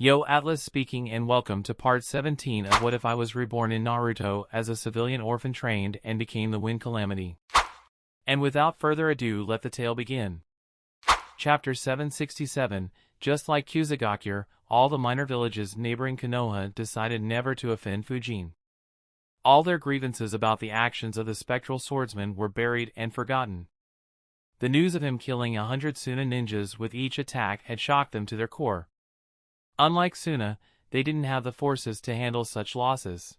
Yo, Atlas speaking, and welcome to part 17 of What If I Was Reborn in Naruto as a civilian orphan trained and became the Wind Calamity. And without further ado, let the tale begin. Chapter 767. Just like Kusagakure, all the minor villages neighboring Konoha decided never to offend Fujin. All their grievances about the actions of the spectral swordsman were buried and forgotten. The news of him killing 100 Suna ninjas with each attack had shocked them to their core. Unlike Suna, they didn't have the forces to handle such losses.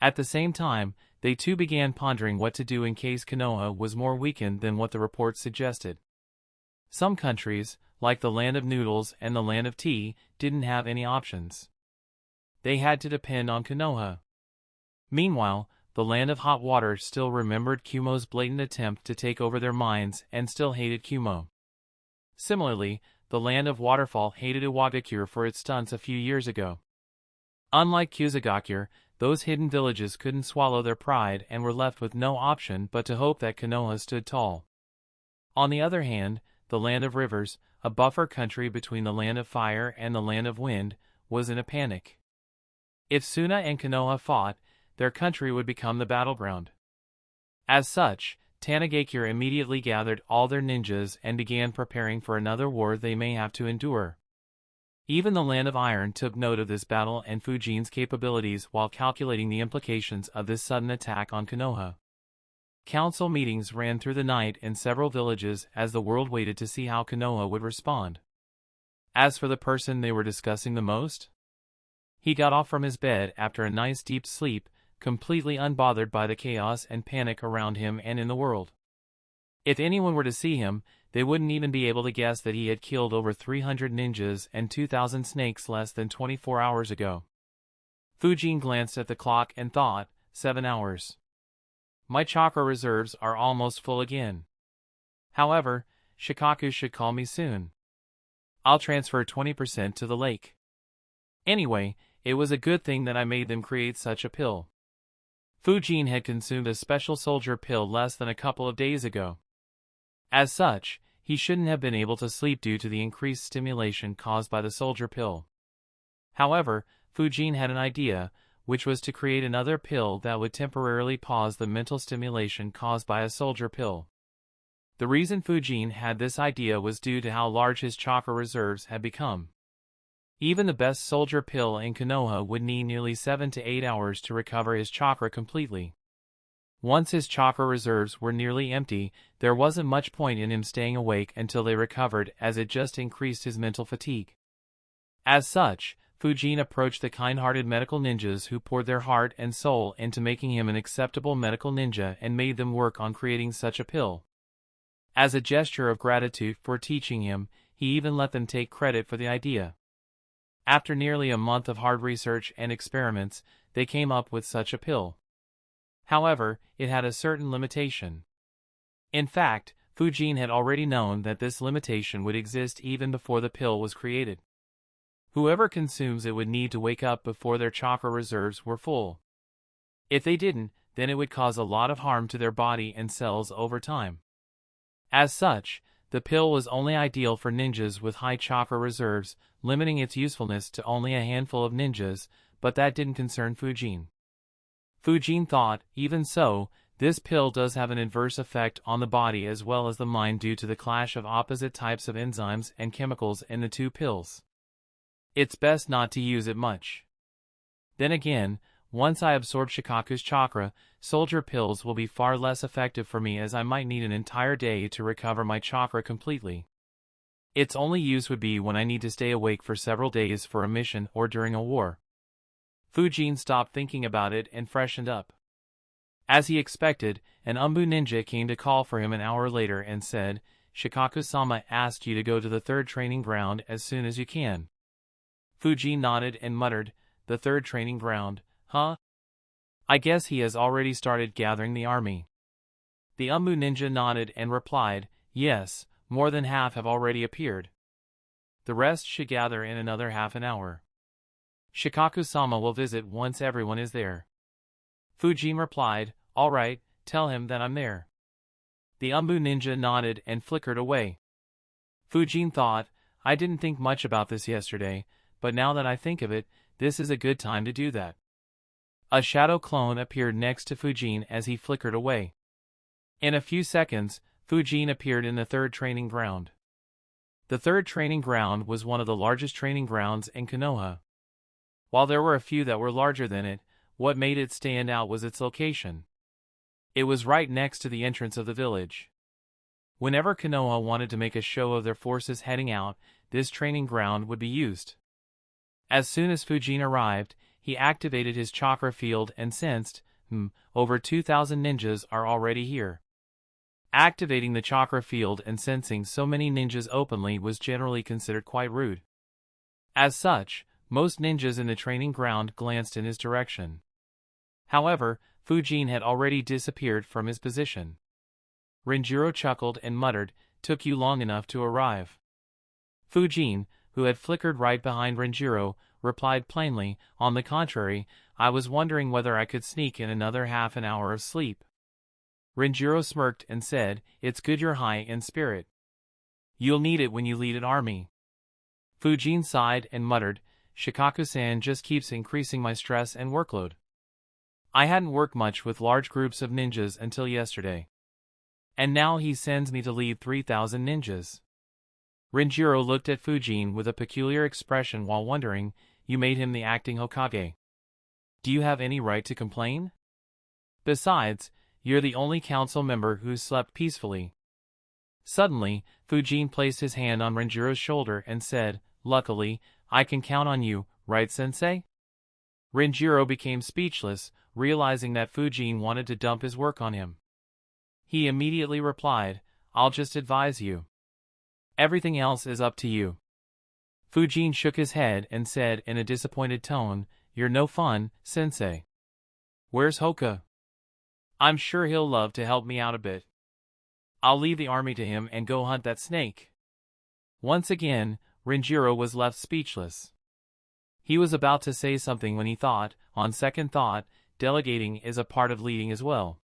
At the same time, they too began pondering what to do in case Konoha was more weakened than what the reports suggested. Some countries, like the land of noodles and the land of tea, didn't have any options. They had to depend on Konoha. Meanwhile, the land of hot water still remembered Kumo's blatant attempt to take over their minds and still hated Kumo. Similarly, the land of waterfall hated Iwagakure for its stunts a few years ago. Unlike Kusagakure, those hidden villages couldn't swallow their pride and were left with no option but to hope that Konoha stood tall. On the other hand, the land of rivers, a buffer country between the land of fire and the land of wind, was in a panic. If Suna and Konoha fought, their country would become the battleground. As such, Tanigakure immediately gathered all their ninjas and began preparing for another war they may have to endure. Even the land of iron took note of this battle and Fujin's capabilities while calculating the implications of this sudden attack on Konoha. Council meetings ran through the night in several villages as the world waited to see how Konoha would respond. As for the person they were discussing the most, he got off from his bed after a nice deep sleep, completely unbothered by the chaos and panic around him and in the world. If anyone were to see him, they wouldn't even be able to guess that he had killed over 300 ninjas and 2,000 snakes less than 24 hours ago. Fujin glanced at the clock and thought, 7 hours. My chakra reserves are almost full again. However, Shikaku should call me soon. I'll transfer 20% to the lake. Anyway, it was a good thing that I made them create such a pill. Fujin had consumed a special soldier pill less than a couple of days ago. As such, he shouldn't have been able to sleep due to the increased stimulation caused by the soldier pill. However, Fujin had an idea, which was to create another pill that would temporarily pause the mental stimulation caused by a soldier pill. The reason Fujin had this idea was due to how large his chakra reserves had become. Even the best soldier pill in Konoha would need nearly 7 to 8 hours to recover his chakra completely. Once his chakra reserves were nearly empty, there wasn't much point in him staying awake until they recovered, as it just increased his mental fatigue. As such, Fujin approached the kind-hearted medical ninjas who poured their heart and soul into making him an acceptable medical ninja and made them work on creating such a pill. As a gesture of gratitude for teaching him, he even let them take credit for the idea. After nearly a month of hard research and experiments, they came up with such a pill. However, it had a certain limitation. In fact, Fujin had already known that this limitation would exist even before the pill was created. Whoever consumes it would need to wake up before their chakra reserves were full. If they didn't, then it would cause a lot of harm to their body and cells over time. As such, the pill was only ideal for ninjas with high chakra reserves, limiting its usefulness to only a handful of ninjas, but that didn't concern Fujin. Fujin thought, even so, this pill does have an adverse effect on the body as well as the mind due to the clash of opposite types of enzymes and chemicals in the two pills. It's best not to use it much. Then again, once I absorb Shikaku's chakra, soldier pills will be far less effective for me as I might need an entire day to recover my chakra completely. Its only use would be when I need to stay awake for several days for a mission or during a war. Fujin stopped thinking about it and freshened up. As he expected, an Umbu ninja came to call for him an hour later and said, Shikaku-sama asked you to go to the third training ground as soon as you can. Fujin nodded and muttered, the third training ground, huh? I guess he has already started gathering the army. The Umbu ninja nodded and replied, yes, more than half have already appeared. The rest should gather in another half an hour. Shikaku-sama will visit once everyone is there. Fujin replied, all right, tell him that I'm there. The Umbu ninja nodded and flickered away. Fujin thought, I didn't think much about this yesterday, but now that I think of it, this is a good time to do that. A shadow clone appeared next to Fujin as he flickered away. In a few seconds, Fujin appeared in the third training ground. The third training ground was one of the largest training grounds in Konoha. While there were a few that were larger than it, what made it stand out was its location. It was right next to the entrance of the village. Whenever Konoha wanted to make a show of their forces heading out, this training ground would be used. As soon as Fujin arrived, he activated his chakra field and sensed, over 2,000 ninjas are already here. Activating the chakra field and sensing so many ninjas openly was generally considered quite rude. As such, most ninjas in the training ground glanced in his direction. However, Fujin had already disappeared from his position. Renjiro chuckled and muttered, "Took you long enough to arrive." Fujin, who had flickered right behind Renjiro, replied plainly, "On the contrary, I was wondering whether I could sneak in another half an hour of sleep." Renjiro smirked and said, "It's good you're high in spirit. You'll need it when you lead an army." Fujin sighed and muttered, "Shikaku-san just keeps increasing my stress and workload. I hadn't worked much with large groups of ninjas until yesterday. And now he sends me to lead 3,000 ninjas." Renjiro looked at Fujin with a peculiar expression while wondering, "You made him the acting Hokage. Do you have any right to complain? Besides, you're the only council member who's slept peacefully." Suddenly, Fujin placed his hand on Renjiro's shoulder and said, "Luckily, I can count on you, right, sensei?" Renjiro became speechless, realizing that Fujin wanted to dump his work on him. He immediately replied, "I'll just advise you. Everything else is up to you." Fujin shook his head and said in a disappointed tone, "You're no fun, sensei. Where's Hoka? I'm sure he'll love to help me out a bit. I'll leave the army to him and go hunt that snake." Once again, Renjiro was left speechless. He was about to say something when he thought, on second thought, delegating is a part of leading as well.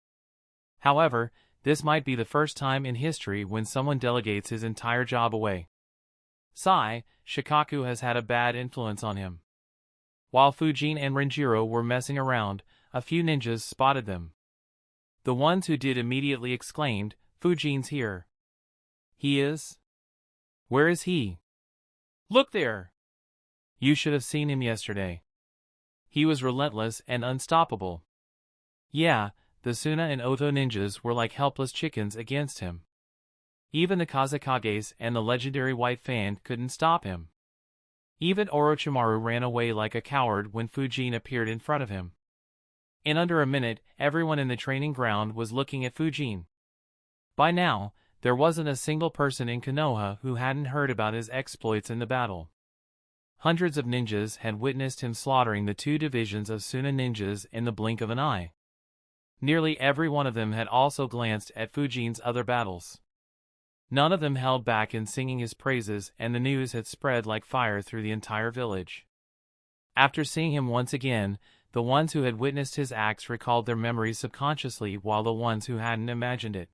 However, this might be the first time in history when someone delegates his entire job away. Shikaku has had a bad influence on him. While Fujin and Renjiro were messing around, a few ninjas spotted them. The ones who did immediately exclaimed, "Fujin's here." "He is? Where is he? Look there! You should have seen him yesterday. He was relentless and unstoppable." Yeah, the Suna and Oto ninjas were like helpless chickens against him. Even the Kazekages and the legendary White Fan couldn't stop him. Even Orochimaru ran away like a coward when Fujin appeared in front of him. In under a minute, everyone in the training ground was looking at Fujin. By now, there wasn't a single person in Konoha who hadn't heard about his exploits in the battle. Hundreds of ninjas had witnessed him slaughtering the 2 divisions of Suna ninjas in the blink of an eye. Nearly every one of them had also glanced at Fujin's other battles. None of them held back in singing his praises, and the news had spread like fire through the entire village. After seeing him once again, the ones who had witnessed his acts recalled their memories subconsciously, while the ones who hadn't imagined it.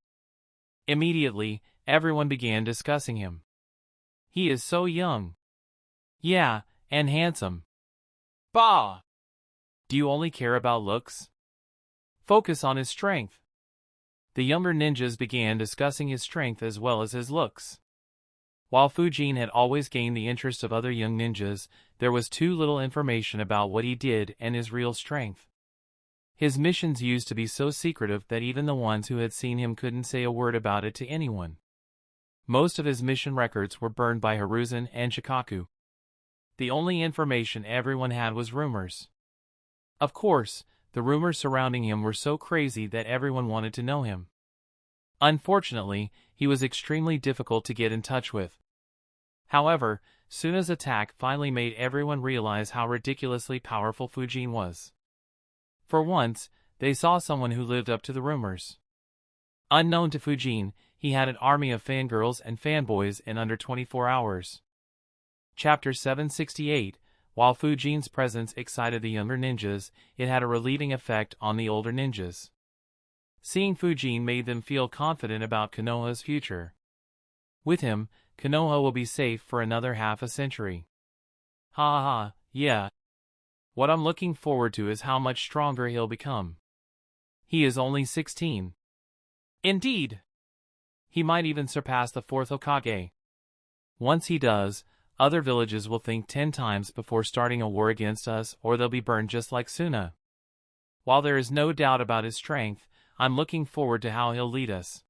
Immediately, everyone began discussing him. "He is so young. Yeah, and handsome. Bah! Do you only care about looks? Focus on his strength." The younger ninjas began discussing his strength as well as his looks. While Fujin had always gained the interest of other young ninjas, there was too little information about what he did and his real strength. His missions used to be so secretive that even the ones who had seen him couldn't say a word about it to anyone. Most of his mission records were burned by Hiruzen and Shikaku. The only information everyone had was rumors. Of course, the rumors surrounding him were so crazy that everyone wanted to know him. Unfortunately, he was extremely difficult to get in touch with. However, Suna's attack finally made everyone realize how ridiculously powerful Fujin was. For once, they saw someone who lived up to the rumors. Unknown to Fujin, he had an army of fangirls and fanboys in under 24 hours. Chapter 768. While Fujin's presence excited the younger ninjas, it had a relieving effect on the older ninjas. Seeing Fujin made them feel confident about Konoha's future. With him, Konoha will be safe for another half a century. Ha ha ha, yeah. What I'm looking forward to is how much stronger he'll become. He is only 16. Indeed. He might even surpass the 4th Hokage. Once he does, other villages will think 10 times before starting a war against us, or they'll be burned just like Suna. While there is no doubt about his strength, I'm looking forward to how he'll lead us.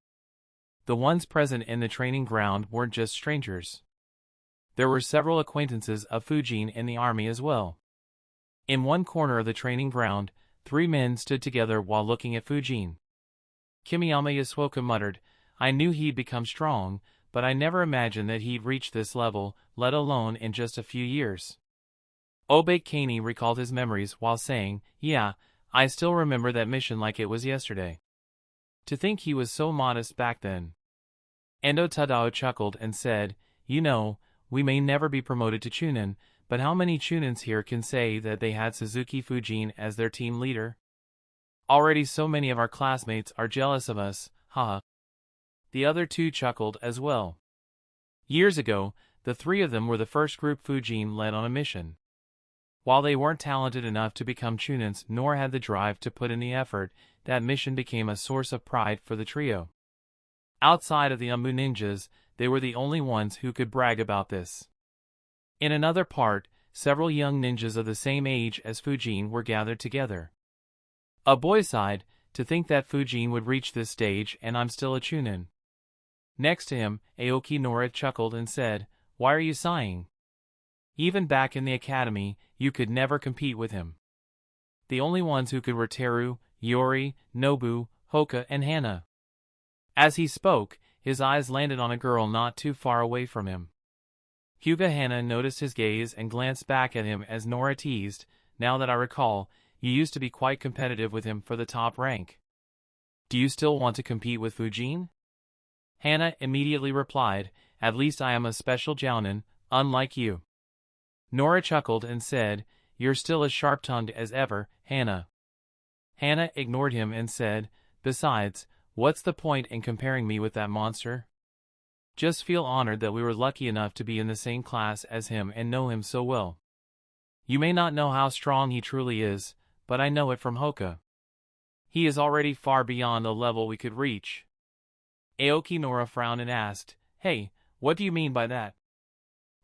The ones present in the training ground weren't just strangers. There were several acquaintances of Fujin in the army as well. In one corner of the training ground, 3 men stood together while looking at Fujin. Kimiyama Yasuoka muttered, "I knew he'd become strong, but I never imagined that he'd reach this level, let alone in just a few years." Obake Kaney recalled his memories while saying, "Yeah, I still remember that mission like it was yesterday. To think he was so modest back then." Endo Tadao chuckled and said, "You know, we may never be promoted to Chunin, but how many Chunins here can say that they had Suzuki Fujin as their team leader? Already so many of our classmates are jealous of us, haha." The other 2 chuckled as well. Years ago, the 3 of them were the first group Fujin led on a mission. While they weren't talented enough to become Chunins nor had the drive to put in the effort, that mission became a source of pride for the trio. Outside of the Umbu ninjas, they were the only ones who could brag about this. In another part, several young ninjas of the same age as Fujin were gathered together. A boy sighed, to think that Fujin would reach this stage and I'm still a Chunin. Next to him, Aoki Nora chuckled and said, "Why are you sighing? Even back in the academy, you could never compete with him." The only ones who could were Teru, Yori, Nobu, Hoka and Hana. As he spoke, his eyes landed on a girl not too far away from him. Hyuga Hana noticed his gaze and glanced back at him as Nora teased, "Now that I recall, you used to be quite competitive with him for the top rank. Do you still want to compete with Fujin?" Hana immediately replied, "At least I am a special jounin, unlike you." Nora chuckled and said, "You're still as sharp-tongued as ever, Hana." Hana ignored him and said, "Besides, what's the point in comparing me with that monster? Just feel honored that we were lucky enough to be in the same class as him and know him so well. You may not know how strong he truly is, but I know it from Hoka. He is already far beyond the level we could reach." Aoki Nora frowned and asked, "Hey, what do you mean by that?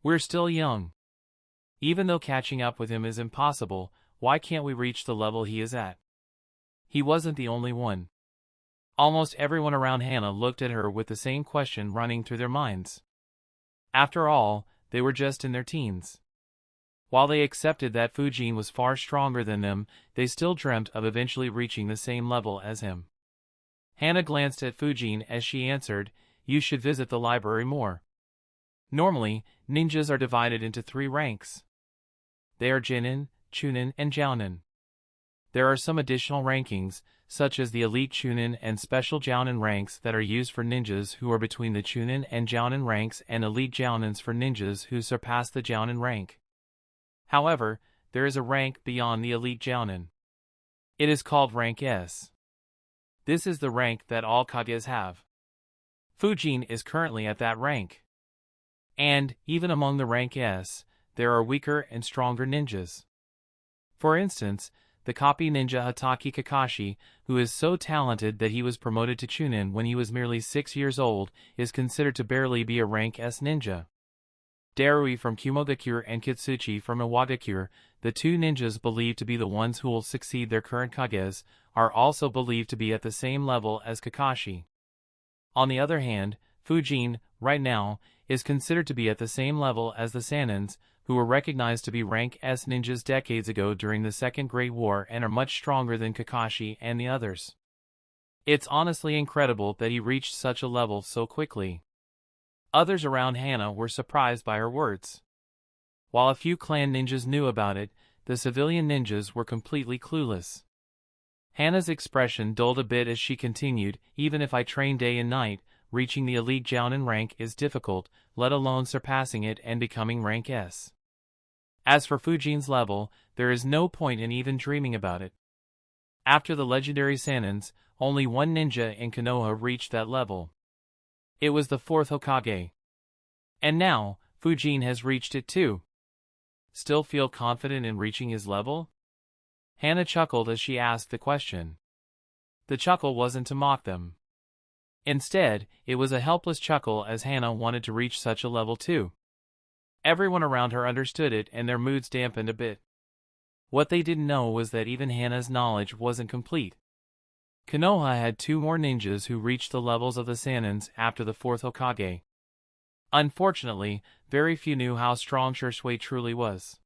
We're still young. Even though catching up with him is impossible, why can't we reach the level he is at?" He wasn't the only one. Almost everyone around Hana looked at her with the same question running through their minds. After all, they were just in their teens. While they accepted that Fujin was far stronger than them, they still dreamt of eventually reaching the same level as him. Hana glanced at Fujin as she answered, "You should visit the library more. Normally, ninjas are divided into 3 ranks. They are Genin, Chunin, and Jounin. There are some additional rankings, such as the Elite Chunin and Special Jounin ranks that are used for ninjas who are between the Chunin and Jounin ranks and Elite Jounins for ninjas who surpass the Jounin rank. However, there is a rank beyond the Elite Jounin. It is called Rank S. This is the rank that all Kages have. Fujin is currently at that rank. And, even among the Rank S, there are weaker and stronger ninjas. For instance, the copy ninja Hataki Kakashi, who is so talented that he was promoted to Chunin when he was merely 6 years old, is considered to barely be a Rank S ninja. Darui from Kumogakure and Kitsuchi from Iwagakure, the 2 ninjas believed to be the ones who will succeed their current Kages, are also believed to be at the same level as Kakashi. On the other hand, Fujin, right now, is considered to be at the same level as the Sanins, who were recognized to be Rank S ninjas decades ago during the Second Great War and are much stronger than Kakashi and the others. It's honestly incredible that he reached such a level so quickly. Others around Hana were surprised by her words. While a few clan ninjas knew about it, the civilian ninjas were completely clueless. Hana's expression dulled a bit as she continued, "Even if I train day and night, reaching the Elite Jounin rank is difficult, let alone surpassing it and becoming Rank S. As for Fujin's level, there is no point in even dreaming about it. After the legendary Sanins, only 1 ninja in Konoha reached that level. It was the 4th Hokage. And now, Fujin has reached it too. still feel confident in reaching his level? Hana chuckled as she asked the question. The chuckle wasn't to mock them. Instead, it was a helpless chuckle as Hana wanted to reach such a level too. Everyone around her understood it and their moods dampened a bit. What they didn't know was that even Hana's knowledge wasn't complete. Konoha had 2 more ninjas who reached the levels of the Saiyans after the 4th Hokage. Unfortunately, very few knew how strong Shisui truly was.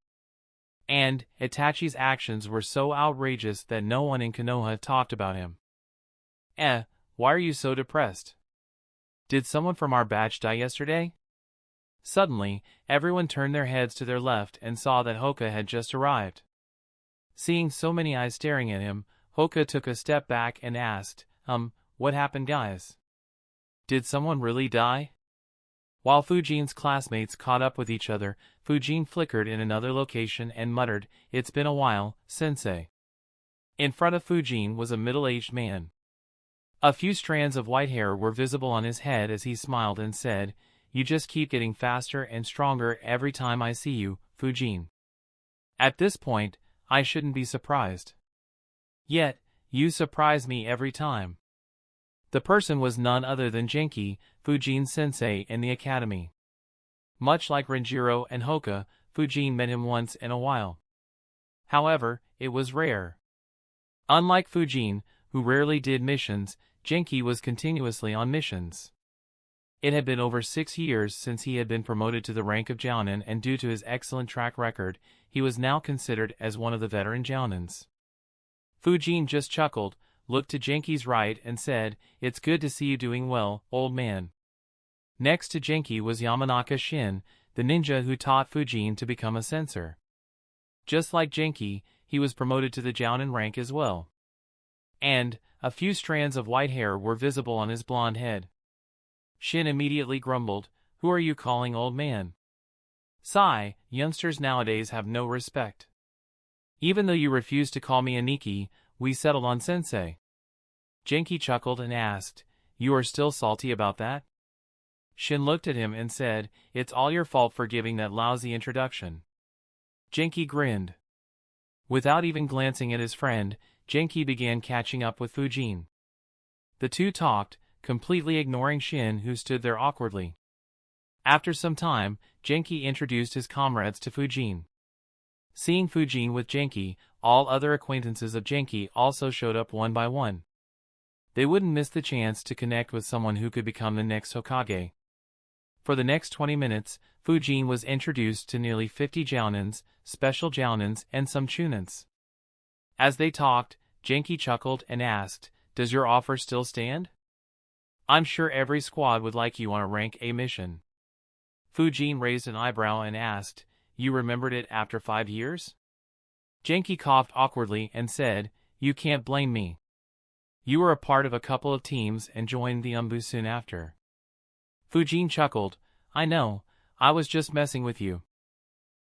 And Itachi's actions were so outrageous that no one in Konoha talked about him. Why are you so depressed? Did someone from our batch die yesterday? Suddenly, everyone turned their heads to their left and saw that Hoka had just arrived. Seeing so many eyes staring at him, Hoka took a step back and asked, what happened, guys? Did someone really die? While Fujin's classmates caught up with each other, Fujin flickered in another location and muttered, "It's been a while, sensei." In front of Fujin was a middle-aged man. A few strands of white hair were visible on his head as he smiled and said, "You just keep getting faster and stronger every time I see you, Fujin. At this point, I shouldn't be surprised. Yet, you surprise me every time." The person was none other than Genki, Fujin's sensei in the academy. Much like Renjiro and Hoka, Fujin met him once in a while. However, it was rare. Unlike Fujin, who rarely did missions, Genki was continuously on missions. It had been over 6 years since he had been promoted to the rank of Jounin, and due to his excellent track record, he was now considered as one of the veteran Jounins. Fujin just chuckled, looked to Genki's right and said, "It's good to see you doing well, old man." Next to Genki was Yamanaka Shin, the ninja who taught Fujin to become a censor. Just like Genki, he was promoted to the Jounin rank as well. And a few strands of white hair were visible on his blonde head. Shin immediately grumbled, "Who are you calling old man? Sigh, youngsters nowadays have no respect. Even though you refuse to call me Aniki, we settled on sensei." Genki chuckled and asked, "You are still salty about that?" Shin looked at him and said, "It's all your fault for giving that lousy introduction." Genki grinned. Without even glancing at his friend, Genki began catching up with Fujin. The two talked, completely ignoring Shin, who stood there awkwardly. After some time, Genki introduced his comrades to Fujin. Seeing Fujin with Genki, all other acquaintances of Genki also showed up one by one. They wouldn't miss the chance to connect with someone who could become the next Hokage. For the next 20 minutes, Fujin was introduced to nearly 50 Jounins, special Jounins, and some Chunins. As they talked, Genki chuckled and asked, "Does your offer still stand? I'm sure every squad would like you on a rank A mission." Fujin raised an eyebrow and asked, "You remembered it after 5 years?" Genki coughed awkwardly and said, "You can't blame me. You were a part of a couple of teams and joined the Umbu soon after." Fujin chuckled, "I know, I was just messing with you."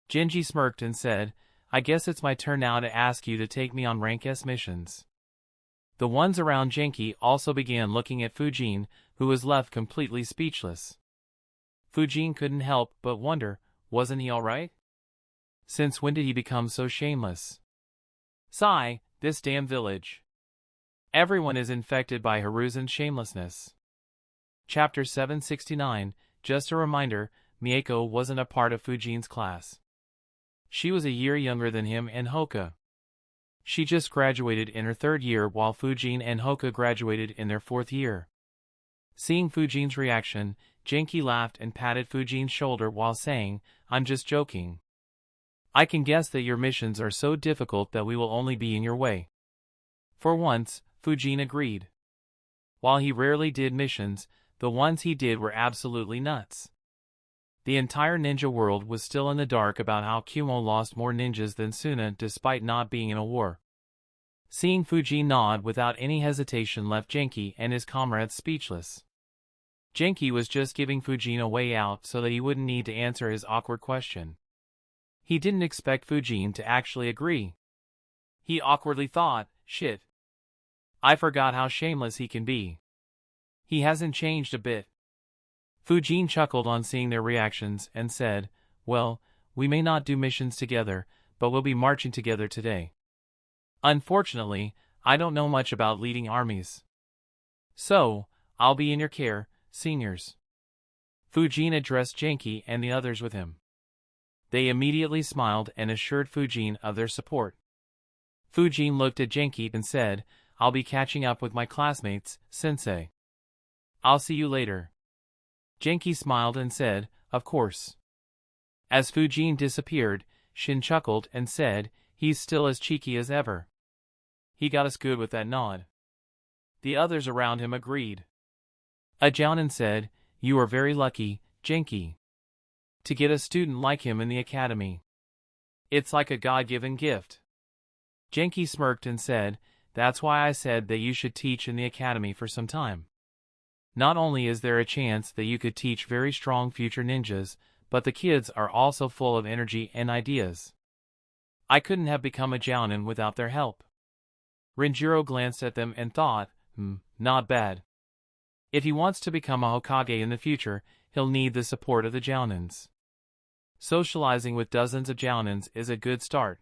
Genji smirked and said, "I guess it's my turn now to ask you to take me on rank S missions." The ones around Genki also began looking at Fujin, who was left completely speechless. Fujin couldn't help but wonder, wasn't he alright? Since when did he become so shameless? Sigh, this damn village. Everyone is infected by Hiruzen's shamelessness. Chapter 769, just a reminder, Mieko wasn't a part of Fujin's class. She was a year younger than him and Hoka. She just graduated in her 3rd year while Fujin and Hoka graduated in their 4th year. Seeing Fujin's reaction, Genki laughed and patted Fujin's shoulder while saying, "I'm just joking. I can guess that your missions are so difficult that we will only be in your way." For once, Fujin agreed. While he rarely did missions, the ones he did were absolutely nuts. The entire ninja world was still in the dark about how Kumo lost more ninjas than Suna despite not being in a war. Seeing Fujin nod without any hesitation left Genki and his comrades speechless. Genki was just giving Fujin a way out so that he wouldn't need to answer his awkward question. He didn't expect Fujin to actually agree. He awkwardly thought, "Shit. I forgot how shameless he can be. He hasn't changed a bit." Fujin chuckled on seeing their reactions and said, "Well, we may not do missions together, but we'll be marching together today. Unfortunately, I don't know much about leading armies. So, I'll be in your care, seniors." Fujin addressed Genki and the others with him. They immediately smiled and assured Fujin of their support. Fujin looked at Genki and said, "I'll be catching up with my classmates, sensei. I'll see you later." Genki smiled and said, "Of course." As Fujin disappeared, Shin chuckled and said, "He's still as cheeky as ever. He got us good with that nod." The others around him agreed. A Jounin said, "You are very lucky, Genki, to get a student like him in the academy. It's like a God-given gift." Genki smirked and said, "That's why I said that you should teach in the academy for some time. Not only is there a chance that you could teach very strong future ninjas, but the kids are also full of energy and ideas. I couldn't have become a Jounin without their help." Renjiro glanced at them and thought, not bad. If he wants to become a Hokage in the future, he'll need the support of the Jounins. Socializing with dozens of Jounins is a good start.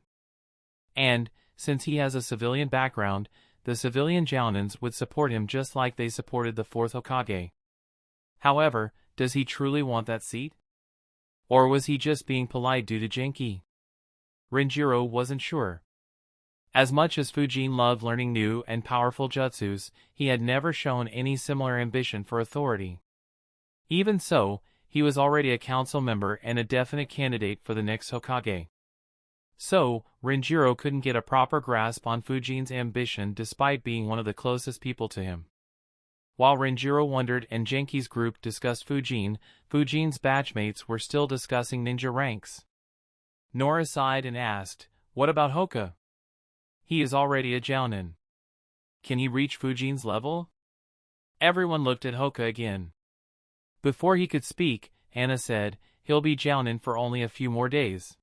And, since he has a civilian background, the civilian Jounins would support him just like they supported the fourth Hokage. However, does he truly want that seat? Or was he just being polite due to Genki? Renjiro wasn't sure. As much as Fujin loved learning new and powerful jutsus, he had never shown any similar ambition for authority. Even so, he was already a council member and a definite candidate for the next Hokage. So, Renjiro couldn't get a proper grasp on Fujin's ambition despite being one of the closest people to him. While Renjiro wondered and Genki's group discussed Fujin's batchmates were still discussing ninja ranks. Nora sighed and asked, "What about Hoka? He is already a Jounin. Can he reach Fujin's level?" Everyone looked at Hoka again. Before he could speak, Anna said, "He'll be Jounin for only a few more days.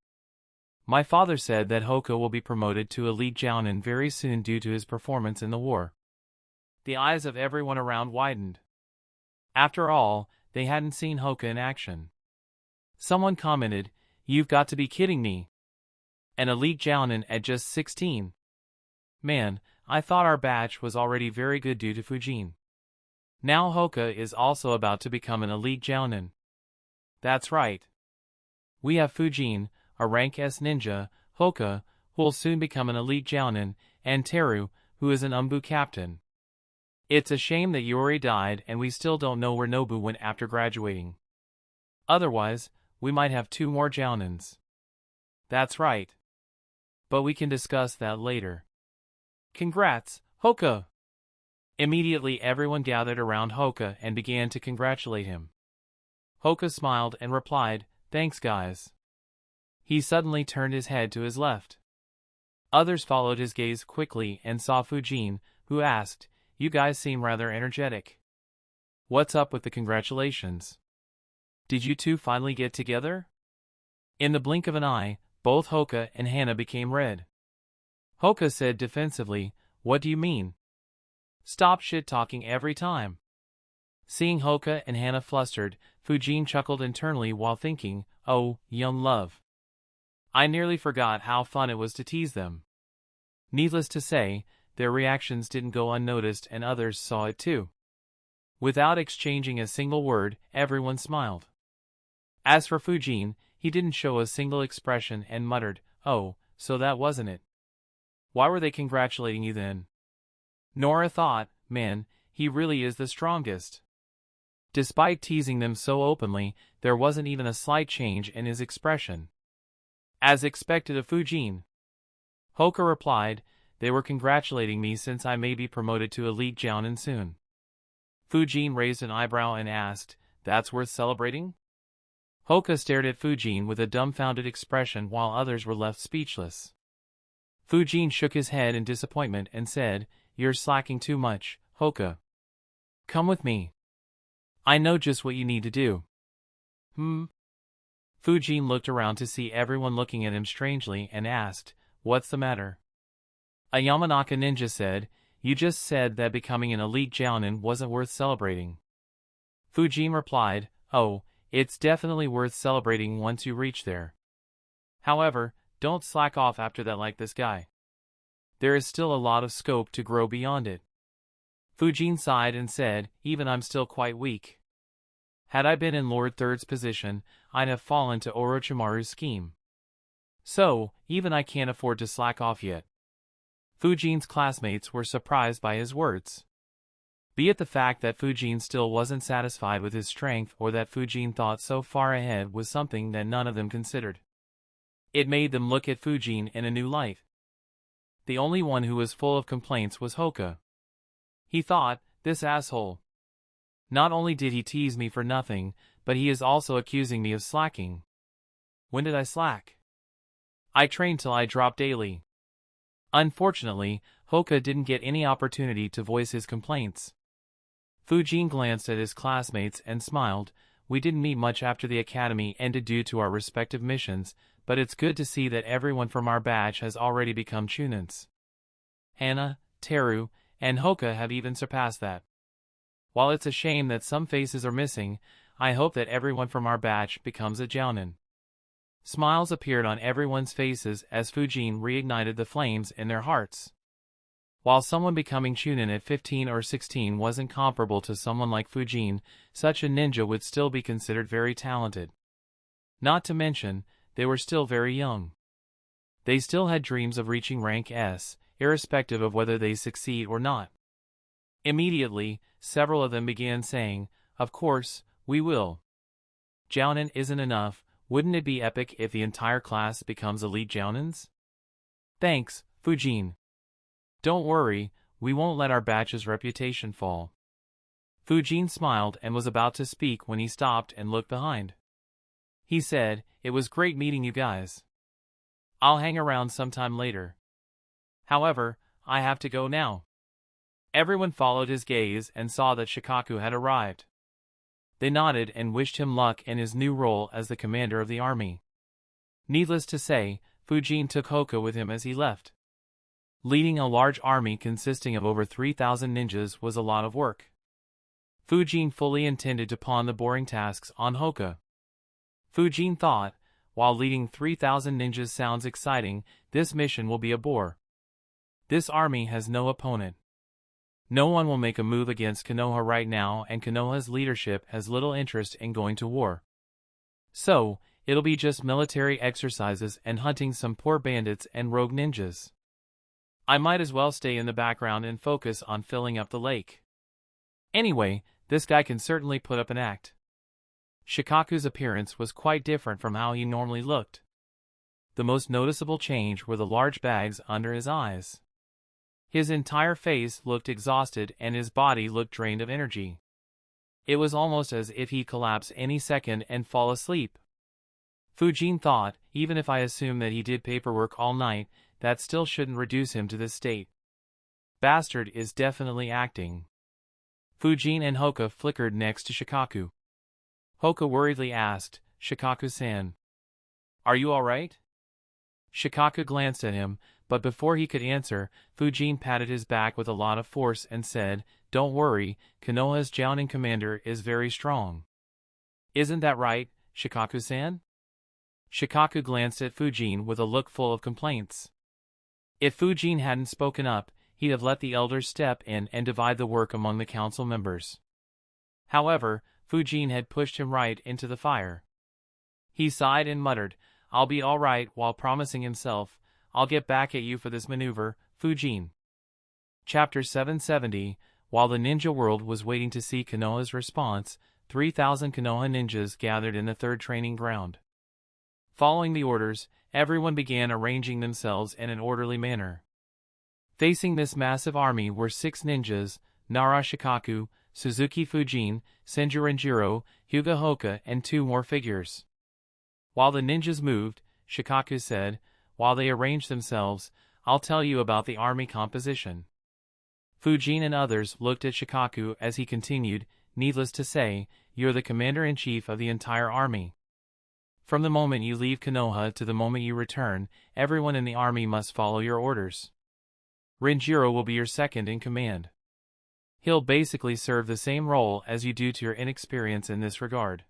My father said that Hoka will be promoted to elite Jounin very soon due to his performance in the war." The eyes of everyone around widened. After all, they hadn't seen Hoka in action. Someone commented, "You've got to be kidding me. An elite Jounin at just 16. Man, I thought our batch was already very good due to Fujin. Now Hoka is also about to become an elite Jounin." "That's right. We have Fujin, a rank S ninja, Hoka, who will soon become an elite Jounin, and Teru, who is an Umbu captain. It's a shame that Yori died and we still don't know where Nobu went after graduating. Otherwise, we might have 2 more Jounins." "That's right. But we can discuss that later. Congrats, Hoka!" Immediately everyone gathered around Hoka and began to congratulate him. Hoka smiled and replied, "Thanks guys." He suddenly turned his head to his left. Others followed his gaze quickly and saw Fujin, who asked, "You guys seem rather energetic. What's up with the congratulations? Did you two finally get together?" In the blink of an eye, both Hoka and Hana became red. Hoka said defensively, "What do you mean? Stop shit-talking every time." Seeing Hoka and Hana flustered, Fujin chuckled internally while thinking, "Oh, young love. I nearly forgot how fun it was to tease them." Needless to say, their reactions didn't go unnoticed and others saw it too. Without exchanging a single word, everyone smiled. As for Fujin, he didn't show a single expression and muttered, "Oh, so that wasn't it. Why were they congratulating you then?" Nora thought, "Man, he really is the strongest." Despite teasing them so openly, there wasn't even a slight change in his expression. As expected of Fujin. Hoka replied, "They were congratulating me since I may be promoted to elite Jounin soon." Fujin raised an eyebrow and asked, "That's worth celebrating?" Hoka stared at Fujin with a dumbfounded expression while others were left speechless. Fujin shook his head in disappointment and said, "You're slacking too much, Hoka. Come with me. I know just what you need to do." Fujin looked around to see everyone looking at him strangely and asked, "What's the matter?" A Yamanaka ninja said, "You just said that becoming an elite Jounin wasn't worth celebrating." Fujin replied, "Oh, it's definitely worth celebrating once you reach there. However, don't slack off after that like this guy. There is still a lot of scope to grow beyond it. Fujin sighed and said, even I'm still quite weak. Had I been in Lord Third's position, I'd have fallen to Orochimaru's scheme. So, even I can't afford to slack off yet. Fujin's classmates were surprised by his words. Be it the fact that Fujin still wasn't satisfied with his strength or that Fujin thought so far ahead was something that none of them considered. It made them look at Fujin in a new light. The only one who was full of complaints was Hoka. He thought, this asshole. Not only did he tease me for nothing, but he is also accusing me of slacking. When did I slack? I trained till I dropped daily. Unfortunately, Hoka didn't get any opportunity to voice his complaints. Fujin glanced at his classmates and smiled. We didn't meet much after the academy ended due to our respective missions, but it's good to see that everyone from our batch has already become Chunins. Hana, Teru, and Hoka have even surpassed that. While it's a shame that some faces are missing, I hope that everyone from our batch becomes a Jounin. Smiles appeared on everyone's faces as Fujin reignited the flames in their hearts. While someone becoming Chunin at 15 or 16 wasn't comparable to someone like Fujin, such a ninja would still be considered very talented. Not to mention, they were still very young. They still had dreams of reaching rank S, irrespective of whether they succeed or not. Immediately, several of them began saying, of course, we will. Jounin isn't enough, wouldn't it be epic if the entire class becomes elite Jounins? Thanks, Fujin. Don't worry, we won't let our batch's reputation fall. Fujin smiled and was about to speak when he stopped and looked behind. He said, it was great meeting you guys. I'll hang around sometime later. However, I have to go now. Everyone followed his gaze and saw that Shikaku had arrived. They nodded and wished him luck in his new role as the commander of the army. Needless to say, Fujin took Hoka with him as he left. Leading a large army consisting of over 3,000 ninjas was a lot of work. Fujin fully intended to pawn the boring tasks on Hoka. Fujin thought, while leading 3,000 ninjas sounds exciting, this mission will be a bore. This army has no opponent. No one will make a move against Konoha right now, and Konoha's leadership has little interest in going to war. So, it'll be just military exercises and hunting some poor bandits and rogue ninjas. I might as well stay in the background and focus on filling up the lake. Anyway, this guy can certainly put up an act. Shikaku's appearance was quite different from how he normally looked. The most noticeable change were the large bags under his eyes. His entire face looked exhausted and his body looked drained of energy. It was almost as if he'd collapse any second and fall asleep. Fujin thought, even if I assume that he did paperwork all night, that still shouldn't reduce him to this state. Bastard is definitely acting. Fujin and Hoka flickered next to Shikaku. Hoka worriedly asked, Shikaku-san, are you alright? Shikaku glanced at him, but before he could answer, Fujin patted his back with a lot of force and said, don't worry, Konoha's Jounin commander is very strong. Isn't that right, Shikaku-san? Shikaku glanced at Fujin with a look full of complaints. If Fujin hadn't spoken up, he'd have let the elders step in and divide the work among the council members. However, Fujin had pushed him right into the fire. He sighed and muttered, I'll be all right, while promising himself, I'll get back at you for this maneuver, Fujin. Chapter 770. While the ninja world was waiting to see Konoha's response, 3,000 Konoha ninjas gathered in the third training ground. Following the orders, everyone began arranging themselves in an orderly manner. Facing this massive army were 6 ninjas, Nara Shikaku, Suzuki Fujin, Senju Renjiro, Hyuga Hoka, and 2 more figures. While the ninjas moved, Shikaku said, while they arranged themselves, I'll tell you about the army composition. Fujin and others looked at Shikaku as he continued, needless to say, you're the commander-in-chief of the entire army. From the moment you leave Konoha to the moment you return, everyone in the army must follow your orders. Renjiro will be your second in command. He'll basically serve the same role as you do to your inexperience in this regard.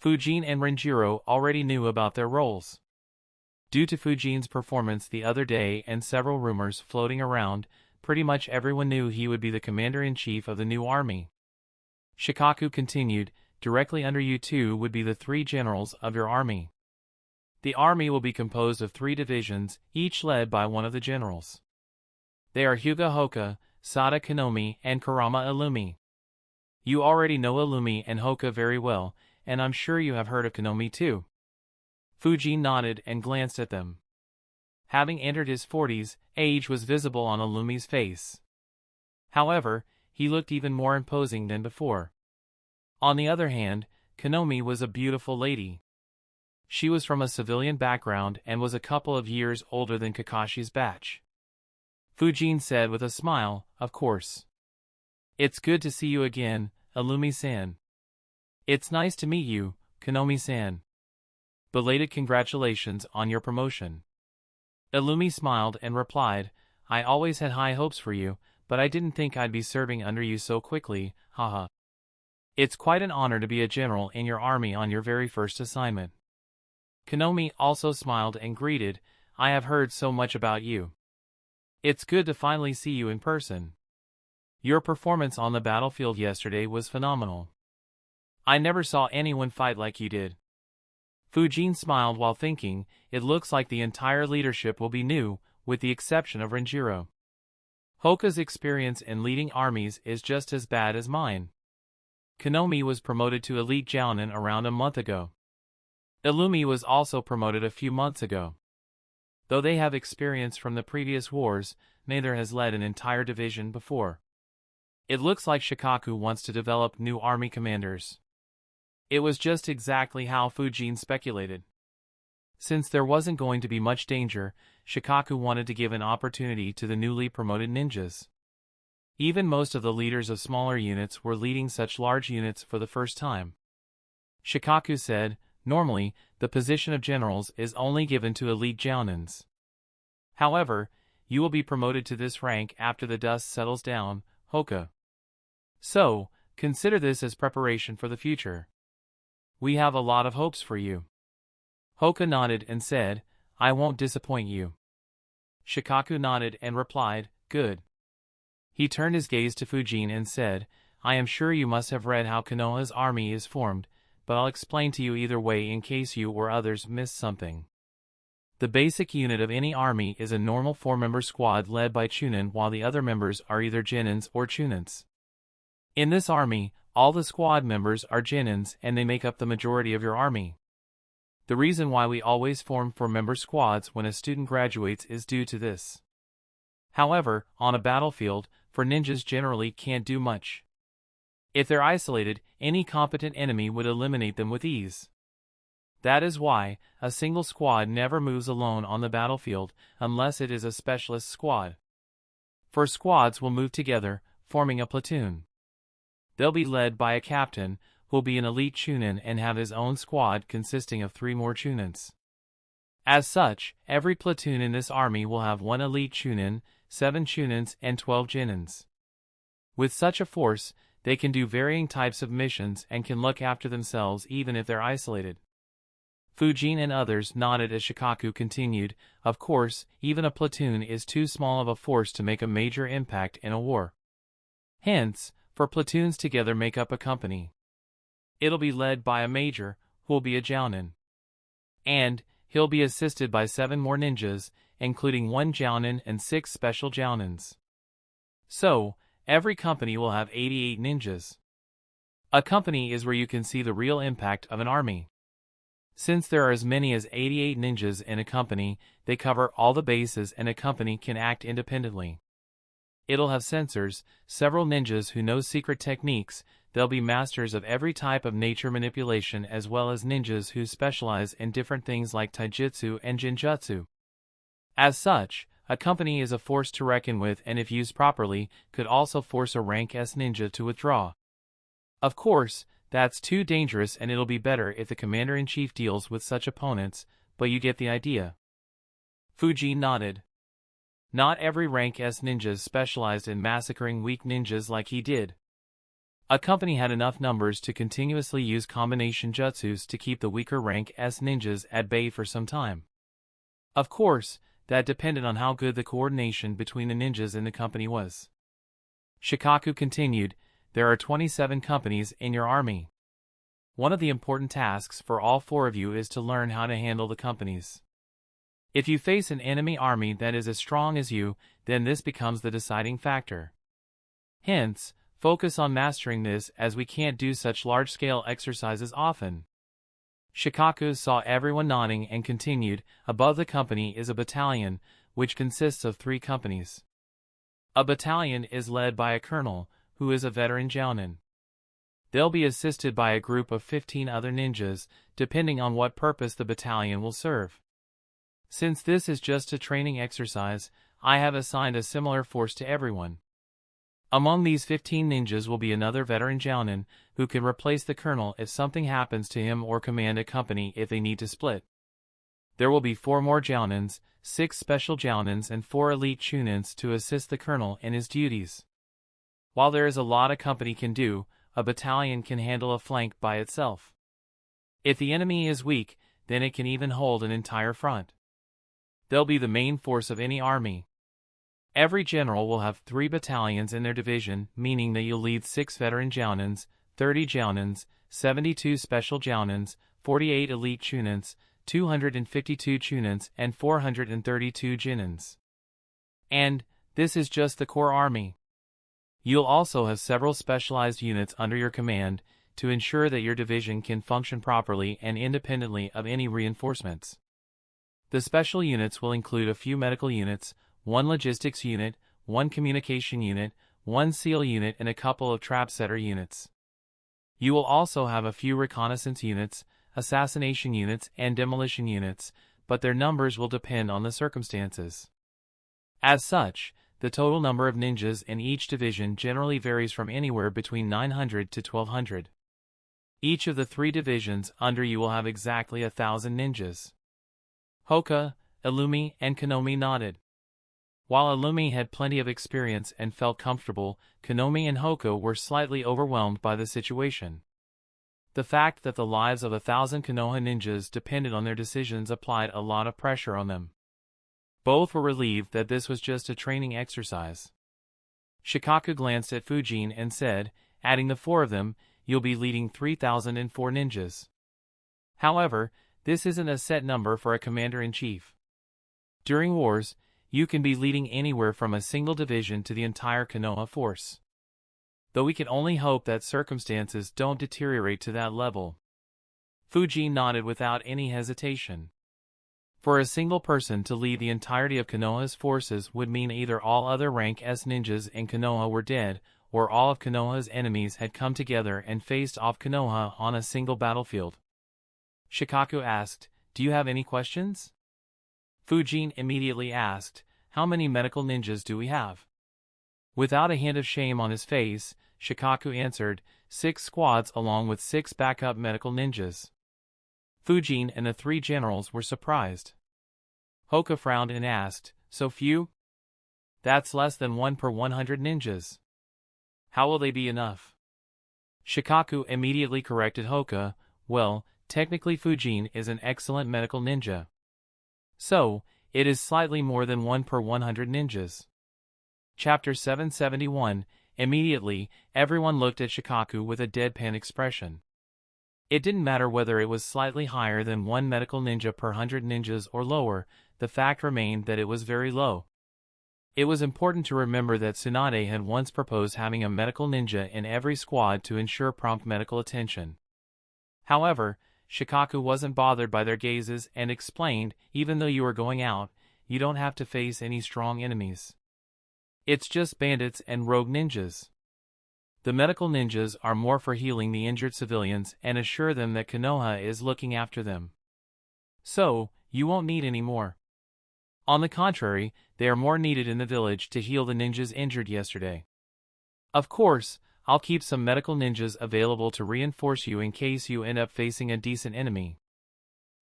Fujin and Renjiro already knew about their roles. Due to Fujin's performance the other day and several rumors floating around, pretty much everyone knew he would be the commander-in-chief of the new army. Shikaku continued, directly under you two would be the 3 generals of your army. The army will be composed of 3 divisions, each led by one of the generals. They are Hyuga Hoka, Sada Konomi, and Kurama Illumi. You already know Illumi and Hoka very well, and I'm sure you have heard of Konomi too. Fujin nodded and glanced at them. Having entered his 40s, age was visible on Illumi's face. However, he looked even more imposing than before. On the other hand, Konomi was a beautiful lady. She was from a civilian background and was a couple of years older than Kakashi's batch. Fujin said with a smile, "Of course. It's good to see you again, Illumi-san. It's nice to meet you, Konomi-san. Belated congratulations on your promotion." Illumi smiled and replied, "I always had high hopes for you, but I didn't think I'd be serving under you so quickly, haha. It's quite an honor to be a general in your army on your very first assignment." Konomi also smiled and greeted, "I have heard so much about you. It's good to finally see you in person. Your performance on the battlefield yesterday was phenomenal. I never saw anyone fight like you did." Fujin smiled while thinking, it looks like the entire leadership will be new, with the exception of Renjiro. Hoka's experience in leading armies is just as bad as mine. Konomi was promoted to Elite Jounin around a month ago. Illumi was also promoted a few months ago. Though they have experience from the previous wars, neither has led an entire division before. It looks like Shikaku wants to develop new army commanders. It was just exactly how Fujin speculated. Since there wasn't going to be much danger, Shikaku wanted to give an opportunity to the newly promoted ninjas. Even most of the leaders of smaller units were leading such large units for the first time. Shikaku said, "Normally, the position of generals is only given to elite jounins. However, you will be promoted to this rank after the dust settles down, Hoka. So, consider this as preparation for the future. We have a lot of hopes for you." Hoka nodded and said, "I won't disappoint you." Shikaku nodded and replied, "Good." He turned his gaze to Fujin and said, "I am sure you must have read how Konoha's army is formed, but I'll explain to you either way in case you or others missed something. The basic unit of any army is a normal 4-member squad led by Chunin, while the other members are either Genins or Chunins. In this army, all the squad members are Genins and they make up the majority of your army. The reason why we always form 4-member squads when a student graduates is due to this. However, on a battlefield, for ninjas generally can't do much. If they're isolated, any competent enemy would eliminate them with ease. That is why a single squad never moves alone on the battlefield unless it is a specialist squad. For squads will move together, forming a platoon. They'll be led by a captain, who will be an elite Chunin and have his own squad consisting of 3 more Chunins. As such, every platoon in this army will have 1 elite Chunin, 7 Chunins, and 12 Genins. With such a force, they can do varying types of missions and can look after themselves even if they're isolated." Fujin and others nodded as Shikaku continued, "Of course, even a platoon is too small of a force to make a major impact in a war. Hence, for platoons together make up a company. It'll be led by a major, who'll be a Jounin. And he'll be assisted by 7 more ninjas, including 1 Jounin and 6 special Jounins. So, every company will have 88 ninjas. A company is where you can see the real impact of an army. Since there are as many as 88 ninjas in a company, they cover all the bases and a company can act independently. It'll have sensors, several ninjas who know secret techniques, they'll be masters of every type of nature manipulation as well as ninjas who specialize in different things like taijutsu and jinjutsu. As such, a company is a force to reckon with and if used properly, could also force a rank S ninja to withdraw. Of course, that's too dangerous and it'll be better if the commander-in-chief deals with such opponents, but you get the idea." Fujin nodded. Not every rank S ninjas specialized in massacring weak ninjas like he did. A company had enough numbers to continuously use combination jutsus to keep the weaker rank S ninjas at bay for some time. Of course, that depended on how good the coordination between the ninjas in the company was. Shikaku continued, there are 27 companies in your army. One of the important tasks for all 4 of you is to learn how to handle the companies. If you face an enemy army that is as strong as you, then this becomes the deciding factor. Hence, focus on mastering this as we can't do such large-scale exercises often. Shikaku saw everyone nodding and continued, above the company is a battalion, which consists of 3 companies. A battalion is led by a colonel, who is a veteran Genin. They'll be assisted by a group of 15 other ninjas, depending on what purpose the battalion will serve. Since this is just a training exercise, I have assigned a similar force to everyone. Among these 15 ninjas will be another veteran Genin, who can replace the colonel if something happens to him or command a company if they need to split. There will be 4 more Genins, 6 special Genins and 4 elite Chunins to assist the colonel in his duties. While there is a lot a company can do, a battalion can handle a flank by itself. If the enemy is weak, then it can even hold an entire front. They'll be the main force of any army. Every general will have 3 battalions in their division, meaning that you'll lead 6 veteran Genins, 30 Genins, 72 special Genins, 48 elite Chunins, 252 Chunins and 432 Genins. And, this is just the core army. You'll also have several specialized units under your command, to ensure that your division can function properly and independently of any reinforcements. The special units will include a few medical units, 1 logistics unit, 1 communication unit, 1 SEAL unit and a couple of trap setter units. You will also have a few reconnaissance units, assassination units and demolition units, but their numbers will depend on the circumstances. As such, the total number of ninjas in each division generally varies from anywhere between 900 to 1200. Each of the 3 divisions under you will have exactly 1,000 ninjas. Hoka, Illumi and Konomi nodded. While Illumi had plenty of experience and felt comfortable, Konomi and Hoka were slightly overwhelmed by the situation. The fact that the lives of 1,000 Konoha ninjas depended on their decisions applied a lot of pressure on them. Both were relieved that this was just a training exercise. Shikaku glanced at Fujin and said, adding the 4 of them, you'll be leading 3,004 ninjas. However, this isn't a set number for a commander-in-chief. During wars, you can be leading anywhere from a single division to the entire Konoha force. Though we can only hope that circumstances don't deteriorate to that level. Fujin nodded without any hesitation. For a single person to lead the entirety of Konoha's forces would mean either all other rank S ninjas in Konoha were dead, or all of Konoha's enemies had come together and faced off Konoha on a single battlefield. Shikaku asked, do you have any questions? Fujin immediately asked, how many medical ninjas do we have? Without a hint of shame on his face, Shikaku answered, 6 squads along with 6 backup medical ninjas. Fujin and the 3 generals were surprised. Hoka frowned and asked, so few? That's less than 1 per 100 ninjas. How will they be enough? Shikaku immediately corrected Hoka, well, technically Fujin is an excellent medical ninja. So, it is slightly more than 1 per 100 ninjas. Chapter 771, immediately, everyone looked at Shikaku with a deadpan expression. It didn't matter whether it was slightly higher than 1 medical ninja per 100 ninjas or lower, the fact remained that it was very low. It was important to remember that Tsunade had once proposed having a medical ninja in every squad to ensure prompt medical attention. However, Shikaku wasn't bothered by their gazes and explained, even though you are going out, you don't have to face any strong enemies. It's just bandits and rogue ninjas. The medical ninjas are more for healing the injured civilians and assure them that Konoha is looking after them. So, you won't need any more. On the contrary, they are more needed in the village to heal the ninjas injured yesterday. Of course, I'll keep some medical ninjas available to reinforce you in case you end up facing a decent enemy.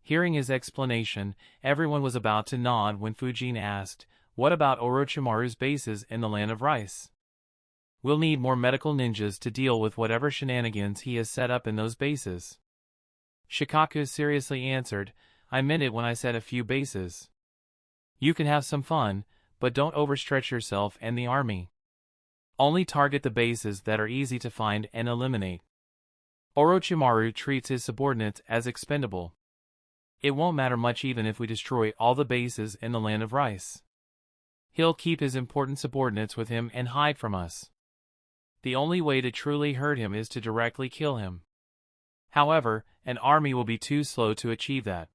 Hearing his explanation, everyone was about to nod when Fujin asked, what about Orochimaru's bases in the Land of Rice? We'll need more medical ninjas to deal with whatever shenanigans he has set up in those bases. Shikaku seriously answered, I meant it when I said a few bases. You can have some fun, but don't overstretch yourself and the army. Only target the bases that are easy to find and eliminate. Orochimaru treats his subordinates as expendable. It won't matter much even if we destroy all the bases in the land of rice. He'll keep his important subordinates with him and hide from us. The only way to truly hurt him is to directly kill him. However, an army will be too slow to achieve that.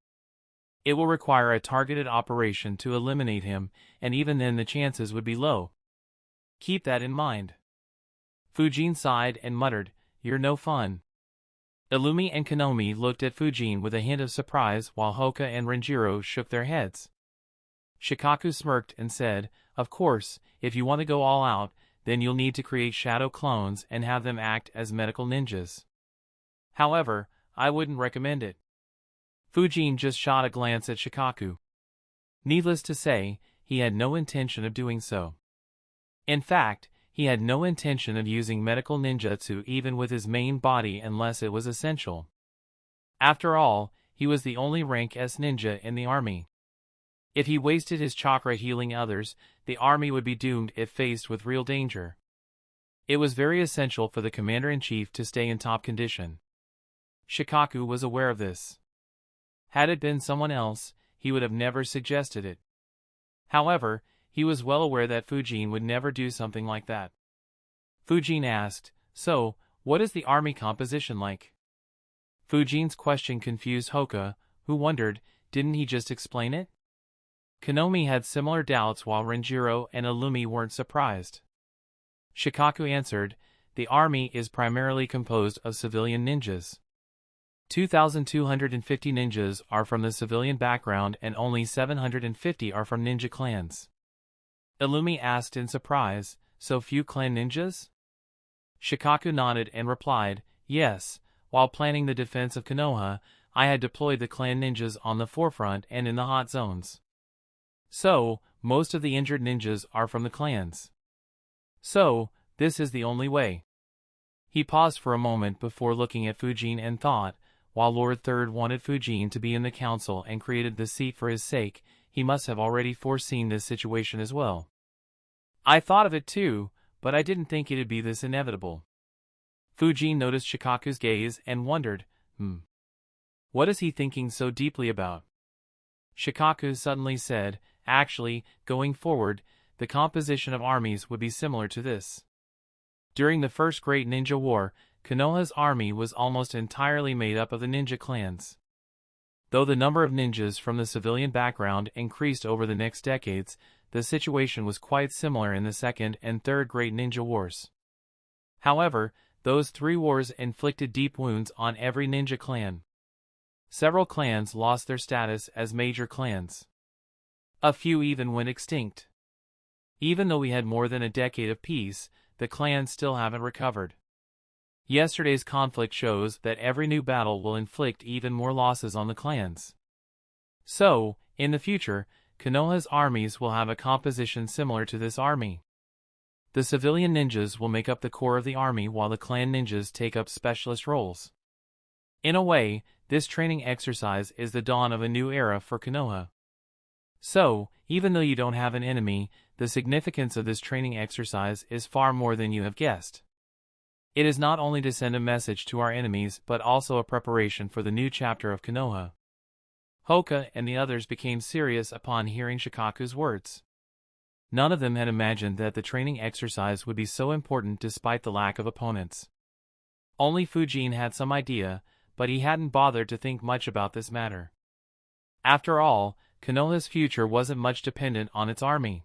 It will require a targeted operation to eliminate him, and even then the chances would be low. Keep that in mind. Fujin sighed and muttered, "You're no fun." Illumi and Konomi looked at Fujin with a hint of surprise while Hoka and Renjiro shook their heads. Shikaku smirked and said, "Of course, if you want to go all out, then you'll need to create shadow clones and have them act as medical ninjas. However, I wouldn't recommend it." Fujin just shot a glance at Shikaku. Needless to say, he had no intention of doing so. In fact, he had no intention of using medical ninjutsu even with his main body unless it was essential. After all, he was the only rank S ninja in the army. If he wasted his chakra healing others, the army would be doomed if faced with real danger. It was very essential for the commander-in-chief to stay in top condition. Shikaku was aware of this. Had it been someone else, he would have never suggested it. However, he was well aware that Fujin would never do something like that. Fujin asked, "So, what is the army composition like?" Fujin's question confused Hoka, who wondered, didn't he just explain it? Konomi had similar doubts while Renjiro and Illumi weren't surprised. Shikaku answered, "The army is primarily composed of civilian ninjas. 2,250 ninjas are from the civilian background and only 750 are from ninja clans." Illumi asked in surprise, "So few clan ninjas?" Shikaku nodded and replied, "Yes, while planning the defense of Konoha, I had deployed the clan ninjas on the forefront and in the hot zones. So, most of the injured ninjas are from the clans. So, this is the only way." He paused for a moment before looking at Fujin and thought, while Lord Third wanted Fujin to be in the council and created the seat for his sake, he must have already foreseen this situation as well. "I thought of it too, but I didn't think it'd be this inevitable." Fujin noticed Shikaku's gaze and wondered, what is he thinking so deeply about? Shikaku suddenly said, "Actually, going forward, the composition of armies would be similar to this. During the First Great Ninja War, Konoha's army was almost entirely made up of the ninja clans. Though the number of ninjas from the civilian background increased over the next decades, the situation was quite similar in the Second and Third Great Ninja Wars. However, those three wars inflicted deep wounds on every ninja clan. Several clans lost their status as major clans. A few even went extinct. Even though we had more than a decade of peace, the clans still haven't recovered. Yesterday's conflict shows that every new battle will inflict even more losses on the clans. So, in the future, Konoha's armies will have a composition similar to this army. The civilian ninjas will make up the core of the army while the clan ninjas take up specialist roles. In a way, this training exercise is the dawn of a new era for Konoha. So, even though you don't have an enemy, the significance of this training exercise is far more than you have guessed. It is not only to send a message to our enemies but also a preparation for the new chapter of Konoha. Hoka and the others became serious upon hearing Shikaku's words. None of them had imagined that the training exercise would be so important despite the lack of opponents. Only Fujin had some idea, but he hadn't bothered to think much about this matter. After all, Konoha's future wasn't much dependent on its army.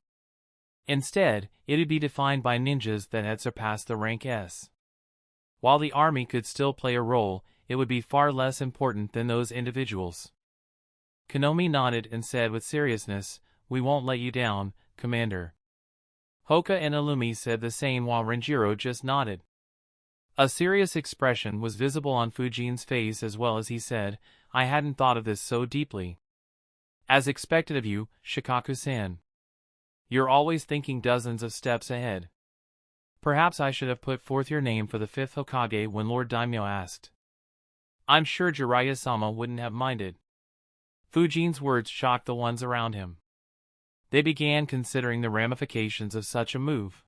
Instead, it would be defined by ninjas that had surpassed the rank S. While the army could still play a role, it would be far less important than those individuals. Konomi nodded and said with seriousness, "We won't let you down, Commander." Hoka and Illumi said the same while Renjiro just nodded. A serious expression was visible on Fujin's face as well as he said, "I hadn't thought of this so deeply." "As expected of you, Shikaku-san. You're always thinking dozens of steps ahead. Perhaps I should have put forth your name for the 5th Hokage when Lord Daimyo asked. I'm sure Jiraiya-sama wouldn't have minded." Fujin's words shocked the ones around him. They began considering the ramifications of such a move.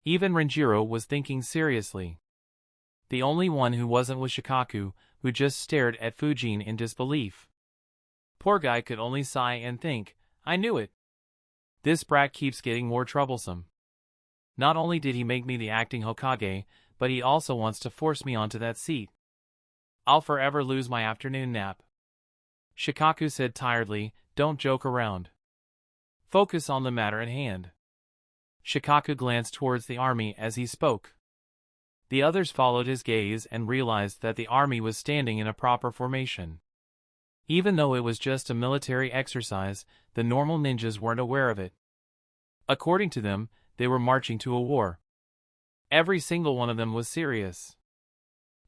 Even Renjiro was thinking seriously. The only one who wasn't was Shikaku, who just stared at Fujin in disbelief. Poor guy could only sigh and think, I knew it. This brat keeps getting more troublesome. Not only did he make me the acting Hokage, but he also wants to force me onto that seat. I'll forever lose my afternoon nap. Shikaku said tiredly, don't joke around. Focus on the matter at hand. Shikaku glanced towards the army as he spoke. The others followed his gaze and realized that the army was standing in a proper formation. Even though it was just a military exercise, the normal ninjas weren't aware of it. According to them, they were marching to a war. Every single one of them was serious.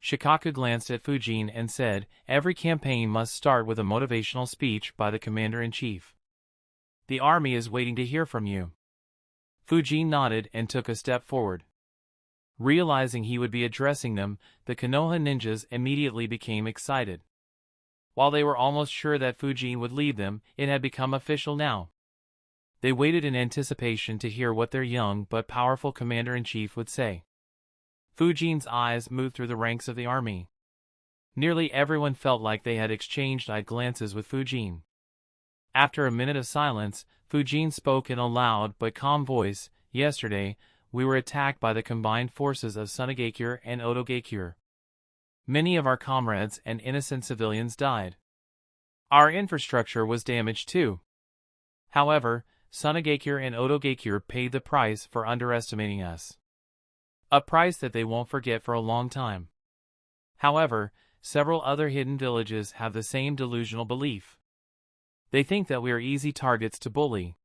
Shikaku glanced at Fujin and said, every campaign must start with a motivational speech by the commander-in-chief. The army is waiting to hear from you. Fujin nodded and took a step forward. Realizing he would be addressing them, the Konoha ninjas immediately became excited. While they were almost sure that Fujin would lead them, it had become official now. They waited in anticipation to hear what their young but powerful commander-in-chief would say. Fujin's eyes moved through the ranks of the army. Nearly everyone felt like they had exchanged eye glances with Fujin. After a minute of silence, Fujin spoke in a loud but calm voice, yesterday, we were attacked by the combined forces of Sunagakure and Otogakure. Many of our comrades and innocent civilians died. Our infrastructure was damaged too. However, Sunagakure and Otogakure paid the price for underestimating us. A price that they won't forget for a long time. However, several other hidden villages have the same delusional belief. They think that we are easy targets to bully.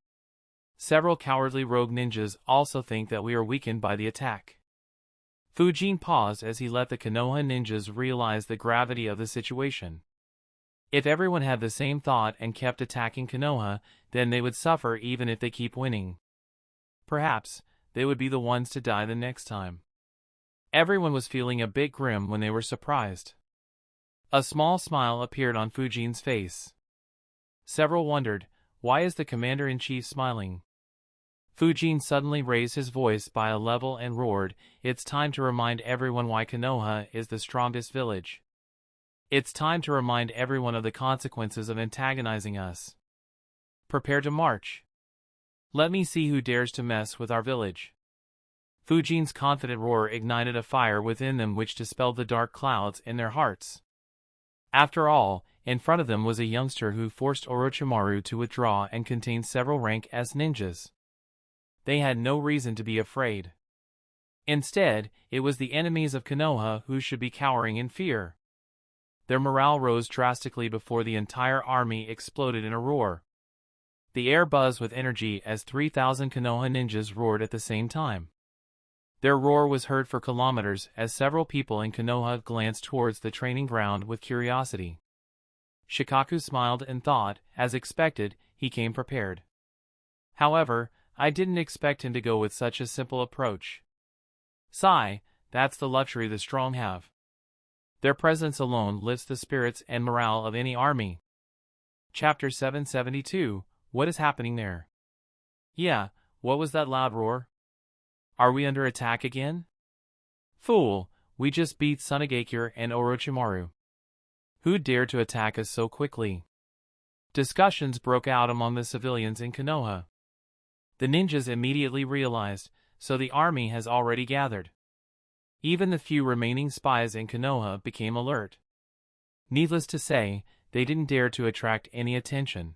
Several cowardly rogue ninjas also think that we are weakened by the attack. Fujin paused as he let the Konoha ninjas realize the gravity of the situation. If everyone had the same thought and kept attacking Konoha, then they would suffer even if they keep winning. Perhaps, they would be the ones to die the next time. Everyone was feeling a bit grim when they were surprised. A small smile appeared on Fujin's face. Several wondered, why is the commander-in-chief smiling? Fujin suddenly raised his voice by a level and roared, it's time to remind everyone why Konoha is the strongest village. It's time to remind everyone of the consequences of antagonizing us. Prepare to march. Let me see who dares to mess with our village. Fujin's confident roar ignited a fire within them which dispelled the dark clouds in their hearts. After all, in front of them was a youngster who forced Orochimaru to withdraw and contained several rank S ninjas. They had no reason to be afraid. Instead, it was the enemies of Konoha who should be cowering in fear. Their morale rose drastically before the entire army exploded in a roar. The air buzzed with energy as 3,000 Konoha ninjas roared at the same time. Their roar was heard for kilometers as several people in Konoha glanced towards the training ground with curiosity. Shikaku smiled and thought, as expected, he came prepared. However, I didn't expect him to go with such a simple approach. Sigh, that's the luxury the strong have. Their presence alone lifts the spirits and morale of any army. Chapter 772, What is happening there? Yeah, what was that loud roar? Are we under attack again? Fool, we just beat Sunagakure and Orochimaru. Who dared to attack us so quickly? Discussions broke out among the civilians in Konoha. The ninjas immediately realized, so the army has already gathered. Even the few remaining spies in Konoha became alert. Needless to say, they didn't dare to attract any attention.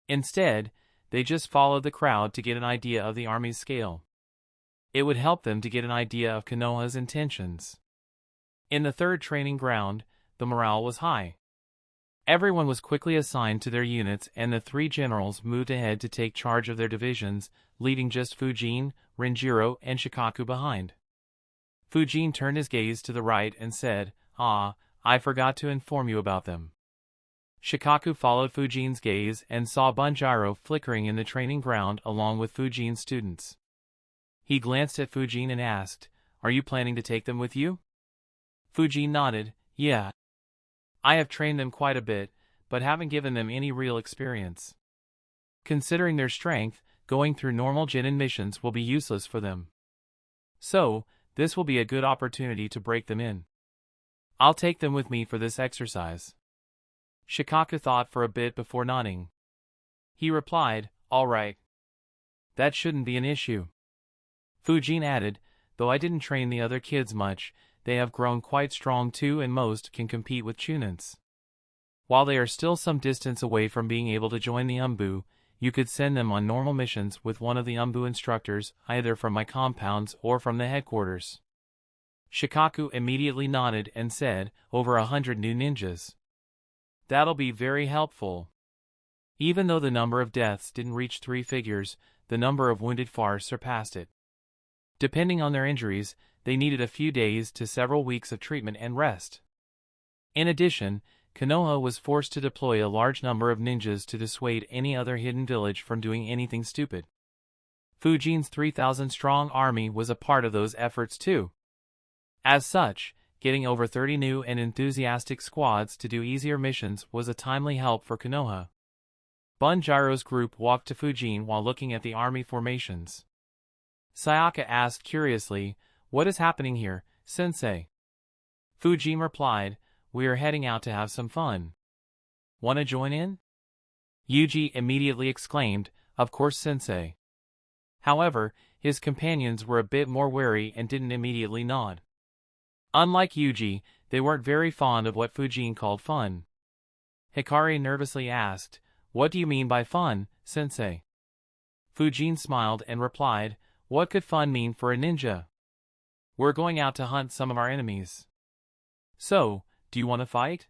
Instead, they just followed the crowd to get an idea of the army's scale. It would help them to get an idea of Konoha's intentions. In the third training ground, the morale was high. Everyone was quickly assigned to their units and the three generals moved ahead to take charge of their divisions, leaving just Fujin, Renjiro, and Shikaku behind. Fujin turned his gaze to the right and said, I forgot to inform you about them. Shikaku followed Fujin's gaze and saw Bunjiro flickering in the training ground along with Fujin's students. He glanced at Fujin and asked, Are you planning to take them with you? Fujin nodded, Yeah. I have trained them quite a bit, but haven't given them any real experience. Considering their strength, going through normal Genin missions will be useless for them. So, this will be a good opportunity to break them in. I'll take them with me for this exercise. Shikaku thought for a bit before nodding. He replied, all right. That shouldn't be an issue. Fujin added, though I didn't train the other kids much, they have grown quite strong too and most can compete with Chunins. While they are still some distance away from being able to join the Umbu, you could send them on normal missions with one of the Umbu instructors, either from my compounds or from the headquarters. Shikaku immediately nodded and said, over 100 new ninjas. That'll be very helpful. Even though the number of deaths didn't reach 3 figures, the number of wounded far surpassed it. Depending on their injuries, they needed a few days to several weeks of treatment and rest. In addition, Konoha was forced to deploy a large number of ninjas to dissuade any other hidden village from doing anything stupid. Fujin's 3,000-strong army was a part of those efforts too. As such, getting over 30 new and enthusiastic squads to do easier missions was a timely help for Konoha. Bunjiro's group walked to Fujin while looking at the army formations. Sayaka asked curiously, what is happening here, sensei? Fujin replied, we are heading out to have some fun. Wanna join in? Yuji immediately exclaimed, of course sensei. However, his companions were a bit more wary and didn't immediately nod. Unlike Yuji, they weren't very fond of what Fujin called fun. Hikari nervously asked, what do you mean by fun, sensei? Fujin smiled and replied, what could fun mean for a ninja? We're going out to hunt some of our enemies. So, do you want to fight?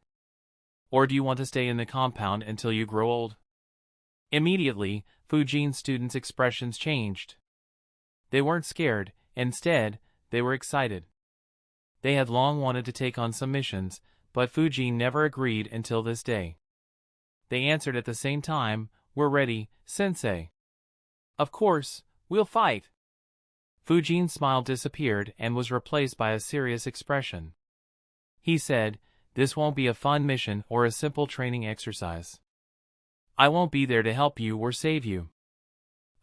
Or do you want to stay in the compound until you grow old? Immediately, Fujin's students' expressions changed. They weren't scared, instead, they were excited. They had long wanted to take on some missions, but Fujin never agreed until this day. They answered at the same time, we're ready, sensei. Of course, we'll fight. Fujin's smile disappeared and was replaced by a serious expression. He said, this won't be a fun mission or a simple training exercise. I won't be there to help you or save you.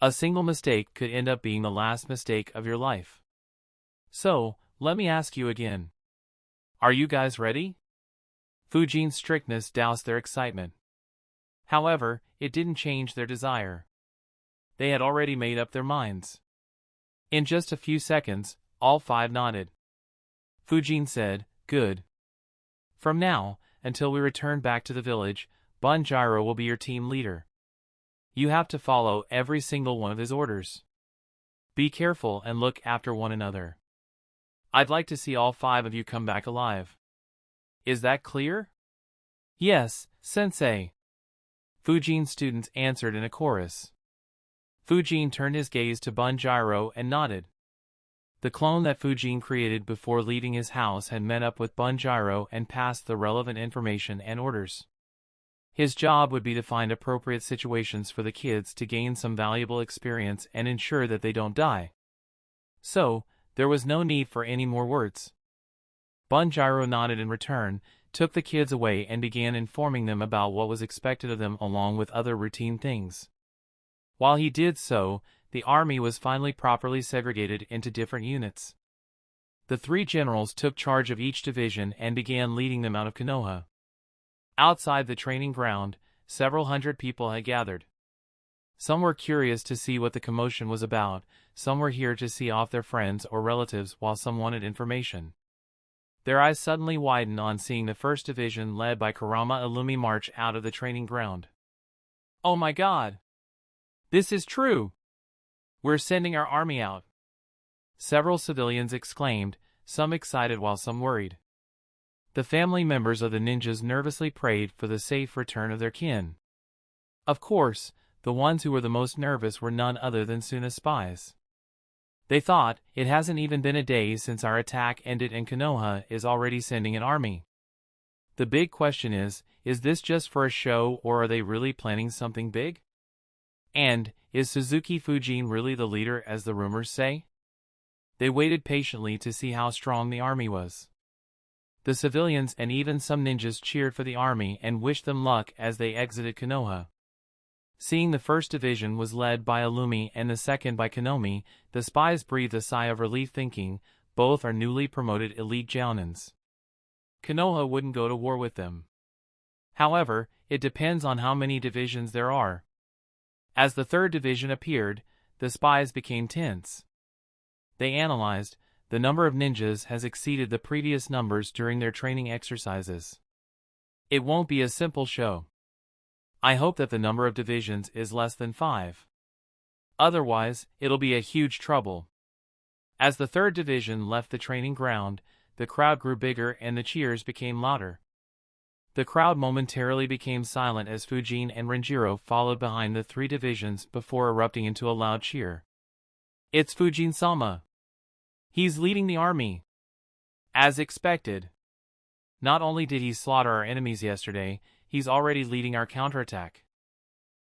A single mistake could end up being the last mistake of your life. So, let me ask you again. Are you guys ready? Fujin's strictness doused their excitement. However, it didn't change their desire. They had already made up their minds. In just a few seconds, all 5 nodded. Fujin said, good. From now, until we return back to the village, Bunjiro will be your team leader. You have to follow every single one of his orders. Be careful and look after one another. I'd like to see all 5 of you come back alive. Is that clear? Yes, sensei. Fujin's students answered in a chorus. Fujin turned his gaze to Bunjiro and nodded. The clone that Fujin created before leaving his house had met up with Bunjiro and passed the relevant information and orders. His job would be to find appropriate situations for the kids to gain some valuable experience and ensure that they don't die. So, there was no need for any more words. Bunjiro nodded in return, took the kids away and began informing them about what was expected of them along with other routine things. While he did so, the army was finally properly segregated into different units. The 3 generals took charge of each division and began leading them out of Konoha. Outside the training ground, several hundred people had gathered. Some were curious to see what the commotion was about, some were here to see off their friends or relatives while some wanted information. Their eyes suddenly widened on seeing the 1st Division led by Kurama Illumi march out of the training ground. Oh my god! This is true! We're sending our army out! Several civilians exclaimed, some excited while some worried. The family members of the ninjas nervously prayed for the safe return of their kin. Of course, the ones who were the most nervous were none other than Suna's spies. They thought, it hasn't even been a day since our attack ended and Konoha is already sending an army. The big question is this just for a show or are they really planning something big? And, is Suzuki Fujin really the leader as the rumors say? They waited patiently to see how strong the army was. The civilians and even some ninjas cheered for the army and wished them luck as they exited Konoha. Seeing the first division was led by Illumi and the second by Konomi, the spies breathed a sigh of relief thinking, both are newly promoted elite Jounins. Konoha wouldn't go to war with them. However, it depends on how many divisions there are. As the third division appeared, the spies became tense. They analyzed, the number of ninjas has exceeded the previous numbers during their training exercises. It won't be a simple show. I hope that the number of divisions is less than 5. Otherwise, it'll be a huge trouble. As the third division left the training ground, the crowd grew bigger and the cheers became louder. The crowd momentarily became silent as Fujin and Renjiro followed behind the 3 divisions before erupting into a loud cheer. It's Fujin-sama. He's leading the army. As expected. Not only did he slaughter our enemies yesterday, he's already leading our counterattack.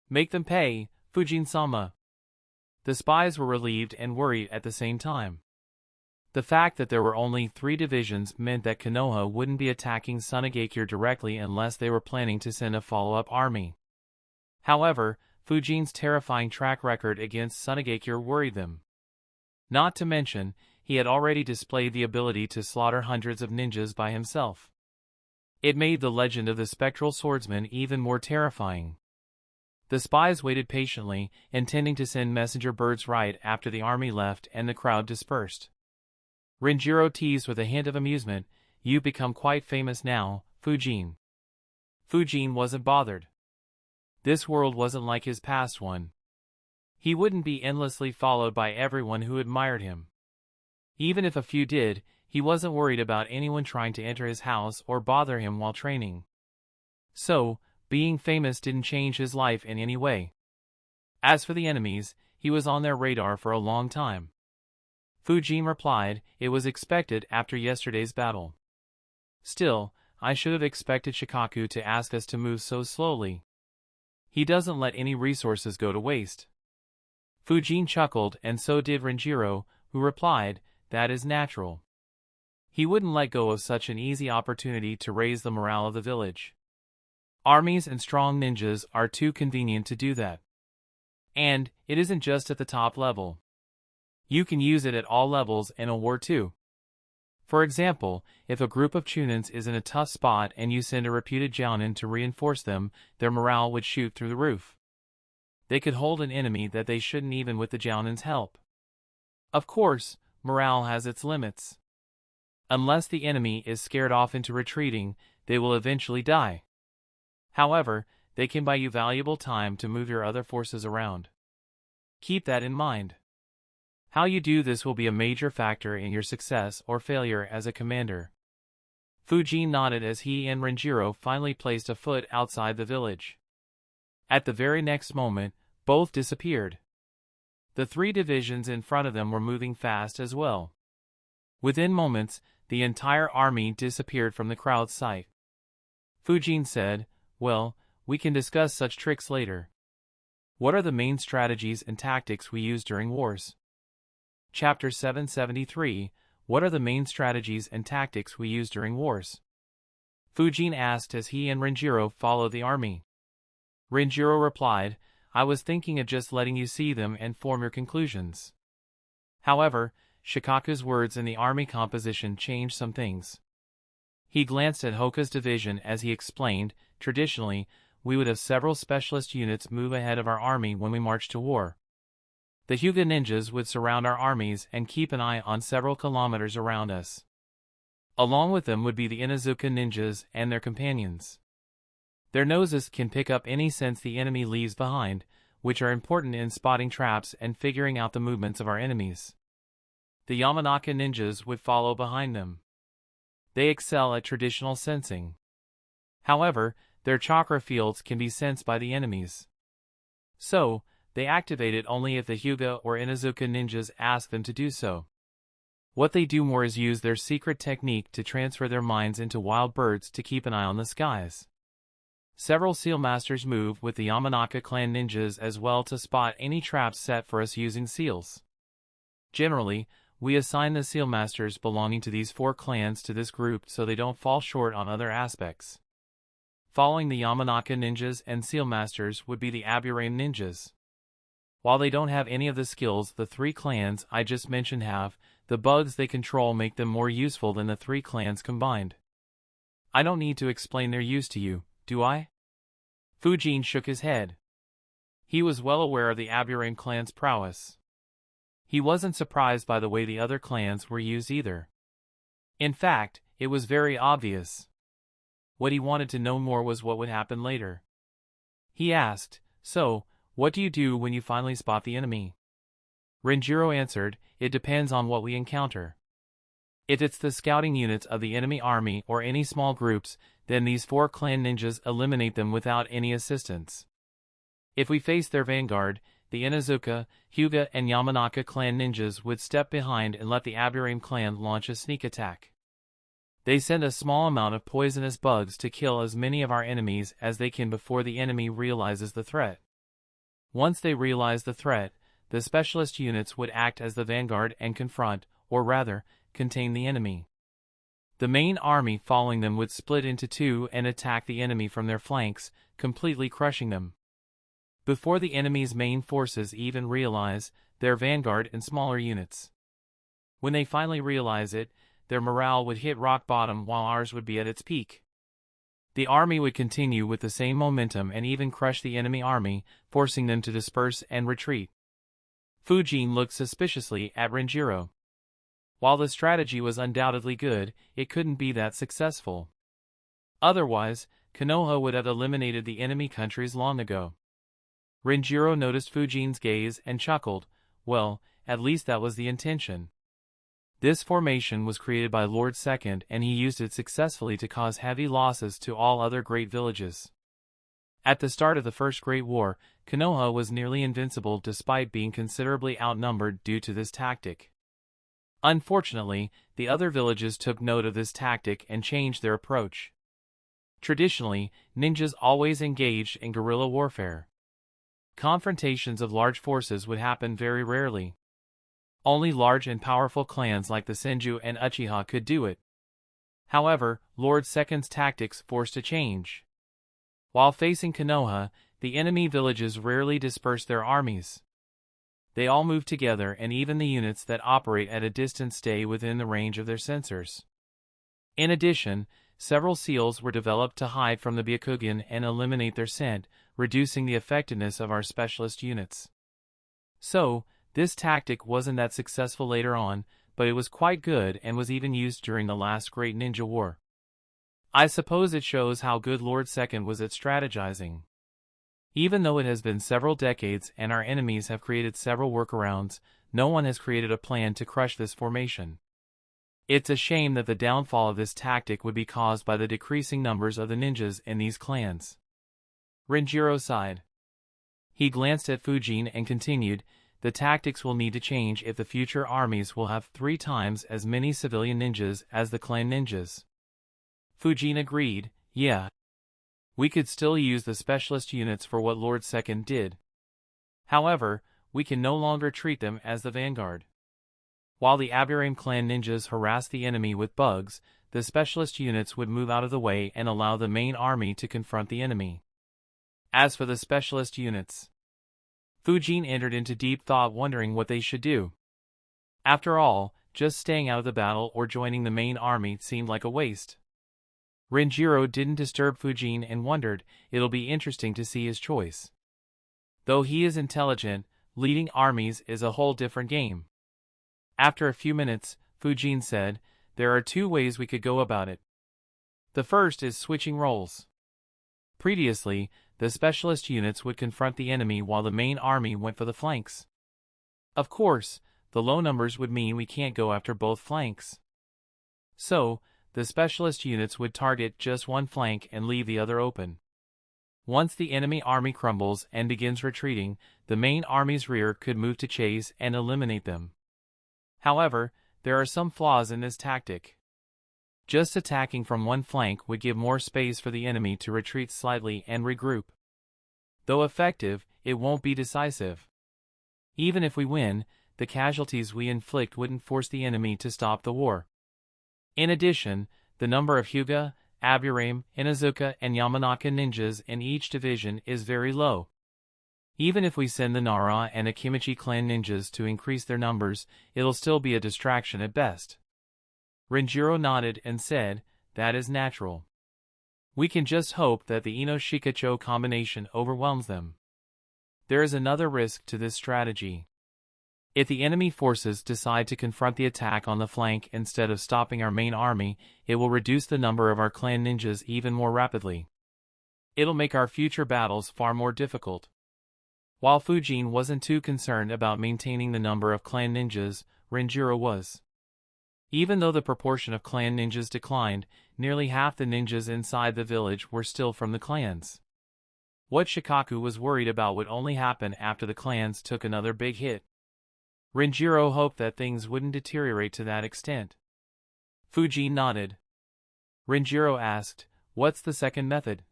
Make them pay, Fujin-sama. The spies were relieved and worried at the same time. The fact that there were only 3 divisions meant that Konoha wouldn't be attacking Sunagakure directly unless they were planning to send a follow-up army. However, Fujin's terrifying track record against Sunagakure worried them. Not to mention, he had already displayed the ability to slaughter hundreds of ninjas by himself. It made the legend of the spectral swordsman even more terrifying. The spies waited patiently, intending to send messenger birds right after the army left and the crowd dispersed. Renjiro teased with a hint of amusement, "You've become quite famous now, Fujin." Fujin wasn't bothered. This world wasn't like his past one. He wouldn't be endlessly followed by everyone who admired him. Even if a few did, he wasn't worried about anyone trying to enter his house or bother him while training. So, being famous didn't change his life in any way. As for the enemies, he was on their radar for a long time. Fujin replied, "It was expected after yesterday's battle. Still, I should have expected Shikaku to ask us to move so slowly. He doesn't let any resources go to waste." Fujin chuckled and so did Renjiro, who replied, "That is natural. He wouldn't let go of such an easy opportunity to raise the morale of the village. Armies and strong ninjas are too convenient to do that. And, it isn't just at the top level. You can use it at all levels in a war too. For example, if a group of Chunins is in a tough spot and you send a reputed Jounin to reinforce them, their morale would shoot through the roof. They could hold an enemy that they shouldn't even with the Jounin's help. Of course, morale has its limits. Unless the enemy is scared off into retreating, they will eventually die. However, they can buy you valuable time to move your other forces around. Keep that in mind. How you do this will be a major factor in your success or failure as a commander." Fujin nodded as he and Renjiro finally placed a foot outside the village. At the very next moment, both disappeared. The 3 divisions in front of them were moving fast as well. Within moments, the entire army disappeared from the crowd's sight. Fujin said, "Well, we can discuss such tricks later. What are the main strategies and tactics we use during wars?" Chapter 773, What are the main strategies and tactics we use during wars? Fujin asked as he and Renjiro followed the army. Renjiro replied, "I was thinking of just letting you see them and form your conclusions." However, Shikaku's words in the army composition changed some things. He glanced at Hoka's division as he explained, "Traditionally, we would have several specialist units move ahead of our army when we march to war. The Hyuga ninjas would surround our armies and keep an eye on several kilometers around us. Along with them would be the Inuzuka ninjas and their companions. Their noses can pick up any scents the enemy leaves behind, which are important in spotting traps and figuring out the movements of our enemies. The Yamanaka ninjas would follow behind them. They excel at traditional sensing. However, their chakra fields can be sensed by the enemies. So, they activate it only if the Hyuga or Inuzuka ninjas ask them to do so. What they do more is use their secret technique to transfer their minds into wild birds to keep an eye on the skies. Several seal masters move with the Yamanaka clan ninjas as well to spot any traps set for us using seals. Generally, we assign the seal masters belonging to these 4 clans to this group so they don't fall short on other aspects. Following the Yamanaka ninjas and Seal Masters would be the Aburame ninjas. While they don't have any of the skills the three clans I just mentioned have, the bugs they control make them more useful than the three clans combined. I don't need to explain their use to you, do I? Fujin shook his head. He was well aware of the Aburame clan's prowess. He wasn't surprised by the way the other clans were used either. In fact, it was very obvious. What he wanted to know more was what would happen later. He asked, "So, what do you do when you finally spot the enemy?" Renjiro answered, "It depends on what we encounter. If it's the scouting units of the enemy army or any small groups, then these four clan ninjas eliminate them without any assistance. If we face their vanguard, the Inuzuka, Hyuga and Yamanaka clan ninjas would step behind and let the Aburame clan launch a sneak attack. They send a small amount of poisonous bugs to kill as many of our enemies as they can before the enemy realizes the threat. Once they realize the threat, the specialist units would act as the vanguard and confront, or rather, contain the enemy. The main army following them would split into two and attack the enemy from their flanks, completely crushing them. Before the enemy's main forces even realize their vanguard and smaller units. When they finally realize it, their morale would hit rock bottom while ours would be at its peak. The army would continue with the same momentum and even crush the enemy army, forcing them to disperse and retreat." Fujin looked suspiciously at Renjiro. While the strategy was undoubtedly good, it couldn't be that successful. Otherwise, Konoha would have eliminated the enemy countries long ago. Renjiro noticed Fujin's gaze and chuckled. Well, at least that was the intention. This formation was created by Lord Second and he used it successfully to cause heavy losses to all other great villages. At the start of the First Great War, Konoha was nearly invincible despite being considerably outnumbered due to this tactic. Unfortunately, the other villages took note of this tactic and changed their approach. Traditionally, ninjas always engaged in guerrilla warfare. Confrontations of large forces would happen very rarely. Only large and powerful clans like the Senju and Uchiha could do it. However, Lord Second's tactics forced a change. While facing Konoha, the enemy villages rarely dispersed their armies. They all move together and even the units that operate at a distance stay within the range of their sensors. In addition, several seals were developed to hide from the Byakugan and eliminate their scent, reducing the effectiveness of our specialist units. So, this tactic wasn't that successful later on, but it was quite good and was even used during the last Great Ninja War. I suppose it shows how good Lord Second was at strategizing. Even though it has been several decades and our enemies have created several workarounds, no one has created a plan to crush this formation. It's a shame that the downfall of this tactic would be caused by the decreasing numbers of the ninjas in these clans. Renjiro sighed. He glanced at Fujin and continued, "The tactics will need to change if the future armies will have 3 times as many civilian ninjas as the clan ninjas." Fujin agreed, "Yeah. We could still use the specialist units for what Lord Second did. However, we can no longer treat them as the vanguard. While the Aburame clan ninjas harass the enemy with bugs, the specialist units would move out of the way and allow the main army to confront the enemy. As for the specialist units..." Fujin entered into deep thought wondering what they should do. After all, just staying out of the battle or joining the main army seemed like a waste. Renjiro didn't disturb Fujin and wondered, it'll be interesting to see his choice. Though he is intelligent, leading armies is a whole different game. After a few minutes, Fujin said, "There are 2 ways we could go about it. The first is switching roles. Previously, the specialist units would confront the enemy while the main army went for the flanks. Of course, the low numbers would mean we can't go after both flanks. So, the specialist units would target just one flank and leave the other open. Once the enemy army crumbles and begins retreating, the main army's rear could move to chase and eliminate them. However, there are some flaws in this tactic. Just attacking from one flank would give more space for the enemy to retreat slightly and regroup. Though effective, it won't be decisive. Even if we win, the casualties we inflict wouldn't force the enemy to stop the war. In addition, the number of Hyuga, Aburame, Inazuka, and Yamanaka ninjas in each division is very low. Even if we send the Nara and Akimichi clan ninjas to increase their numbers, it'll still be a distraction at best. Renjiro nodded and said, that is natural. We can just hope that the Ino-Shikacho combination overwhelms them. There is another risk to this strategy. If the enemy forces decide to confront the attack on the flank instead of stopping our main army, it will reduce the number of our clan ninjas even more rapidly. It'll make our future battles far more difficult. While Fujin wasn't too concerned about maintaining the number of clan ninjas, Renjiro was. Even though the proportion of clan ninjas declined, nearly half the ninjas inside the village were still from the clans. What Shikaku was worried about would only happen after the clans took another big hit. Renjiro hoped that things wouldn't deteriorate to that extent. Fujin nodded. Renjiro asked, what's the second method?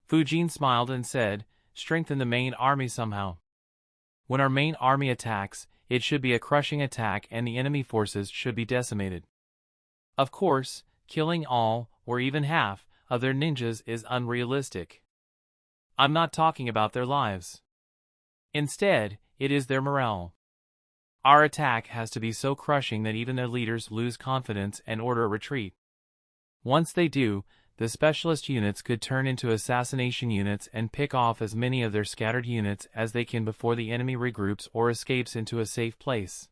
Fujin smiled and said, strengthen the main army somehow. When our main army attacks, it should be a crushing attack and the enemy forces should be decimated. Of course, killing all, or even half, of their ninjas is unrealistic. I'm not talking about their lives. Instead, it is their morale. Our attack has to be so crushing that even their leaders lose confidence and order a retreat. Once they do, the specialist units could turn into assassination units and pick off as many of their scattered units as they can before the enemy regroups or escapes into a safe place.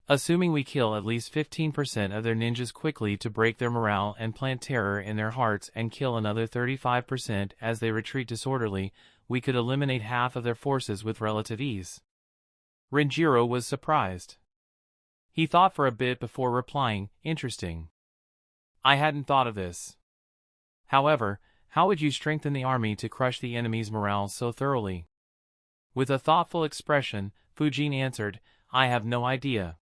Assuming we kill at least 15% of their ninjas quickly to break their morale and plant terror in their hearts and kill another 35% as they retreat disorderly, we could eliminate half of their forces with relative ease. Renjiro was surprised. He thought for a bit before replying, interesting. I hadn't thought of this. However, how would you strengthen the army to crush the enemy's morale so thoroughly? With a thoughtful expression, Fujin answered, I have no idea.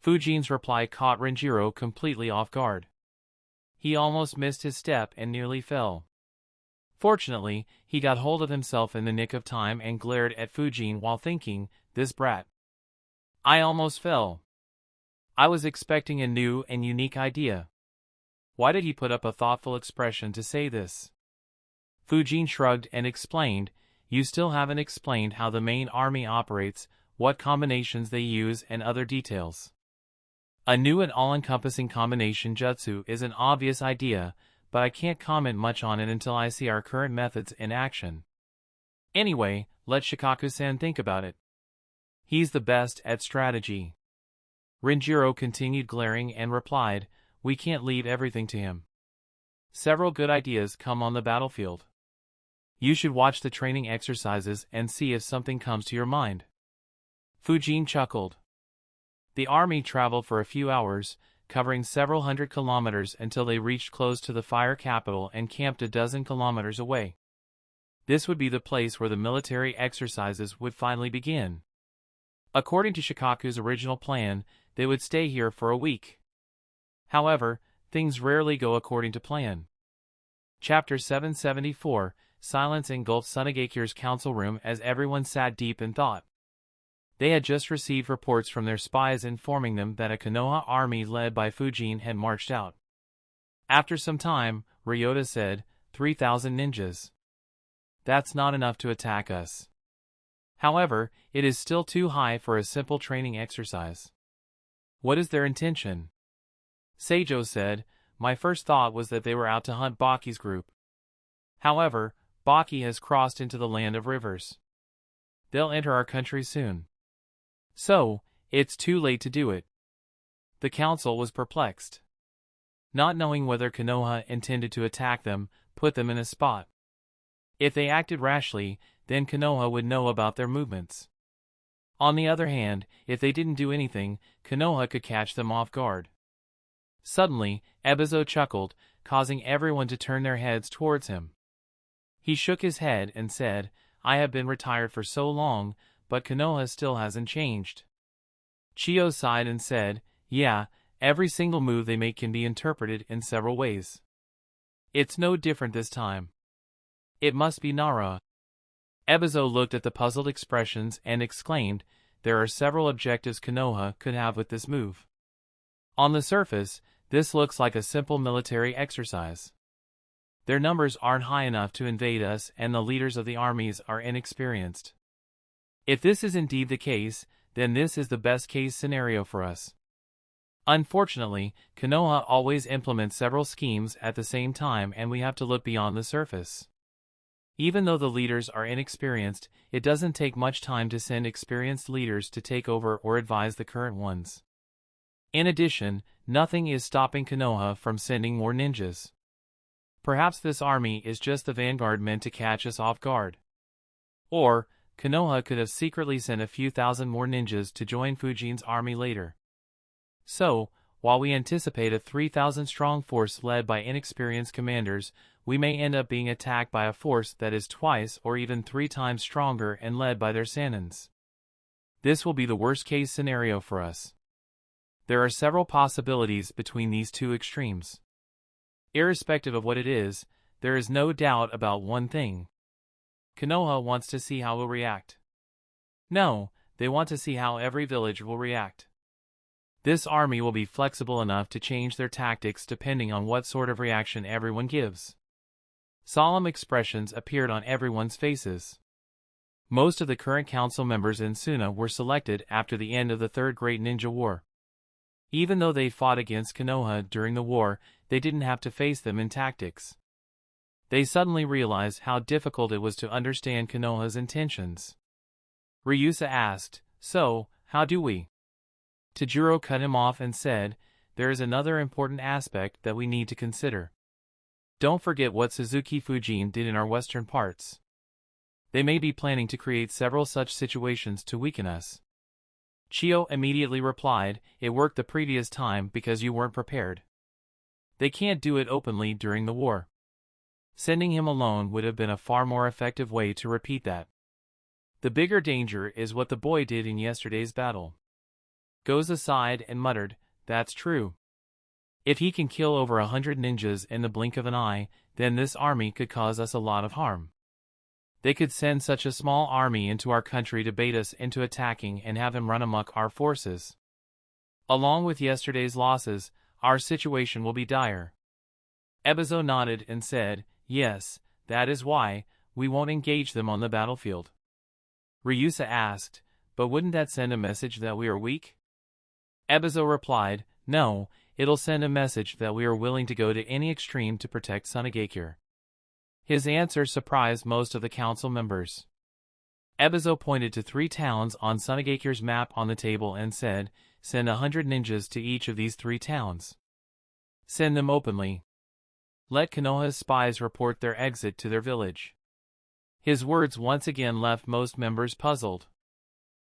Fujin's reply caught Renjiro completely off guard. He almost missed his step and nearly fell. Fortunately, he got hold of himself in the nick of time and glared at Fujin while thinking, this brat. I almost fell. I was expecting a new and unique idea. Why did he put up a thoughtful expression to say this? Fujin shrugged and explained, you still haven't explained how the main army operates, what combinations they use and other details. A new and all-encompassing combination jutsu is an obvious idea, but I can't comment much on it until I see our current methods in action. Anyway, let Shikaku-san think about it. He's the best at strategy. Renjiro continued glaring and replied, we can't leave everything to him. Several good ideas come on the battlefield. You should watch the training exercises and see if something comes to your mind. Fujin chuckled. The army traveled for a few hours, covering several hundred kilometers until they reached close to the fire capital and camped a dozen kilometers away. This would be the place where the military exercises would finally begin. According to Shikaku's original plan, they would stay here for a week. However, things rarely go according to plan. Chapter 774, Silence engulfed Tsunagekyu's council room as everyone sat deep in thought. They had just received reports from their spies informing them that a Konoha army led by Fujin had marched out. After some time, Ryota said, 3,000 ninjas. That's not enough to attack us. However, it is still too high for a simple training exercise. What is their intention? Seijo said, my first thought was that they were out to hunt Baki's group. However, Baki has crossed into the land of rivers. They'll enter our country soon. So, it's too late to do it. The council was perplexed. Not knowing whether Konoha intended to attack them, put them in a spot. If they acted rashly, then Konoha would know about their movements. On the other hand, if they didn't do anything, Konoha could catch them off guard. Suddenly, Ebizo chuckled, causing everyone to turn their heads towards him. He shook his head and said, I have been retired for so long, but Konoha still hasn't changed. Chiyo sighed and said, yeah, every single move they make can be interpreted in several ways. It's no different this time. It must be Nara. Ebizo looked at the puzzled expressions and exclaimed, there are several objectives Konoha could have with this move. On the surface, this looks like a simple military exercise. Their numbers aren't high enough to invade us, and the leaders of the armies are inexperienced. If this is indeed the case, then this is the best-case scenario for us. Unfortunately, Konoha always implements several schemes at the same time, and we have to look beyond the surface. Even though the leaders are inexperienced, it doesn't take much time to send experienced leaders to take over or advise the current ones. In addition, nothing is stopping Konoha from sending more ninjas. Perhaps this army is just the vanguard meant to catch us off guard. Or, Konoha could have secretly sent a few thousand more ninjas to join Fujin's army later. So, while we anticipate a 3,000-strong force led by inexperienced commanders, we may end up being attacked by a force that is twice or even 3 times stronger and led by their Sanins. This will be the worst-case scenario for us. There are several possibilities between these two extremes. Irrespective of what it is, there is no doubt about one thing. Konoha wants to see how we'll react. No, they want to see how every village will react. This army will be flexible enough to change their tactics depending on what sort of reaction everyone gives. Solemn expressions appeared on everyone's faces. Most of the current council members in Suna were selected after the end of the Third Great Ninja War. Even though they fought against Konoha during the war, they didn't have to face them in tactics. They suddenly realized how difficult it was to understand Konoha's intentions. Ryusa asked, "So, how do we?" Tajiro cut him off and said, "There is another important aspect that we need to consider. Don't forget what Suzuki Fujin did in our western parts. They may be planning to create several such situations to weaken us." Chio immediately replied, "It worked the previous time because you weren't prepared. They can't do it openly during the war. Sending him alone would have been a far more effective way to repeat that. The bigger danger is what the boy did in yesterday's battle." Goza sighed and muttered, "That's true. If he can kill over 100 ninjas in the blink of an eye, then this army could cause us a lot of harm. They could send such a small army into our country to bait us into attacking and have them run amok our forces. Along with yesterday's losses, our situation will be dire." Ebizo nodded and said, "Yes, that is why we won't engage them on the battlefield." Ryusa asked, "But wouldn't that send a message that we are weak?" Ebizo replied, "No, it'll send a message that we are willing to go to any extreme to protect Sunagakure." His answer surprised most of the council members. Ebizo pointed to 3 towns on Sunagakure's map on the table and said, "Send 100 ninjas to each of these 3 towns. Send them openly. Let Konoha's spies report their exit to their village." His words once again left most members puzzled.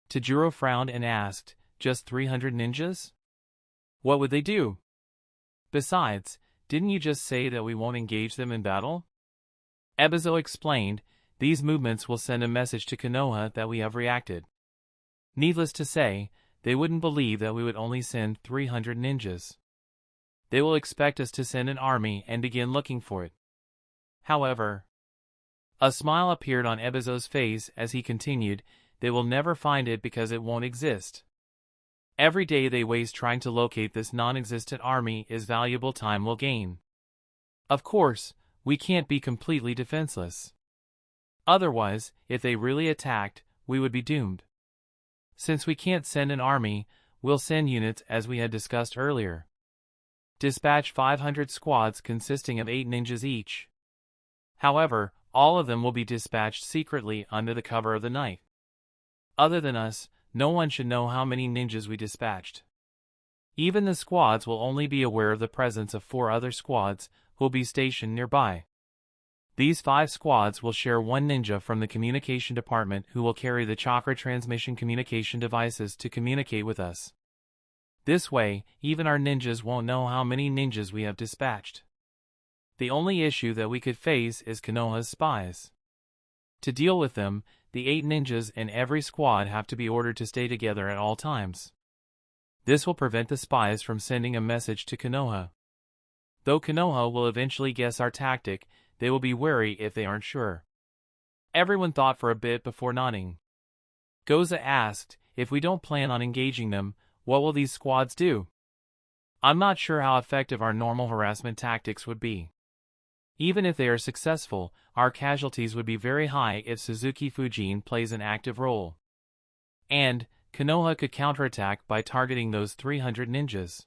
Tajiro frowned and asked, "Just 300 ninjas? What would they do? Besides, didn't you just say that we won't engage them in battle?" Ebizo explained, "These movements will send a message to Konoha that we have reacted. Needless to say, they wouldn't believe that we would only send 300 ninjas. They will expect us to send an army and begin looking for it. However," a smile appeared on Ebizo's face as he continued, "they will never find it because it won't exist. Every day they waste trying to locate this non-existent army is valuable time we'll gain. Of course, we can't be completely defenseless. Otherwise, if they really attacked, we would be doomed. Since we can't send an army, we'll send units as we had discussed earlier. Dispatch 500 squads consisting of 8 ninjas each. However, all of them will be dispatched secretly under the cover of the night. Other than us, no one should know how many ninjas we dispatched. Even the squads will only be aware of the presence of 4 other squads who will be stationed nearby. These 5 squads will share 1 ninja from the communication department who will carry the chakra transmission communication devices to communicate with us. This way, even our ninjas won't know how many ninjas we have dispatched. The only issue that we could face is Konoha's spies. To deal with them, the 8 ninjas in every squad have to be ordered to stay together at all times. This will prevent the spies from sending a message to Konoha. Though Konoha will eventually guess our tactic, they will be wary if they aren't sure." Everyone thought for a bit before nodding. Goza asked, "If we don't plan on engaging them, what will these squads do?" I'm not sure how effective our normal harassment tactics would be. Even if they are successful, our casualties would be very high if Suzuki Fujin plays an active role. And Konoha could counterattack by targeting those 300 ninjas.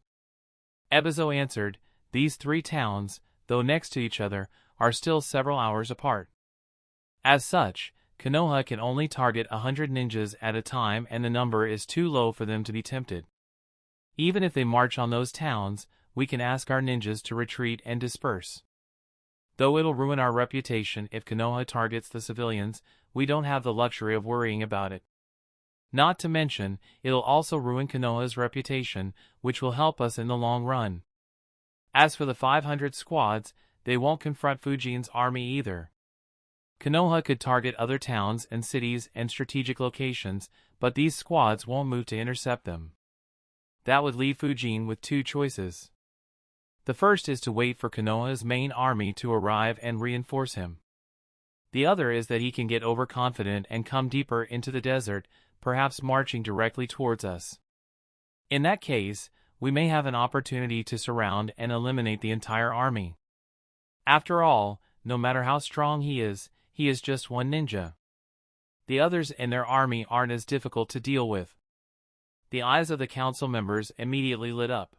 Ebizo answered, these 3 towns, though next to each other, are still several hours apart. As such, Konoha can only target 100 ninjas at a time, and the number is too low for them to be tempted. Even if they march on those towns, we can ask our ninjas to retreat and disperse. Though it'll ruin our reputation if Konoha targets the civilians, we don't have the luxury of worrying about it. Not to mention, it'll also ruin Konoha's reputation, which will help us in the long run. As for the 500 squads, they won't confront Fujin's army either. Konoha could target other towns and cities and strategic locations, but these squads won't move to intercept them. That would leave Fujin with 2 choices. The first is to wait for Konoha's main army to arrive and reinforce him. The other is that he can get overconfident and come deeper into the desert, perhaps marching directly towards us. In that case, we may have an opportunity to surround and eliminate the entire army. After all, no matter how strong he is just one ninja. The others in their army aren't as difficult to deal with. The eyes of the council members immediately lit up.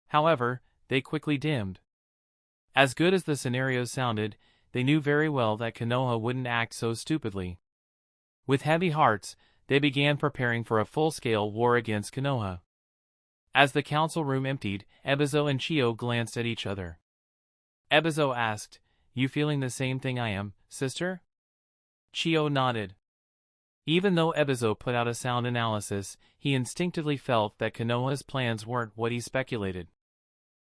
However, they quickly dimmed. As good as the scenario sounded, they knew very well that Konoha wouldn't act so stupidly. With heavy hearts, they began preparing for a full-scale war against Konoha. As the council room emptied, Ebizo and Chio glanced at each other. Ebizo asked, "You feeling the same thing I am, sister?" Chio nodded. Even though Ebizo put out a sound analysis, he instinctively felt that Konoha's plans weren't what he speculated.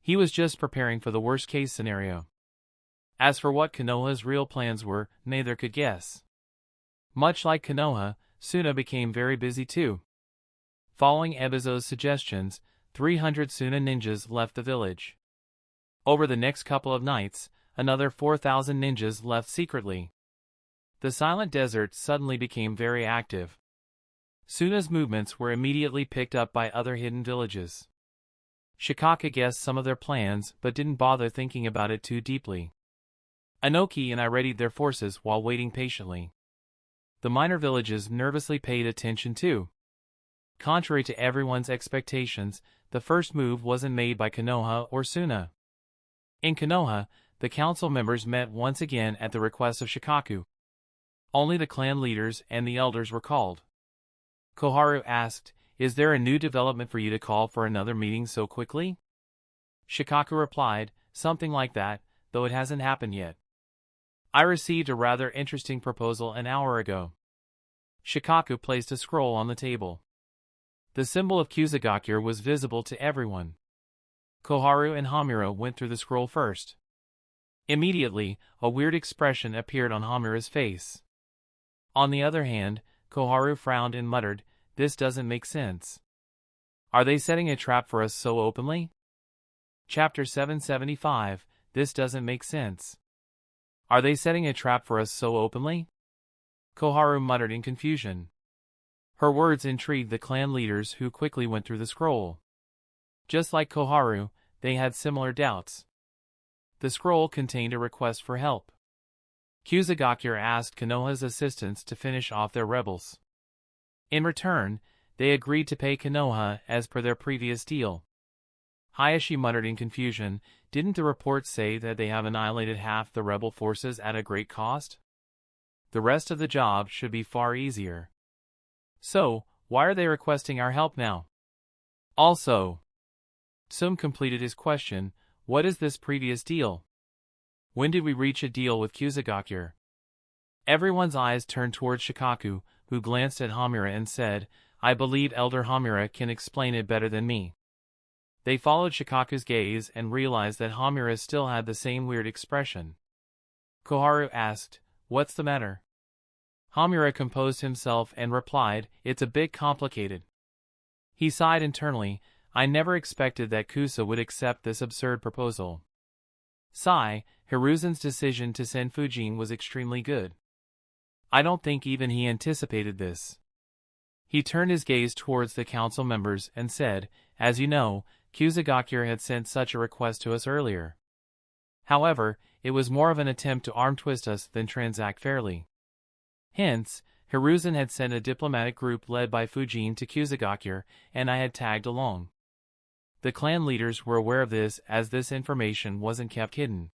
He was just preparing for the worst-case scenario. As for what Konoha's real plans were, neither could guess. Much like Konoha, Suna became very busy too. Following Ebizo's suggestions, 300 Suna ninjas left the village. Over the next couple of nights, another 4,000 ninjas left secretly. The silent desert suddenly became very active. Suna's movements were immediately picked up by other hidden villages. Shikaka guessed some of their plans but didn't bother thinking about it too deeply. Anoki and I readied their forces while waiting patiently. The minor villages nervously paid attention too. Contrary to everyone's expectations, the first move wasn't made by Konoha or Suna. In Konoha, the council members met once again at the request of Shikaku. Only the clan leaders and the elders were called. Koharu asked, "Is there a new development for you to call for another meeting so quickly?" Shikaku replied, "Something like that, though it hasn't happened yet. I received a rather interesting proposal an hour ago." Shikaku placed a scroll on the table. The symbol of Kusagakure was visible to everyone. Koharu and Hamura went through the scroll first. Immediately, a weird expression appeared on Hamura's face. On the other hand, Koharu frowned and muttered, "This doesn't make sense. Are they setting a trap for us so openly?" Chapter 775, This Doesn't Make Sense. Are they setting a trap for us so openly? Koharu muttered in confusion. Her words intrigued the clan leaders who quickly went through the scroll. Just like Koharu, they had similar doubts. The scroll contained a request for help. Kusagakure asked Konoha's assistants to finish off their rebels. In return, they agreed to pay Konoha as per their previous deal. Hayashi muttered in confusion, "Didn't the report say that they have annihilated half the rebel forces at a great cost? The rest of the job should be far easier. So, why are they requesting our help now? Also," Sum completed his question, "what is this previous deal? When did we reach a deal with Kusagakure?" Everyone's eyes turned towards Shikaku, who glanced at Hamura and said, "I believe Elder Hamura can explain it better than me." They followed Shikaku's gaze and realized that Hamura still had the same weird expression. Koharu asked, "What's the matter?" Hamura composed himself and replied, "It's a bit complicated." He sighed internally, "I never expected that Kusa would accept this absurd proposal." Sigh, Hiruzen's decision to send Fujin was extremely good. I don't think even he anticipated this. He turned his gaze towards the council members and said, "As you know, Kusagakure had sent such a request to us earlier. However, it was more of an attempt to arm-twist us than transact fairly. Hence, Hiruzen had sent a diplomatic group led by Fujin to Kusagakure, and I had tagged along. The clan leaders were aware of this, as this information wasn't kept hidden.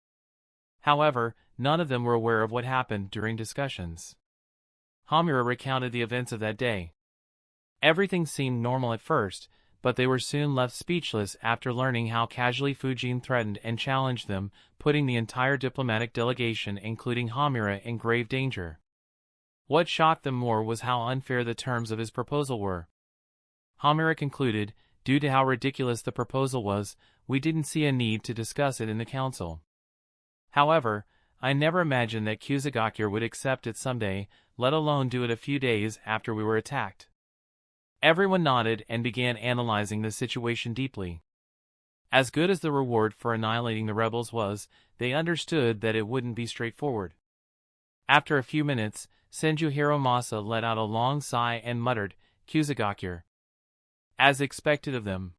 However, none of them were aware of what happened during discussions. Hamura recounted the events of that day. Everything seemed normal at first, but they were soon left speechless after learning how casually Fujin threatened and challenged them, putting the entire diplomatic delegation including Hamura in grave danger. What shocked them more was how unfair the terms of his proposal were. Hamura concluded, due to how ridiculous the proposal was, we didn't see a need to discuss it in the council. However, I never imagined that Kusagakure would accept it someday, let alone do it a few days after we were attacked. Everyone nodded and began analyzing the situation deeply. As good as the reward for annihilating the rebels was, they understood that it wouldn't be straightforward. After a few minutes, Senju Hiromasa let out a long sigh and muttered, "Kusagakure." As expected of them.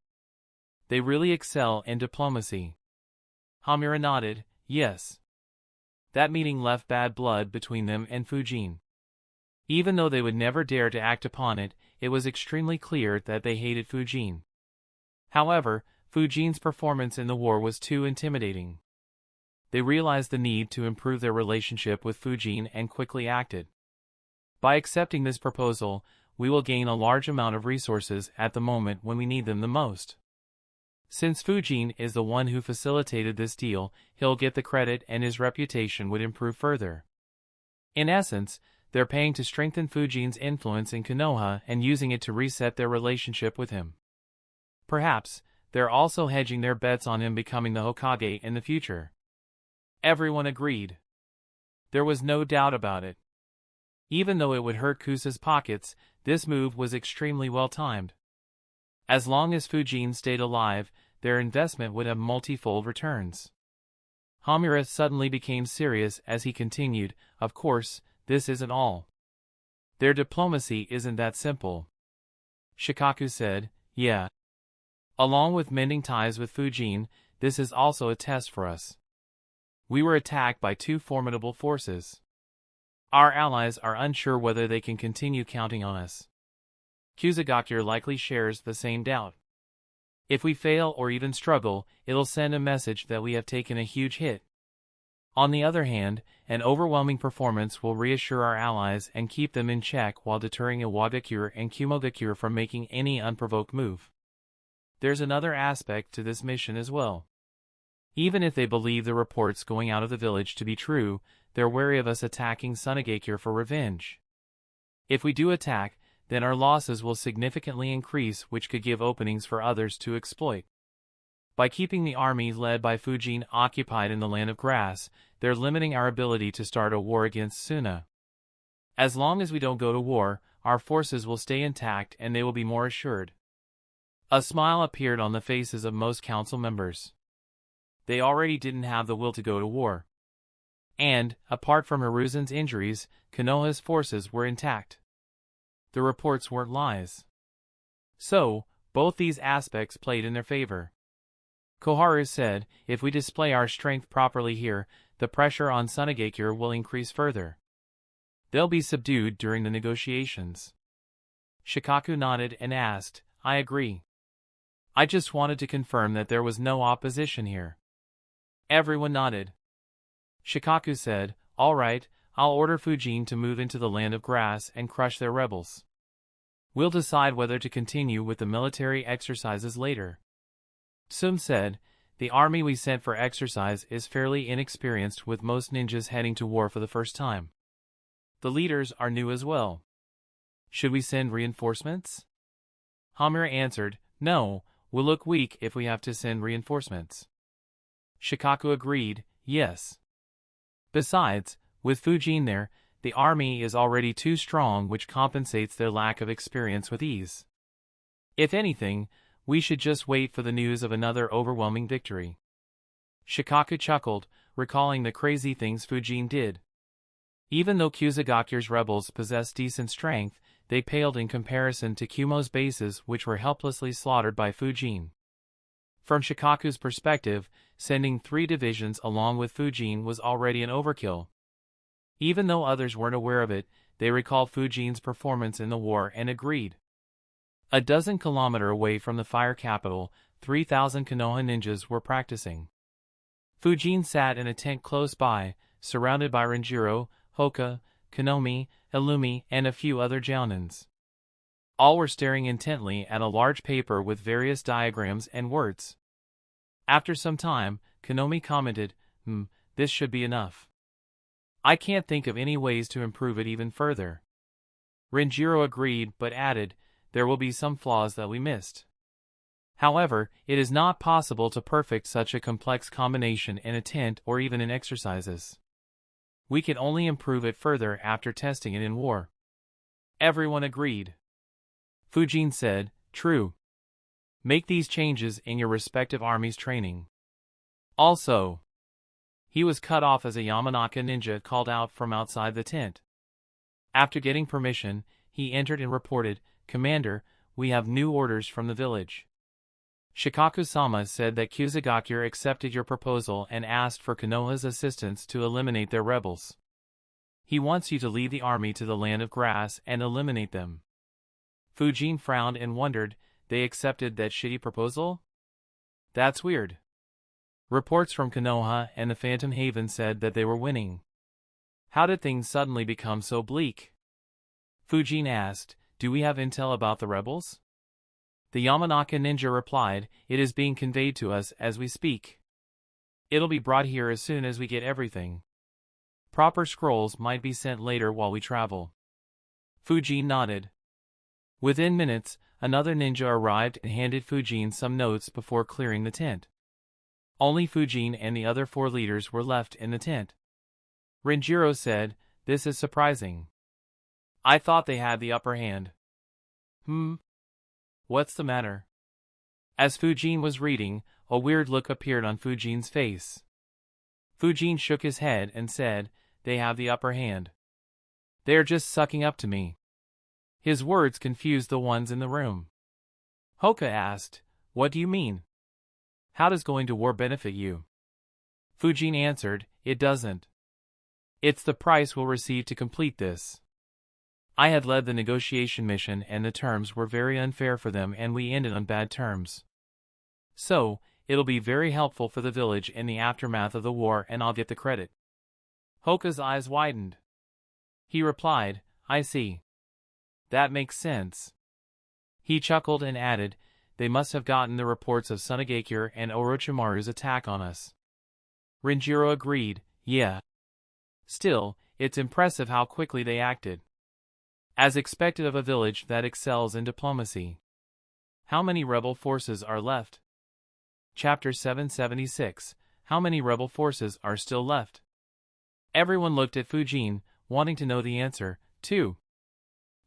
They really excel in diplomacy. Hamura nodded, yes. That meeting left bad blood between them and Fujin. Even though they would never dare to act upon it, it was extremely clear that they hated Fujin. However, Fujin's performance in the war was too intimidating. They realized the need to improve their relationship with Fujin and quickly acted. By accepting this proposal, we will gain a large amount of resources at the moment when we need them the most. Since Fujin is the one who facilitated this deal, he'll get the credit and his reputation would improve further. In essence, they're paying to strengthen Fujin's influence in Konoha and using it to reset their relationship with him. Perhaps, they're also hedging their bets on him becoming the Hokage in the future. Everyone agreed. There was no doubt about it. Even though it would hurt Kusa's pockets, this move was extremely well timed. As long as Fujin stayed alive, their investment would have multifold returns. Hamura suddenly became serious as he continued, of course, this isn't all. Their diplomacy isn't that simple. Shikaku said, yeah. Along with mending ties with Fujin, this is also a test for us. We were attacked by two formidable forces. Our allies are unsure whether they can continue counting on us. Kusagakure likely shares the same doubt. If we fail or even struggle, it'll send a message that we have taken a huge hit. On the other hand, an overwhelming performance will reassure our allies and keep them in check while deterring Iwagakure and Kumogakure from making any unprovoked move. There's another aspect to this mission as well. Even if they believe the reports going out of the village to be true, they're wary of us attacking Sunagakure for revenge. If we do attack, then our losses will significantly increase, which could give openings for others to exploit. By keeping the army led by Fujin occupied in the Land of Grass, they're limiting our ability to start a war against Suna. As long as we don't go to war, our forces will stay intact and they will be more assured. A smile appeared on the faces of most council members. They already didn't have the will to go to war. And, apart from Hiruzen's injuries, Konoha's forces were intact. The reports weren't lies. So, both these aspects played in their favor. Koharu said, if we display our strength properly here, the pressure on Sunagakure will increase further. They'll be subdued during the negotiations. Shikaku nodded and asked, I agree. I just wanted to confirm that there was no opposition here. Everyone nodded. Shikaku said, all right, I'll order Fujin to move into the Land of Grass and crush their rebels. We'll decide whether to continue with the military exercises later. Sum said, the army we sent for exercise is fairly inexperienced with most ninjas heading to war for the first time. The leaders are new as well. Should we send reinforcements? Hamura answered, no, we'll look weak if we have to send reinforcements. Shikaku agreed, yes. Besides, with Fujin there, the army is already too strong, which compensates their lack of experience with ease. If anything, we should just wait for the news of another overwhelming victory. Shikaku chuckled, recalling the crazy things Fujin did. Even though Kusagakure's rebels possessed decent strength, they paled in comparison to Kumo's bases, which were helplessly slaughtered by Fujin. From Shikaku's perspective, sending 3 divisions along with Fujin was already an overkill. Even though others weren't aware of it, they recalled Fujin's performance in the war and agreed. A dozen kilometers away from the fire capital, 3,000 Konoha ninjas were practicing. Fujin sat in a tent close by, surrounded by Renjiro, Hoka, Konomi, Illumi, and a few other jounins. All were staring intently at a large paper with various diagrams and words. After some time, Konomi commented, this should be enough. I can't think of any ways to improve it even further. Renjiro agreed but added, there will be some flaws that we missed. However, it is not possible to perfect such a complex combination in a tent or even in exercises. We can only improve it further after testing it in war. Everyone agreed. Fujin said, true. Make these changes in your respective army's training. Also, he was cut off as a Yamanaka ninja called out from outside the tent. After getting permission, he entered and reported, Commander, we have new orders from the village. Shikaku-sama said that Kusagakure accepted your proposal and asked for Konoha's assistance to eliminate their rebels. He wants you to lead the army to the land of grass and eliminate them. Fujin frowned and wondered, they accepted that shitty proposal? That's weird. Reports from Konoha and the Phantom Haven said that they were winning. How did things suddenly become so bleak? Fujin asked, do we have intel about the rebels? The Yamanaka ninja replied, it is being conveyed to us as we speak. It'll be brought here as soon as we get everything. Proper scrolls might be sent later while we travel. Fujin nodded. Within minutes, another ninja arrived and handed Fujin some notes before clearing the tent. Only Fujin and the other 4 leaders were left in the tent. Renjiro said, this is surprising. I thought they had the upper hand. What's the matter? As Fujin was reading, a weird look appeared on Fujin's face. Fujin shook his head and said, they have the upper hand. They are just sucking up to me. His words confused the ones in the room. Hoka asked, what do you mean? How does going to war benefit you? Fujin answered, it doesn't. It's the price we'll receive to complete this. I had led the negotiation mission and the terms were very unfair for them and we ended on bad terms. So, it'll be very helpful for the village in the aftermath of the war and I'll get the credit. Hoka's eyes widened. He replied, I see. That makes sense. He chuckled and added, they must have gotten the reports of Tsunagakure and Orochimaru's attack on us. Renjiro agreed, yeah. Still, it's impressive how quickly they acted. As expected of a village that excels in diplomacy. How many rebel forces are left? Chapter 776, How many rebel forces are still left? Everyone looked at Fujin, wanting to know the answer, too.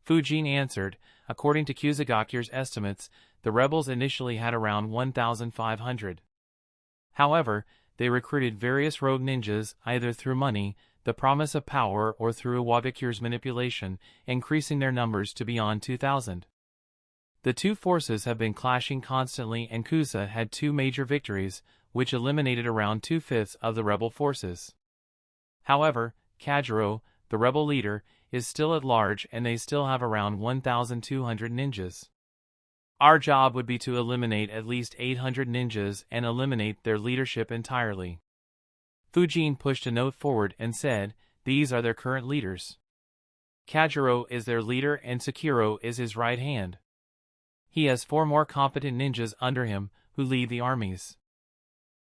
Fujin answered, according to Kusagakure's estimates, the rebels initially had around 1,500. However, they recruited various rogue ninjas either through money, the promise of power or through Iwagakure's manipulation, increasing their numbers to beyond 2,000. The two forces have been clashing constantly and Kusa had 2 major victories, which eliminated around 2/5 of the rebel forces. However, Kajiro, the rebel leader, is still at large and they still have around 1,200 ninjas. Our job would be to eliminate at least 800 ninjas and eliminate their leadership entirely. Fujin pushed a note forward and said, these are their current leaders. Kajiro is their leader and Sekiro is his right hand. He has 4 more competent ninjas under him, who lead the armies.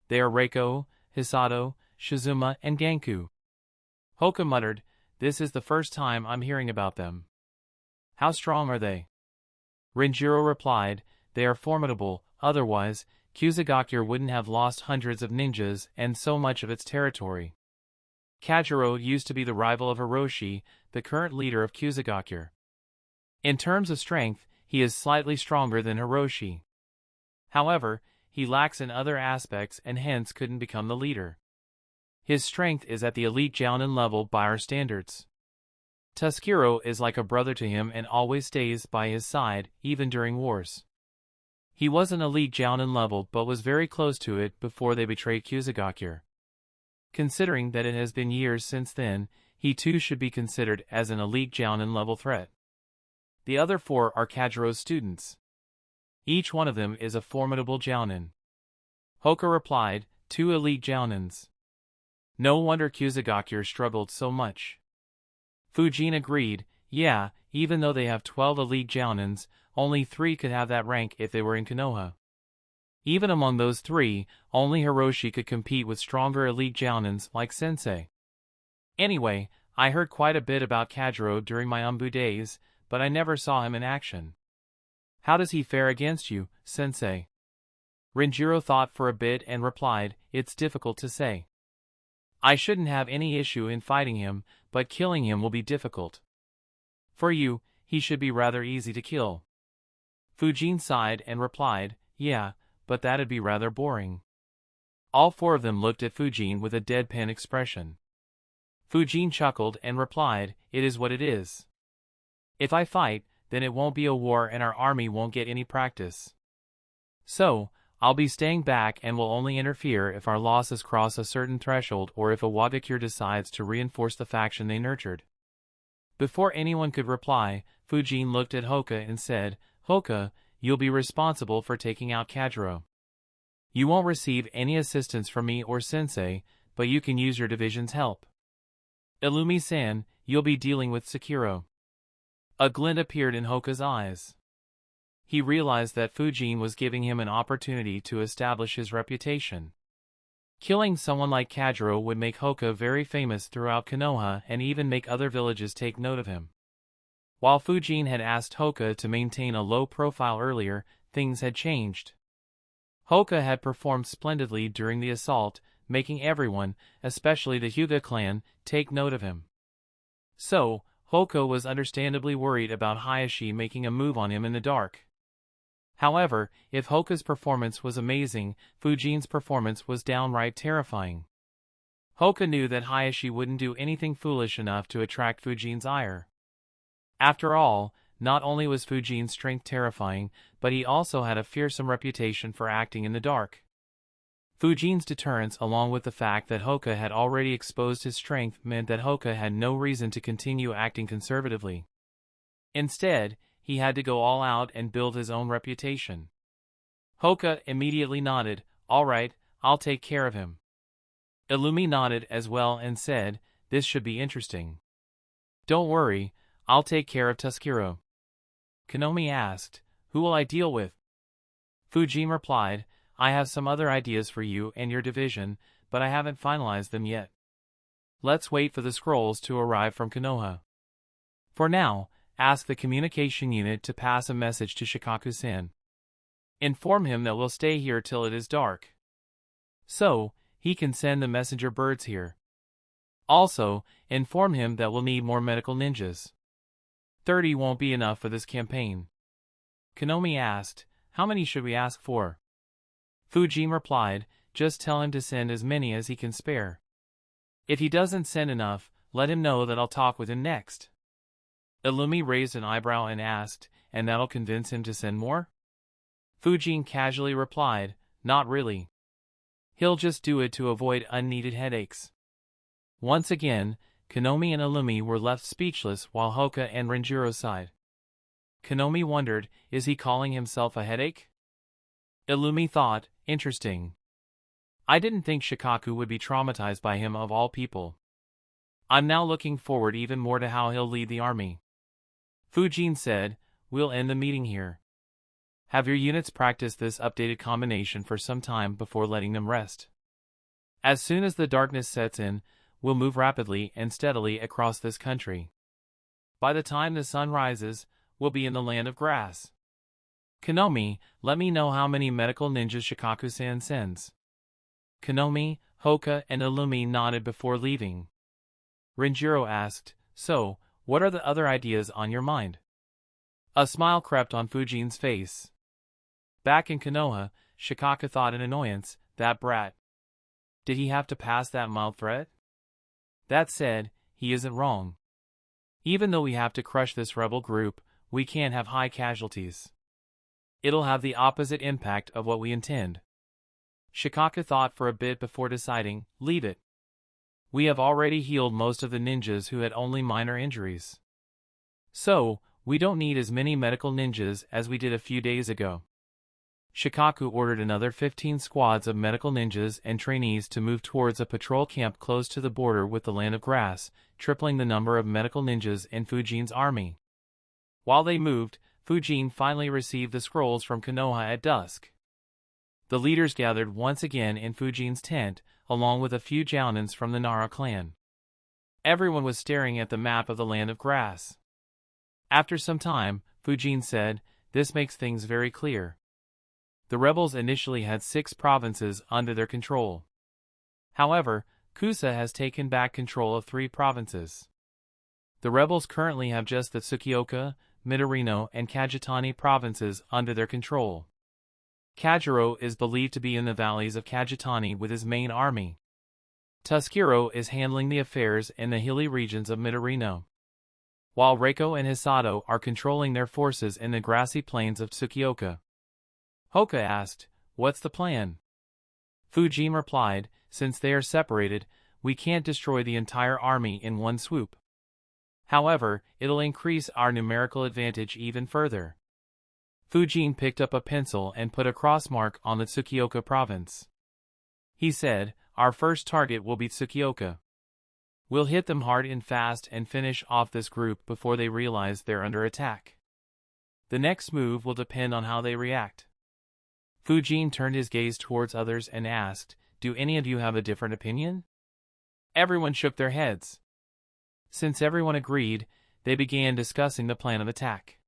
They are Reiko, Hisato, Shizuma, and Genku. Hoka muttered, this is the first time I'm hearing about them. How strong are they? Renjiro replied, they are formidable, otherwise, Kusagakure wouldn't have lost hundreds of ninjas and so much of its territory. Kajiro used to be the rival of Hiroshi, the current leader of Kusagakure. In terms of strength, he is slightly stronger than Hiroshi. However, he lacks in other aspects and hence couldn't become the leader. His strength is at the elite Jounin level by our standards. Tuskiro is like a brother to him and always stays by his side, even during wars. He wasn't elite Jounin level but was very close to it before they betrayed Kusagakure. Considering that it has been years since then, he too should be considered as an elite Jounin level threat. The other 4 are Kajiro's students. Each one of them is a formidable Jounin. Hoka replied, 2 elite Jounins. No wonder Kusagakure struggled so much. Fujin agreed, yeah, even though they have 12 elite Jounins, only 3 could have that rank if they were in Konoha. Even among those 3, only Hiroshi could compete with stronger elite Jounins like Sensei. Anyway, I heard quite a bit about Kajiro during my Umbu days, but I never saw him in action. How does he fare against you, Sensei? Renjiro thought for a bit and replied, it's difficult to say. I shouldn't have any issue in fighting him, but killing him will be difficult. For you, he should be rather easy to kill. Fujin sighed and replied, yeah, but that'd be rather boring. All 4 of them looked at Fujin with a deadpan expression. Fujin chuckled and replied, it is what it is. If I fight, then it won't be a war and our army won't get any practice. So, I'll be staying back and will only interfere if our losses cross a certain threshold or if a Wadakure decides to reinforce the faction they nurtured. Before anyone could reply, Fujin looked at Hoka and said, Hoka, you'll be responsible for taking out Kajiro. You won't receive any assistance from me or Sensei, but you can use your division's help. Illumi-san, you'll be dealing with Sekiro. A glint appeared in Hoka's eyes. He realized that Fujin was giving him an opportunity to establish his reputation. Killing someone like Kajiro would make Hoka very famous throughout Konoha and even make other villages take note of him. While Fujin had asked Hoka to maintain a low profile earlier, things had changed. Hoka had performed splendidly during the assault, making everyone, especially the Hyuga clan, take note of him. So, Hoka was understandably worried about Hayashi making a move on him in the dark. However, if Hoka's performance was amazing, Fujin's performance was downright terrifying. Hoka knew that Hayashi wouldn't do anything foolish enough to attract Fujin's ire. After all, not only was Fujin's strength terrifying, but he also had a fearsome reputation for acting in the dark. Fujin's deterrence along with the fact that Hoka had already exposed his strength meant that Hoka had no reason to continue acting conservatively. Instead, he had to go all out and build his own reputation. Hoka immediately nodded, all right, I'll take care of him. Illumi nodded as well and said, this should be interesting. Don't worry, I'll take care of Tuskiro. Konomi asked, who will I deal with? Fujin replied, I have some other ideas for you and your division, but I haven't finalized them yet. Let's wait for the scrolls to arrive from Konoha. For now, ask the communication unit to pass a message to Shikaku-san. Inform him that we'll stay here till it is dark. So, he can send the messenger birds here. Also, inform him that we'll need more medical ninjas. 30 won't be enough for this campaign. Konomi asked, how many should we ask for? Fujin replied, just tell him to send as many as he can spare. If he doesn't send enough, let him know that I'll talk with him next. Illumi raised an eyebrow and asked, and that'll convince him to send more? Fujin casually replied, not really. He'll just do it to avoid unneeded headaches. Once again, Konomi and Illumi were left speechless while Hoka and Renjiro sighed. Konomi wondered, is he calling himself a headache? Illumi thought, interesting. I didn't think Shikaku would be traumatized by him of all people. I'm now looking forward even more to how he'll lead the army. Fujin said, we'll end the meeting here. Have your units practice this updated combination for some time before letting them rest. As soon as the darkness sets in, we'll move rapidly and steadily across this country. By the time the sun rises, we'll be in the land of grass. Konomi, let me know how many medical ninjas Shikaku-san sends. Konomi, Hoka, and Illumi nodded before leaving. Renjiro asked, so, what are the other ideas on your mind? A smile crept on Fujin's face. Back in Konoha, Shikaku thought in annoyance, that brat. Did he have to pass that mild threat? That said, he isn't wrong. Even though we have to crush this rebel group, we can't have high casualties. It'll have the opposite impact of what we intend. Shikaka thought for a bit before deciding, leave it. We have already healed most of the ninjas who had only minor injuries. So, we don't need as many medical ninjas as we did a few days ago. Shikaku ordered another 15 squads of medical ninjas and trainees to move towards a patrol camp close to the border with the Land of Grass, tripling the number of medical ninjas in Fujin's army. While they moved, Fujin finally received the scrolls from Konoha at dusk. The leaders gathered once again in Fujin's tent, along with a few Jounins from the Nara clan. Everyone was staring at the map of the Land of Grass. After some time, Fujin said, "This makes things very clear. The rebels initially had 6 provinces under their control. However, Kusa has taken back control of 3 provinces. The rebels currently have just the Tsukioka, Midorino, and Kajitani provinces under their control. Kajiro is believed to be in the valleys of Kajitani with his main army. Tuskiro is handling the affairs in the hilly regions of Midorino, while Reiko and Hisato are controlling their forces in the grassy plains of Tsukioka." Hoka asked, "What's the plan?" Fujin replied, "Since they are separated, we can't destroy the entire army in one swoop. However, it'll increase our numerical advantage even further." Fujin picked up a pencil and put a cross mark on the Tsukioka province. He said, "Our first target will be Tsukioka. We'll hit them hard and fast and finish off this group before they realize they're under attack. The next move will depend on how they react." Fujin turned his gaze towards others and asked, "Do any of you have a different opinion?" Everyone shook their heads. Since everyone agreed, they began discussing the plan of attack.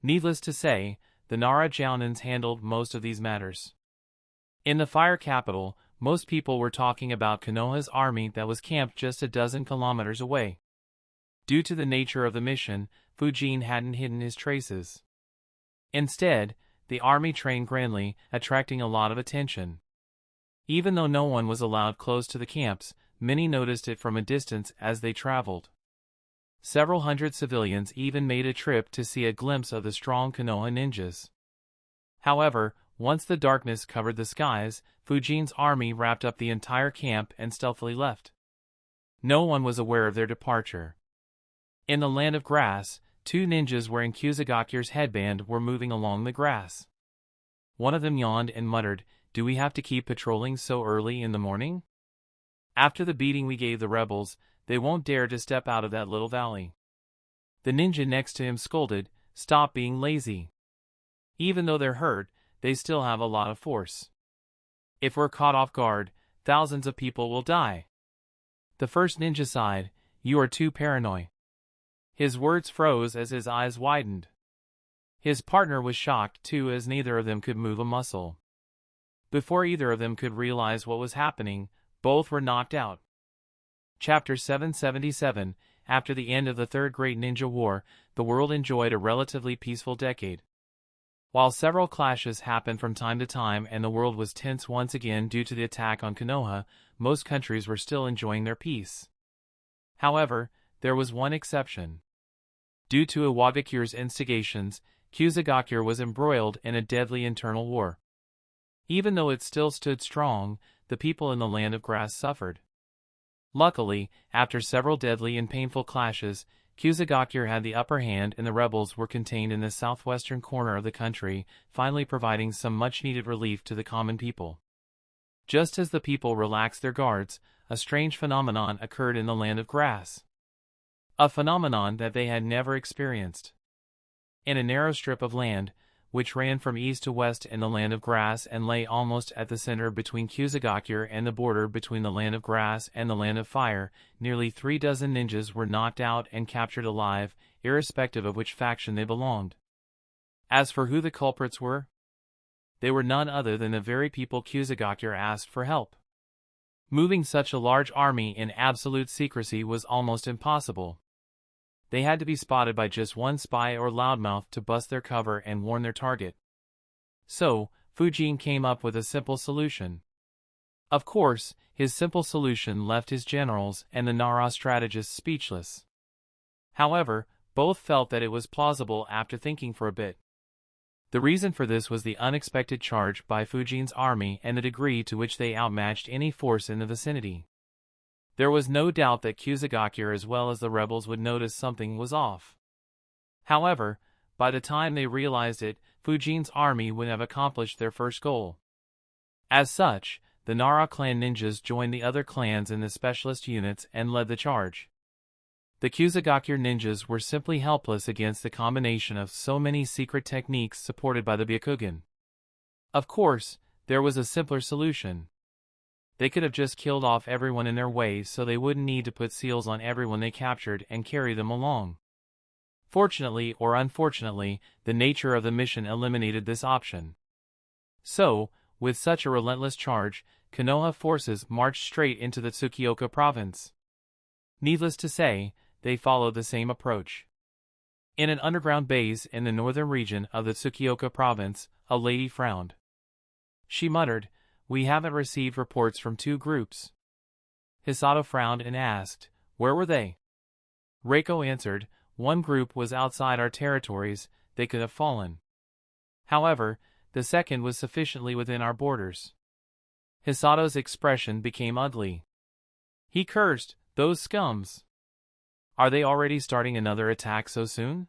Needless to say, the Nara Jounins handled most of these matters. In the fire capital, most people were talking about Konoha's army that was camped just a dozen kilometers away. Due to the nature of the mission, Fujin hadn't hidden his traces. Instead, the army trained grandly, attracting a lot of attention. Even though no one was allowed close to the camps, many noticed it from a distance as they traveled. Several hundred civilians even made a trip to see a glimpse of the strong Konoha ninjas. However, once the darkness covered the skies, Fujin's army wrapped up the entire camp and stealthily left. No one was aware of their departure. In the Land of Grass, 2 ninjas wearing Kusagakure's headband were moving along the grass. One of them yawned and muttered, "Do we have to keep patrolling so early in the morning? After the beating we gave the rebels, they won't dare to step out of that little valley." The ninja next to him scolded, "Stop being lazy. Even though they're hurt, they still have a lot of force. If we're caught off guard, thousands of people will die." The first ninja sighed, "You are too paranoid." His words froze as his eyes widened. His partner was shocked too, as neither of them could move a muscle. Before either of them could realize what was happening, both were knocked out. Chapter 777. After the end of the Third Great Ninja War, the world enjoyed a relatively peaceful decade. While several clashes happened from time to time and the world was tense once again due to the attack on Konoha, most countries were still enjoying their peace. However, there was one exception. Due to Iwagakure's instigations, Kusagakure was embroiled in a deadly internal war. Even though it still stood strong, the people in the Land of Grass suffered. Luckily, after several deadly and painful clashes, Kusagakure had the upper hand and the rebels were contained in the southwestern corner of the country, finally providing some much-needed relief to the common people. Just as the people relaxed their guards, a strange phenomenon occurred in the Land of Grass. A phenomenon that they had never experienced. In a narrow strip of land, which ran from east to west in the Land of Grass and lay almost at the center between Kusagakure and the border between the Land of Grass and the Land of Fire, nearly 36 ninjas were knocked out and captured alive, irrespective of which faction they belonged. As for who the culprits were, they were none other than the very people Kusagakure asked for help. Moving such a large army in absolute secrecy was almost impossible. They had to be spotted by just one spy or loudmouth to bust their cover and warn their target. So, Fujin came up with a simple solution. Of course, his simple solution left his generals and the Nara strategists speechless. However, both felt that it was plausible after thinking for a bit. The reason for this was the unexpected charge by Fujin's army and the degree to which they outmatched any force in the vicinity. There was no doubt that Kusagakure as well as the rebels would notice something was off. However, by the time they realized it, Fujin's army would have accomplished their first goal. As such, the Nara clan ninjas joined the other clans in the specialist units and led the charge. The Kusagakure ninjas were simply helpless against the combination of so many secret techniques supported by the Byakugan. Of course, there was a simpler solution. They could have just killed off everyone in their way so they wouldn't need to put seals on everyone they captured and carry them along. Fortunately or unfortunately, the nature of the mission eliminated this option. So, with such a relentless charge, Konoha forces marched straight into the Tsukuoka province. Needless to say, they followed the same approach. In an underground base in the northern region of the Tsukuoka province, a lady frowned. She muttered, "We haven't received reports from two groups." Hisato frowned and asked, "Where were they?" Reiko answered, "One group was outside our territories, they could have fallen. However, the second was sufficiently within our borders." Hisato's expression became ugly. He cursed, "Those scums! Are they already starting another attack so soon?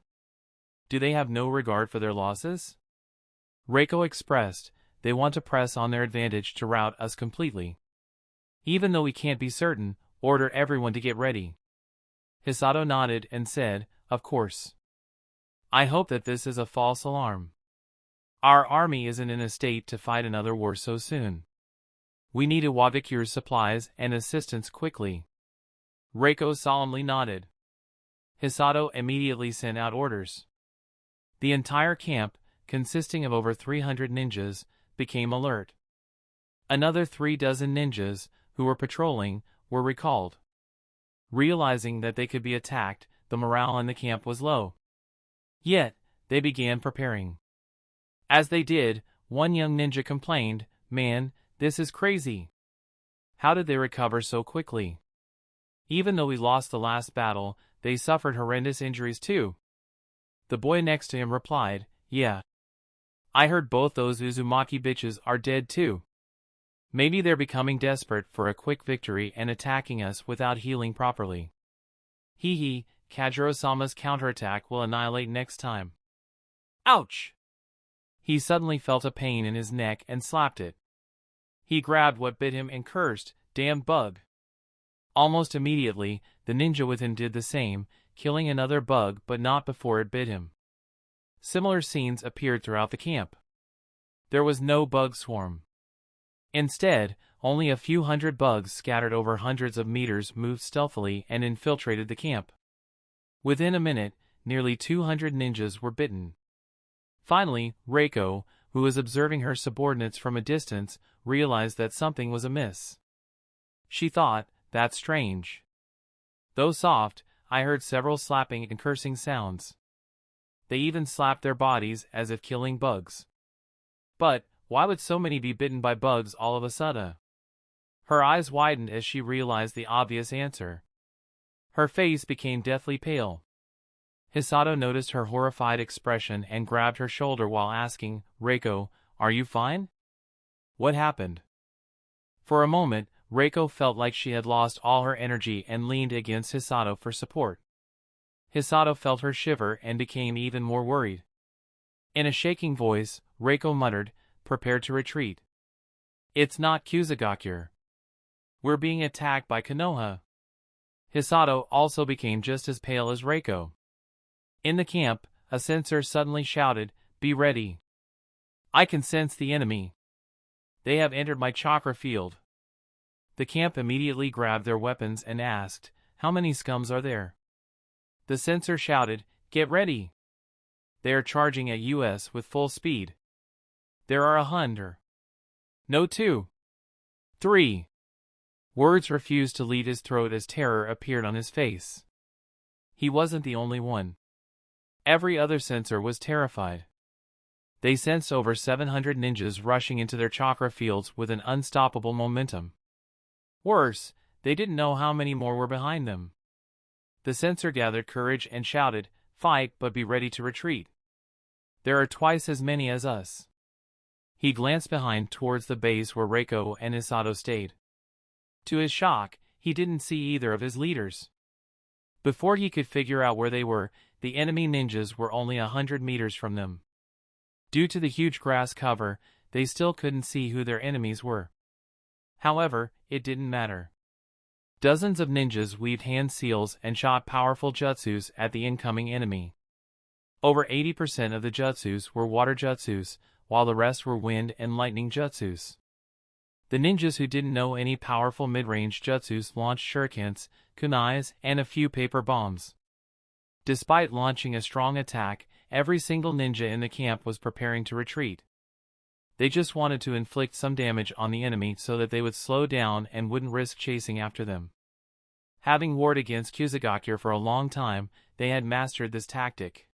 Do they have no regard for their losses?" Reiko expressed, "They want to press on their advantage to rout us completely. Even though we can't be certain, order everyone to get ready." Hisato nodded and said, "Of course. I hope that this is a false alarm. Our army isn't in a state to fight another war so soon. We need Iwagakure's supplies and assistance quickly." Reiko solemnly nodded. Hisato immediately sent out orders. The entire camp, consisting of over 300 ninjas, became alert. Another 36 ninjas, who were patrolling, were recalled. Realizing that they could be attacked, the morale in the camp was low. Yet, they began preparing. As they did, one young ninja complained, "Man, this is crazy. How did they recover so quickly? Even though we lost the last battle, they suffered horrendous injuries too." The boy next to him replied, "Yeah. I heard both those Uzumaki bitches are dead too. Maybe they're becoming desperate for a quick victory and attacking us without healing properly. Hee, Kajiro-sama's counterattack will annihilate next time." Ouch! He suddenly felt a pain in his neck and slapped it. He grabbed what bit him and cursed, "Damned bug." Almost immediately, the ninja with him did the same, killing another bug but not before it bit him. Similar scenes appeared throughout the camp. There was no bug swarm. Instead, only a few hundred bugs scattered over hundreds of meters moved stealthily and infiltrated the camp. Within a minute, nearly 200 ninjas were bitten. Finally, Reiko, who was observing her subordinates from a distance, realized that something was amiss. She thought, "That's strange. Though soft, I heard several slapping and cursing sounds. They even slapped their bodies as if killing bugs. But, why would so many be bitten by bugs all of a sudden?" Her eyes widened as she realized the obvious answer. Her face became deathly pale. Hisato noticed her horrified expression and grabbed her shoulder while asking, "Reiko, are you fine? What happened?" For a moment, Reiko felt like she had lost all her energy and leaned against Hisato for support. Hisato felt her shiver and became even more worried. In a shaking voice, Reiko muttered, "Prepare to retreat. It's not Kusagakure. We're being attacked by Konoha." Hisato also became just as pale as Reiko. In the camp, a sensor suddenly shouted, "Be ready. I can sense the enemy. They have entered my chakra field." The camp immediately grabbed their weapons and asked, "How many scums are there?" The sensor shouted, "Get ready. They are charging at us with full speed. There are 100. No 2. 3. Words refused to leave his throat as terror appeared on his face. He wasn't the only one. Every other sensor was terrified. They sensed over 700 ninjas rushing into their chakra fields with an unstoppable momentum. Worse, they didn't know how many more were behind them. The sensor gathered courage and shouted, "Fight, but be ready to retreat." There are twice as many as us. He glanced behind towards the base where Reiko and Isato stayed. To his shock, he didn't see either of his leaders. Before he could figure out where they were, the enemy ninjas were only 100 meters from them. Due to the huge grass cover, they still couldn't see who their enemies were. However, it didn't matter. Dozens of ninjas weaved hand seals and shot powerful jutsus at the incoming enemy. Over 80% of the jutsus were water jutsus, while the rest were wind and lightning jutsus. The ninjas who didn't know any powerful mid-range jutsus launched shurikens, kunais, and a few paper bombs. Despite launching a strong attack, every single ninja in the camp was preparing to retreat. They just wanted to inflict some damage on the enemy so that they would slow down and wouldn't risk chasing after them. Having warred against Kusagakure for a long time, they had mastered this tactic.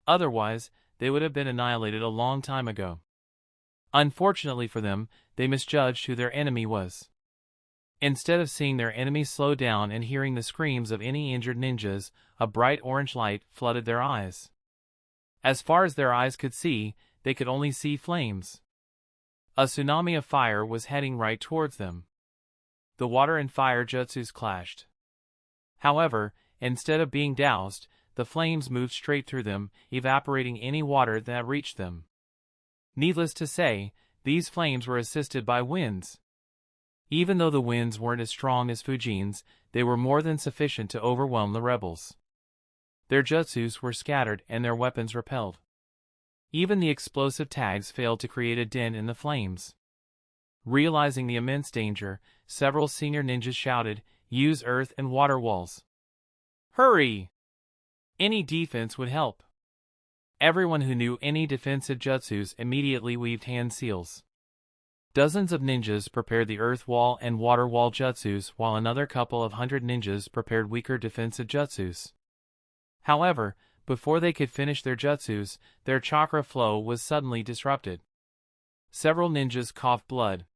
Otherwise, they would have been annihilated a long time ago. Unfortunately for them, they misjudged who their enemy was. Instead of seeing their enemy slow down and hearing the screams of any injured ninjas, a bright orange light flooded their eyes. As far as their eyes could see, they could only see flames. A tsunami of fire was heading right towards them. The water and fire jutsus clashed. However, instead of being doused, the flames moved straight through them, evaporating any water that reached them. Needless to say, these flames were assisted by winds. Even though the winds weren't as strong as Fujin's, they were more than sufficient to overwhelm the rebels. Their jutsus were scattered and their weapons repelled. Even the explosive tags failed to create a dent in the flames. Realizing the immense danger, several senior ninjas shouted, "Use earth and water walls. Hurry! Any defense would help." Everyone who knew any defensive jutsus immediately weaved hand seals. Dozens of ninjas prepared the earth wall and water wall jutsus, while another couple of hundred ninjas prepared weaker defensive jutsus. However, before they could finish their jutsus, their chakra flow was suddenly disrupted. Several ninjas coughed blood.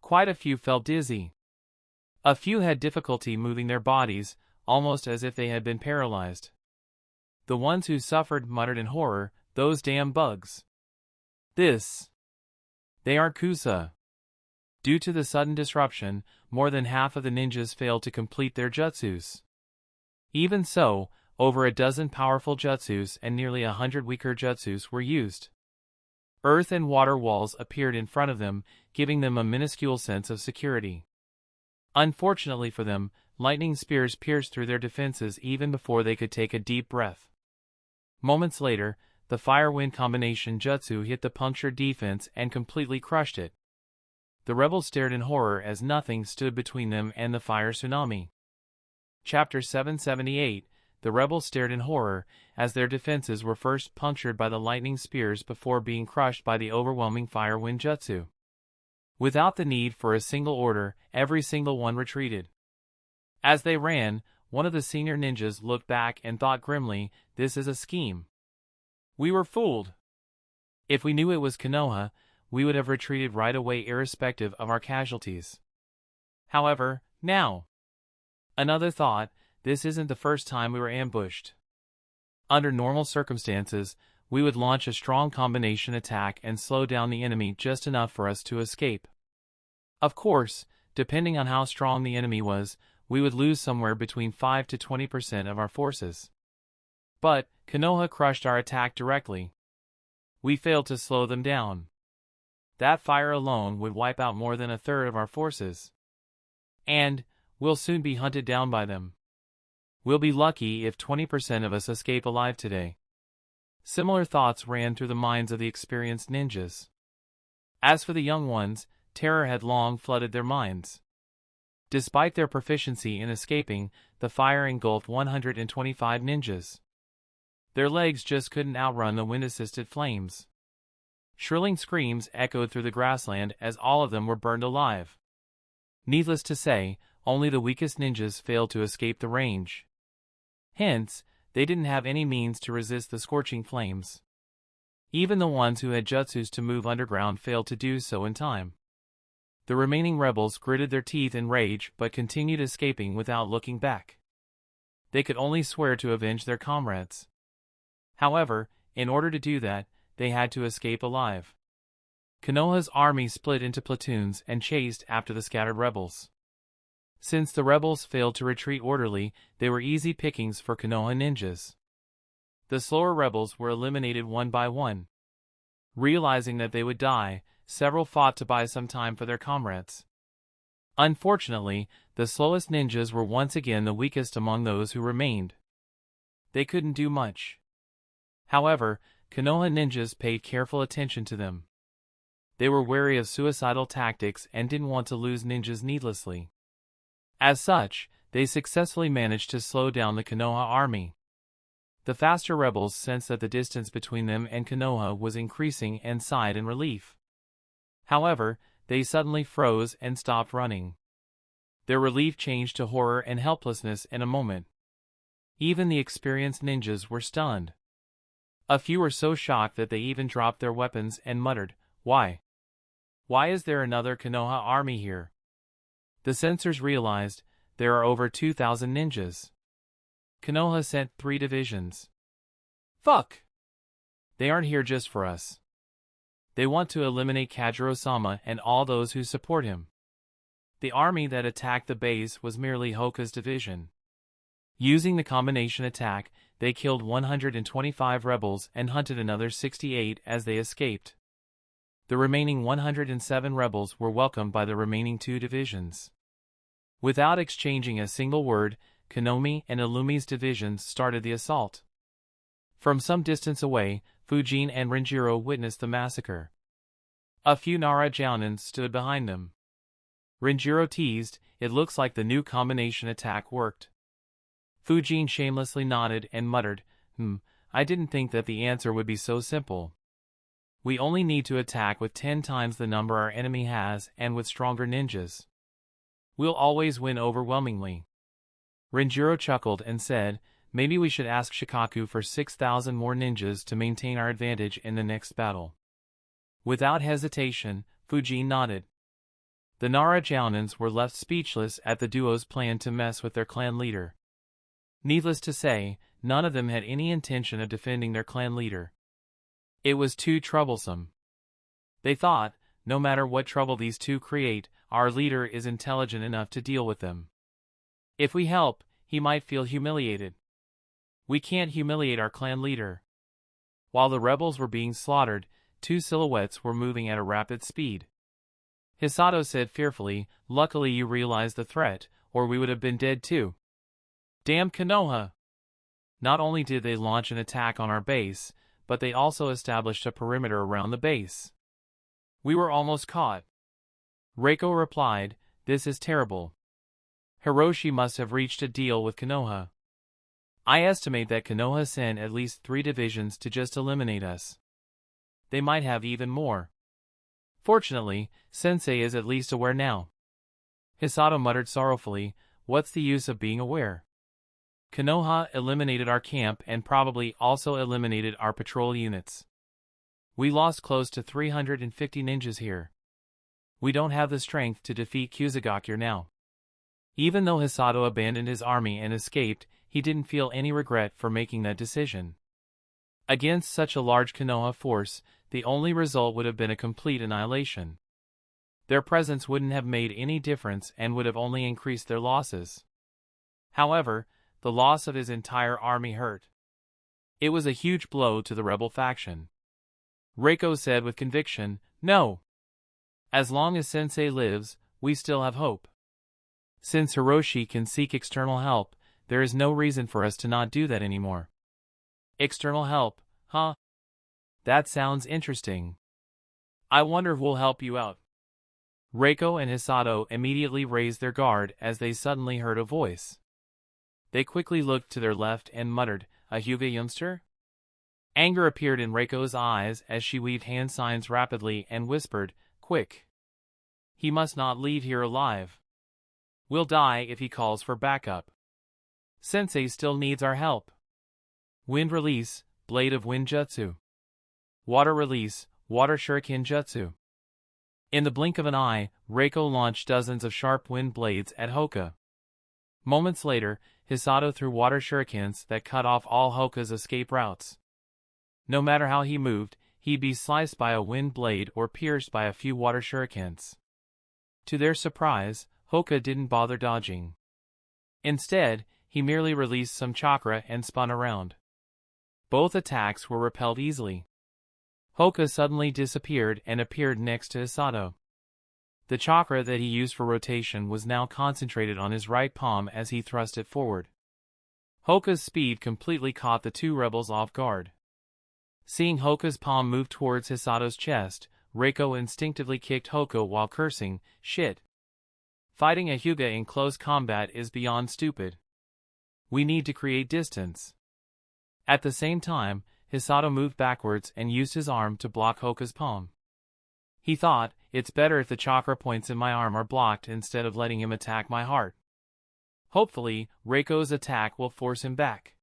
Quite a few felt dizzy. A few had difficulty moving their bodies, almost as if they had been paralyzed. The ones who suffered muttered in horror, "Those damn bugs. They aren't Kusa." Due to the sudden disruption, more than half of the ninjas failed to complete their jutsus. Even so, over a dozen powerful jutsus and nearly 100 weaker jutsus were used. Earth and water walls appeared in front of them, giving them a minuscule sense of security. Unfortunately for them, lightning spears pierced through their defenses even before they could take a deep breath. Moments later, the fire-wind combination jutsu hit the punctured defense and completely crushed it. The rebels stared in horror as nothing stood between them and the fire tsunami. Chapter 778, the rebels stared in horror, as their defenses were first punctured by the lightning spears before being crushed by the overwhelming fire-wind jutsu. Without the need for a single order, every single one retreated. As they ran, one of the senior ninjas looked back and thought grimly, "This is a scheme. We were fooled. If we knew it was Konoha, we would have retreated right away irrespective of our casualties. However, now." Another thought, "This isn't the first time we were ambushed. Under normal circumstances, we would launch a strong combination attack and slow down the enemy just enough for us to escape. Of course, depending on how strong the enemy was, we would lose somewhere between 5 to 20% of our forces. But Konoha crushed our attack directly. We failed to slow them down. That fire alone would wipe out more than a third of our forces. And we'll soon be hunted down by them. We'll be lucky if 20% of us escape alive today." Similar thoughts ran through the minds of the experienced ninjas. As for the young ones, terror had long flooded their minds. Despite their proficiency in escaping, the fire engulfed 125 ninjas. Their legs just couldn't outrun the wind-assisted flames. Shrilling screams echoed through the grassland as all of them were burned alive. Needless to say, only the weakest ninjas failed to escape the range. Hence, they didn't have any means to resist the scorching flames. Even the ones who had jutsus to move underground failed to do so in time. The remaining rebels gritted their teeth in rage but continued escaping without looking back. They could only swear to avenge their comrades. However, In order to do that, they had to escape alive. Konoha's army split into platoons and chased after the scattered rebels. Since the rebels failed to retreat orderly, they were easy pickings for Konoha ninjas. The slower rebels were eliminated one by one. Realizing that they would die, several fought to buy some time for their comrades. Unfortunately, the slowest ninjas were once again the weakest among those who remained. They couldn't do much. However, Konoha ninjas paid careful attention to them. They were wary of suicidal tactics and didn't want to lose ninjas needlessly. As such, they successfully managed to slow down the Konoha army. The faster rebels sensed that the distance between them and Konoha was increasing and sighed in relief. However, they suddenly froze and stopped running. Their relief changed to horror and helplessness in a moment. Even the experienced ninjas were stunned. A few were so shocked that they even dropped their weapons and muttered, "Why? Why is there another Konoha army here?" The censors realized there are over 2,000 ninjas. Konoha sent 3 divisions. Fuck! They aren't here just for us. They want to eliminate Kajiro-sama and all those who support him. The army that attacked the base was merely Hoka's division. Using the combination attack, they killed 125 rebels and hunted another 68 as they escaped. The remaining 107 rebels were welcomed by the remaining 2 divisions. Without exchanging a single word, Konomi and Illumi's divisions started the assault. From some distance away, Fujin and Renjiro witnessed the massacre. A few Nara Jounins stood behind them. Renjiro teased, "It looks like the new combination attack worked." Fujin shamelessly nodded and muttered, I didn't think that the answer would be so simple. We only need to attack with 10 times the number our enemy has and with stronger ninjas. We'll always win overwhelmingly." Renjiro chuckled and said, "Maybe we should ask Shikaku for 6,000 more ninjas to maintain our advantage in the next battle." Without hesitation, Fujin nodded. The Nara Jounins were left speechless at the duo's plan to mess with their clan leader. Needless to say, none of them had any intention of defending their clan leader. It was too troublesome. They thought, no matter what trouble these two create, our leader is intelligent enough to deal with them. If we help, he might feel humiliated. We can't humiliate our clan leader. While the rebels were being slaughtered, 2 silhouettes were moving at a rapid speed. Hisato said fearfully, "Luckily you realized the threat, or we would have been dead too." Damn Konoha! Not only did they launch an attack on our base, but they also established a perimeter around the base. We were almost caught. Reiko replied, "This is terrible. Hiroshi must have reached a deal with Konoha. I estimate that Konoha sent at least 3 divisions to just eliminate us. They might have even more. Fortunately, Sensei is at least aware now." Hisato muttered sorrowfully, "What's the use of being aware? Konoha eliminated our camp and probably also eliminated our patrol units. We lost close to 350 ninjas here. We don't have the strength to defeat Kusagakure now." Even though Hisato abandoned his army and escaped, he didn't feel any regret for making that decision. Against such a large Konoha force, the only result would have been a complete annihilation. Their presence wouldn't have made any difference and would have only increased their losses. However, the loss of his entire army hurt. It was a huge blow to the rebel faction. Reiko said with conviction, "No. As long as Sensei lives, we still have hope. Since Hiroshi can seek external help, there is no reason for us to not do that anymore." "External help, huh? That sounds interesting. I wonder who will help you out." Reiko and Hisato immediately raised their guard as they suddenly heard a voice. They quickly looked to their left and muttered, "A Hyuga youngster?" Anger appeared in Reiko's eyes as she weaved hand signs rapidly and whispered, "Quick. He must not leave here alive. We'll die if he calls for backup. Sensei still needs our help." Wind release, blade of wind jutsu. Water release, water shuriken jutsu. In the blink of an eye, Reiko launched dozens of sharp wind blades at Hoka. Moments later, Hisato threw water shurikens that cut off all Hoka's escape routes. No matter how he moved, he'd be sliced by a wind blade or pierced by a few water shurikens. To their surprise, Hoka didn't bother dodging. Instead, he merely released some chakra and spun around. Both attacks were repelled easily. Hoka suddenly disappeared and appeared next to Hisato. The chakra that he used for rotation was now concentrated on his right palm as he thrust it forward. Hoka's speed completely caught the two rebels off guard. Seeing Hoka's palm move towards Hisato's chest, Reiko instinctively kicked Hoka while cursing, "Shit. Fighting a Hyuga in close combat is beyond stupid. We need to create distance." At the same time, Hisato moved backwards and used his arm to block Hoka's palm. He thought, it's better if the chakra points in my arm are blocked instead of letting him attack my heart. Hopefully, Reiko's attack will force him back.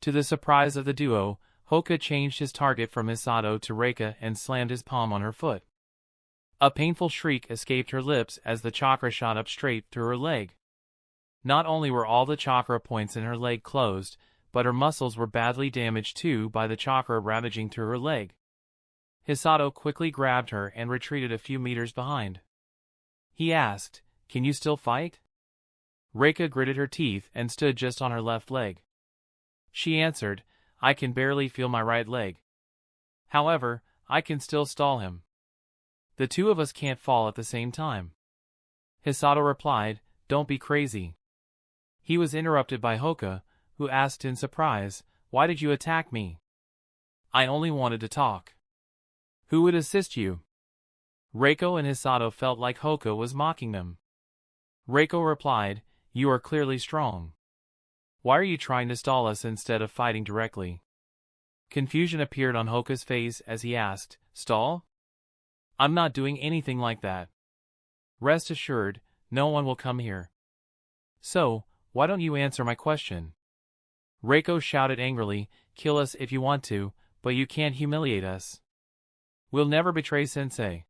To the surprise of the duo, Hoka changed his target from Hisato to Reika and slammed his palm on her foot. A painful shriek escaped her lips as the chakra shot up straight through her leg. Not only were all the chakra points in her leg closed, but her muscles were badly damaged too by the chakra ravaging through her leg. Hisato quickly grabbed her and retreated a few meters behind. He asked, "Can you still fight?" Reika gritted her teeth and stood just on her left leg. She answered, "I can barely feel my right leg. However, I can still stall him. The two of us can't fall at the same time." Hisato replied, "Don't be crazy." He was interrupted by Hoka, who asked in surprise, "Why did you attack me?" "I only wanted to talk." "Who would assist you?" Reiko and Hisato felt like Hoka was mocking them. Reiko replied, "You are clearly strong. Why are you trying to stall us instead of fighting directly?" Confusion appeared on Hoka's face as he asked, "Stall? I'm not doing anything like that. Rest assured, no one will come here. So, why don't you answer my question?" Reiko shouted angrily, "Kill us if you want to, but you can't humiliate us. We'll never betray Sensei.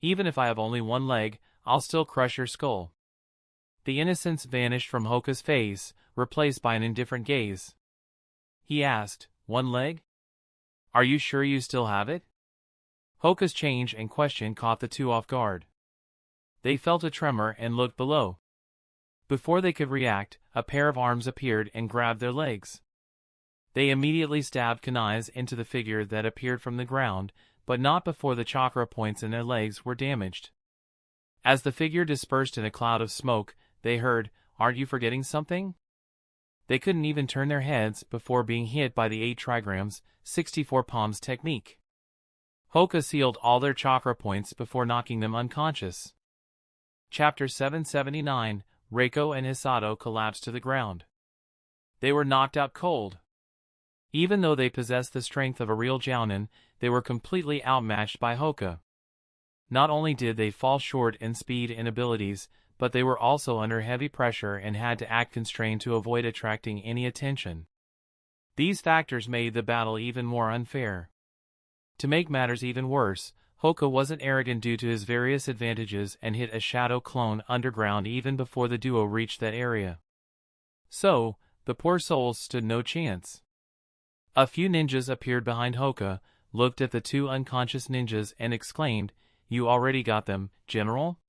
Even if I have only one leg, I'll still crush your skull." The innocence vanished from Hoka's face, replaced by an indifferent gaze. He asked, "One leg? Are you sure you still have it?" Hoka's change and question caught the two off guard. They felt a tremor and looked below. Before they could react, a pair of arms appeared and grabbed their legs. They immediately stabbed kunais into the figure that appeared from the ground, but not before the chakra points in their legs were damaged. As the figure dispersed in a cloud of smoke, they heard, "Aren't you forgetting something?" They couldn't even turn their heads before being hit by the 8 trigrams, 64 palms technique. Hoka sealed all their chakra points before knocking them unconscious. Chapter 779, Reiko and Hisato collapsed to the ground. They were knocked out cold. Even though they possessed the strength of a real jounin, they were completely outmatched by Hoka. Not only did they fall short in speed and abilities, but they were also under heavy pressure and had to act constrained to avoid attracting any attention. These factors made the battle even more unfair. To make matters even worse, Hoka wasn't arrogant due to his various advantages and hit a shadow clone underground even before the duo reached that area. So, the poor souls stood no chance. A few ninjas appeared behind Hoka, looked at the two unconscious ninjas and exclaimed, "You already got them, General?"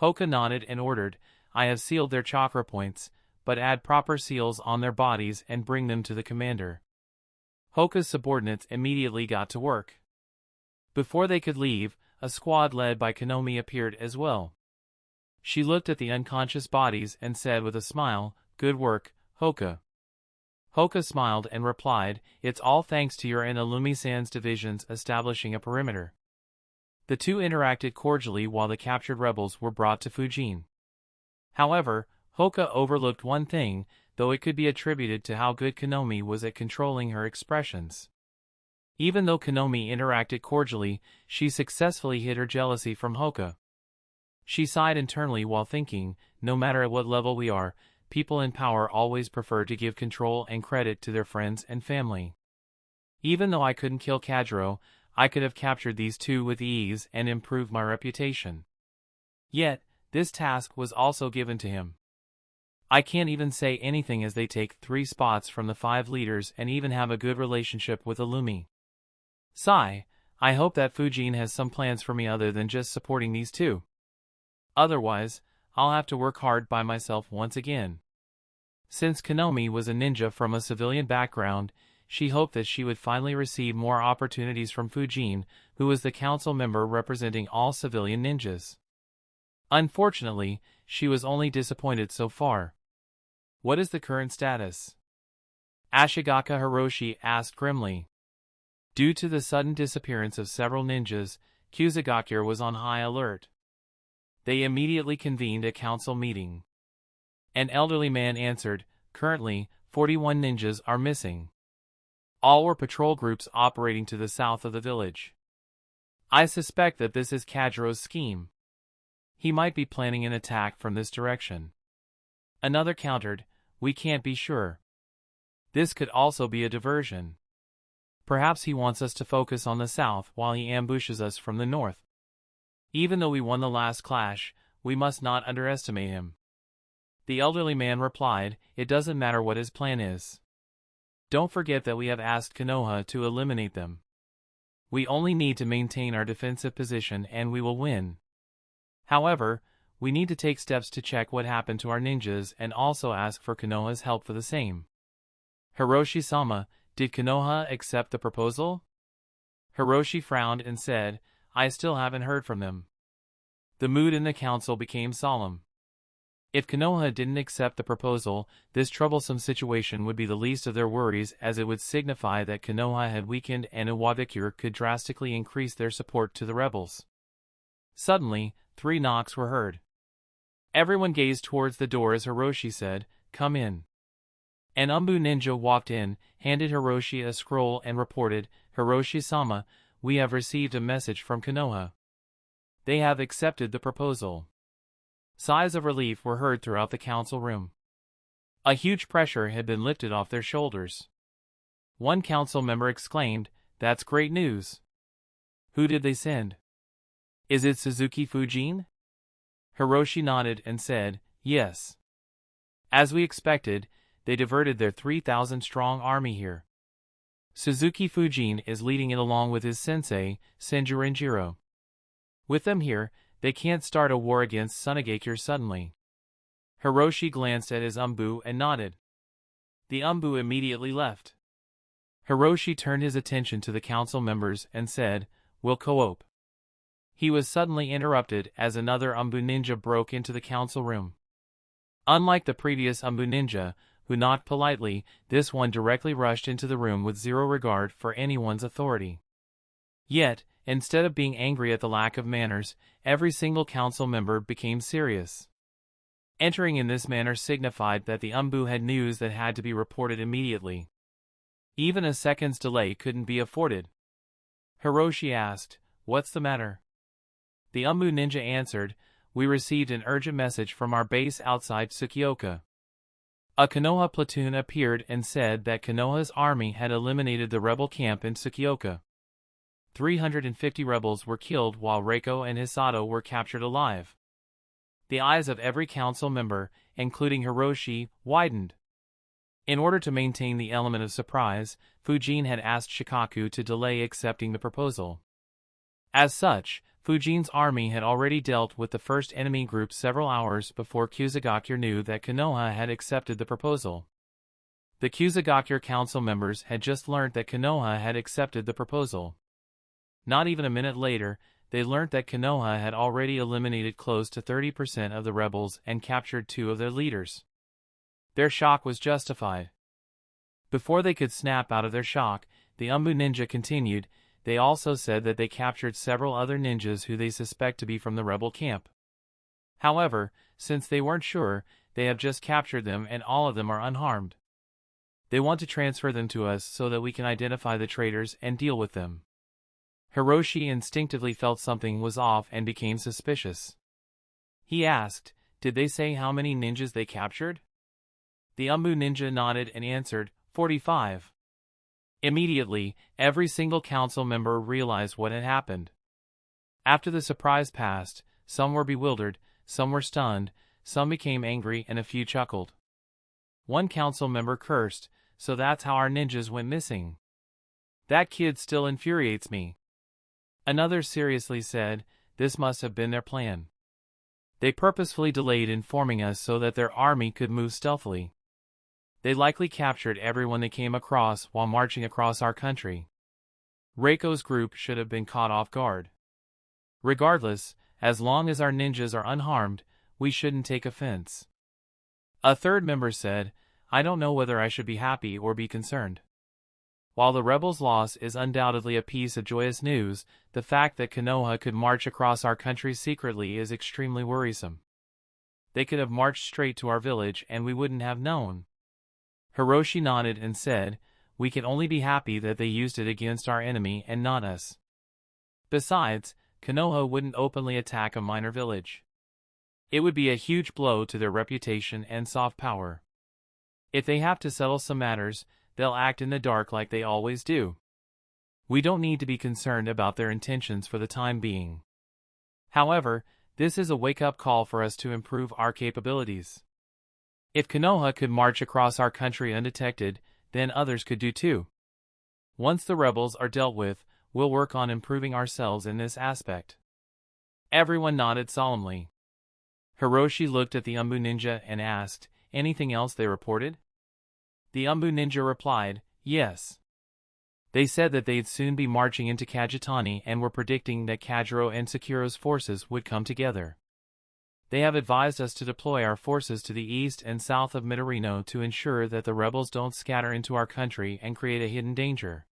Hoka nodded and ordered, "I have sealed their chakra points, but add proper seals on their bodies and bring them to the commander." Hoka's subordinates immediately got to work. Before they could leave, a squad led by Konomi appeared as well. She looked at the unconscious bodies and said with a smile, "Good work, Hoka." Hoka smiled and replied, "It's all thanks to your and Illumi-san's divisions establishing a perimeter." The two interacted cordially while the captured rebels were brought to Fujin. However, Hoka overlooked one thing, though it could be attributed to how good Konomi was at controlling her expressions. Even though Konomi interacted cordially, she successfully hid her jealousy from Hoka. She sighed internally while thinking, no matter at what level we are, people in power always prefer to give control and credit to their friends and family. Even though I couldn't kill Kajiro, I could have captured these two with ease and improved my reputation. Yet, this task was also given to him. I can't even say anything as they take 3 spots from the 5 leaders and even have a good relationship with Illumi. Sigh, I hope that Fujin has some plans for me other than just supporting these 2. Otherwise, I'll have to work hard by myself once again. Since Konomi was a ninja from a civilian background, she hoped that she would finally receive more opportunities from Fujin, who was the council member representing all civilian ninjas. Unfortunately, she was only disappointed so far. What is the current status? Ashigaka Hiroshi asked grimly. Due to the sudden disappearance of several ninjas, Kusagakure was on high alert. They immediately convened a council meeting. An elderly man answered, currently, 41 ninjas are missing. All were patrol groups operating to the south of the village. I suspect that this is Kajiro's scheme. He might be planning an attack from this direction. Another countered, we can't be sure. This could also be a diversion. Perhaps he wants us to focus on the south while he ambushes us from the north. Even though we won the last clash, we must not underestimate him. The elderly man replied, it doesn't matter what his plan is. Don't forget that we have asked Konoha to eliminate them. We only need to maintain our defensive position and we will win. However, we need to take steps to check what happened to our ninjas and also ask for Konoha's help for the same. Hiroshi-sama, did Konoha accept the proposal? Hiroshi frowned and said, I still haven't heard from them. The mood in the council became solemn. If Konoha didn't accept the proposal, this troublesome situation would be the least of their worries as it would signify that Konoha had weakened and Iwadakure could drastically increase their support to the rebels. Suddenly, 3 knocks were heard. Everyone gazed towards the door as Hiroshi said, come in. An Umbu ninja walked in, handed Hiroshi a scroll and reported, Hiroshi-sama, we have received a message from Konoha. They have accepted the proposal. Sighs of relief were heard throughout the council room. A huge pressure had been lifted off their shoulders. One council member exclaimed, that's great news. Who did they send? Is it Suzuki Fujin? Hiroshi nodded and said, yes. As we expected, they diverted their 3,000-strong army here. Suzuki Fujin is leading it along with his sensei, Senjurenjiro. With them here, they can't start a war against Sunagakure suddenly. Hiroshi glanced at his Umbu and nodded. The Umbu immediately left. Hiroshi turned his attention to the council members and said, we'll co-op. He was suddenly interrupted as another Umbu ninja broke into the council room. Unlike the previous Umbu ninja, who knocked politely, this one directly rushed into the room with zero regard for anyone's authority. Yet, instead of being angry at the lack of manners, every single council member became serious. Entering in this manner signified that the Umbu had news that had to be reported immediately. Even a second's delay couldn't be afforded. Hiroshi asked, what's the matter? The Umbu ninja answered, we received an urgent message from our base outside Tsukioka. A Konoha platoon appeared and said that Konoha's army had eliminated the rebel camp in Tsukioka. 350 rebels were killed while Reiko and Hisato were captured alive. The eyes of every council member, including Hiroshi, widened. In order to maintain the element of surprise, Fujin had asked Shikaku to delay accepting the proposal. As such, Fujin's army had already dealt with the first enemy group several hours before Kusagakure knew that Konoha had accepted the proposal. The Kusagakure council members had just learned that Konoha had accepted the proposal. Not even a minute later, they learned that Konoha had already eliminated close to 30% of the rebels and captured 2 of their leaders. Their shock was justified. Before they could snap out of their shock, the Umbu ninja continued, they also said that they captured several other ninjas who they suspect to be from the rebel camp. However, since they weren't sure, they have just captured them and all of them are unharmed. They want to transfer them to us so that we can identify the traitors and deal with them. Hiroshi instinctively felt something was off and became suspicious. He asked, did they say how many ninjas they captured? The Umbu ninja nodded and answered, 45. Immediately, every single council member realized what had happened. After the surprise passed, some were bewildered, some were stunned, some became angry and a few chuckled. One council member cursed, so that's how our ninjas went missing. That kid still infuriates me. Another seriously said, this must have been their plan. They purposefully delayed informing us so that their army could move stealthily. They likely captured everyone they came across while marching across our country. Reiko's group should have been caught off guard. Regardless, as long as our ninjas are unharmed, we shouldn't take offense. A third member said, I don't know whether I should be happy or be concerned. While the rebels' loss is undoubtedly a piece of joyous news, the fact that Konoha could march across our country secretly is extremely worrisome. They could have marched straight to our village and we wouldn't have known. Hiroshi nodded and said, we can only be happy that they used it against our enemy and not us. Besides, Konoha wouldn't openly attack a minor village. It would be a huge blow to their reputation and soft power. If they have to settle some matters, they'll act in the dark like they always do. We don't need to be concerned about their intentions for the time being. However, this is a wake-up call for us to improve our capabilities. If Konoha could march across our country undetected, then others could do too. Once the rebels are dealt with, we'll work on improving ourselves in this aspect. Everyone nodded solemnly. Hiroshi looked at the Umbu ninja and asked, anything else they reported? The Umbu ninja replied, yes. They said that they'd soon be marching into Kajitani and were predicting that Kajiro and Sakuro's forces would come together. They have advised us to deploy our forces to the east and south of Midorino to ensure that the rebels don't scatter into our country and create a hidden danger.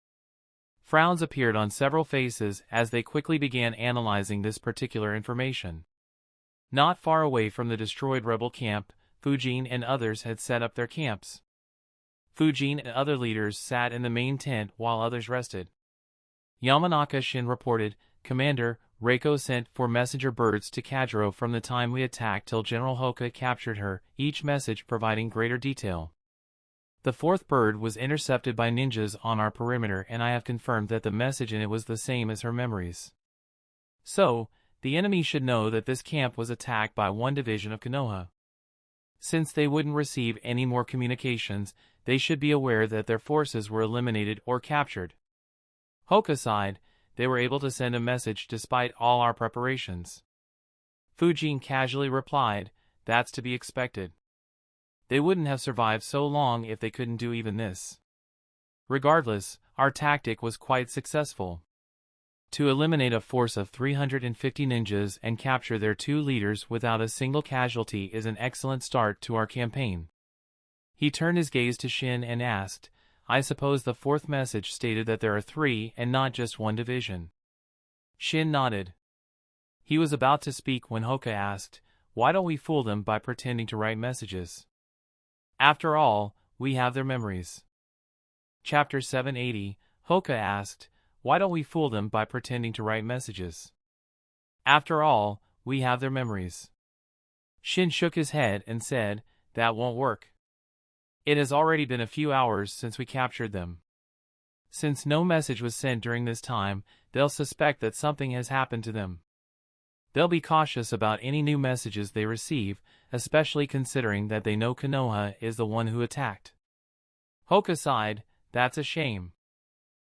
Frowns appeared on several faces as they quickly began analyzing this particular information. Not far away from the destroyed rebel camp, Fujin and others had set up their camps. Fujin and other leaders sat in the main tent while others rested. Yamanaka Shin reported, Commander, Reiko sent 4 messenger birds to Kajiro from the time we attacked till General Hoka captured her, each message providing greater detail. The 4th bird was intercepted by ninjas on our perimeter and I have confirmed that the message in it was the same as her memories. So, the enemy should know that this camp was attacked by one division of Konoha. Since they wouldn't receive any more communications, they should be aware that their forces were eliminated or captured. Hoka sighed, they were able to send a message despite all our preparations. Fujin casually replied, that's to be expected. They wouldn't have survived so long if they couldn't do even this. Regardless, our tactic was quite successful. To eliminate a force of 350 ninjas and capture their 2 leaders without a single casualty is an excellent start to our campaign. He turned his gaze to Shin and asked, I suppose the 4th message stated that there are 3 and not just 1 division. Shin nodded. He was about to speak when Hoka asked, why don't we fool them by pretending to write messages? After all, we have their memories. Chapter 780, Hoka asked, why don't we fool them by pretending to write messages? After all, we have their memories. Shin shook his head and said, that won't work. It has already been a few hours since we captured them. Since no message was sent during this time, they'll suspect that something has happened to them. They'll be cautious about any new messages they receive, especially considering that they know Konoha is the one who attacked. Hoka sighed, that's a shame.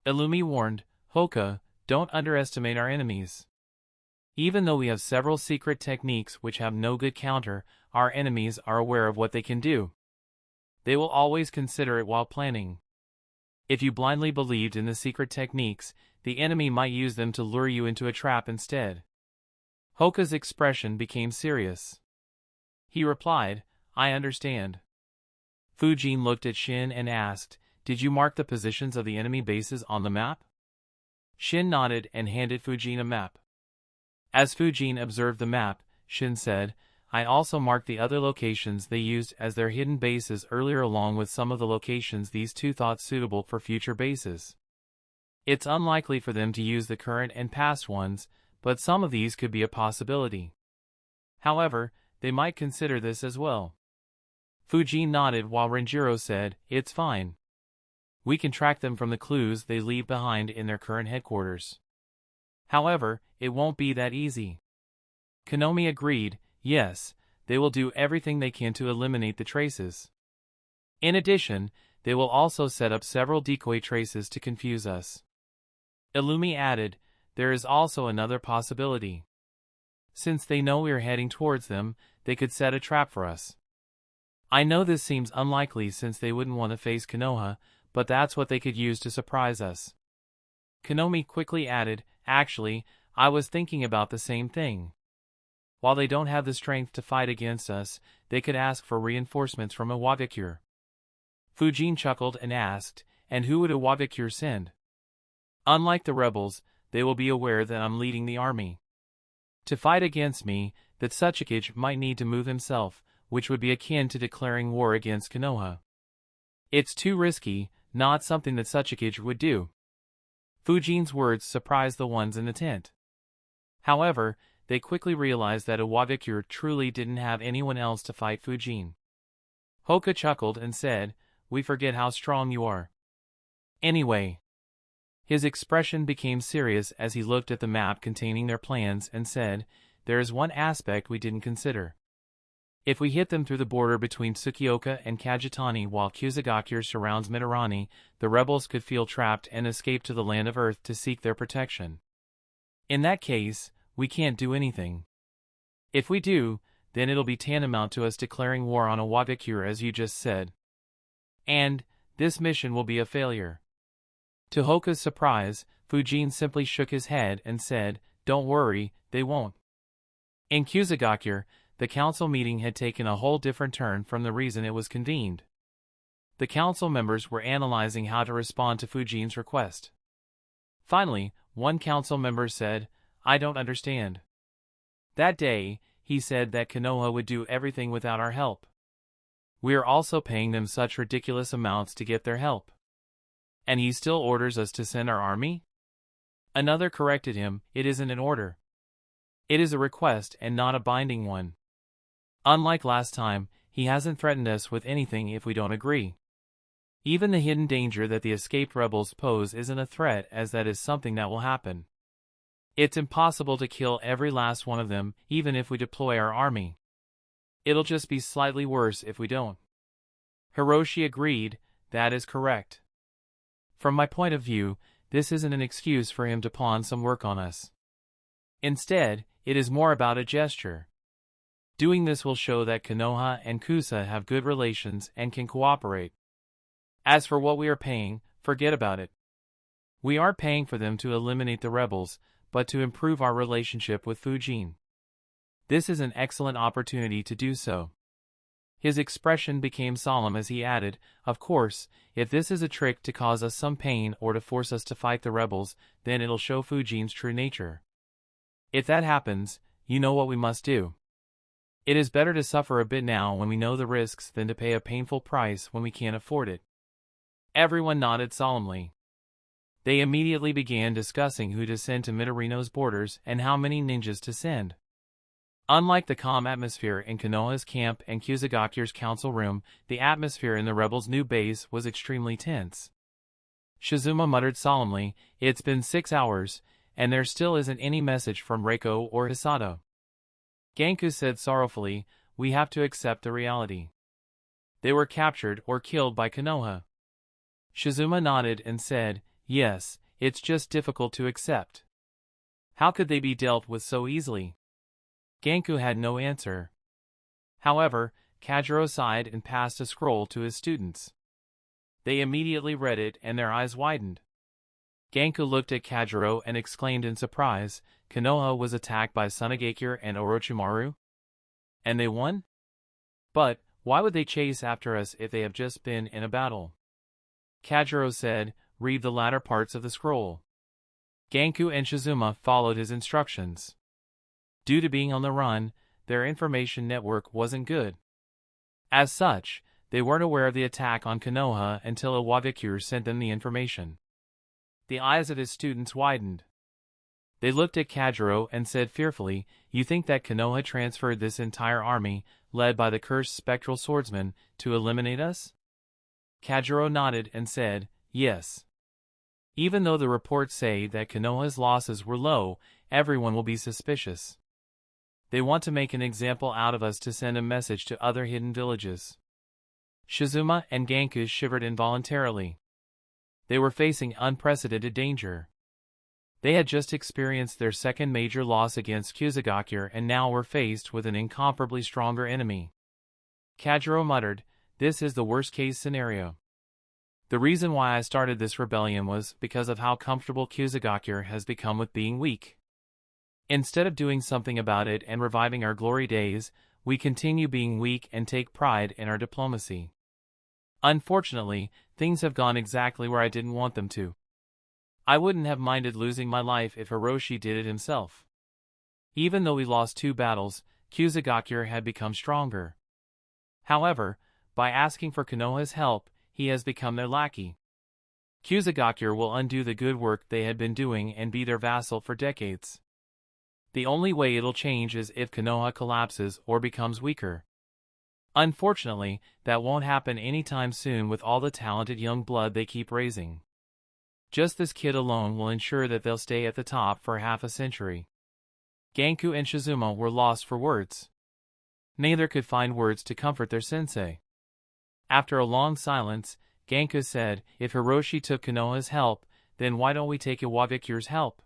Illumi warned, Hoka, don't underestimate our enemies. Even though we have several secret techniques which have no good counter, our enemies are aware of what they can do. They will always consider it while planning. If you blindly believed in the secret techniques, the enemy might use them to lure you into a trap instead. Hoka's expression became serious. He replied, I understand. Fujin looked at Shin and asked, did you mark the positions of the enemy bases on the map? Shin nodded and handed Fujin a map. As Fujin observed the map, Shin said, I also marked the other locations they used as their hidden bases earlier along with some of the locations these 2 thought suitable for future bases. It's unlikely for them to use the current and past ones, but some of these could be a possibility. However, they might consider this as well. Fujin nodded while Renjiro said, it's fine. We can track them from the clues they leave behind in their current headquarters. However, it won't be that easy. Konomi agreed, yes, they will do everything they can to eliminate the traces. In addition, they will also set up several decoy traces to confuse us. Illumi added, there is also another possibility. Since they know we are heading towards them, they could set a trap for us. I know this seems unlikely since they wouldn't want to face Konoha, but that's what they could use to surprise us. Konomi quickly added, actually, I was thinking about the same thing. While they don't have the strength to fight against us, they could ask for reinforcements from Iwabikure. Fujin chuckled and asked, and who would Iwabikure send? Unlike the rebels, they will be aware that I'm leading the army. To fight against me, that Tsuchikage might need to move himself, which would be akin to declaring war against Konoha. It's too risky, not something that Tsuchikage would do. Fujin's words surprised the ones in the tent. However, they quickly realized that Iwabikure truly didn't have anyone else to fight Fujin. Hoka chuckled and said, we forget how strong you are. Anyway. His expression became serious as he looked at the map containing their plans and said, there is one aspect we didn't consider. If we hit them through the border between Tsukioka and Kajitani while Kusagakure surrounds Midorani, the rebels could feel trapped and escape to the land of Earth to seek their protection. In that case, we can't do anything. If we do, then it'll be tantamount to us declaring war on Iwabikure as you just said. And, this mission will be a failure. To Hoka's surprise, Fujin simply shook his head and said, don't worry, they won't. In Kusagakure, the council meeting had taken a whole different turn from the reason it was convened. The council members were analyzing how to respond to Fujin's request. Finally, one council member said, I don't understand. That day, he said that Konoha would do everything without our help. We are also paying them such ridiculous amounts to get their help. And he still orders us to send our army? Another corrected him, it isn't an order. It is a request and not a binding one. Unlike last time, he hasn't threatened us with anything if we don't agree. Even the hidden danger that the escaped rebels pose isn't a threat, as that is something that will happen. It's impossible to kill every last one of them, even if we deploy our army. It'll just be slightly worse if we don't. Hiroshi agreed, that is correct. From my point of view, this isn't an excuse for him to pawn some work on us. Instead, it is more about a gesture. Doing this will show that Konoha and Kusa have good relations and can cooperate. As for what we are paying, forget about it. We aren't paying for them to eliminate the rebels, but to improve our relationship with Fujin. This is an excellent opportunity to do so. His expression became solemn as he added, of course, if this is a trick to cause us some pain or to force us to fight the rebels, then it'll show Fujin's true nature. If that happens, you know what we must do. It is better to suffer a bit now when we know the risks than to pay a painful price when we can't afford it. Everyone nodded solemnly. They immediately began discussing who to send to Midorino's borders and how many ninjas to send. Unlike the calm atmosphere in Konoha's camp and Kusagakure's council room, the atmosphere in the rebels' new base was extremely tense. Shizuma muttered solemnly, it's been 6 hours, and there still isn't any message from Reiko or Hisato. Genku said sorrowfully, we have to accept the reality. They were captured or killed by Konoha. Shizuma nodded and said, yes, it's just difficult to accept. How could they be dealt with so easily? Genku had no answer. However, Kajiro sighed and passed a scroll to his students. They immediately read it and their eyes widened. Genku looked at Kajiro and exclaimed in surprise, Konoha was attacked by Tsunagakure and Orochimaru? And they won? But, why would they chase after us if they have just been in a battle? Kajiro said, read the latter parts of the scroll. Genku and Shizuma followed his instructions. Due to being on the run, their information network wasn't good. As such, they weren't aware of the attack on Konoha until Iwabikure sent them the information. The eyes of his students widened. They looked at Kajiro and said fearfully, you think that Konoha transferred this entire army, led by the cursed spectral swordsman, to eliminate us? Kajiro nodded and said, yes. Even though the reports say that Konoha's losses were low, everyone will be suspicious. They want to make an example out of us to send a message to other hidden villages. Shizuma and Genku shivered involuntarily. They were facing unprecedented danger. They had just experienced their second major loss against Kusagakure and now were faced with an incomparably stronger enemy. Kajiro muttered, "This is the worst-case scenario. The reason why I started this rebellion was because of how comfortable Kusagakure has become with being weak. Instead of doing something about it and reviving our glory days, we continue being weak and take pride in our diplomacy. Unfortunately, things have gone exactly where I didn't want them to. I wouldn't have minded losing my life if Hiroshi did it himself. Even though we lost 2 battles, Kusagakure had become stronger. However, by asking for Konoha's help, he has become their lackey. Kusagakure will undo the good work they had been doing and be their vassal for decades. The only way it'll change is if Konoha collapses or becomes weaker. Unfortunately, that won't happen anytime soon with all the talented young blood they keep raising. Just this kid alone will ensure that they'll stay at the top for half a century." Genku and Shizuma were lost for words. Neither could find words to comfort their sensei. After a long silence, Genku said, "If Hiroshi took Konoha's help, then why don't we take Iwabikure's help?"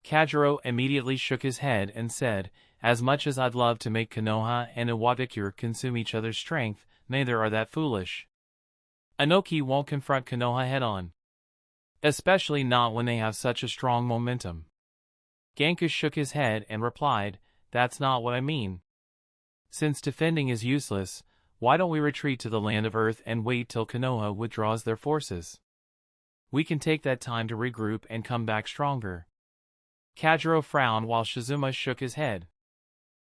Kajiro immediately shook his head and said, "As much as I'd love to make Konoha and Iwabikure consume each other's strength, neither are that foolish. Inoki won't confront Konoha head-on. Especially not when they have such a strong momentum." Genku shook his head and replied, "That's not what I mean. Since defending is useless, why don't we retreat to the land of Earth and wait till Konoha withdraws their forces? We can take that time to regroup and come back stronger." Kajiro frowned while Shizuma shook his head.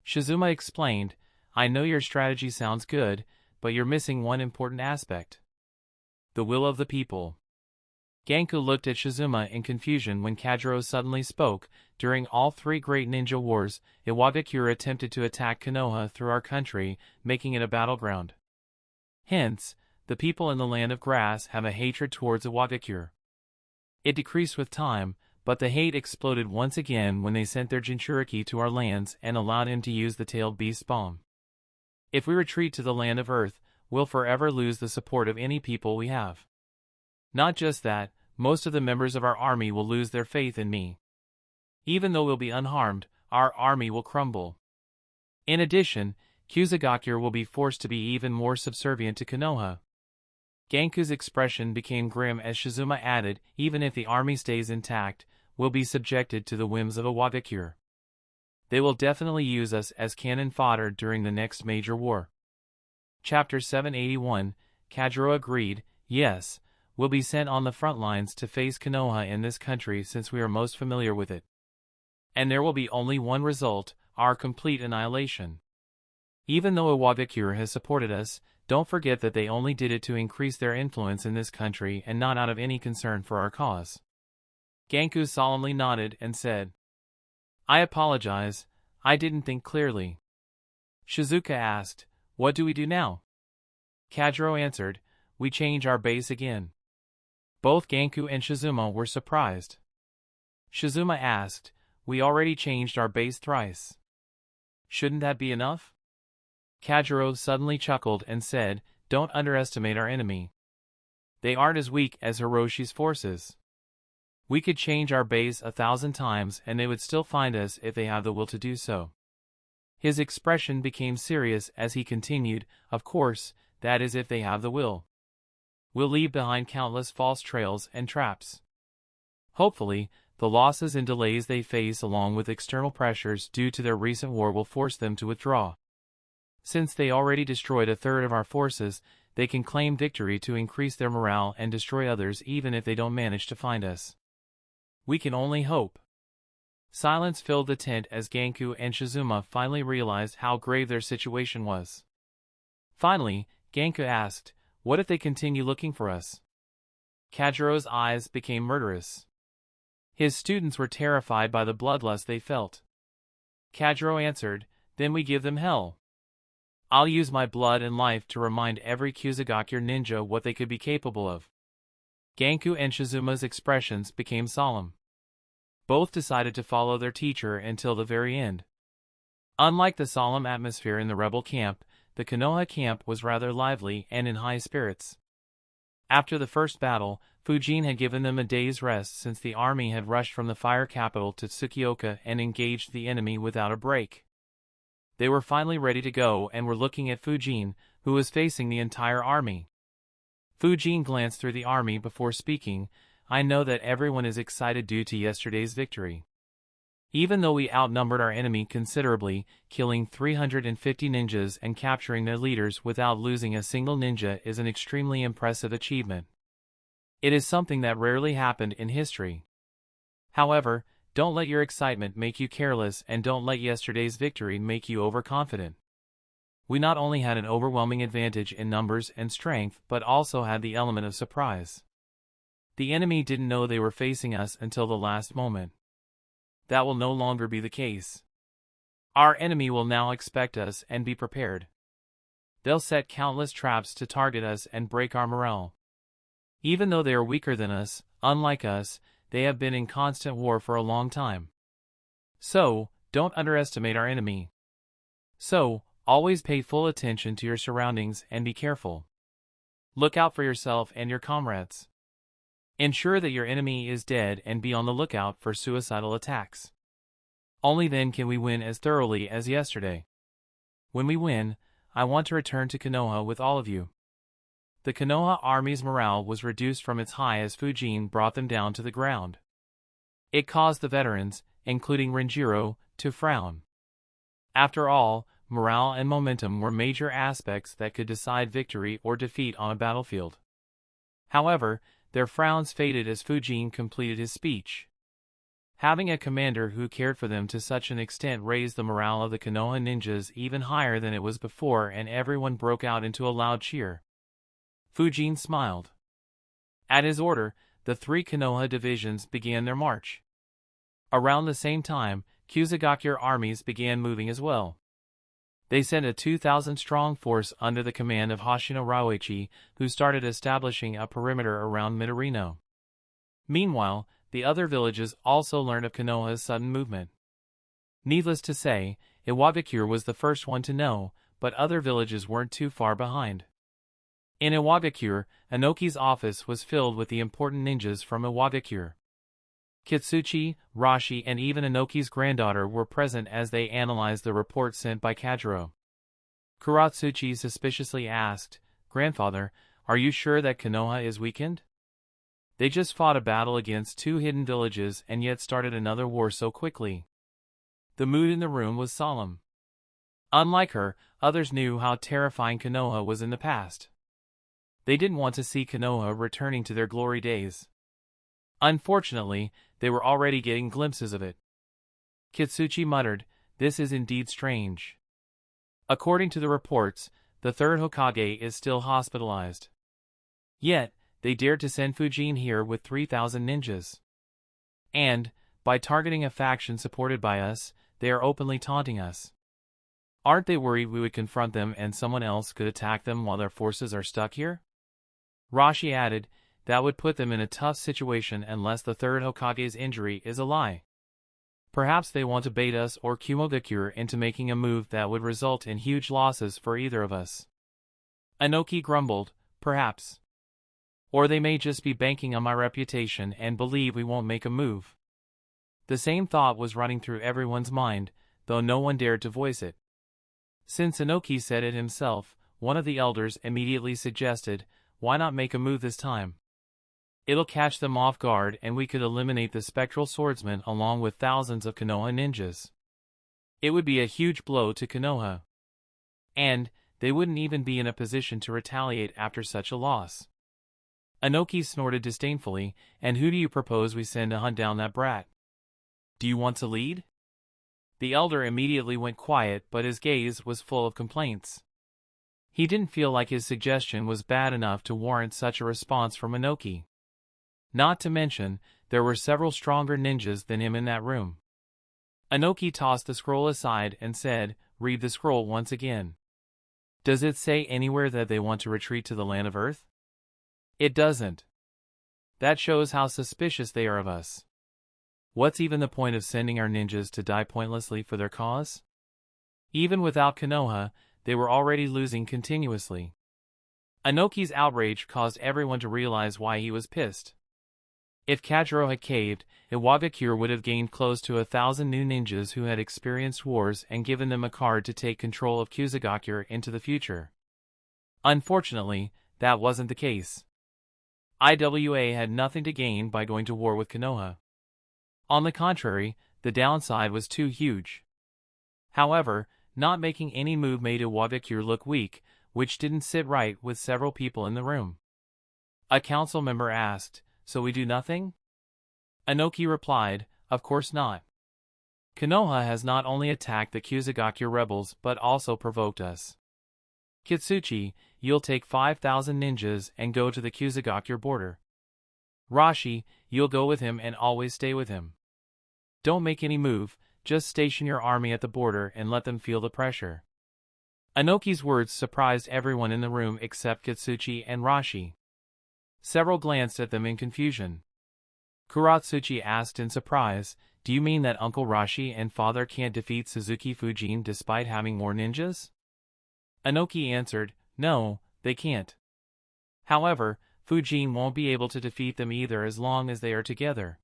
Shizuma explained, "I know your strategy sounds good, but you're missing one important aspect. The will of the people." Genku looked at Shizuma in confusion when Kajiro suddenly spoke. "During all 3 great ninja wars, Iwabikure attempted to attack Konoha through our country, making it a battleground. Hence, the people in the Land of Grass have a hatred towards Iwabikure. It decreased with time, but the hate exploded once again when they sent their Jinchuriki to our lands and allowed him to use the tailed beast bomb. If we retreat to the Land of Earth, we'll forever lose the support of any people we have. Not just that, most of the members of our army will lose their faith in me. Even though we'll be unharmed, our army will crumble. In addition, Kusagakure will be forced to be even more subservient to Konoha." Genku's expression became grim as Shizuma added, "Even if the army stays intact, we'll be subjected to the whims of Iwabikure. They will definitely use us as cannon fodder during the next major war." Chapter 781, Kajiro agreed, "Yes, we'll be sent on the front lines to face Konoha in this country since we are most familiar with it. And there will be only one result, our complete annihilation. Even though Iwabikure has supported us, don't forget that they only did it to increase their influence in this country and not out of any concern for our cause." Genku solemnly nodded and said, "I apologize, I didn't think clearly." Shizuka asked, "What do we do now?" Kajiro answered, "We change our base again." Both Genku and Shizuma were surprised. Shizuma asked, "We already changed our base thrice. Shouldn't that be enough?" Kajiro suddenly chuckled and said, "Don't underestimate our enemy. They aren't as weak as Hiroshi's forces. We could change our base 1,000 times and they would still find us if they have the will to do so." His expression became serious as he continued, "Of course, that is if they have the will. We'll leave behind countless false trails and traps. Hopefully, the losses and delays they face along with external pressures due to their recent war will force them to withdraw. Since they already destroyed 1/3 of our forces, they can claim victory to increase their morale and destroy others even if they don't manage to find us. We can only hope." Silence filled the tent as Genku and Shizuma finally realized how grave their situation was. Finally, Genku asked, "What if they continue looking for us?" Kajiro's eyes became murderous. His students were terrified by the bloodlust they felt. Kajiro answered, "Then we give them hell. I'll use my blood and life to remind every Kusagakure ninja what they could be capable of." Genku and Shizuma's expressions became solemn. Both decided to follow their teacher until the very end. Unlike the solemn atmosphere in the rebel camp, the Konoha camp was rather lively and in high spirits. After the first battle, Fujin had given them a day's rest since the army had rushed from the fire capital to Tsukioka and engaged the enemy without a break. They were finally ready to go and were looking at Fujin, who was facing the entire army. Fujin glanced through the army before speaking. I know that everyone is excited due to yesterday's victory. Even though we outnumbered our enemy considerably, killing 350 ninjas and capturing their leaders without losing a single ninja is an extremely impressive achievement. It is something that rarely happened in history. However, don't let your excitement make you careless and don't let yesterday's victory make you overconfident. We not only had an overwhelming advantage in numbers and strength but also had the element of surprise. The enemy didn't know they were facing us until the last moment. That will no longer be the case. Our enemy will now expect us and be prepared. They'll set countless traps to target us and break our morale. Even though they are weaker than us, unlike us, they have been in constant war for a long time. So, don't underestimate our enemy. So, always pay full attention to your surroundings and be careful. Look out for yourself and your comrades. Ensure that your enemy is dead and be on the lookout for suicidal attacks. Only then can we win as thoroughly as yesterday. When we win, I want to return to Konoha with all of you. The Konoha army's morale was reduced from its high as Fujin brought them down to the ground. It caused the veterans, including Renjiro, to frown. After all, morale and momentum were major aspects that could decide victory or defeat on a battlefield. However, their frowns faded as Fujin completed his speech. Having a commander who cared for them to such an extent raised the morale of the Konoha ninjas even higher than it was before, and everyone broke out into a loud cheer. Fujin smiled. At his order, the 3 Konoha divisions began their march. Around the same time, Kusagakure armies began moving as well. They sent a 2,000-strong force under the command of Hoshino Raoichi, who started establishing a perimeter around Midorino. Meanwhile, the other villages also learned of Konoha's sudden movement. Needless to say, Iwagakure was the first one to know, but other villages weren't too far behind. In Iwagakure, Inoki's office was filled with the important ninjas from Iwagakure. Kitsuchi, Rashi, and even Inoki's granddaughter were present as they analyzed the report sent by Kajiro. Kuratsuchi suspiciously asked, "Grandfather, are you sure that Konoha is weakened? They just fought a battle against 2 hidden villages and yet started another war so quickly." The mood in the room was solemn. Unlike her, others knew how terrifying Konoha was in the past. They didn't want to see Konoha returning to their glory days. Unfortunately, they were already getting glimpses of it. Kitsuchi muttered, "This is indeed strange." According to the reports, the 3rd Hokage is still hospitalized. Yet, they dared to send Fujin here with 3,000 ninjas. And, by targeting a faction supported by us, they are openly taunting us. Aren't they worried we would confront them and someone else could attack them while their forces are stuck here? Rashi added, "That would put them in a tough situation unless the 3rd Hokage's injury is a lie. Perhaps they want to bait us or Kumogakure into making a move that would result in huge losses for either of us." Inoki grumbled, "Perhaps. Or they may just be banking on my reputation and believe we won't make a move." The same thought was running through everyone's mind, though no one dared to voice it. Since Inoki said it himself, one of the elders immediately suggested, "Why not make a move this time? It'll catch them off guard and we could eliminate the spectral swordsman along with thousands of Konoha ninjas. It would be a huge blow to Konoha. And, they wouldn't even be in a position to retaliate after such a loss." Inoki snorted disdainfully, "And who do you propose we send to hunt down that brat? Do you want to lead?" The elder immediately went quiet, but his gaze was full of complaints. He didn't feel like his suggestion was bad enough to warrant such a response from Inoki. Not to mention, there were several stronger ninjas than him in that room. Inoki tossed the scroll aside and said, "Read the scroll once again. Does it say anywhere that they want to retreat to the land of Earth?" "It doesn't. That shows how suspicious they are of us. What's even the point of sending our ninjas to die pointlessly for their cause? Even without Konoha, they were already losing continuously. Inoki's outrage caused everyone to realize why he was pissed. If Kajiro had caved, Iwagakure would have gained close to 1,000 new ninjas who had experienced wars and given them a card to take control of Kusagakure into the future. Unfortunately, that wasn't the case. IWA had nothing to gain by going to war with Konoha. On the contrary, the downside was too huge. However, not making any move made Iwagakure look weak, which didn't sit right with several people in the room. A council member asked, "So we do nothing?" Inoki replied, "Of course not. Konoha has not only attacked the Kusagakure rebels but also provoked us. Kitsuchi, you'll take 5,000 ninjas and go to the Kusagakure border. Rashi, you'll go with him and always stay with him. Don't make any move, just station your army at the border and let them feel the pressure." Inoki's words surprised everyone in the room except Kitsuchi and Rashi. Several glanced at them in confusion. Kuratsuchi asked in surprise, "Do you mean that Uncle Rashi and Father can't defeat Suzuki Fujin despite having more ninjas?" Inoki answered, "No, they can't. However, Fujin won't be able to defeat them either as long as they are together.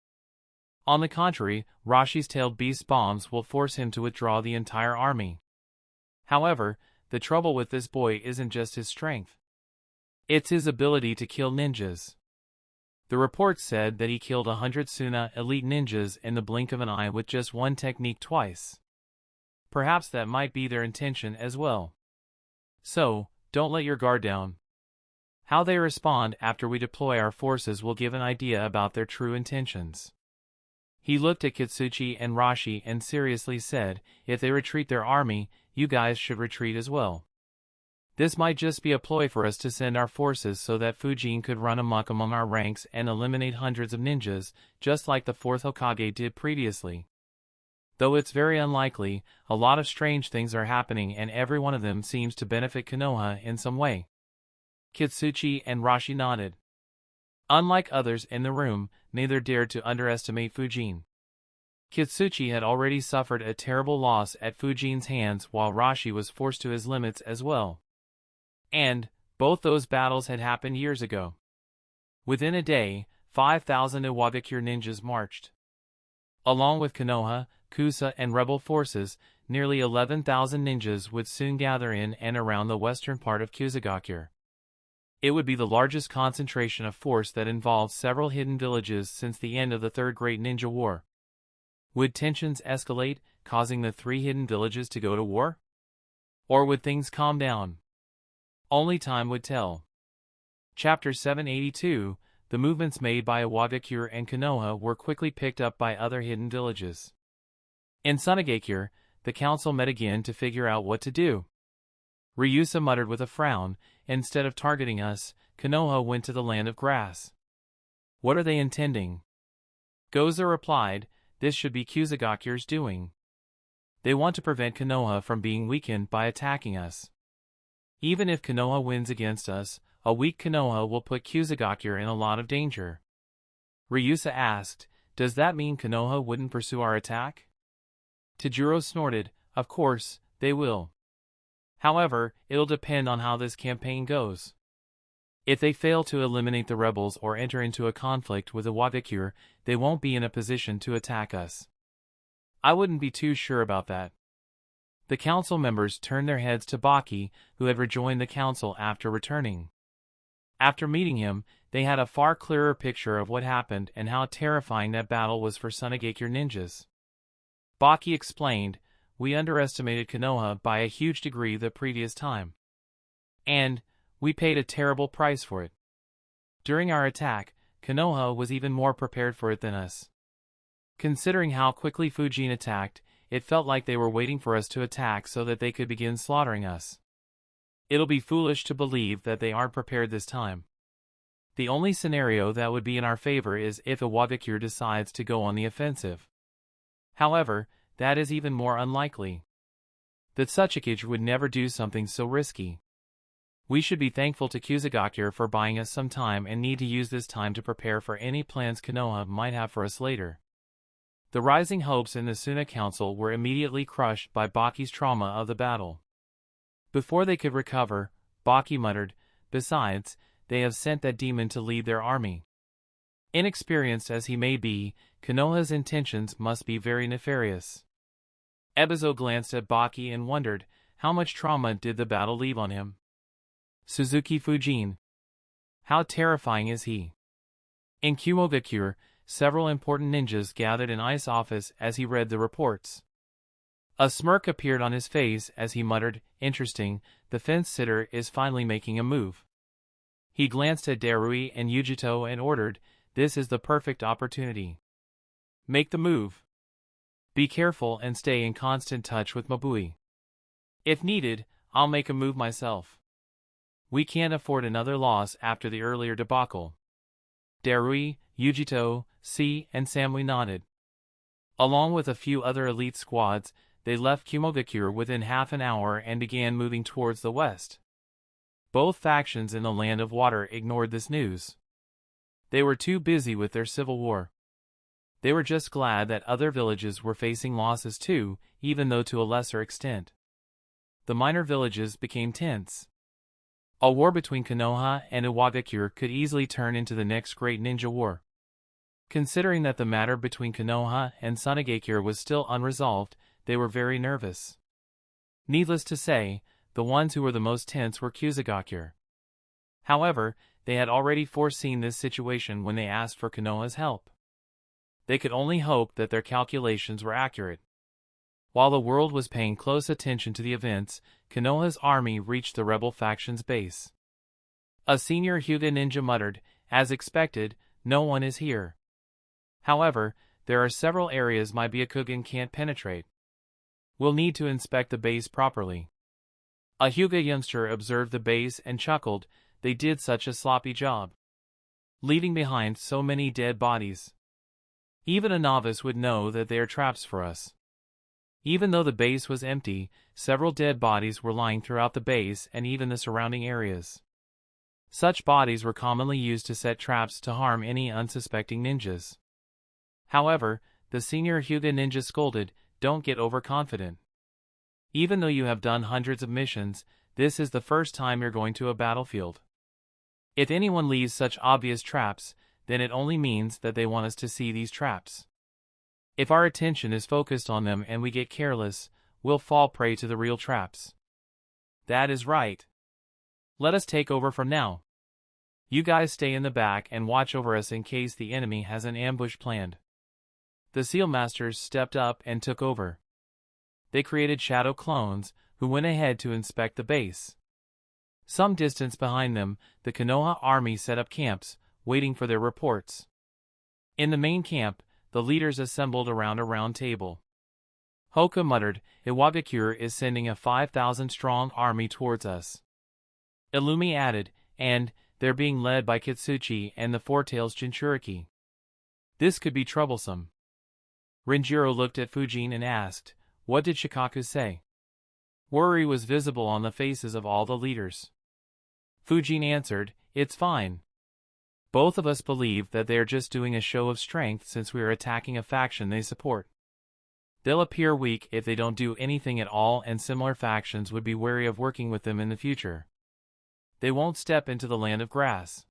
On the contrary, Rashi's tailed beast bombs will force him to withdraw the entire army. However, the trouble with this boy isn't just his strength. It's his ability to kill ninjas. The report said that he killed 100 Suna elite ninjas in the blink of an eye with just one technique twice. Perhaps that might be their intention as well. So, don't let your guard down. How they respond after we deploy our forces will give an idea about their true intentions." He looked at Kitsuchi and Rashi and seriously said, "If they retreat their army, you guys should retreat as well. This might just be a ploy for us to send our forces so that Fujin could run amok among our ranks and eliminate hundreds of ninjas, just like the 4th Hokage did previously. Though it's very unlikely, a lot of strange things are happening and every one of them seems to benefit Konoha in some way." Kitsuchi and Rashi nodded. Unlike others in the room, neither dared to underestimate Fujin. Kitsuchi had already suffered a terrible loss at Fujin's hands while Rashi was forced to his limits as well. And, both those battles had happened years ago. Within a day, 5,000 Iwagakure ninjas marched. Along with Konoha, Kusa and rebel forces, nearly 11,000 ninjas would soon gather in and around the western part of Kusagakure. It would be the largest concentration of force that involved several hidden villages since the end of the Third Great Ninja War. Would tensions escalate, causing the 3 hidden villages to go to war? Or would things calm down? Only time would tell. Chapter 782, the movements made by Iwagakure and Konoha were quickly picked up by other hidden villages. In Sunagakure, the council met again to figure out what to do. Ryusa muttered with a frown, "Instead of targeting us, Konoha went to the land of grass. What are they intending?" Goza replied, "This should be Kusagakure's doing. They want to prevent Konoha from being weakened by attacking us. Even if Konoha wins against us, a weak Konoha will put Kusagakure in a lot of danger." Ryusa asked, "Does that mean Konoha wouldn't pursue our attack?" Tajiro snorted, "Of course, they will. However, it'll depend on how this campaign goes. If they fail to eliminate the rebels or enter into a conflict with Iwagakure, they won't be in a position to attack us. I wouldn't be too sure about that." The council members turned their heads to Baki, who had rejoined the council after returning. After meeting him, they had a far clearer picture of what happened and how terrifying that battle was for Sunagakure ninjas. Baki explained, "We underestimated Konoha by a huge degree the previous time. And we paid a terrible price for it. During our attack, Konoha was even more prepared for it than us. Considering how quickly Fujin attacked, it felt like they were waiting for us to attack so that they could begin slaughtering us. It'll be foolish to believe that they aren't prepared this time. The only scenario that would be in our favor is if Iwagakure decides to go on the offensive. However, that is even more unlikely. The Tsuchikage would never do something so risky. We should be thankful to Kusagakure for buying us some time and need to use this time to prepare for any plans Konoha might have for us later." The rising hopes in the Suna Council were immediately crushed by Baki's trauma of the battle. Before they could recover, Baki muttered, "Besides, they have sent that demon to lead their army." Inexperienced as he may be, Konoha's intentions must be very nefarious. Ebizo glanced at Baki and wondered, how much trauma did the battle leave on him? Suzuki Fujin. How terrifying is he? In Kumogakure, several important ninjas gathered in Ice office as he read the reports. A smirk appeared on his face as he muttered, "Interesting, the fence-sitter is finally making a move." He glanced at Darui and Yujito and ordered, "This is the perfect opportunity. Make the move. Be careful and stay in constant touch with Mabui. If needed, I'll make a move myself. We can't afford another loss after the earlier debacle." Darui, Yujito, C, and Samui nodded. Along with a few other elite squads, they left Kumogakure within half an hour and began moving towards the west. Both factions in the Land of Water ignored this news. They were too busy with their civil war. They were just glad that other villages were facing losses too, even though to a lesser extent. The minor villages became tense. A war between Konoha and Iwagakure could easily turn into the next great ninja war. Considering that the matter between Konoha and Sunagakure was still unresolved, they were very nervous. Needless to say, the ones who were the most tense were Kusagakure. However, they had already foreseen this situation when they asked for Konoha's help. They could only hope that their calculations were accurate. While the world was paying close attention to the events, Konoha's army reached the rebel faction's base. A senior Hyuga ninja muttered, "As expected, no one is here. However, there are several areas my Byakugan can't penetrate. We'll need to inspect the base properly." A Hyuga youngster observed the base and chuckled, "They did such a sloppy job, leaving behind so many dead bodies. Even a novice would know that they are traps for us." Even though the base was empty, several dead bodies were lying throughout the base and even the surrounding areas. Such bodies were commonly used to set traps to harm any unsuspecting ninjas. However, the senior Hyuga ninja scolded, "Don't get overconfident. Even though you have done hundreds of missions, this is the first time you're going to a battlefield. If anyone leaves such obvious traps, then it only means that they want us to see these traps. If our attention is focused on them and we get careless, we'll fall prey to the real traps." "That is right. Let us take over from now. You guys stay in the back and watch over us in case the enemy has an ambush planned." The Seal Masters stepped up and took over. They created shadow clones, who went ahead to inspect the base. Some distance behind them, the Konoha army set up camps, waiting for their reports. In the main camp, the leaders assembled around a round table. Hoka muttered, "Iwagakure is sending a 5,000-strong army towards us." Illumi added, "And they're being led by Kitsuchi and the Four-Tails Jinchuriki. This could be troublesome." Renjiro looked at Fujin and asked, "What did Shikaku say?" Worry was visible on the faces of all the leaders. Fujin answered, "It's fine. Both of us believe that they are just doing a show of strength since we are attacking a faction they support. They'll appear weak if they don't do anything at all, and similar factions would be wary of working with them in the future. They won't step into the land of grass."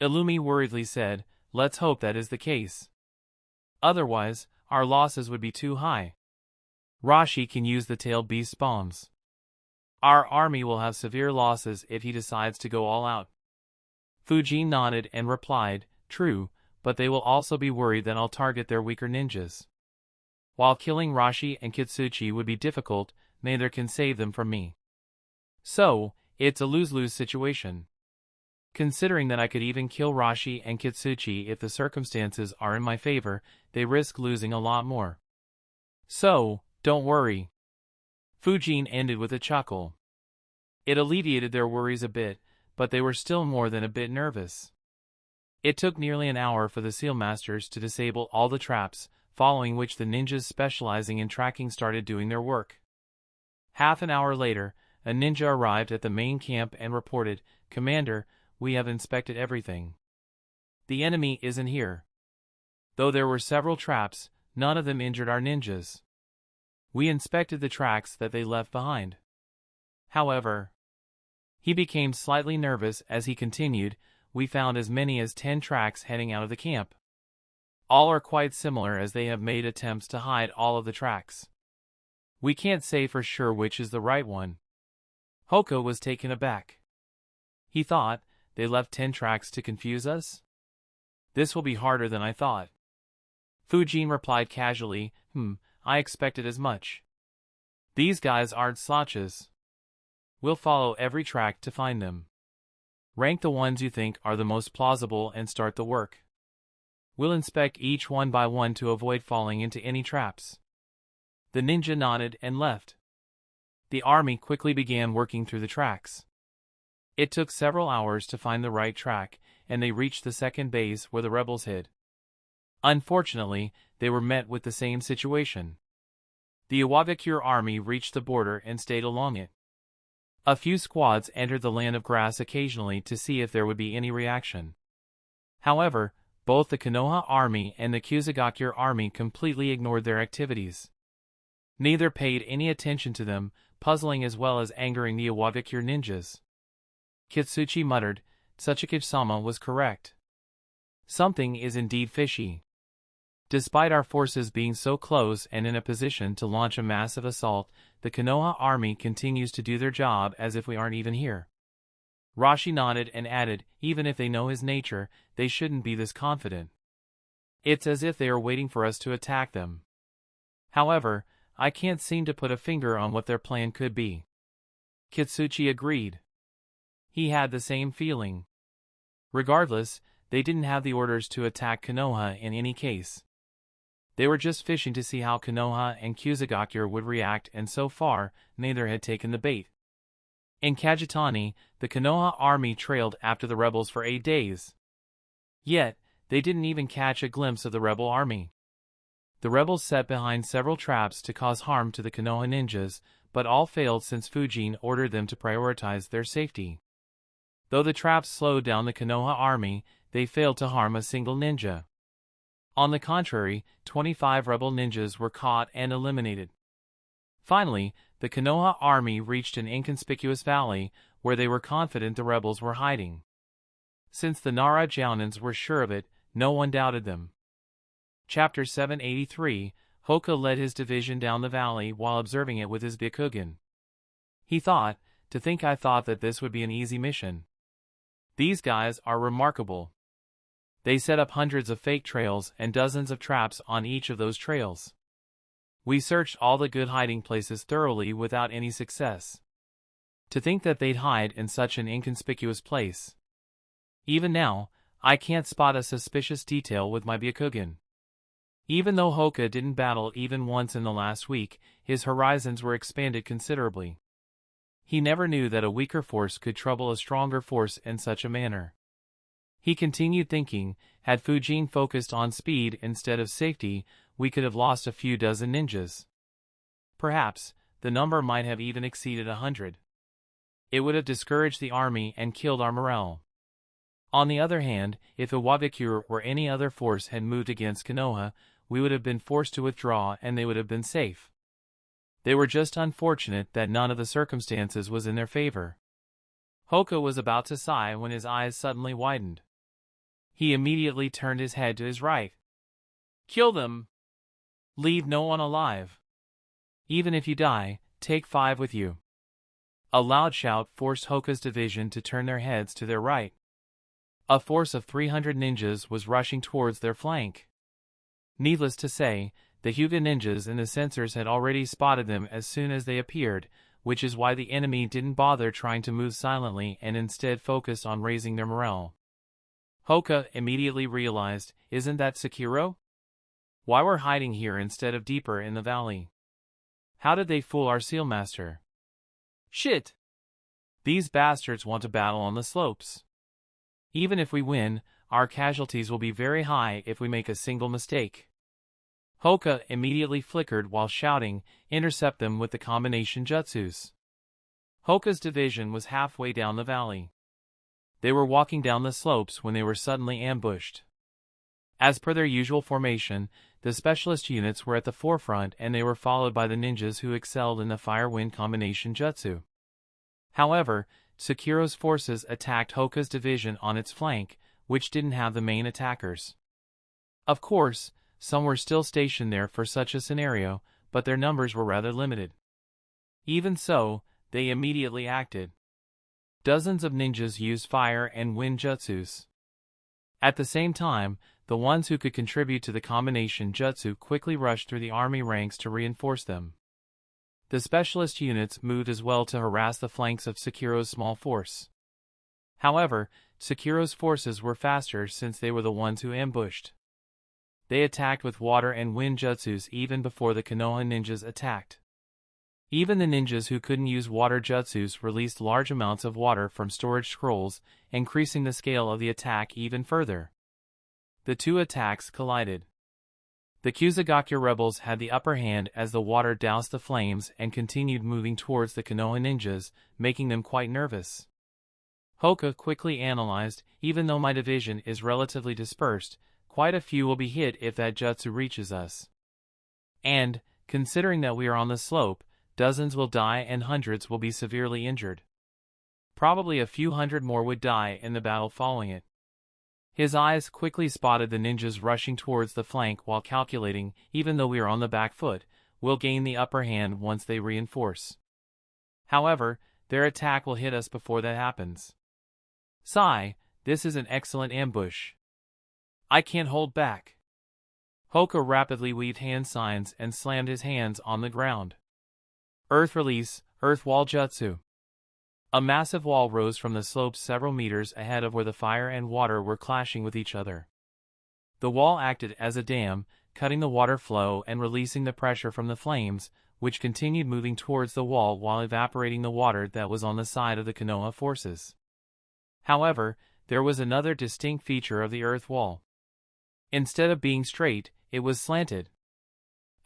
Illumi worriedly said, "Let's hope that is the case. Otherwise, our losses would be too high. Rashi can use the tailed beast's bombs. Our army will have severe losses if he decides to go all out." Fujin nodded and replied, "True, but they will also be worried that I'll target their weaker ninjas. While killing Rashi and Kitsuchi would be difficult, neither can save them from me. So, it's a lose-lose situation. Considering that I could even kill Rashi and Kitsuchi if the circumstances are in my favor, they risk losing a lot more. So, don't worry." Fujin ended with a chuckle. It alleviated their worries a bit, but they were still more than a bit nervous. It took nearly an hour for the Seal Masters to disable all the traps, following which the ninjas specializing in tracking started doing their work. Half an hour later, a ninja arrived at the main camp and reported, "Commander, we have inspected everything. The enemy isn't here. Though there were several traps, none of them injured our ninjas. We inspected the tracks that they left behind. However, he became slightly nervous as he continued. We found as many as 10 tracks heading out of the camp. All are quite similar as they have made attempts to hide all of the tracks. We can't say for sure which is the right one. Hoka was taken aback. He thought, they left 10 tracks to confuse us? This will be harder than I thought. Fujin replied casually, I expected as much. These guys aren't slouches. We'll follow every track to find them. Rank the ones you think are the most plausible and start the work. We'll inspect each one by one to avoid falling into any traps. The ninja nodded and left. The army quickly began working through the tracks. It took several hours to find the right track, and they reached the second base where the rebels hid. Unfortunately, they were met with the same situation. The Iwabakure army reached the border and stayed along it. A few squads entered the land of grass occasionally to see if there would be any reaction. However, both the Konoha army and the Kusagakure army completely ignored their activities. Neither paid any attention to them, puzzling as well as angering the Iwabakure ninjas. Kitsuchi muttered, Tsuchikage-sama was correct. Something is indeed fishy. Despite our forces being so close and in a position to launch a massive assault, the Konoha army continues to do their job as if we aren't even here. Rashi nodded and added, even if they know his nature, they shouldn't be this confident. It's as if they are waiting for us to attack them. However, I can't seem to put a finger on what their plan could be. Kitsuchi agreed. He had the same feeling. Regardless, they didn't have the orders to attack Konoha in any case. They were just fishing to see how Konoha and Kusagakure would react, and so far, neither had taken the bait. In Kajitani, the Konoha army trailed after the rebels for 8 days. Yet, they didn't even catch a glimpse of the rebel army. The rebels set behind several traps to cause harm to the Konoha ninjas, but all failed since Fujin ordered them to prioritize their safety. Though the traps slowed down the Konoha army, they failed to harm a single ninja. On the contrary, 25 rebel ninjas were caught and eliminated. Finally, the Konoha army reached an inconspicuous valley, where they were confident the rebels were hiding. Since the Nara Jounins were sure of it, no one doubted them. Chapter 783, Hoka led his division down the valley while observing it with his Byakugan. He thought, to think I thought that this would be an easy mission. These guys are remarkable. They set up hundreds of fake trails and dozens of traps on each of those trails. We searched all the good hiding places thoroughly without any success. To think that they'd hide in such an inconspicuous place. Even now, I can't spot a suspicious detail with my Byakugan. Even though Hoka didn't battle even once in the last week, his horizons were expanded considerably. He never knew that a weaker force could trouble a stronger force in such a manner. He continued thinking, had Fujin focused on speed instead of safety, we could have lost a few dozen ninjas. Perhaps, the number might have even exceeded 100. It would have discouraged the army and killed our morale. On the other hand, if Iwabakure or any other force had moved against Konoha, we would have been forced to withdraw and they would have been safe. They were just unfortunate that none of the circumstances was in their favor. Hoka was about to sigh when his eyes suddenly widened. He immediately turned his head to his right. Kill them! Leave no one alive. Even if you die, take 5 with you. A loud shout forced Hoka's division to turn their heads to their right. A force of 300 ninjas was rushing towards their flank. Needless to say, the Hyuga ninjas and the sensors had already spotted them as soon as they appeared, which is why the enemy didn't bother trying to move silently and instead focused on raising their morale. Hoka immediately realized, isn't that Sekiro? Why we're hiding here instead of deeper in the valley? How did they fool our Sealmaster? Shit! These bastards want to battle on the slopes. Even if we win, our casualties will be very high if we make a single mistake. Hoka immediately flickered while shouting, intercept them with the combination jutsus. Hoka's division was halfway down the valley. They were walking down the slopes when they were suddenly ambushed. As per their usual formation, the specialist units were at the forefront and they were followed by the ninjas who excelled in the fire-wind combination jutsu. However, Sakuro's forces attacked Hoka's division on its flank, which didn't have the main attackers. Of course, some were still stationed there for such a scenario, but their numbers were rather limited. Even so, they immediately acted. Dozens of ninjas used fire and wind jutsus. At the same time, the ones who could contribute to the combination jutsu quickly rushed through the army ranks to reinforce them. The specialist units moved as well to harass the flanks of Sakuro's small force. However, Sakuro's forces were faster since they were the ones who ambushed. They attacked with water and wind jutsus even before the Konoha ninjas attacked. Even the ninjas who couldn't use water jutsus released large amounts of water from storage scrolls, increasing the scale of the attack even further. The two attacks collided. The Kusagakure rebels had the upper hand as the water doused the flames and continued moving towards the Konoha ninjas, making them quite nervous. Hoka quickly analyzed, even though my division is relatively dispersed, quite a few will be hit if that jutsu reaches us. And, considering that we are on the slope, dozens will die and hundreds will be severely injured. Probably a few hundred more would die in the battle following it. His eyes quickly spotted the ninjas rushing towards the flank while calculating, even though we are on the back foot, we'll gain the upper hand once they reinforce. However, their attack will hit us before that happens. Sigh, this is an excellent ambush. I can't hold back. Hoka rapidly weaved hand signs and slammed his hands on the ground. Earth release, earth wall jutsu. A massive wall rose from the slopes several meters ahead of where the fire and water were clashing with each other. The wall acted as a dam, cutting the water flow and releasing the pressure from the flames, which continued moving towards the wall while evaporating the water that was on the side of the Konoha forces. However, there was another distinct feature of the earth wall. Instead of being straight, it was slanted.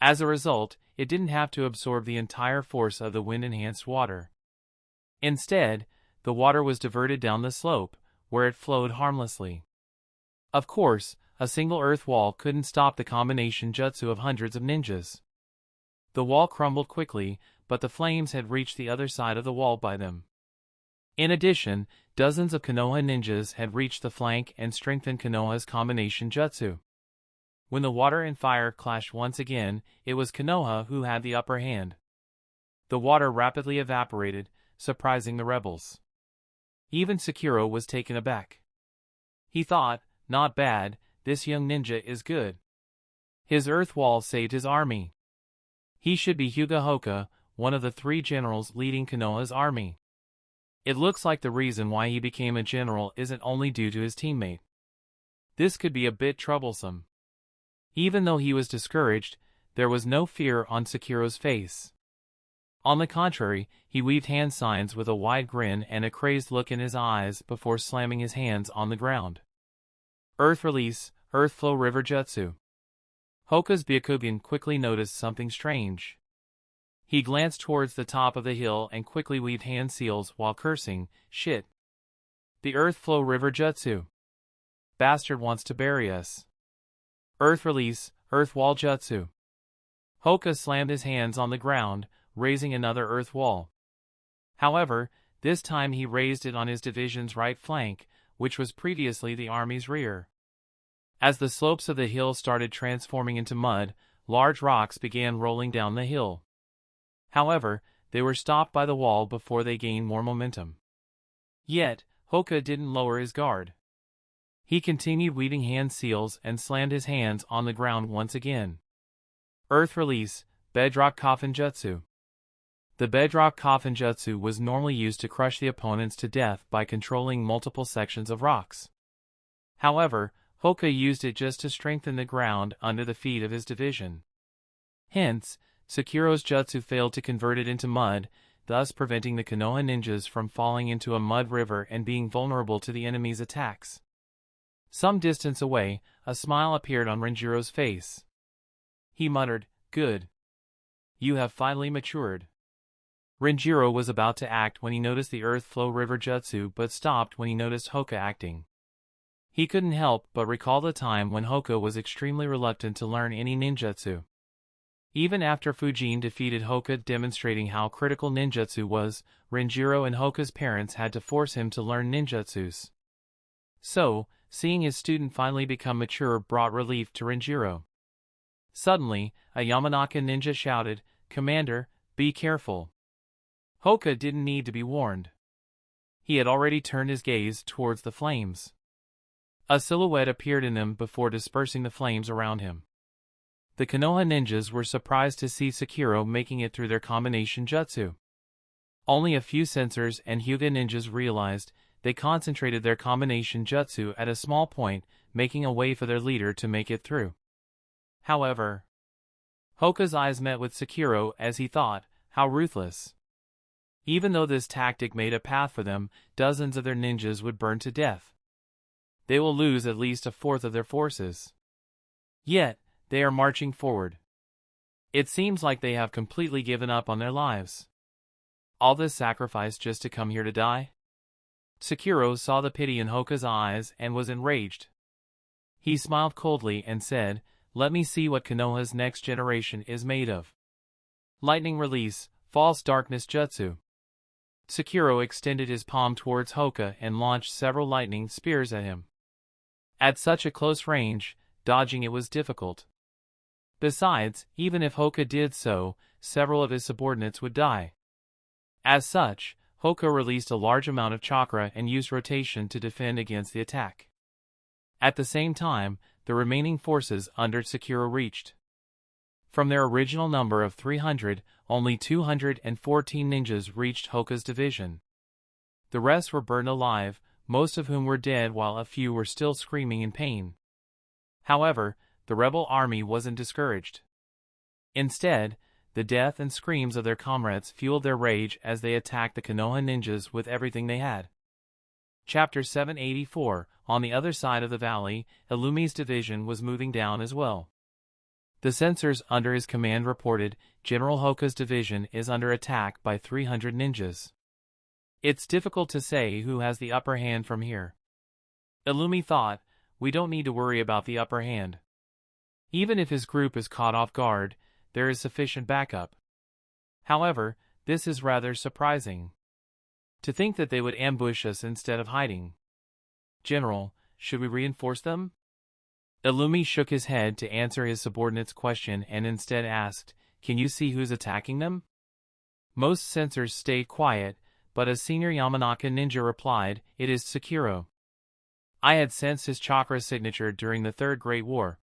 As a result, it didn't have to absorb the entire force of the wind-enhanced water. Instead, the water was diverted down the slope, where it flowed harmlessly. Of course, a single earth wall couldn't stop the combination jutsu of hundreds of ninjas. The wall crumbled quickly, but the flames had reached the other side of the wall by them. In addition, dozens of Konoha ninjas had reached the flank and strengthened Konoha's combination jutsu. When the water and fire clashed once again, it was Konoha who had the upper hand. The water rapidly evaporated, surprising the rebels. Even Sakuro was taken aback. He thought, not bad, this young ninja is good. His earth wall saved his army. He should be Hyuga Hoka, one of the 3 generals leading Konoha's army. It looks like the reason why he became a general isn't only due to his teammate. This could be a bit troublesome. Even though he was discouraged, there was no fear on Sakuro's face. On the contrary, he weaved hand signs with a wide grin and a crazed look in his eyes before slamming his hands on the ground. Earth release, earth flow river jutsu. Hoka's Byakugan quickly noticed something strange. He glanced towards the top of the hill and quickly weaved hand seals while cursing, shit. The earth flow river jutsu. Bastard wants to bury us. Earth release, earth wall jutsu. Hoka slammed his hands on the ground, raising another earth wall. However, this time he raised it on his division's right flank, which was previously the army's rear. As the slopes of the hill started transforming into mud, large rocks began rolling down the hill. However, they were stopped by the wall before they gained more momentum. Yet, Hoka didn't lower his guard. He continued weaving hand seals and slammed his hands on the ground once again. Earth release, bedrock coffin jutsu. The bedrock coffin jutsu was normally used to crush the opponents to death by controlling multiple sections of rocks. However, Hoka used it just to strengthen the ground under the feet of his division. Hence, Sakuro's jutsu failed to convert it into mud, thus preventing the Konoha ninjas from falling into a mud river and being vulnerable to the enemy's attacks. Some distance away, a smile appeared on Renjiro's face. He muttered, "Good. You have finally matured." Renjiro was about to act when he noticed the earth flow river jutsu but stopped when he noticed Hoka acting. He couldn't help but recall the time when Hoka was extremely reluctant to learn any ninjutsu. Even after Fujin defeated Hoka demonstrating how critical ninjutsu was, Renjiro and Hoka's parents had to force him to learn ninjutsus. So, seeing his student finally become mature brought relief to Renjiro. Suddenly, a Yamanaka ninja shouted, "Commander, be careful." Hoka didn't need to be warned. He had already turned his gaze towards the flames. A silhouette appeared in them before dispersing the flames around him. The Konoha ninjas were surprised to see Sekiro making it through their combination jutsu. Only a few sensors and Hyuga ninjas realized. They concentrated their combination jutsu at a small point, making a way for their leader to make it through. However, Hoka's eyes met with Sekiro as he thought, how ruthless. Even though this tactic made a path for them, dozens of their ninjas would burn to death. They will lose at least a fourth of their forces. Yet, they are marching forward. It seems like they have completely given up on their lives. All this sacrifice just to come here to die? Sekiro saw the pity in Hoka's eyes and was enraged. He smiled coldly and said, "Let me see what Konoha's next generation is made of." Lightning release, false darkness jutsu. Sekiro extended his palm towards Hoka and launched several lightning spears at him. At such a close range, dodging it was difficult. Besides, even if Hoka did so, several of his subordinates would die. As such, Hoka released a large amount of chakra and used rotation to defend against the attack. At the same time, the remaining forces under Sekiro reached. From their original number of 300, only 214 ninjas reached Hoka's division. The rest were burned alive, most of whom were dead while a few were still screaming in pain. However, the rebel army wasn't discouraged. Instead, the death and screams of their comrades fueled their rage as they attacked the Konoha ninjas with everything they had. Chapter 784. On the other side of the valley, Illumi's division was moving down as well. The sensors under his command reported, General Hoka's division is under attack by 300 ninjas. It's difficult to say who has the upper hand from here. Illumi thought, we don't need to worry about the upper hand. Even if his group is caught off guard, there is sufficient backup. However, this is rather surprising. To think that they would ambush us instead of hiding. General, should we reinforce them? Illumi shook his head to answer his subordinate's question and instead asked, can you see who's attacking them? Most sensors stayed quiet, but a senior Yamanaka ninja replied, it is Sekiro. I had sensed his chakra signature during the Third Great War.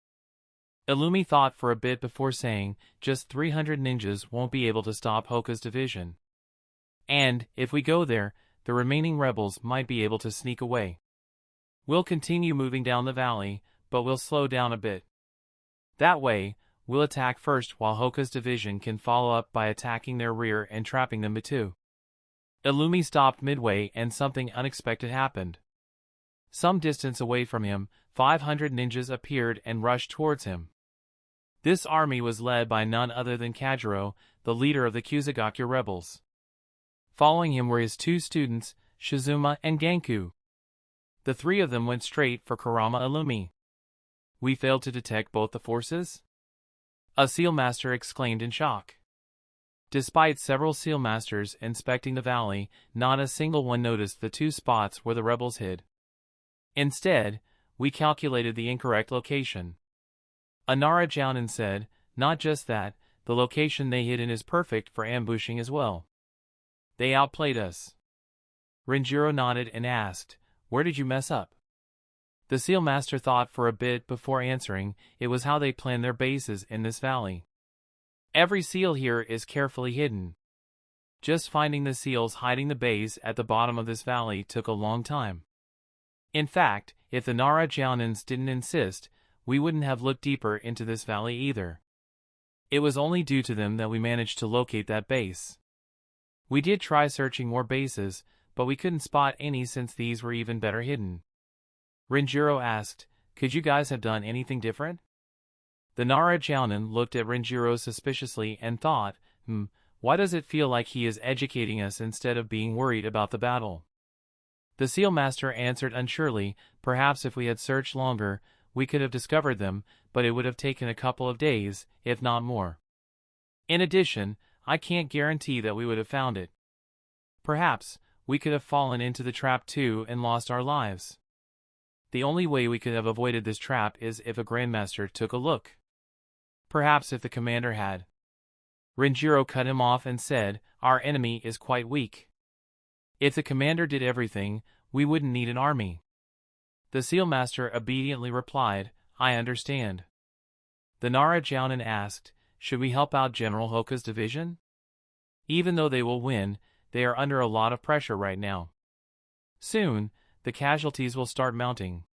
Illumi thought for a bit before saying, just 300 ninjas won't be able to stop Hoka's division. And, if we go there, the remaining rebels might be able to sneak away. We'll continue moving down the valley, but we'll slow down a bit. That way, we'll attack first while Hoka's division can follow up by attacking their rear and trapping them too. Illumi stopped midway and something unexpected happened. Some distance away from him, 500 ninjas appeared and rushed towards him. This army was led by none other than Kajiro, the leader of the Kusagaku rebels. Following him were his two students, Shizuma and Genku. The three of them went straight for Kurama Illumi. We failed to detect both the forces? A seal master exclaimed in shock. Despite several seal masters inspecting the valley, not a single one noticed the two spots where the rebels hid. Instead, we calculated the incorrect location. Anara Jounin said, not just that, the location they hid in is perfect for ambushing as well. They outplayed us. Renjiro nodded and asked, where did you mess up? The seal master thought for a bit before answering, it was how they planned their bases in this valley. Every seal here is carefully hidden. Just finding the seals hiding the base at the bottom of this valley took a long time. In fact, if the Nara Jounins didn't insist, we wouldn't have looked deeper into this valley either. It was only due to them that we managed to locate that base. We did try searching more bases, but we couldn't spot any since these were even better hidden. Renjiro asked, could you guys have done anything different? The Nara Jounin looked at Renjiro suspiciously and thought, why does it feel like he is educating us instead of being worried about the battle? The seal master answered unsurely, perhaps if we had searched longer, we could have discovered them, but it would have taken a couple of days, if not more. In addition, I can't guarantee that we would have found it. Perhaps, we could have fallen into the trap too and lost our lives. The only way we could have avoided this trap is if a Grandmaster took a look. Perhaps if the commander had. Renjiro cut him off and said, "Our enemy is quite weak. If the commander did everything, we wouldn't need an army." The Sealmaster obediently replied, "I understand." The Nara Jounin asked, "Should we help out General Hoka's division? Even though they will win, they are under a lot of pressure right now. Soon, the casualties will start mounting."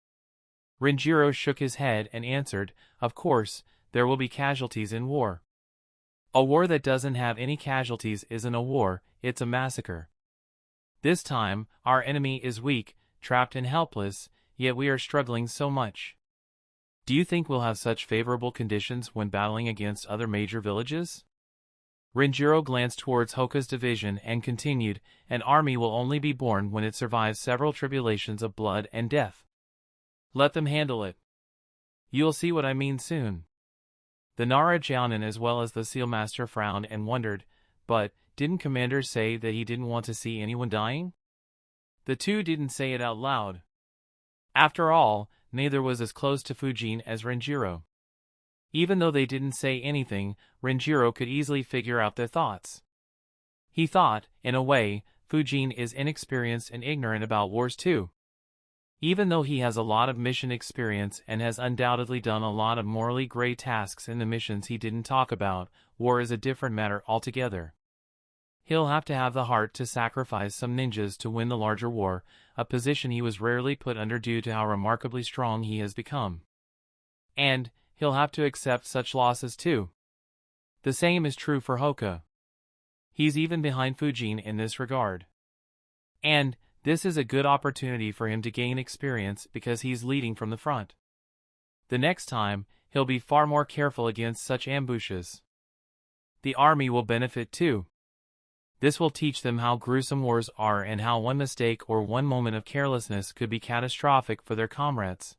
Renjiro shook his head and answered, "Of course, there will be casualties in war. A war that doesn't have any casualties isn't a war, it's a massacre. This time, our enemy is weak, trapped and helpless, yet we are struggling so much. Do you think we'll have such favorable conditions when battling against other major villages?" Renjiro glanced towards Hoka's division and continued, "An army will only be born when it survives several tribulations of blood and death. Let them handle it. You'll see what I mean soon." The Nara Jounin as well as the Sealmaster frowned and wondered, but didn't Commander say that he didn't want to see anyone dying? The two didn't say it out loud. After all, neither was as close to Fujin as Renjiro. Even though they didn't say anything, Renjiro could easily figure out their thoughts. He thought, in a way, Fujin is inexperienced and ignorant about wars too. Even though he has a lot of mission experience and has undoubtedly done a lot of morally gray tasks in the missions he didn't talk about, war is a different matter altogether. He'll have to have the heart to sacrifice some ninjas to win the larger war, a position he was rarely put under due to how remarkably strong he has become. And he'll have to accept such losses too. The same is true for Hoka. He's even behind Fujin in this regard. And this is a good opportunity for him to gain experience because he's leading from the front. The next time, he'll be far more careful against such ambushes. The army will benefit too. This will teach them how gruesome wars are and how one mistake or one moment of carelessness could be catastrophic for their comrades.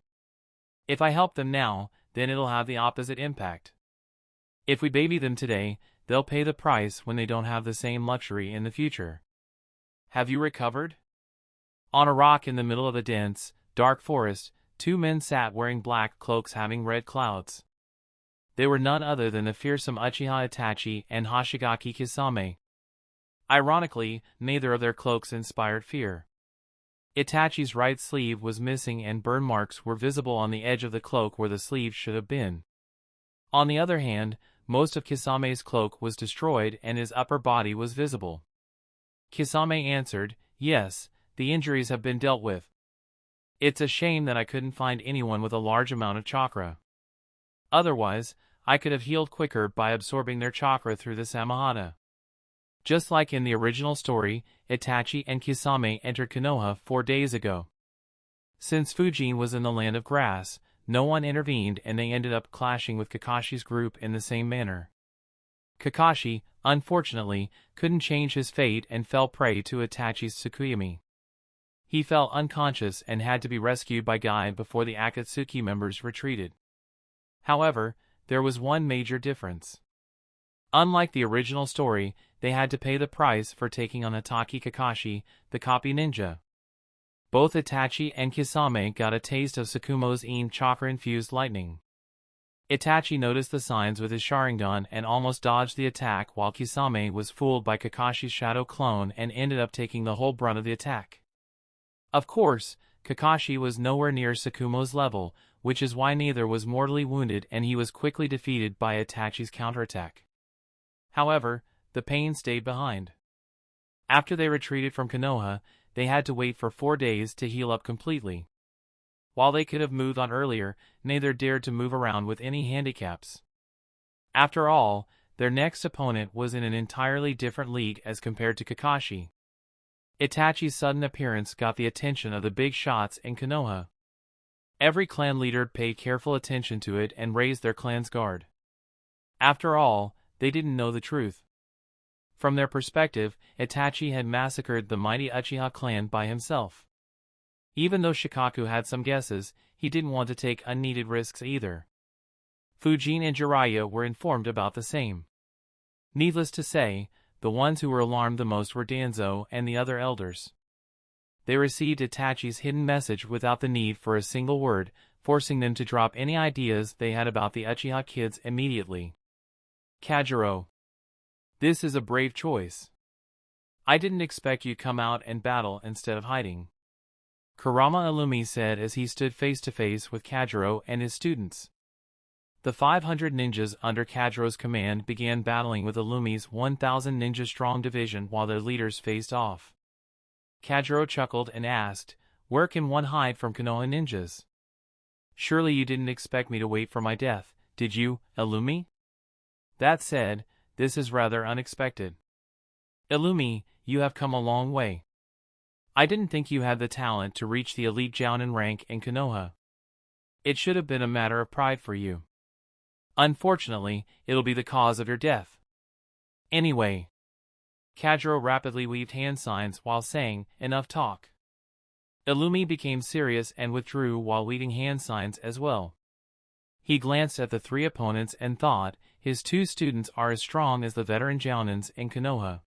If I help them now, then it'll have the opposite impact. If we baby them today, they'll pay the price when they don't have the same luxury in the future. Have you recovered? On a rock in the middle of the dense, dark forest, two men sat wearing black cloaks having red clouds. They were none other than the fearsome Uchiha Itachi and Hoshigaki Kisame. Ironically, neither of their cloaks inspired fear. Itachi's right sleeve was missing and burn marks were visible on the edge of the cloak where the sleeve should have been. On the other hand, most of Kisame's cloak was destroyed and his upper body was visible. Kisame answered, "Yes, the injuries have been dealt with. It's a shame that I couldn't find anyone with a large amount of chakra. Otherwise, I could have healed quicker by absorbing their chakra through the Samahata." Just like in the original story, Itachi and Kisame entered Konoha 4 days ago. Since Fujin was in the land of grass, no one intervened and they ended up clashing with Kakashi's group in the same manner. Kakashi, unfortunately, couldn't change his fate and fell prey to Itachi's Tsukuyomi. He fell unconscious and had to be rescued by Guy before the Akatsuki members retreated. However, there was one major difference. Unlike the original story, they had to pay the price for taking on Ataki Kakashi, the copy ninja. Both Itachi and Kisame got a taste of Tsukumo's Yin chakra-infused lightning. Itachi noticed the signs with his Sharingan and almost dodged the attack while Kisame was fooled by Kakashi's shadow clone and ended up taking the whole brunt of the attack. Of course, Kakashi was nowhere near Tsukumo's level, which is why neither was mortally wounded and he was quickly defeated by Itachi's counterattack. However, the pain stayed behind. After they retreated from Konoha, they had to wait for 4 days to heal up completely. While they could have moved on earlier, neither dared to move around with any handicaps. After all, their next opponent was in an entirely different league as compared to Kakashi. Itachi's sudden appearance got the attention of the big shots in Konoha. Every clan leader paid careful attention to it and raised their clan's guard. After all, they didn't know the truth. From their perspective, Itachi had massacred the mighty Uchiha clan by himself. Even though Shikaku had some guesses, he didn't want to take unneeded risks either. Fujin and Jiraiya were informed about the same. Needless to say, the ones who were alarmed the most were Danzo and the other elders. They received Itachi's hidden message without the need for a single word, forcing them to drop any ideas they had about the Uchiha kids immediately. Kajiro. This is a brave choice. I didn't expect you to come out and battle instead of hiding. Kurama Illumi said as he stood face to face with Kajiro and his students. The 500 ninjas under Kajiro's command began battling with Illumi's 1,000 ninja-strong division while their leaders faced off. Kajiro chuckled and asked, "Where can one hide from Konoha ninjas? Surely you didn't expect me to wait for my death, did you, Illumi? That said, this is rather unexpected. Illumi, you have come a long way. I didn't think you had the talent to reach the elite Jounin rank in Konoha. It should have been a matter of pride for you. Unfortunately, it'll be the cause of your death. Anyway." Kajiro rapidly weaved hand signs while saying, "Enough talk." Illumi became serious and withdrew while weaving hand signs as well. He glanced at the three opponents and thought, his two students are as strong as the veteran Jounins in Konoha.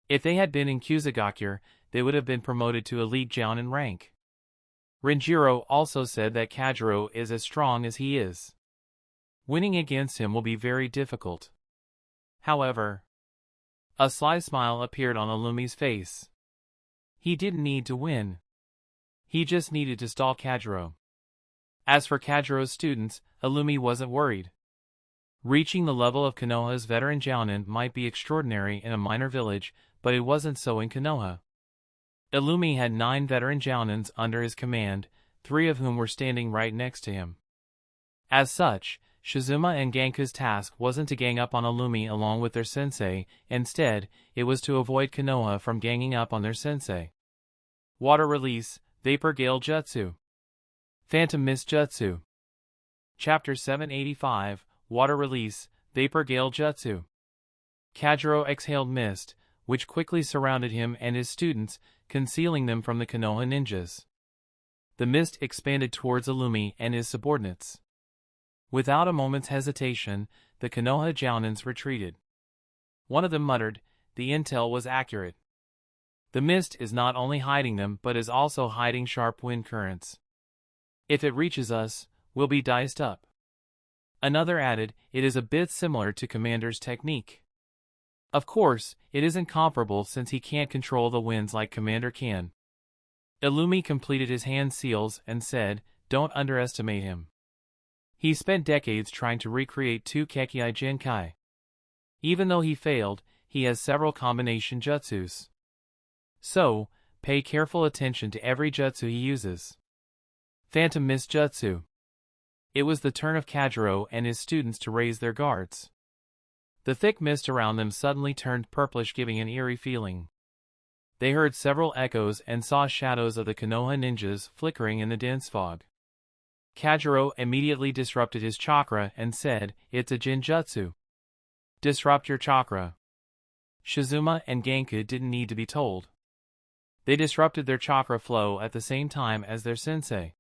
If they had been in Kusagakure, they would have been promoted to elite Jounin rank. Renjiro also said that Kajiro is as strong as he is. Winning against him will be very difficult. However, a sly smile appeared on Illumi's face. He didn't need to win. He just needed to stall Kajiro. As for Kajiro's students, Illumi wasn't worried. Reaching the level of Konoha's veteran Jounin might be extraordinary in a minor village, but it wasn't so in Konoha. Illumi had 9 veteran Jounins under his command, 3 of whom were standing right next to him. As such, Shizuma and Genka's task wasn't to gang up on Illumi along with their sensei, instead, it was to avoid Konoha from ganging up on their sensei. Water Release, Vapor Gale Jutsu. Phantom Mist Jutsu. Chapter 785, Water Release, Vapor Gale Jutsu. Kajiro exhaled mist, which quickly surrounded him and his students, concealing them from the Konoha ninjas. The mist expanded towards Illumi and his subordinates. Without a moment's hesitation, the Konoha Jounins retreated. One of them muttered, "The intel was accurate. The mist is not only hiding them but is also hiding sharp wind currents. If it reaches us, we'll be diced up." Another added, "It is a bit similar to Commander's technique. Of course, it isn't comparable since he can't control the winds like Commander can." Illumi completed his hand seals and said, "Don't underestimate him. He spent decades trying to recreate 2 Kekkai Jinkai. Even though he failed, he has several combination jutsus. So, pay careful attention to every jutsu he uses." Phantom Mist Jutsu. It was the turn of Kajiro and his students to raise their guards. The thick mist around them suddenly turned purplish, giving an eerie feeling. They heard several echoes and saw shadows of the Konoha ninjas flickering in the dense fog. Kajiro immediately disrupted his chakra and said, "It's a Jinjutsu. Disrupt your chakra." Shizuma and Genka didn't need to be told. They disrupted their chakra flow at the same time as their sensei.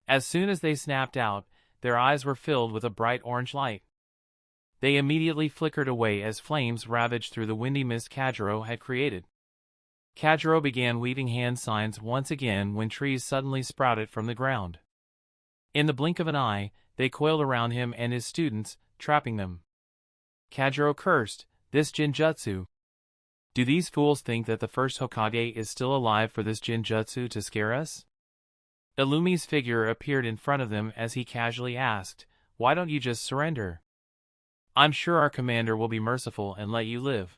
As soon as they snapped out, their eyes were filled with a bright orange light. They immediately flickered away as flames ravaged through the windy mist Kajiro had created. Kajiro began weaving hand signs once again when trees suddenly sprouted from the ground. In the blink of an eye, they coiled around him and his students, trapping them. Kajiro cursed, "This Jinjutsu. Do these fools think that the first Hokage is still alive for this Jinjutsu to scare us?" Illumi's figure appeared in front of them as he casually asked, "Why don't you just surrender? I'm sure our commander will be merciful and let you live.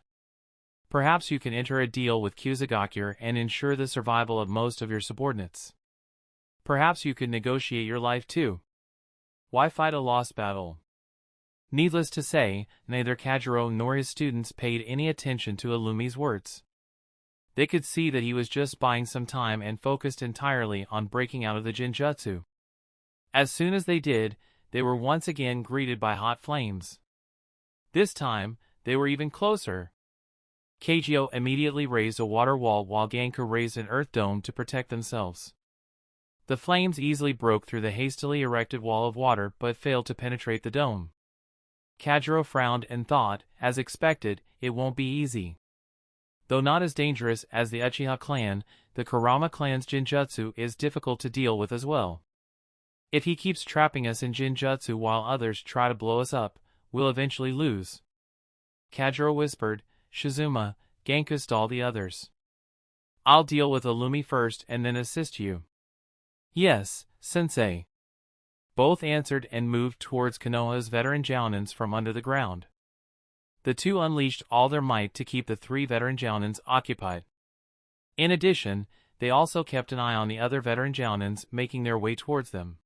Perhaps you can enter a deal with Kusagakure and ensure the survival of most of your subordinates. Perhaps you could negotiate your life too. Why fight a lost battle?" Needless to say, neither Kajiro nor his students paid any attention to Illumi's words. They could see that he was just buying some time and focused entirely on breaking out of the Jinjutsu. As soon as they did, they were once again greeted by hot flames. This time, they were even closer. Kagyo immediately raised a water wall while Genka raised an earth dome to protect themselves. The flames easily broke through the hastily erected wall of water but failed to penetrate the dome. Kajiro frowned and thought, as expected, it won't be easy. Though not as dangerous as the Uchiha clan, the Kurama clan's Jinjutsu is difficult to deal with as well. If he keeps trapping us in Jinjutsu while others try to blow us up, we'll eventually lose. Kajiro whispered. Shizuma, Genku stalled the others. I'll deal with Illumi first and then assist you. Yes, sensei. Both answered and moved towards Konoha's veteran jounins from under the ground. The two unleashed all their might to keep the three veteran jounins occupied. In addition, they also kept an eye on the other veteran jounins making their way towards them.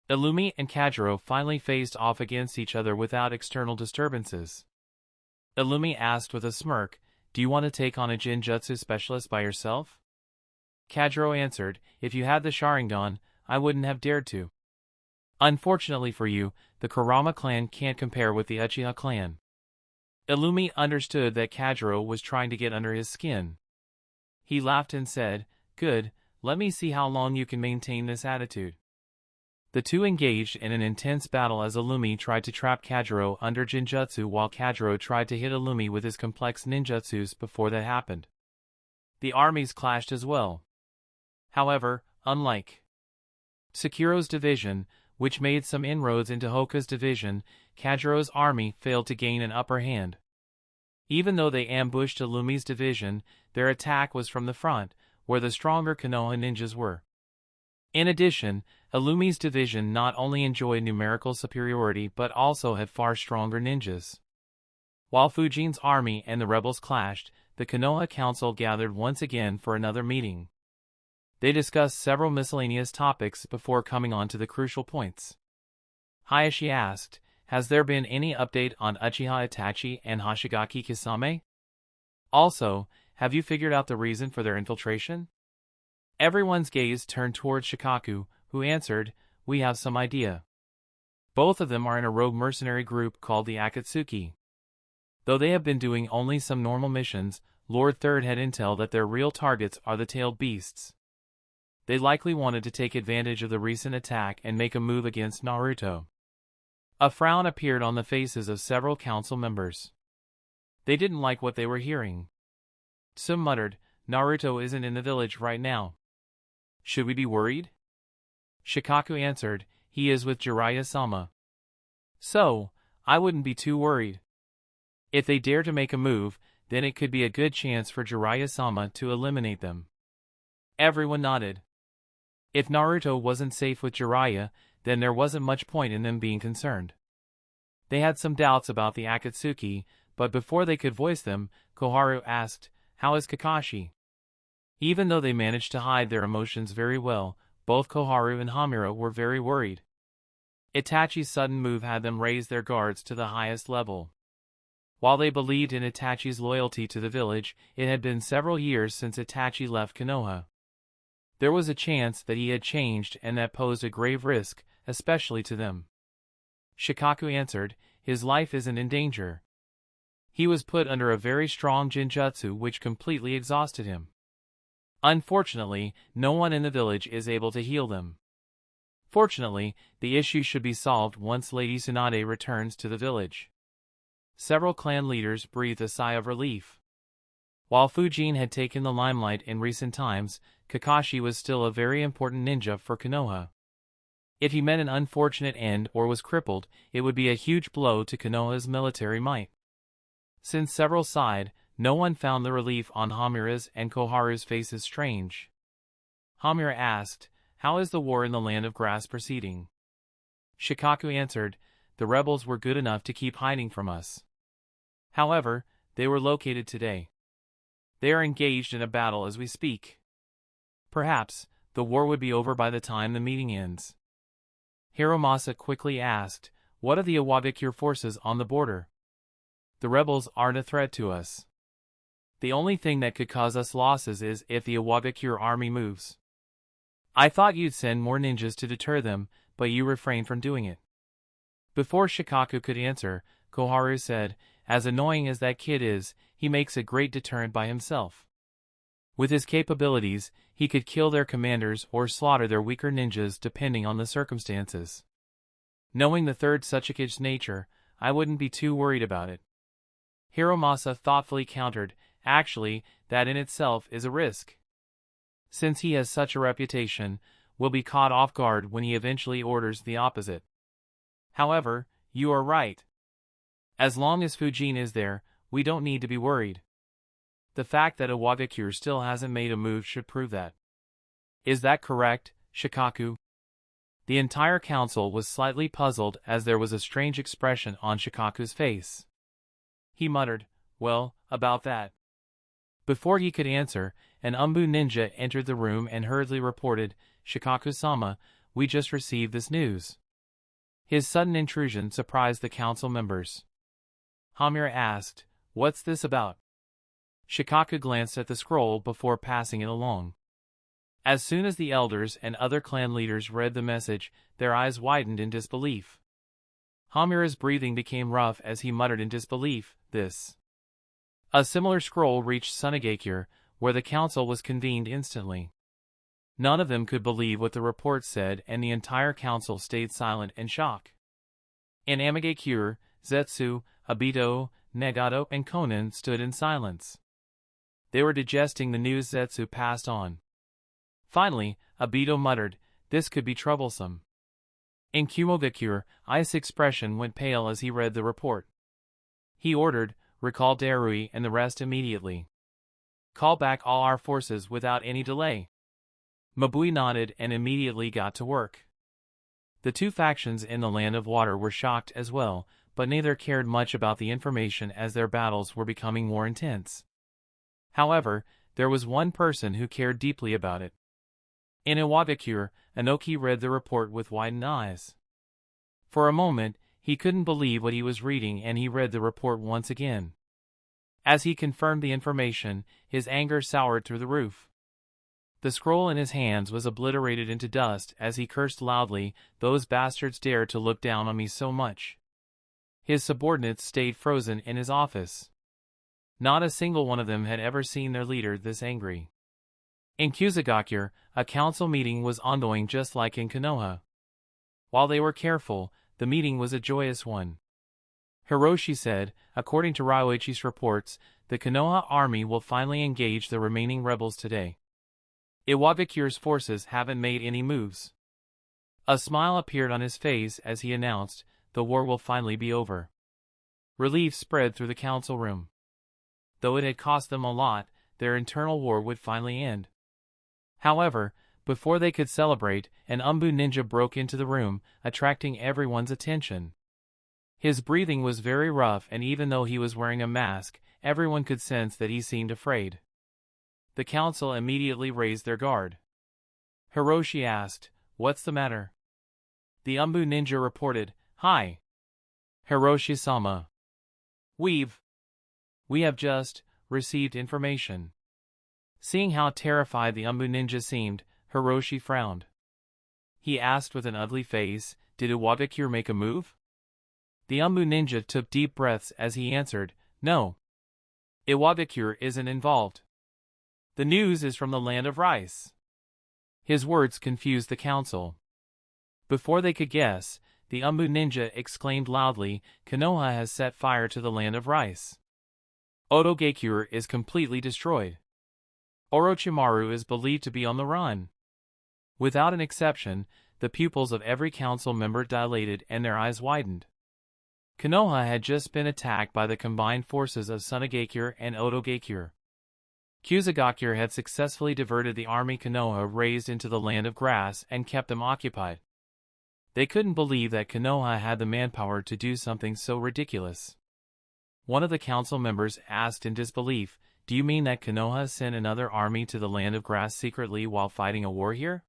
Illumi and Kajiro finally faced off against each other without external disturbances. Illumi asked with a smirk, do you want to take on a Jinjutsu specialist by yourself? Kajiro answered, if you had the Sharingan, I wouldn't have dared to. Unfortunately for you, the Kurama clan can't compare with the Uchiha clan. Illumi understood that Kajiro was trying to get under his skin. He laughed and said, good, let me see how long you can maintain this attitude. The two engaged in an intense battle as Illumi tried to trap Kajiro under Jinjutsu while Kajiro tried to hit Illumi with his complex ninjutsus before that happened. The armies clashed as well. However, unlike Sakuro's division, which made some inroads into Hoka's division, Kajiro's army failed to gain an upper hand. Even though they ambushed Illumi's division, their attack was from the front, where the stronger Konoha ninjas were. In addition, Illumi's division not only enjoyed numerical superiority but also had far stronger ninjas. While Fujin's army and the rebels clashed, the Konoha Council gathered once again for another meeting. They discussed several miscellaneous topics before coming on to the crucial points. Hayashi asked, has there been any update on Uchiha Itachi and Hoshigaki Kisame? Also, have you figured out the reason for their infiltration? Everyone's gaze turned towards Shikaku, who answered, we have some idea. Both of them are in a rogue mercenary group called the Akatsuki. Though they have been doing only some normal missions, Lord Third had intel that their real targets are the tailed beasts. They likely wanted to take advantage of the recent attack and make a move against Naruto. A frown appeared on the faces of several council members. They didn't like what they were hearing. Some muttered, Naruto isn't in the village right now. Should we be worried? Shikaku answered, he is with Jiraiya-sama. So, I wouldn't be too worried. If they dare to make a move, then it could be a good chance for Jiraiya-sama to eliminate them. Everyone nodded. If Naruto wasn't safe with Jiraiya, then there wasn't much point in them being concerned. They had some doubts about the Akatsuki, but before they could voice them, Koharu asked, how is Kakashi? Even though they managed to hide their emotions very well, both Koharu and Hamura were very worried. Itachi's sudden move had them raise their guards to the highest level. While they believed in Itachi's loyalty to the village, it had been several years since Itachi left Konoha. There was a chance that he had changed and that posed a grave risk, especially to them. Shikaku answered, his life isn't in danger. He was put under a very strong Jinjutsu which completely exhausted him. Unfortunately, no one in the village is able to heal them. Fortunately, the issue should be solved once Lady Tsunade returns to the village. Several clan leaders breathed a sigh of relief. While Fujin had taken the limelight in recent times, Kakashi was still a very important ninja for Konoha. If he met an unfortunate end or was crippled, it would be a huge blow to Konoha's military might. Since several sighed, no one found the relief on Hamura's and Koharu's faces strange. Hamura asked, how is the war in the land of grass proceeding? Shikaku answered, the rebels were good enough to keep hiding from us. However, they were located today. They are engaged in a battle as we speak. Perhaps, the war would be over by the time the meeting ends. Hiromasa quickly asked, what are the Iwabikure forces on the border? The rebels aren't a threat to us. The only thing that could cause us losses is if the Iwabikure army moves. I thought you'd send more ninjas to deter them, but you refrained from doing it. Before Shikaku could answer, Koharu said, as annoying as that kid is, he makes a great deterrent by himself. With his capabilities, he could kill their commanders or slaughter their weaker ninjas depending on the circumstances. Knowing the third Tsuchikige's nature, I wouldn't be too worried about it. Hiromasa thoughtfully countered, actually, that in itself is a risk. Since he has such a reputation, we'll be caught off guard when he eventually orders the opposite. However, you are right. As long as Fujin is there, we don't need to be worried. The fact that Iwagakure still hasn't made a move should prove that. Is that correct, Shikaku? The entire council was slightly puzzled as there was a strange expression on Shikaku's face. He muttered, well, about that. Before he could answer, an Umbu ninja entered the room and hurriedly reported, Shikaku-sama, we just received this news. His sudden intrusion surprised the council members. Hamura asked, what's this about? Shikaku glanced at the scroll before passing it along. As soon as the elders and other clan leaders read the message, their eyes widened in disbelief. Hamura's breathing became rough as he muttered in disbelief, this. A similar scroll reached Sunagakure, where the council was convened instantly. None of them could believe what the report said, and the entire council stayed silent in shock. In Amagakure, Zetsu, Obito, Nagato, and Konan stood in silence. They were digesting the news Zetsu passed on. Finally, Obito muttered, this could be troublesome. In Kumogakure, I's expression went pale as he read the report. He ordered, recall Darui and the rest immediately. Call back all our forces without any delay. Mabui nodded and immediately got to work. The two factions in the Land of Water were shocked as well, but neither cared much about the information as their battles were becoming more intense. However, there was one person who cared deeply about it. In Iwagakure, Inoki read the report with widened eyes. For a moment, he couldn't believe what he was reading, and he read the report once again. As he confirmed the information, his anger soured through the roof. The scroll in his hands was obliterated into dust as he cursed loudly, those bastards dared to look down on me so much. His subordinates stayed frozen in his office. Not a single one of them had ever seen their leader this angry. In Kusagakure, a council meeting was ongoing just like in Konoha. While they were careful, the meeting was a joyous one. Hiroshi said, according to Ryoichi's reports, the Konoha army will finally engage the remaining rebels today. Iwagakure's forces haven't made any moves. A smile appeared on his face as he announced, the war will finally be over. Relief spread through the council room. Though it had cost them a lot, their internal war would finally end. However, before they could celebrate, an Umbu ninja broke into the room, attracting everyone's attention. His breathing was very rough, and even though he was wearing a mask, everyone could sense that he seemed afraid. The council immediately raised their guard. Hiroshi asked, what's the matter? The Umbu ninja reported, hi. Hiroshi-sama. We have just received information. Seeing how terrified the Umbu ninja seemed, Hiroshi frowned. He asked with an ugly face, did Iwagakure make a move? The Umbu ninja took deep breaths as he answered, no. Iwagakure isn't involved. The news is from the Land of Rice. His words confused the council. Before they could guess, the Umbu ninja exclaimed loudly, Konoha has set fire to the Land of Rice. Otogakure is completely destroyed. Orochimaru is believed to be on the run. Without an exception, the pupils of every council member dilated and their eyes widened. Konoha had just been attacked by the combined forces of Sunagakure and Otogakure. Kusagakure had successfully diverted the army Konoha raised into the Land of Grass and kept them occupied. They couldn't believe that Konoha had the manpower to do something so ridiculous. One of the council members asked in disbelief, do you mean that Konoha sent another army to the Land of Grass secretly while fighting a war here?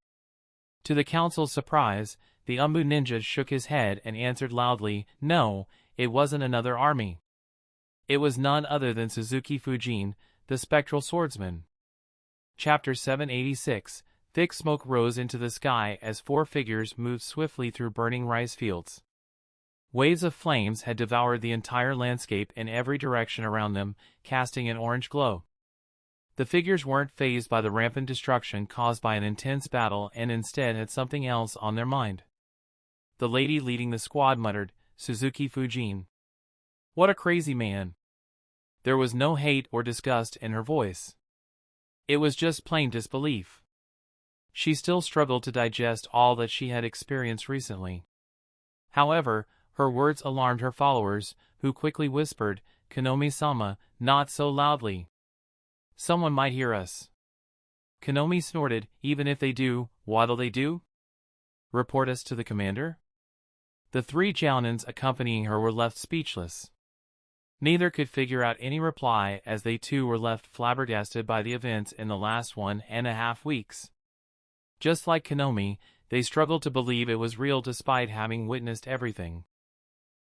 To the council's surprise, the Umbu ninja shook his head and answered loudly, no, it wasn't another army. It was none other than Suzuki Fujin, the spectral swordsman. Chapter 786, Thick smoke rose into the sky as four figures moved swiftly through burning rice fields. Waves of flames had devoured the entire landscape in every direction around them, casting an orange glow. The figures weren't fazed by the rampant destruction caused by an intense battle and instead had something else on their mind. The lady leading the squad muttered, Suzuki Fujin. What a crazy man. There was no hate or disgust in her voice. It was just plain disbelief. She still struggled to digest all that she had experienced recently. However, her words alarmed her followers, who quickly whispered, "Konomi-sama, not so loudly. Someone might hear us." Konomi snorted, "Even if they do, what'll they do? Report us to the commander?" The three Jounins accompanying her were left speechless. Neither could figure out any reply, as they too were left flabbergasted by the events in the last 1.5 weeks. Just like Konomi, they struggled to believe it was real despite having witnessed everything.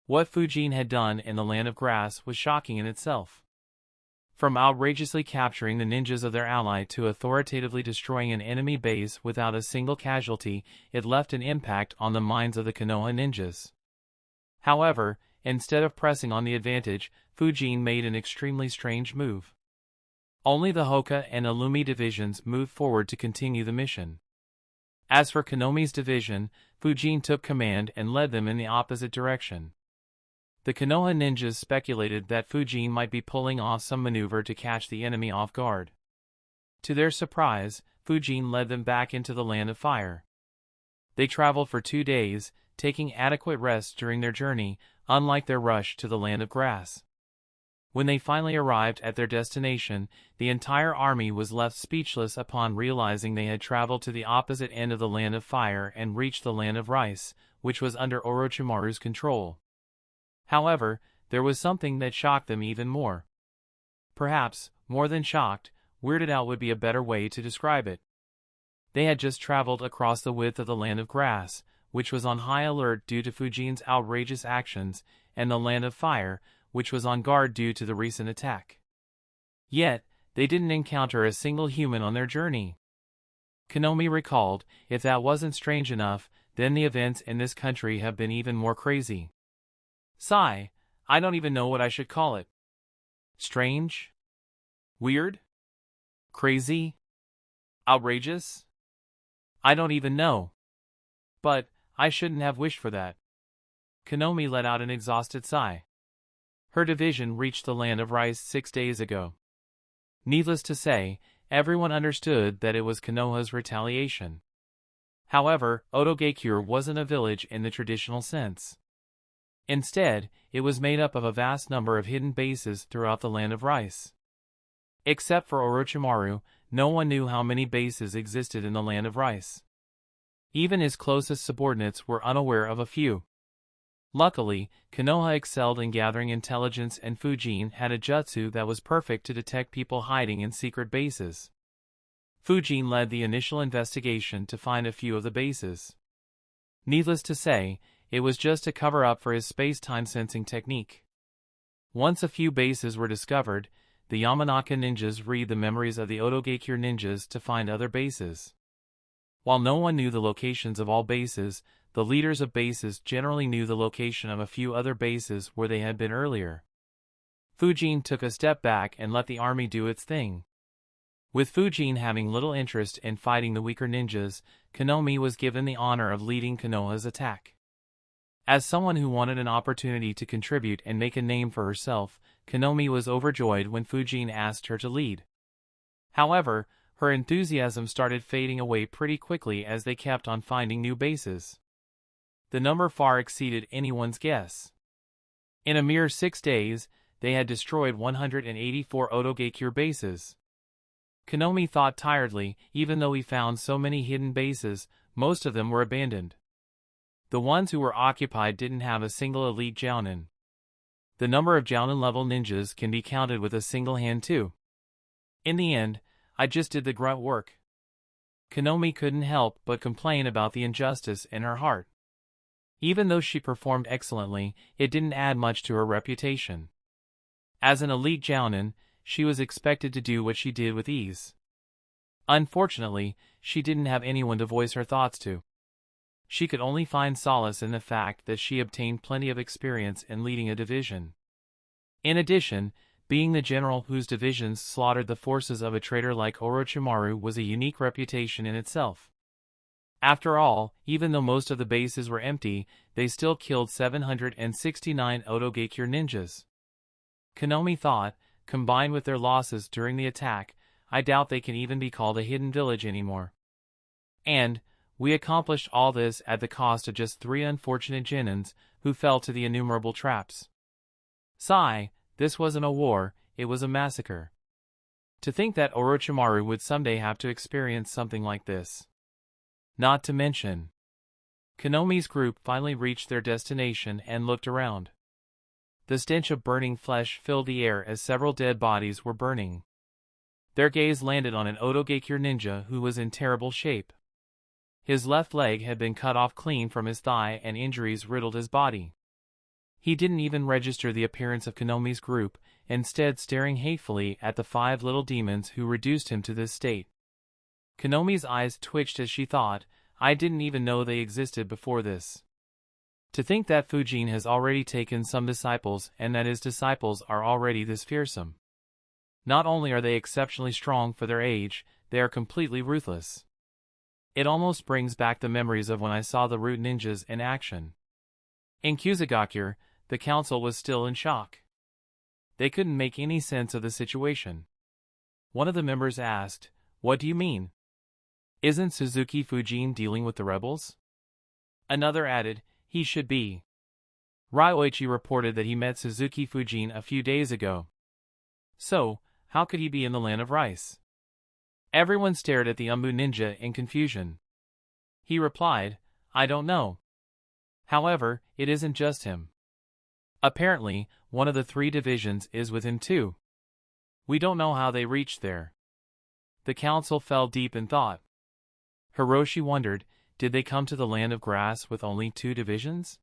What Fujin had done in the Land of Grass was shocking in itself. From outrageously capturing the ninjas of their ally to authoritatively destroying an enemy base without a single casualty, it left an impact on the minds of the Konoha ninjas. However, instead of pressing on the advantage, Fujin made an extremely strange move. Only the Hoka and Illumi divisions moved forward to continue the mission. As for Konomi's division, Fujin took command and led them in the opposite direction. The Konoha ninjas speculated that Fujin might be pulling off some maneuver to catch the enemy off guard. To their surprise, Fujin led them back into the Land of Fire. They traveled for 2 days, taking adequate rest during their journey, unlike their rush to the Land of Grass. When they finally arrived at their destination, the entire army was left speechless upon realizing they had traveled to the opposite end of the Land of Fire and reached the Land of Rice, which was under Orochimaru's control. However, there was something that shocked them even more. Perhaps, more than shocked, weirded out would be a better way to describe it. They had just traveled across the width of the Land of Grass, which was on high alert due to Fujin's outrageous actions, and the Land of Fire, which was on guard due to the recent attack. Yet, they didn't encounter a single human on their journey. Konomi recalled, if that wasn't strange enough, then the events in this country have been even more crazy. Sigh, I don't even know what I should call it. Strange? Weird? Crazy? Outrageous? I don't even know. But, I shouldn't have wished for that. Konomi let out an exhausted sigh. Her division reached the Land of Rice 6 days ago. Needless to say, everyone understood that it was Konoha's retaliation. However, Otogekyure wasn't a village in the traditional sense. Instead, it was made up of a vast number of hidden bases throughout the Land of Rice. Except for Orochimaru, no one knew how many bases existed in the Land of Rice. Even his closest subordinates were unaware of a few. Luckily, Konoha excelled in gathering intelligence, and Fujin had a jutsu that was perfect to detect people hiding in secret bases. Fujin led the initial investigation to find a few of the bases. Needless to say, it was just a cover-up for his space-time sensing technique. Once a few bases were discovered, the Yamanaka ninjas read the memories of the Otogekyure ninjas to find other bases. While no one knew the locations of all bases, the leaders of bases generally knew the location of a few other bases where they had been earlier. Fujin took a step back and let the army do its thing. With Fujin having little interest in fighting the weaker ninjas, Konomi was given the honor of leading Konoha's attack. As someone who wanted an opportunity to contribute and make a name for herself, Konomi was overjoyed when Fujin asked her to lead. However, her enthusiasm started fading away pretty quickly as they kept on finding new bases. The number far exceeded anyone's guess. In a mere 6 days, they had destroyed 184 Otogekyure bases. Konomi thought tiredly, even though he found so many hidden bases, most of them were abandoned. The ones who were occupied didn't have a single elite jounin. The number of jounin-level ninjas can be counted with a single hand too. In the end, I just did the grunt work. Konomi couldn't help but complain about the injustice in her heart. Even though she performed excellently, it didn't add much to her reputation. As an elite jounin, she was expected to do what she did with ease. Unfortunately, she didn't have anyone to voice her thoughts to. She could only find solace in the fact that she obtained plenty of experience in leading a division. In addition, being the general whose divisions slaughtered the forces of a traitor like Orochimaru was a unique reputation in itself. After all, even though most of the bases were empty, they still killed 769 Otogekyure ninjas. Konomi thought, combined with their losses during the attack, I doubt they can even be called a hidden village anymore. And we accomplished all this at the cost of just 3 unfortunate Genins who fell to the innumerable traps. Sigh, this wasn't a war, it was a massacre. To think that Orochimaru would someday have to experience something like this. Not to mention, Konomi's group finally reached their destination and looked around. The stench of burning flesh filled the air as several dead bodies were burning. Their gaze landed on an Otogakure ninja who was in terrible shape. His left leg had been cut off clean from his thigh and injuries riddled his body. He didn't even register the appearance of Konomi's group, instead staring hatefully at the 5 little demons who reduced him to this state. Konomi's eyes twitched as she thought, I didn't even know they existed before this. To think that Fujin has already taken some disciples and that his disciples are already this fearsome. Not only are they exceptionally strong for their age, they are completely ruthless. It almost brings back the memories of when I saw the Root Ninjas in action. In Kusagakure, the council was still in shock. They couldn't make any sense of the situation. One of the members asked, "What do you mean? Isn't Suzuki Fujin dealing with the rebels?" Another added, "He should be." Ryoichi reported that he met Suzuki Fujin a few days ago. So, how could he be in the land of rice? Everyone stared at the Umbu ninja in confusion. He replied, "I don't know. However, it isn't just him. Apparently, one of the 3 divisions is with him too. We don't know how they reached there." The council fell deep in thought. Hiroshi wondered, did they come to the land of grass with only 2 divisions?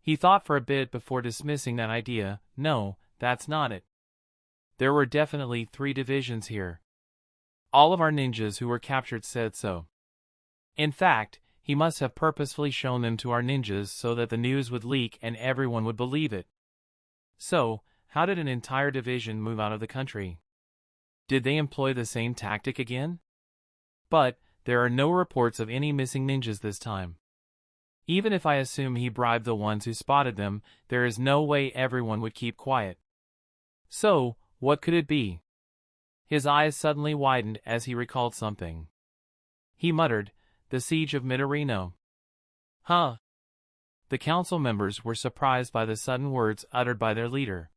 He thought for a bit before dismissing that idea. No, that's not it. There were definitely 3 divisions here. All of our ninjas who were captured said so. In fact, he must have purposefully shown them to our ninjas so that the news would leak and everyone would believe it. So, how did an entire division move out of the country? Did they employ the same tactic again? But there are no reports of any missing ninjas this time. Even if I assume he bribed the ones who spotted them, there is no way everyone would keep quiet. So, what could it be? His eyes suddenly widened as he recalled something. He muttered, "The siege of Midorino." Huh? The council members were surprised by the sudden words uttered by their leader.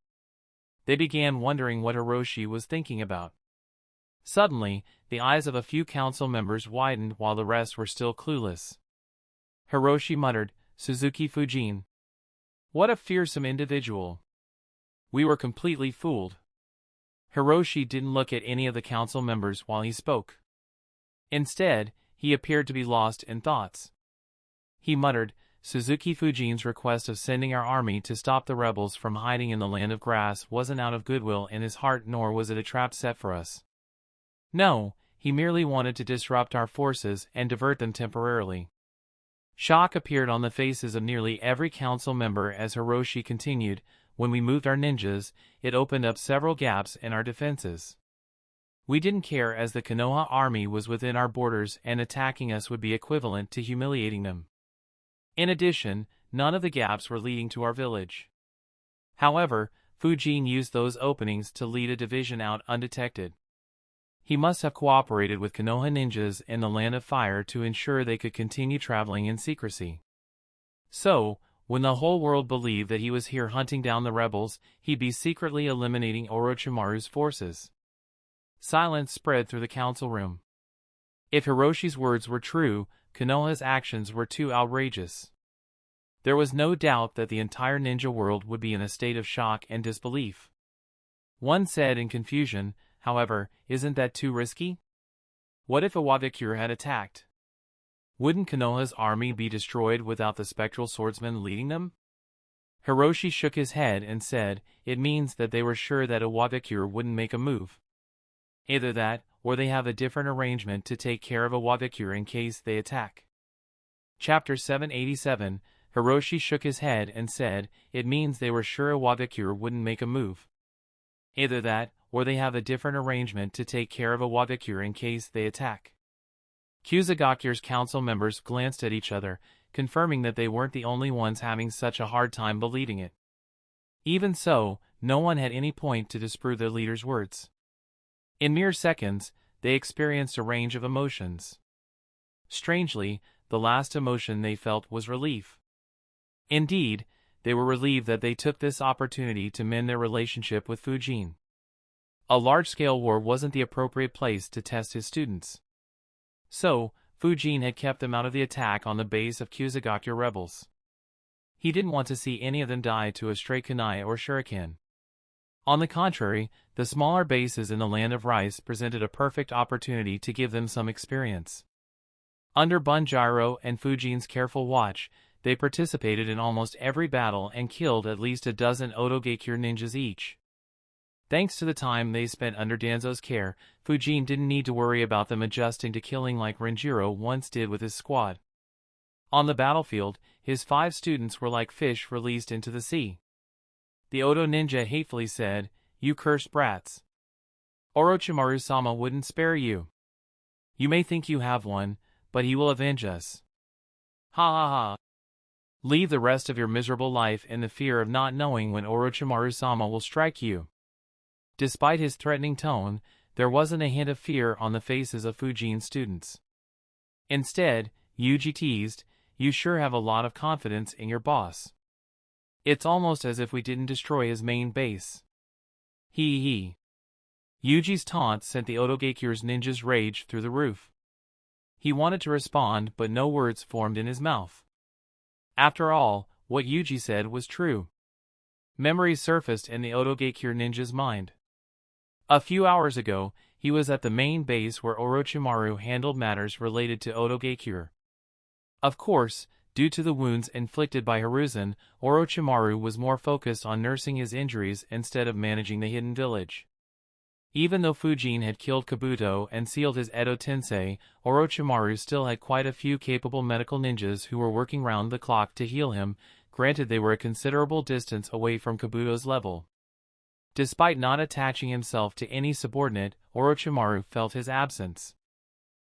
They began wondering what Hiroshi was thinking about. Suddenly, the eyes of a few council members widened while the rest were still clueless. Hiroshi muttered, "Suzuki Fujin. What a fearsome individual. We were completely fooled." Hiroshi didn't look at any of the council members while he spoke. Instead, he appeared to be lost in thoughts. He muttered, "Suzuki Fujin's request of sending our army to stop the rebels from hiding in the land of grass wasn't out of goodwill in his heart, nor was it a trap set for us. No, he merely wanted to disrupt our forces and divert them temporarily." Shock appeared on the faces of nearly every council member as Hiroshi continued, "When we moved our ninjas, it opened up several gaps in our defenses. We didn't care as the Konoha army was within our borders and attacking us would be equivalent to humiliating them. In addition, none of the gaps were leading to our village. However, Fujin used those openings to lead a division out undetected. He must have cooperated with Konoha ninjas in the Land of Fire to ensure they could continue traveling in secrecy. So, when the whole world believed that he was here hunting down the rebels, he'd be secretly eliminating Orochimaru's forces." Silence spread through the council room. If Hiroshi's words were true, Konoha's actions were too outrageous. There was no doubt that the entire ninja world would be in a state of shock and disbelief. One said in confusion, "However, isn't that too risky? What if Iwabikure had attacked? Wouldn't Konoha's army be destroyed without the spectral swordsman leading them?" Hiroshi shook his head and said, "It means that they were sure that Iwabikure wouldn't make a move. Either that, or they have a different arrangement to take care of Iwabikure in case they attack." Chapter 787, Hiroshi shook his head and said, "It means they were sure Iwabikure wouldn't make a move. Either that, or they have a different arrangement to take care of Iwabikure in case they attack." Kusagakure's council members glanced at each other, confirming that they weren't the only ones having such a hard time believing it. Even so, no one had any point to disprove their leader's words. In mere seconds, they experienced a range of emotions. Strangely, the last emotion they felt was relief. Indeed, they were relieved that they took this opportunity to mend their relationship with Fujin. A large-scale war wasn't the appropriate place to test his students. So, Fujin had kept them out of the attack on the base of Kusagakure rebels. He didn't want to see any of them die to a stray kunai or shuriken. On the contrary, the smaller bases in the land of rice presented a perfect opportunity to give them some experience. Under Bunjiro and Fujin's careful watch, they participated in almost every battle and killed at least a dozen Otogakure ninjas each. Thanks to the time they spent under Danzo's care, Fujin didn't need to worry about them adjusting to killing like Renjiro once did with his squad. On the battlefield, his 5 students were like fish released into the sea. The Oto ninja hatefully said, "You cursed brats. Orochimaru-sama wouldn't spare you. You may think you have one, but he will avenge us. Ha ha ha. Leave the rest of your miserable life in the fear of not knowing when Orochimaru-sama will strike you." Despite his threatening tone, there wasn't a hint of fear on the faces of Fujin's students. Instead, Yuji teased, "You sure have a lot of confidence in your boss. It's almost as if we didn't destroy his main base." Hee hee. Yuji's taunt sent the Otogakure's ninja's rage through the roof. He wanted to respond, but no words formed in his mouth. After all, what Yuji said was true. Memories surfaced in the Otogakure ninja's mind. A few hours ago, he was at the main base where Orochimaru handled matters related to Otogakure. Of course, due to the wounds inflicted by Hiruzen, Orochimaru was more focused on nursing his injuries instead of managing the hidden village. Even though Fujin had killed Kabuto and sealed his Edo Tensei, Orochimaru still had quite a few capable medical ninjas who were working round the clock to heal him, granted they were a considerable distance away from Kabuto's level. Despite not attaching himself to any subordinate, Orochimaru felt his absence.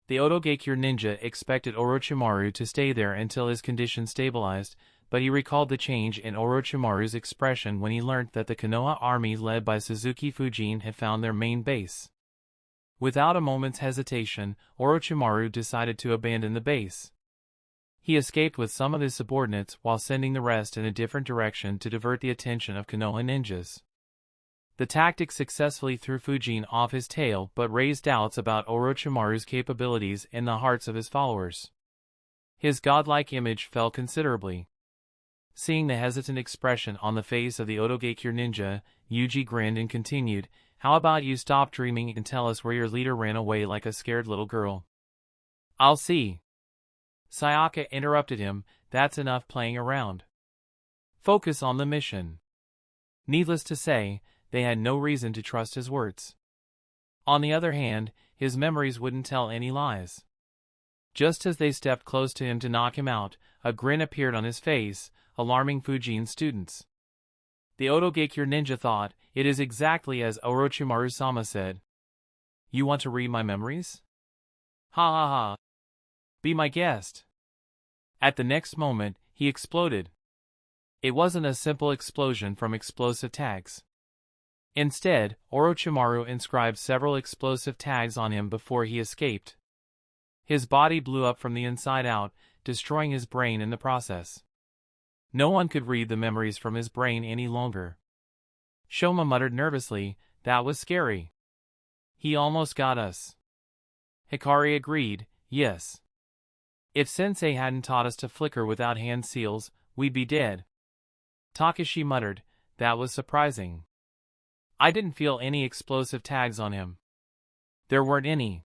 The Otogakure ninja expected Orochimaru to stay there until his condition stabilized, but he recalled the change in Orochimaru's expression when he learned that the Konoha army led by Suzuki Fujin had found their main base. Without a moment's hesitation, Orochimaru decided to abandon the base. He escaped with some of his subordinates while sending the rest in a different direction to divert the attention of Konoha ninjas. The tactic successfully threw Fujin off his tail but raised doubts about Orochimaru's capabilities in the hearts of his followers. His godlike image fell considerably. Seeing the hesitant expression on the face of the Otogakure ninja, Yuji grinned and continued, "How about you stop dreaming and tell us where your leader ran away like a scared little girl?" "I'll see." Sayaka interrupted him, "That's enough playing around. Focus on the mission." Needless to say, they had no reason to trust his words. On the other hand, his memories wouldn't tell any lies. Just as they stepped close to him to knock him out, a grin appeared on his face, alarming Fujin's students. The Otogakure ninja thought, "It is exactly as Orochimaru-sama said. You want to read my memories? Ha ha ha. Be my guest." At the next moment, he exploded. It wasn't a simple explosion from explosive tags. Instead, Orochimaru inscribed several explosive tags on him before he escaped. His body blew up from the inside out, destroying his brain in the process. No one could read the memories from his brain any longer. Shoma muttered nervously, "That was scary. He almost got us." Hikari agreed, "Yes. If Sensei hadn't taught us to flicker without hand seals, we'd be dead." Takashi muttered, "That was surprising. I didn't feel any explosive tags on him." There weren't any.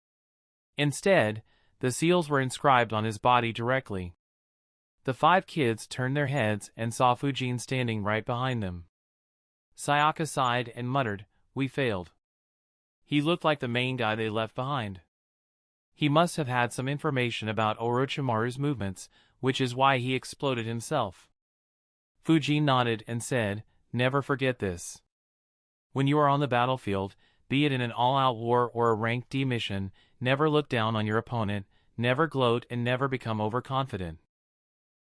Instead, the seals were inscribed on his body directly. The 5 kids turned their heads and saw Fujin standing right behind them. Sayaka sighed and muttered, "We failed. He looked like the main guy they left behind. He must have had some information about Orochimaru's movements, which is why he exploded himself." Fujin nodded and said, "Never forget this. When you are on the battlefield, be it in an all-out war or a rank D mission, never look down on your opponent, never gloat and never become overconfident.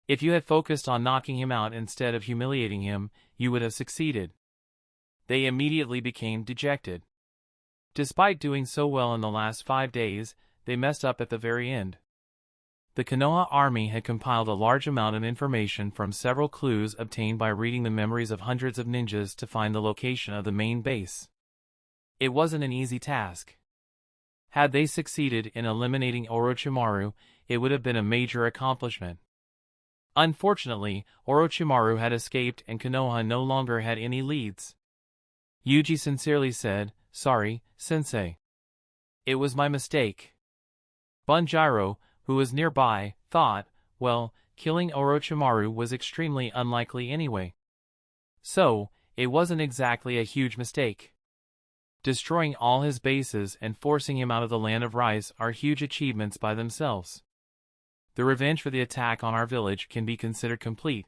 If you had focused on knocking him out instead of humiliating him, you would have succeeded." They immediately became dejected. Despite doing so well in the last 5 days, they messed up at the very end. The Konoha army had compiled a large amount of information from several clues obtained by reading the memories of hundreds of ninjas to find the location of the main base. It wasn't an easy task. Had they succeeded in eliminating Orochimaru, it would have been a major accomplishment. Unfortunately, Orochimaru had escaped and Konoha no longer had any leads. Yuji sincerely said, "Sorry, sensei. It was my mistake." Bunjiro, who was nearby, thought, well, killing Orochimaru was extremely unlikely anyway. So, it wasn't exactly a huge mistake. Destroying all his bases and forcing him out of the land of rice are huge achievements by themselves. The revenge for the attack on our village can be considered complete.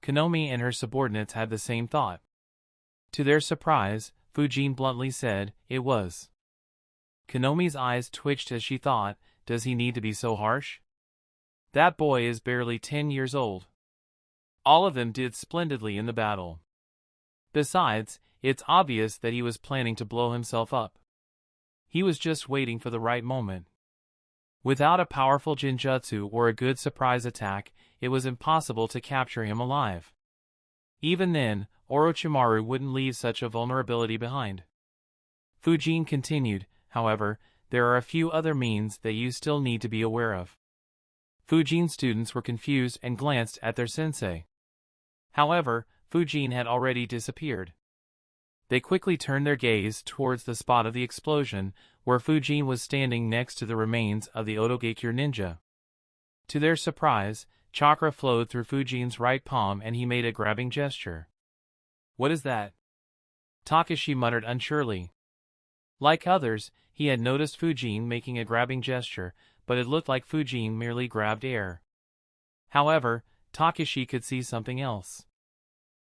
Konomi and her subordinates had the same thought. To their surprise, Fujin bluntly said, "It was." Konomi's eyes twitched as she thought, does he need to be so harsh? That boy is barely 10 years old. All of them did splendidly in the battle. Besides, it's obvious that he was planning to blow himself up. He was just waiting for the right moment. Without a powerful genjutsu or a good surprise attack, it was impossible to capture him alive. Even then, Orochimaru wouldn't leave such a vulnerability behind. Fujin continued, however, there are a few other means that you still need to be aware of. Fujin's students were confused and glanced at their sensei. However, Fujin had already disappeared. They quickly turned their gaze towards the spot of the explosion, where Fujin was standing next to the remains of the Otogakure ninja. To their surprise, chakra flowed through Fujin's right palm and he made a grabbing gesture. "What is that?" Takashi muttered unsurely. Like others, he had noticed Fujin making a grabbing gesture, but it looked like Fujin merely grabbed air. However, Takashi could see something else.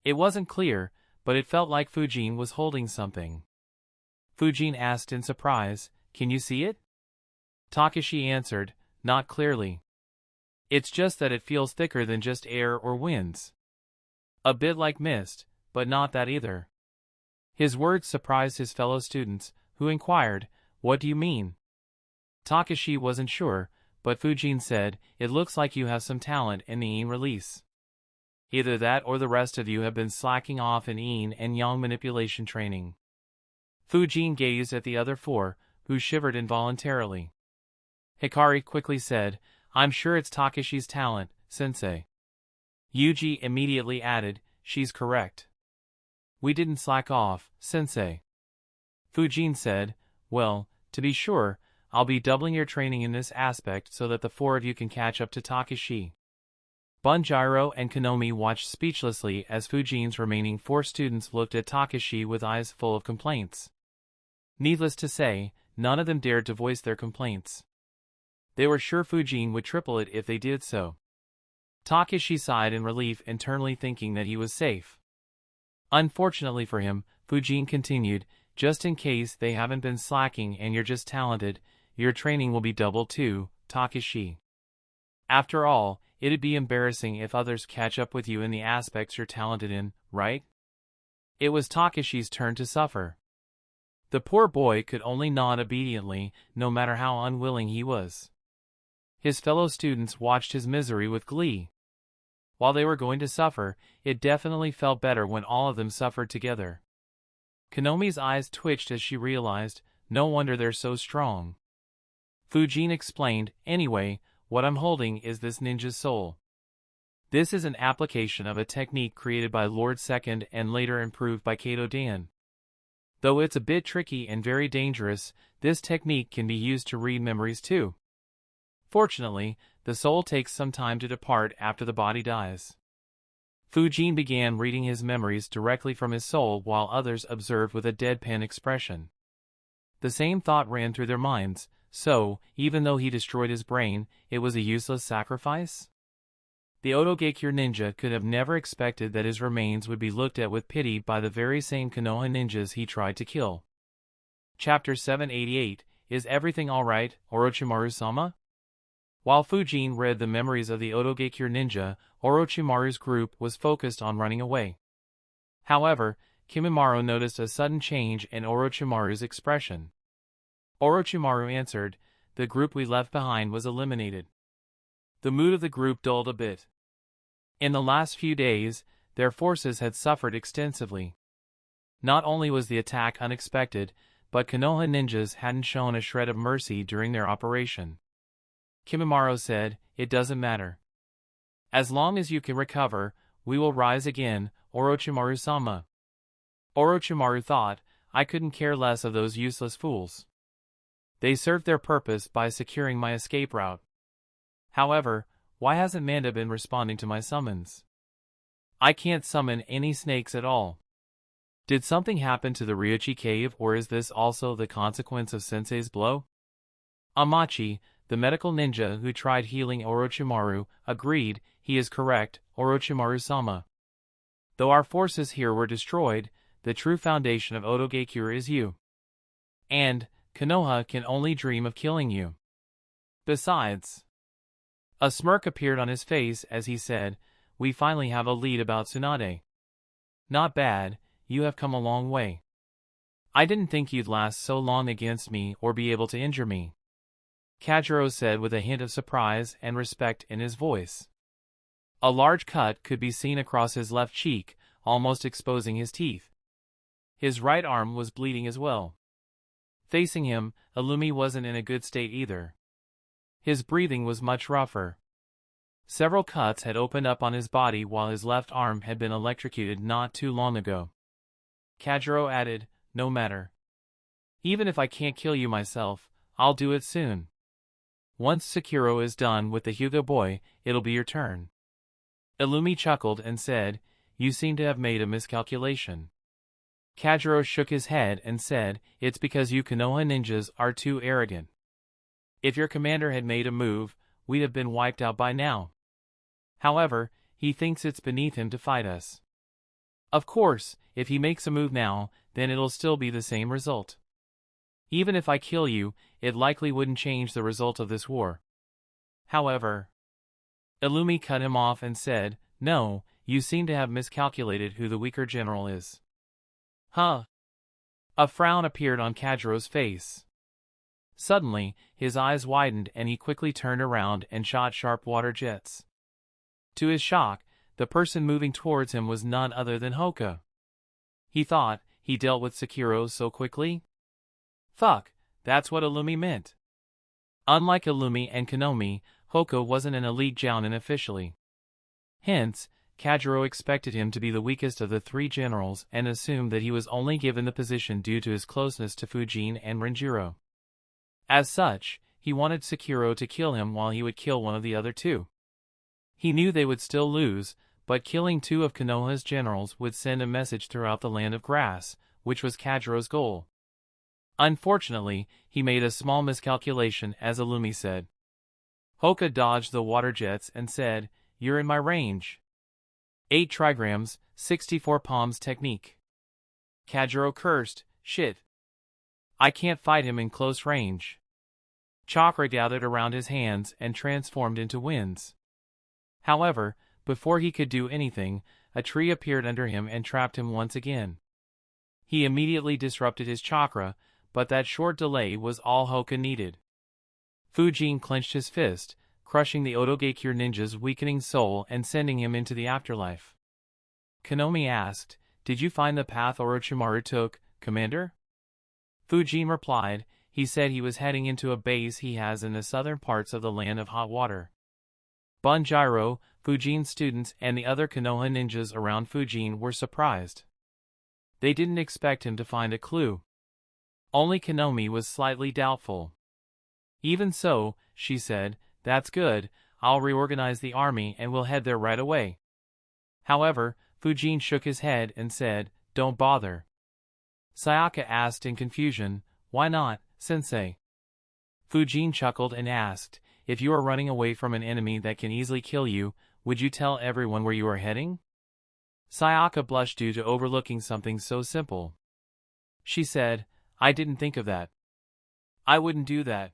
It wasn't clear, but it felt like Fujin was holding something. Fujin asked in surprise, "Can you see it?" Takashi answered, "Not clearly. It's just that it feels thicker than just air or winds. A bit like mist, but not that either." His words surprised his fellow students, who inquired, "What do you mean?" Takashi wasn't sure, but Fujin said, "It looks like you have some talent in the yin release. Either that or the rest of you have been slacking off in yin and yang manipulation training." Fujin gazed at the other four, who shivered involuntarily. Hikari quickly said, "I'm sure it's Takashi's talent, sensei." Yuji immediately added, "She's correct. We didn't slack off, sensei." Fujin said, "Well, to be sure, I'll be doubling your training in this aspect so that the four of you can catch up to Takashi." Bunjiro and Konomi watched speechlessly as Fujin's remaining 4 students looked at Takashi with eyes full of complaints. Needless to say, none of them dared to voice their complaints. They were sure Fujin would triple it if they did so. Takashi sighed in relief, internally thinking that he was safe. Unfortunately for him, Fujin continued, "Just in case they haven't been slacking and you're just talented, your training will be doubled too, Takashi. After all, it'd be embarrassing if others catch up with you in the aspects you're talented in, right?" It was Takashi's turn to suffer. The poor boy could only nod obediently, no matter how unwilling he was. His fellow students watched his misery with glee. While they were going to suffer, it definitely felt better when all of them suffered together. Konomi's eyes twitched as she realized, no wonder they're so strong. Fujin explained, "Anyway, what I'm holding is this ninja's soul. This is an application of a technique created by Lord Second and later improved by Kato Dan. Though it's a bit tricky and very dangerous, this technique can be used to read memories too. Fortunately, the soul takes some time to depart after the body dies." Fujin began reading his memories directly from his soul while others observed with a deadpan expression. The same thought ran through their minds, so, even though he destroyed his brain, it was a useless sacrifice? The Otogakure ninja could have never expected that his remains would be looked at with pity by the very same Konoha ninjas he tried to kill. Chapter 788, Is Everything Alright, Orochimaru-sama? While Fujin read the memories of the Otogakure ninja, Orochimaru's group was focused on running away. However, Kimimaro noticed a sudden change in Orochimaru's expression. Orochimaru answered, "The group we left behind was eliminated." The mood of the group dulled a bit. In the last few days, their forces had suffered extensively. Not only was the attack unexpected, but Konoha ninjas hadn't shown a shred of mercy during their operation. Kimimaro said, "It doesn't matter. As long as you can recover, we will rise again, Orochimaru-sama." Orochimaru thought, "I couldn't care less of those useless fools. They served their purpose by securing my escape route. However, why hasn't Manda been responding to my summons? I can't summon any snakes at all. Did something happen to the Ryuchi cave, or is this also the consequence of Sensei's blow?" Amachi, the medical ninja who tried healing Orochimaru, agreed, "He is correct, Orochimaru-sama. Though our forces here were destroyed, the true foundation of Otogekyure is you. And Konoha can only dream of killing you. Besides..." A smirk appeared on his face as he said, "We finally have a lead about Tsunade. Not bad, you have come a long way. I didn't think you'd last so long against me or be able to injure me," Kajiro said with a hint of surprise and respect in his voice. A large cut could be seen across his left cheek, almost exposing his teeth. His right arm was bleeding as well. Facing him, Illumi wasn't in a good state either. His breathing was much rougher. Several cuts had opened up on his body while his left arm had been electrocuted not too long ago. Kajiro added, "No matter. Even if I can't kill you myself, I'll do it soon. Once Sekiro is done with the Hyuga boy, it'll be your turn." Illumi chuckled and said, "You seem to have made a miscalculation." Kajiro shook his head and said, "It's because you Konoha ninjas are too arrogant. If your commander had made a move, we'd have been wiped out by now. However, he thinks it's beneath him to fight us. Of course, if he makes a move now, then it'll still be the same result. Even if I kill you, it likely wouldn't change the result of this war. However..." Illumi cut him off and said, "No, you seem to have miscalculated who the weaker general is." "Huh?" A frown appeared on Kajiro's face. Suddenly, his eyes widened and he quickly turned around and shot sharp water jets. To his shock, the person moving towards him was none other than Hoka. He thought, he dealt with Sekiro so quickly? Fuck, that's what Illumi meant. Unlike Illumi and Konomi, Hoka wasn't an elite jounin officially. Hence, Kajiro expected him to be the weakest of the three generals and assumed that he was only given the position due to his closeness to Fujin and Renjiro. As such, he wanted Sekiro to kill him while he would kill one of the other two. He knew they would still lose, but killing two of Konoha's generals would send a message throughout the land of grass, which was Kajiro's goal. Unfortunately, he made a small miscalculation, as Illumi said. Hoka dodged the water jets and said, "You're in my range. 8 trigrams, 64 palms technique." Kajiro cursed, "Shit. I can't fight him in close range." Chakra gathered around his hands and transformed into winds. However, before he could do anything, a tree appeared under him and trapped him once again. He immediately disrupted his chakra, but that short delay was all Hoka needed. Fujin clenched his fist, crushing the Otogekyure ninja's weakening soul and sending him into the afterlife. Konomi asked, "Did you find the path Orochimaru took, Commander?" Fujin replied, "He said he was heading into a base he has in the southern parts of the land of hot water." Bunjiro, Fujin's students and the other Konoha ninjas around Fujin were surprised. They didn't expect him to find a clue. Only Konomi was slightly doubtful. "Even so," she said, "that's good, I'll reorganize the army and we'll head there right away." However, Fujin shook his head and said, "Don't bother." Sayaka asked in confusion, "Why not, sensei?" Fujin chuckled and asked, "If you are running away from an enemy that can easily kill you, would you tell everyone where you are heading?" Sayaka blushed due to overlooking something so simple. She said, "I didn't think of that. I wouldn't do that.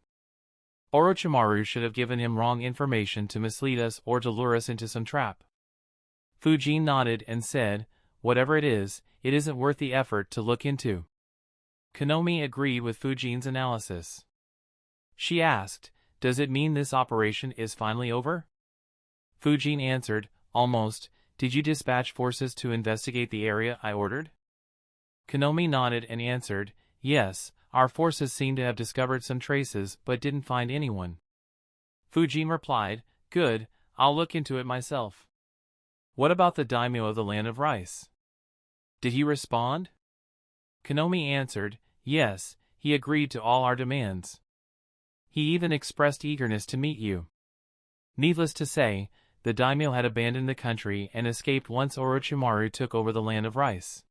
Orochimaru should have given him wrong information to mislead us or to lure us into some trap." Fujin nodded and said, "Whatever it is, it isn't worth the effort to look into. Konomi agreed with Fujin's analysis. She asked, does it mean this operation is finally over? Fujin answered, almost. Did you dispatch forces to investigate the area I ordered? Konomi nodded and answered, yes, our forces seem to have discovered some traces but didn't find anyone. Fujin replied, good, I'll look into it myself. What about the daimyo of the land of rice? Did he respond? Konomi answered, yes, he agreed to all our demands. He even expressed eagerness to meet you. Needless to say, the daimyo had abandoned the country and escaped once Orochimaru took over the land of rice.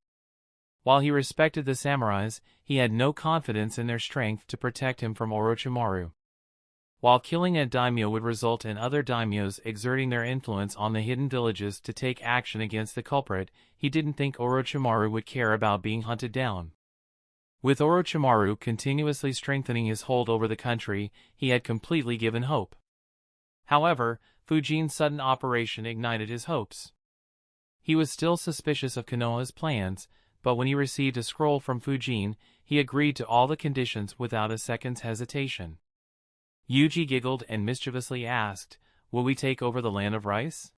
While he respected the samurais, he had no confidence in their strength to protect him from Orochimaru. While killing a daimyo would result in other daimyos exerting their influence on the hidden villages to take action against the culprit, he didn't think Orochimaru would care about being hunted down. With Orochimaru continuously strengthening his hold over the country, he had completely given hope. However, Fujin's sudden operation ignited his hopes. He was still suspicious of Konoha's plans, but when he received a scroll from Fujin, he agreed to all the conditions without a second's hesitation. Yuji giggled and mischievously asked, will we take over the land of rice?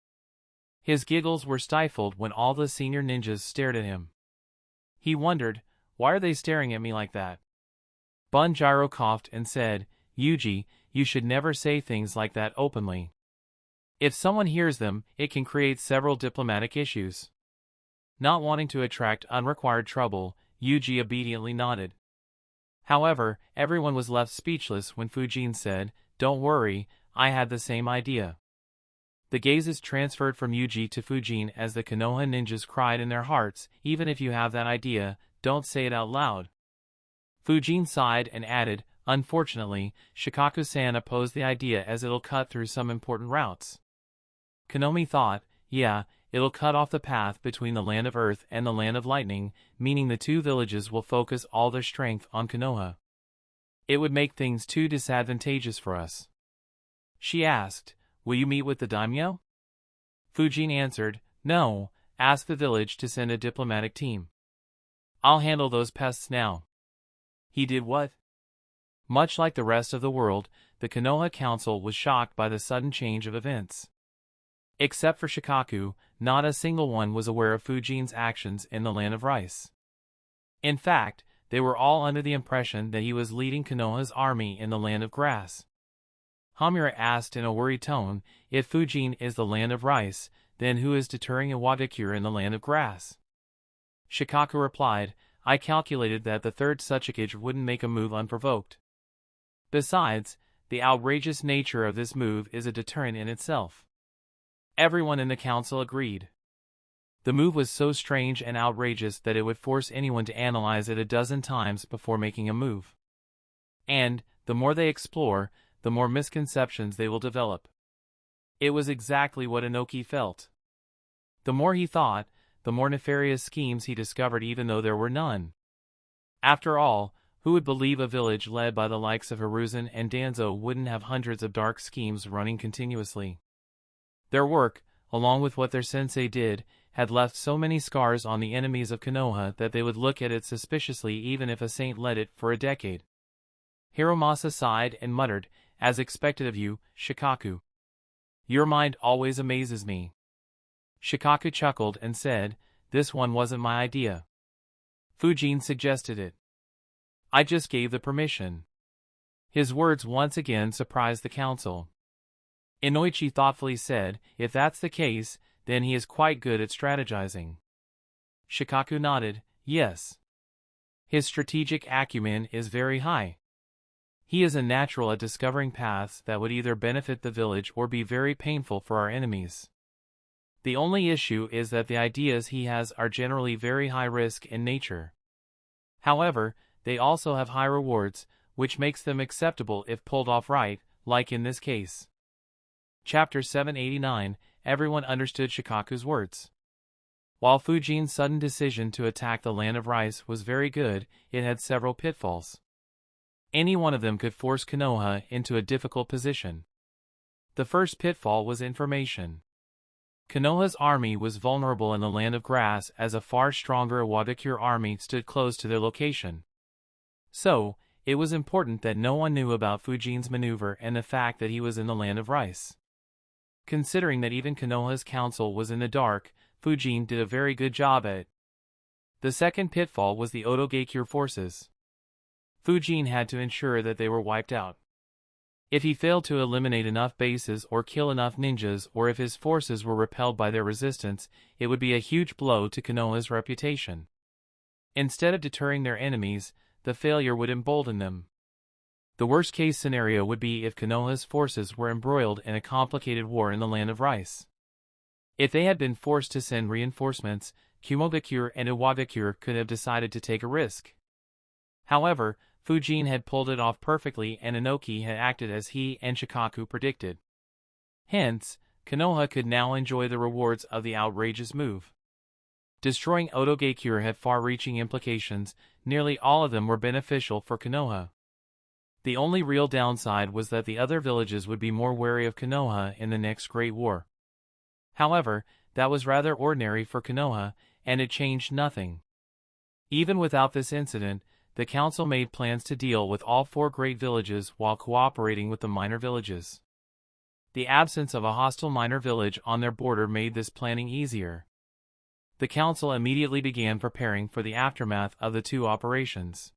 His giggles were stifled when all the senior ninjas stared at him. He wondered, why are they staring at me like that? Bunjiro coughed and said, Yuji, you should never say things like that openly. If someone hears them, it can create several diplomatic issues. Not wanting to attract unrequired trouble, Yuji obediently nodded. However, everyone was left speechless when Fujin said, don't worry, I had the same idea. The gazes transferred from Yuji to Fujin as the Konoha ninjas cried in their hearts, even if you have that idea, don't say it out loud. Fujin sighed and added, unfortunately, Shikaku-san opposed the idea as it'll cut through some important routes. Konomi thought, yeah, it'll cut off the path between the land of earth and the land of lightning, meaning the two villages will focus all their strength on Konoha. It would make things too disadvantageous for us. She asked, will you meet with the daimyo? Fujin answered, no, ask the village to send a diplomatic team. I'll handle those pests now. He did what? Much like the rest of the world, the Konoha Council was shocked by the sudden change of events. Except for Shikaku, not a single one was aware of Fujin's actions in the land of rice. In fact, they were all under the impression that he was leading Konoha's army in the land of grass. Hamura asked in a worried tone, if Fujin is the land of rice, then who is deterring Iwadakure in the land of grass? Shikaku replied, I calculated that the third Tsuchikage wouldn't make a move unprovoked. Besides, the outrageous nature of this move is a deterrent in itself. Everyone in the council agreed. The move was so strange and outrageous that it would force anyone to analyze it a dozen times before making a move. And, the more they explore, the more misconceptions they will develop. It was exactly what Inoki felt. The more he thought, the more nefarious schemes he discovered even though there were none. After all, who would believe a village led by the likes of Hiruzen and Danzo wouldn't have hundreds of dark schemes running continuously? Their work, along with what their sensei did, had left so many scars on the enemies of Konoha that they would look at it suspiciously even if a saint led it for a decade. Hiromasa sighed and muttered, as expected of you, Shikaku. Your mind always amazes me. Shikaku chuckled and said, this one wasn't my idea. Fujin suggested it. I just gave the permission. His words once again surprised the council. Inoichi thoughtfully said, if that's the case, then he is quite good at strategizing. Shikaku nodded, yes. His strategic acumen is very high. He is a natural at discovering paths that would either benefit the village or be very painful for our enemies. The only issue is that the ideas he has are generally very high risk in nature. However, they also have high rewards, which makes them acceptable if pulled off right, like in this case. Chapter 789, everyone understood Shikaku's words. While Fujin's sudden decision to attack the land of rice was very good, it had several pitfalls. Any one of them could force Konoha into a difficult position. The first pitfall was information. Konoha's army was vulnerable in the land of grass as a far stronger Iwagakure army stood close to their location. So, it was important that no one knew about Fujin's maneuver and the fact that he was in the land of rice. Considering that even Konoha's council was in the dark, Fujin did a very good job at it. The second pitfall was the Otogakure forces. Fujin had to ensure that they were wiped out. If he failed to eliminate enough bases or kill enough ninjas, or if his forces were repelled by their resistance, it would be a huge blow to Konoha's reputation. Instead of deterring their enemies, the failure would embolden them. The worst-case scenario would be if Konoha's forces were embroiled in a complicated war in the land of rice. If they had been forced to send reinforcements, Kumogakure and Iwagakure could have decided to take a risk. However, Fujin had pulled it off perfectly and Inoki had acted as he and Shikaku predicted. Hence, Konoha could now enjoy the rewards of the outrageous move. Destroying Otogakure had far-reaching implications, nearly all of them were beneficial for Konoha. The only real downside was that the other villages would be more wary of Konoha in the next Great War. However, that was rather ordinary for Konoha, and it changed nothing. Even without this incident, the council made plans to deal with all four great villages while cooperating with the minor villages. The absence of a hostile minor village on their border made this planning easier. The council immediately began preparing for the aftermath of the two operations.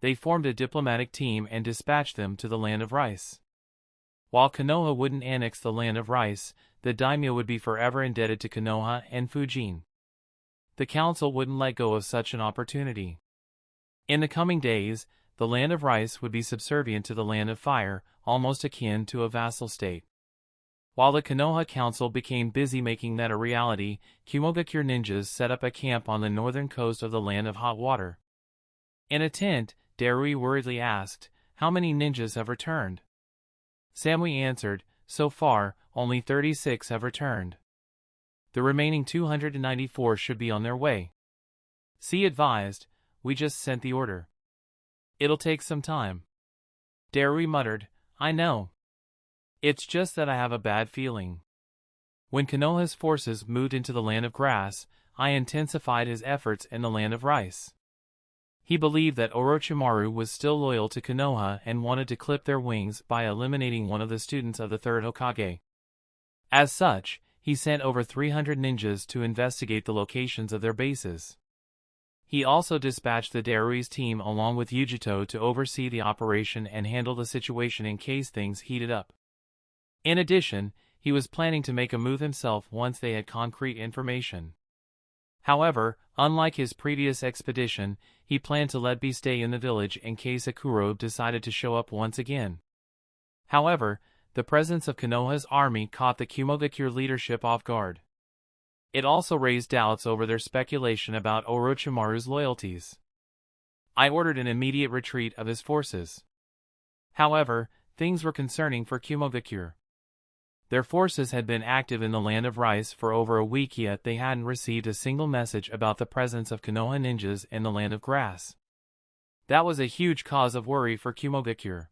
They formed a diplomatic team and dispatched them to the land of rice. While Konoha wouldn't annex the land of rice, the daimyo would be forever indebted to Konoha and Fujin. The council wouldn't let go of such an opportunity. In the coming days, the land of rice would be subservient to the land of fire, almost akin to a vassal state. While the Konoha council became busy making that a reality, Kumogakure ninjas set up a camp on the northern coast of the land of hot water. In a tent, Darui worriedly asked, "How many ninjas have returned?" Samui answered, "So far, only 36 have returned. The remaining 294 should be on their way." C advised, "We just sent the order. It'll take some time." Darui muttered, "I know. It's just that I have a bad feeling." When Konoha's forces moved into the land of grass, I intensified his efforts in the land of rice. He believed that Orochimaru was still loyal to Konoha and wanted to clip their wings by eliminating one of the students of the third Hokage. As such, he sent over 300 ninjas to investigate the locations of their bases. He also dispatched the Darui's team along with Yujito to oversee the operation and handle the situation in case things heated up. In addition, he was planning to make a move himself once they had concrete information. However, unlike his previous expedition, he planned to let B stay in the village in case Akuro decided to show up once again. However, the presence of Konoha's army caught the Kumogakure leadership off guard. It also raised doubts over their speculation about Orochimaru's loyalties. I ordered an immediate retreat of his forces. However, things were concerning for Kumogakure. Their forces had been active in the land of rice for over a week, yet they hadn't received a single message about the presence of Konoha ninjas in the land of grass. That was a huge cause of worry for Kumogakure.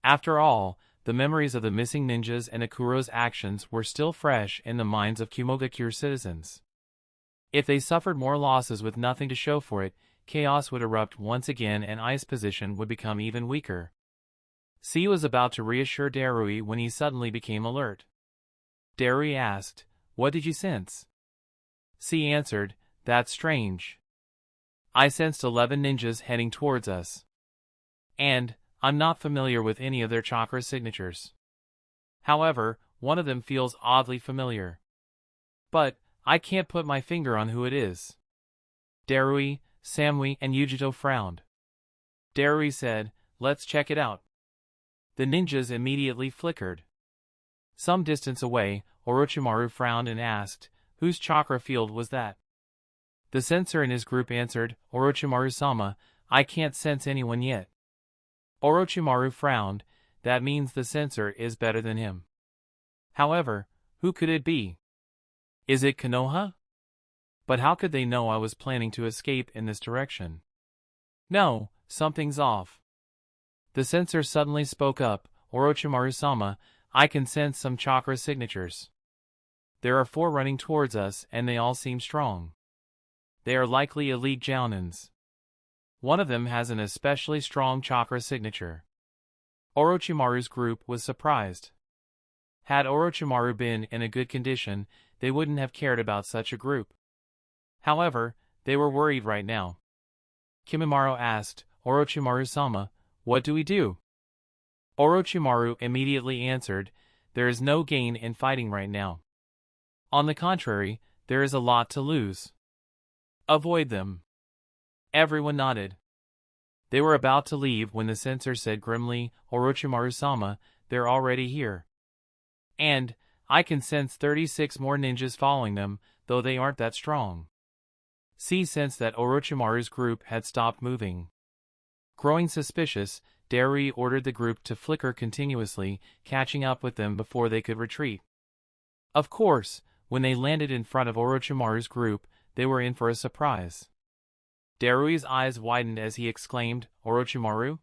After all, the memories of the missing ninjas and Akuro's actions were still fresh in the minds of Kumogakure citizens. If they suffered more losses with nothing to show for it, chaos would erupt once again and I's position would become even weaker. C was about to reassure Darui when he suddenly became alert. Darui asked, "What did you sense?" C answered, "That's strange. I sensed 11 ninjas heading towards us. And I'm not familiar with any of their chakra signatures. However, one of them feels oddly familiar. But I can't put my finger on who it is." Darui, Samui, and Yujito frowned. Darui said, "Let's check it out." The ninjas immediately flickered. Some distance away, Orochimaru frowned and asked, "Whose chakra field was that?" The censor in his group answered, "Orochimaru-sama, I can't sense anyone yet." Orochimaru frowned, "That means the censor is better than him. However, who could it be? Is it Konoha? But how could they know I was planning to escape in this direction? No, something's off." The censor suddenly spoke up, "Orochimaru-sama, I can sense some chakra signatures. There are 4 running towards us and they all seem strong. They are likely elite Jounins. One of them has an especially strong chakra signature. Orochimaru's group was surprised. Had Orochimaru been in a good condition, they wouldn't have cared about such a group. However, they were worried right now. Kimimaro asked, Orochimaru-sama, what do we do? Orochimaru immediately answered, there is no gain in fighting right now. On the contrary, there is a lot to lose. Avoid them. Everyone nodded. They were about to leave when the censor said grimly, Orochimaru-sama, they're already here. And, I can sense 36 more ninjas following them, though they aren't that strong. C sensed that Orochimaru's group had stopped moving. Growing suspicious, Darui ordered the group to flicker continuously, catching up with them before they could retreat. Of course, when they landed in front of Orochimaru's group, they were in for a surprise. Darui's eyes widened as he exclaimed, Orochimaru?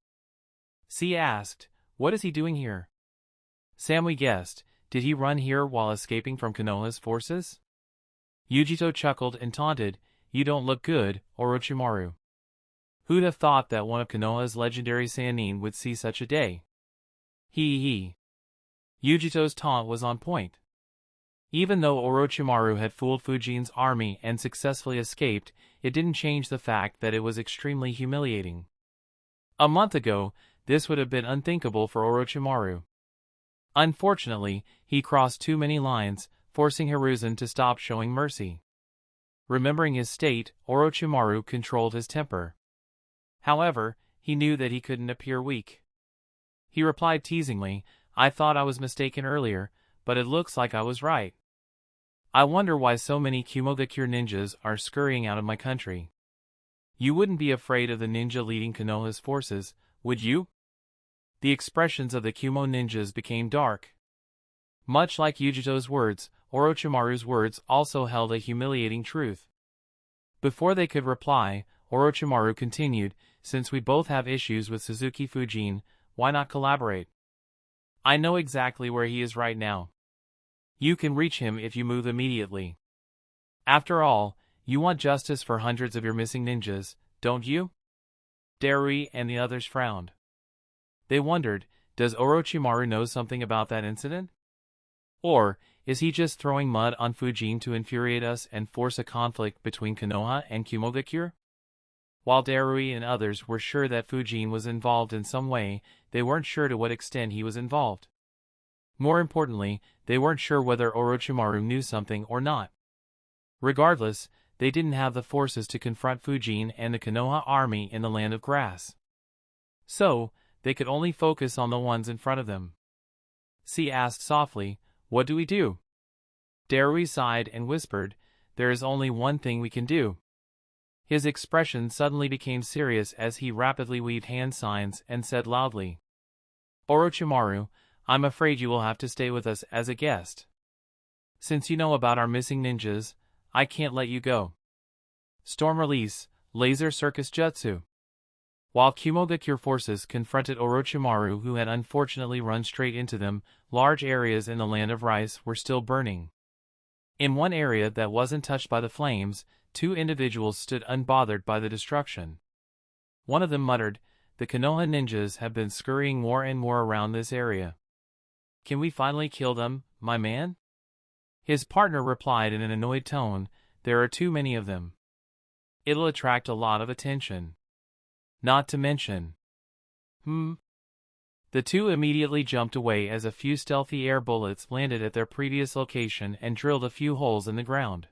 C asked, what is he doing here? Samui guessed, did he run here while escaping from Konoha's forces? Yujito chuckled and taunted, you don't look good, Orochimaru. Who'd have thought that one of Konoha's legendary Sannin would see such a day? He. Yujito's taunt was on point. Even though Orochimaru had fooled Fujin's army and successfully escaped, it didn't change the fact that it was extremely humiliating. A month ago, this would have been unthinkable for Orochimaru. Unfortunately, he crossed too many lines, forcing Hiruzen to stop showing mercy. Remembering his state, Orochimaru controlled his temper. However, he knew that he couldn't appear weak. He replied teasingly, I thought I was mistaken earlier, but it looks like I was right. I wonder why so many Kumogakure ninjas are scurrying out of my country. You wouldn't be afraid of the ninja leading Konoha's forces, would you? The expressions of the Kumo ninjas became dark. Much like Yujito's words, Orochimaru's words also held a humiliating truth. Before they could reply, Orochimaru continued, since we both have issues with Suzuki Fujin, why not collaborate? I know exactly where he is right now. You can reach him if you move immediately. After all, you want justice for hundreds of your missing ninjas, don't you? Darui and the others frowned. They wondered, does Orochimaru know something about that incident? Or, is he just throwing mud on Fujin to infuriate us and force a conflict between Konoha and Kumogakure? While Darui and others were sure that Fujin was involved in some way, they weren't sure to what extent he was involved. More importantly, they weren't sure whether Orochimaru knew something or not. Regardless, they didn't have the forces to confront Fujin and the Konoha army in the Land of Grass. So, they could only focus on the ones in front of them. C asked softly, what do we do? Darui sighed and whispered, there is only one thing we can do. His expression suddenly became serious as he rapidly weaved hand signs and said loudly, Orochimaru, I'm afraid you will have to stay with us as a guest. Since you know about our missing ninjas, I can't let you go. Storm Release, Laser Circus Jutsu. While Kumogakure forces confronted Orochimaru who had unfortunately run straight into them, large areas in the Land of Rice were still burning. In one area that wasn't touched by the flames, 2 individuals stood unbothered by the destruction. One of them muttered, the Konoha ninjas have been scurrying more and more around this area. Can we finally kill them, my man? His partner replied in an annoyed tone, there are too many of them. It'll attract a lot of attention. Not to mention. The 2 immediately jumped away as a few stealthy air bullets landed at their previous location and drilled a few holes in the ground.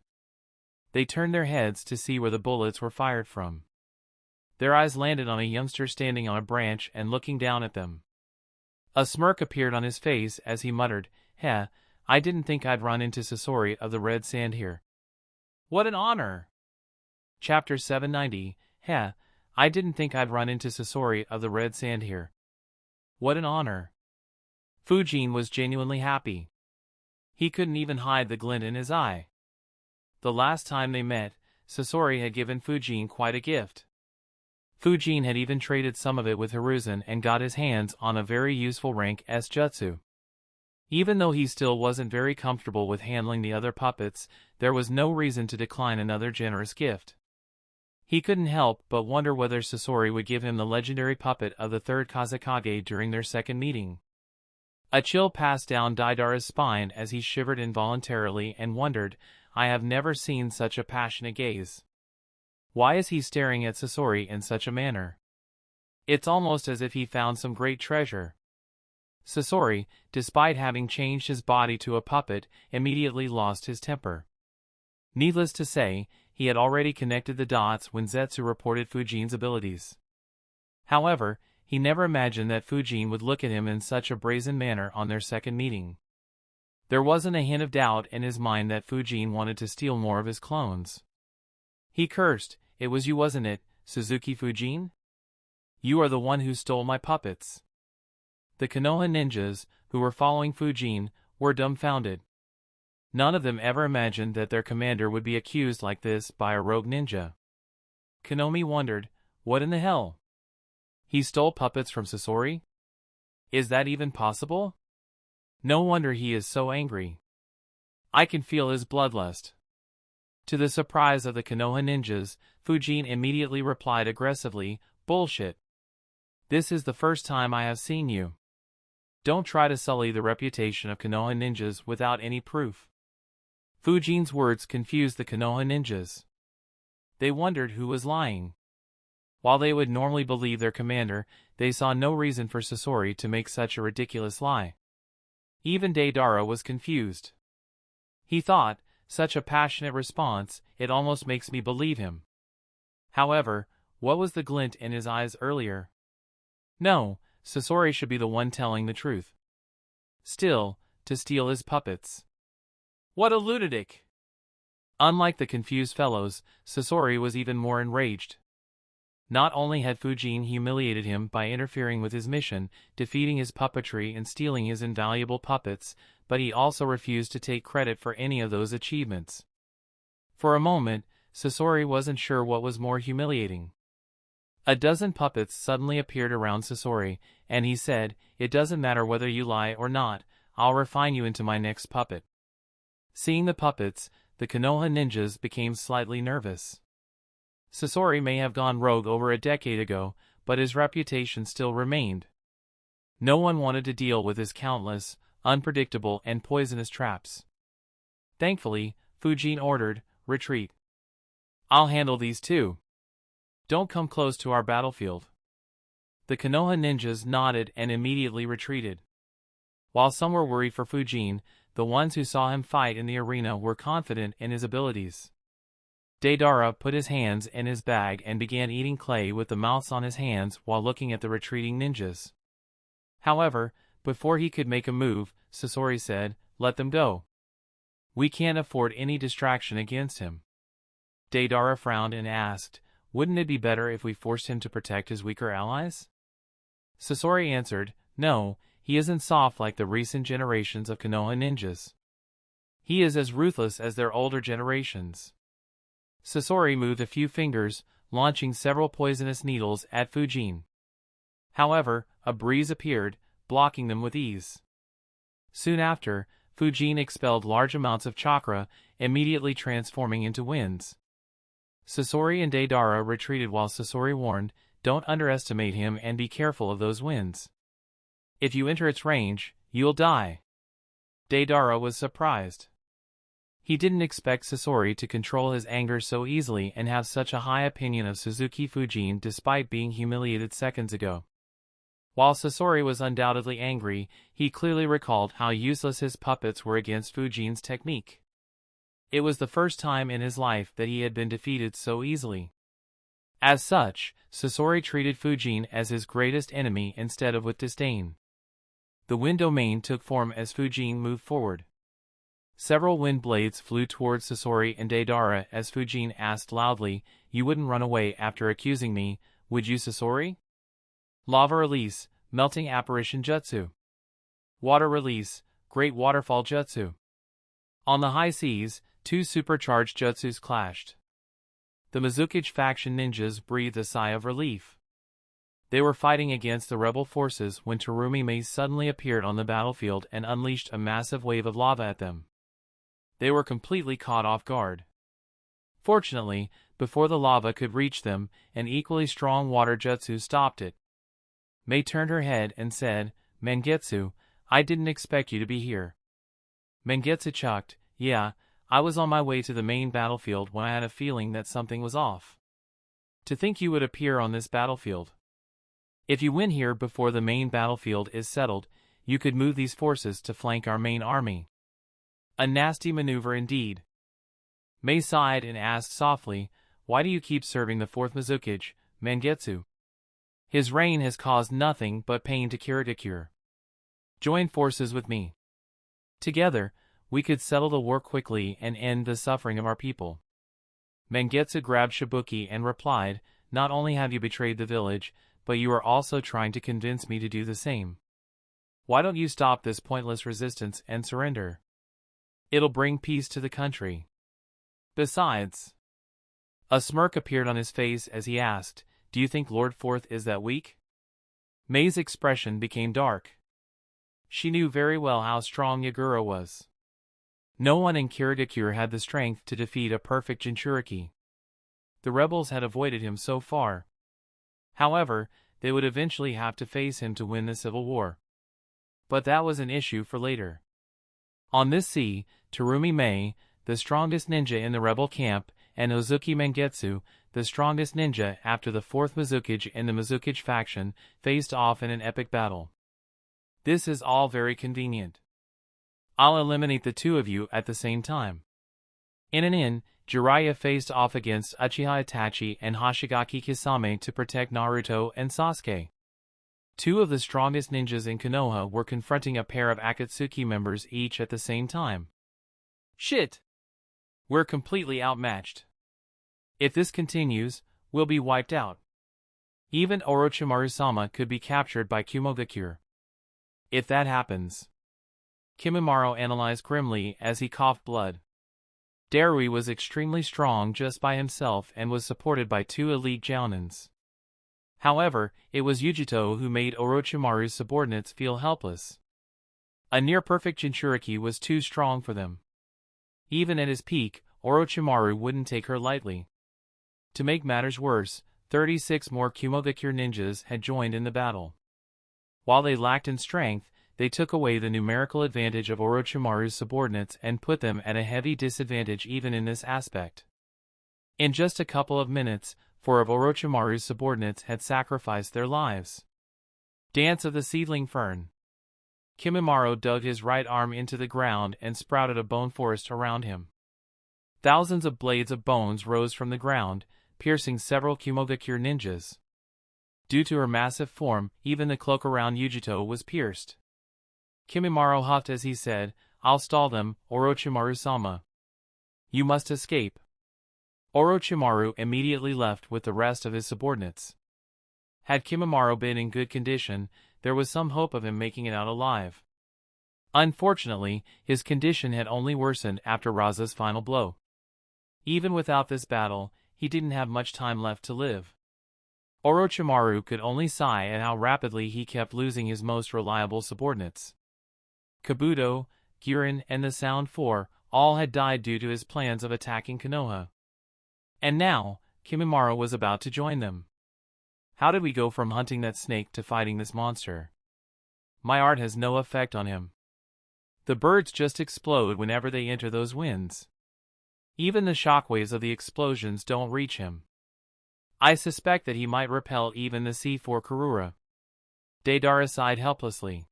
They turned their heads to see where the bullets were fired from. Their eyes landed on a youngster standing on a branch and looking down at them. A smirk appeared on his face as he muttered, Heh, I didn't think I'd run into Sasori of the Red Sand here. What an honor! Chapter 790, Heh, I didn't think I'd run into Sasori of the Red Sand here. What an honor! Fujin was genuinely happy. He couldn't even hide the glint in his eye. The last time they met, Sasori had given Fujin quite a gift. Fujin had even traded some of it with Hiruzen and got his hands on a very useful rank S jutsu. Even though he still wasn't very comfortable with handling the other puppets, there was no reason to decline another generous gift. He couldn't help but wonder whether Sasori would give him the legendary puppet of the third Kazekage during their second meeting. A chill passed down Deidara's spine as he shivered involuntarily and wondered, I have never seen such a passionate gaze. Why is he staring at Sasori in such a manner? It's almost as if he found some great treasure. Sasori, despite having changed his body to a puppet, immediately lost his temper. Needless to say, he had already connected the dots when Zetsu reported Fujin's abilities. However, he never imagined that Fujin would look at him in such a brazen manner on their second meeting. There wasn't a hint of doubt in his mind that Fujin wanted to steal more of his clones. He cursed, it was you, wasn't it, Suzuki Fujin? You are the one who stole my puppets. The Konoha ninjas, who were following Fujin, were dumbfounded. None of them ever imagined that their commander would be accused like this by a rogue ninja. Konomi wondered, what in the hell? He stole puppets from Sasori? Is that even possible? No wonder he is so angry. I can feel his bloodlust. To the surprise of the Konoha ninjas, Fujin immediately replied aggressively, bullshit. This is the first time I have seen you. Don't try to sully the reputation of Konoha ninjas without any proof. Fujin's words confused the Konoha ninjas. They wondered who was lying. While they would normally believe their commander, they saw no reason for Sasori to make such a ridiculous lie. Even Deidara was confused. He thought, such a passionate response, it almost makes me believe him. However, what was the glint in his eyes earlier? No, Sasori should be the one telling the truth. Still, to steal his puppets. What a lunatic! Unlike the confused fellows, Sasori was even more enraged. Not only had Fujin humiliated him by interfering with his mission, defeating his puppetry and stealing his invaluable puppets, but he also refused to take credit for any of those achievements. For a moment, Sasori wasn't sure what was more humiliating. A dozen puppets suddenly appeared around Sasori, and he said, it doesn't matter whether you lie or not, I'll refine you into my next puppet. Seeing the puppets, the Konoha ninjas became slightly nervous. Sasori may have gone rogue over a decade ago, but his reputation still remained. No one wanted to deal with his countless, unpredictable and poisonous traps. Thankfully, Fujin ordered, retreat. I'll handle these too. Don't come close to our battlefield. The Konoha ninjas nodded and immediately retreated. While some were worried for Fujin, the ones who saw him fight in the arena were confident in his abilities. Deidara put his hands in his bag and began eating clay with the mouths on his hands while looking at the retreating ninjas. However, before he could make a move, Sasori said, let them go. We can't afford any distraction against him. Deidara frowned and asked, wouldn't it be better if we forced him to protect his weaker allies? Sasori answered, no, he isn't soft like the recent generations of Konoha ninjas. He is as ruthless as their older generations. Sasori moved a few fingers, launching several poisonous needles at Fujin. However, a breeze appeared, blocking them with ease. Soon after, Fujin expelled large amounts of chakra, immediately transforming into winds. Sasori and Deidara retreated while Sasori warned, don't underestimate him and be careful of those winds. If you enter its range, you'll die. Deidara was surprised. He didn't expect Sasori to control his anger so easily and have such a high opinion of Suzuki Fujin despite being humiliated seconds ago. While Sasori was undoubtedly angry, he clearly recalled how useless his puppets were against Fujin's technique. It was the first time in his life that he had been defeated so easily. As such, Sasori treated Fujin as his greatest enemy instead of with disdain. The wind domain took form as Fujin moved forward. Several wind blades flew towards Sasori and Deidara as Fujin asked loudly, you wouldn't run away after accusing me, would you, Sasori? Lava release, melting apparition jutsu. Water release, great waterfall jutsu. On the high seas, two supercharged jutsus clashed. The Mizukage faction ninjas breathed a sigh of relief. They were fighting against the rebel forces when Terumi Maze suddenly appeared on the battlefield and unleashed a massive wave of lava at them. They were completely caught off guard. Fortunately, before the lava could reach them, an equally strong water jutsu stopped it. Mei turned her head and said, "Mangetsu, I didn't expect you to be here." Mangetsu chucked, "Yeah, I was on my way to the main battlefield when I had a feeling that something was off. To think you would appear on this battlefield. If you win here before the main battlefield is settled, you could move these forces to flank our main army." A nasty maneuver indeed. Mei sighed and asked softly, "Why do you keep serving the 4th Mizukage, Mangetsu? His reign has caused nothing but pain to Kiridakure. Join forces with me. Together, we could settle the war quickly and end the suffering of our people." Mangetsu grabbed Shibuki and replied, "Not only have you betrayed the village, but you are also trying to convince me to do the same. Why don't you stop this pointless resistance and surrender? It'll bring peace to the country. Besides..." A smirk appeared on his face as he asked, "Do you think Lord Fourth is that weak?" Mei's expression became dark. She knew very well how strong Yagura was. No one in Kiridakure had the strength to defeat a perfect Jinchuriki. The rebels had avoided him so far. However, they would eventually have to face him to win the civil war. But that was an issue for later. On this sea, Terumi Mei, the strongest ninja in the rebel camp, and Ozuki Mangetsu, the strongest ninja after the 4th Mizukage and the Mizukage faction, faced off in an epic battle. This is all very convenient. I'll eliminate the two of you at the same time. In an inn, Jiraiya faced off against Uchiha Itachi and Hoshigaki Kisame to protect Naruto and Sasuke. Two of the strongest ninjas in Konoha were confronting a pair of Akatsuki members each at the same time. Shit! We're completely outmatched. If this continues, we'll be wiped out. Even Orochimaru-sama could be captured by Kumogakure. If that happens... Kimimaro analyzed grimly as he coughed blood. Darui was extremely strong just by himself and was supported by 2 elite jounins. However, it was Yujito who made Orochimaru's subordinates feel helpless. A near-perfect Jinchuriki was too strong for them. Even at his peak, Orochimaru wouldn't take her lightly. To make matters worse, 36 more Kumogakure ninjas had joined in the battle. While they lacked in strength, they took away the numerical advantage of Orochimaru's subordinates and put them at a heavy disadvantage even in this aspect. In just a couple of minutes, 4 of Orochimaru's subordinates had sacrificed their lives. Dance of the Seedling Fern. Kimimaro dug his right arm into the ground and sprouted a bone forest around him. Thousands of blades of bones rose from the ground, piercing several Kumogakure ninjas. Due to her massive form, even the cloak around Yujito was pierced. Kimimaro huffed as he said, "I'll stall them, Orochimaru-sama. You must escape." Orochimaru immediately left with the rest of his subordinates. Had Kimimaro been in good condition, there was some hope of him making it out alive. Unfortunately, his condition had only worsened after Raza's final blow. Even without this battle, he didn't have much time left to live. Orochimaru could only sigh at how rapidly he kept losing his most reliable subordinates. Kabuto, Genin, and the Sound Four all had died due to his plans of attacking Konoha. And now, Kimimaro was about to join them. How did we go from hunting that snake to fighting this monster? My art has no effect on him. The birds just explode whenever they enter those winds. Even the shockwaves of the explosions don't reach him. I suspect that he might repel even the C4 Karura. Deidara sighed helplessly.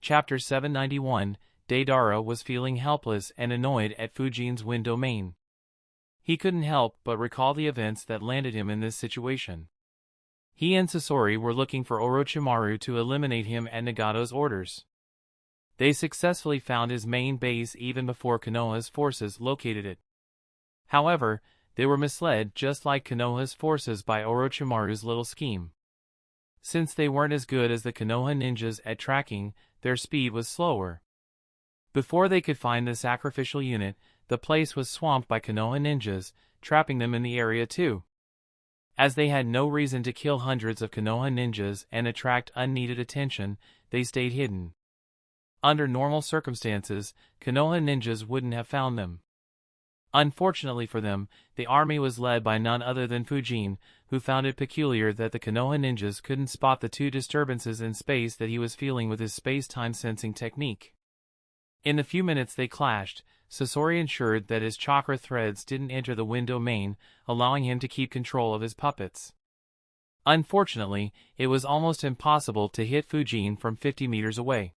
Chapter 791, Deidara was feeling helpless and annoyed at Fujin's wind domain. He couldn't help but recall the events that landed him in this situation. He and Sasori were looking for Orochimaru to eliminate him at Nagato's orders. They successfully found his main base even before Konoha's forces located it. However, they were misled just like Konoha's forces by Orochimaru's little scheme. Since they weren't as good as the Konoha ninjas at tracking, their speed was slower. Before they could find the sacrificial unit, the place was swamped by Konoha ninjas, trapping them in the area too. As they had no reason to kill hundreds of Konoha ninjas and attract unneeded attention, they stayed hidden. Under normal circumstances, Konoha ninjas wouldn't have found them. Unfortunately for them, the army was led by none other than Fujin, who found it peculiar that the Konoha ninjas couldn't spot the two disturbances in space that he was feeling with his space-time sensing technique. In the few minutes they clashed, Sasori ensured that his chakra threads didn't enter the wind domain, allowing him to keep control of his puppets. Unfortunately, it was almost impossible to hit Fujin from 50 meters away.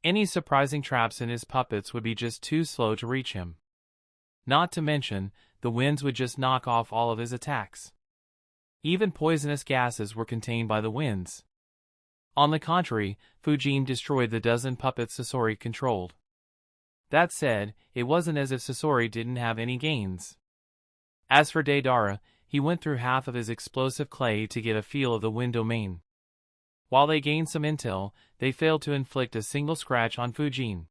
Any surprising traps in his puppets would be just too slow to reach him. Not to mention, the winds would just knock off all of his attacks. Even poisonous gases were contained by the winds. On the contrary, Fujin destroyed the dozen puppets Sasori controlled. That said, it wasn't as if Sasori didn't have any gains. As for Deidara, he went through half of his explosive clay to get a feel of the wind domain. While they gained some intel, they failed to inflict a single scratch on Fujin.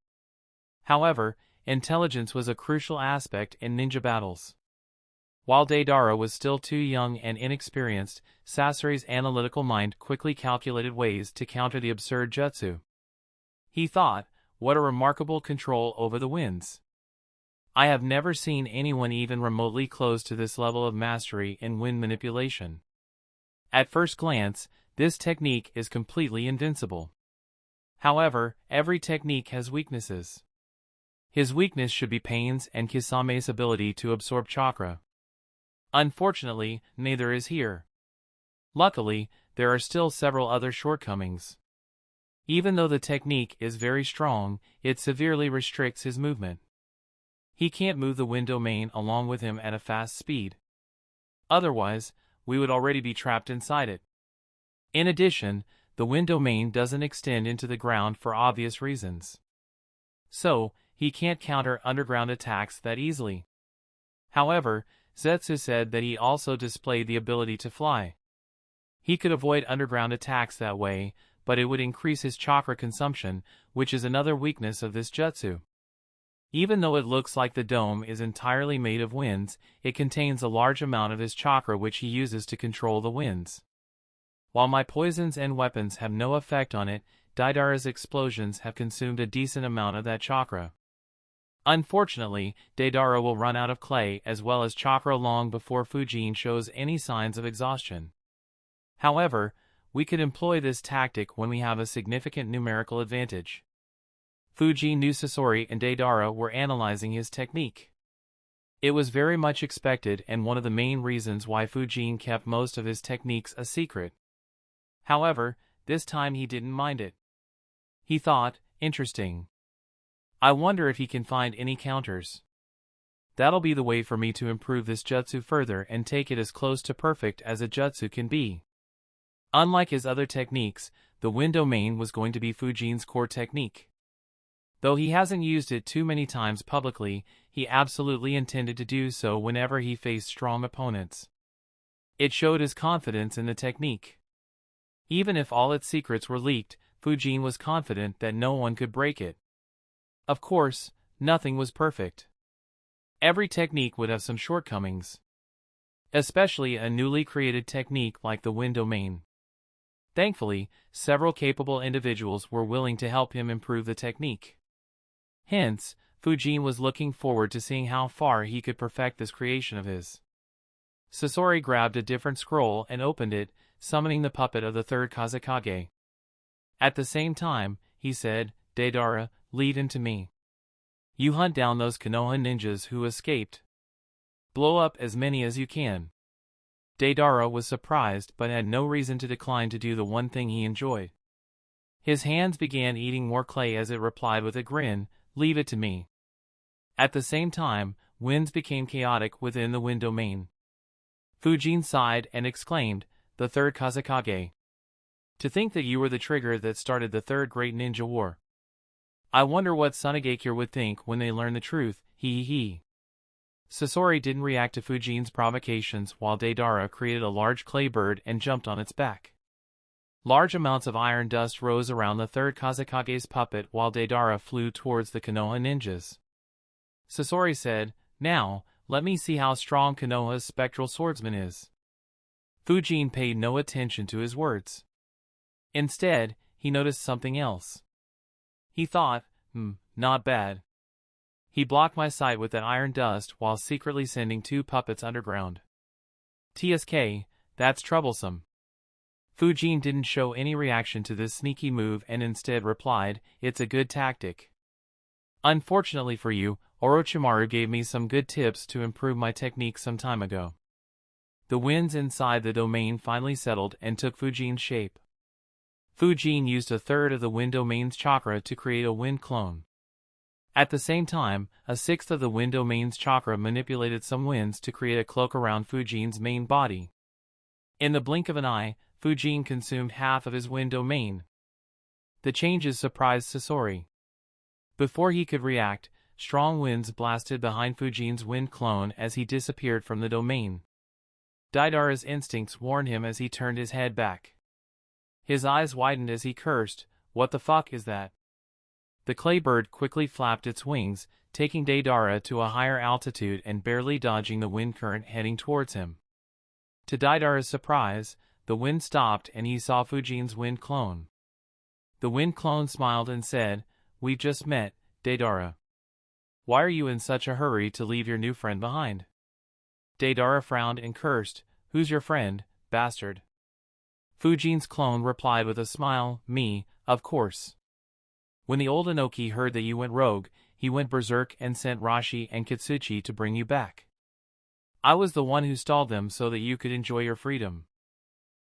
However, intelligence was a crucial aspect in ninja battles. While Deidara was still too young and inexperienced, Sasori's analytical mind quickly calculated ways to counter the absurd jutsu. He thought, what a remarkable control over the winds. I have never seen anyone even remotely close to this level of mastery in wind manipulation. At first glance, this technique is completely invincible. However, every technique has weaknesses. His weakness should be Pain's and Kisame's ability to absorb chakra. Unfortunately, neither is here. Luckily, there are still several other shortcomings. Even though the technique is very strong, it severely restricts his movement. He can't move the wind domain along with him at a fast speed. Otherwise, we would already be trapped inside it. In addition, the wind domain doesn't extend into the ground for obvious reasons. So, he can't counter underground attacks that easily. However, Zetsu said that he also displayed the ability to fly. He could avoid underground attacks that way, but it would increase his chakra consumption, which is another weakness of this jutsu. Even though it looks like the dome is entirely made of winds, it contains a large amount of his chakra which he uses to control the winds. While my poisons and weapons have no effect on it, Deidara's explosions have consumed a decent amount of that chakra. Unfortunately, Deidara will run out of clay as well as chakra long before Fujin shows any signs of exhaustion. However, we could employ this tactic when we have a significant numerical advantage. Fujin knew Sasori and Deidara were analyzing his technique. It was very much expected and one of the main reasons why Fujin kept most of his techniques a secret. However, this time he didn't mind it. He thought, interesting. I wonder if he can find any counters. That'll be the way for me to improve this jutsu further and take it as close to perfect as a jutsu can be. Unlike his other techniques, the wind domain was going to be Fujin's core technique. Though he hasn't used it too many times publicly, he absolutely intended to do so whenever he faced strong opponents. It showed his confidence in the technique. Even if all its secrets were leaked, Fujin was confident that no one could break it. Of course, nothing was perfect. Every technique would have some shortcomings. Especially a newly created technique like the wind domain. Thankfully, several capable individuals were willing to help him improve the technique. Hence, Fujin was looking forward to seeing how far he could perfect this creation of his. Sasori grabbed a different scroll and opened it, summoning the puppet of the third Kazekage. At the same time, he said, Deidara, lead into me. You hunt down those Konoha ninjas who escaped. Blow up as many as you can. Deidara was surprised but had no reason to decline to do the one thing he enjoyed. His hands began eating more clay as it replied with a grin, leave it to me. At the same time, winds became chaotic within the wind domain. Fujin sighed and exclaimed, the third Kazekage. To think that you were the trigger that started the third great ninja war. I wonder what Tsunagakure would think when they learn the truth, hee. Sasori didn't react to Fujin's provocations while Deidara created a large clay bird and jumped on its back. Large amounts of iron dust rose around the third Kazekage's puppet while Deidara flew towards the Konoha ninjas. Sasori said, now, let me see how strong Konoha's spectral swordsman is. Fujin paid no attention to his words. Instead, he noticed something else. He thought, not bad. He blocked my sight with that iron dust while secretly sending 2 puppets underground. TSK, that's troublesome. Fujin didn't show any reaction to this sneaky move and instead replied, it's a good tactic. Unfortunately for you, Orochimaru gave me some good tips to improve my technique some time ago. The winds inside the domain finally settled and took Fujin's shape. Fujin used 1/3 of the wind domain's chakra to create a wind clone. At the same time, 1/6 of the wind domain's chakra manipulated some winds to create a cloak around Fujin's main body. In the blink of an eye, Fujin consumed half of his wind domain. The changes surprised Sasori. Before he could react, strong winds blasted behind Fujin's wind clone as he disappeared from the domain. Deidara's instincts warned him as he turned his head back. His eyes widened as he cursed, what the fuck is that? The clay bird quickly flapped its wings, taking Deidara to a higher altitude and barely dodging the wind current heading towards him. To Deidara's surprise, the wind stopped and he saw Fujin's wind clone. The wind clone smiled and said, "We've just met, Deidara. Why are you in such a hurry to leave your new friend behind?" Deidara frowned and cursed, "Who's your friend, bastard?" Fujin's clone replied with a smile, "Me, of course. When the old Inoki heard that you went rogue, he went berserk and sent Rashi and Kitsuchi to bring you back. I was the one who stalled them so that you could enjoy your freedom.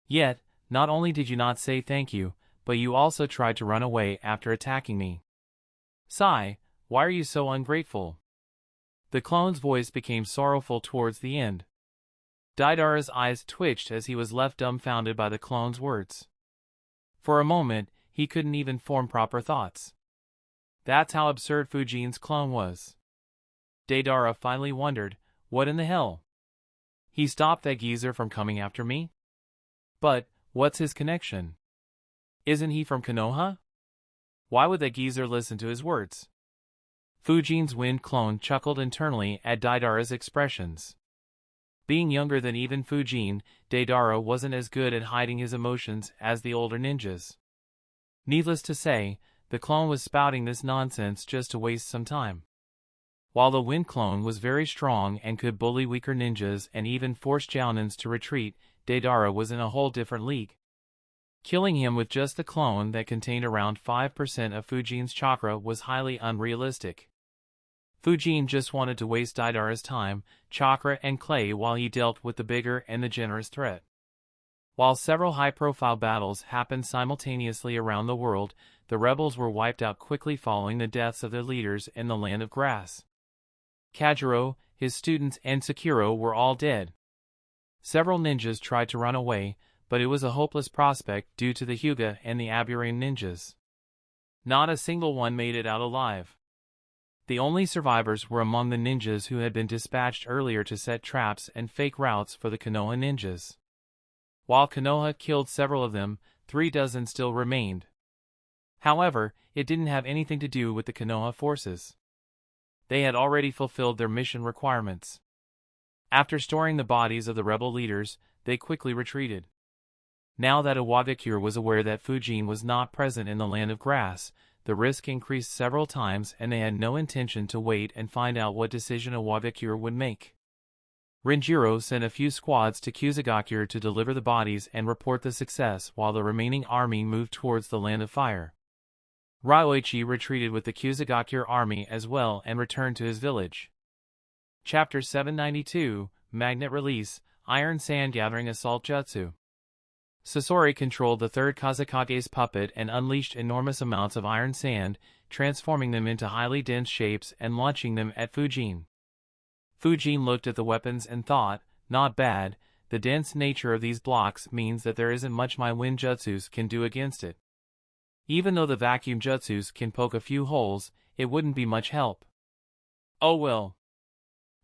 Yet, not only did you not say thank you, but you also tried to run away after attacking me. Sai, why are you so ungrateful?" The clone's voice became sorrowful towards the end. Deidara's eyes twitched as he was left dumbfounded by the clone's words. For a moment, he couldn't even form proper thoughts. That's how absurd Fujin's clone was. Deidara finally wondered, what in the hell? He stopped that geezer from coming after me? But, what's his connection? Isn't he from Konoha? Why would that geezer listen to his words? Fujin's wind clone chuckled internally at Deidara's expressions. Being younger than even Fujin, Deidara wasn't as good at hiding his emotions as the older ninjas. Needless to say, the clone was spouting this nonsense just to waste some time. While the wind clone was very strong and could bully weaker ninjas and even force Jounins to retreat, Deidara was in a whole different league. Killing him with just the clone that contained around 5% of Fujin's chakra was highly unrealistic. Fujin just wanted to waste Deidara's time, chakra and clay while he dealt with the bigger and the generous threat. While several high-profile battles happened simultaneously around the world, the rebels were wiped out quickly following the deaths of their leaders in the Land of Grass. Kajiro, his students and Sakuro were all dead. Several ninjas tried to run away, but it was a hopeless prospect due to the Hyuga and the Aburame ninjas. Not a single one made it out alive. The only survivors were among the ninjas who had been dispatched earlier to set traps and fake routes for the Konoha ninjas. While Konoha killed several of them, 36 still remained. However, it didn't have anything to do with the Konoha forces. They had already fulfilled their mission requirements. After storing the bodies of the rebel leaders, they quickly retreated. Now that Iwabikure was aware that Fujin was not present in the Land of Grass, the risk increased several times and they had no intention to wait and find out what decision Iwabikure would make. Renjiro sent a few squads to Kusagakure to deliver the bodies and report the success while the remaining army moved towards the Land of Fire. Ryoichi retreated with the Kusagakure army as well and returned to his village. Chapter 792, Magnet Release, Iron Sand Gathering Assault Jutsu. Sasori controlled the third Kazekage's puppet and unleashed enormous amounts of iron sand, transforming them into highly dense shapes and launching them at Fujin. Fujin looked at the weapons and thought, not bad, the dense nature of these blocks means that there isn't much my wind jutsus can do against it. Even though the vacuum jutsus can poke a few holes, it wouldn't be much help. Oh well.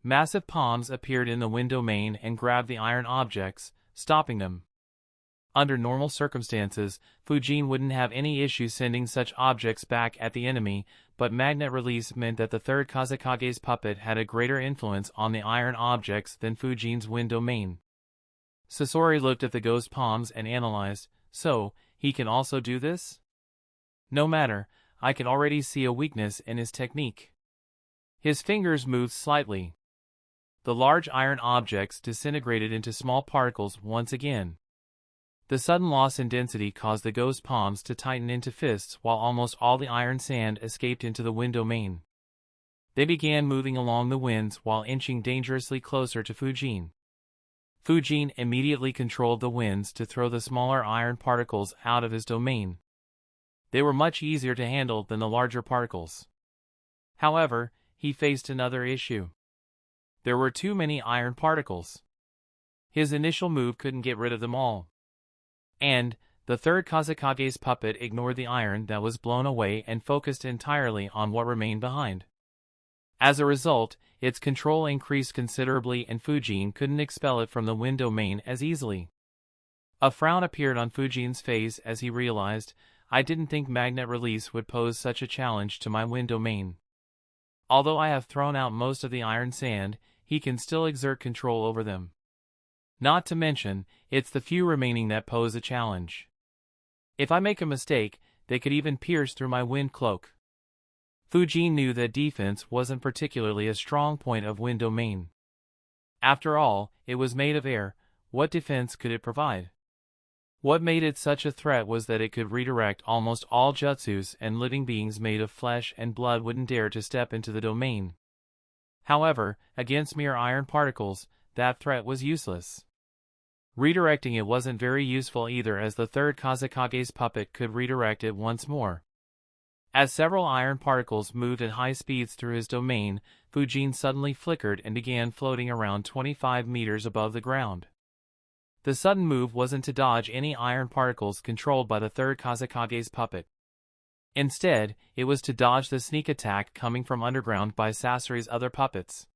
Massive palms appeared in the wind domain and grabbed the iron objects, stopping them. Under normal circumstances, Fujin wouldn't have any issue sending such objects back at the enemy, but magnet release meant that the third Kazekage's puppet had a greater influence on the iron objects than Fujin's wind domain. Sasori looked at the ghost palms and analyzed, so, he can also do this? No matter, I can already see a weakness in his technique. His fingers moved slightly. The large iron objects disintegrated into small particles once again. The sudden loss in density caused the ghost palms to tighten into fists while almost all the iron sand escaped into the wind domain. They began moving along the winds while inching dangerously closer to Fujin. Fujin immediately controlled the winds to throw the smaller iron particles out of his domain. They were much easier to handle than the larger particles. However, he faced another issue. There were too many iron particles. His initial move couldn't get rid of them all. And, the third Kazekage's puppet ignored the iron that was blown away and focused entirely on what remained behind. As a result, its control increased considerably and Fujin couldn't expel it from the wind domain as easily. A frown appeared on Fujin's face as he realized, I didn't think magnet release would pose such a challenge to my wind domain. Although I have thrown out most of the iron sand, he can still exert control over them. Not to mention, it's the few remaining that pose a challenge. If I make a mistake, they could even pierce through my wind cloak. Fujin knew that defense wasn't particularly a strong point of wind domain. After all, it was made of air. What defense could it provide? What made it such a threat was that it could redirect almost all jutsus, and living beings made of flesh and blood wouldn't dare to step into the domain. However, against mere iron particles, that threat was useless. Redirecting it wasn't very useful either, as the third Kazekage's puppet could redirect it once more. As several iron particles moved at high speeds through his domain, Fujin suddenly flickered and began floating around 25 meters above the ground. The sudden move wasn't to dodge any iron particles controlled by the third Kazekage's puppet. Instead, it was to dodge the sneak attack coming from underground by Sasori's other puppets.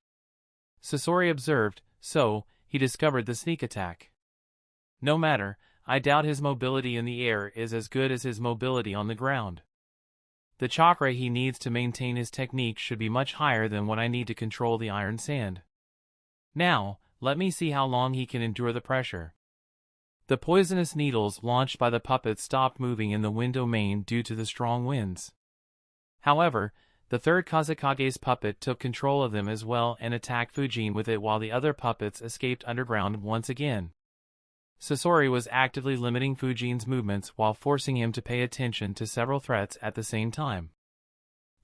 Sasori observed, so, he discovered the sneak attack. No matter, I doubt his mobility in the air is as good as his mobility on the ground. The chakra he needs to maintain his technique should be much higher than what I need to control the iron sand. Now, let me see how long he can endure the pressure. The poisonous needles launched by the puppets stopped moving in the wind domain due to the strong winds. However, the third Kazekage's puppet took control of them as well and attacked Fujin with it while the other puppets escaped underground once again. Sasori was actively limiting Fujin's movements while forcing him to pay attention to several threats at the same time.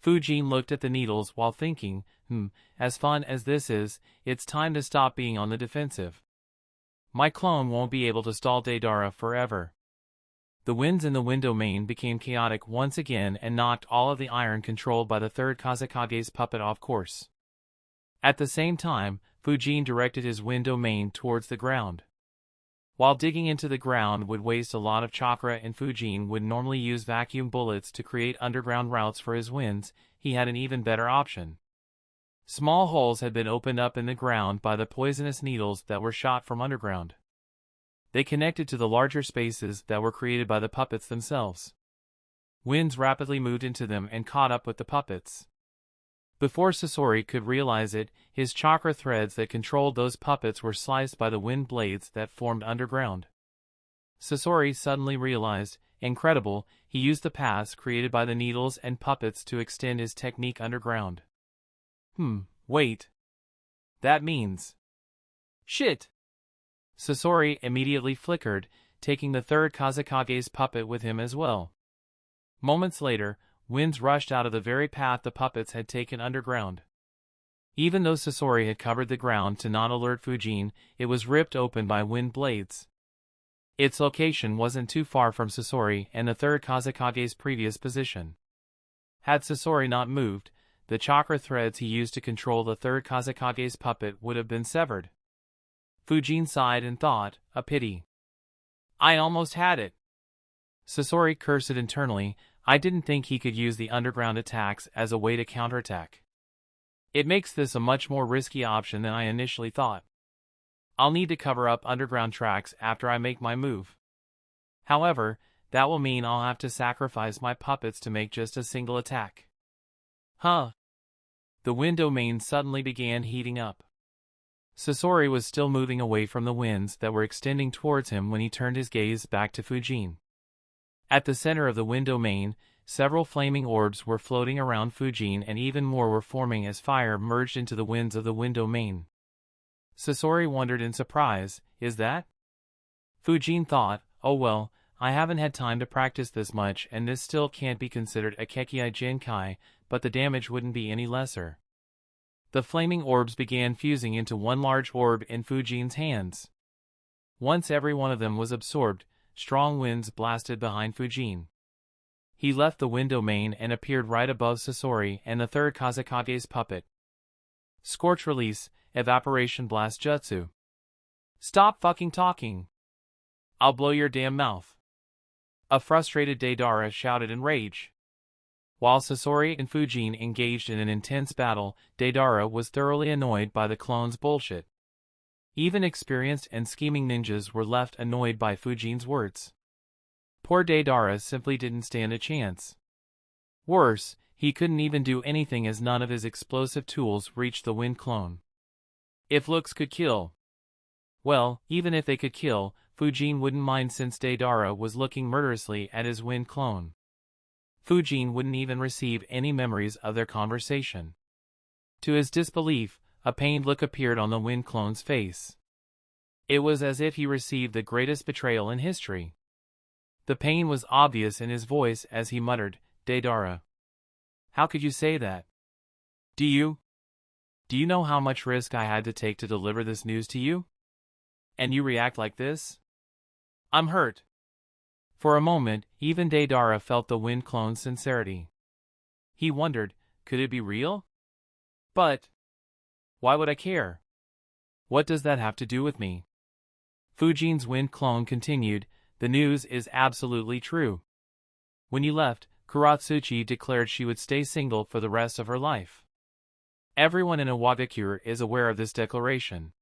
Fujin looked at the needles while thinking, as fun as this is, it's time to stop being on the defensive. My clone won't be able to stall Deidara forever. The winds in the wind domain became chaotic once again and knocked all of the iron controlled by the third Kazekage's puppet off course. At the same time, Fujin directed his wind domain towards the ground. While digging into the ground would waste a lot of chakra and Fujin would normally use vacuum bullets to create underground routes for his winds, he had an even better option. Small holes had been opened up in the ground by the poisonous needles that were shot from underground. They connected to the larger spaces that were created by the puppets themselves. Winds rapidly moved into them and caught up with the puppets. Before Sasori could realize it, his chakra threads that controlled those puppets were sliced by the wind blades that formed underground. Sasori suddenly realized, incredible, he used the paths created by the needles and puppets to extend his technique underground. Wait. That means... Shit! Sasori immediately flickered, taking the third Kazekage's puppet with him as well. Moments later, winds rushed out of the very path the puppets had taken underground. Even though Sasori had covered the ground to not alert Fujin, it was ripped open by wind blades. Its location wasn't too far from Sasori and the third Kazekage's previous position. Had Sasori not moved, the chakra threads he used to control the third Kazekage's puppet would have been severed. Fujin sighed and thought, a pity. I almost had it. Sasori cursed internally. I didn't think he could use the underground attacks as a way to counterattack. It makes this a much more risky option than I initially thought. I'll need to cover up underground tracks after I make my move. However, that will mean I'll have to sacrifice my puppets to make just a single attack. The wind domain suddenly began heating up. Sasori was still moving away from the winds that were extending towards him when he turned his gaze back to Fujin. At the center of the wind domain, several flaming orbs were floating around Fujin and even more were forming as fire merged into the winds of the wind domain. Sasori wondered in surprise, is that? Fujin thought, oh well, I haven't had time to practice this much and this still can't be considered a Kekkai Jinkai, but the damage wouldn't be any lesser. The flaming orbs began fusing into one large orb in Fujin's hands. Once every one of them was absorbed, strong winds blasted behind Fujin. He left the wind domain and appeared right above Sasori and the third Kazekage's puppet. Scorch release, evaporation blast jutsu. Stop fucking talking. I'll blow your damn mouth. A frustrated Deidara shouted in rage. While Sasori and Fujin engaged in an intense battle, Deidara was thoroughly annoyed by the clone's bullshit. Even experienced and scheming ninjas were left annoyed by Fujin's words. Poor Deidara simply didn't stand a chance. Worse, he couldn't even do anything as none of his explosive tools reached the wind clone. If looks could kill. Well, even if they could kill, Fujin wouldn't mind since Deidara was looking murderously at his wind clone. Fujin wouldn't even receive any memories of their conversation. To his disbelief, a pained look appeared on the wind clone's face. It was as if he received the greatest betrayal in history. The pain was obvious in his voice as he muttered, Deidara. How could you say that? Do you know how much risk I had to take to deliver this news to you? And you react like this? I'm hurt. For a moment, even Deidara felt the wind clone's sincerity. He wondered, could it be real? But why would I care? What does that have to do with me? Fujin's wind clone continued, the news is absolutely true. When you left, Kuratsuchi declared she would stay single for the rest of her life. Everyone in Iwagakure is aware of this declaration.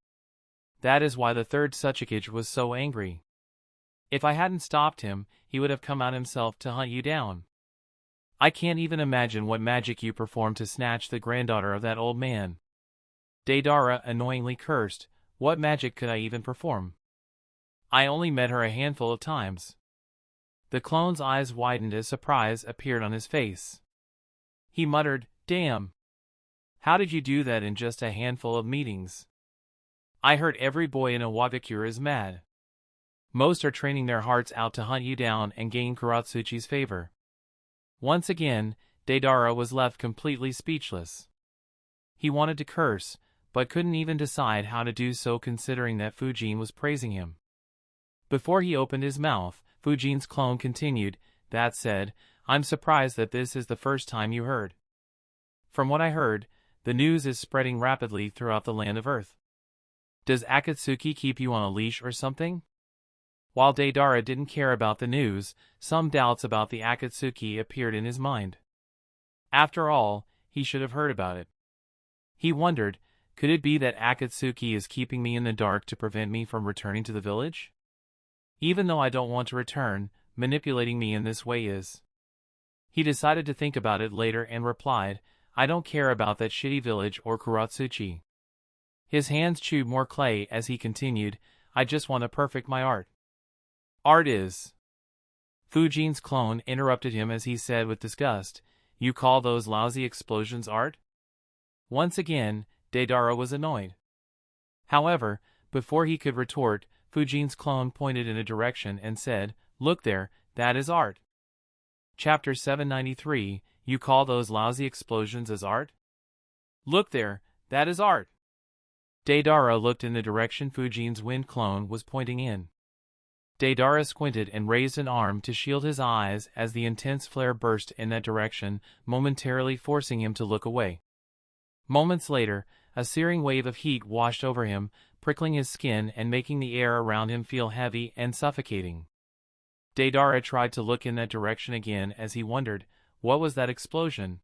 That is why the third Tsuchikage was so angry. If I hadn't stopped him, he would have come out himself to hunt you down. I can't even imagine what magic you performed to snatch the granddaughter of that old man. Deidara annoyingly cursed, what magic could I even perform? I only met her a handful of times. The clone's eyes widened as surprise appeared on his face. He muttered, damn. How did you do that in just a handful of meetings? I heard every boy in Iwagakure is mad. Most are training their hearts out to hunt you down and gain Kuratsuchi's favor. Once again, Deidara was left completely speechless. He wanted to curse, but couldn't even decide how to do so considering that Fujin was praising him. Before he opened his mouth, Fujin's clone continued, that said, I'm surprised that this is the first time you heard. From what I heard, the news is spreading rapidly throughout the land of Earth. Does Akatsuki keep you on a leash or something? While Deidara didn't care about the news, some doubts about the Akatsuki appeared in his mind. After all, he should have heard about it. He wondered, could it be that Akatsuki is keeping me in the dark to prevent me from returning to the village? Even though I don't want to return, manipulating me in this way is. He decided to think about it later and replied, I don't care about that shitty village or Kuratsuchi. His hands chewed more clay as he continued, I just want to perfect my art. Art is. Fujin's clone interrupted him as he said with disgust, you call those lousy explosions art? Once again, Deidara was annoyed. However, before he could retort, Fujin's clone pointed in a direction and said, look there, that is art. Chapter 793, you call those lousy explosions as art? Look there, that is art. Deidara looked in the direction Fujin's wind clone was pointing in. Deidara squinted and raised an arm to shield his eyes as the intense flare burst in that direction, momentarily forcing him to look away. Moments later, a searing wave of heat washed over him, prickling his skin and making the air around him feel heavy and suffocating. Deidara tried to look in that direction again as he wondered, what was that explosion?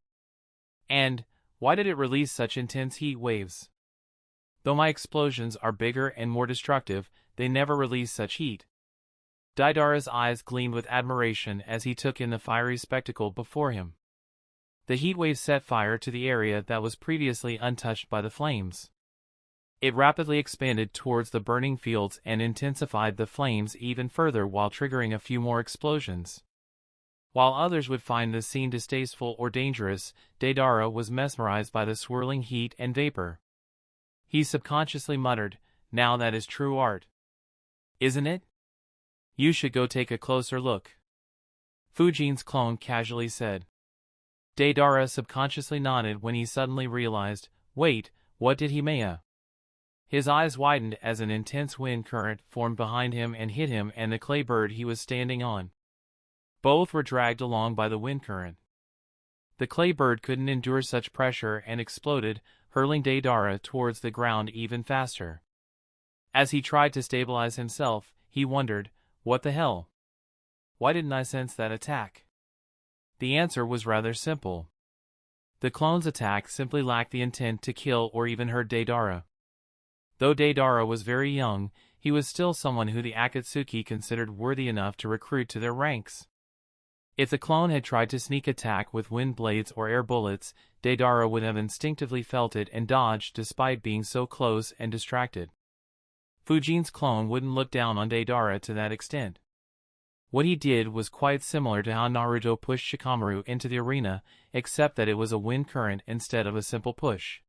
And why did it release such intense heat waves? Though my explosions are bigger and more destructive, they never release such heat. Deidara's eyes gleamed with admiration as he took in the fiery spectacle before him. The heat wave set fire to the area that was previously untouched by the flames. It rapidly expanded towards the burning fields and intensified the flames even further while triggering a few more explosions. While others would find this scene distasteful or dangerous, Deidara was mesmerized by the swirling heat and vapor. He subconsciously muttered, "Now that is true art. Isn't it? You should go take a closer look," Fujin's clone casually said. Deidara subconsciously nodded when he suddenly realized, wait, what did he mean? His eyes widened as an intense wind current formed behind him and hit him and the clay bird he was standing on. Both were dragged along by the wind current. The clay bird couldn't endure such pressure and exploded, hurling Deidara towards the ground even faster. As he tried to stabilize himself, he wondered, what the hell? Why didn't I sense that attack? The answer was rather simple. The clone's attack simply lacked the intent to kill or even hurt Deidara. Though Deidara was very young, he was still someone who the Akatsuki considered worthy enough to recruit to their ranks. If the clone had tried to sneak attack with wind blades or air bullets, Deidara would have instinctively felt it and dodged despite being so close and distracted. Fujin's clone wouldn't look down on Deidara to that extent. What he did was quite similar to how Naruto pushed Shikamaru into the arena, except that it was a wind current instead of a simple push.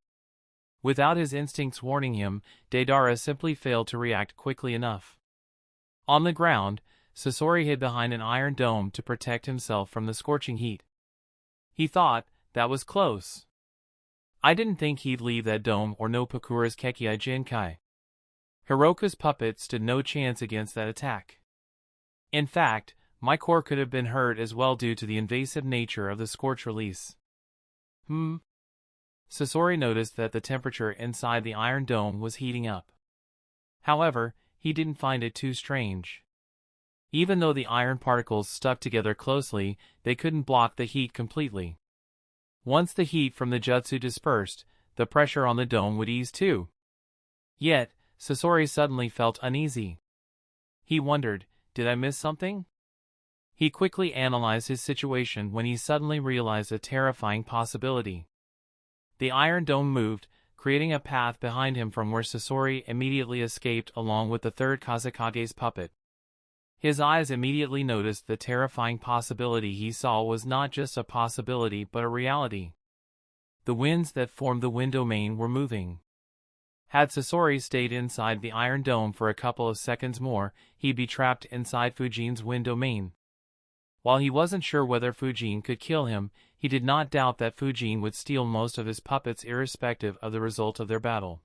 Without his instincts warning him, Deidara simply failed to react quickly enough. On the ground, Sasori hid behind an iron dome to protect himself from the scorching heat. He thought, that was close. I didn't think he'd leave that dome or no Pakura's Kekkei Jinkai. Hiroka's puppet stood no chance against that attack. In fact, my core could have been hurt as well due to the invasive nature of the scorch release. Sasori noticed that the temperature inside the iron dome was heating up. However, he didn't find it too strange. Even though the iron particles stuck together closely, they couldn't block the heat completely. Once the heat from the jutsu dispersed, the pressure on the dome would ease too. Yet, Sasori suddenly felt uneasy. He wondered, did I miss something? He quickly analyzed his situation when he suddenly realized a terrifying possibility. The iron dome moved, creating a path behind him from where Sasori immediately escaped along with the third Kazekage's puppet. His eyes immediately noticed the terrifying possibility he saw was not just a possibility but a reality. The winds that formed the wind domain were moving. Had Sasori stayed inside the iron dome for a couple of seconds more, he'd be trapped inside Fujin's wind domain. While he wasn't sure whether Fujin could kill him, he did not doubt that Fujin would steal most of his puppets irrespective of the result of their battle.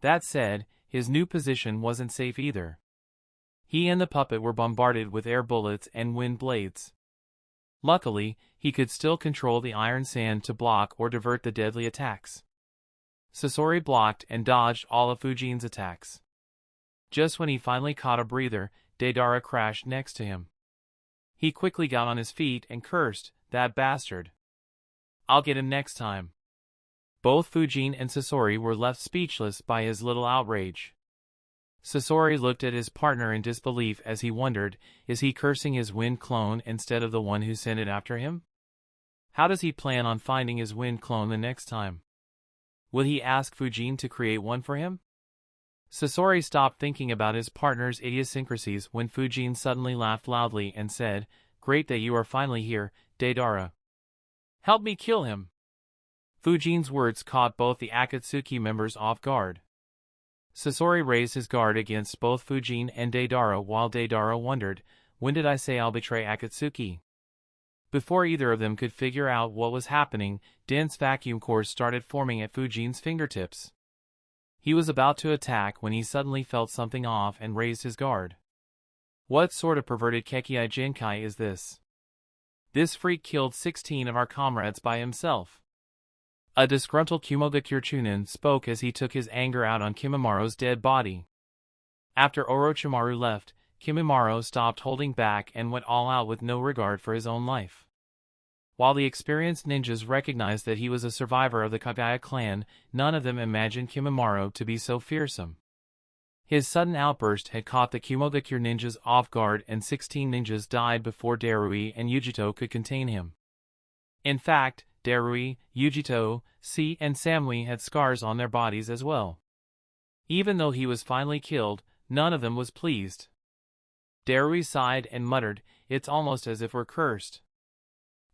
That said, his new position wasn't safe either. He and the puppet were bombarded with air bullets and wind blades. Luckily, he could still control the iron sand to block or divert the deadly attacks. Sasori blocked and dodged all of Fujin's attacks. Just when he finally caught a breather, Deidara crashed next to him. He quickly got on his feet and cursed, that bastard. I'll get him next time. Both Fujin and Sasori were left speechless by his little outrage. Sasori looked at his partner in disbelief as he wondered, is he cursing his wind clone instead of the one who sent it after him? How does he plan on finding his wind clone the next time? Will he ask Fujin to create one for him? Sasori stopped thinking about his partner's idiosyncrasies when Fujin suddenly laughed loudly and said, "Great that you are finally here, Deidara. Help me kill him." Fujin's words caught both the Akatsuki members off guard. Sasori raised his guard against both Fujin and Deidara while Deidara wondered, when did I say I'll betray Akatsuki? Before either of them could figure out what was happening, dense vacuum cores started forming at Fujin's fingertips. He was about to attack when he suddenly felt something off and raised his guard. What sort of perverted Kekkei Jinkai is this? This freak killed 16 of our comrades by himself. A disgruntled Kumogakure Chunin spoke as he took his anger out on Kimimara's dead body. After Orochimaru left, Kimimaro stopped holding back and went all out with no regard for his own life. While the experienced ninjas recognized that he was a survivor of the Kagaya clan, none of them imagined Kimimaro to be so fearsome. His sudden outburst had caught the Kumogakure ninjas off guard and 16 ninjas died before Darui and Yujito could contain him. In fact, Darui, Yujito, C and Samui had scars on their bodies as well. Even though he was finally killed, none of them was pleased. Darui sighed and muttered, "It's almost as if we're cursed.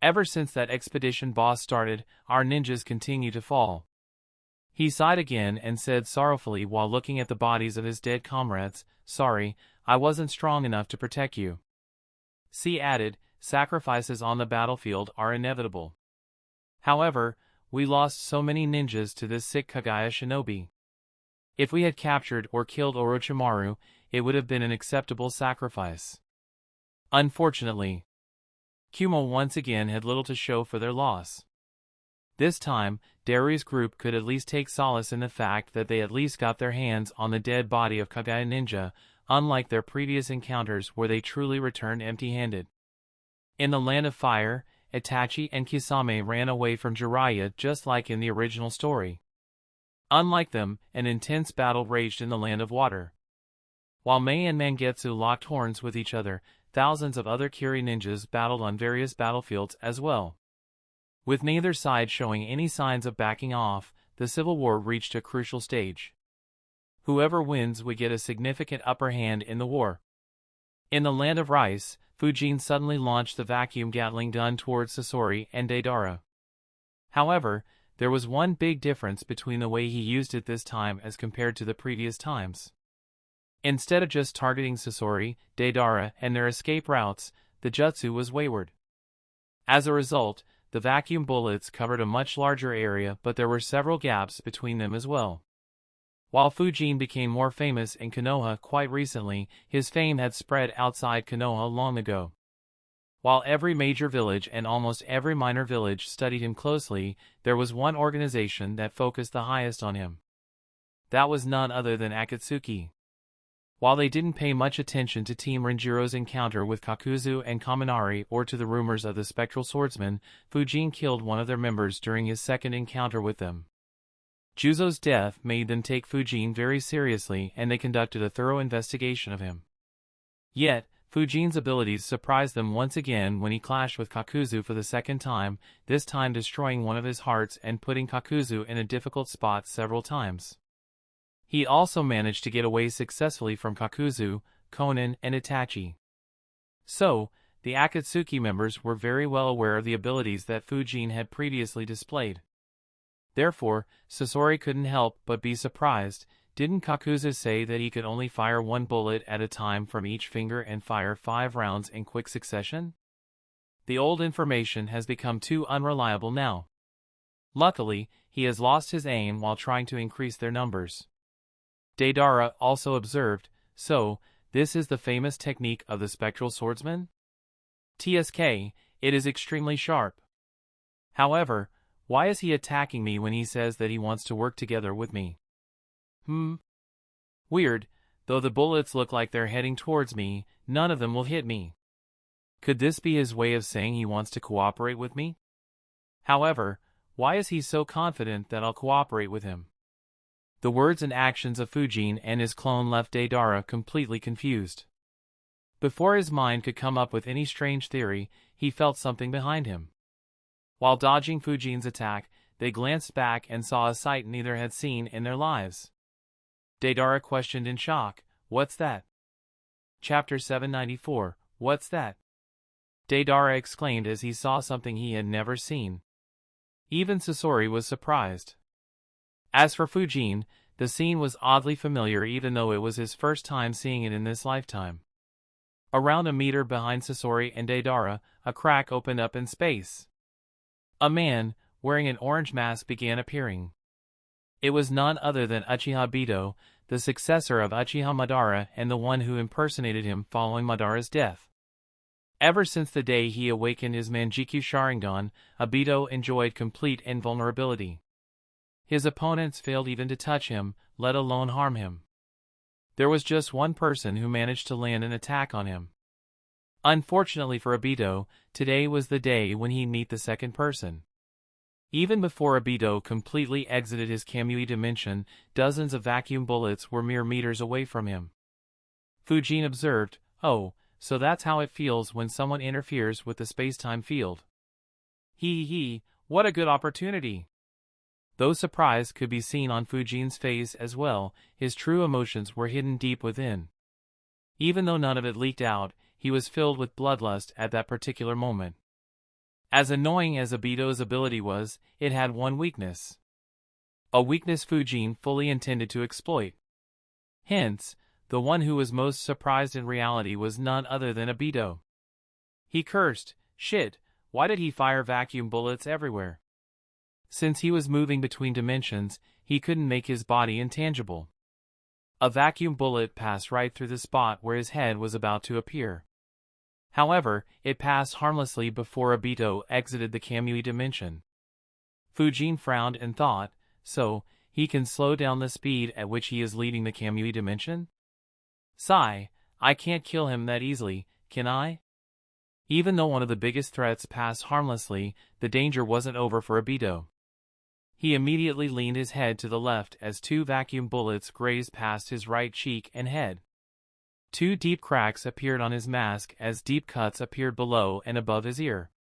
Ever since that expedition boss started, our ninjas continue to fall." He sighed again and said sorrowfully while looking at the bodies of his dead comrades, "Sorry, I wasn't strong enough to protect you." C added, "Sacrifices on the battlefield are inevitable. However, we lost so many ninjas to this sick Kaguya shinobi. If we had captured or killed Orochimaru, it would have been an acceptable sacrifice. Unfortunately, Kumo once again had little to show for their loss. This time, Darui's group could at least take solace in the fact that they at least got their hands on the dead body of Kaguya ninja, unlike their previous encounters where they truly returned empty-handed. In the Land of Fire, Itachi and Kisame ran away from Jiraiya just like in the original story. Unlike them, an intense battle raged in the Land of Water. While Mei and Mangetsu locked horns with each other, thousands of other Kiri ninjas battled on various battlefields as well. With neither side showing any signs of backing off, the civil war reached a crucial stage. Whoever wins would get a significant upper hand in the war. In the Land of Rice, Fujin suddenly launched the vacuum Gatling gun towards Sasori and Deidara. However, there was one big difference between the way he used it this time as compared to the previous times. Instead of just targeting Sasori, Deidara, and their escape routes, the jutsu was wayward. As a result, the vacuum bullets covered a much larger area, but there were several gaps between them as well. While Fujin became more famous in Konoha quite recently, his fame had spread outside Konoha long ago. While every major village and almost every minor village studied him closely, there was one organization that focused the highest on him. That was none other than Akatsuki. While they didn't pay much attention to Team Renjiro's encounter with Kakuzu and Kaminari or to the rumors of the spectral swordsman, Fujin killed one of their members during his second encounter with them. Juzo's death made them take Fujin very seriously and they conducted a thorough investigation of him. Yet, Fujin's abilities surprised them once again when he clashed with Kakuzu for the second time, this time destroying one of his hearts and putting Kakuzu in a difficult spot several times. He also managed to get away successfully from Kakuzu, Konan, and Itachi. So, the Akatsuki members were very well aware of the abilities that Fujin had previously displayed. Therefore, Sasori couldn't help but be surprised. Didn't Kakuzu say that he could only fire one bullet at a time from each finger and fire 5 rounds in quick succession? The old information has become too unreliable now. Luckily, he has lost his aim while trying to increase their numbers. Deidara also observed, "So, this is the famous technique of the spectral swordsman? TSK, it is extremely sharp. However, why is he attacking me when he says that he wants to work together with me? Weird, though the bullets look like they're heading towards me, none of them will hit me. Could this be his way of saying he wants to cooperate with me? However, why is he so confident that I'll cooperate with him?" The words and actions of Fujin and his clone left Deidara completely confused. Before his mind could come up with any strange theory, he felt something behind him. While dodging Fujin's attack, they glanced back and saw a sight neither had seen in their lives. Deidara questioned in shock, "What's that?" Chapter 794, "What's that?" Deidara exclaimed as he saw something he had never seen. Even Sasori was surprised. As for Fujin, the scene was oddly familiar even though it was his first time seeing it in this lifetime. Around a meter behind Sasori and Deidara, a crack opened up in space. A man, wearing an orange mask, began appearing. It was none other than Uchiha Bito, the successor of Uchiha Madara and the one who impersonated him following Madara's death. Ever since the day he awakened his Manjikyu Sharingan, Obito enjoyed complete invulnerability. His opponents failed even to touch him, let alone harm him. There was just one person who managed to land an attack on him. Unfortunately for Obito, today was the day when he'd meet the second person. Even before Obito completely exited his Kamui dimension, dozens of vacuum bullets were mere meters away from him. Fujin observed, "Oh, so that's how it feels when someone interferes with the space-time field. What a good opportunity." Though surprise could be seen on Fujin's face as well, his true emotions were hidden deep within. Even though none of it leaked out, he was filled with bloodlust at that particular moment. As annoying as Obito's ability was, it had one weakness. A weakness Fujin fully intended to exploit. Hence, the one who was most surprised in reality was none other than Obito. He cursed, "Shit, why did he fire vacuum bullets everywhere?" Since he was moving between dimensions, he couldn't make his body intangible. A vacuum bullet passed right through the spot where his head was about to appear. However, it passed harmlessly before Obito exited the Kamui dimension. Fujin frowned and thought, so, he can slow down the speed at which he is leaving the Kamui dimension? Sigh, I can't kill him that easily, can I? Even though one of the biggest threats passed harmlessly, the danger wasn't over for Obito. He immediately leaned his head to the left as two vacuum bullets grazed past his right cheek and head. Two deep cracks appeared on his mask as deep cuts appeared below and above his ear.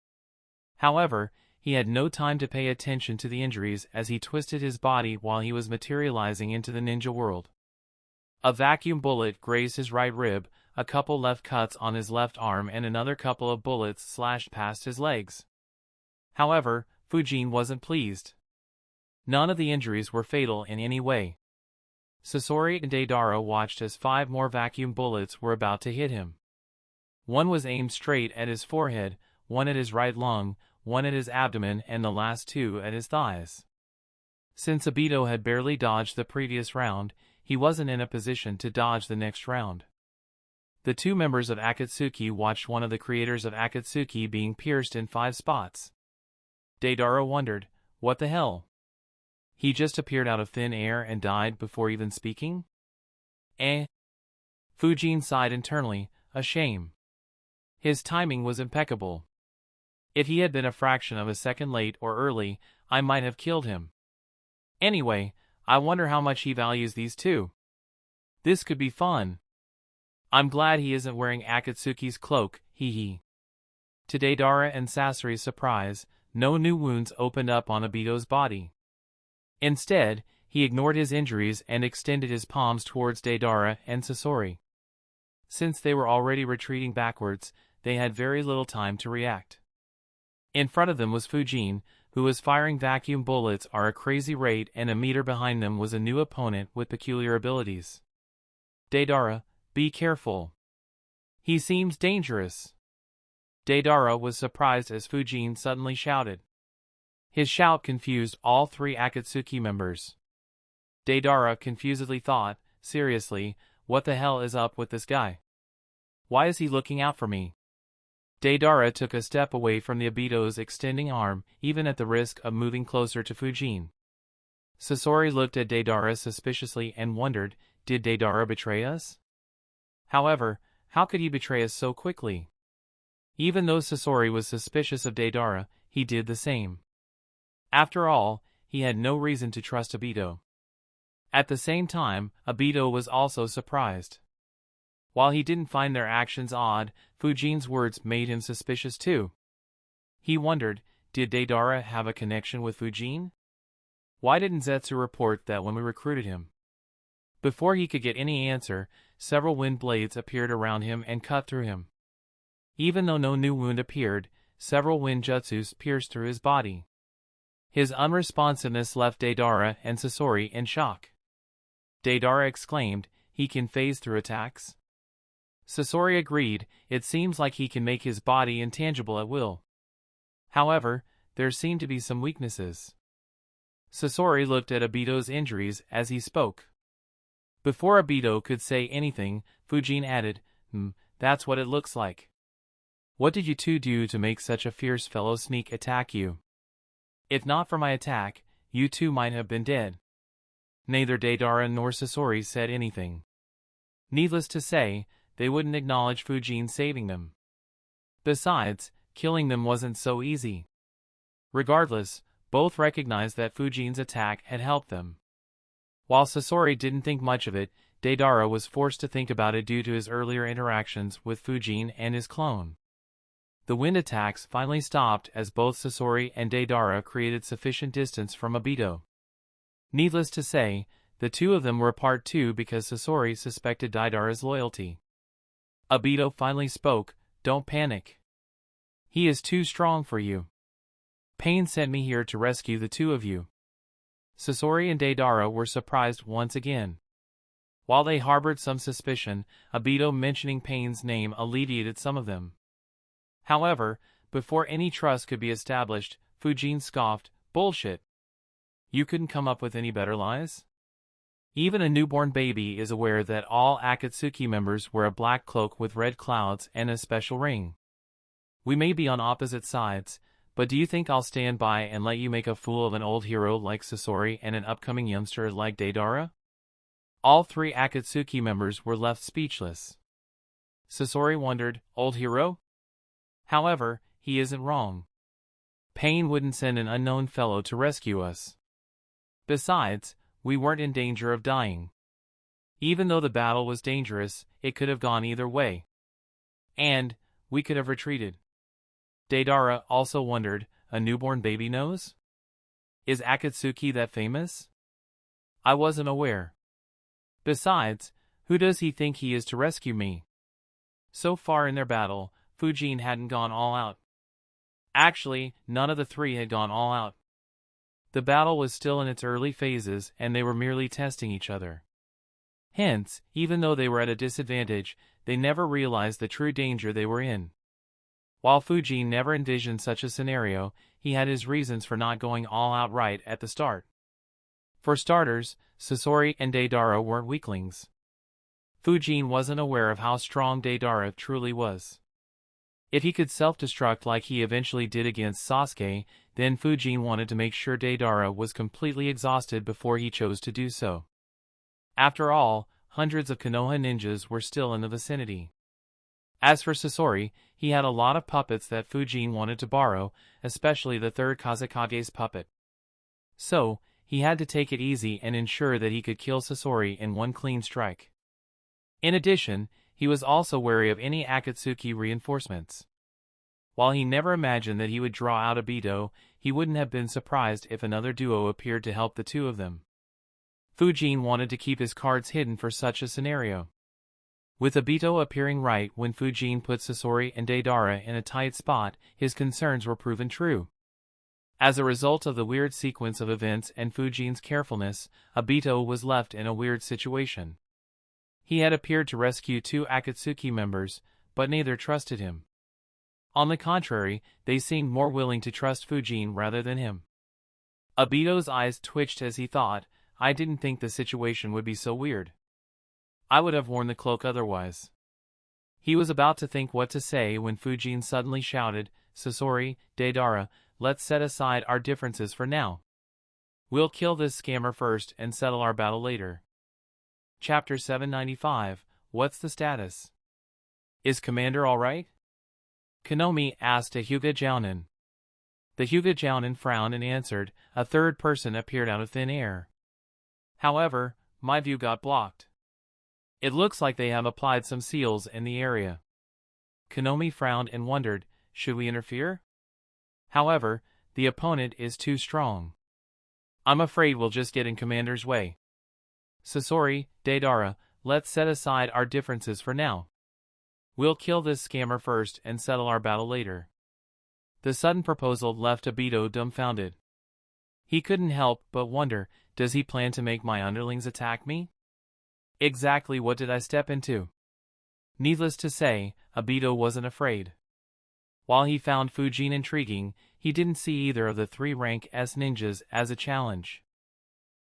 However, he had no time to pay attention to the injuries as he twisted his body while he was materializing into the ninja world. A vacuum bullet grazed his right rib, a couple left cuts on his left arm, and another couple of bullets slashed past his legs. However, Fujin wasn't pleased. None of the injuries were fatal in any way. Sasori and Deidara watched as 5 more vacuum bullets were about to hit him. One was aimed straight at his forehead, one at his right lung, one at his abdomen, and the last 2 at his thighs. Since Obito had barely dodged the previous round, he wasn't in a position to dodge the next round. The 2 members of Akatsuki watched one of the creators of Akatsuki being pierced in 5 spots. Deidara wondered, what the hell? He just appeared out of thin air and died before even speaking? Fujin sighed internally, a shame. His timing was impeccable. If he had been a fraction of a second late or early, I might have killed him. Anyway, I wonder how much he values these 2. This could be fun. I'm glad he isn't wearing Akatsuki's cloak, hee. To Deidara and Sasori's surprise, no new wounds opened up on Obito's body. Instead, he ignored his injuries and extended his palms towards Deidara and Sasori. Since they were already retreating backwards, they had very little time to react. In front of them was Fujin, who was firing vacuum bullets at a crazy rate, and a meter behind them was a new opponent with peculiar abilities. Deidara, be careful. He seems dangerous. Deidara was surprised as Fujin suddenly shouted. His shout confused all 3 Akatsuki members. Deidara confusedly thought, seriously, what the hell is up with this guy? Why is he looking out for me? Deidara took a step away from the Obito's extending arm, even at the risk of moving closer to Fujin. Sasori looked at Deidara suspiciously and wondered, did Deidara betray us? However, how could he betray us so quickly? Even though Sasori was suspicious of Deidara, he did the same. After all, he had no reason to trust Obito. At the same time, Obito was also surprised. While he didn't find their actions odd, Fujin's words made him suspicious too. He wondered, did Deidara have a connection with Fujin? Why didn't Zetsu report that when we recruited him? Before he could get any answer, several wind blades appeared around him and cut through him. Even though no new wound appeared, several wind jutsus pierced through his body. His unresponsiveness left Deidara and Sasori in shock. Deidara exclaimed, he can phase through attacks? Sasori agreed, it seems like he can make his body intangible at will. However, there seemed to be some weaknesses. Sasori looked at Obito's injuries as he spoke. Before Obito could say anything, Fujin added, that's what it looks like. What did you 2 do to make such a fierce fellow sneak attack you? If not for my attack, you 2 might have been dead. Neither Deidara nor Sasori said anything. Needless to say, they wouldn't acknowledge Fujin saving them. Besides, killing them wasn't so easy. Regardless, both recognized that Fujin's attack had helped them. While Sasori didn't think much of it, Deidara was forced to think about it due to his earlier interactions with Fujin and his clone. The wind attacks finally stopped as both Sasori and Deidara created sufficient distance from Obito. Needless to say, the two of them were apart too because Sasori suspected Deidara's loyalty. Obito finally spoke, "Don't panic. He is too strong for you. Pain sent me here to rescue the two of you." Sasori and Deidara were surprised once again. While they harbored some suspicion, Obito mentioning Pain's name alleviated some of them. However, before any trust could be established, Fujin scoffed, "Bullshit. You couldn't come up with any better lies?" Even a newborn baby is aware that all Akatsuki members wear a black cloak with red clouds and a special ring. We may be on opposite sides, but do you think I'll stand by and let you make a fool of an old hero like Sasori and an upcoming youngster like Deidara? All three Akatsuki members were left speechless. Sasori wondered, "Old hero?" However, he isn't wrong. Pain wouldn't send an unknown fellow to rescue us. Besides, we weren't in danger of dying. Even though the battle was dangerous, it could have gone either way. And we could have retreated. Deidara also wondered, "A newborn baby knows? Is Akatsuki that famous? I wasn't aware. Besides, who does he think he is to rescue me?" So far in their battle, Fujin hadn't gone all out. Actually, none of the three had gone all out. The battle was still in its early phases and they were merely testing each other. Hence, even though they were at a disadvantage, they never realized the true danger they were in. While Fujin never envisioned such a scenario, he had his reasons for not going all out right at the start. For starters, Sasori and Deidara weren't weaklings. Fujin wasn't aware of how strong Deidara truly was. If he could self-destruct like he eventually did against Sasuke, then Fujin wanted to make sure Deidara was completely exhausted before he chose to do so. After all, hundreds of Konoha ninjas were still in the vicinity. As for Sasori, he had a lot of puppets that Fujin wanted to borrow, especially the third Kazekage's puppet. So, he had to take it easy and ensure that he could kill Sasori in one clean strike. In addition, he was also wary of any Akatsuki reinforcements. While he never imagined that he would draw out Obito, he wouldn't have been surprised if another duo appeared to help the two of them. Fujin wanted to keep his cards hidden for such a scenario. With Obito appearing right when Fujin put Sasori and Deidara in a tight spot, his concerns were proven true. As a result of the weird sequence of events and Fujin's carefulness, Obito was left in a weird situation. He had appeared to rescue two Akatsuki members, but neither trusted him. On the contrary, they seemed more willing to trust Fujin rather than him. Obito's eyes twitched as he thought, "I didn't think the situation would be so weird. I would have worn the cloak otherwise." He was about to think what to say when Fujin suddenly shouted, "Sasori, Deidara, let's set aside our differences for now. We'll kill this scammer first and settle our battle later." Chapter 795, What's the status? Is Commander alright? Konomi asked a Hyuga Jounin. The Hyuga Jounin frowned and answered, "A third person appeared out of thin air. However, my view got blocked. It looks like they have applied some seals in the area." Konomi frowned and wondered, should we interfere? However, the opponent is too strong. I'm afraid we'll just get in Commander's way. Sasori, Deidara, let's set aside our differences for now. We'll kill this scammer first and settle our battle later. The sudden proposal left Obito dumbfounded. He couldn't help but wonder, does he plan to make my underlings attack me? Exactly what did I step into? Needless to say, Obito wasn't afraid. While he found Fujin intriguing, he didn't see either of the three rank S ninjas as a challenge.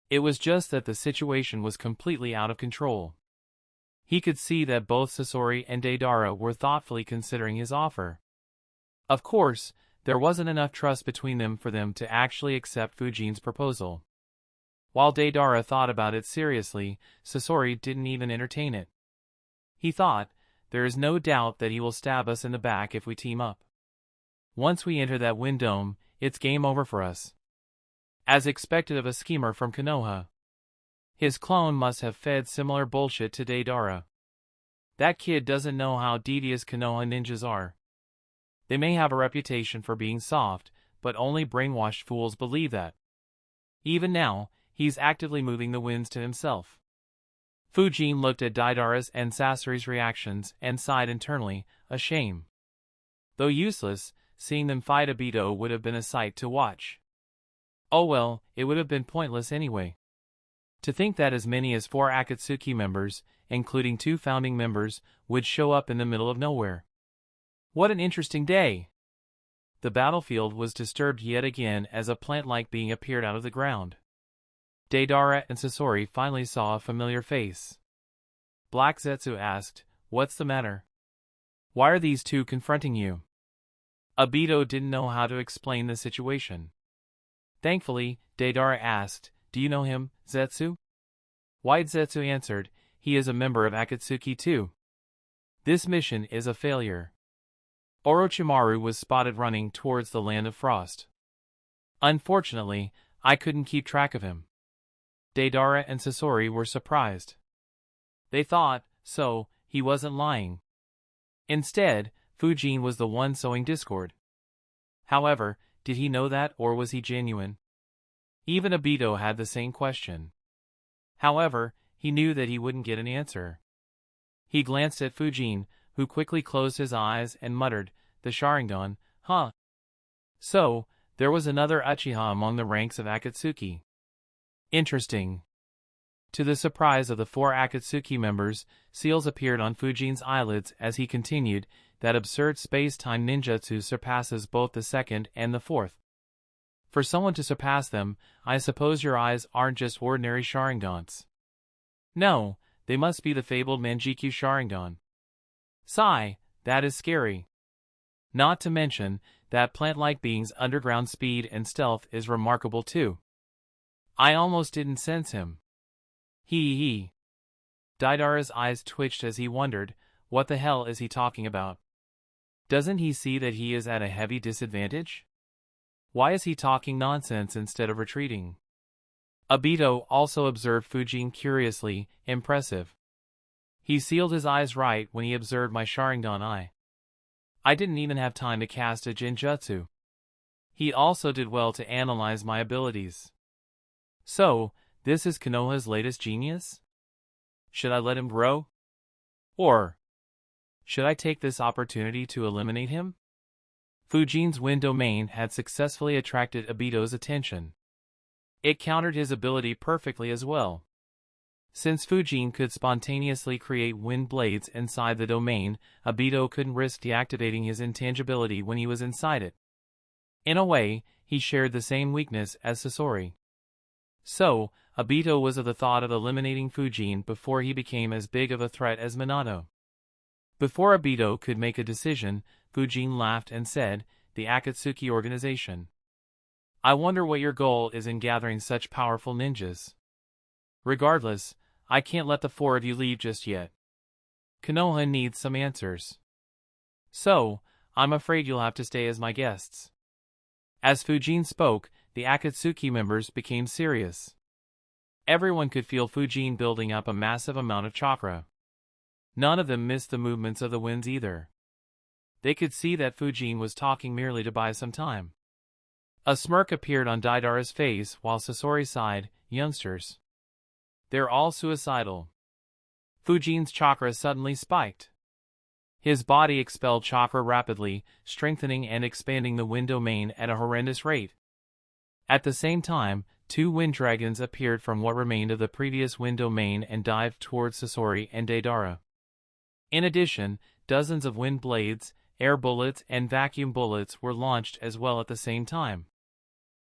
It was just that the situation was completely out of control. He could see that both Sasori and Deidara were thoughtfully considering his offer. Of course, there wasn't enough trust between them for them to actually accept Fujin's proposal. While Deidara thought about it seriously, Sasori didn't even entertain it. He thought, there is no doubt that he will stab us in the back if we team up. Once we enter that wind dome, it's game over for us. As expected of a schemer from Konoha. His clone must have fed similar bullshit to Deidara. That kid doesn't know how devious Konoha ninjas are. They may have a reputation for being soft, but only brainwashed fools believe that. Even now, he's actively moving the winds to himself. Fujin looked at Deidara's and Sasori's reactions and sighed internally, a shame. Though useless, seeing them fight Obito would have been a sight to watch. Oh well, it would have been pointless anyway. To think that as many as 4 Akatsuki members, including 2 founding members, would show up in the middle of nowhere. What an interesting day! The battlefield was disturbed yet again as a plant-like being appeared out of the ground. Deidara and Sasori finally saw a familiar face. Black Zetsu asked, "What's the matter? Why are these 2 confronting you?" Obito didn't know how to explain the situation. Thankfully, Deidara asked, "Do you know him, Zetsu?" White Zetsu answered, "He is a member of Akatsuki too. This mission is a failure." Orochimaru was spotted running towards the Land of Frost. Unfortunately, I couldn't keep track of him. Deidara and Sasori were surprised. They thought, so, he wasn't lying. Instead, Fujin was the one sowing discord. However, did he know that or was he genuine? Even Obito had the same question. However, he knew that he wouldn't get an answer. He glanced at Fujin, who quickly closed his eyes and muttered, "The Sharingan, huh?" So, there was another Uchiha among the ranks of Akatsuki. Interesting. To the surprise of the 4 Akatsuki members, seals appeared on Fujin's eyelids as he continued, "That absurd space-time ninjutsu surpasses both the second and the fourth. For someone to surpass them, I suppose your eyes aren't just ordinary Sharingans. No, they must be the fabled Manjikyu Sharingan. Sigh, that is scary. Not to mention, that plant-like being's underground speed and stealth is remarkable too. I almost didn't sense him." He. Deidara's eyes twitched as he wondered, what the hell is he talking about? Doesn't he see that he is at a heavy disadvantage? Why is he talking nonsense instead of retreating? Obito also observed Fujin curiously, impressive. He sealed his eyes right when he observed my Sharingan eye. I didn't even have time to cast a Jinjutsu. He also did well to analyze my abilities. So, this is Konoha's latest genius? Should I let him grow? Or should I take this opportunity to eliminate him? Fujin's wind domain had successfully attracted Obito's attention. It countered his ability perfectly as well. Since Fujin could spontaneously create wind blades inside the domain, Obito couldn't risk deactivating his intangibility when he was inside it. In a way, he shared the same weakness as Sasori. So, Obito was of the thought of eliminating Fujin before he became as big of a threat as Minato. Before Obito could make a decision, Fujin laughed and said, "The Akatsuki organization. I wonder what your goal is in gathering such powerful ninjas. Regardless, I can't let the 4 of you leave just yet. Konoha needs some answers. So, I'm afraid you'll have to stay as my guests." As Fujin spoke, the Akatsuki members became serious. Everyone could feel Fujin building up a massive amount of chakra. None of them missed the movements of the winds either. They could see that Fujin was talking merely to buy some time. A smirk appeared on Deidara's face while Sasori sighed, "Youngsters. They're all suicidal." Fujin's chakra suddenly spiked. His body expelled chakra rapidly, strengthening and expanding the wind domain at a horrendous rate. At the same time, 2 wind dragons appeared from what remained of the previous wind domain and dived towards Sasori and Deidara. In addition, dozens of wind blades, air bullets and vacuum bullets were launched as well at the same time.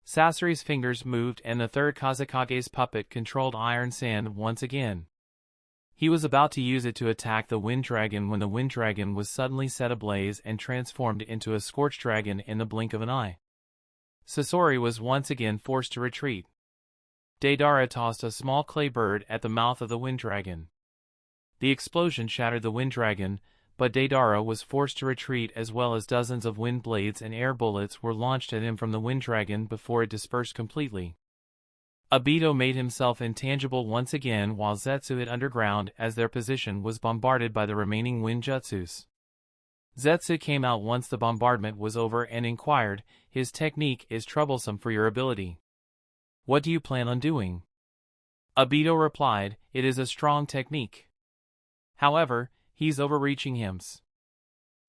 Sasori's fingers moved and the 3rd Kazekage's puppet controlled iron sand once again. He was about to use it to attack the wind dragon when the wind dragon was suddenly set ablaze and transformed into a scorched dragon in the blink of an eye. Sasori was once again forced to retreat. Deidara tossed a small clay bird at the mouth of the wind dragon. The explosion shattered the wind dragon, but Deidara was forced to retreat as well as dozens of wind blades and air bullets were launched at him from the wind dragon before it dispersed completely. Obito made himself intangible once again while Zetsu hid underground as their position was bombarded by the remaining wind jutsus. Zetsu came out once the bombardment was over and inquired, "His technique is troublesome for your ability. What do you plan on doing?" Obito replied, "It is a strong technique. However, he's overreaching him."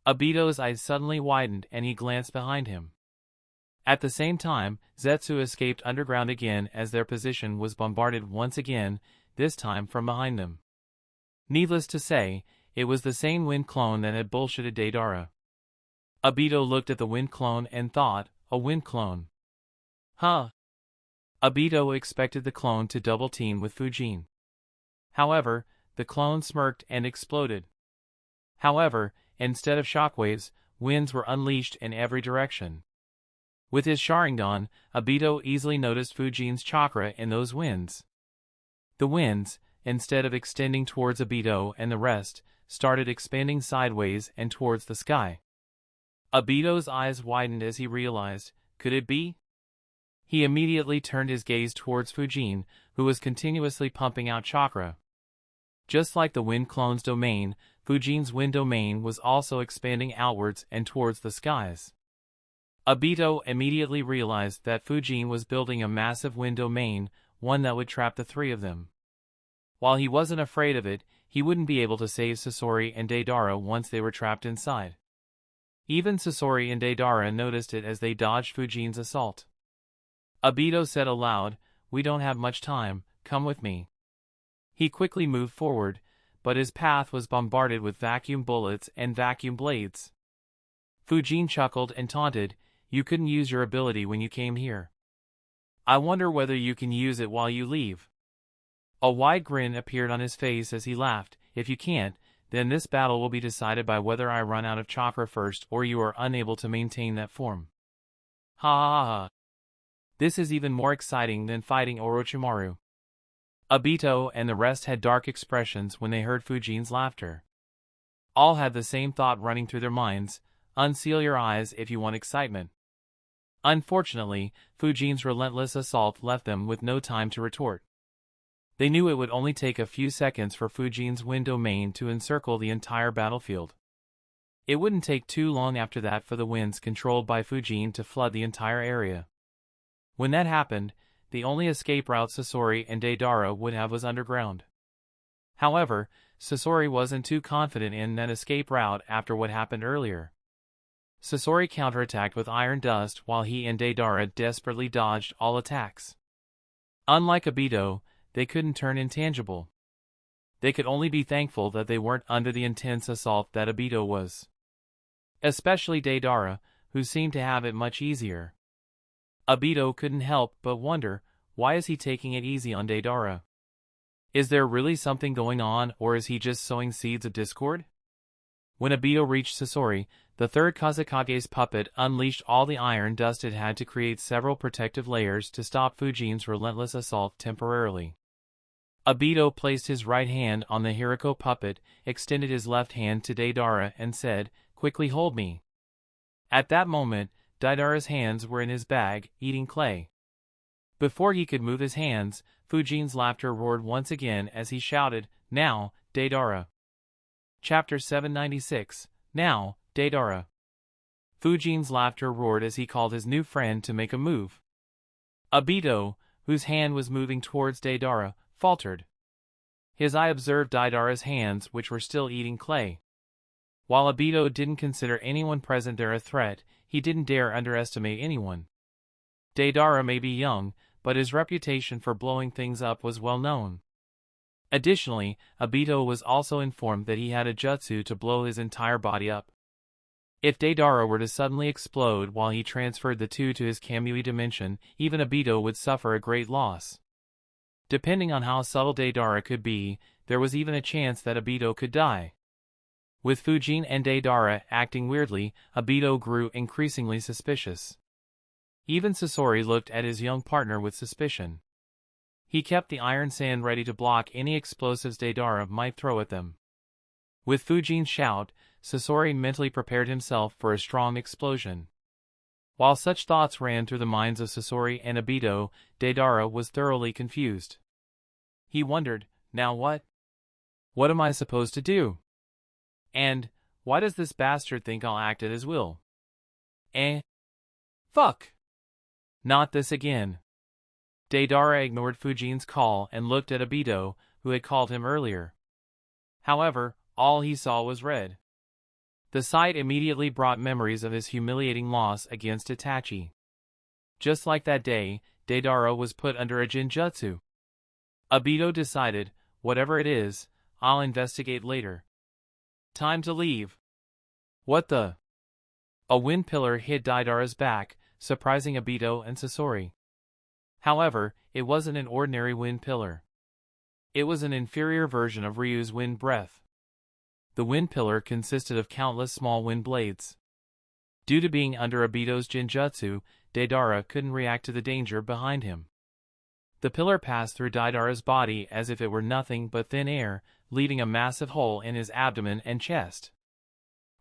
Obito's eyes suddenly widened and he glanced behind him. At the same time, Zetsu escaped underground again as their position was bombarded once again, this time from behind them. Needless to say, it was the same wind clone that had bullshitted Deidara. Obito looked at the wind clone and thought, a wind clone. Huh. Obito expected the clone to double team with Fujin. However, the clone smirked and exploded. However, instead of shockwaves, winds were unleashed in every direction. With his Sharingan, Obito easily noticed Fujin's chakra in those winds. The winds, instead of extending towards Obito and the rest, started expanding sideways and towards the sky. Obito's eyes widened as he realized, could it be? He immediately turned his gaze towards Fujin, who was continuously pumping out chakra. Just like the wind clone's domain, Fujin's wind domain was also expanding outwards and towards the skies. Obito immediately realized that Fujin was building a massive wind domain, one that would trap the three of them. While he wasn't afraid of it, he wouldn't be able to save Sasori and Deidara once they were trapped inside. Even Sasori and Deidara noticed it as they dodged Fujin's assault. Obito said aloud, "We don't have much time, come with me." He quickly moved forward, but his path was bombarded with vacuum bullets and vacuum blades. Fujin chuckled and taunted, "You couldn't use your ability when you came here. I wonder whether you can use it while you leave." A wide grin appeared on his face as he laughed, "If you can't, then this battle will be decided by whether I run out of chakra first or you are unable to maintain that form." Ha ha ha. This is even more exciting than fighting Orochimaru. Obito and the rest had dark expressions when they heard Fujin's laughter. All had the same thought running through their minds, unseal your eyes if you want excitement. Unfortunately, Fujin's relentless assault left them with no time to retort. They knew it would only take a few seconds for Fujin's wind domain to encircle the entire battlefield. It wouldn't take too long after that for the winds controlled by Fujin to flood the entire area. When that happened, the only escape route Sasori and Deidara would have was underground. However, Sasori wasn't too confident in that escape route after what happened earlier. Sasori counterattacked with iron dust while he and Deidara desperately dodged all attacks. Unlike Obito, they couldn't turn intangible. They could only be thankful that they weren't under the intense assault that Obito was. Especially Deidara, who seemed to have it much easier. Obito couldn't help but wonder, why is he taking it easy on Deidara? Is there really something going on, or is he just sowing seeds of discord? When Obito reached Sasori, the third Kazekage's puppet unleashed all the iron dust it had to create several protective layers to stop Fujin's relentless assault temporarily. Obito placed his right hand on the Hiriko puppet, extended his left hand to Deidara and said, "Quickly hold me." At that moment, Deidara's hands were in his bag, eating clay. Before he could move his hands, Fujin's laughter roared once again as he shouted, "Now, Deidara." Chapter 796, Now, Deidara. Fujin's laughter roared as he called his new friend to make a move. Obito, whose hand was moving towards Deidara, faltered. His eye observed Deidara's hands, which were still eating clay. While Obito didn't consider anyone present there a threat, he didn't dare underestimate anyone. Deidara may be young, but his reputation for blowing things up was well known. Additionally, Obito was also informed that he had a jutsu to blow his entire body up. If Deidara were to suddenly explode while he transferred the two to his Kamui dimension, even Obito would suffer a great loss. Depending on how subtle Deidara could be, there was even a chance that Obito could die. With Fujin and Deidara acting weirdly, Obito grew increasingly suspicious. Even Sasori looked at his young partner with suspicion. He kept the iron sand ready to block any explosives Deidara might throw at them. With Fujin's shout, Sasori mentally prepared himself for a strong explosion. While such thoughts ran through the minds of Sasori and Obito, Deidara was thoroughly confused. He wondered, now what? What am I supposed to do? And, why does this bastard think I'll act at his will? Fuck! Not this again. Deidara ignored Fujin's call and looked at Obito, who had called him earlier. However, all he saw was red. The sight immediately brought memories of his humiliating loss against Itachi. Just like that day, Deidara was put under a Jinjutsu. Obito decided, whatever it is, I'll investigate later. Time to leave. What the? A wind pillar hit Deidara's back, surprising Obito and Sasori. However, it wasn't an ordinary wind pillar. It was an inferior version of Ryu's wind breath. The wind pillar consisted of countless small wind blades. Due to being under Obito's Jinjutsu, Deidara couldn't react to the danger behind him. The pillar passed through Deidara's body as if it were nothing but thin air, leaving a massive hole in his abdomen and chest.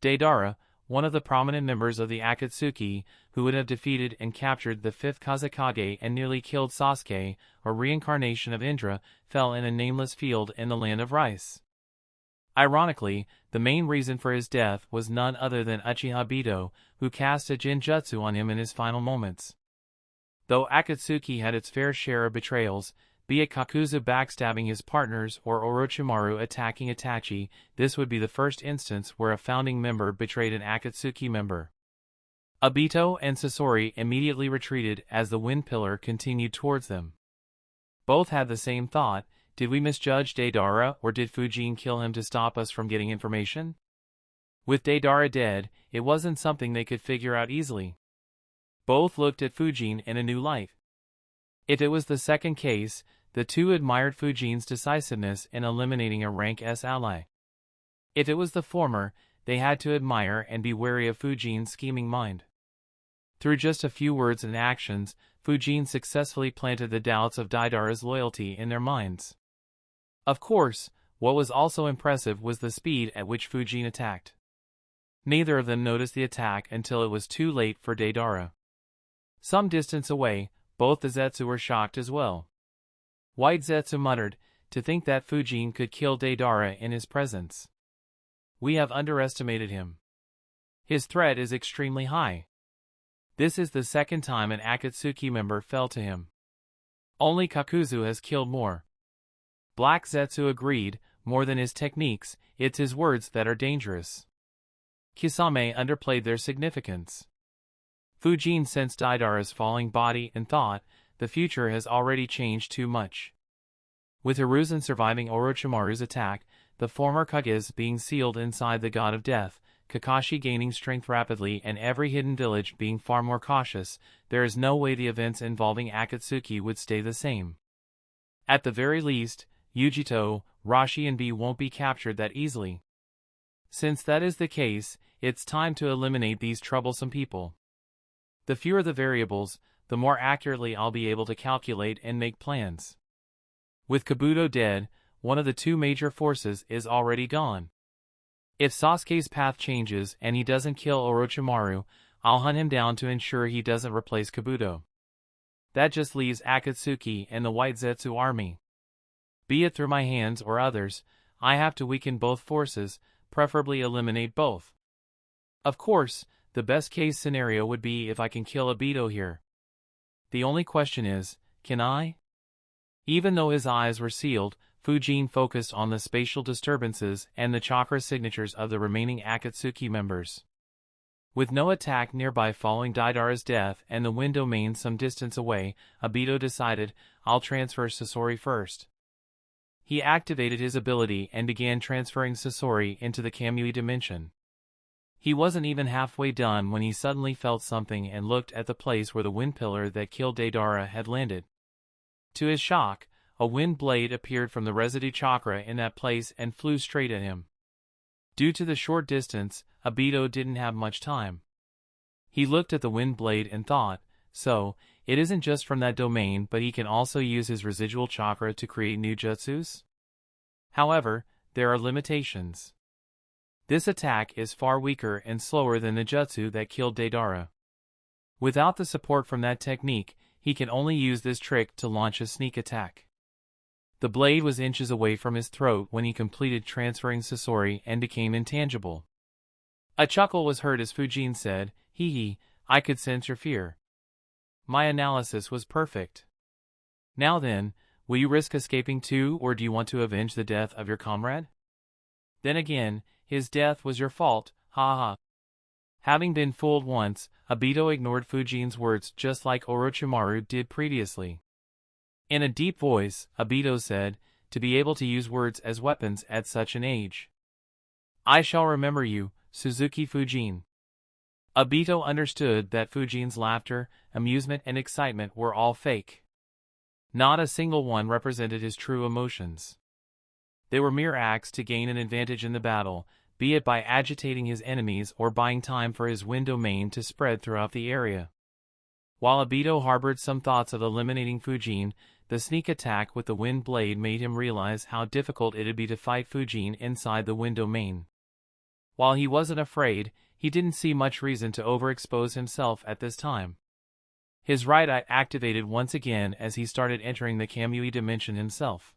Deidara, one of the prominent members of the Akatsuki, who would have defeated and captured the 5th Kazekage and nearly killed Sasuke, a reincarnation of Indra, fell in a nameless field in the land of rice. Ironically, the main reason for his death was none other than Uchiha Obito, who cast a Jinjutsu on him in his final moments. Though Akatsuki had its fair share of betrayals, be it Kakuzu backstabbing his partners or Orochimaru attacking Itachi, this would be the first instance where a founding member betrayed an Akatsuki member. Obito and Sasori immediately retreated as the wind pillar continued towards them. Both had the same thought: did we misjudge Deidara, or did Fujin kill him to stop us from getting information? With Deidara dead, it wasn't something they could figure out easily. Both looked at Fujin in a new light. If it was the second case, the two admired Fujin's decisiveness in eliminating a rank S ally. If it was the former, they had to admire and be wary of Fujin's scheming mind. Through just a few words and actions, Fujin successfully planted the doubts of Deidara's loyalty in their minds. Of course, what was also impressive was the speed at which Fujin attacked. Neither of them noticed the attack until it was too late for Deidara. Some distance away, both the Zetsu were shocked as well. White Zetsu muttered, to think that Fujin could kill Deidara in his presence. We have underestimated him. His threat is extremely high. This is the second time an Akatsuki member fell to him. Only Kakuzu has killed more. Black Zetsu agreed, more than his techniques, it's his words that are dangerous. Kisame underplayed their significance. Fujin sensed Deidara's falling body and thought, the future has already changed too much. With Hiruzen surviving Orochimaru's attack, the former Kage being sealed inside the God of Death, Kakashi gaining strength rapidly and every hidden village being far more cautious, there is no way the events involving Akatsuki would stay the same. At the very least, Yujito, Rashi and B won't be captured that easily. Since that is the case, it's time to eliminate these troublesome people. The fewer the variables, the more accurately I'll be able to calculate and make plans. With Kabuto dead, one of the two major forces is already gone. If Sasuke's path changes and he doesn't kill Orochimaru, I'll hunt him down to ensure he doesn't replace Kabuto. That just leaves Akatsuki and the White Zetsu army. Be it through my hands or others, I have to weaken both forces, preferably eliminate both. Of course, the best case scenario would be if I can kill Obito here. The only question is, can I? Even though his eyes were sealed, Fujin focused on the spatial disturbances and the chakra signatures of the remaining Akatsuki members. With no attack nearby following Deidara's death and the wind domain some distance away, Obito decided, I'll transfer Sasori first. He activated his ability and began transferring Sasori into the Kamui dimension. He wasn't even halfway done when he suddenly felt something and looked at the place where the wind pillar that killed Deidara had landed. To his shock, a wind blade appeared from the residue chakra in that place and flew straight at him. Due to the short distance, Obito didn't have much time. He looked at the wind blade and thought, so, it isn't just from that domain but he can also use his residual chakra to create new jutsus? However, there are limitations. This attack is far weaker and slower than the jutsu that killed Deidara. Without the support from that technique, he can only use this trick to launch a sneak attack. The blade was inches away from his throat when he completed transferring Sasori and became intangible. A chuckle was heard as Fujin said, hee hee, I could sense your fear. My analysis was perfect. Now then, will you risk escaping too, or do you want to avenge the death of your comrade? Then again, his death was your fault, ha ha. Having been fooled once, Obito ignored Fujin's words just like Orochimaru did previously. In a deep voice, Obito said, to be able to use words as weapons at such an age. I shall remember you, Suzuki Fujin. Obito understood that Fujin's laughter, amusement and excitement were all fake. Not a single one represented his true emotions. They were mere acts to gain an advantage in the battle, be it by agitating his enemies or buying time for his wind domain to spread throughout the area. While Obito harbored some thoughts of eliminating Fujin, the sneak attack with the wind blade made him realize how difficult it'd be to fight Fujin inside the wind domain. While he wasn't afraid, he didn't see much reason to overexpose himself at this time. His right eye activated once again as he started entering the Kamui dimension himself.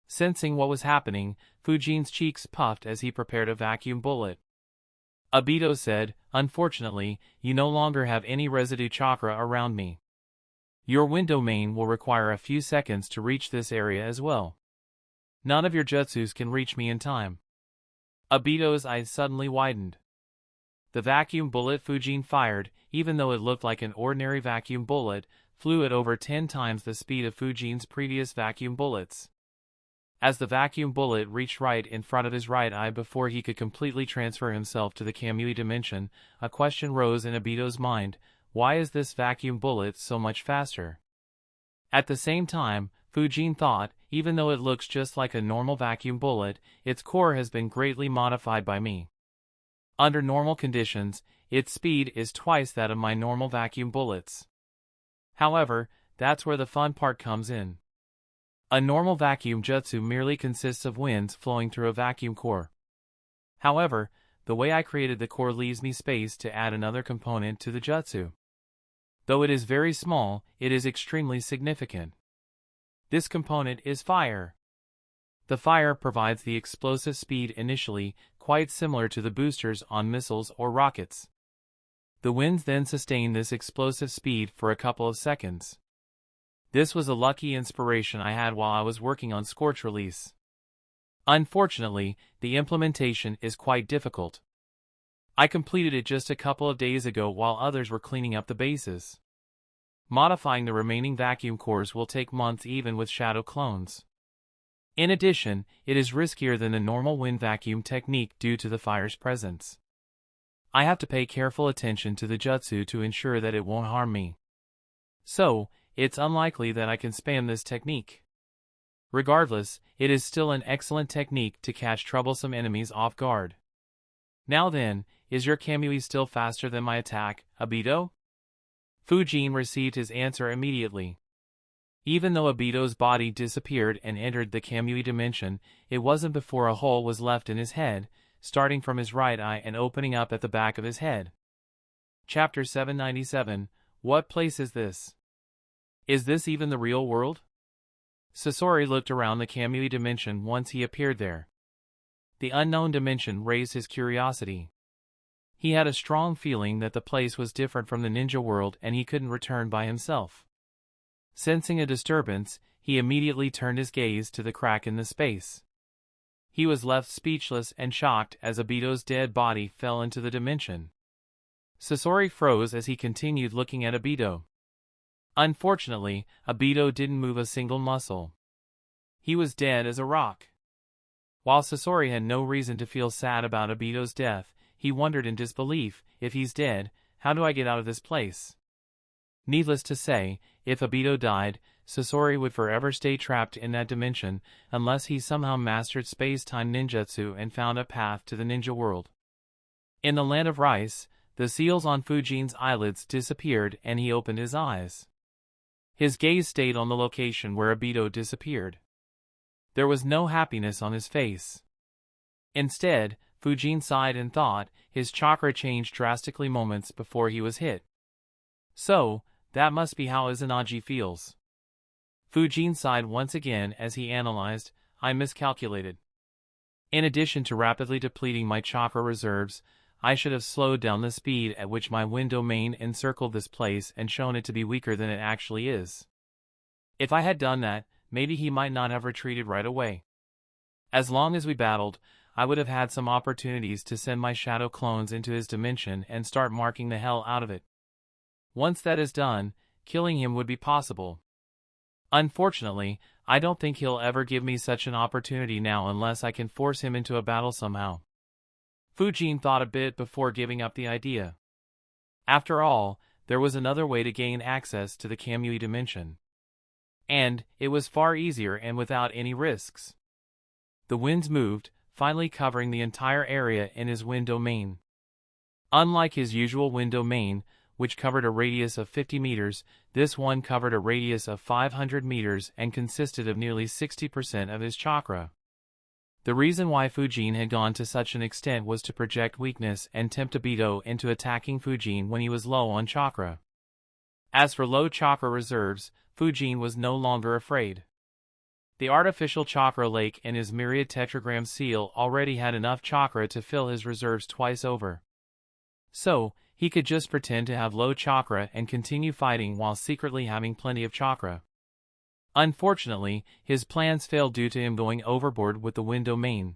Sensing what was happening, Fujin's cheeks puffed as he prepared a vacuum bullet. Obito said, unfortunately, you no longer have any residue chakra around me. Your wind domain will require a few seconds to reach this area as well. None of your jutsus can reach me in time. Obito's eyes suddenly widened. The vacuum bullet Fujin fired, even though it looked like an ordinary vacuum bullet, flew at over 10 times the speed of Fujin's previous vacuum bullets. As the vacuum bullet reached right in front of his right eye before he could completely transfer himself to the Kamui dimension, a question rose in Obito's mind: why is this vacuum bullet so much faster? At the same time, Fujin thought, even though it looks just like a normal vacuum bullet, its core has been greatly modified by me. Under normal conditions, its speed is twice that of my normal vacuum bullets. However, that's where the fun part comes in. A normal vacuum jutsu merely consists of winds flowing through a vacuum core. However, the way I created the core leaves me space to add another component to the jutsu. Though it is very small, it is extremely significant. This component is fire. The fire provides the explosive speed initially, quite similar to the boosters on missiles or rockets. The winds then sustain this explosive speed for a couple of seconds. This was a lucky inspiration I had while I was working on Scorch Release. Unfortunately, the implementation is quite difficult. I completed it just a couple of days ago while others were cleaning up the bases. Modifying the remaining vacuum cores will take months even with shadow clones. In addition, it is riskier than the normal wind vacuum technique due to the fire's presence. I have to pay careful attention to the jutsu to ensure that it won't harm me. So, it's unlikely that I can spam this technique. Regardless, it is still an excellent technique to catch troublesome enemies off guard. Now then, is your Kamui still faster than my attack, Obito? Fujin received his answer immediately. Even though Obito's body disappeared and entered the Kamui dimension, it wasn't before a hole was left in his head, starting from his right eye and opening up at the back of his head. Chapter 797, What place is this? Is this even the real world? Sasori looked around the Kamui dimension once he appeared there. The unknown dimension raised his curiosity. He had a strong feeling that the place was different from the ninja world and he couldn't return by himself. Sensing a disturbance, he immediately turned his gaze to the crack in the space. He was left speechless and shocked as Obito's dead body fell into the dimension. Sasori froze as he continued looking at Obito. Unfortunately, Obito didn't move a single muscle. He was dead as a rock. While Sasori had no reason to feel sad about Obito's death, he wondered in disbelief, if he's dead, how do I get out of this place? Needless to say, if Obito died, Sasori would forever stay trapped in that dimension, unless he somehow mastered space-time ninjutsu and found a path to the ninja world. In the land of rice, the seals on Fujin's eyelids disappeared and he opened his eyes. His gaze stayed on the location where Obito disappeared. There was no happiness on his face. Instead, Fujin sighed and thought, his chakra changed drastically moments before he was hit. So, that must be how Izanagi feels. Fujin sighed once again as he analyzed, I miscalculated. In addition to rapidly depleting my chakra reserves, I should have slowed down the speed at which my wind domain encircled this place and shown it to be weaker than it actually is. If I had done that, maybe he might not have retreated right away. As long as we battled, I would have had some opportunities to send my shadow clones into his dimension and start marking the hell out of it. Once that is done, killing him would be possible. Unfortunately, I don't think he'll ever give me such an opportunity now unless I can force him into a battle somehow. Fujin thought a bit before giving up the idea. After all, there was another way to gain access to the Kamui dimension. And it was far easier and without any risks. The winds moved, finally covering the entire area in his wind domain. Unlike his usual wind domain, which covered a radius of 50 meters, this one covered a radius of 500 meters and consisted of nearly 60% of his chakra. The reason why Fujin had gone to such an extent was to project weakness and tempt Obito into attacking Fujin when he was low on chakra. As for low chakra reserves, Fujin was no longer afraid. The artificial chakra lake and his myriad tetragram seal already had enough chakra to fill his reserves twice over. So, he could just pretend to have low chakra and continue fighting while secretly having plenty of chakra. Unfortunately, his plans failed due to him going overboard with the wind domain.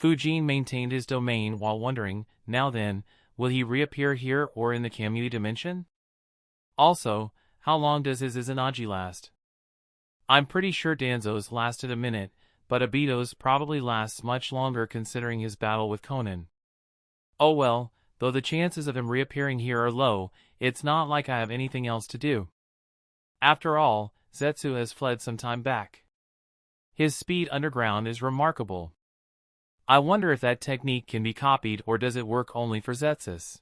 Fujin maintained his domain while wondering, now then, will he reappear here or in the Kamui dimension? Also, how long does his Izanagi last? I'm pretty sure Danzo's lasted a minute, but Obito's probably lasts much longer considering his battle with Conan. Oh well, though the chances of him reappearing here are low, it's not like I have anything else to do. After all, Zetsu has fled some time back. His speed underground is remarkable. I wonder if that technique can be copied or does it work only for Zetsus.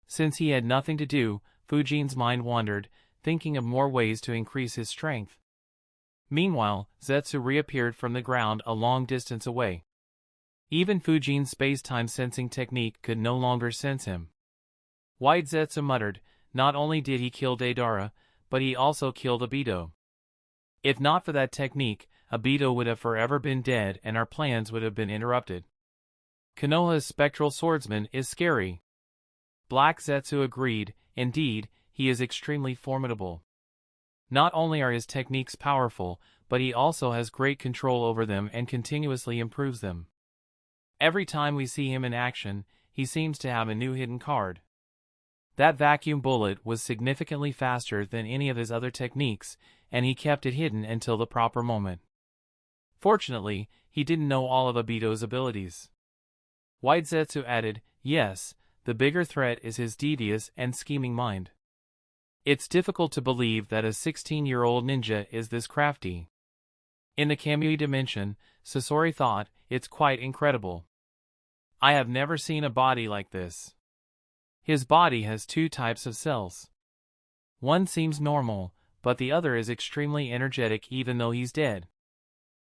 Since he had nothing to do, Fujin's mind wandered, thinking of more ways to increase his strength. Meanwhile, Zetsu reappeared from the ground a long distance away. Even Fujin's space-time sensing technique could no longer sense him. White Zetsu muttered, not only did he kill Deidara, but he also killed Obito. If not for that technique, Obito would have forever been dead and our plans would have been interrupted. Konoha's spectral swordsman is scary. Black Zetsu agreed, indeed, he is extremely formidable. Not only are his techniques powerful, but he also has great control over them and continuously improves them. Every time we see him in action, he seems to have a new hidden card. That vacuum bullet was significantly faster than any of his other techniques, and he kept it hidden until the proper moment. Fortunately, he didn't know all of Obito's abilities. White Zetsu added, yes, the bigger threat is his devious and scheming mind. It's difficult to believe that a 16-year-old ninja is this crafty. In the Kamui dimension, Sasori thought, it's quite incredible. I have never seen a body like this. His body has two types of cells. One seems normal, but the other is extremely energetic even though he's dead.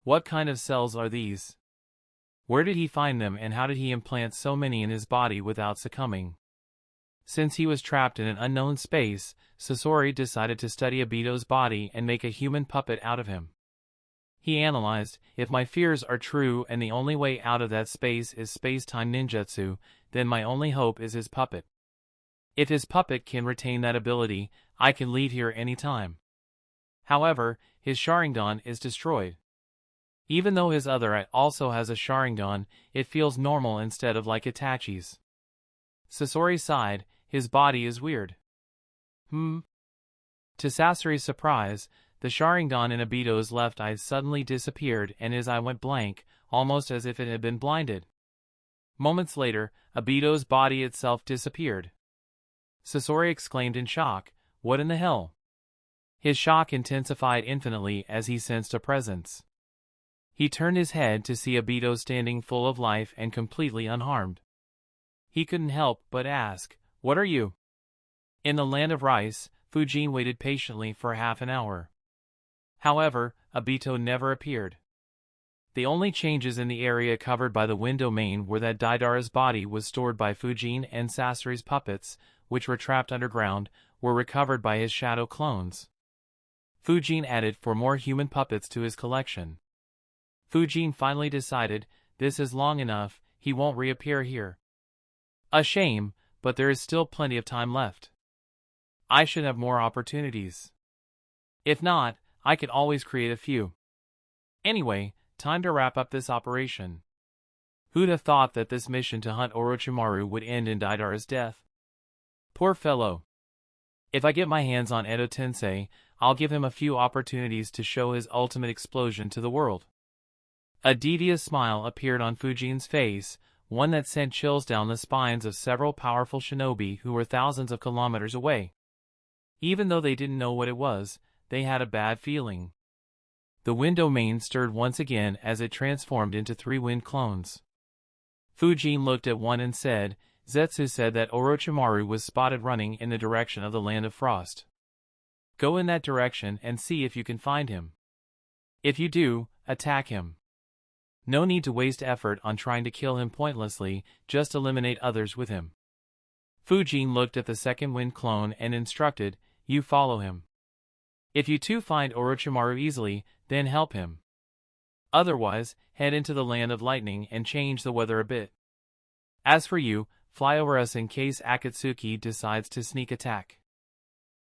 What kind of cells are these? Where did he find them and how did he implant so many in his body without succumbing? Since he was trapped in an unknown space, Sasori decided to study Obito's body and make a human puppet out of him. He analyzed, if my fears are true and the only way out of that space is space-time ninjutsu, then my only hope is his puppet. If his puppet can retain that ability, I can leave here any time. However, his Sharingan is destroyed. Even though his other eye also has a Sharingan, it feels normal instead of like Itachi's. Sasori sighed, his body is weird. To Sasori's surprise, the Sharingan in Obito's left eye suddenly disappeared and his eye went blank, almost as if it had been blinded. Moments later, Obito's body itself disappeared. Sasori exclaimed in shock, what in the hell? His shock intensified infinitely as he sensed a presence. He turned his head to see Obito standing full of life and completely unharmed. He couldn't help but ask, what are you? In the land of rice, Fujin waited patiently for half an hour. However, Obito never appeared. The only changes in the area covered by the wind domain were that Deidara's body was stored by Fujin and Sasori's puppets, which were trapped underground, were recovered by his shadow clones. Fujin added 4 more human puppets to his collection. Fujin finally decided, this is long enough, he won't reappear here. A shame, but there is still plenty of time left. I should have more opportunities. If not, I could always create a few. Anyway, time to wrap up this operation. Who'd have thought that this mission to hunt Orochimaru would end in Deidara's death? Poor fellow. If I get my hands on Edo Tensei, I'll give him a few opportunities to show his ultimate explosion to the world. A devious smile appeared on Fujin's face, one that sent chills down the spines of several powerful shinobi who were thousands of kilometers away. Even though they didn't know what it was, they had a bad feeling. The wind domain stirred once again as it transformed into 3 wind clones. Fujin looked at one and said, Zetsu said that Orochimaru was spotted running in the direction of the Land of Frost. Go in that direction and see if you can find him. If you do, attack him. No need to waste effort on trying to kill him pointlessly, just eliminate others with him. Fujin looked at the second wind clone and instructed, you follow him. If you two find Orochimaru easily, then help him. Otherwise, head into the Land of Lightning and change the weather a bit. As for you, fly over us in case Akatsuki decides to sneak attack.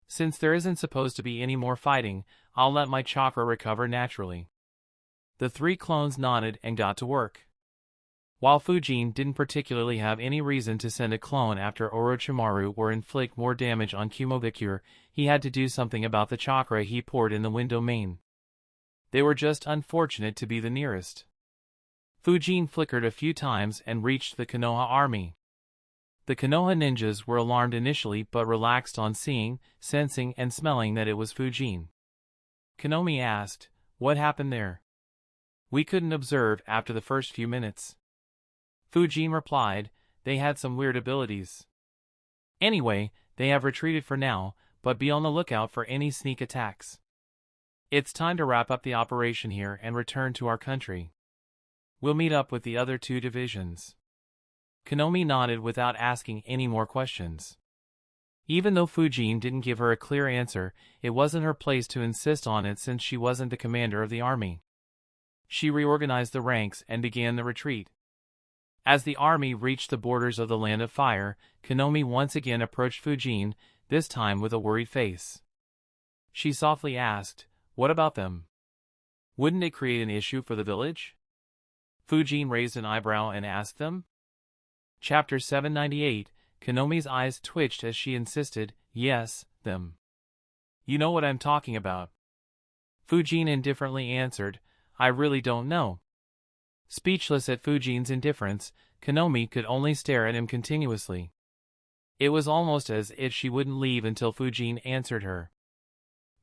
Since there isn't supposed to be any more fighting, I'll let my chakra recover naturally. The 3 clones nodded and got to work. While Fujin didn't particularly have any reason to send a clone after Orochimaru or inflict more damage on Kumobikure, he had to do something about the chakra he poured in the wind domain. They were just unfortunate to be the nearest. Fujin flickered a few times and reached the Konoha army. The Konoha ninjas were alarmed initially but relaxed on seeing, sensing and smelling that it was Fujin. Konomi asked, what happened there? We couldn't observe after the first few minutes. Fujin replied, they had some weird abilities. Anyway, they have retreated for now, but be on the lookout for any sneak attacks. It's time to wrap up the operation here and return to our country. We'll meet up with the other 2 divisions. Konomi nodded without asking any more questions. Even though Fujin didn't give her a clear answer, it wasn't her place to insist on it since she wasn't the commander of the army. She reorganized the ranks and began the retreat. As the army reached the borders of the Land of Fire, Konomi once again approached Fujin, this time with a worried face. She softly asked, what about them? Wouldn't it create an issue for the village? Fujin raised an eyebrow and asked them. Chapter 798, Konomi's eyes twitched as she insisted, yes, them. You know what I'm talking about. Fujin indifferently answered, I really don't know. Speechless at Fujin's indifference, Konomi could only stare at him continuously. It was almost as if she wouldn't leave until Fujin answered her.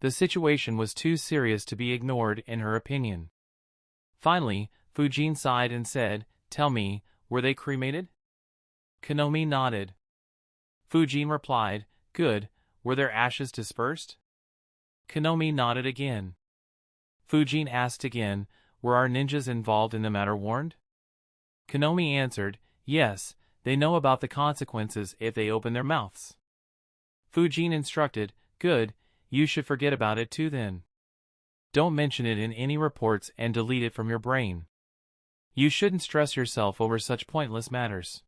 The situation was too serious to be ignored in her opinion. Finally, Fujin sighed and said, tell me, were they cremated? Konomi nodded. Fujin replied, good, were their ashes dispersed? Konomi nodded again. Fujin asked again, were our ninjas involved in the matter warned? Konomi answered, yes, they know about the consequences if they open their mouths. Fujin instructed, good, you should forget about it too then. Don't mention it in any reports and delete it from your brain. You shouldn't stress yourself over such pointless matters.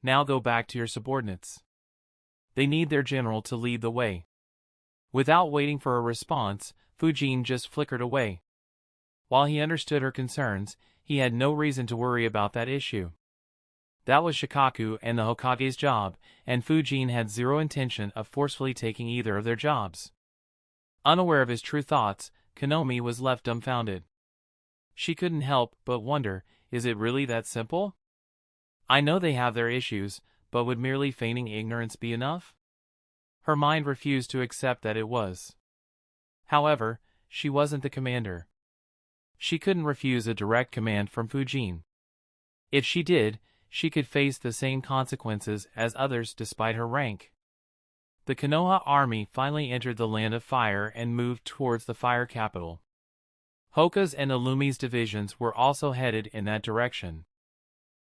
Now go back to your subordinates. They need their general to lead the way. Without waiting for a response, Fujin just flickered away. While he understood her concerns, he had no reason to worry about that issue. That was Shikaku and the Hokage's job, and Fujin had zero intention of forcefully taking either of their jobs. Unaware of his true thoughts, Konomi was left dumbfounded. She couldn't help but wonder, is it really that simple? I know they have their issues, but would merely feigning ignorance be enough? Her mind refused to accept that it was. However, she wasn't the commander. She couldn't refuse a direct command from Fujin. If she did, she could face the same consequences as others despite her rank. The Konoha army finally entered the Land of Fire and moved towards the Fire Capital. Hoka's and Illumi's divisions were also headed in that direction.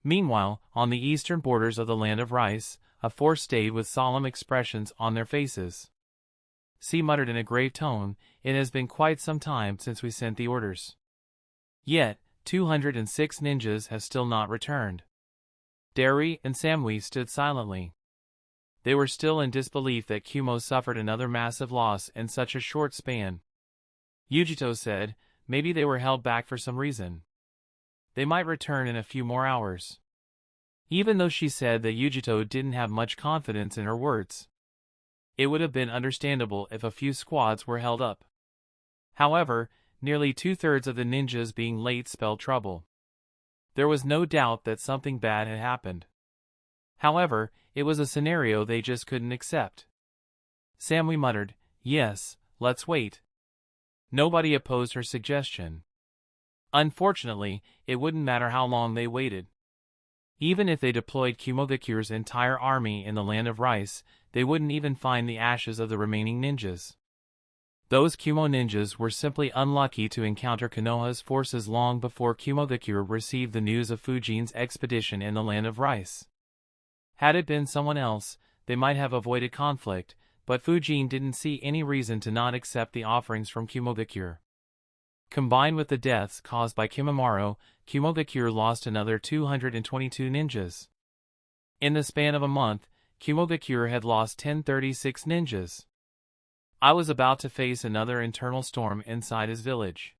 Meanwhile, on the eastern borders of the Land of Rice, a force stayed with solemn expressions on their faces. C muttered in a grave tone, it has been quite some time since we sent the orders. Yet, 206 ninjas have still not returned. Derry and Samui stood silently. They were still in disbelief that Kumo suffered another massive loss in such a short span. Yujito said. Maybe they were held back for some reason. They might return in a few more hours. Even though she said that Yujito didn't have much confidence in her words. It would have been understandable if a few squads were held up. However, nearly 2/3 of the ninjas being late spelled trouble. There was no doubt that something bad had happened. However, it was a scenario they just couldn't accept. Samui muttered, "Yes, let's wait." Nobody opposed her suggestion. Unfortunately, it wouldn't matter how long they waited. Even if they deployed Kumogakure's entire army in the land of rice, they wouldn't even find the ashes of the remaining ninjas. Those Kumo ninjas were simply unlucky to encounter Konoha's forces long before Kumogakure received the news of Fujin's expedition in the land of rice. Had it been someone else, they might have avoided conflict, but Fujin didn't see any reason to not accept the offerings from Kumogakure. Combined with the deaths caused by Kimimaro, Kumogakure lost another 222 ninjas. In the span of a month, Kumogakure had lost 1036 ninjas. I was about to face another internal storm inside his village.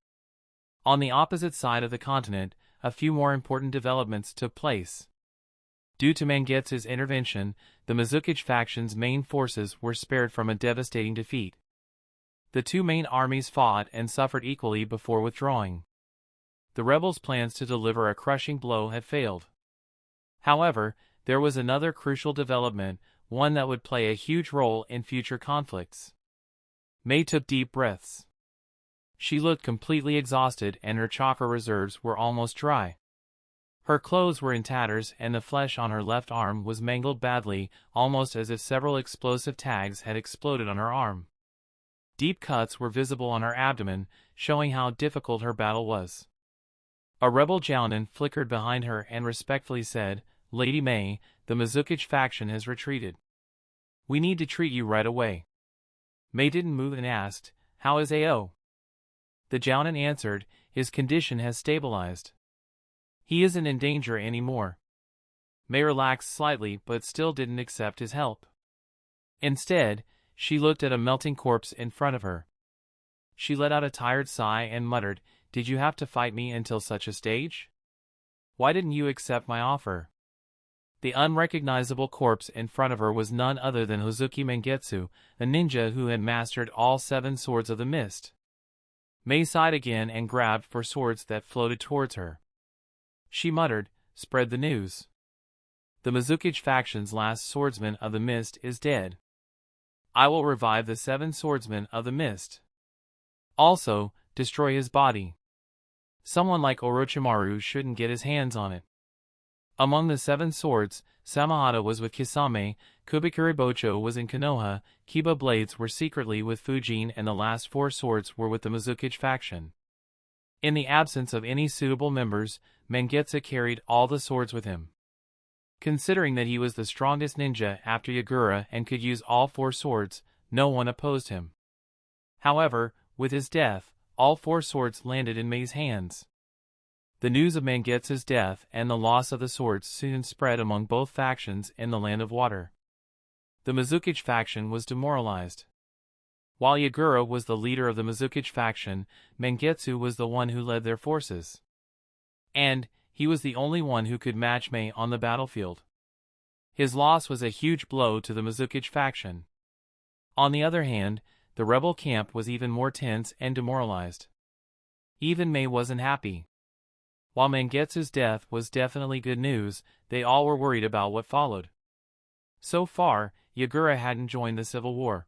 On the opposite side of the continent, a few more important developments took place. Due to Mangetsu's intervention, the Mizukage faction's main forces were spared from a devastating defeat. The two main armies fought and suffered equally before withdrawing. The rebels' plans to deliver a crushing blow had failed. However, there was another crucial development, one that would play a huge role in future conflicts. Mei took deep breaths. She looked completely exhausted and her chakra reserves were almost dry. Her clothes were in tatters and the flesh on her left arm was mangled badly, almost as if several explosive tags had exploded on her arm. Deep cuts were visible on her abdomen, showing how difficult her battle was. A rebel Jounin flickered behind her and respectfully said, "Lady Mei, the Mizukage faction has retreated. We need to treat you right away." Mei didn't move and asked, "How is Ao?" The Jounin answered, "His condition has stabilized. He isn't in danger anymore." Mei relaxed slightly but still didn't accept his help. Instead, she looked at a melting corpse in front of her. She let out a tired sigh and muttered, "Did you have to fight me until such a stage? Why didn't you accept my offer?" The unrecognizable corpse in front of her was none other than Hozuki Mangetsu, a ninja who had mastered all 7 swords of the mist. Mei sighed again and grabbed for swords that floated towards her. She muttered, "Spread the news. The Mizukage faction's last swordsman of the mist is dead. I will revive the 7 swordsmen of the mist. Also, destroy his body. Someone like Orochimaru shouldn't get his hands on it." Among the 7 swords, Samahata was with Kisame, Kubikuri Bocho was in Konoha, Kiba blades were secretly with Fujin and the last 4 swords were with the Mizukage faction. In the absence of any suitable members, Mangetsu carried all the swords with him. Considering that he was the strongest ninja after Yagura and could use all 4 swords, no one opposed him. However, with his death, all 4 swords landed in Mei's hands. The news of Mangetsu's death and the loss of the swords soon spread among both factions in the Land of Water. The Mizukage faction was demoralized. While Yagura was the leader of the Mizukage faction, Mangetsu was the one who led their forces. And he was the only one who could match Mei on the battlefield. His loss was a huge blow to the Mizukage faction. On the other hand, the rebel camp was even more tense and demoralized. Even Mei wasn't happy. While Mangetsu's death was definitely good news, they all were worried about what followed. So far, Yagura hadn't joined the civil war.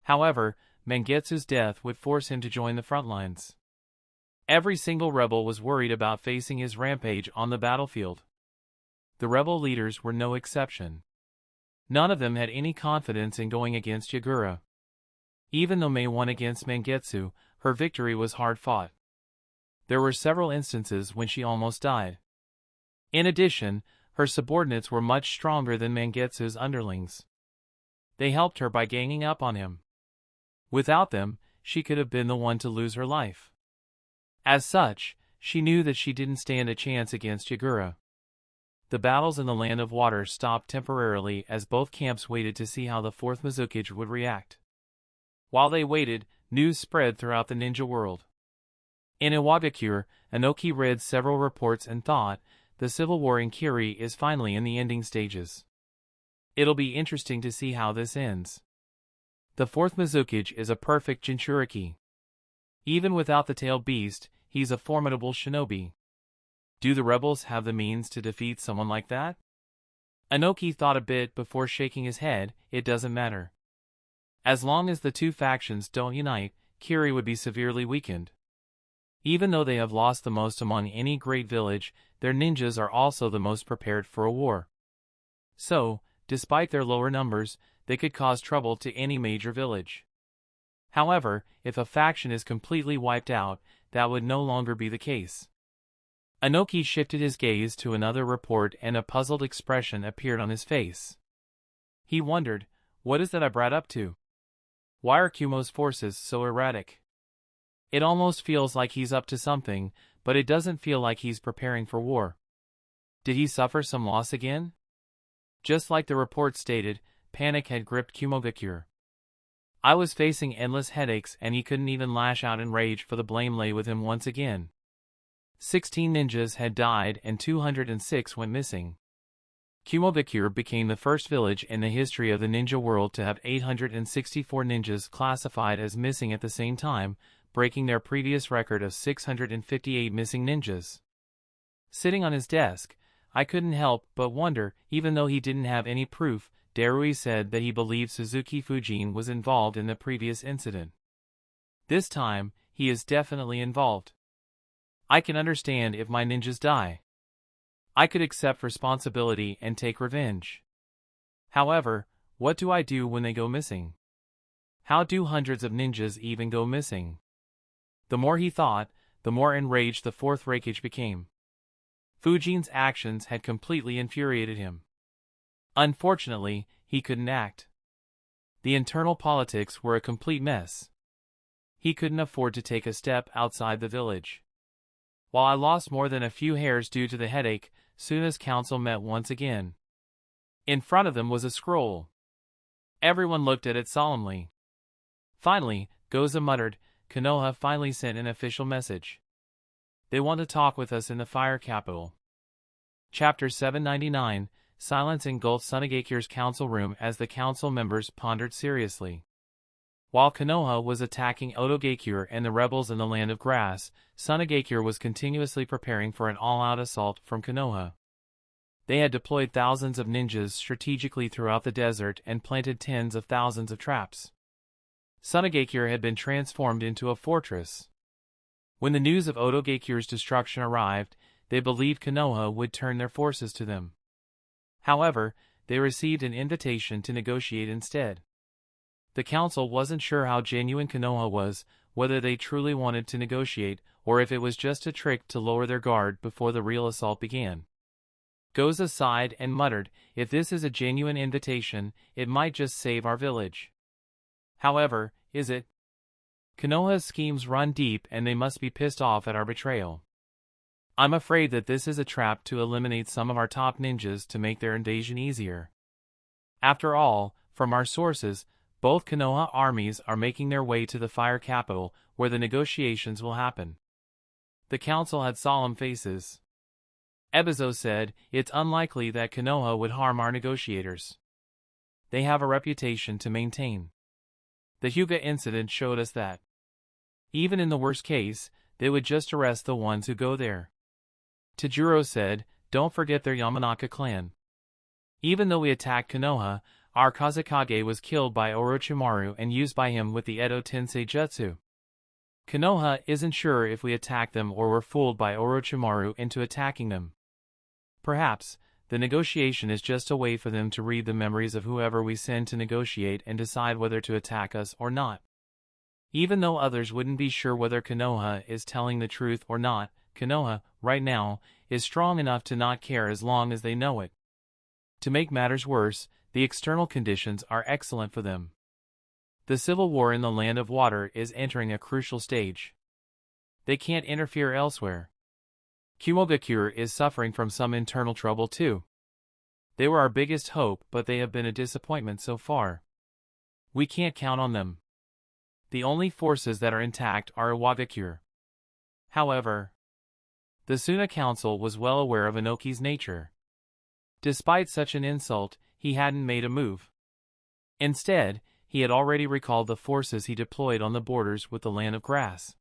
However, Mangetsu's death would force him to join the front lines. Every single rebel was worried about facing his rampage on the battlefield. The rebel leaders were no exception. None of them had any confidence in going against Yagura. Even though Mei won against Mangetsu, her victory was hard-fought. There were several instances when she almost died. In addition, her subordinates were much stronger than Mangetsu's underlings. They helped her by ganging up on him. Without them, she could have been the one to lose her life. As such, she knew that she didn't stand a chance against Yagura. The battles in the Land of Water stopped temporarily as both camps waited to see how the 4th Mizukage would react. While they waited, News spread throughout the ninja world. In Iwagakure, Inoki read several reports and thought, the civil war in Kiri is finally in the ending stages. It'll be interesting to see how this ends. The fourth Mizukage is a perfect Jinchuriki. Even without the tailed beast, he's a formidable shinobi. Do the rebels have the means to defeat someone like that? Inoki thought a bit before shaking his head. It doesn't matter. As long as the two factions don't unite, Kiri would be severely weakened. Even though they have lost the most among any great village, their ninjas are also the most prepared for a war. So, despite their lower numbers, they could cause trouble to any major village. However, if a faction is completely wiped out, that would no longer be the case. Inoki shifted his gaze to another report and a puzzled expression appeared on his face. He wondered, what is that I brought up to? Why are Kumo's forces so erratic? It almost feels like he's up to something, but it doesn't feel like he's preparing for war. Did he suffer some loss again? Just like the report stated, panic had gripped Kumogakure. I was facing endless headaches and he couldn't even lash out in rage, for the blame lay with him once again. 16 ninjas had died and 206 went missing. Kumogakure became the first village in the history of the ninja world to have 864 ninjas classified as missing at the same time, breaking their previous record of 658 missing ninjas. Sitting on his desk, I couldn't help but wonder, even though he didn't have any proof, Darui said that he believed Suzuki Fujin was involved in the previous incident. This time, he is definitely involved. I can understand if my ninjas die. I could accept responsibility and take revenge. However, what do I do when they go missing? How do hundreds of ninjas even go missing? The more he thought, the more enraged the fourth Raikage became. Fujin's actions had completely infuriated him. Unfortunately, he couldn't act. The internal politics were a complete mess. He couldn't afford to take a step outside the village. While I lost more than a few hairs due to the headache, Suna's council met once again. In front of them was a scroll. Everyone looked at it solemnly. Finally, Goza muttered, Konoha finally sent an official message. They want to talk with us in the fire capital. Chapter 799, Silence engulfed Sunagekire's council room as the council members pondered seriously. While Konoha was attacking Otogakure and the rebels in the Land of Grass, Sunagakure was continuously preparing for an all-out assault from Konoha. They had deployed thousands of ninjas strategically throughout the desert and planted tens of thousands of traps. Sunagakure had been transformed into a fortress. When the news of Otogakure's destruction arrived, they believed Konoha would turn their forces to them. However, they received an invitation to negotiate instead. The council wasn't sure how genuine Konoha was, whether they truly wanted to negotiate, or if it was just a trick to lower their guard before the real assault began. Goza sighed and muttered, if this is a genuine invitation, it might just save our village. However, is it? Konoha's schemes run deep and they must be pissed off at our betrayal. I'm afraid that this is a trap to eliminate some of our top ninjas to make their invasion easier. After all, from our sources, both Konoha armies are making their way to the fire capital, where the negotiations will happen. The council had solemn faces. Ebizo said, it's unlikely that Konoha would harm our negotiators. They have a reputation to maintain. The Hyuga incident showed us that. Even in the worst case, they would just arrest the ones who go there. Tajuro said, don't forget their Yamanaka clan. Even though we attacked Konoha, our Kazekage was killed by Orochimaru and used by him with the Edo Tensei Jutsu. Konoha isn't sure if we attacked them or were fooled by Orochimaru into attacking them. Perhaps, the negotiation is just a way for them to read the memories of whoever we send to negotiate and decide whether to attack us or not. Even though others wouldn't be sure whether Konoha is telling the truth or not, Konoha, right now, is strong enough to not care as long as they know it. To make matters worse, the external conditions are excellent for them. The civil war in the Land of Water is entering a crucial stage. They can't interfere elsewhere. Kumogakure is suffering from some internal trouble too. They were our biggest hope, but they have been a disappointment so far. We can't count on them. The only forces that are intact are Iwagakure. However, the Suna Council was well aware of Inoki's nature. Despite such an insult, he hadn't made a move. Instead, he had already recalled the forces he deployed on the borders with the Land of Grass.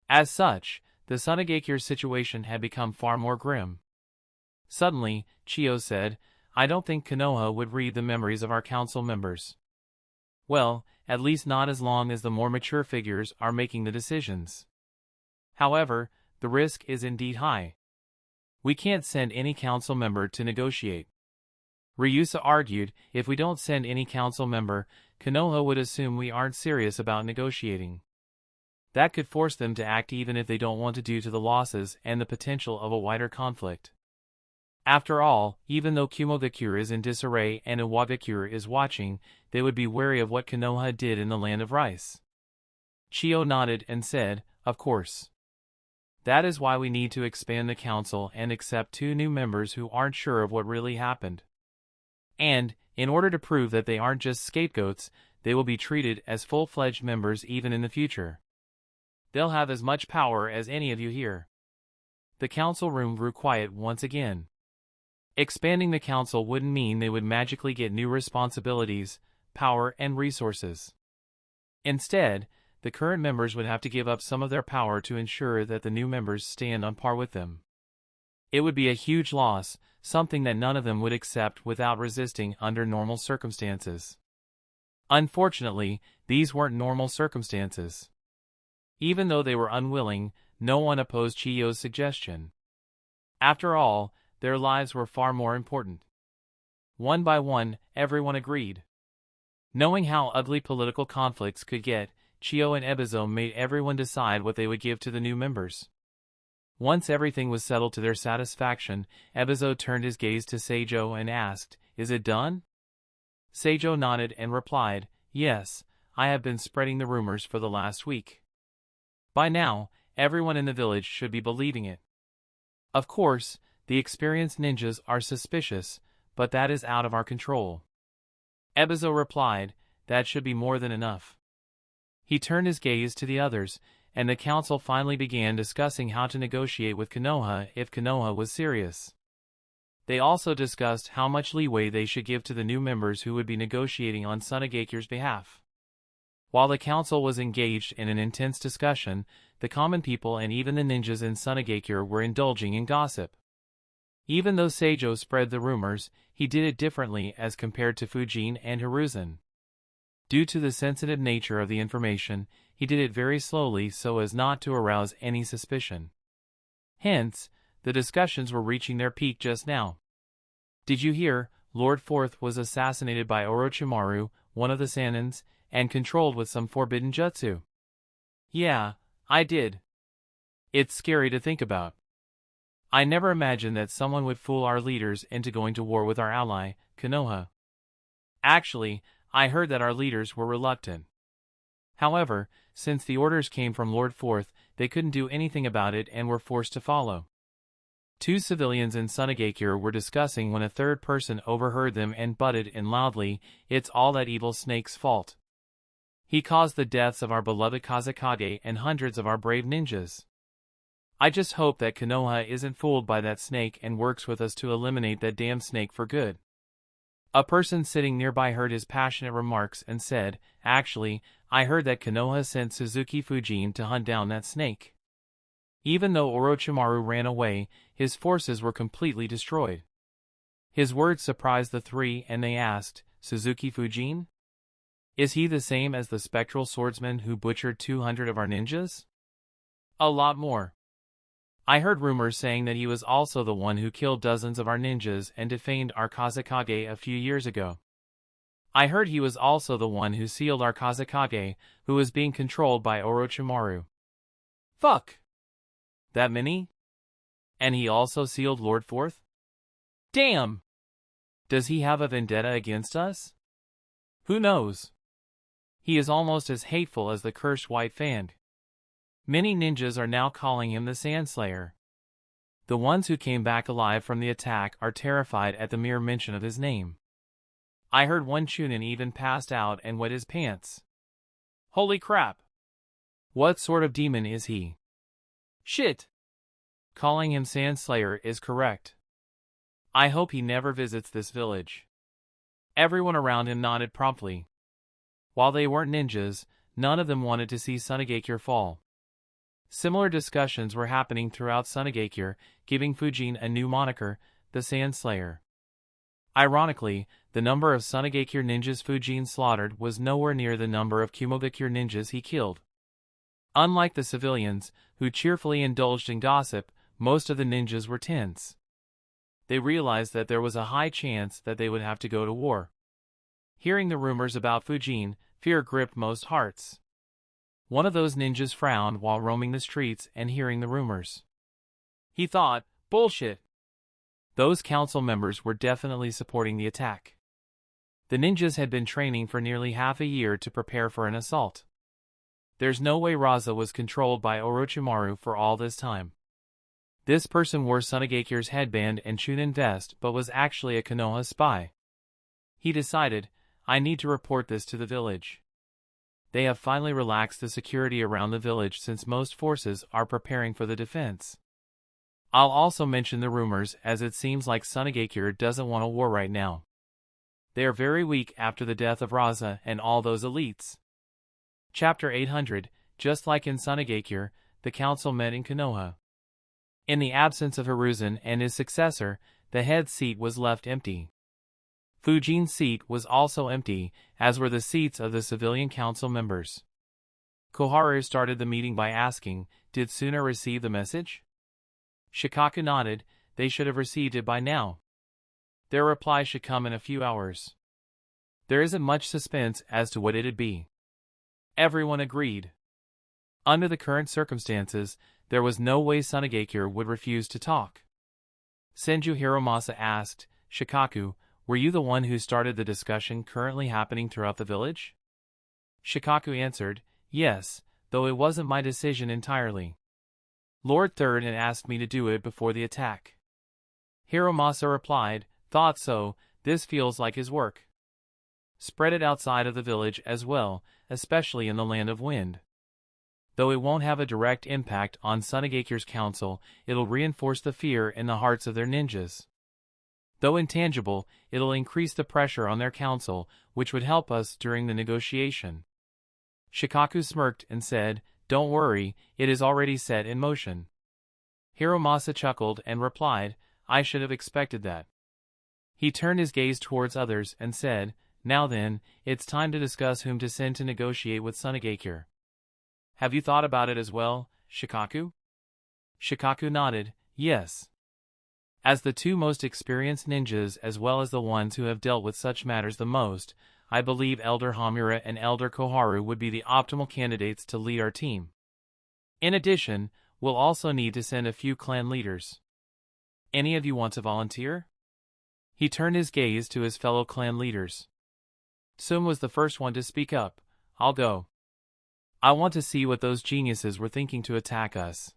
As such, the Sunagakure's situation had become far more grim. Suddenly, Chiyo said, "I don't think Konoha would read the memories of our council members." Well, at least not as long as the more mature figures are making the decisions. However, the risk is indeed high. We can't send any council member to negotiate. Ryusa argued, if we don't send any council member, Konoha would assume we aren't serious about negotiating. That could force them to act even if they don't want to due to the losses and the potential of a wider conflict. After all, even though Kumogakure is in disarray and Iwagakure is watching, they would be wary of what Konoha did in the Land of Rice. Chiyo nodded and said, "Of course. That is why we need to expand the council and accept 2 new members who aren't sure of what really happened. And, in order to prove that they aren't just scapegoats, they will be treated as full-fledged members even in the future. They'll have as much power as any of you here." The council room grew quiet once again. Expanding the council wouldn't mean they would magically get new responsibilities, power, and resources. Instead, the current members would have to give up some of their power to ensure that the new members stand on par with them. It would be a huge loss, something that none of them would accept without resisting under normal circumstances. Unfortunately, these weren't normal circumstances. Even though they were unwilling, no one opposed Chiyo's suggestion. After all, their lives were far more important. One by one, everyone agreed. Knowing how ugly political conflicts could get, Chiyo and Ebizo made everyone decide what they would give to the new members. Once everything was settled to their satisfaction, Ebizo turned his gaze to Seijo and asked, "Is it done?" Seijo nodded and replied, "Yes, I have been spreading the rumors for the last week. By now, everyone in the village should be believing it. Of course, the experienced ninjas are suspicious, but that is out of our control." Ebizo replied, "That should be more than enough." He turned his gaze to the others, and the council finally began discussing how to negotiate with Konoha if Konoha was serious. They also discussed how much leeway they should give to the new members who would be negotiating on Sunagakure's behalf. While the council was engaged in an intense discussion, the common people and even the ninjas in Sunagakure were indulging in gossip. Even though Seijo spread the rumors, he did it differently as compared to Fujin and Hiruzen. Due to the sensitive nature of the information, he did it very slowly so as not to arouse any suspicion. Hence, the discussions were reaching their peak just now. "Did you hear, Lord Fourth was assassinated by Orochimaru, one of the Sanins, and controlled with some forbidden jutsu?" "Yeah, I did. It's scary to think about. I never imagined that someone would fool our leaders into going to war with our ally, Konoha. Actually, I heard that our leaders were reluctant. However, since the orders came from Lord Fourth, they couldn't do anything about it and were forced to follow." 2 civilians in Sunagakure were discussing when a third person overheard them and butted in loudly, "It's all that evil snake's fault. He caused the deaths of our beloved Kazekage and hundreds of our brave ninjas. I just hope that Konoha isn't fooled by that snake and works with us to eliminate that damn snake for good." A person sitting nearby heard his passionate remarks and said, "Actually, I heard that Konoha sent Suzuki Fujin to hunt down that snake. Even though Orochimaru ran away, his forces were completely destroyed." His words surprised the 3 and they asked, "Suzuki Fujin? Is he the same as the spectral swordsman who butchered 200 of our ninjas?" "A lot more. I heard rumors saying that he was also the one who killed dozens of our ninjas and defamed our Kazekage a few years ago. I heard he was also the one who sealed our Kazekage, who was being controlled by Orochimaru." "Fuck! That many? And he also sealed Lord Fourth? Damn! Does he have a vendetta against us? Who knows? He is almost as hateful as the cursed White Fang. Many ninjas are now calling him the Sandslayer. The ones who came back alive from the attack are terrified at the mere mention of his name. I heard one Chunin even passed out and wet his pants. Holy crap! What sort of demon is he? Shit! Calling him Sand Slayer is correct. I hope he never visits this village. Everyone around him nodded promptly. While they weren't ninjas, none of them wanted to see Sunagakure fall. Similar discussions were happening throughout Sunagakure, giving Fujin a new moniker, the Sand Slayer. Ironically, the number of Sunagakure ninjas Fujin slaughtered was nowhere near the number of Kumogakure ninjas he killed. Unlike the civilians, who cheerfully indulged in gossip, most of the ninjas were tense. They realized that there was a high chance that they would have to go to war. Hearing the rumors about Fujin, fear gripped most hearts. One of those ninjas frowned while roaming the streets and hearing the rumors. He thought, bullshit. Those council members were definitely supporting the attack. The ninjas had been training for nearly half a year to prepare for an assault. There's no way Raza was controlled by Orochimaru for all this time. This person wore Sunagakure's headband and Chunin vest but was actually a Konoha spy. He decided, I need to report this to the village. They have finally relaxed the security around the village since most forces are preparing for the defense. I'll also mention the rumors as it seems like Sunagakure doesn't want a war right now. They are very weak after the death of Raza and all those elites. Chapter 800, just like in Sunagakure, the council met in Konoha. In the absence of Hiruzen and his successor, the head seat was left empty. Fujin's seat was also empty, as were the seats of the civilian council members. Koharu started the meeting by asking, did Suna receive the message? Shikaku nodded, they should have received it by now. Their reply should come in a few hours. There isn't much suspense as to what it'd be. Everyone agreed. Under the current circumstances, there was no way Sunagakure would refuse to talk. Senju Hiromasa asked, Shikaku, were you the one who started the discussion currently happening throughout the village? Shikaku answered, yes, though it wasn't my decision entirely. Lord Third had asked me to do it before the attack. Hiromasa replied, thought so, this feels like his work. Spread it outside of the village as well, especially in the Land of Wind. Though it won't have a direct impact on Sunagakure's council, it'll reinforce the fear in the hearts of their ninjas. Though intangible, it'll increase the pressure on their council, which would help us during the negotiation. Shikaku smirked and said, don't worry, it is already set in motion. Hiromasa chuckled and replied, I should have expected that. He turned his gaze towards others and said, now then, it's time to discuss whom to send to negotiate with Sunagakure. Have you thought about it as well, Shikaku? Shikaku nodded, yes. As the two most experienced ninjas as well as the ones who have dealt with such matters the most, I believe Elder Hamura and Elder Koharu would be the optimal candidates to lead our team. In addition, we'll also need to send a few clan leaders. Any of you want to volunteer? He turned his gaze to his fellow clan leaders. Sum was the first one to speak up. I'll go. I want to see what those geniuses were thinking to attack us.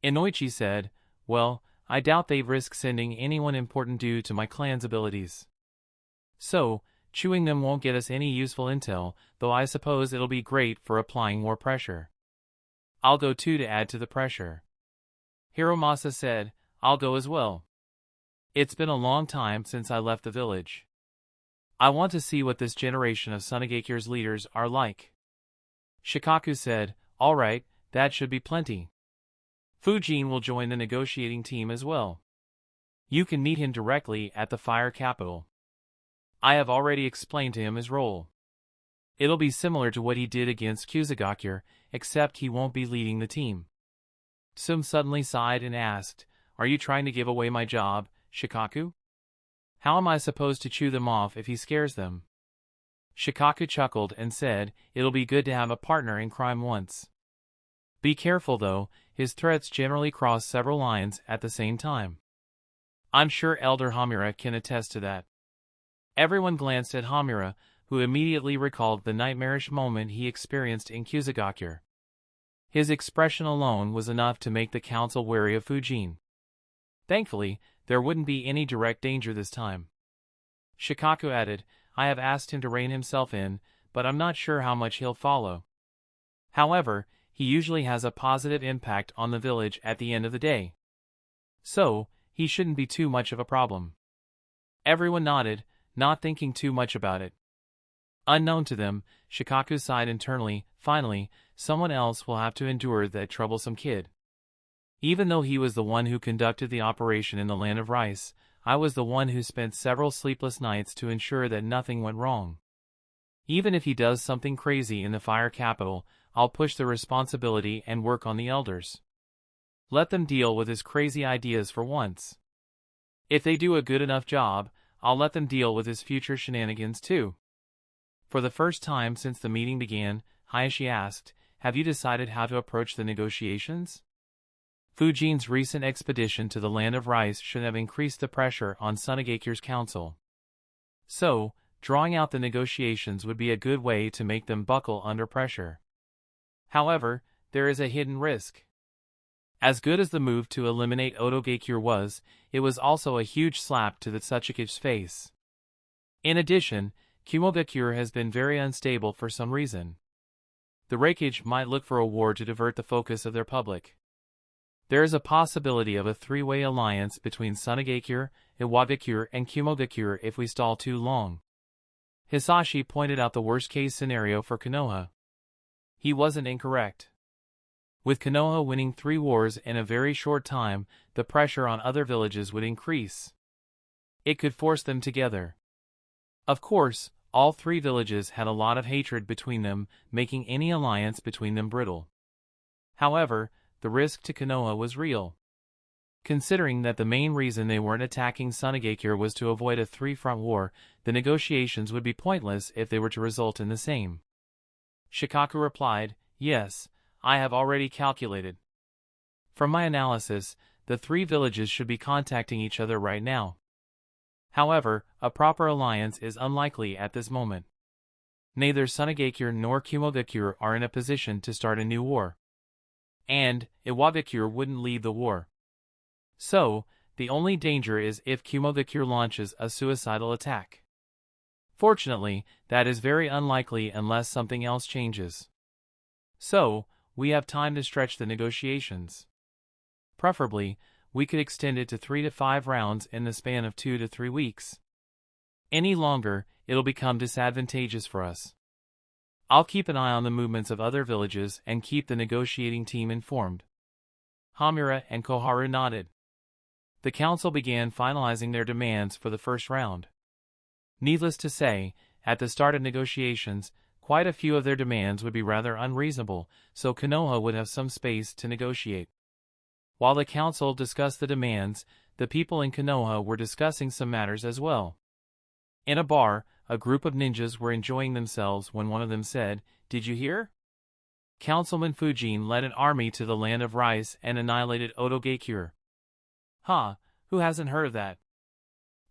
Inoichi said, well, I doubt they'd risk sending anyone important due to my clan's abilities. So, chewing them won't get us any useful intel, though I suppose it'll be great for applying more pressure. I'll go too to add to the pressure. Hiromasa said, I'll go as well. It's been a long time since I left the village. I want to see what this generation of Sunagakure's leaders are like. Shikaku said, all right, that should be plenty. Fujin will join the negotiating team as well. You can meet him directly at the fire capital. I have already explained to him his role. It'll be similar to what he did against Kusagakure, except he won't be leading the team. Sum suddenly sighed and asked, are you trying to give away my job, Shikaku? How am I supposed to chew them off if he scares them? Shikaku chuckled and said, it'll be good to have a partner in crime once. Be careful though, his threats generally cross several lines at the same time. I'm sure Elder Hamura can attest to that. Everyone glanced at Hamura, who immediately recalled the nightmarish moment he experienced in Kusagakure. His expression alone was enough to make the council wary of Fujin. Thankfully, there wouldn't be any direct danger this time. Shikaku added, I have asked him to rein himself in, but I'm not sure how much he'll follow. However, he usually has a positive impact on the village at the end of the day. So, he shouldn't be too much of a problem. Everyone nodded, not thinking too much about it. Unknown to them, Shikaku sighed internally. Finally, someone else will have to endure that troublesome kid. Even though he was the one who conducted the operation in the Land of Rice, I was the one who spent several sleepless nights to ensure that nothing went wrong. Even if he does something crazy in the fire capital, I'll push the responsibility and work on the elders. Let them deal with his crazy ideas for once. If they do a good enough job, I'll let them deal with his future shenanigans too. For the first time since the meeting began, Hayashi asked, "Have you decided how to approach the negotiations?" Fujin's recent expedition to the Land of Rice should have increased the pressure on Sunagakure's council. So, drawing out the negotiations would be a good way to make them buckle under pressure. However, there is a hidden risk. As good as the move to eliminate Otogakure was, it was also a huge slap to the Tsuchika's face. In addition, Kumogakure has been very unstable for some reason. The Raikage might look for a war to divert the focus of their public. There is a possibility of a three-way alliance between Sunagakure, Iwagakure, and Kumogakure if we stall too long. Hisashi pointed out the worst-case scenario for Konoha. He wasn't incorrect. With Konoha winning 3 wars in a very short time, the pressure on other villages would increase. It could force them together. Of course, all 3 villages had a lot of hatred between them, making any alliance between them brittle. However, the risk to Konoha was real. Considering that the main reason they weren't attacking Sunagakure was to avoid a 3-front war, the negotiations would be pointless if they were to result in the same. Shikaku replied, "Yes, I have already calculated. From my analysis, the 3 villages should be contacting each other right now. However, a proper alliance is unlikely at this moment. Neither Sunagakure nor Kumogakure are in a position to start a new war. And Iwagakure wouldn't lead the war. So, the only danger is if Kumogakure launches a suicidal attack. Fortunately, that is very unlikely unless something else changes. So, we have time to stretch the negotiations. Preferably, we could extend it to 3 to 5 rounds in the span of 2 to 3 weeks. Any longer, it'll become disadvantageous for us. I'll keep an eye on the movements of other villages and keep the negotiating team informed." Hamura and Koharu nodded. The council began finalizing their demands for the first round. Needless to say, at the start of negotiations, quite a few of their demands would be rather unreasonable, so Konoha would have some space to negotiate. While the council discussed the demands, the people in Konoha were discussing some matters as well. In a bar, a group of ninjas were enjoying themselves when one of them said, "Did you hear? Councilman Fujin led an army to the Land of Rice and annihilated Otogakure." "Huh, who hasn't heard of that?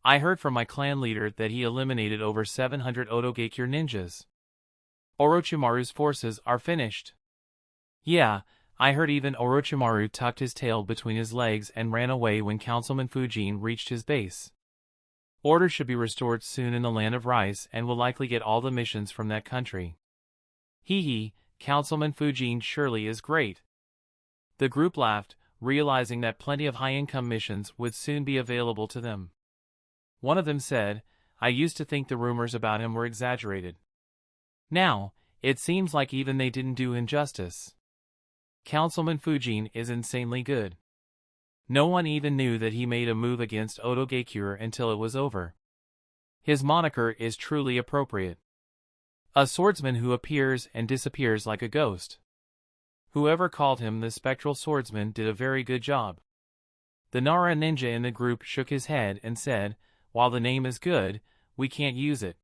I heard from my clan leader that he eliminated over 700 Otogakure ninjas. Orochimaru's forces are finished." "Yeah, I heard even Orochimaru tucked his tail between his legs and ran away when Councilman Fujin reached his base. Order should be restored soon in the Land of Rice and will likely get all the missions from that country. Hee, Councilman Fujin surely is great." The group laughed, realizing that plenty of high-income missions would soon be available to them. One of them said, "I used to think the rumors about him were exaggerated. Now, it seems like even they didn't do him justice. Councilman Fujin is insanely good. No one even knew that he made a move against Otogakure until it was over. His moniker is truly appropriate. A swordsman who appears and disappears like a ghost. Whoever called him the spectral swordsman did a very good job." The Nara ninja in the group shook his head and said, "While the name is good, we can't use it.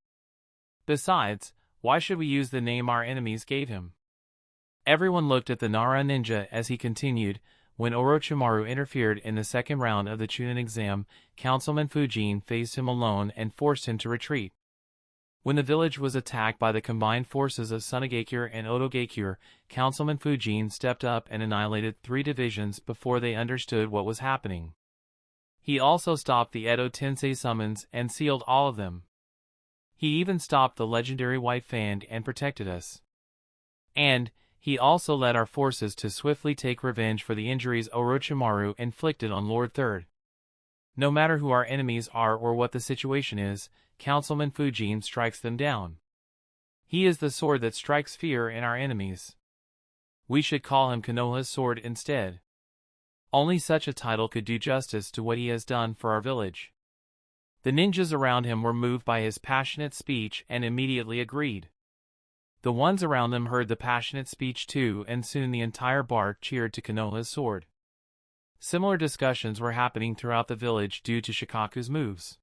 Besides, why should we use the name our enemies gave him?" Everyone looked at the Nara ninja as he continued, "When Orochimaru interfered in the second round of the Chunin exam, Councilman Fujin faced him alone and forced him to retreat. When the village was attacked by the combined forces of Sunagakure and Otogakure, Councilman Fujin stepped up and annihilated 3 divisions before they understood what was happening. He also stopped the Edo Tensei summons and sealed all of them. He even stopped the legendary White Fang and protected us. And he also led our forces to swiftly take revenge for the injuries Orochimaru inflicted on Lord Third. No matter who our enemies are or what the situation is, Councilman Fujin strikes them down. He is the sword that strikes fear in our enemies. We should call him Konoha's sword instead. Only such a title could do justice to what he has done for our village. The ninjas around him were moved by his passionate speech and immediately agreed. The ones around them heard the passionate speech too, and soon the entire bar cheered to Konoha's sword. Similar discussions were happening throughout the village due to Shikaku's moves.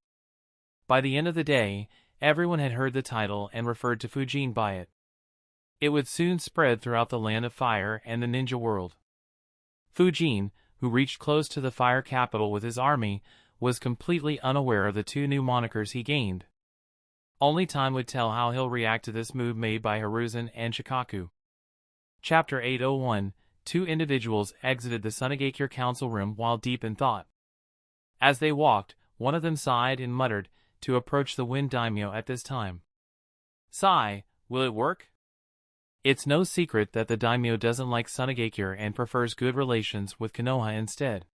By the end of the day, everyone had heard the title and referred to Fujin by it. It would soon spread throughout the Land of Fire and the ninja world. Fujin, who reached close to the fire capital with his army, was completely unaware of the two new monikers he gained. Only time would tell how he'll react to this move made by Hiruzen and Shikaku. Chapter 801. Two individuals exited the Sunagakure council room while deep in thought. As they walked, one of them sighed and muttered, to approach the Wind Daimyo at this time. Sigh, will it work? It's no secret that the daimyo doesn't like Sunagakure and prefers good relations with Konoha instead.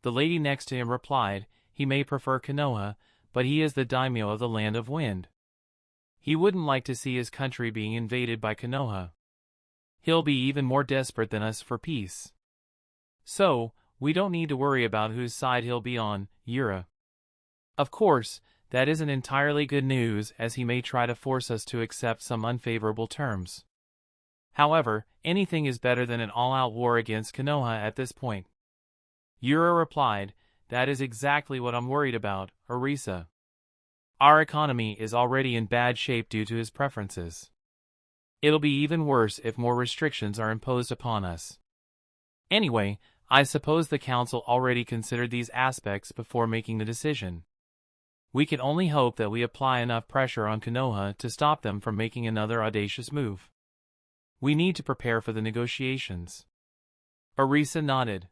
The lady next to him replied, he may prefer Konoha, but he is the daimyo of the Land of Wind. He wouldn't like to see his country being invaded by Konoha. He'll be even more desperate than us for peace. So, we don't need to worry about whose side he'll be on, Yura. Of course, that isn't entirely good news, as he may try to force us to accept some unfavorable terms. However, anything is better than an all-out war against Konoha at this point. Yura replied, that is exactly what I'm worried about, Arisa. Our economy is already in bad shape due to his preferences. It'll be even worse if more restrictions are imposed upon us. Anyway, I suppose the council already considered these aspects before making the decision. We can only hope that we apply enough pressure on Konoha to stop them from making another audacious move. We need to prepare for the negotiations. Arisa nodded.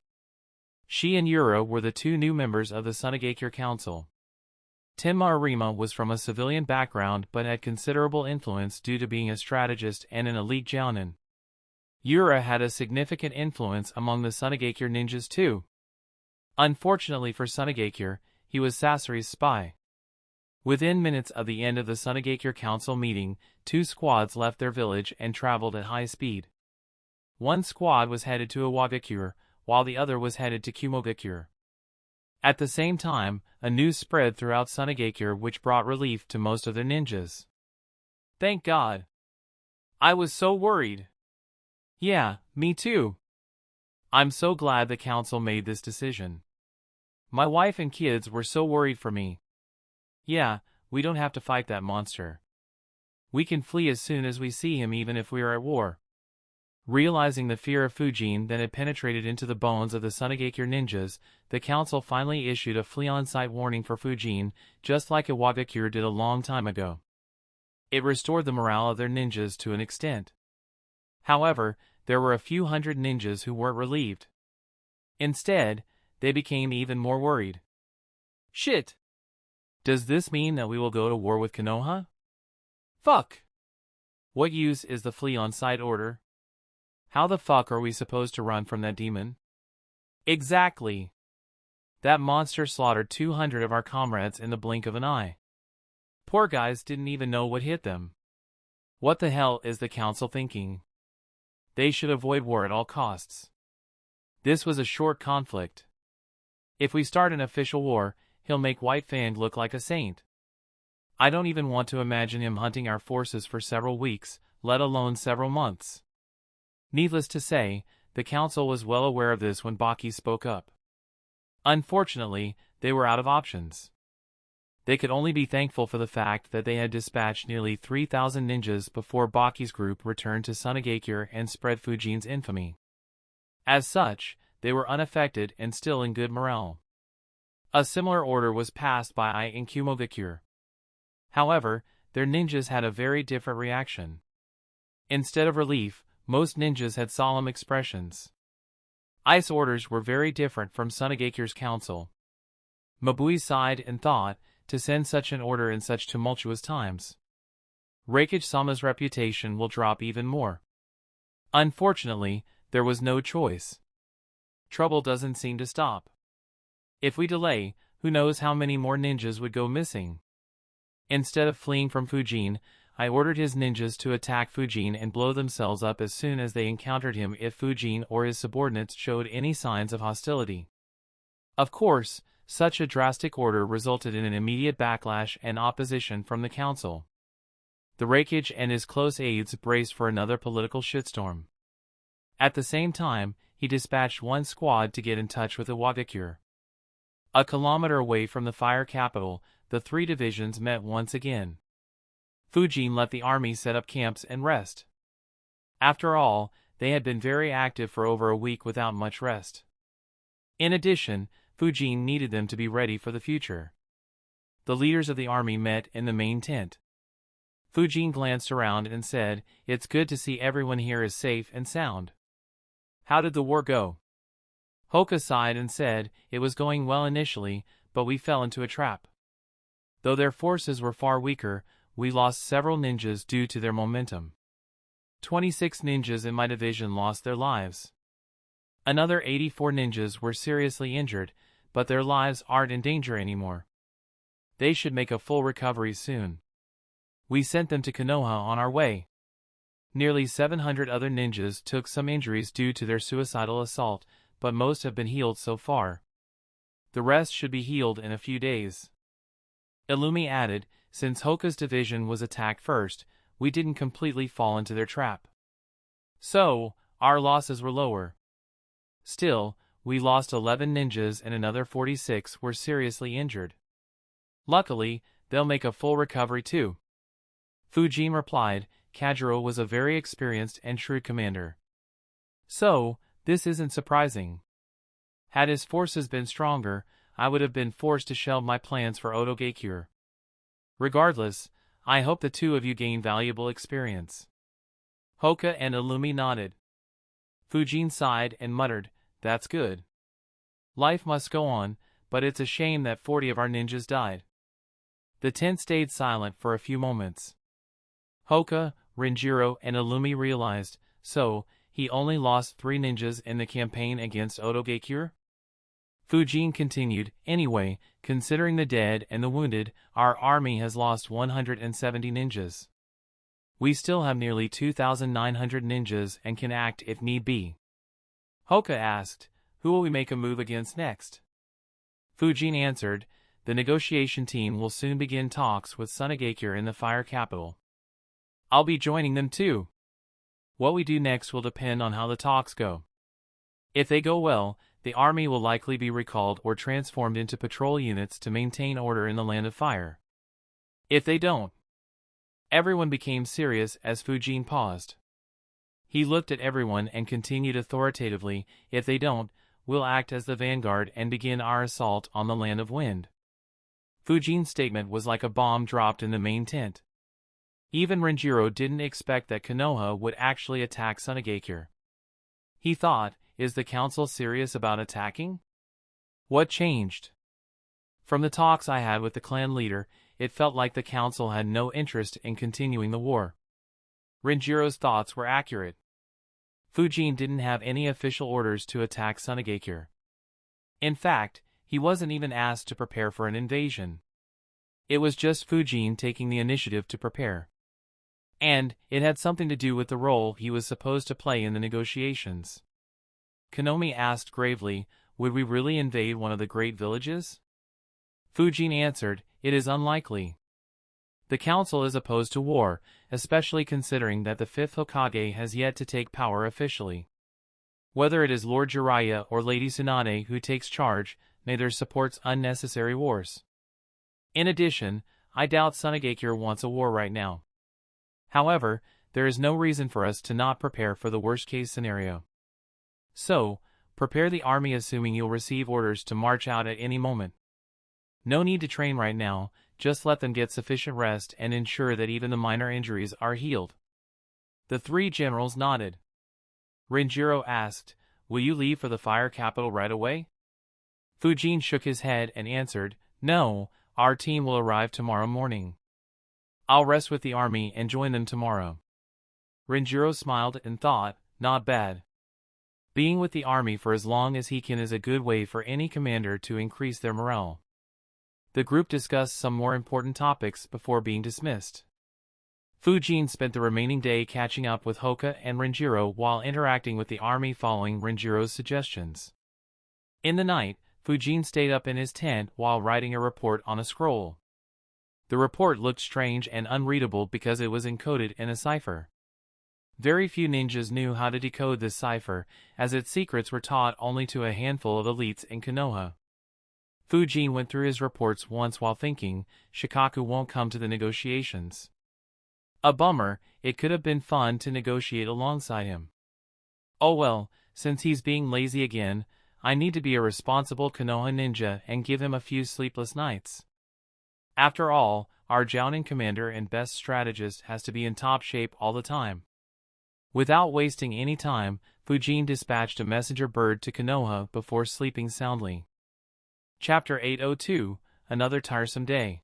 She and Yura were the two new members of the Sunagakure Council. Tenma Arima was from a civilian background but had considerable influence due to being a strategist and an elite jounin. Yura had a significant influence among the Sunagakure ninjas too. Unfortunately for Sunagakure, he was Sasori's spy. Within minutes of the end of the Sunagakure Council meeting, two squads left their village and traveled at high speed. One squad was headed to Iwagakure, while the other was headed to Kumogakure. At the same time, a news spread throughout Sunagakure which brought relief to most of the ninjas. Thank God. I was so worried. Yeah, me too. I'm so glad the council made this decision. My wife and kids were so worried for me. Yeah, we don't have to fight that monster. We can flee as soon as we see him even if we are at war. Realizing the fear of Fujin that had penetrated into the bones of the Sunagakure ninjas, the council finally issued a flee-on-sight warning for Fujin, just like Iwagakure did a long time ago. It restored the morale of their ninjas to an extent. However, there were a few hundred ninjas who weren't relieved. Instead, they became even more worried. Shit! Does this mean that we will go to war with Konoha? Fuck! What use is the flee-on-sight order? How the fuck are we supposed to run from that demon? Exactly. That monster slaughtered 200 of our comrades in the blink of an eye. Poor guys didn't even know what hit them. What the hell is the council thinking? They should avoid war at all costs. This was a short conflict. If we start an official war, he'll make White Fang look like a saint. I don't even want to imagine him hunting our forces for several weeks, let alone several months. Needless to say, the council was well aware of this when Baki spoke up. Unfortunately, they were out of options. They could only be thankful for the fact that they had dispatched nearly 3,000 ninjas before Baki's group returned to Sunagakure and spread Fujin's infamy. As such, they were unaffected and still in good morale. A similar order was passed by Ai in Kumogakure. However, their ninjas had a very different reaction. Instead of relief, most ninjas had solemn expressions. Ice orders were very different from Sunagakure's council. Mabui sighed and thought, to send such an order in such tumultuous times. Reikage-sama's reputation will drop even more. Unfortunately, there was no choice. Trouble doesn't seem to stop. If we delay, who knows how many more ninjas would go missing. Instead of fleeing from Fujin, I ordered his ninjas to attack Fujin and blow themselves up as soon as they encountered him if Fujin or his subordinates showed any signs of hostility. Of course, such a drastic order resulted in an immediate backlash and opposition from the council. The Reikage and his close aides braced for another political shitstorm. At the same time, he dispatched one squad to get in touch with Iwagakure. A kilometer away from the fire capital, the three divisions met once again. Fujin let the army set up camps and rest. After all, they had been very active for over a week without much rest. In addition, Fujin needed them to be ready for the future. The leaders of the army met in the main tent. Fujin glanced around and said, "It's good to see everyone here is safe and sound. How did the war go?" Hoka sighed and said, "It was going well initially, but we fell into a trap. Though their forces were far weaker, we lost several ninjas due to their momentum. 26 ninjas in my division lost their lives. Another 84 ninjas were seriously injured, but their lives aren't in danger anymore. They should make a full recovery soon. We sent them to Konoha on our way. Nearly 700 other ninjas took some injuries due to their suicidal assault, but most have been healed so far. The rest should be healed in a few days." Illumi added, "Since Hoka's division was attacked first, we didn't completely fall into their trap. So, our losses were lower. Still, we lost 11 ninjas and another 46 were seriously injured. Luckily, they'll make a full recovery too." Fujin replied, "Kajiro was a very experienced and shrewd commander. So, this isn't surprising. Had his forces been stronger, I would have been forced to shelve my plans for Otogakure. Regardless, I hope the two of you gain valuable experience." Hoka and Illumi nodded. Fujin sighed and muttered, "That's good. Life must go on, but it's a shame that 40 of our ninjas died." The tent stayed silent for a few moments. Hoka, Renjiro, and Illumi realized, so, he only lost 3 ninjas in the campaign against Otogakure? Fujin continued, "Anyway, considering the dead and the wounded, our army has lost 170 ninjas. We still have nearly 2,900 ninjas and can act if need be." Hoka asked, "Who will we make a move against next?" Fujin answered, "The negotiation team will soon begin talks with Sunagakure in the fire capital. I'll be joining them too. What we do next will depend on how the talks go. If they go well, the army will likely be recalled or transformed into patrol units to maintain order in the Land of Fire. If they don't..." Everyone became serious as Fujin paused. He looked at everyone and continued authoritatively, "If they don't, we'll act as the vanguard and begin our assault on the Land of Wind." Fujin's statement was like a bomb dropped in the main tent. Even Renjiro didn't expect that Konoha would actually attack Sunagakure. He thought, is the council serious about attacking? What changed? From the talks I had with the clan leader, it felt like the council had no interest in continuing the war. Renjiro's thoughts were accurate. Fujin didn't have any official orders to attack Sunagakure. In fact, he wasn't even asked to prepare for an invasion. It was just Fujin taking the initiative to prepare. And it had something to do with the role he was supposed to play in the negotiations. Konomi asked gravely, "Would we really invade one of the great villages?" Fujin answered, "It is unlikely. The council is opposed to war, especially considering that the 5th Hokage has yet to take power officially. Whether it is Lord Jiraiya or Lady Tsunade who takes charge, neither supports unnecessary wars. In addition, I doubt Sunagakure wants a war right now. However, there is no reason for us to not prepare for the worst-case scenario. So, prepare the army assuming you'll receive orders to march out at any moment. No need to train right now, just let them get sufficient rest and ensure that even the minor injuries are healed." The 3 generals nodded. Renjiro asked, "Will you leave for the fire capital right away?" Fujin shook his head and answered, "No, Our team will arrive tomorrow morning. I'll rest with the army and join them tomorrow. Renjiro smiled and thought, not bad. Being with the army for as long as he can is a good way for any commander to increase their morale. The group discussed some more important topics before being dismissed. Fujin spent the remaining day catching up with Hoka and Renjiro while interacting with the army following Renjiro's suggestions. In the night, Fujin stayed up in his tent while writing a report on a scroll. The report looked strange and unreadable because it was encoded in a cipher. Very few ninjas knew how to decode this cipher, as its secrets were taught only to a handful of elites in Konoha. Fujin went through his reports once while thinking, Shikaku won't come to the negotiations. A bummer, it could have been fun to negotiate alongside him. Oh well, since he's being lazy again, I need to be a responsible Konoha ninja and give him a few sleepless nights. After all, our Jounin commander and best strategist has to be in top shape all the time. Without wasting any time, Fujin dispatched a messenger bird to Konoha before sleeping soundly. Chapter 802, Another Tiresome Day.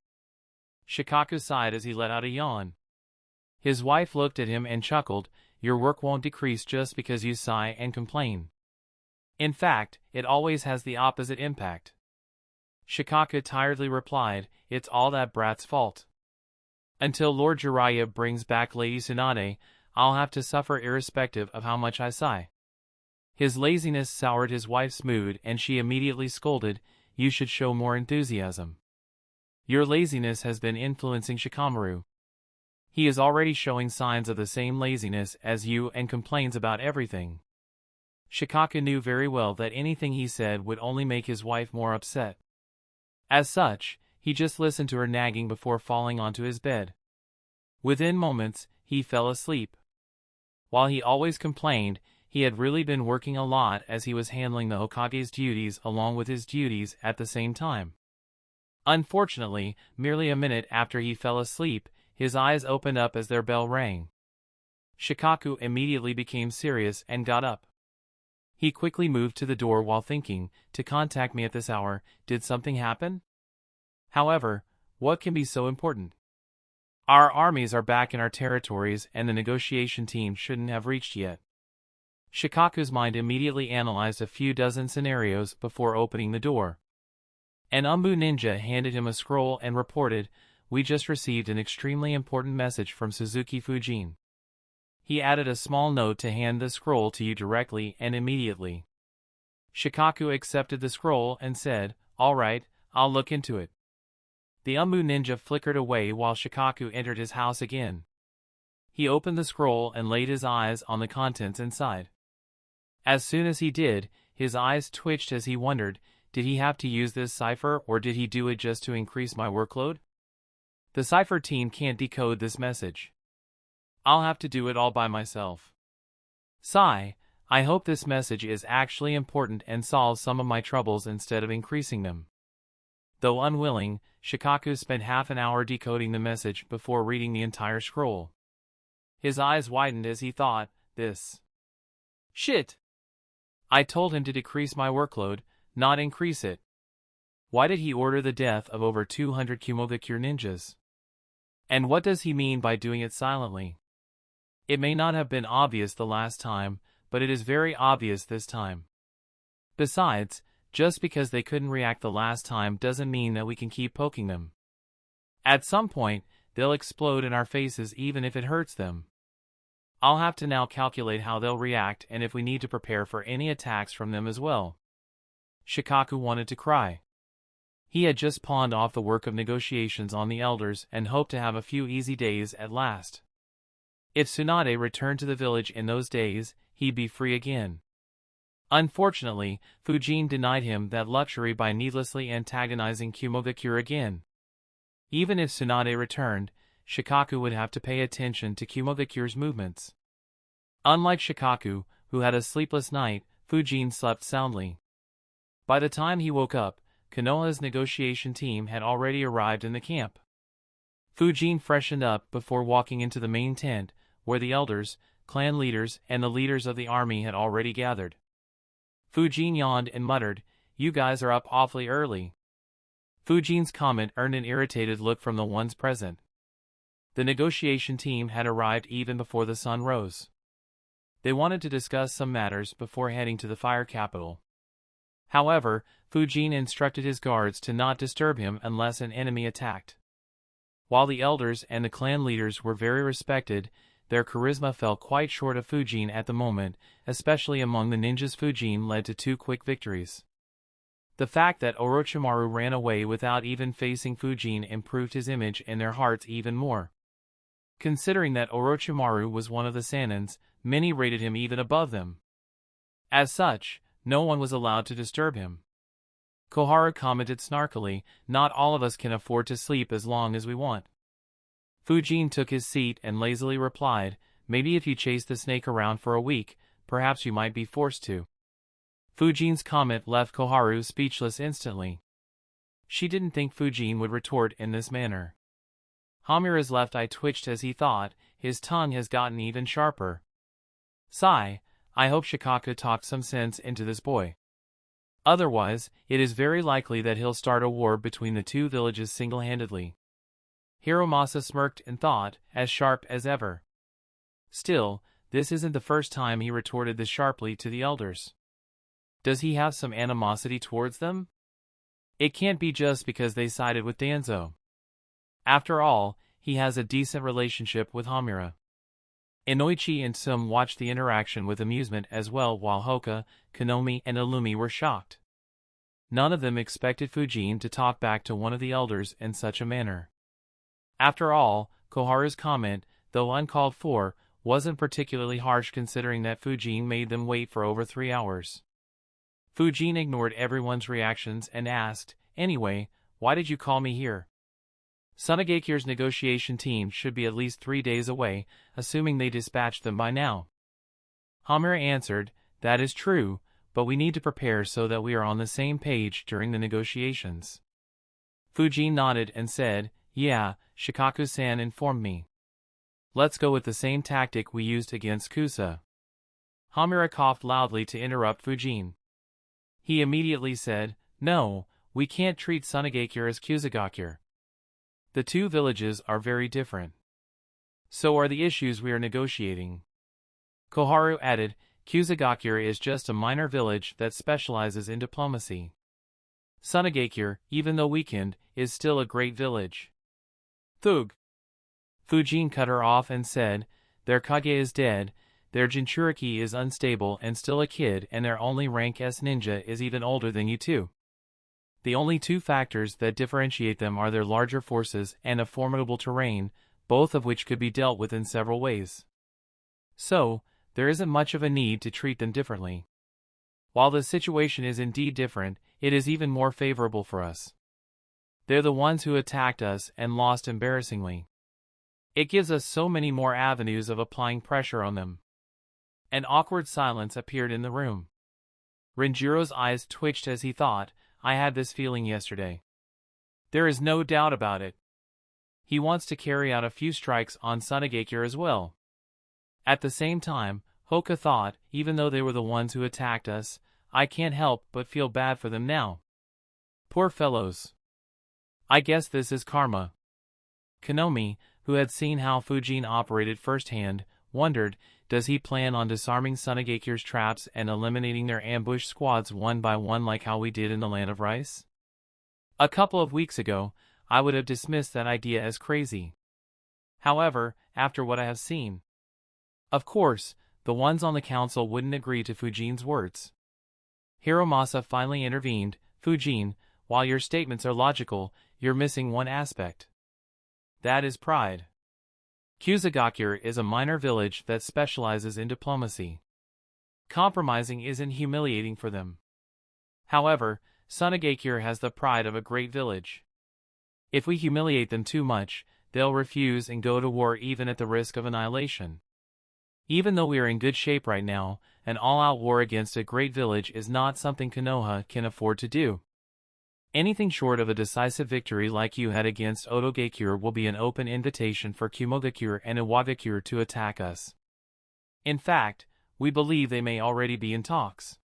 Shikaku sighed as he let out a yawn. His wife looked at him and chuckled, your work won't decrease just because you sigh and complain. In fact, it always has the opposite impact. Shikaku tiredly replied, it's all that brat's fault. Until Lord Jiraiya brings back Lady Tsunade, I'll have to suffer irrespective of how much I sigh. His laziness soured his wife's mood and she immediately scolded, you should show more enthusiasm. Your laziness has been influencing Shikamaru. He is already showing signs of the same laziness as you and complains about everything. Shikaku knew very well that anything he said would only make his wife more upset. As such, he just listened to her nagging before falling onto his bed. Within moments, he fell asleep. While he always complained, he had really been working a lot as he was handling the Hokage's duties along with his duties at the same time. Unfortunately, merely a minute after he fell asleep, his eyes opened up as their bell rang. Shikaku immediately became serious and got up. He quickly moved to the door while thinking, to contact me at this hour, did something happen? However, what can be so important? Our armies are back in our territories and the negotiation team shouldn't have reached yet. Shikaku's mind immediately analyzed a few dozen scenarios before opening the door. An Umbu ninja handed him a scroll and reported, we just received an extremely important message from Suzuki Fujin. He added a small note to hand the scroll to you directly and immediately. Shikaku accepted the scroll and said, all right, I'll look into it. The Umbu ninja flickered away while Shikaku entered his house again. He opened the scroll and laid his eyes on the contents inside. As soon as he did, his eyes twitched as he wondered, did he have to use this cipher or did he do it just to increase my workload? The cipher team can't decode this message. I'll have to do it all by myself. Sigh, I hope this message is actually important and solves some of my troubles instead of increasing them. Though unwilling, Shikaku spent half an hour decoding the message before reading the entire scroll. His eyes widened as he thought, this. Shit! I told him to decrease my workload, not increase it. Why did he order the death of over 200 Kumogakure ninjas? And what does he mean by doing it silently? It may not have been obvious the last time, but it is very obvious this time. Besides, just because they couldn't react the last time doesn't mean that we can keep poking them. At some point, they'll explode in our faces even if it hurts them. I'll have to now calculate how they'll react and if we need to prepare for any attacks from them as well. Shikaku wanted to cry. He had just pawned off the work of negotiations on the elders and hoped to have a few easy days at last. If Tsunade returned to the village in those days, he'd be free again. Unfortunately, Fujin denied him that luxury by needlessly antagonizing Kumogakure again. Even if Tsunade returned, Shikaku would have to pay attention to Kumogakure's movements. Unlike Shikaku, who had a sleepless night, Fujin slept soundly. By the time he woke up, Konoha's negotiation team had already arrived in the camp. Fujin freshened up before walking into the main tent, where the elders, clan leaders, and the leaders of the army had already gathered. Fujin yawned and muttered, you guys are up awfully early. Fujin's comment earned an irritated look from the ones present. The negotiation team had arrived even before the sun rose. They wanted to discuss some matters before heading to the fire capital. However, Fujin instructed his guards to not disturb him unless an enemy attacked. While the elders and the clan leaders were very respected, their charisma fell quite short of Fujin at the moment, especially among the ninjas. Fujin led to 2 quick victories. The fact that Orochimaru ran away without even facing Fujin improved his image in their hearts even more. Considering that Orochimaru was one of the Sanins, many rated him even above them. As such, no one was allowed to disturb him. Koharu commented snarkily, "Not all of us can afford to sleep as long as we want." Fujin took his seat and lazily replied, "Maybe if you chase the snake around for a week, perhaps you might be forced to." Fujin's comment left Koharu speechless instantly. She didn't think Fujin would retort in this manner. Hamura's left eye twitched as he thought, his tongue has gotten even sharper. Sigh, I hope Shikaku talked some sense into this boy. Otherwise, it is very likely that he'll start a war between the 2 villages single-handedly. Hiromasa smirked and thought, as sharp as ever. Still, this isn't the first time he retorted this sharply to the elders. Does he have some animosity towards them? It can't be just because they sided with Danzo. After all, he has a decent relationship with Hamura. Inoichi and Sum watched the interaction with amusement as well, while Hoka, Konomi, and Illumi were shocked. None of them expected Fujin to talk back to one of the elders in such a manner. After all, Koharu's comment, though uncalled for, wasn't particularly harsh considering that Fujin made them wait for over 3 hours. Fujin ignored everyone's reactions and asked, "Anyway, why did you call me here?" Sunagakir's negotiation team should be at least 3 days away, assuming they dispatched them by now. Hamura answered, "That is true, but we need to prepare so that we are on the same page during the negotiations." Fujin nodded and said, "Yeah, Shikaku-san informed me. Let's go with the same tactic we used against Kusa." Hamura coughed loudly to interrupt Fujin. He immediately said, "No, we can't treat Sunagakure as Kusagakure. The 2 villages are very different. So are the issues we are negotiating." Koharu added, "Kusagakure is just a minor village that specializes in diplomacy. Sunagakure, even though weakened, is still a great village." Thug. Fujin cut her off and said, "Their Kage is dead, their Jinchuriki is unstable and still a kid, and their only rank S ninja is even older than you 2. The only 2 factors that differentiate them are their larger forces and a formidable terrain, both of which could be dealt with in several ways. So, there isn't much of a need to treat them differently. While the situation is indeed different, it is even more favorable for us. They're the ones who attacked us and lost embarrassingly. It gives us so many more avenues of applying pressure on them." An awkward silence appeared in the room. Renjiro's eyes twitched as he thought, "I had this feeling yesterday. There is no doubt about it. He wants to carry out a few strikes on Sunagakure as well." At the same time, Hoka thought, even though they were the ones who attacked us, I can't help but feel bad for them now. Poor fellows. I guess this is karma. Konomi, who had seen how Fujin operated firsthand, wondered, does he plan on disarming Sunagakure's traps and eliminating their ambush squads one by one like how we did in the Land of Rice? A couple of weeks ago, I would have dismissed that idea as crazy. However, after what I have seen, of course, the ones on the council wouldn't agree to Fujin's words. Hiromasa finally intervened, "Fujin, while your statements are logical, you're missing one aspect. That is pride. Kusagakure is a minor village that specializes in diplomacy. Compromising isn't humiliating for them. However, Sunagakure has the pride of a great village. If we humiliate them too much, they'll refuse and go to war even at the risk of annihilation. Even though we are in good shape right now, an all-out war against a great village is not something Konoha can afford to do. Anything short of a decisive victory like you had against Otogakure will be an open invitation for Kumogakure and Iwagakure to attack us. In fact, we believe they may already be in talks.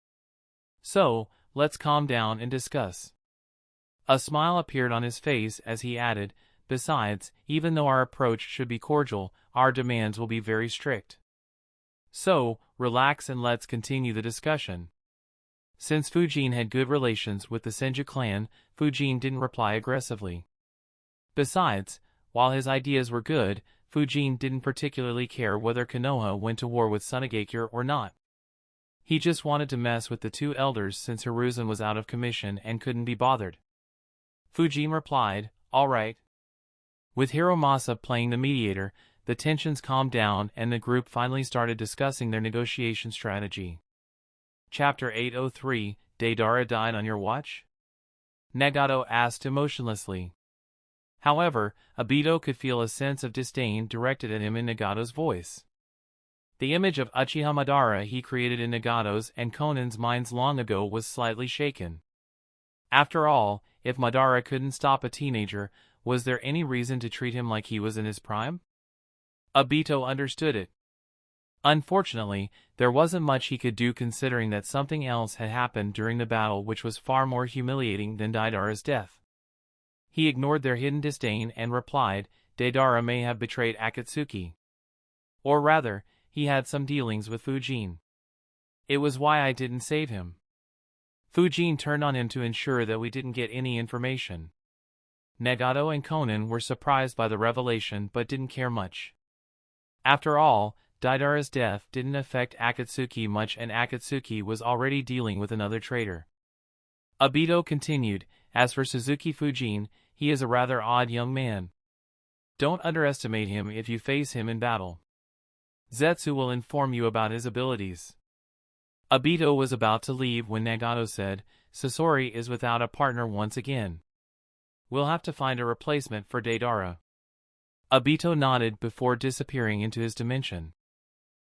So, let's calm down and discuss." A smile appeared on his face as he added, "Besides, even though our approach should be cordial, our demands will be very strict. So, relax and let's continue the discussion." Since Fujin had good relations with the Senju clan, Fujin didn't reply aggressively. Besides, while his ideas were good, Fujin didn't particularly care whether Konoha went to war with Sunagakure or not. He just wanted to mess with the two elders since Hiruzen was out of commission and couldn't be bothered. Fujin replied, "All right." With Hiromasa playing the mediator, the tensions calmed down and the group finally started discussing their negotiation strategy. Chapter 803, Deidara died on your watch? Nagato asked emotionlessly. However, Obito could feel a sense of disdain directed at him in Nagato's voice. The image of Uchiha Madara he created in Nagato's and Konan's minds long ago was slightly shaken. After all, if Madara couldn't stop a teenager, was there any reason to treat him like he was in his prime? Obito understood it. Unfortunately, there wasn't much he could do considering that something else had happened during the battle which was far more humiliating than Deidara's death. He ignored their hidden disdain and replied, "Deidara may have betrayed Akatsuki. Or rather, he had some dealings with Fujin. It was why I didn't save him. Fujin turned on him to ensure that we didn't get any information." Nagato and Konan were surprised by the revelation but didn't care much. After all, Deidara's death didn't affect Akatsuki much and Akatsuki was already dealing with another traitor. Obito continued, "As for Suzuki Fujin, he is a rather odd young man. Don't underestimate him if you face him in battle. Zetsu will inform you about his abilities." Obito was about to leave when Nagato said, "Sasori is without a partner once again. We'll have to find a replacement for Deidara." Obito nodded before disappearing into his dimension.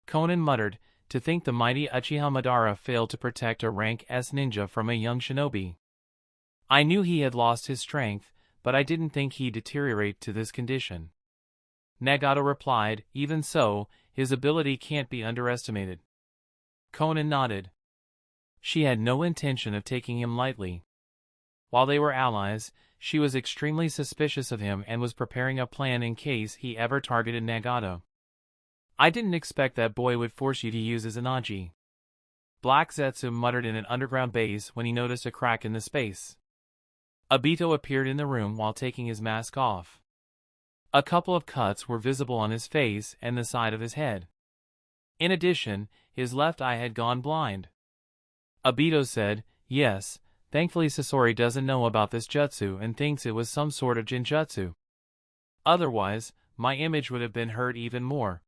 Konan muttered, "To think the mighty Uchiha Madara failed to protect a rank S ninja from a young shinobi. I knew he had lost his strength, but I didn't think he'd deteriorate to this condition." Nagato replied, "Even so, his ability can't be underestimated." Konan nodded. She had no intention of taking him lightly. While they were allies, she was extremely suspicious of him and was preparing a plan in case he ever targeted Nagato. "I didn't expect that boy would force you to use his Anaji." Black Zetsu muttered in an underground base when he noticed a crack in the space. Obito appeared in the room while taking his mask off. A couple of cuts were visible on his face and the side of his head. In addition, his left eye had gone blind. Obito said, "Yes, thankfully Sasori doesn't know about this jutsu and thinks it was some sort of jinjutsu. Otherwise, my image would have been hurt even more."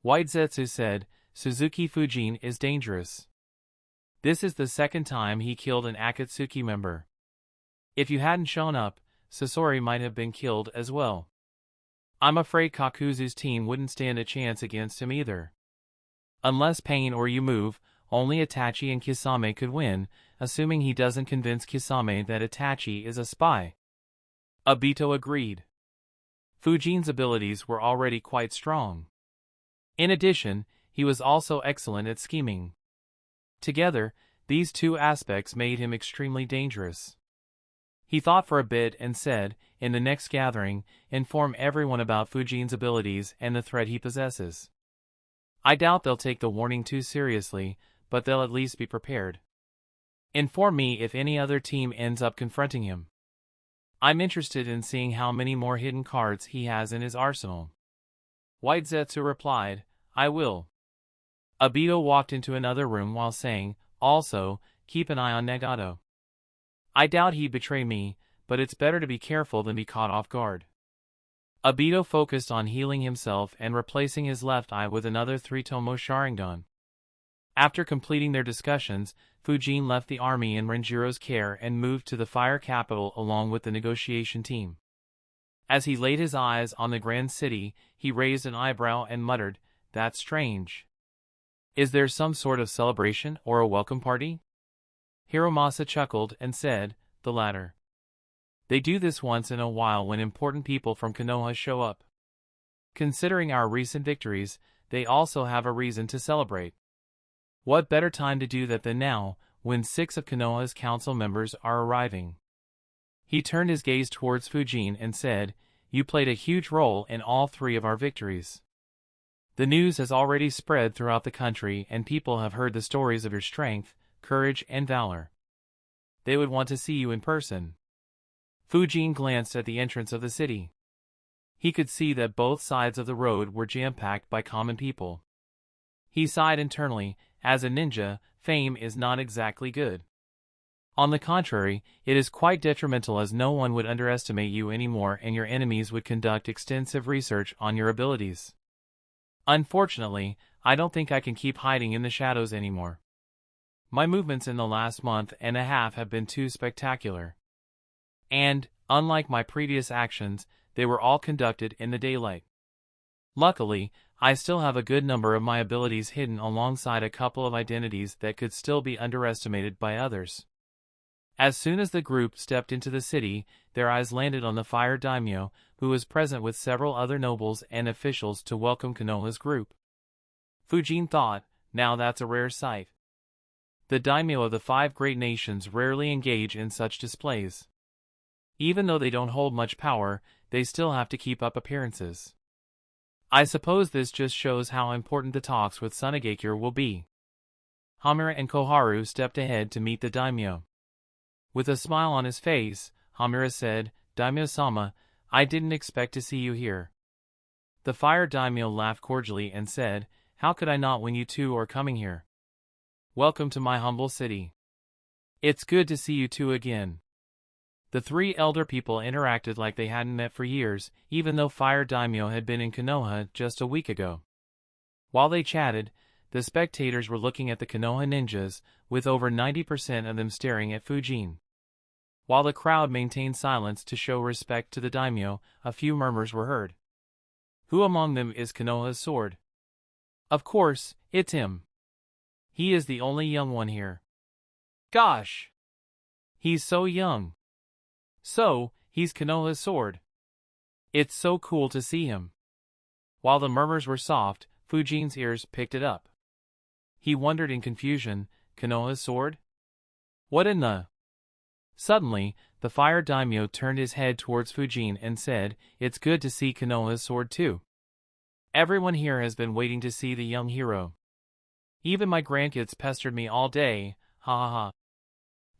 White Zetsu said, "Suzuki Fujin is dangerous. This is the second time he killed an Akatsuki member. If you hadn't shown up, Sasori might have been killed as well. I'm afraid Kakuzu's team wouldn't stand a chance against him either. Unless Pain or you move, only Itachi and Kisame could win, assuming he doesn't convince Kisame that Itachi is a spy." Obito agreed. Fujin's abilities were already quite strong. In addition, he was also excellent at scheming. Together, these two aspects made him extremely dangerous. He thought for a bit and said, "In the next gathering, inform everyone about Fujin's abilities and the threat he possesses. I doubt they'll take the warning too seriously, but they'll at least be prepared. Inform me if any other team ends up confronting him. I'm interested in seeing how many more hidden cards he has in his arsenal." White Zetsu replied, "I will." Obito walked into another room while saying, "Also, keep an eye on Nagato. I doubt he'd betray me, but it's better to be careful than be caught off guard." Obito focused on healing himself and replacing his left eye with another 3-tomo Sharingan. After completing their discussions, Fujin left the army in Renjiro's care and moved to the fire capital along with the negotiation team. As he laid his eyes on the grand city, he raised an eyebrow and muttered, "That's strange. Is there some sort of celebration or a welcome party?" Hiromasa chuckled and said, "The latter. They do this once in a while when important people from Konoha show up. Considering our recent victories, they also have a reason to celebrate. What better time to do that than now, when 6 of Konoha's council members are arriving?" He turned his gaze towards Fujin and said, "You played a huge role in all three of our victories. The news has already spread throughout the country and people have heard the stories of your strength, courage, and valor. They would want to see you in person." Fujin glanced at the entrance of the city. He could see that both sides of the road were jam-packed by common people. He sighed internally. As a ninja, fame is not exactly good. On the contrary, it is quite detrimental, as no one would underestimate you anymore and your enemies would conduct extensive research on your abilities. Unfortunately, I don't think I can keep hiding in the shadows anymore. My movements in the last month and a half have been too spectacular. And, unlike my previous actions, they were all conducted in the daylight. Luckily, I still have a good number of my abilities hidden alongside a couple of identities that could still be underestimated by others. As soon as the group stepped into the city, their eyes landed on the fire daimyo, who was present with several other nobles and officials to welcome Konoha's group. Fujin thought, now that's a rare sight. The daimyo of the 5 great nations rarely engage in such displays. Even though they don't hold much power, they still have to keep up appearances. I suppose this just shows how important the talks with Tsunagakure will be. Hamura and Koharu stepped ahead to meet the daimyo. With a smile on his face, Hamura said, "Daimyo-sama, I didn't expect to see you here." The fire daimyo laughed cordially and said, "How could I not when you two are coming here? Welcome to my humble city. It's good to see you two again." The 3 elder people interacted like they hadn't met for years, even though Fire Daimyo had been in Konoha just a week ago. While they chatted, the spectators were looking at the Konoha ninjas, with over 90% of them staring at Fujin. While the crowd maintained silence to show respect to the daimyo, a few murmurs were heard. "Who among them is Konoha's sword?" "Of course, it's him. He is the only young one here." "Gosh! He's so young. So, he's Konoha's sword. It's so cool to see him." While the murmurs were soft, Fujin's ears picked it up. He wondered in confusion, Konoha's sword? What in the... Suddenly, the fire daimyo turned his head towards Fujin and said, "It's good to see Konoha's sword too. Everyone here has been waiting to see the young hero. Even my grandkids pestered me all day, ha ha ha."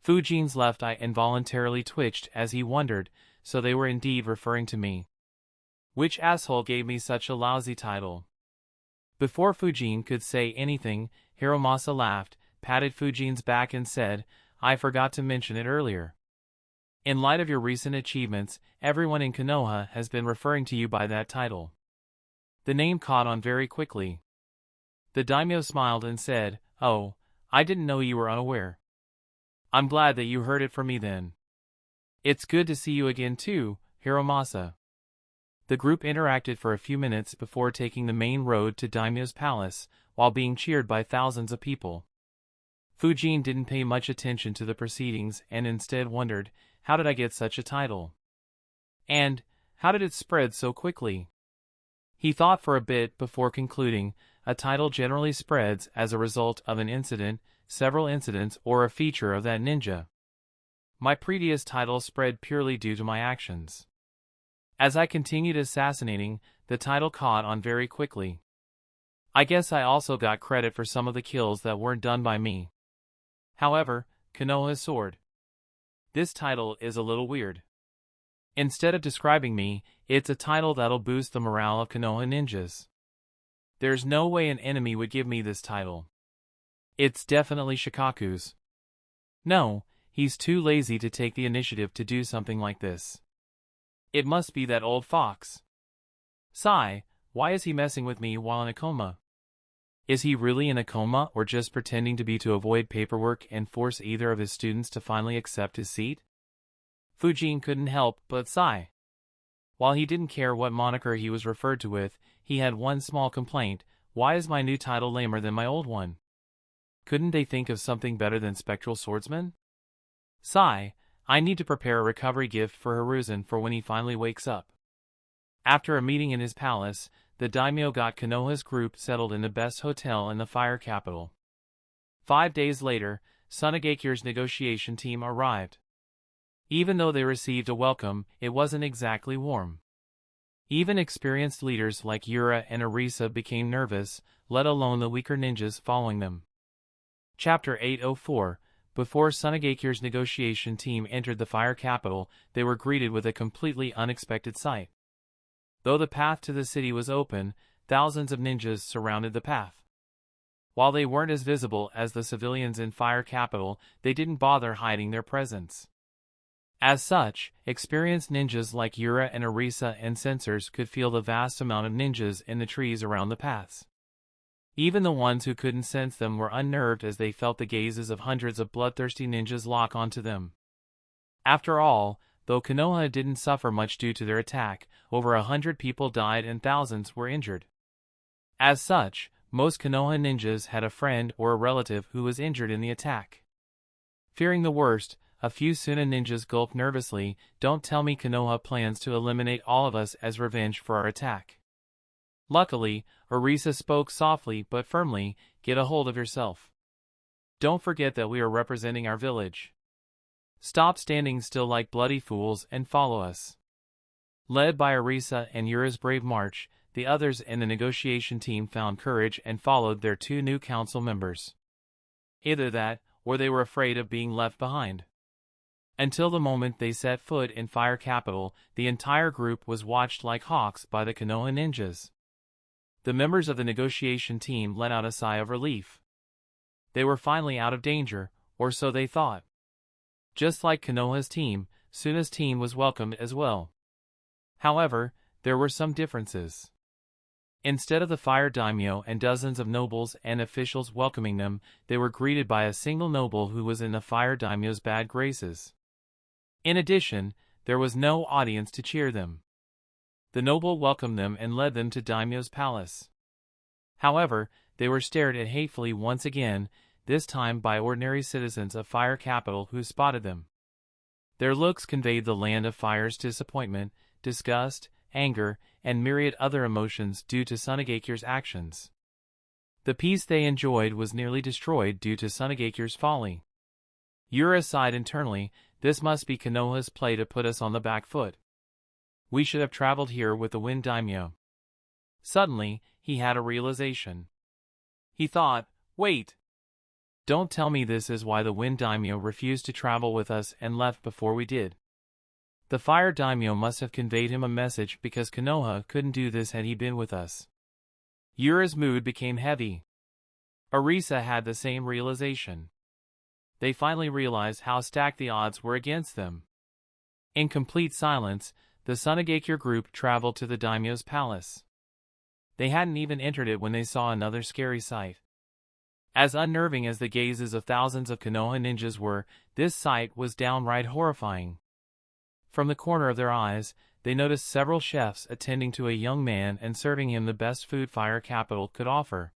Fujin's left eye involuntarily twitched as he wondered, so they were indeed referring to me. Which asshole gave me such a lousy title? Before Fujin could say anything, Hiromasa laughed, patted Fujin's back and said, "I forgot to mention it earlier. In light of your recent achievements, everyone in Konoha has been referring to you by that title." The name caught on very quickly. The daimyo smiled and said, "Oh, I didn't know you were unaware. I'm glad that you heard it from me then. It's good to see you again too, Hiromasa." The group interacted for a few minutes before taking the main road to Daimyo's palace, while being cheered by thousands of people. Fujin didn't pay much attention to the proceedings and instead wondered, how did I get such a title? And, how did it spread so quickly? He thought for a bit before concluding, a title generally spreads as a result of an incident, several incidents, or a feature of that ninja. My previous title spread purely due to my actions. As I continued assassinating, the title caught on very quickly. I guess I also got credit for some of the kills that weren't done by me. However, Konoha's sword. This title is a little weird. Instead of describing me, it's a title that'll boost the morale of Konoha ninjas. There's no way an enemy would give me this title. It's definitely Shikaku's. No, he's too lazy to take the initiative to do something like this. It must be that old fox. Sigh, why is he messing with me while in a coma? Is he really in a coma or just pretending to be to avoid paperwork and force either of his students to finally accept his seat? Fujin couldn't help but sigh. While he didn't care what moniker he was referred to with, he had one small complaint: why is my new title lamer than my old one? Couldn't they think of something better than Spectral Swordsman? Sigh, I need to prepare a recovery gift for Hiruzen for when he finally wakes up. After a meeting in his palace, the daimyo got Konoha's group settled in the best hotel in the fire capital. 5 days later, Tsunagakure's negotiation team arrived. Even though they received a welcome, it wasn't exactly warm. Even experienced leaders like Yura and Arisa became nervous, let alone the weaker ninjas following them. Chapter 804. Before Sunagekyu's negotiation team entered the fire capital, they were greeted with a completely unexpected sight. Though the path to the city was open, thousands of ninjas surrounded the path. While they weren't as visible as the civilians in fire capital, they didn't bother hiding their presence. As such, experienced ninjas like Yura and Arisa and sensors could feel the vast amount of ninjas in the trees around the paths. Even the ones who couldn't sense them were unnerved as they felt the gazes of hundreds of bloodthirsty ninjas lock onto them. After all, though Konoha didn't suffer much due to their attack, over 100 people died and thousands were injured. As such, most Konoha ninjas had a friend or a relative who was injured in the attack. Fearing the worst, a few Suna ninjas gulped nervously. Don't tell me Konoha plans to eliminate all of us as revenge for our attack. Luckily, Arisa spoke softly but firmly, get a hold of yourself. Don't forget that we are representing our village. Stop standing still like bloody fools and follow us. Led by Arisa and Yura's brave march, the others in the negotiation team found courage and followed their two new council members. Either that, or they were afraid of being left behind. Until the moment they set foot in Fire Capital, the entire group was watched like hawks by the Konoha ninjas. The members of the negotiation team let out a sigh of relief. They were finally out of danger, or so they thought. Just like Konoha's team, Suna's team was welcomed as well. However, there were some differences. Instead of the fire daimyo and dozens of nobles and officials welcoming them, they were greeted by a single noble who was in the fire daimyo's bad graces. In addition, there was no audience to cheer them. The noble welcomed them and led them to daimyo's palace. However, they were stared at hatefully once again, this time by ordinary citizens of Fire Capital who spotted them. Their looks conveyed the Land of Fire's disappointment, disgust, anger, and myriad other emotions due to Sunagekyu's actions. The peace they enjoyed was nearly destroyed due to Sunagekyu's folly. Yura sighed internally, this must be Konoha's play to put us on the back foot. We should have traveled here with the Wind Daimyo. Suddenly, he had a realization. He thought, wait. Don't tell me this is why the Wind Daimyo refused to travel with us and left before we did. The Fire Daimyo must have conveyed him a message because Konoha couldn't do this had he been with us. Yura's mood became heavy. Arisa had the same realization. They finally realized how stacked the odds were against them. In complete silence, the Sunagekure group traveled to the daimyo's palace. They hadn't even entered it when they saw another scary sight. As unnerving as the gazes of thousands of Konoha ninjas were, this sight was downright horrifying. From the corner of their eyes, they noticed several chefs attending to a young man and serving him the best food Fire Capital could offer.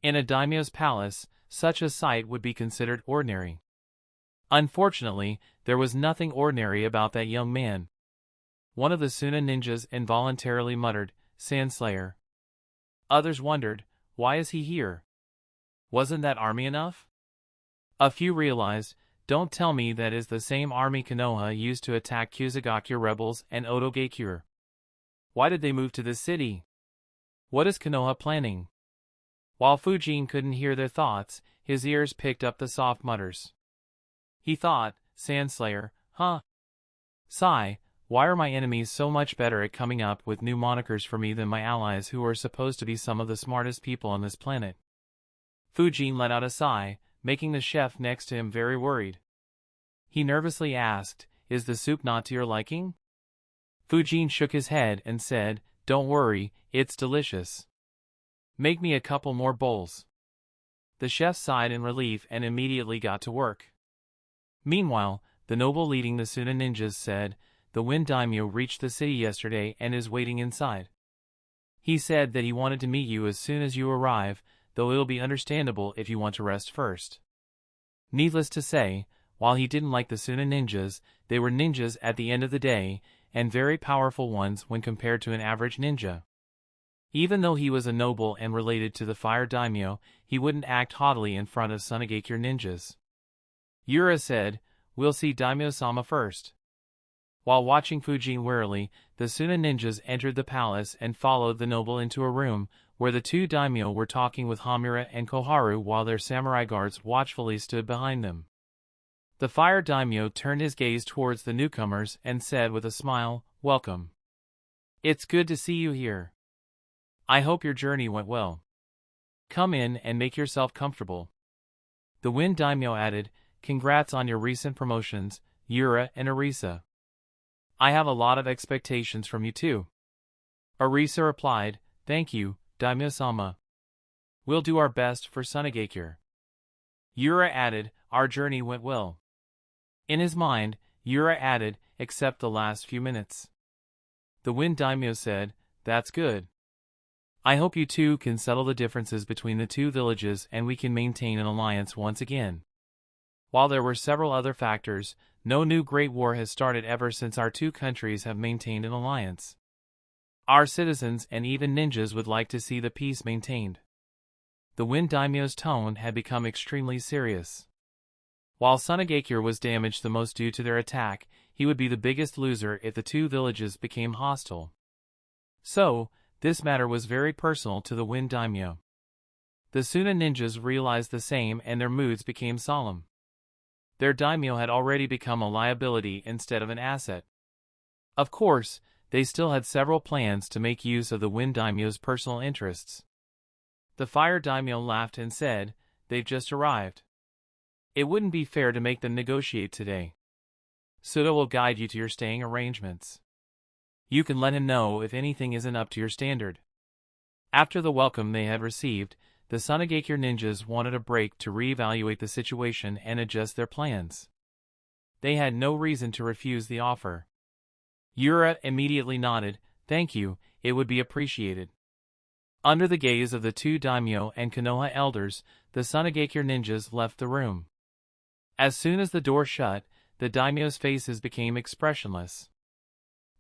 In a daimyo's palace, such a sight would be considered ordinary. Unfortunately, there was nothing ordinary about that young man. One of the Suna ninjas involuntarily muttered, Sandslayer. Others wondered, why is he here? Wasn't that army enough? A few realized, don't tell me that is the same army Konoha used to attack Kusagakure rebels and Otogakure. Why did they move to this city? What is Konoha planning? While Fujin couldn't hear their thoughts, his ears picked up the soft mutters. He thought, Sandslayer, huh? Sigh, why are my enemies so much better at coming up with new monikers for me than my allies who are supposed to be some of the smartest people on this planet? Fujin let out a sigh, making the chef next to him very worried. He nervously asked, is the soup not to your liking? Fujin shook his head and said, don't worry, it's delicious. Make me a couple more bowls. The chef sighed in relief and immediately got to work. Meanwhile, the noble leading the Suna ninjas said, the Wind Daimyo reached the city yesterday and is waiting inside. He said that he wanted to meet you as soon as you arrive, though it'll be understandable if you want to rest first. Needless to say, while he didn't like the Suna ninjas, they were ninjas at the end of the day, and very powerful ones when compared to an average ninja. Even though he was a noble and related to the Fire Daimyo, he wouldn't act haughtily in front of Sunagekure ninjas. Yura said, we'll see Daimyo-sama first. While watching Fujin warily, the Suna ninjas entered the palace and followed the noble into a room, where the two daimyo were talking with Hamura and Koharu while their samurai guards watchfully stood behind them. The fire daimyo turned his gaze towards the newcomers and said with a smile, "Welcome. It's good to see you here. I hope your journey went well. Come in and make yourself comfortable." The wind daimyo added, "Congrats on your recent promotions, Yura and Arisa. I have a lot of expectations from you too." Arisa replied, "Thank you, Daimyo-sama. We'll do our best for Sunagakure." Yura added, "Our journey went well." In his mind, Yura added, "Except the last few minutes." The wind daimyo said, "That's good. I hope you two can settle the differences between the two villages and we can maintain an alliance once again. While there were several other factors, no new great war has started ever since our two countries have maintained an alliance. Our citizens and even ninjas would like to see the peace maintained." The wind daimyo's tone had become extremely serious. While Sunagakure was damaged the most due to their attack, he would be the biggest loser if the two villages became hostile. So, this matter was very personal to the wind daimyo. The Suna ninjas realized the same and their moods became solemn. Their daimyo had already become a liability instead of an asset. Of course, they still had several plans to make use of the wind daimyo's personal interests. The fire daimyo laughed and said, "They've just arrived. It wouldn't be fair to make them negotiate today. Suda will guide you to your staying arrangements. You can let him know if anything isn't up to your standard." After the welcome they had received, the Sunagakure ninjas wanted a break to reevaluate the situation and adjust their plans. They had no reason to refuse the offer. Yura immediately nodded, "Thank you, it would be appreciated." Under the gaze of the two daimyo and Konoha elders, the Sunagakure ninjas left the room. As soon as the door shut, the daimyo's faces became expressionless.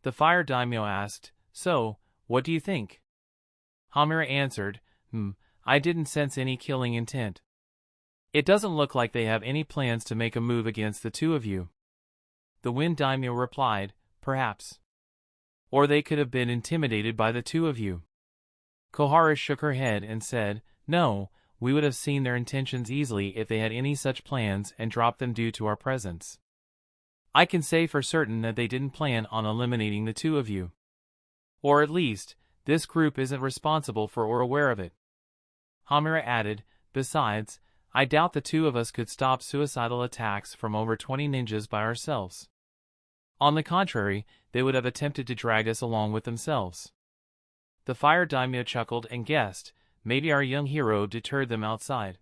The fire daimyo asked, "So, what do you think?" Hamura answered, I didn't sense any killing intent. It doesn't look like they have any plans to make a move against the two of you." The wind daimyo replied, "Perhaps. Or they could have been intimidated by the two of you." Koharu shook her head and said, "No, we would have seen their intentions easily if they had any such plans and dropped them due to our presence. I can say for certain that they didn't plan on eliminating the two of you. Or at least, this group isn't responsible for or aware of it." Hamura added, "Besides, I doubt the two of us could stop suicidal attacks from over 20 ninjas by ourselves. On the contrary, they would have attempted to drag us along with themselves." The fire daimyo chuckled and guessed, maybe our young hero deterred them outside.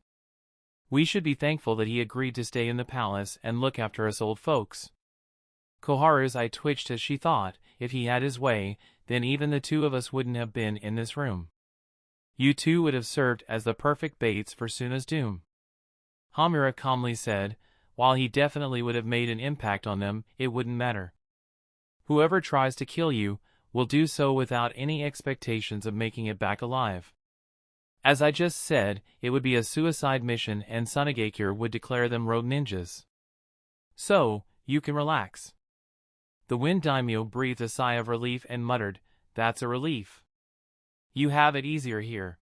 "We should be thankful that he agreed to stay in the palace and look after us old folks." Koharu's eye twitched as she thought, if he had his way, then even the two of us wouldn't have been in this room. You two would have served as the perfect baits for Suna's doom. Hamura calmly said, "While he definitely would have made an impact on them, it wouldn't matter. Whoever tries to kill you will do so without any expectations of making it back alive. As I just said, it would be a suicide mission and Sunagakure would declare them rogue ninjas. So, you can relax." The wind daimyo breathed a sigh of relief and muttered, "That's a relief. You have it easier here.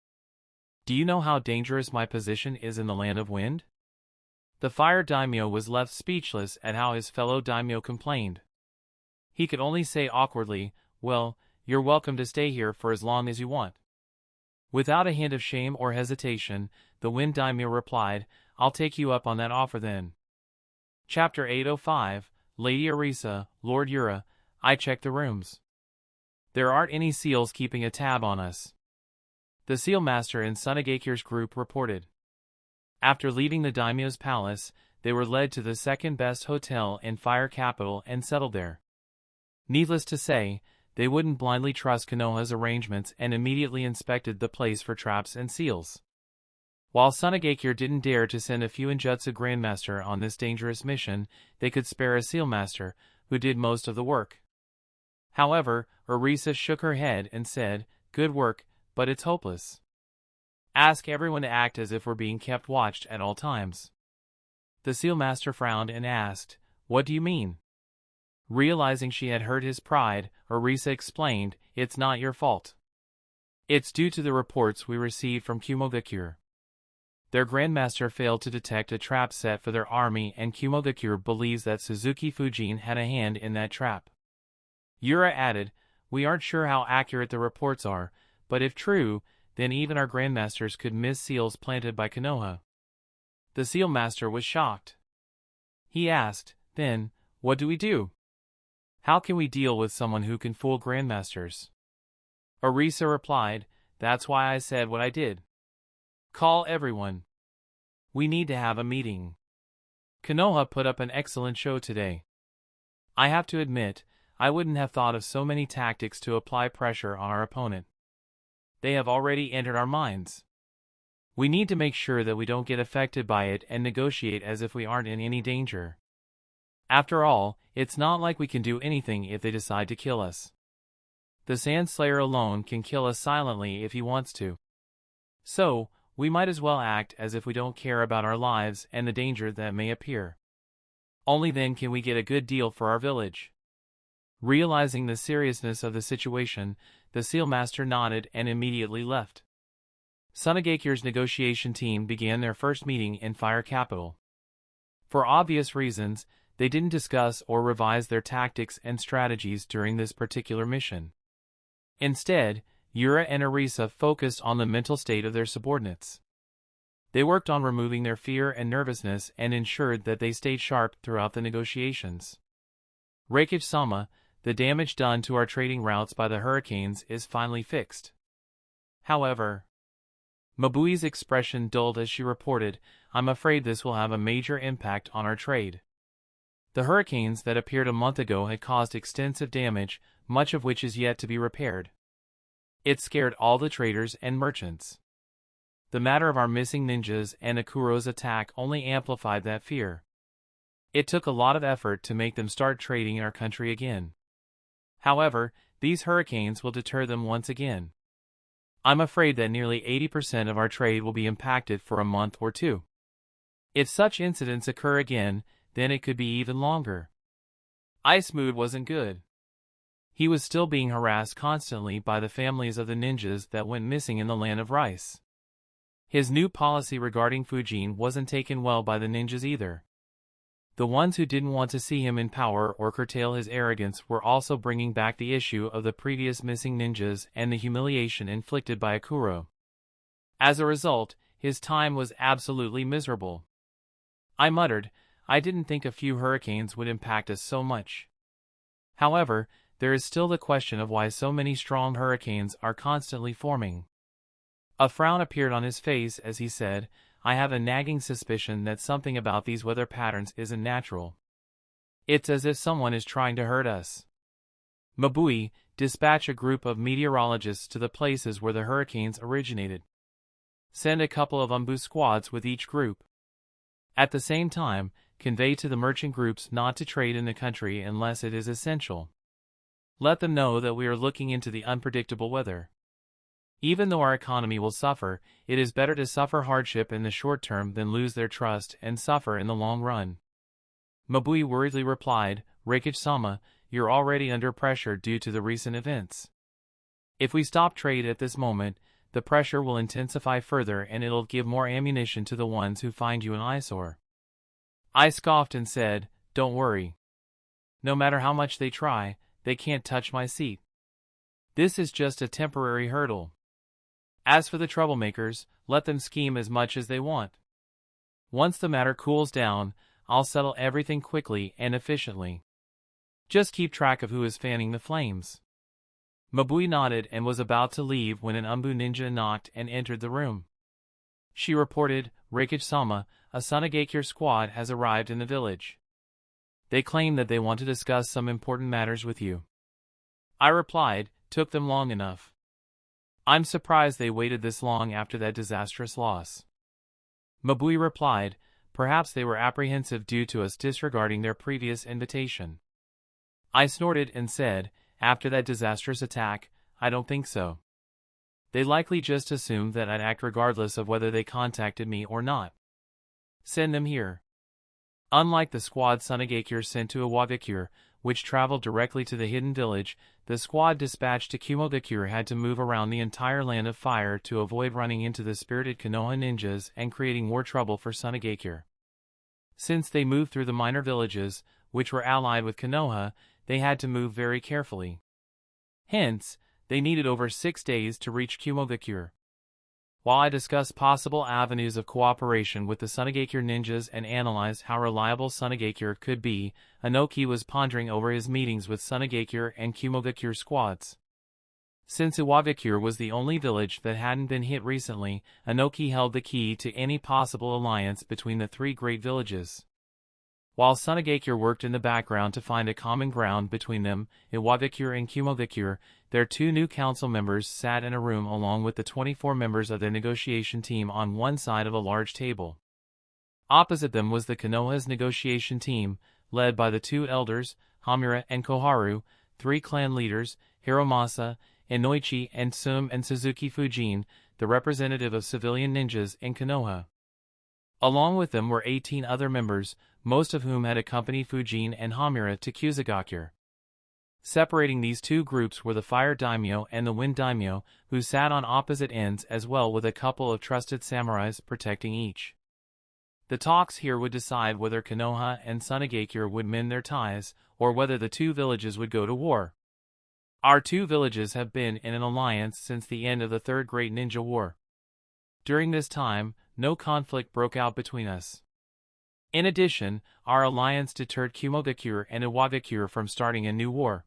Do you know how dangerous my position is in the land of wind?" The fire daimyo was left speechless at how his fellow daimyo complained. He could only say awkwardly, "Well, you're welcome to stay here for as long as you want." Without a hint of shame or hesitation, the wind daimyo replied, "I'll take you up on that offer then." Chapter 805, Lady Arisa, Lord Yura, I checked the rooms. There aren't any seals keeping a tab on us. The seal master in Sunagakure's group reported. After leaving the daimyo's palace, they were led to the second best hotel in Fire Capital and settled there. Needless to say, they wouldn't blindly trust Konoha's arrangements and immediately inspected the place for traps and seals. While Sunagakure didn't dare to send a Fuinjutsu Grandmaster on this dangerous mission, they could spare a seal master, who did most of the work. However, Arisa shook her head and said, "Good work, but it's hopeless. Ask everyone to act as if we're being kept watched at all times." The seal master frowned and asked, What do you mean? Realizing she had hurt his pride, Orisa explained, it's not your fault. It's due to the reports we received from Kumogakure. Their Grandmaster failed to detect a trap set for their army, and Kumogakure believes that Suzuki Fujin had a hand in that trap. Yura added, we aren't sure how accurate the reports are, but if true, then even our Grandmasters could miss seals planted by Konoha. The Seal Master was shocked. He asked, then, what do we do? How can we deal with someone who can fool Grandmasters? Orisa replied, that's why I said what I did. Call everyone. We need to have a meeting. Konoha put up an excellent show today. I have to admit, I wouldn't have thought of so many tactics to apply pressure on our opponent. They have already entered our minds. We need to make sure that we don't get affected by it and negotiate as if we aren't in any danger. After all, it's not like we can do anything if they decide to kill us. The Sand Slayer alone can kill us silently if he wants to. So, we might as well act as if we don't care about our lives and the danger that may appear. Only then can we get a good deal for our village. Realizing the seriousness of the situation, the Seal Master nodded and immediately left. Sunogakure's negotiation team began their first meeting in Fire Capital. For obvious reasons, they didn't discuss or revise their tactics and strategies during this particular mission. Instead, Yura and Orisa focused on the mental state of their subordinates. They worked on removing their fear and nervousness and ensured that they stayed sharp throughout the negotiations. Reikage-sama, the damage done to our trading routes by the hurricanes is finally fixed. However, Mabui's expression dulled as she reported, I'm afraid this will have a major impact on our trade. The hurricanes that appeared a month ago had caused extensive damage, much of which is yet to be repaired. It scared all the traders and merchants. The matter of our missing ninjas and Akuro's attack only amplified that fear. It took a lot of effort to make them start trading in our country again. However, these hurricanes will deter them once again. I'm afraid that nearly 80% of our trade will be impacted for a month or two. If such incidents occur again, then it could be even longer. Ice Mood wasn't good. He was still being harassed constantly by the families of the ninjas that went missing in the Land of Rice. His new policy regarding Fujin wasn't taken well by the ninjas either. The ones who didn't want to see him in power or curtail his arrogance were also bringing back the issue of the previous missing ninjas and the humiliation inflicted by Akuro. As a result, his time was absolutely miserable. I muttered, I didn't think a few hurricanes would impact us so much. However, there is still the question of why so many strong hurricanes are constantly forming. A frown appeared on his face as he said, I have a nagging suspicion that something about these weather patterns isn't natural. It's as if someone is trying to hurt us. Mabui, dispatch a group of meteorologists to the places where the hurricanes originated. Send a couple of umbu squads with each group. At the same time, convey to the merchant groups not to trade in the country unless it is essential. Let them know that we are looking into the unpredictable weather. Even though our economy will suffer, it is better to suffer hardship in the short term than lose their trust and suffer in the long run. Mabui worriedly replied, Reikage-sama, you're already under pressure due to the recent events. If we stop trade at this moment, the pressure will intensify further and it'll give more ammunition to the ones who find you an eyesore. I scoffed and said, don't worry. No matter how much they try, they can't touch my seat. This is just a temporary hurdle. As for the troublemakers, let them scheme as much as they want. Once the matter cools down, I'll settle everything quickly and efficiently. Just keep track of who is fanning the flames. Mabui nodded and was about to leave when an umbu ninja knocked and entered the room. She reported, Reikage-sama, a Sunagakure squad has arrived in the village. They claim that they want to discuss some important matters with you. I replied, took them long enough. I'm surprised they waited this long after that disastrous loss. Mabui replied, perhaps they were apprehensive due to us disregarding their previous invitation. I snorted and said, after that disastrous attack, I don't think so. They likely just assumed that I'd act regardless of whether they contacted me or not. Send them here. Unlike the squad Sunagakure sent to Iwagakure, which traveled directly to the hidden village, the squad dispatched to Kumogakure had to move around the entire land of fire to avoid running into the spirited Konoha ninjas and creating more trouble for Sunagakure. Since they moved through the minor villages, which were allied with Konoha, they had to move very carefully. Hence, they needed over 6 days to reach Kumogakure. While I discussed possible avenues of cooperation with the Sunagakure ninjas and analyzed how reliable Sunagakure could be, Inoki was pondering over his meetings with Sunagakure and Kumogakure squads. Since Iwagakure was the only village that hadn't been hit recently, Inoki held the key to any possible alliance between the three great villages. While Sunagakure worked in the background to find a common ground between them, Iwagakure and Kumogakure, their two new council members sat in a room along with the 24 members of their negotiation team on one side of a large table. Opposite them was the Konoha's negotiation team, led by the two elders, Hamura and Koharu, three clan leaders, Hiromasa, Inoichi and Sum, and Suzuki Fujin, the representative of civilian ninjas in Konoha. Along with them were 18 other members, most of whom had accompanied Fujin and Hamura to Kusagakure. Separating these two groups were the Fire Daimyo and the Wind Daimyo, who sat on opposite ends as well, with a couple of trusted samurais protecting each. The talks here would decide whether Konoha and Sunagakure would mend their ties, or whether the two villages would go to war. Our two villages have been in an alliance since the end of the Third Great Ninja War. During this time, no conflict broke out between us. In addition, our alliance deterred Kumogakure and Iwagakure from starting a new war.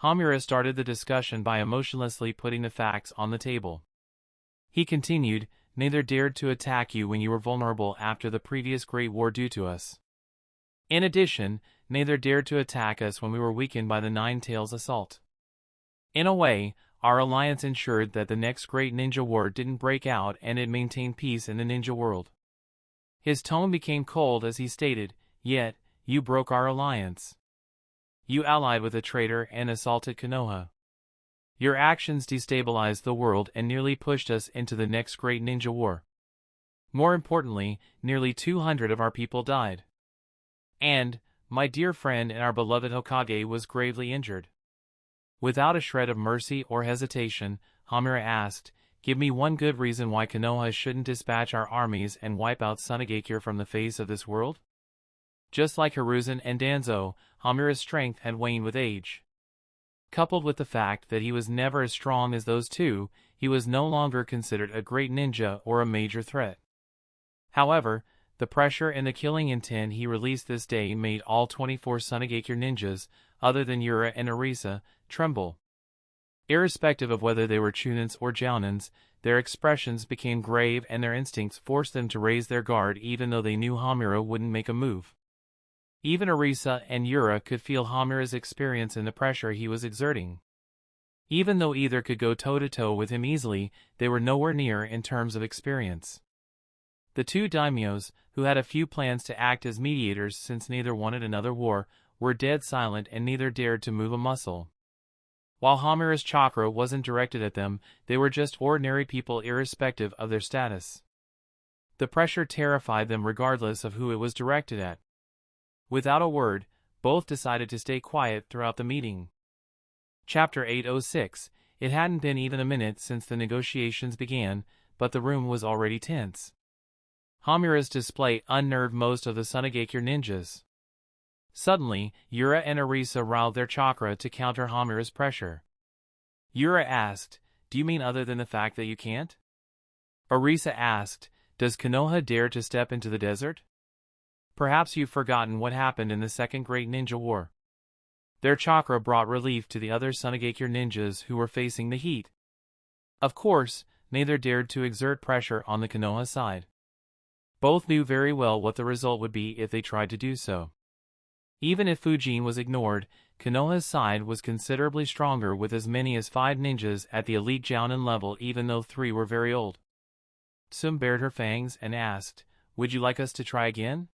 Hamura started the discussion by emotionlessly putting the facts on the table. He continued, "Neither dared to attack you when you were vulnerable after the previous Great War due to us. In addition, neither dared to attack us when we were weakened by the Nine Tails assault. In a way, our alliance ensured that the next Great Ninja War didn't break out, and it maintained peace in the ninja world." His tone became cold as he stated, "Yet, you broke our alliance. You allied with a traitor and assaulted Konoha. Your actions destabilized the world and nearly pushed us into the next Great Ninja War. More importantly, nearly 200 of our people died. And, my dear friend and our beloved Hokage was gravely injured." Without a shred of mercy or hesitation, Hamura asked, "Give me one good reason why Konoha shouldn't dispatch our armies and wipe out Sunagakure from the face of this world?" Just like Hiruzen and Danzo, Hamura's strength had waned with age. Coupled with the fact that he was never as strong as those two, he was no longer considered a great ninja or a major threat. However, the pressure and the killing intent he released this day made all 24 Sunagakure ninjas, other than Yura and Arisa, tremble. Irrespective of whether they were Chunins or Jounins, their expressions became grave and their instincts forced them to raise their guard even though they knew Hamura wouldn't make a move. Even Arisa and Yura could feel Hamura's experience in the pressure he was exerting. Even though either could go toe-to-toe with him easily, they were nowhere near in terms of experience. The two daimyos, who had a few plans to act as mediators since neither wanted another war, were dead silent and neither dared to move a muscle. While Hamura's chakra wasn't directed at them, they were just ordinary people irrespective of their status. The pressure terrified them regardless of who it was directed at. Without a word, both decided to stay quiet throughout the meeting. Chapter 806. It hadn't been even a minute since the negotiations began, but the room was already tense. Hamura's display unnerved most of the Sunagakure ninjas. Suddenly, Yura and Arisa riled their chakra to counter Hamura's pressure. Yura asked, "Do you mean other than the fact that you can't?" Arisa asked, "Does Konoha dare to step into the desert? Perhaps you've forgotten what happened in the Second Great Ninja War." Their chakra brought relief to the other Sunagakure ninjas who were facing the heat. Of course, neither dared to exert pressure on the Konoha side. Both knew very well what the result would be if they tried to do so. Even if Fujin was ignored, Konoha's side was considerably stronger with as many as 5 ninjas at the elite Jounin level, even though 3 were very old. Sum bared her fangs and asked, "Would you like us to try again?"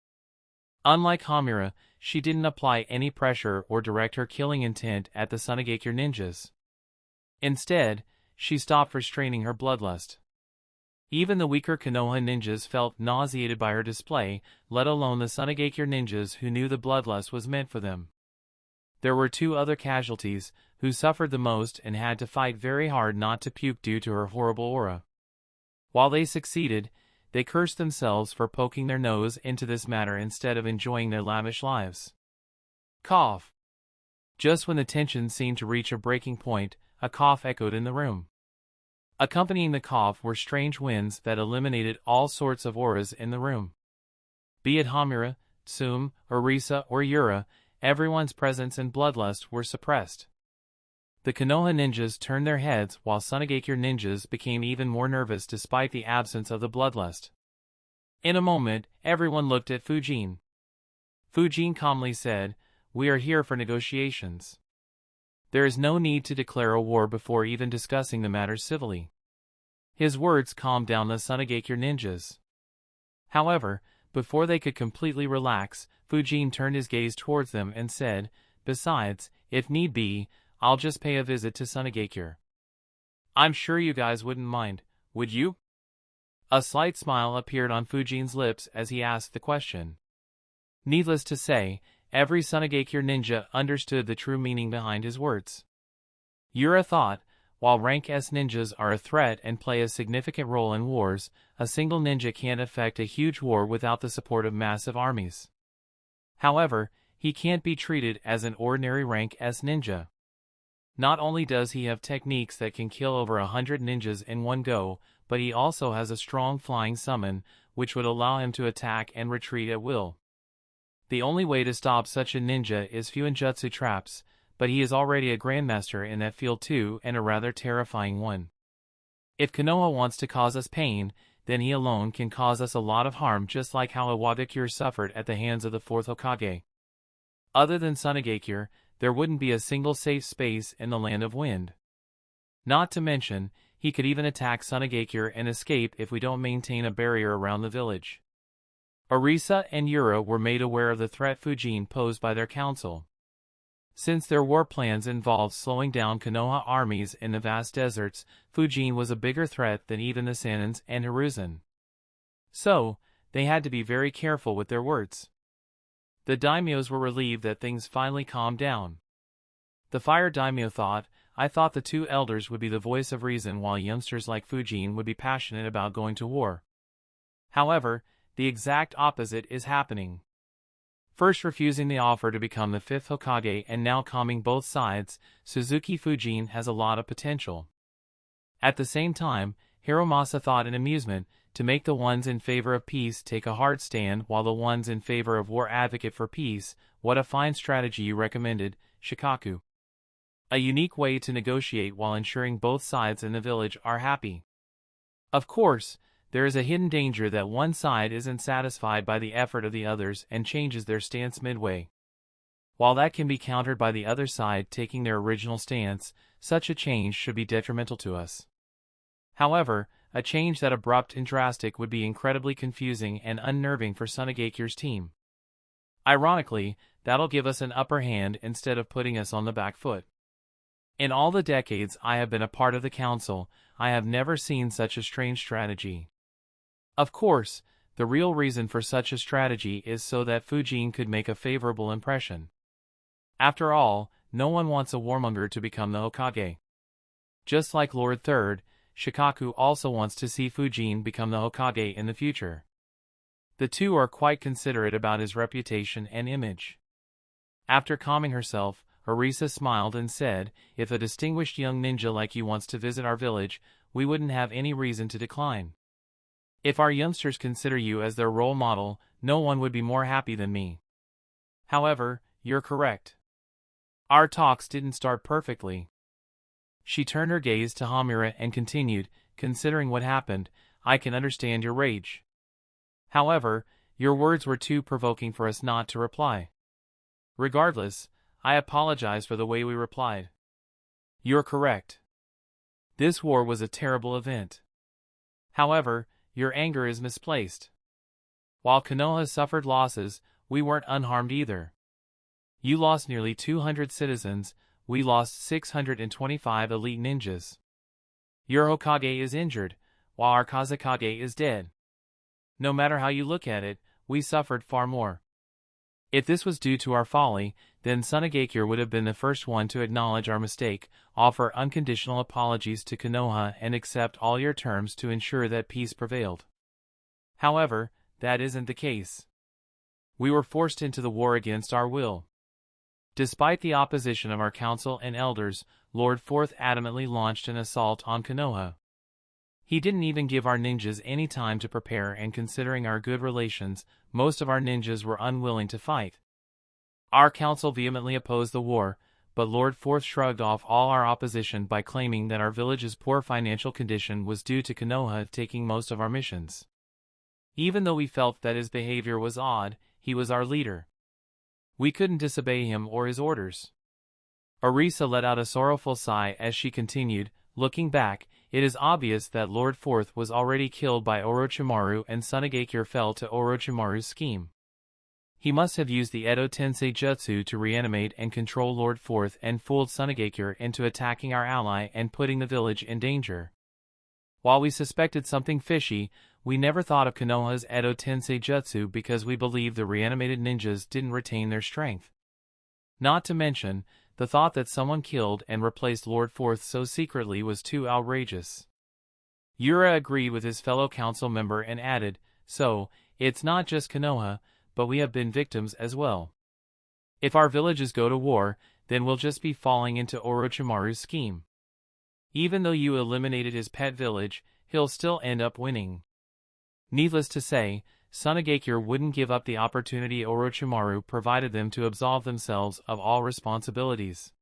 Unlike Hamura, she didn't apply any pressure or direct her killing intent at the Sunagakure ninjas. Instead, she stopped restraining her bloodlust. Even the weaker Konoha ninjas felt nauseated by her display, let alone the Sunagakure ninjas who knew the bloodlust was meant for them. There were two other casualties, who suffered the most and had to fight very hard not to puke due to her horrible aura. While they succeeded, they cursed themselves for poking their nose into this matter instead of enjoying their lavish lives. Cough. Just when the tension seemed to reach a breaking point, a cough echoed in the room. Accompanying the cough were strange winds that eliminated all sorts of auras in the room. Be it Hamura, Tsume, Orisa, or Yura, everyone's presence and bloodlust were suppressed. The Konoha ninjas turned their heads while Sunagakure ninjas became even more nervous despite the absence of the bloodlust. In a moment, everyone looked at Fujin. Fujin calmly said, "We are here for negotiations. There is no need to declare a war before even discussing the matter civilly." His words calmed down the Sunagakure ninjas. However, before they could completely relax, Fujin turned his gaze towards them and said, "Besides, if need be, I'll just pay a visit to Sunagakure. I'm sure you guys wouldn't mind, would you?" A slight smile appeared on Fujin's lips as he asked the question. Needless to say, every Sunagakure ninja understood the true meaning behind his words. Yura thought, while rank S ninjas are a threat and play a significant role in wars, a single ninja can't effect a huge war without the support of massive armies. However, he can't be treated as an ordinary rank S ninja. Not only does he have techniques that can kill over 100 ninjas in one go, but he also has a strong flying summon, which would allow him to attack and retreat at will. The only way to stop such a ninja is Fuinjutsu traps, but he is already a grandmaster in that field too, and a rather terrifying one. If Konoha wants to cause us pain, then he alone can cause us a lot of harm, just like how Iwadakure suffered at the hands of the 4th Hokage. Other than Sunagakure, there wouldn't be a single safe space in the Land of Wind. Not to mention, he could even attack Sunagakure and escape if we don't maintain a barrier around the village. Orisa and Yura were made aware of the threat Fujin posed by their council. Since their war plans involved slowing down Konoha armies in the vast deserts, Fujin was a bigger threat than even the Sanins and Hiruzen. So, they had to be very careful with their words. The daimyos were relieved that things finally calmed down. The fire daimyo thought, "I thought the two elders would be the voice of reason while youngsters like Fujin would be passionate about going to war." However, the exact opposite is happening. First refusing the offer to become the 5th Hokage and now calming both sides, Suzuki Fujin has a lot of potential. At the same time, Hiromasa thought in amusement, to make the ones in favor of peace take a hard stand while the ones in favor of war advocate for peace. What a fine strategy you recommended, Shikaku. A unique way to negotiate while ensuring both sides in the village are happy. Of course, there is a hidden danger that one side isn't satisfied by the effort of the others and changes their stance midway. While that can be countered by the other side taking their original stance, such a change should be detrimental to us. However, a change that abrupt and drastic would be incredibly confusing and unnerving for Sunagakure's team. Ironically, that'll give us an upper hand instead of putting us on the back foot. In all the decades I have been a part of the council, I have never seen such a strange strategy. Of course, the real reason for such a strategy is so that Fujin could make a favorable impression. After all, no one wants a warmonger to become the Hokage. Just like Lord Third, Shikaku also wants to see Fujin become the Hokage in the future. The two are quite considerate about his reputation and image. After calming herself, Orisa smiled and said, "If a distinguished young ninja like you wants to visit our village, we wouldn't have any reason to decline. If our youngsters consider you as their role model, no one would be more happy than me. However, you're correct. Our talks didn't start perfectly." She turned her gaze to Hamura and continued, "Considering what happened, I can understand your rage. However, your words were too provoking for us not to reply. Regardless, I apologize for the way we replied. You're correct. This war was a terrible event. However, your anger is misplaced. While Konoha suffered losses, we weren't unharmed either. You lost nearly 200 citizens, we lost 625 elite ninjas. Your Hokage is injured, while our Kazekage is dead. No matter how you look at it, we suffered far more. If this was due to our folly, then Tsunagakure would have been the first one to acknowledge our mistake, offer unconditional apologies to Konoha and accept all your terms to ensure that peace prevailed. However, that isn't the case. We were forced into the war against our will. Despite the opposition of our council and elders, Lord Fourth adamantly launched an assault on Konoha. He didn't even give our ninjas any time to prepare, and considering our good relations, most of our ninjas were unwilling to fight. Our council vehemently opposed the war, but Lord Fourth shrugged off all our opposition by claiming that our village's poor financial condition was due to Konoha taking most of our missions. Even though we felt that his behavior was odd, he was our leader. We couldn't disobey him or his orders. Orisa let out a sorrowful sigh as she continued, looking back, it is obvious that Lord Fourth was already killed by Orochimaru and Tsunagakure fell to Orochimaru's scheme. He must have used the Edo Tensei Jutsu to reanimate and control Lord Fourth and fooled Tsunagakure into attacking our ally and putting the village in danger. While we suspected something fishy, we never thought of Konoha's Edo Tensei Jutsu because we believed the reanimated ninjas didn't retain their strength. Not to mention, the thought that someone killed and replaced Lord Fourth so secretly was too outrageous. Yura agreed with his fellow council member and added, so, it's not just Konoha, but we have been victims as well. If our villages go to war, then we'll just be falling into Orochimaru's scheme. Even though you eliminated his pet village, he'll still end up winning. Needless to say, Tsunagakure wouldn't give up the opportunity Orochimaru provided them to absolve themselves of all responsibilities.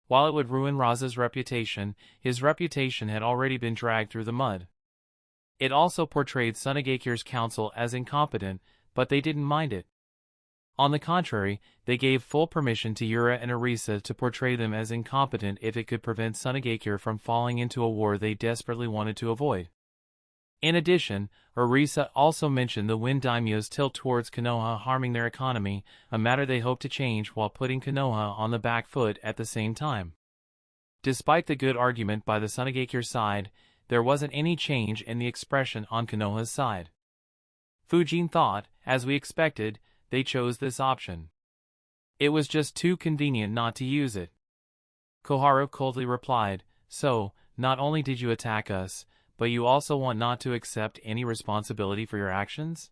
While it would ruin Raza's reputation, his reputation had already been dragged through the mud. It also portrayed Tsunagakure's council as incompetent, but they didn't mind it. On the contrary, they gave full permission to Yura and Orisa to portray them as incompetent if it could prevent Tsunagakure from falling into a war they desperately wanted to avoid. In addition, Orisa also mentioned the Wind Daimyo's tilt towards Konoha harming their economy, a matter they hoped to change while putting Konoha on the back foot at the same time. Despite the good argument by the Tsunagakure side, there wasn't any change in the expression on Konoha's side. Fujin thought, as we expected, they chose this option. It was just too convenient not to use it. Koharu coldly replied, so, not only did you attack us, but you also want not to accept any responsibility for your actions?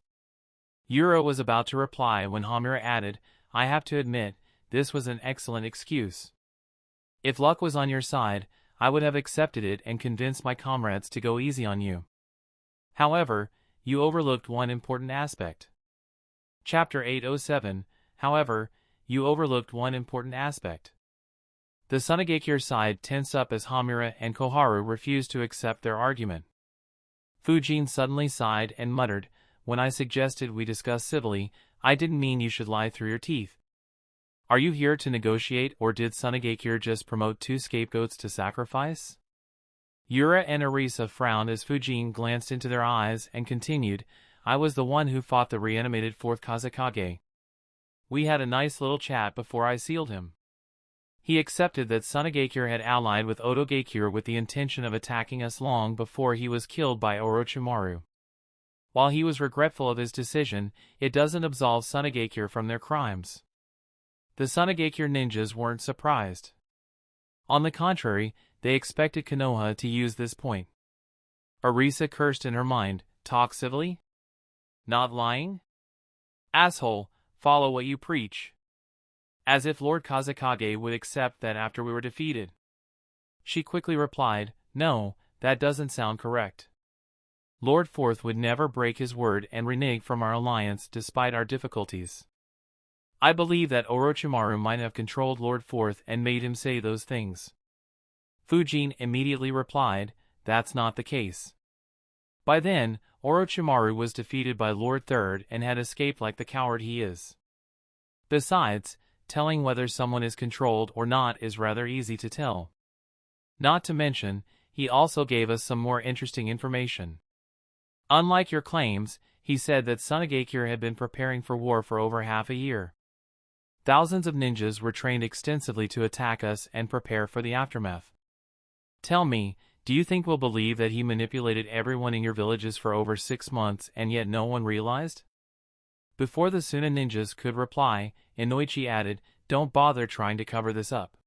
Yura was about to reply when Hamura added, I have to admit, this was an excellent excuse. If luck was on your side, I would have accepted it and convinced my comrades to go easy on you. However, you overlooked one important aspect. Chapter 807, however, you overlooked one important aspect. The Tsunagakure side tensed up as Hamura and Koharu refused to accept their argument. Fujin suddenly sighed and muttered, when I suggested we discuss civilly, I didn't mean you should lie through your teeth. Are you here to negotiate, or did Tsunagakure just promote two scapegoats to sacrifice? Yura and Orisa frowned as Fujin glanced into their eyes and continued, I was the one who fought the reanimated fourth Kazekage. We had a nice little chat before I sealed him. He accepted that Tsunagakure had allied with Otogakure with the intention of attacking us long before he was killed by Orochimaru. While he was regretful of his decision, it doesn't absolve Tsunagakure from their crimes. The Tsunagakure ninjas weren't surprised. On the contrary, they expected Konoha to use this point. Orisa cursed in her mind, talk civilly? Not lying? Asshole, follow what you preach. As if Lord Kazekage would accept that after we were defeated. She quickly replied, no, that doesn't sound correct. Lord Fourth would never break his word and renege from our alliance despite our difficulties. I believe that Orochimaru might have controlled Lord Fourth and made him say those things. Fujin immediately replied, that's not the case. By then, Orochimaru was defeated by Lord Third and had escaped like the coward he is. Besides, telling whether someone is controlled or not is rather easy to tell. Not to mention, he also gave us some more interesting information. Unlike your claims, he said that Tsunagakure had been preparing for war for over half a year. Thousands of ninjas were trained extensively to attack us and prepare for the aftermath. Tell me, Do you think we'll believe that he manipulated everyone in your villages for over 6 months and yet no one realized? Before the Suna ninjas could reply, Inoichi added, "Don't bother trying to cover this up.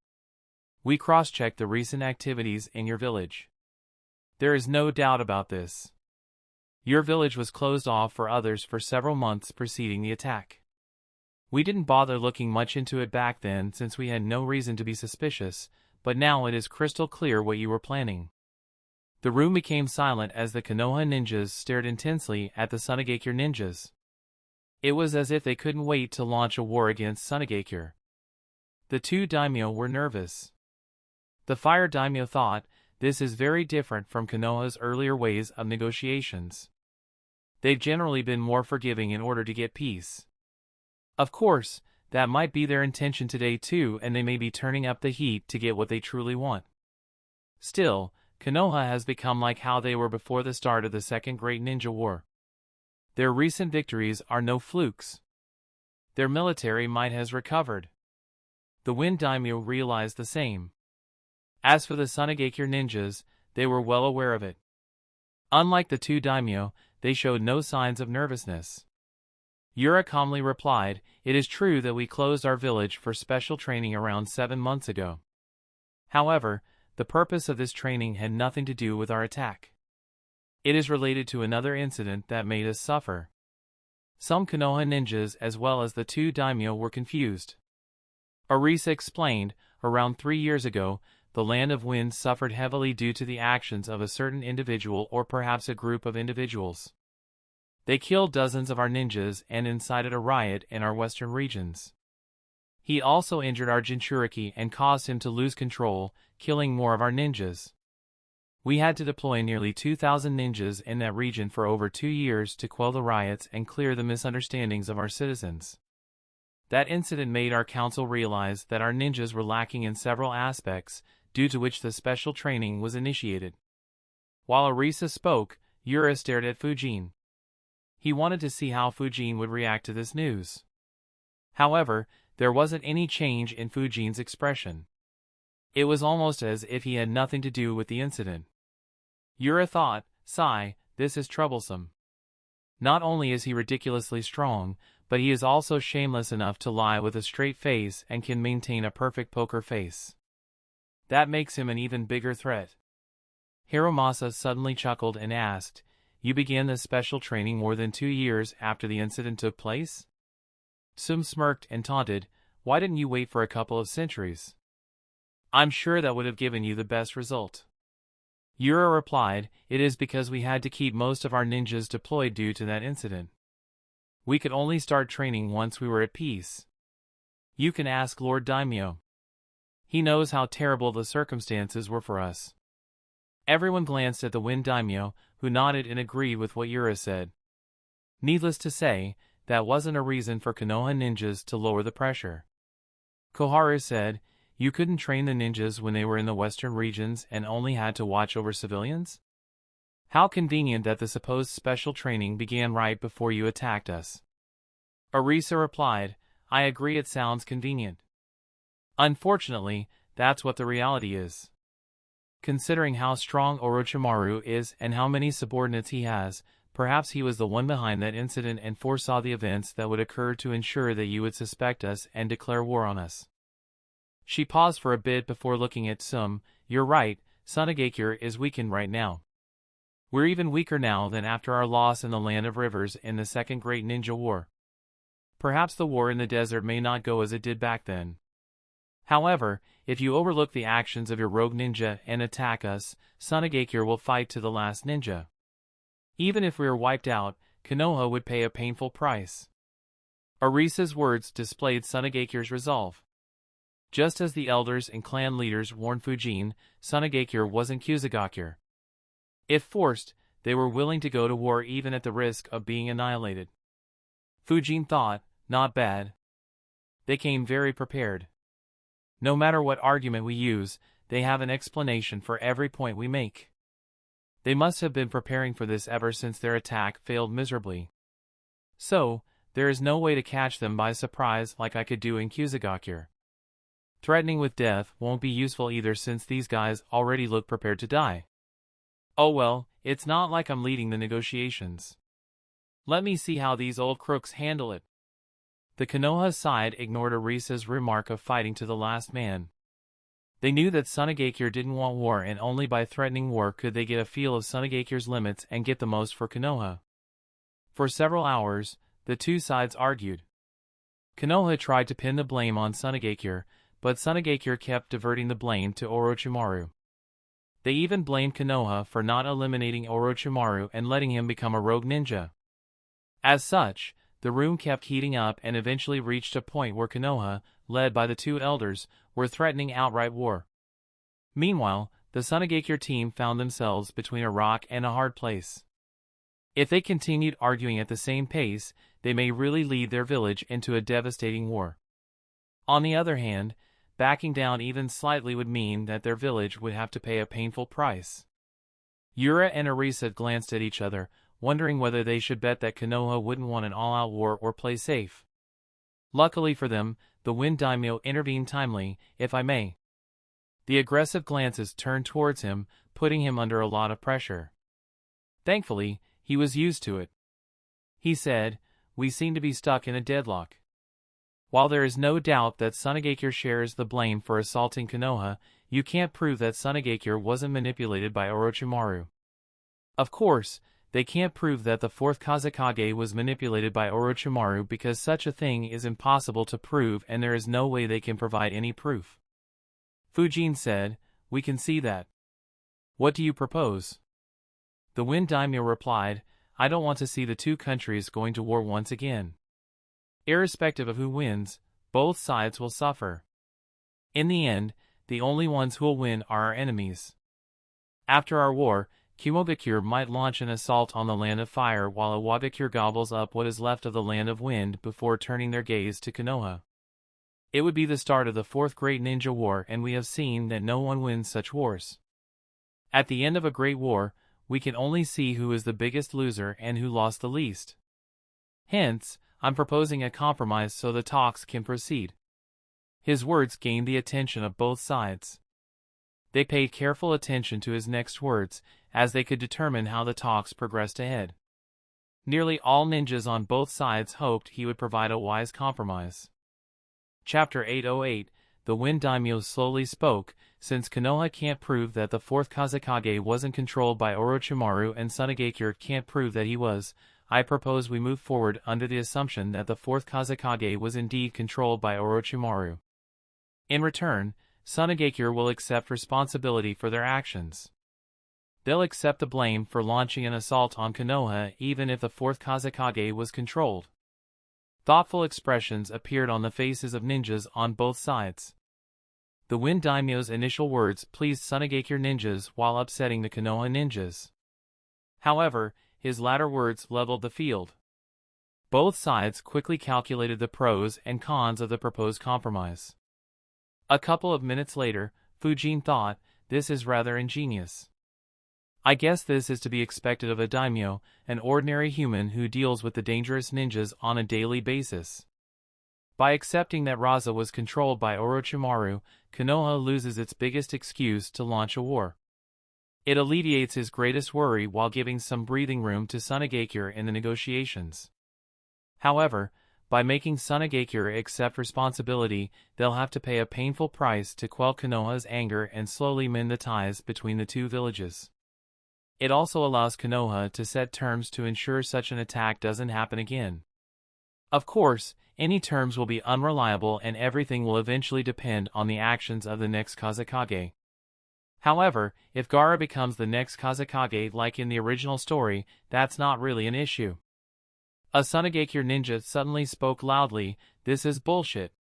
We cross-checked the recent activities in your village. There is no doubt about this. Your village was closed off for others for several months preceding the attack. We didn't bother looking much into it back then since we had no reason to be suspicious, but now it is crystal clear what you were planning." The room became silent as the Konoha ninjas stared intensely at the Sunagakure ninjas. It was as if they couldn't wait to launch a war against Sunagakure. The two daimyo were nervous. The fire daimyo thought, "This is very different from Konoha's earlier ways of negotiations. They've generally been more forgiving in order to get peace. Of course, that might be their intention today too, and they may be turning up the heat to get what they truly want. Still, Konoha has become like how they were before the start of the Second Great Ninja War. Their recent victories are no flukes. Their military might has recovered." The Wind Daimyo realized the same. As for the Sunagakure ninjas, they were well aware of it. Unlike the two daimyo, they showed no signs of nervousness. Yura calmly replied, "It is true that we closed our village for special training around 7 months ago. However, the purpose of this training had nothing to do with our attack. It is related to another incident that made us suffer." Some Konoha ninjas as well as the two daimyo were confused. Arisa explained, "Around 3 years ago, the Land of Wind suffered heavily due to the actions of a certain individual or perhaps a group of individuals. They killed dozens of our ninjas and incited a riot in our western regions. He also injured our Jinchuriki and caused him to lose control, killing more of our ninjas. We had to deploy nearly 2,000 ninjas in that region for over 2 years to quell the riots and clear the misunderstandings of our citizens. That incident made our council realize that our ninjas were lacking in several aspects, due to which the special training was initiated." While Arisa spoke, Yura stared at Fujin. He wanted to see how Fujin would react to this news. However, there wasn't any change in Fujin's expression. It was almost as if he had nothing to do with the incident. Yura thought, "Sigh, this is troublesome. Not only is he ridiculously strong, but he is also shameless enough to lie with a straight face and can maintain a perfect poker face. That makes him an even bigger threat." Hiromasa suddenly chuckled and asked, "You began this special training more than 2 years after the incident took place?" Sum smirked and taunted, "Why didn't you wait for a couple of centuries? I'm sure that would have given you the best result." Yura replied, "It is because we had to keep most of our ninjas deployed due to that incident. We could only start training once we were at peace. You can ask Lord Daimyo. He knows how terrible the circumstances were for us." Everyone glanced at the Wind Daimyo, who nodded and agreed with what Yura said. Needless to say, that wasn't a reason for Konoha ninjas to lower the pressure. Koharu said, "You couldn't train the ninjas when they were in the western regions and only had to watch over civilians? How convenient that the supposed special training began right before you attacked us." Arisa replied, "I agree, it sounds convenient. Unfortunately, that's what the reality is. Considering how strong Orochimaru is and how many subordinates he has, perhaps he was the one behind that incident and foresaw the events that would occur to ensure that you would suspect us and declare war on us." She paused for a bit before looking at Sum. "You're right, Sunagakure is weakened right now. We're even weaker now than after our loss in the Land of Rivers in the Second Great Ninja War. Perhaps the war in the desert may not go as it did back then. However, if you overlook the actions of your rogue ninja and attack us, Sunagakure will fight to the last ninja. Even if we are wiped out, Konoha would pay a painful price." Arisa's words displayed Sunagakure's resolve. Just as the elders and clan leaders warned Fujin, Sunagakure wasn't Kusagakure. If forced, they were willing to go to war even at the risk of being annihilated. Fujin thought, "Not bad. They came very prepared. No matter what argument we use, they have an explanation for every point we make. They must have been preparing for this ever since their attack failed miserably. So, there is no way to catch them by surprise like I could do in Kusagakure. Threatening with death won't be useful either since these guys already look prepared to die. Oh well, it's not like I'm leading the negotiations. Let me see how these old crooks handle it. The Konoha side ignored Arisa's remark of fighting to the last man. They knew that Sunagakure didn't want war, and only by threatening war could they get a feel of Sunagakure's limits and get the most for Konoha. For several hours, the two sides argued. Konoha tried to pin the blame on Sunagakure, but Sunagakure kept diverting the blame to Orochimaru. They even blamed Konoha for not eliminating Orochimaru and letting him become a rogue ninja. As such, the room kept heating up and eventually reached a point where Konoha, led by the two elders, were threatening outright war. Meanwhile, the Sunagakure team found themselves between a rock and a hard place. If they continued arguing at the same pace, they may really lead their village into a devastating war. On the other hand, backing down even slightly would mean that their village would have to pay a painful price. Yura and Arisa glanced at each other, wondering whether they should bet that Konoha wouldn't want an all-out war or play safe. Luckily for them, the Wind Daimyo intervened timely, if I may. The aggressive glances turned towards him, putting him under a lot of pressure. Thankfully, he was used to it. He said, "We seem to be stuck in a deadlock. While there is no doubt that Sunagakure shares the blame for assaulting Konoha, you can't prove that Sunagakure wasn't manipulated by Orochimaru. Of course, they can't prove that the fourth Kazekage was manipulated by Orochimaru because such a thing is impossible to prove and there is no way they can provide any proof." Fujin said, "We can see that. What do you propose?" The Wind Daimyo replied, "I don't want to see the two countries going to war once again. Irrespective of who wins, both sides will suffer. In the end, the only ones who will win are our enemies. After our war, Kimobakure might launch an assault on the Land of Fire while Iwabakure gobbles up what is left of the Land of Wind before turning their gaze to Konoha. It would be the start of the Fourth Great Ninja War, and we have seen that no one wins such wars. At the end of a great war, we can only see who is the biggest loser and who lost the least. Hence, I'm proposing a compromise so the talks can proceed." His words gained the attention of both sides. They paid careful attention to his next words, as they could determine how the talks progressed ahead. Nearly all ninjas on both sides hoped he would provide a wise compromise. Chapter 808, The Wind Daimyo slowly spoke, "Since Konoha can't prove that the fourth Kazekage wasn't controlled by Orochimaru and Sunagakure can't prove that he was, I propose we move forward under the assumption that the fourth Kazekage was indeed controlled by Orochimaru. In return, Sunagakure will accept responsibility for their actions. They'll accept the blame for launching an assault on Konoha even if the fourth Kazekage was controlled." Thoughtful expressions appeared on the faces of ninjas on both sides. The Wind Daimyo's initial words pleased Sunagakure ninjas while upsetting the Konoha ninjas. However, his latter words leveled the field. Both sides quickly calculated the pros and cons of the proposed compromise. A couple of minutes later, Fujin thought, "This is rather ingenious. I guess this is to be expected of a daimyo, an ordinary human who deals with the dangerous ninjas on a daily basis. By accepting that Raza was controlled by Orochimaru, Konoha loses its biggest excuse to launch a war. It alleviates his greatest worry while giving some breathing room to Sunagakure in the negotiations. However, by making Sunagakure accept responsibility, they'll have to pay a painful price to quell Konoha's anger and slowly mend the ties between the two villages. It also allows Konoha to set terms to ensure such an attack doesn't happen again. Of course, any terms will be unreliable and everything will eventually depend on the actions of the next Kazekage. However, if Gaara becomes the next Kazekage like in the original story, that's not really an issue." A Sunagakure ninja suddenly spoke loudly, "This is bullshit.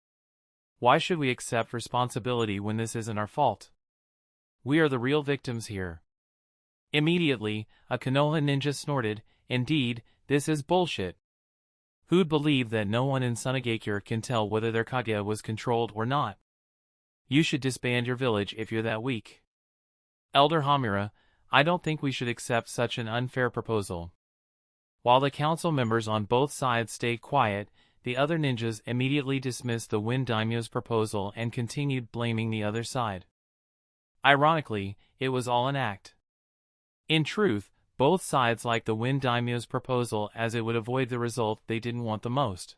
Why should we accept responsibility when this isn't our fault? We are the real victims here." Immediately, a Konoha ninja snorted, "Indeed, this is bullshit. Who'd believe that no one in Sunagakure can tell whether their Kage was controlled or not? You should disband your village if you're that weak. Elder Hamura, I don't think we should accept such an unfair proposal." While the council members on both sides stayed quiet, the other ninjas immediately dismissed the Wind Daimyo's proposal and continued blaming the other side. Ironically, it was all an act. In truth, both sides liked the Wind Daimyo's proposal as it would avoid the result they didn't want the most.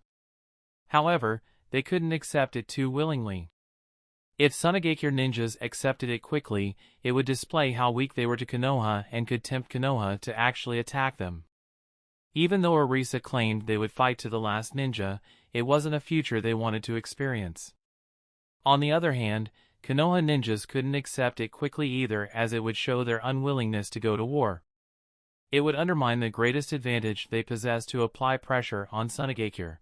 However, they couldn't accept it too willingly. If Sunagakure ninjas accepted it quickly, it would display how weak they were to Konoha and could tempt Konoha to actually attack them. Even though Arisa claimed they would fight to the last ninja, it wasn't a future they wanted to experience. On the other hand, Konoha ninjas couldn't accept it quickly either, as it would show their unwillingness to go to war. It would undermine the greatest advantage they possessed to apply pressure on Sunagakure.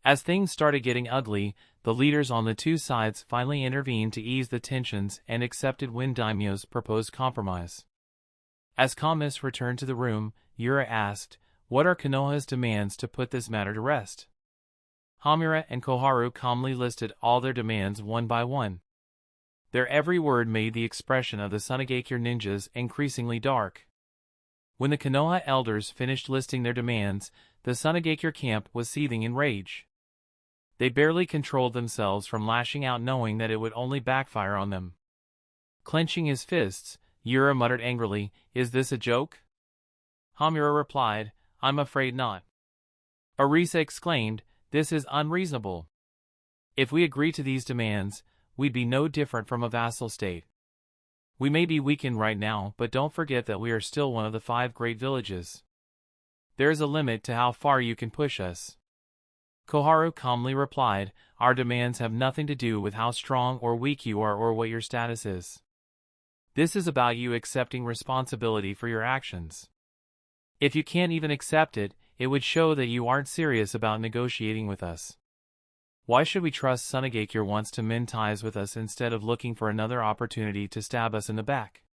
As things started getting ugly, the leaders on the two sides finally intervened to ease the tensions and accepted Wind Daimyo's proposed compromise. As Kamis returned to the room, Yura asked, "What are Konoha's demands to put this matter to rest?" Hamura and Koharu calmly listed all their demands one by one. Their every word made the expression of the Sunagakure ninjas increasingly dark. When the Konoha elders finished listing their demands, the Sunagakure camp was seething in rage. They barely controlled themselves from lashing out, knowing that it would only backfire on them. Clenching his fists, Yura muttered angrily, "Is this a joke?" Hamura replied, "I'm afraid not." Arisa exclaimed, "This is unreasonable. If we agree to these demands, we'd be no different from a vassal state. We may be weakened right now, but don't forget that we are still one of the 5 great villages. There is a limit to how far you can push us." Koharu calmly replied, "Our demands have nothing to do with how strong or weak you are or what your status is. This is about you accepting responsibility for your actions. If you can't even accept it, it would show that you aren't serious about negotiating with us. Why should we trust Sunagakure wants to mend ties with us instead of looking for another opportunity to stab us in the back?"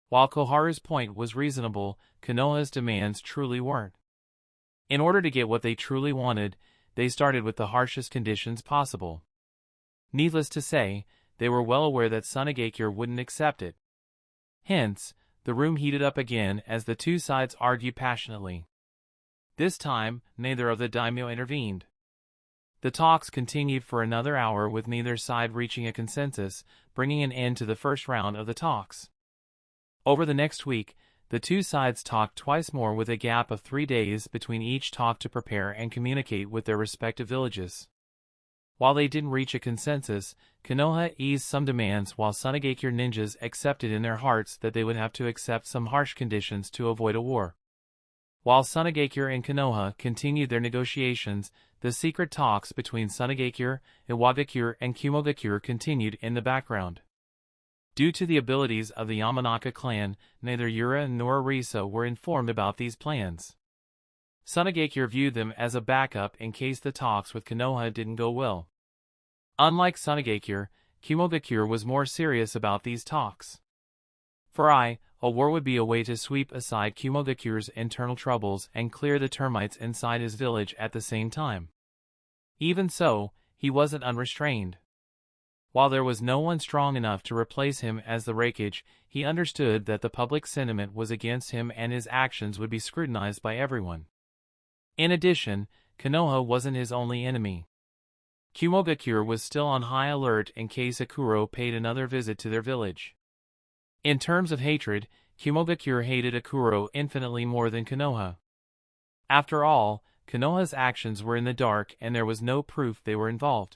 While Koharu's point was reasonable, Konoha's demands truly weren't. In order to get what they truly wanted, they started with the harshest conditions possible. Needless to say, they were well aware that Sunagakure wouldn't accept it. Hence, the room heated up again as the two sides argued passionately. This time, neither of the daimyo intervened. The talks continued for another hour with neither side reaching a consensus, bringing an end to the first round of the talks. Over the next week, the two sides talked twice more with a gap of 3 days between each talk to prepare and communicate with their respective villages. While they didn't reach a consensus, Konoha eased some demands while Sunagakure ninjas accepted in their hearts that they would have to accept some harsh conditions to avoid a war. While Sunagakure and Konoha continued their negotiations, the secret talks between Sunagakure, Iwagakure, and Kumogakure continued in the background. Due to the abilities of the Yamanaka clan, neither Yura nor Arisa were informed about these plans. Sunagakure viewed them as a backup in case the talks with Konoha didn't go well. Unlike Sunagakure, Kumogakure was more serious about these talks. For a war would be a way to sweep aside Kumogakure's internal troubles and clear the termites inside his village at the same time. Even so, he wasn't unrestrained. While there was no one strong enough to replace him as the Raikage, he understood that the public sentiment was against him and his actions would be scrutinized by everyone. In addition, Konoha wasn't his only enemy. Kumogakure was still on high alert in case Akuro paid another visit to their village. In terms of hatred, Kumogakure hated Akuro infinitely more than Konoha. After all, Konoha's actions were in the dark and there was no proof they were involved.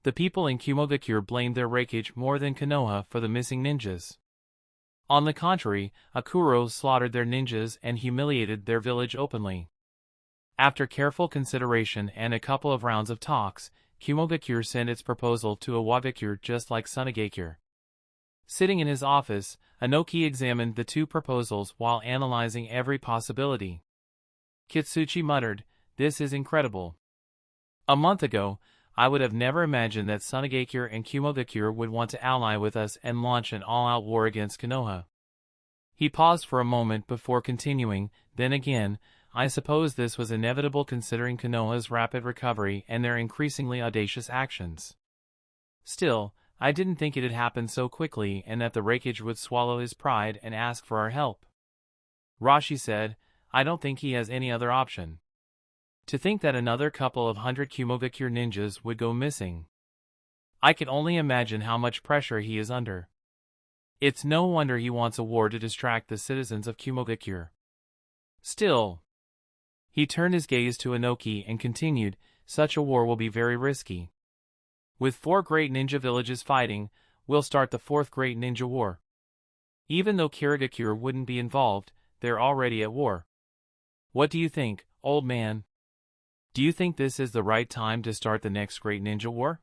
The people in Kumogakure blamed their Raikage more than Konoha for the missing ninjas. On the contrary, Akuro slaughtered their ninjas and humiliated their village openly. After careful consideration and a couple of rounds of talks, Kumogakure sent its proposal to Iwagakure just like Sunagakure. Sitting in his office, Anoki examined the two proposals while analyzing every possibility. Kitsuchi muttered, "This is incredible. A month ago, I would have never imagined that Sunagakure and Kumogakure would want to ally with us and launch an all-out war against Konoha." He paused for a moment before continuing, "Then again, I suppose this was inevitable considering Konoha's rapid recovery and their increasingly audacious actions. Still, I didn't think it'd happen so quickly and that the Raikage would swallow his pride and ask for our help." Rashi said, "I don't think he has any other option. To think that another couple of 100 Kumogakure ninjas would go missing. I can only imagine how much pressure he is under." It's no wonder he wants a war to distract the citizens of Kumogakure. Still, he turned his gaze to Inoki and continued, such a war will be very risky. With 4 great ninja villages fighting, we'll start the 4th great ninja war. Even though Kirigakure wouldn't be involved, they're already at war. What do you think, old man? Do you think this is the right time to start the next great ninja war?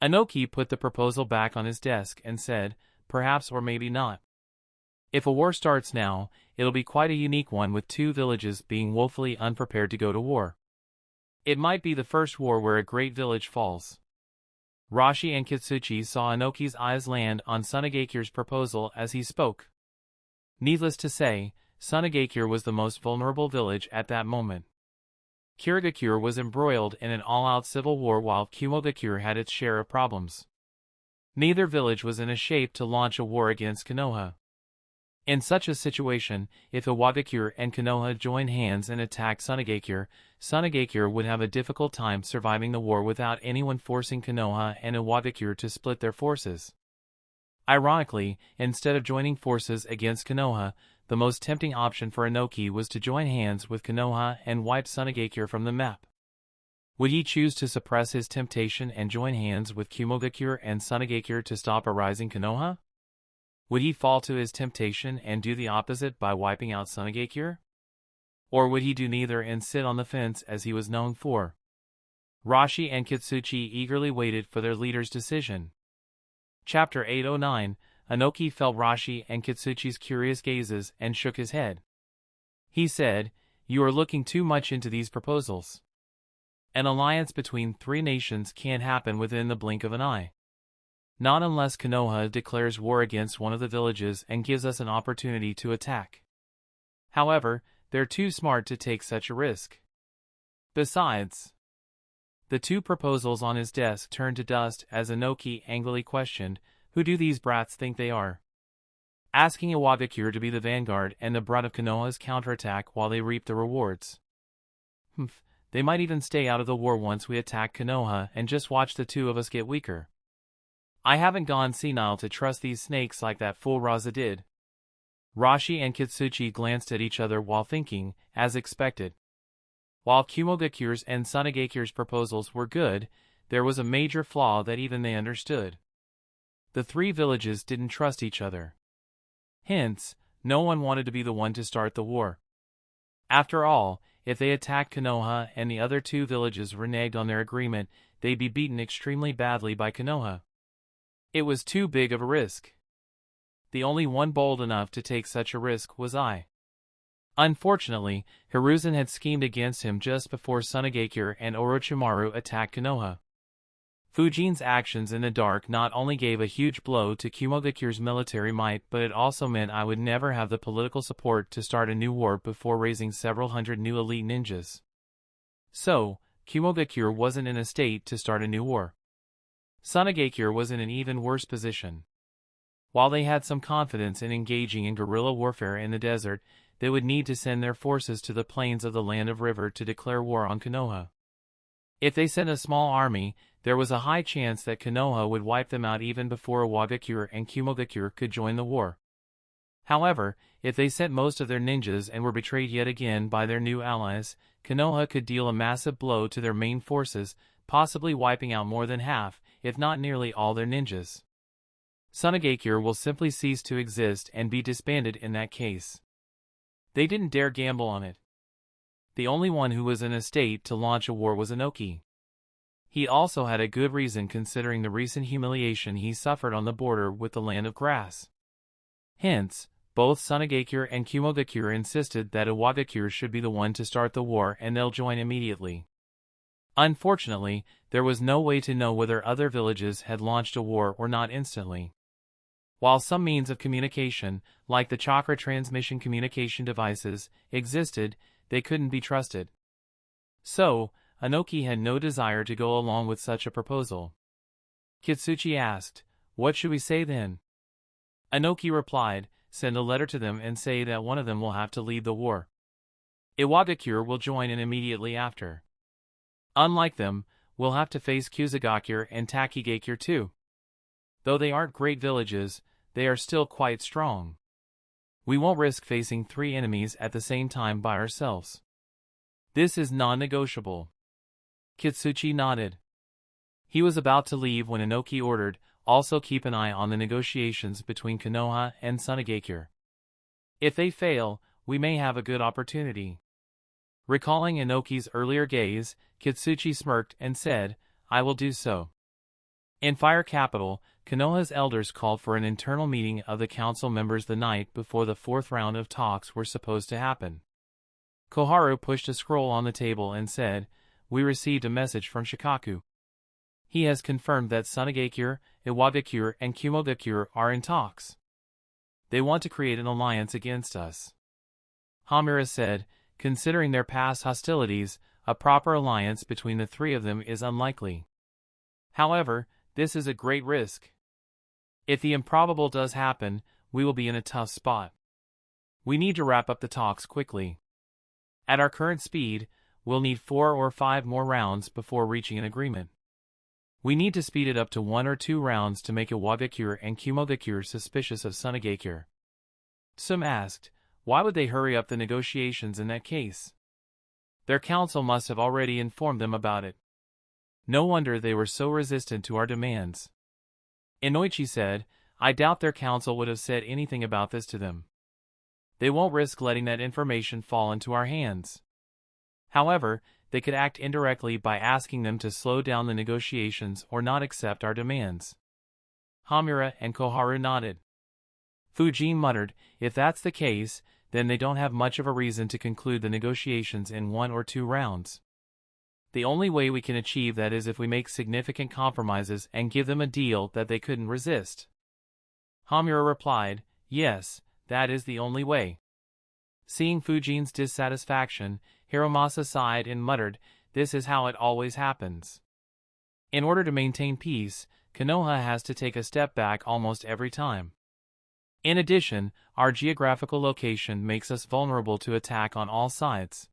Inoki put the proposal back on his desk and said, perhaps or maybe not. If a war starts now, it'll be quite a unique one with 2 villages being woefully unprepared to go to war. It might be the first war where a great village falls. Rashi and Kitsuchi saw Inoki's eyes land on Tsunegakure's proposal as he spoke. Needless to say, Tsunegakure was the most vulnerable village at that moment. Kirigakure was embroiled in an all-out civil war while Kumogakure had its share of problems. Neither village was in a shape to launch a war against Konoha. In such a situation, if Iwagakure and Konoha joined hands and attacked Tsunegakure, Tsunegakure would have a difficult time surviving the war without anyone forcing Konoha and Iwagakure to split their forces. Ironically, instead of joining forces against Konoha, the most tempting option for Inoki was to join hands with Konoha and wipe Tsunegakure from the map. Would he choose to suppress his temptation and join hands with Kumogakure and Tsunegakure to stop a rising Konoha? Would he fall to his temptation and do the opposite by wiping out Tsunegakure? Or would he do neither and sit on the fence as he was known for? Rashi and Kitsuchi eagerly waited for their leader's decision. Chapter 809, Inoki felt Rashi and Kitsuchi's curious gazes and shook his head. He said, "You are looking too much into these proposals. An alliance between 3 nations can't happen within the blink of an eye. Not unless Konoha declares war against one of the villages and gives us an opportunity to attack. However, they're too smart to take such a risk. Besides..." The 2 proposals on his desk turned to dust as Inoki angrily questioned, "Who do these brats think they are? Asking Iwagakure to be the vanguard and the brunt of Konoha's counterattack while they reap the rewards. They might even stay out of the war once we attack Konoha and just watch the 2 of us get weaker. I haven't gone senile to trust these snakes like that fool Raza did." Rashi and Kitsuchi glanced at each other while thinking, as expected. While Kumogakure's and Tsunegakure's proposals were good, there was a major flaw that even they understood. The 3 villages didn't trust each other. Hence, no one wanted to be the one to start the war. After all, if they attacked Konoha and the other 2 villages reneged on their agreement, they'd be beaten extremely badly by Konoha. It was too big of a risk. The only one bold enough to take such a risk was I. Unfortunately, Hiruzen had schemed against him just before Tsunegakure and Orochimaru attacked Konoha. Fujin's actions in the dark not only gave a huge blow to Kumogakure's military might, but it also meant I would never have the political support to start a new war before raising several hundred new elite ninjas. So, Kumogakure wasn't in a state to start a new war. Tsunegakure was in an even worse position. While they had some confidence in engaging in guerrilla warfare in the desert, they would need to send their forces to the plains of the Land of River to declare war on Konoha. If they sent a small army, there was a high chance that Konoha would wipe them out even before Iwagakure and Kumogakure could join the war. However, if they sent most of their ninjas and were betrayed yet again by their new allies, Konoha could deal a massive blow to their main forces, possibly wiping out more than half, if not nearly all their ninjas. Tsunegakure will simply cease to exist and be disbanded in that case. They didn't dare gamble on it. The only one who was in a state to launch a war was Inoki. He also had a good reason considering the recent humiliation he suffered on the border with the Land of Grass. Hence, both Tsunegakure and Kumogakure insisted that Iwagakure should be the one to start the war and they'll join immediately. Unfortunately, there was no way to know whether other villages had launched a war or not instantly. While some means of communication, like the chakra transmission communication devices, existed, they couldn't be trusted. So, Inoki had no desire to go along with such a proposal. Kitsuchi asked, "What should we say then?" Inoki replied, "Send a letter to them and say that one of them will have to lead the war. Iwagakure will join in immediately after. Unlike them, we'll have to face Kusagakure and Takigakure too. Though they aren't great villages, they are still quite strong. We won't risk facing 3 enemies at the same time by ourselves. This is non-negotiable. Kitsuchi nodded. He was about to leave when Inoki ordered, also keep an eye on the negotiations between Konoha and Tsunagakure. If they fail, we may have a good opportunity. Recalling Inoki's earlier gaze, Kitsuchi smirked and said, I will do so. In Fire Capital, Konoha's elders called for an internal meeting of the council members the night before the 4th round of talks were supposed to happen. Koharu pushed a scroll on the table and said, We received a message from Shikaku. He has confirmed that Tsunagakure, Iwagakure, and Kumogakure are in talks. They want to create an alliance against us. Hamura said, considering their past hostilities, a proper alliance between the 3 of them is unlikely. However, this is a great risk. If the improbable does happen, we will be in a tough spot. We need to wrap up the talks quickly. At our current speed, we'll need 4 or 5 more rounds before reaching an agreement. We need to speed it up to 1 or 2 rounds to make Iwagakure and Kumogakure suspicious of Tsunagakure. Some asked, why would they hurry up the negotiations in that case? Their council must have already informed them about it. No wonder they were so resistant to our demands. Inoichi said, I doubt their council would have said anything about this to them. They won't risk letting that information fall into our hands. However, they could act indirectly by asking them to slow down the negotiations or not accept our demands. Hamura and Koharu nodded. Fujin muttered, if that's the case, then they don't have much of a reason to conclude the negotiations in 1 or 2 rounds. The only way we can achieve that is if we make significant compromises and give them a deal that they couldn't resist. Hamura replied, yes, that is the only way. Seeing Fujin's dissatisfaction, Hiromasa sighed and muttered, this is how it always happens. In order to maintain peace, Konoha has to take a step back almost every time. In addition, our geographical location makes us vulnerable to attack on all sides.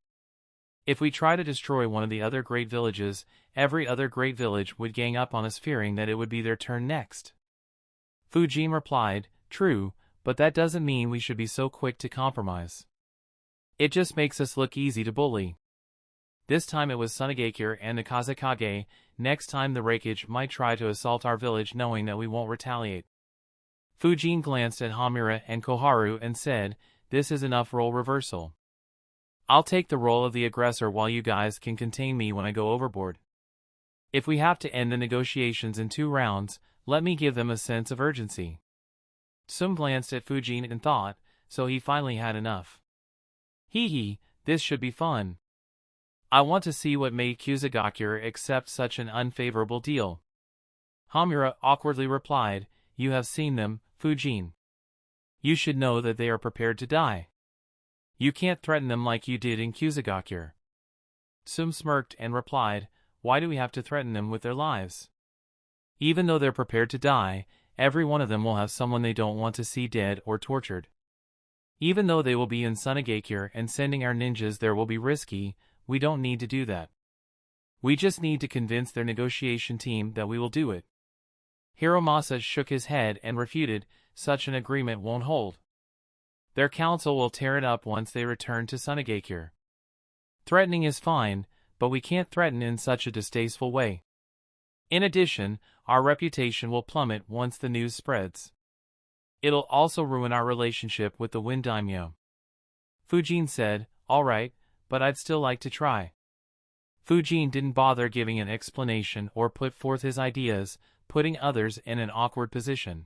If we try to destroy one of the other great villages, every other great village would gang up on us fearing that it would be their turn next. Fujin replied, true, but that doesn't mean we should be so quick to compromise. It just makes us look easy to bully. This time it was Tsunagakure and the Kazekage, next time the Raikage might try to assault our village knowing that we won't retaliate. Fujin glanced at Hamura and Koharu and said, this is enough role reversal. I'll take the role of the aggressor while you guys can contain me when I go overboard. If we have to end the negotiations in 2 rounds, let me give them a sense of urgency. Sum glanced at Fujin and thought, so he finally had enough. Hee, this should be fun. I want to see what made Kusagakure accept such an unfavorable deal. Hamura awkwardly replied, you have seen them, Fujin. You should know that they are prepared to die. You can't threaten them like you did in Kusagakure. Sum smirked and replied, why do we have to threaten them with their lives? Even though they're prepared to die, every one of them will have someone they don't want to see dead or tortured. Even though they will be in Tsunagakure and sending our ninjas there will be risky, we don't need to do that. We just need to convince their negotiation team that we will do it. Hiromasa shook his head and refuted, such an agreement won't hold. Their council will tear it up once they return to Tsunagakure. Threatening is fine, but we can't threaten in such a distasteful way. In addition, our reputation will plummet once the news spreads. It'll also ruin our relationship with the Wind Daimyo. Fujin said, all right, but I'd still like to try. Fujin didn't bother giving an explanation or put forth his ideas, putting others in an awkward position.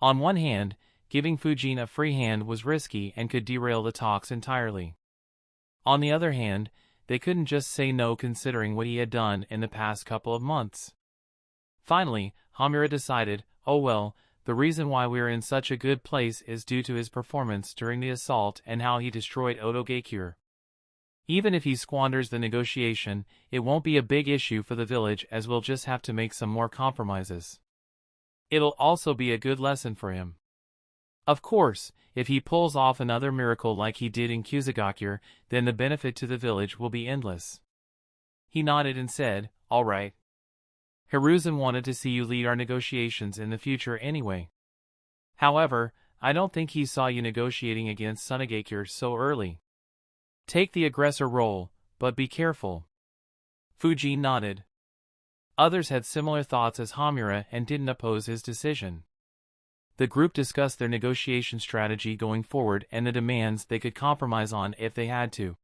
On one hand, giving Fujin a free hand was risky and could derail the talks entirely. On the other hand, they couldn't just say no considering what he had done in the past couple of months. Finally, Hamura decided, oh well, the reason why we're in such a good place is due to his performance during the assault and how he destroyed Otogakure. Even if he squanders the negotiation, it won't be a big issue for the village as we'll just have to make some more compromises. It'll also be a good lesson for him. Of course, if he pulls off another miracle like he did in Kusagakure, then the benefit to the village will be endless. He nodded and said, all right. Hiruzen wanted to see you lead our negotiations in the future anyway. However, I don't think he saw you negotiating against Sunagakure so early. Take the aggressor role, but be careful. Fujin nodded. Others had similar thoughts as Hamura and didn't oppose his decision. The group discussed their negotiation strategy going forward and the demands they could compromise on if they had to.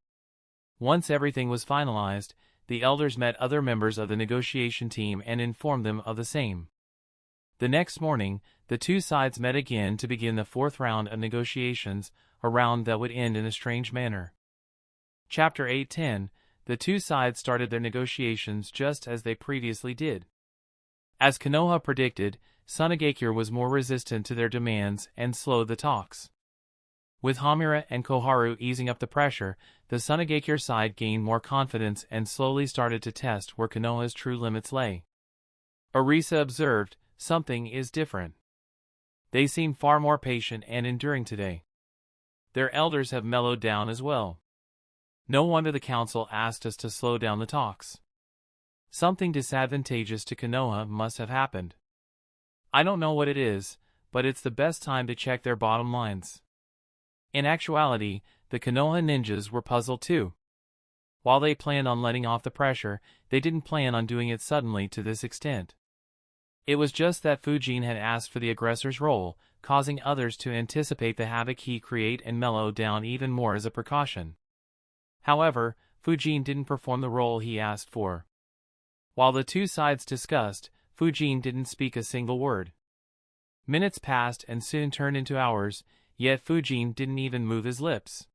Once everything was finalized, the elders met other members of the negotiation team and informed them of the same. The next morning, the two sides met again to begin the fourth round of negotiations, a round that would end in a strange manner. Chapter 8:10. The two sides started their negotiations just as they previously did. As Konoha predicted, Sunagakure was more resistant to their demands and slowed the talks. With Hamura and Koharu easing up the pressure, the Sunagakure side gained more confidence and slowly started to test where Konoha's true limits lay. Arisa observed, "Something is different. They seem far more patient and enduring today. Their elders have mellowed down as well. No wonder the council asked us to slow down the talks. Something disadvantageous to Konoha must have happened. I don't know what it is, but it's the best time to check their bottom lines." In actuality, the Konoha ninjas were puzzled too. While they planned on letting off the pressure, they didn't plan on doing it suddenly to this extent. It was just that Fujin had asked for the aggressor's role, causing others to anticipate the havoc he create and mellow down even more as a precaution. However, Fujin didn't perform the role he asked for. While the two sides discussed, Fujin didn't speak a single word. Minutes passed and soon turned into hours, yet Fujin didn't even move his lips.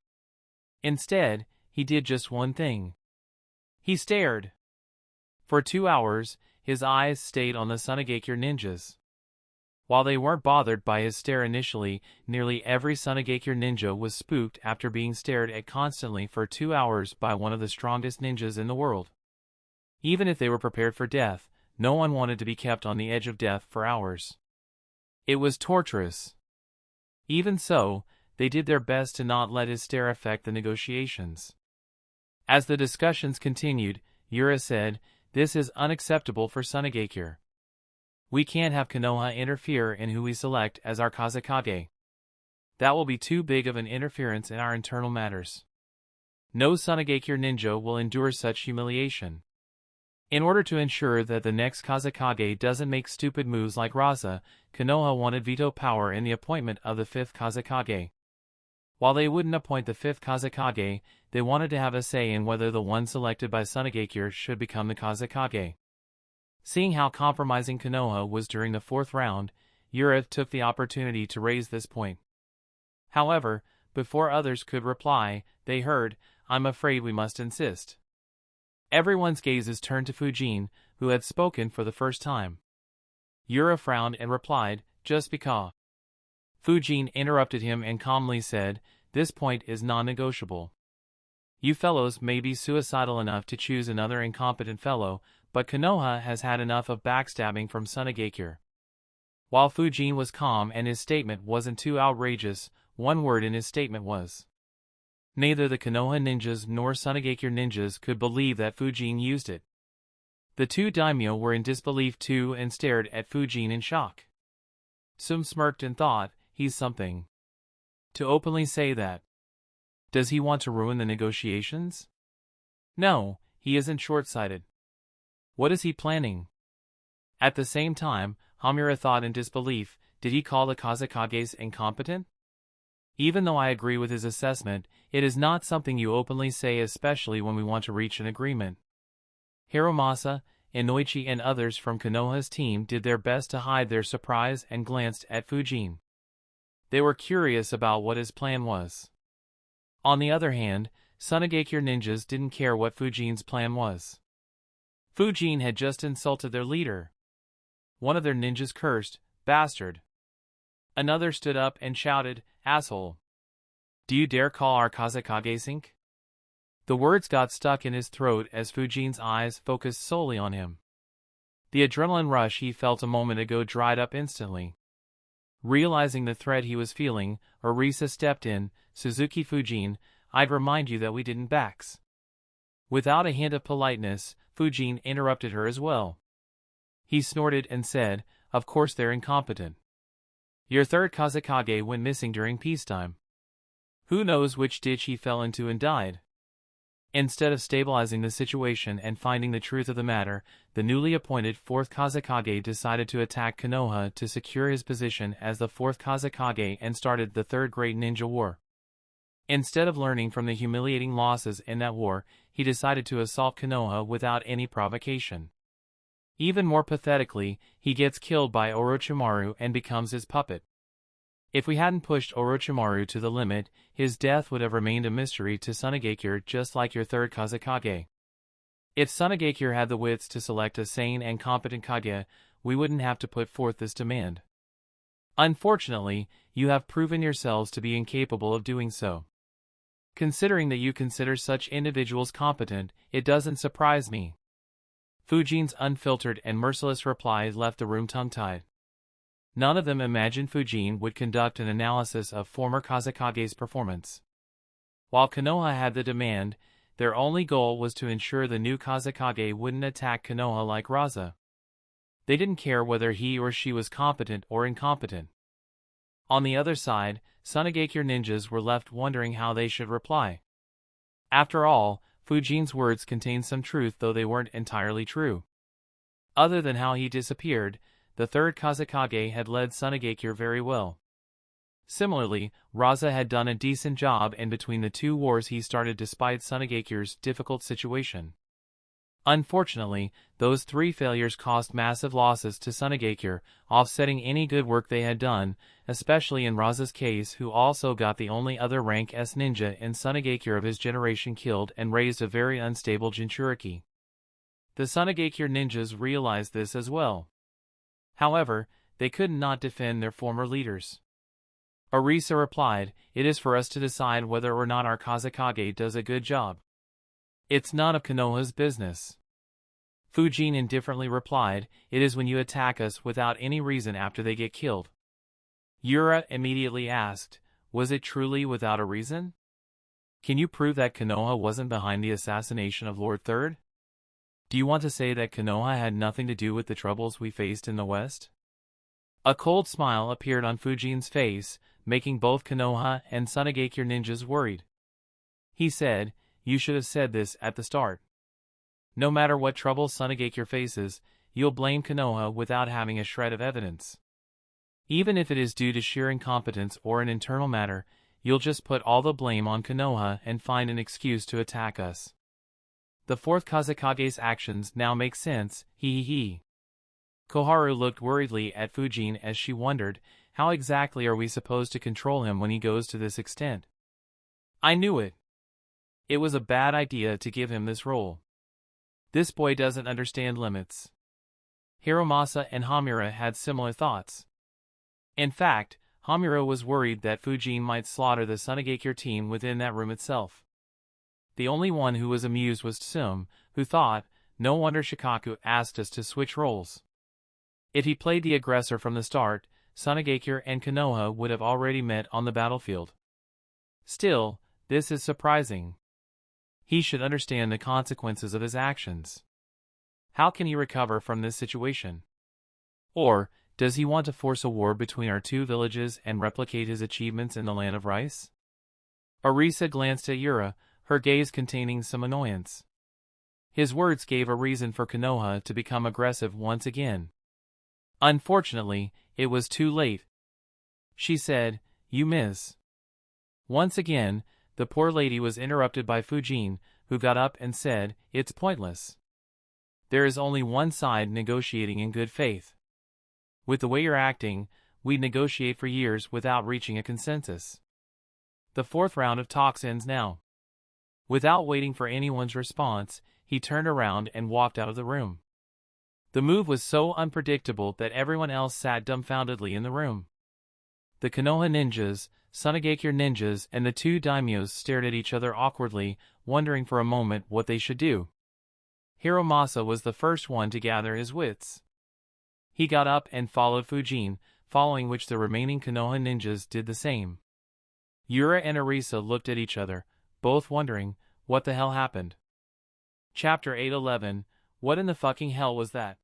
Instead, he did just one thing. He stared. For 2 hours, his eyes stayed on the Sunagakure ninjas. While they weren't bothered by his stare initially, nearly every Sunagakure ninja was spooked after being stared at constantly for 2 hours by one of the strongest ninjas in the world. Even if they were prepared for death, no one wanted to be kept on the edge of death for hours. It was torturous. Even so, they did their best to not let his stare affect the negotiations. As the discussions continued, Yura said, "This is unacceptable for Sunagakure. We can't have Konoha interfere in who we select as our Kazekage. That will be too big of an interference in our internal matters. No Sunagakure ninja will endure such humiliation. In order to ensure that the next Kazekage doesn't make stupid moves like Rasa, Konoha wanted veto power in the appointment of the fifth Kazekage. While they wouldn't appoint the fifth Kazekage, they wanted to have a say in whether the one selected by Sunagakure should become the Kazekage." Seeing how compromising Konoha was during the fourth round, Yura took the opportunity to raise this point. However, before others could reply, they heard, "I'm afraid we must insist." Everyone's gazes turned to Fujin, who had spoken for the first time. Yura frowned and replied, "Just because." Fujin interrupted him and calmly said, "This point is non-negotiable. You fellows may be suicidal enough to choose another incompetent fellow, but Konoha has had enough of backstabbing from Sunagakure." While Fujin was calm and his statement wasn't too outrageous, one word in his statement was. Neither the Konoha ninjas nor Sunagakure ninjas could believe that Fujin used it. The two daimyo were in disbelief too and stared at Fujin in shock. Some smirked and thought, "He's something to openly say that. Does he want to ruin the negotiations? No, he isn't short-sighted. What is he planning?" At the same time, Hamura thought in disbelief, did he call the Kazekages incompetent? Even though I agree with his assessment, it is not something you openly say, especially when we want to reach an agreement. Hiromasa, Inoichi and others from Konoha's team did their best to hide their surprise and glanced at Fujin. They were curious about what his plan was. On the other hand, Sunagakure ninjas didn't care what Fujin's plan was. Fujin had just insulted their leader. One of their ninjas cursed, "Bastard." Another stood up and shouted, "Asshole. Do you dare call our Kazekage sink?" The words got stuck in his throat as Fujin's eyes focused solely on him. The adrenaline rush he felt a moment ago dried up instantly. Realizing the threat he was feeling, Arisa stepped in, "Suzuki Fujin, I'd remind you that we didn't backs." Without a hint of politeness, Fujin interrupted her as well. He snorted and said, "Of course they're incompetent. Your third Kazekage went missing during peacetime. Who knows which ditch he fell into and died? Instead of stabilizing the situation and finding the truth of the matter, the newly appointed 4th Kazekage decided to attack Konoha to secure his position as the 4th Kazekage and started the Third Great Ninja War. Instead of learning from the humiliating losses in that war, he decided to assault Konoha without any provocation. Even more pathetically, he gets killed by Orochimaru and becomes his puppet. If we hadn't pushed Orochimaru to the limit, his death would have remained a mystery to Tsunagakure, just like your third Kazekage. If Tsunagakure had the wits to select a sane and competent Kage, we wouldn't have to put forth this demand. Unfortunately, you have proven yourselves to be incapable of doing so. Considering that you consider such individuals competent, it doesn't surprise me. Fujin's unfiltered and merciless reply left the room tongue-tied. None of them imagined Fujin would conduct an analysis of former Kazekage's performance. While Konoha had the demand, their only goal was to ensure the new Kazekage wouldn't attack Konoha like Raza. They didn't care whether he or she was competent or incompetent. On the other side, Tsunagakure ninjas were left wondering how they should reply. After all, Fujin's words contained some truth, though they weren't entirely true. Other than how he disappeared, the third Kazekage had led Tsunagakure very well. Similarly, Raza had done a decent job, and between the two wars he started despite Tsunagakure's difficult situation. Unfortunately, those three failures cost massive losses to Tsunagakure, offsetting any good work they had done, especially in Raza's case, who also got the only other rank S ninja in Tsunagakure of his generation killed and raised a very unstable Jinchuriki. The Tsunagakure ninjas realized this as well. However, they could not defend their former leaders. Arisa replied, "It is for us to decide whether or not our Kazekage does a good job. It's none of Konoha's business." Fujin indifferently replied, "It is when you attack us without any reason after they get killed." Yura immediately asked, "Was it truly without a reason? Can you prove that Konoha wasn't behind the assassination of Lord Third? Do you want to say that Konoha had nothing to do with the troubles we faced in the West?" A cold smile appeared on Fujin's face, making both Konoha and Tsunagakure ninjas worried. He said, "You should have said this at the start. No matter what trouble Tsunagakure faces, you'll blame Konoha without having a shred of evidence. Even if it is due to sheer incompetence or an internal matter, you'll just put all the blame on Konoha and find an excuse to attack us. The fourth Kazekage's actions now make sense, he. Koharu looked worriedly at Fujin as she wondered, how exactly are we supposed to control him when he goes to this extent? I knew it. It was a bad idea to give him this role. This boy doesn't understand limits. Hiromasa and Hamura had similar thoughts. In fact, Hamura was worried that Fujin might slaughter the Tsunagakure team within that room itself. The only one who was amused was Tsum, who thought, "No wonder Shikaku asked us to switch roles. If he played the aggressor from the start, Tsunagakure and Konoha would have already met on the battlefield." Still, this is surprising. He should understand the consequences of his actions. How can he recover from this situation? Or, does he want to force a war between our two villages and replicate his achievements in the land of rice? Arisa glanced at Yura, her gaze containing some annoyance. His words gave a reason for Konoha to become aggressive once again. Unfortunately, it was too late. She said, "You miss." Once again, the poor lady was interrupted by Fujin, who got up and said, "It's pointless. There is only one side negotiating in good faith. With the way you're acting, we'd negotiate for years without reaching a consensus. The fourth round of talks ends now." Without waiting for anyone's response, he turned around and walked out of the room. The move was so unpredictable that everyone else sat dumbfoundedly in the room. The Konoha ninjas, Tsunagakure ninjas, and the two daimyos stared at each other awkwardly, wondering for a moment what they should do. Hiromasa was the first one to gather his wits. He got up and followed Fujin, following which the remaining Konoha ninjas did the same. Yura and Arisa looked at each other, both wondering, what the hell happened? Chapter 811, What in the fucking hell was that?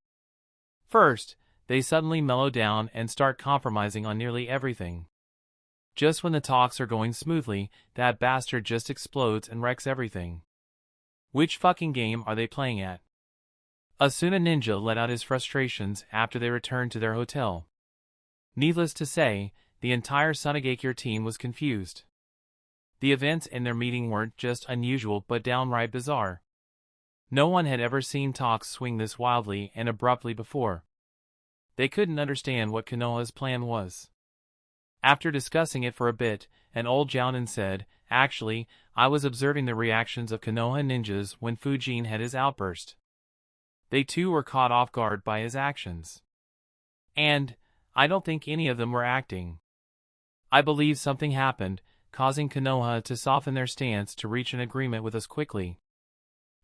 First, they suddenly mellow down and start compromising on nearly everything. Just when the talks are going smoothly, that bastard just explodes and wrecks everything. Which fucking game are they playing at? Asuna Ninja let out his frustrations after they returned to their hotel. Needless to say, the entire Sunagakure team was confused. The events in their meeting weren't just unusual but downright bizarre. No one had ever seen talks swing this wildly and abruptly before. They couldn't understand what Konoha's plan was. After discussing it for a bit, an old Jounin said, "Actually, I was observing the reactions of Konoha ninjas when Fujin had his outburst. They too were caught off guard by his actions. And I don't think any of them were acting. I believe something happened, causing Konoha to soften their stance to reach an agreement with us quickly.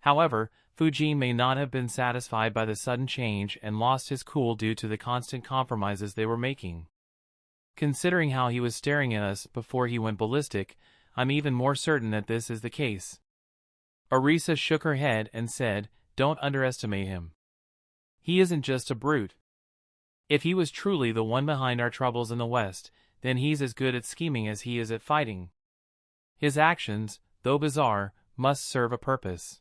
However, Fujin may not have been satisfied by the sudden change and lost his cool due to the constant compromises they were making. Considering how he was staring at us before he went ballistic, I'm even more certain that this is the case." Arisa shook her head and said, "Don't underestimate him. He isn't just a brute. If he was truly the one behind our troubles in the West, then he's as good at scheming as he is at fighting. His actions, though bizarre, must serve a purpose.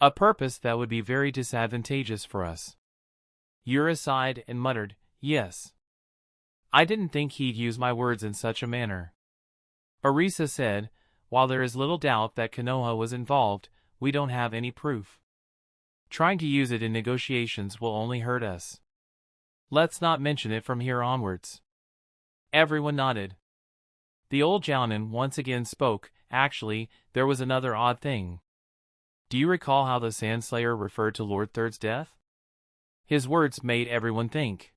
A purpose that would be very disadvantageous for us." Yura sighed and muttered, "Yes. I didn't think he'd use my words in such a manner." Arisa said, "While there is little doubt that Konoha was involved, we don't have any proof. Trying to use it in negotiations will only hurt us. Let's not mention it from here onwards." Everyone nodded. The old Jounin once again spoke. "Actually, there was another odd thing. Do you recall how the Sandslayer referred to Lord Third's death? His words made everyone think."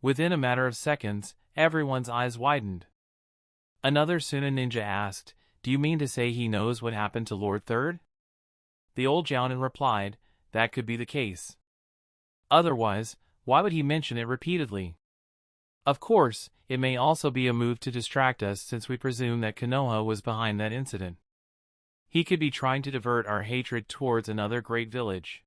Within a matter of seconds, everyone's eyes widened. Another Suna ninja asked, "Do you mean to say he knows what happened to Lord Third?" The old Jounin replied, "That could be the case. Otherwise, why would he mention it repeatedly? Of course, it may also be a move to distract us since we presume that Konoha was behind that incident. He could be trying to divert our hatred towards another great village."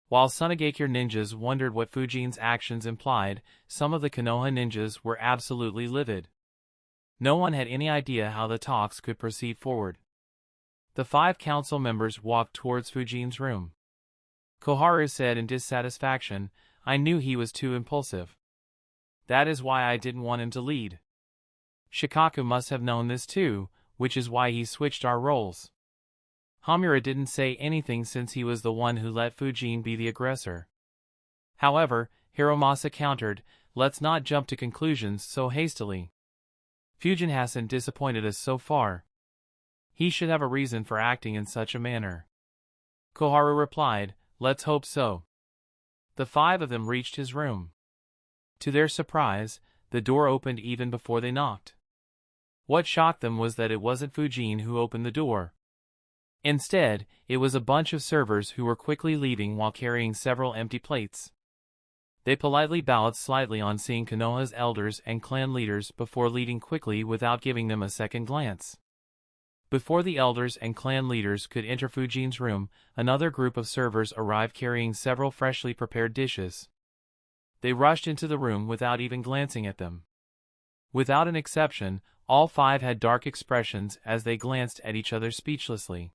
While Sunagakure ninjas wondered what Fujin's actions implied, some of the Konoha ninjas were absolutely livid. No one had any idea how the talks could proceed forward. The 5 council members walked towards Fujin's room. Koharu said in dissatisfaction, "I knew he was too impulsive. That is why I didn't want him to lead. Shikaku must have known this too, which is why he switched our roles. Hamura didn't say anything since he was the one who let Fujin be the aggressor." However, Hiromasa countered, "Let's not jump to conclusions so hastily. Fujin hasn't disappointed us so far. He should have a reason for acting in such a manner." Koharu replied, "Let's hope so." The 5 of them reached his room. To their surprise, the door opened even before they knocked. What shocked them was that it wasn't Fujin who opened the door. Instead, it was a bunch of servers who were quickly leaving while carrying several empty plates. They politely bowed slightly on seeing Konoha's elders and clan leaders before leaving quickly without giving them a second glance. Before the elders and clan leaders could enter Fujin's room, another group of servers arrived carrying several freshly prepared dishes. They rushed into the room without even glancing at them. Without an exception, all 5 had dark expressions as they glanced at each other speechlessly.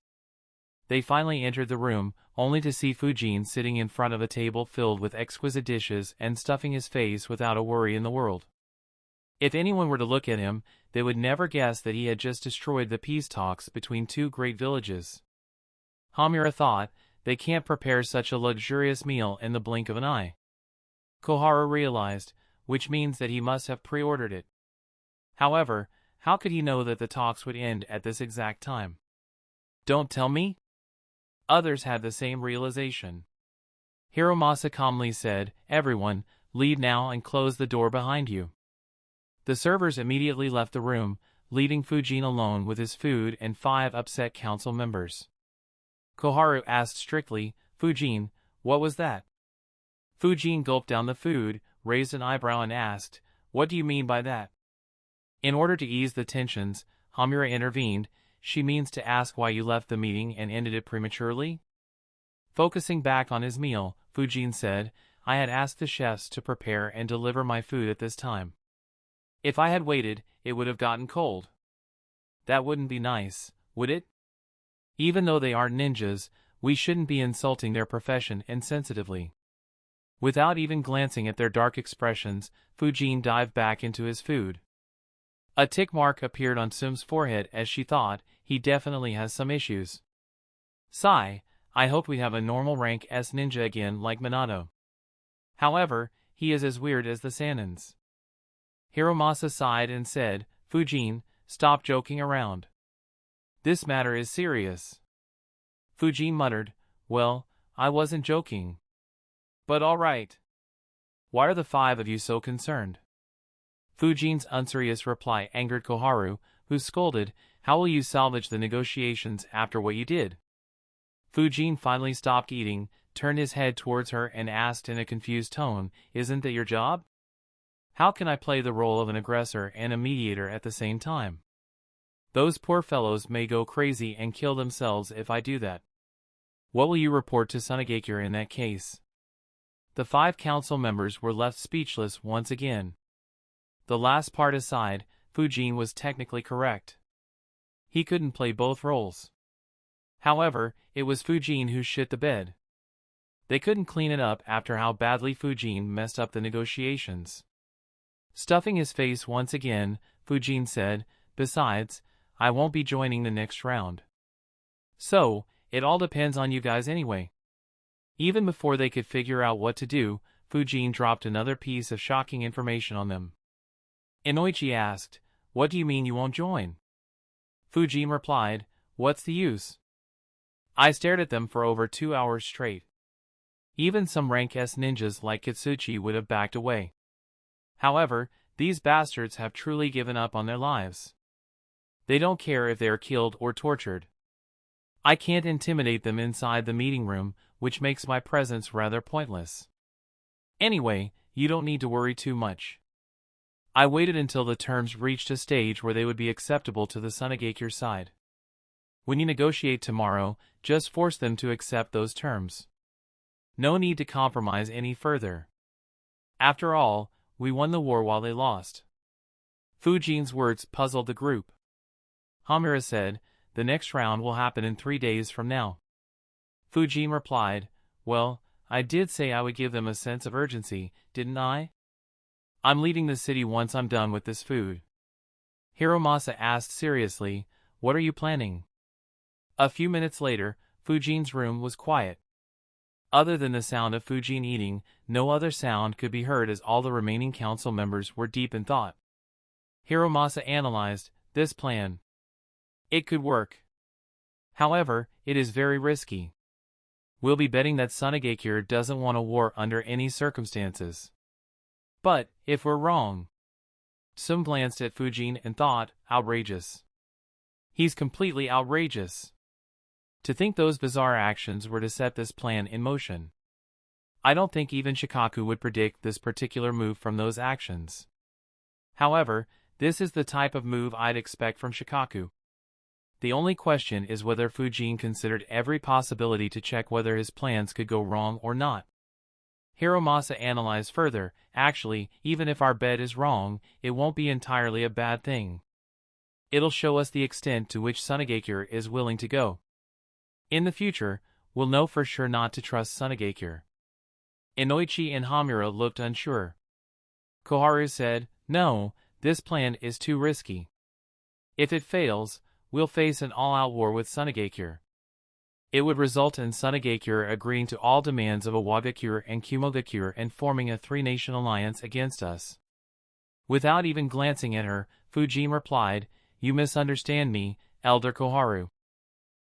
They finally entered the room, only to see Fujin sitting in front of a table filled with exquisite dishes and stuffing his face without a worry in the world. If anyone were to look at him, they would never guess that he had just destroyed the peace talks between 2 great villages. Hamura thought, they can't prepare such a luxurious meal in the blink of an eye. Koharu realized, which means that he must have pre-ordered it. However, how could he know that the talks would end at this exact time? "Don't tell me?" Others had the same realization. Hiromasa calmly said, "Everyone, leave now and close the door behind you." The servers immediately left the room, leaving Fujin alone with his food and 5 upset council members. Koharu asked strictly, "Fujin, what was that?" Fujin gulped down the food, raised an eyebrow and asked, "What do you mean by that?" In order to ease the tensions, Hamura intervened, "She means to ask why you left the meeting and ended it prematurely?" Focusing back on his meal, Fujin said, I had asked the chefs to prepare and deliver my food at this time. If I had waited, it would have gotten cold. That wouldn't be nice, would it? Even though they aren't ninjas, we shouldn't be insulting their profession insensitively. Without even glancing at their dark expressions, Fujin dived back into his food. A tick mark appeared on Sum's forehead as she thought, he definitely has some issues. Sigh, I hope we have a normal rank S ninja again like Minato. However, he is as weird as the Sanins. Hiromasa sighed and said, Fujin, stop joking around. This matter is serious. Fujin muttered, well, I wasn't joking. But all right. Why are the 5 of you so concerned? Fujin's unserious reply angered Koharu, who scolded, how will you salvage the negotiations after what you did? Fujin finally stopped eating, turned his head towards her and asked in a confused tone, isn't that your job? How can I play the role of an aggressor and a mediator at the same time? Those poor fellows may go crazy and kill themselves if I do that. What will you report to Sunagakure in that case? The 5 council members were left speechless once again. The last part aside, Fujin was technically correct. He couldn't play both roles. However, it was Fujin who shit the bed. They couldn't clean it up after how badly Fujin messed up the negotiations. Stuffing his face once again, Fujin said, besides, I won't be joining the next round. So, it all depends on you guys anyway. Even before they could figure out what to do, Fujin dropped another piece of shocking information on them. Inoichi asked, what do you mean you won't join? Fujin replied, what's the use? I stared at them for over 2 hours straight. Even some rank S ninjas like Kitsuchi would have backed away. However, these bastards have truly given up on their lives. They don't care if they are killed or tortured. I can't intimidate them inside the meeting room, which makes my presence rather pointless. Anyway, you don't need to worry too much. I waited until the terms reached a stage where they would be acceptable to the Sunagakure side. When you negotiate tomorrow, just force them to accept those terms. No need to compromise any further. After all, we won the war while they lost. Fujin's words puzzled the group. Hamura said, the next round will happen in 3 days from now. Fujin replied, well, I did say I would give them a sense of urgency, didn't I? I'm leaving the city once I'm done with this food. Hiromasa asked seriously, what are you planning? A few minutes later, Fujin's room was quiet. Other than the sound of Fujin eating, no other sound could be heard as all the remaining council members were deep in thought. Hiromasa analyzed this plan. It could work. However, it is very risky. We'll be betting that Sunagakure doesn't want a war under any circumstances. But, if we're wrong... Sum glanced at Fujin and thought, outrageous. He's completely outrageous. To think those bizarre actions were to set this plan in motion. I don't think even Shikaku would predict this particular move from those actions. However, this is the type of move I'd expect from Shikaku. The only question is whether Fujin considered every possibility to check whether his plans could go wrong or not. Hiromasa analyzed further, actually, even if our bet is wrong, it won't be entirely a bad thing. It'll show us the extent to which Sunagakure is willing to go. In the future, we'll know for sure not to trust Sunagakure. Inoichi and Hamura looked unsure. Koharu said, no, this plan is too risky. If it fails, we'll face an all-out war with Sunagakure. It would result in Sunagakure agreeing to all demands of Iwagakure and Kumogakure and forming a 3-nation alliance against us. Without even glancing at her, Fujin replied, you misunderstand me, Elder Koharu.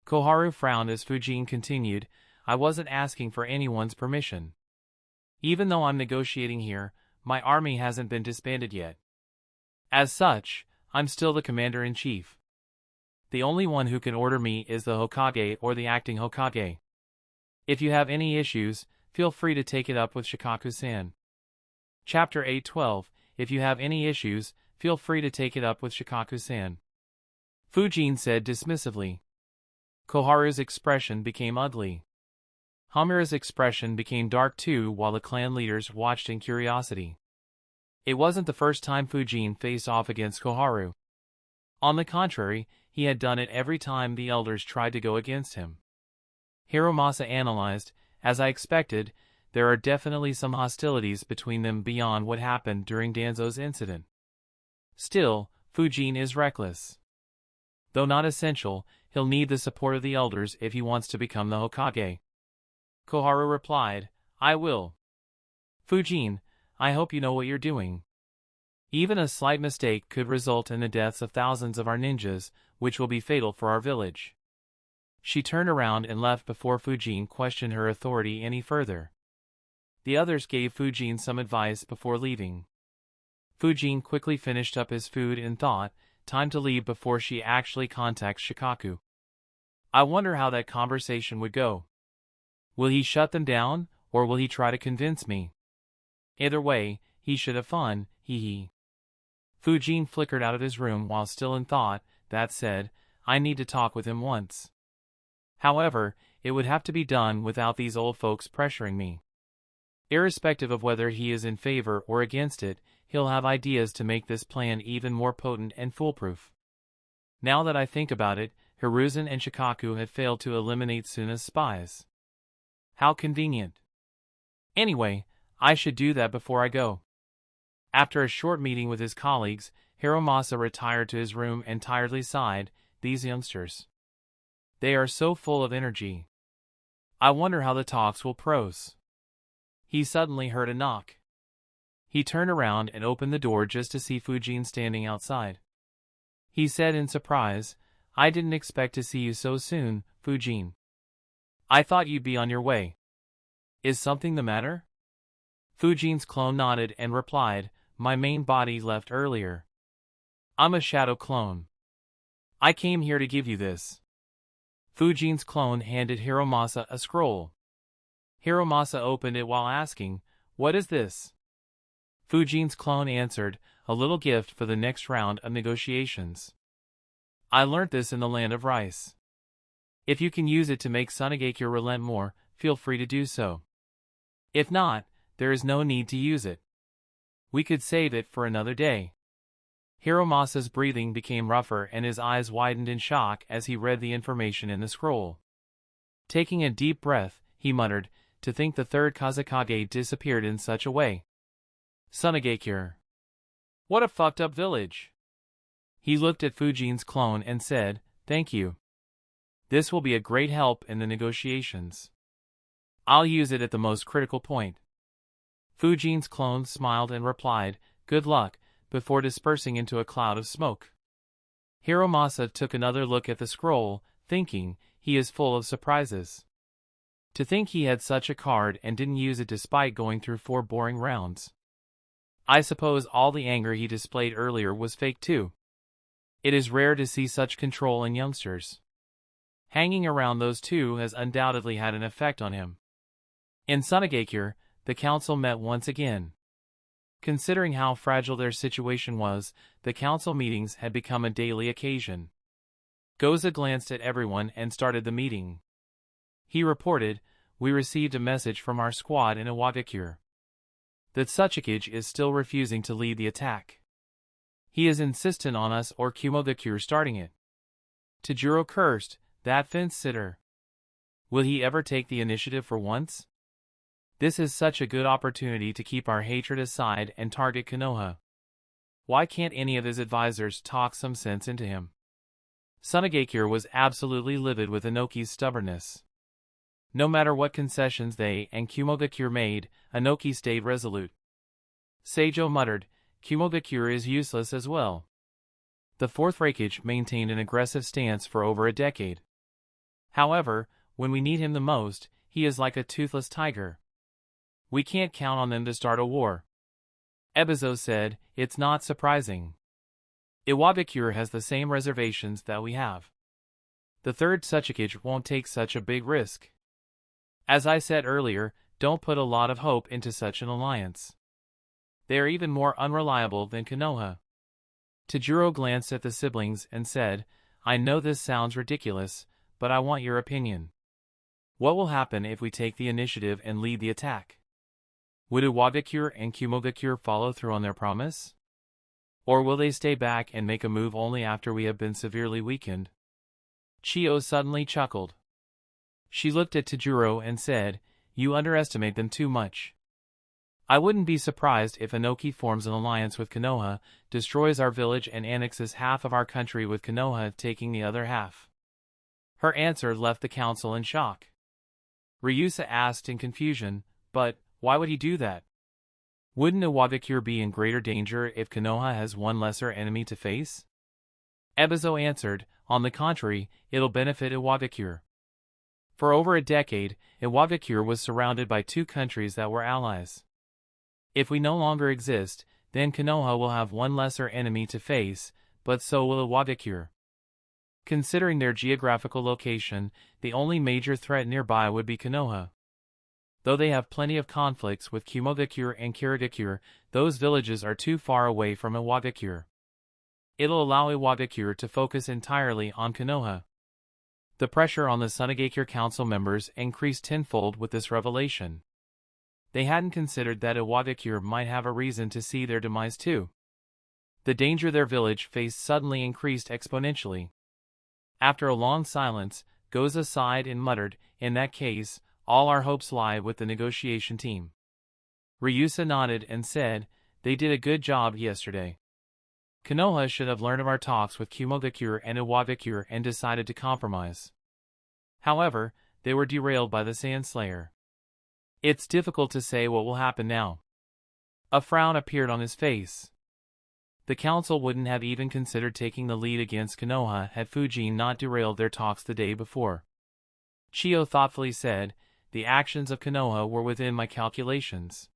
Koharu frowned as Fujin continued, I wasn't asking for anyone's permission. Even though I'm negotiating here, my army hasn't been disbanded yet. As such, I'm still the commander-in-chief. The only one who can order me is the Hokage or the acting Hokage. If you have any issues, feel free to take it up with Shikaku-san. Chapter 8:12 If you have any issues, feel free to take it up with Shikaku-san. Fujin said dismissively. Koharu's expression became ugly. Hamura's expression became dark too while the clan leaders watched in curiosity. It wasn't the first time Fujin faced off against Koharu. On the contrary, he had done it every time the elders tried to go against him. Hiromasa analyzed, as I expected, there are definitely some hostilities between them beyond what happened during Danzo's incident. Still, Fujin is reckless. Though not essential, he'll need the support of the elders if he wants to become the Hokage. Koharu replied, I will. Fujin, I hope you know what you're doing. Even a slight mistake could result in the deaths of thousands of our ninjas, which will be fatal for our village. She turned around and left before Fujin questioned her authority any further. The others gave Fujin some advice before leaving. Fujin quickly finished up his food and thought, time to leave before she actually contacts Shikaku. I wonder how that conversation would go. Will he shut them down, or will he try to convince me? Either way, he should have fun, hee hee. Fujin flickered out of his room while still in thought. That said, I need to talk with him once. However, it would have to be done without these old folks pressuring me. Irrespective of whether he is in favor or against it, he'll have ideas to make this plan even more potent and foolproof. Now that I think about it, Hiruzen and Shikaku have failed to eliminate Suna's spies. How convenient. Anyway, I should do that before I go. After a short meeting with his colleagues, Hiromasa retired to his room and tiredly sighed, these youngsters. They are so full of energy. I wonder how the talks will prose. He suddenly heard a knock. He turned around and opened the door just to see Fujin standing outside. He said in surprise, I didn't expect to see you so soon, Fujin. I thought you'd be on your way. Is something the matter? Fujin's clone nodded and replied, my main body left earlier. I'm a shadow clone. I came here to give you this. Fujin's clone handed Hiromasa a scroll. Hiromasa opened it while asking, what is this? Fujin's clone answered, a little gift for the next round of negotiations. I learnt this in the land of rice. If you can use it to make Sunagakure relent more, feel free to do so. If not, there is no need to use it. We could save it for another day. Hiromasa's breathing became rougher and his eyes widened in shock as he read the information in the scroll. Taking a deep breath, he muttered, to think the third Kazekage disappeared in such a way. Sunagakure. What a fucked up village. He looked at Fujin's clone and said, thank you. This will be a great help in the negotiations. I'll use it at the most critical point. Fujin's clone smiled and replied, good luck, before dispersing into a cloud of smoke. Hiromasa took another look at the scroll, thinking, he is full of surprises. To think he had such a card and didn't use it despite going through 4 boring rounds. I suppose all the anger he displayed earlier was fake too. It is rare to see such control in youngsters. Hanging around those two has undoubtedly had an effect on him. In Sunagakure, the council met once again. Considering how fragile their situation was, the council meetings had become a daily occasion. Goza glanced at everyone and started the meeting. He reported, we received a message from our squad in Iwagakure. That Tsuchikage is still refusing to lead the attack. He is insistent on us or Kumogakure starting it. Tajiro cursed, that fence-sitter. Will he ever take the initiative for once? This is such a good opportunity to keep our hatred aside and target Konoha. Why can't any of his advisors talk some sense into him? Sunagakure was absolutely livid with Inoki's stubbornness. No matter what concessions they and Kumogakure made, Inoki stayed resolute. Seijo muttered, Kumogakure is useless as well. The fourth Raikage maintained an aggressive stance for over a decade. However, when we need him the most, he is like a toothless tiger. We can't count on them to start a war. Ebizo said, it's not surprising. Iwagakure has the same reservations that we have. The third Tsuchikage won't take such a big risk. As I said earlier, don't put a lot of hope into such an alliance. They are even more unreliable than Konoha. Tajiro glanced at the siblings and said, I know this sounds ridiculous, but I want your opinion. What will happen if we take the initiative and lead the attack? Would Iwagakure and Kumogakure follow through on their promise? Or will they stay back and make a move only after we have been severely weakened? Chiyo suddenly chuckled. She looked at Tajuro and said, "You underestimate them too much. I wouldn't be surprised if Inoki forms an alliance with Konoha, destroys our village and annexes half of our country with Konoha taking the other half." Her answer left the council in shock. Ryusa asked in confusion, "But why would he do that? Wouldn't Iwagakure be in greater danger if Konoha has one lesser enemy to face?" Ebizo answered, "On the contrary, it'll benefit Iwagakure. For over a decade, Iwagakure was surrounded by two countries that were allies. If we no longer exist, then Konoha will have one lesser enemy to face, but so will Iwagakure. Considering their geographical location, the only major threat nearby would be Konoha. Though they have plenty of conflicts with Kumogakure and Kirigakure, those villages are too far away from Iwagakure. It'll allow Iwagakure to focus entirely on Konoha." The pressure on the Sunagakure Council members increased tenfold with this revelation. They hadn't considered that Iwagakure might have a reason to see their demise too. The danger their village faced suddenly increased exponentially. After a long silence, Goza sighed and muttered, "In that case, all our hopes lie with the negotiation team." Ryusa nodded and said, "They did a good job yesterday. Konoha should have learned of our talks with Kumogakure and Iwagakure and decided to compromise. However, they were derailed by the Sand Slayer. It's difficult to say what will happen now." A frown appeared on his face. The council wouldn't have even considered taking the lead against Konoha had Fujin not derailed their talks the day before. Chiyo thoughtfully said, "The actions of Konoha were within my calculations.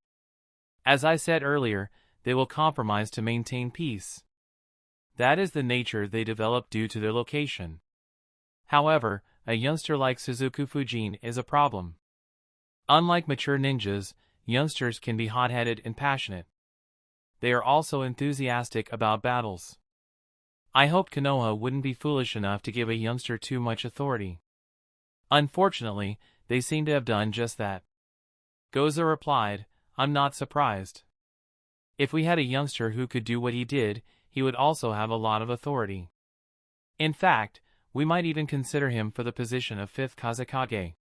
As I said earlier, they will compromise to maintain peace. That is the nature they develop due to their location. However, a youngster like Suzuku Fujin is a problem. Unlike mature ninjas, youngsters can be hot-headed and passionate. They are also enthusiastic about battles. I hoped Konoha wouldn't be foolish enough to give a youngster too much authority. Unfortunately, they seem to have done just that." Goza replied, "I'm not surprised. If we had a youngster who could do what he did, he would also have a lot of authority. In fact, we might even consider him for the position of 5th Kazekage.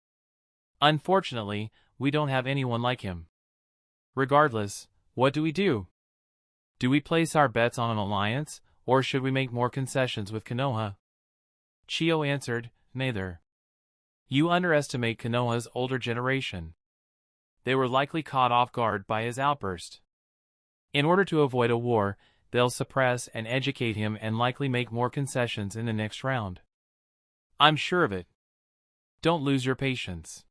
Unfortunately, we don't have anyone like him. Regardless, what do we do? Do we place our bets on an alliance, or should we make more concessions with Konoha?" Chiyo answered, "Neither. You underestimate Konoha's older generation. They were likely caught off guard by his outburst. In order to avoid a war, they'll suppress and educate him and likely make more concessions in the next round. I'm sure of it. Don't lose your patience."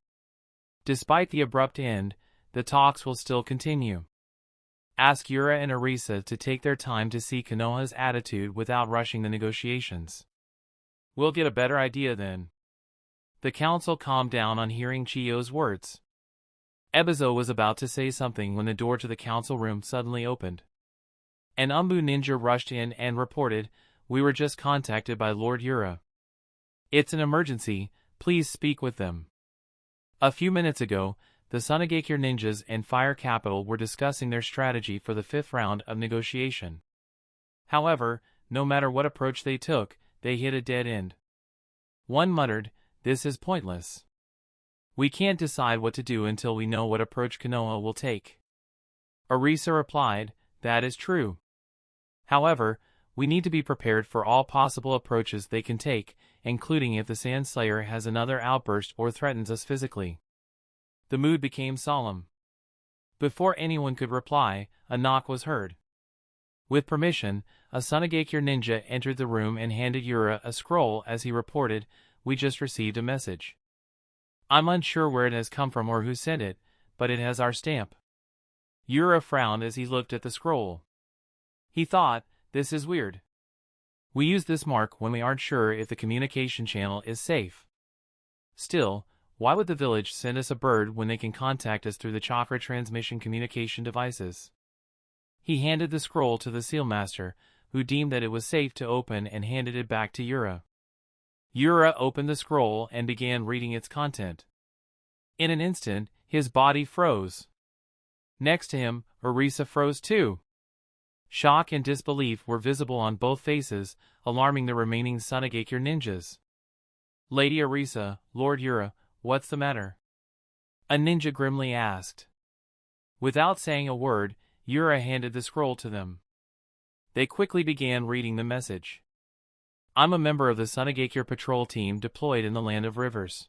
Despite the abrupt end, the talks will still continue. Ask Yura and Arisa to take their time to see Konoha's attitude without rushing the negotiations. We'll get a better idea then. The council calmed down on hearing Chiyo's words. Ebizo was about to say something when the door to the council room suddenly opened. An Umbu ninja rushed in and reported, "We were just contacted by Lord Yura. It's an emergency, please speak with them." A few minutes ago, the Sunagakure ninjas and Fire Capital were discussing their strategy for the 5th round of negotiation. However, no matter what approach they took, they hit a dead end. One muttered, "This is pointless. We can't decide what to do until we know what approach Konoha will take." Arisa replied, "That is true. However, we need to be prepared for all possible approaches they can take, including if the Sand Slayer has another outburst or threatens us physically." The mood became solemn. Before anyone could reply, a knock was heard. With permission, a Sunagakure ninja entered the room and handed Yura a scroll as he reported, "We just received a message. I'm unsure where it has come from or who sent it, but it has our stamp." Yura frowned as he looked at the scroll. He thought, "This is weird. We use this mark when we aren't sure if the communication channel is safe. Still, why would the village send us a bird when they can contact us through the chakra transmission communication devices?" He handed the scroll to the sealmaster, who deemed that it was safe to open and handed it back to Yura. Yura opened the scroll and began reading its content. In an instant, his body froze. Next to him, Orisa froze too. Shock and disbelief were visible on both faces, alarming the remaining Sunagakure ninjas. Lady Orisa, Lord Yura, what's the matter? A ninja grimly asked. Without saying a word, Yura handed the scroll to them. They quickly began reading the message. I'm a member of the Sunagakure patrol team deployed in the Land of Rivers.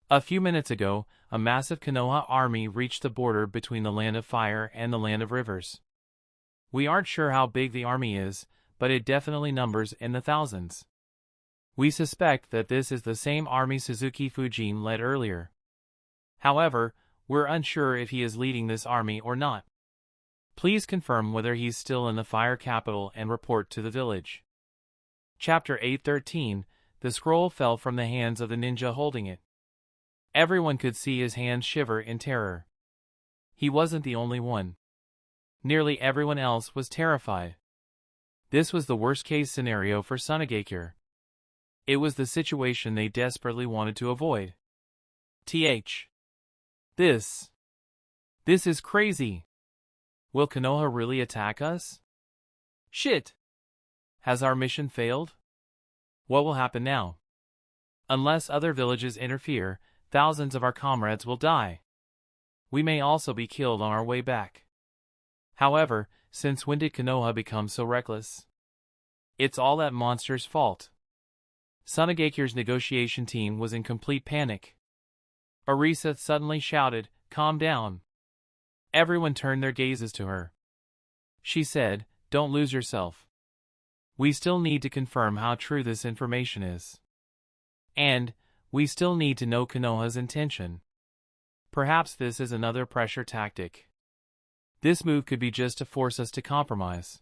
A few minutes ago, a massive Konoha army reached the border between the Land of Fire and the Land of Rivers. We aren't sure how big the army is, but it definitely numbers in the thousands. We suspect that this is the same army Suzuki Fujin led earlier. However, we're unsure if he is leading this army or not. Please confirm whether he's still in the Fire Capital and report to the village. Chapter 813, the scroll fell from the hands of the ninja holding it. Everyone could see his hands shiver in terror. He wasn't the only one. Nearly everyone else was terrified. This was the worst-case scenario for Sunagakure. It was the situation they desperately wanted to avoid. This is crazy. Will Konoha really attack us? Shit! Has our mission failed? What will happen now? Unless other villages interfere, thousands of our comrades will die. We may also be killed on our way back. However, since when did Konoha become so reckless? It's all that monster's fault. Sunagakure's negotiation team was in complete panic. Orisa suddenly shouted, "Calm down." Everyone turned their gazes to her. She said, "Don't lose yourself. We still need to confirm how true this information is. And we still need to know Konoha's intention. Perhaps this is another pressure tactic. This move could be just to force us to compromise."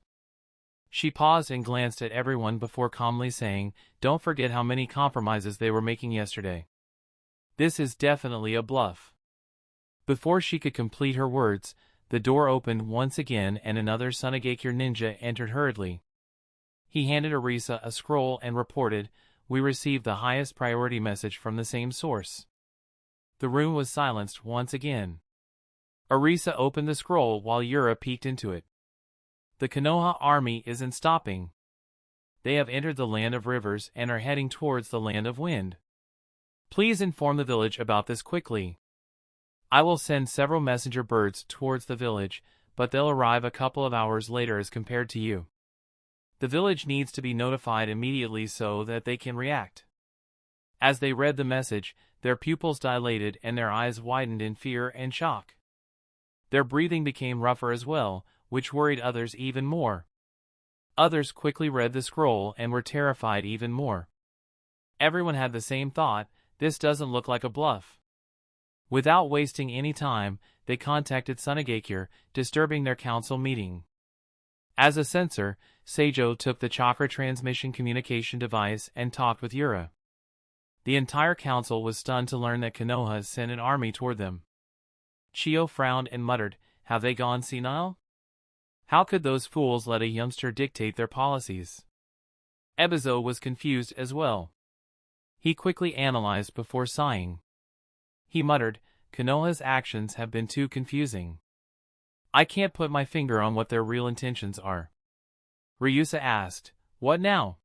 She paused and glanced at everyone before calmly saying, "Don't forget how many compromises they were making yesterday. This is definitely a bluff." Before she could complete her words, the door opened once again and another Sunagakure ninja entered hurriedly. He handed Orisa a scroll and reported, "We received the highest priority message from the same source." The room was silenced once again. Orisa opened the scroll while Yura peeked into it. The Konoha army isn't stopping. They have entered the Land of Rivers and are heading towards the Land of Wind. Please inform the village about this quickly. I will send several messenger birds towards the village, but they'll arrive a couple of hours later as compared to you. The village needs to be notified immediately so that they can react. As they read the message, their pupils dilated and their eyes widened in fear and shock. Their breathing became rougher as well, which worried others even more. Others quickly read the scroll and were terrified even more. Everyone had the same thought, this doesn't look like a bluff. Without wasting any time, they contacted Sunagakure, disturbing their council meeting. As a censor, Seijo took the chakra transmission communication device and talked with Yura. The entire council was stunned to learn that Konoha sent an army toward them. Chio frowned and muttered, "Have they gone senile? How could those fools let a youngster dictate their policies?" Ebizo was confused as well. He quickly analyzed before sighing. He muttered, "Konoha's actions have been too confusing. I can't put my finger on what their real intentions are." Ryusa asked, "What now?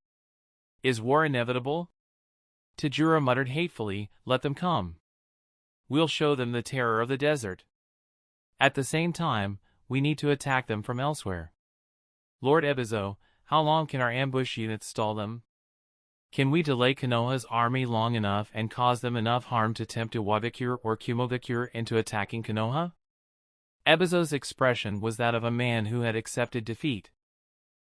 Is war inevitable?" Tajura muttered hatefully, "Let them come. We'll show them the terror of the desert. At the same time, we need to attack them from elsewhere. Lord Ebizo, how long can our ambush units stall them? Can we delay Konoha's army long enough and cause them enough harm to tempt Iwagakure or Kumogakure into attacking Konoha?" Ebizo's expression was that of a man who had accepted defeat.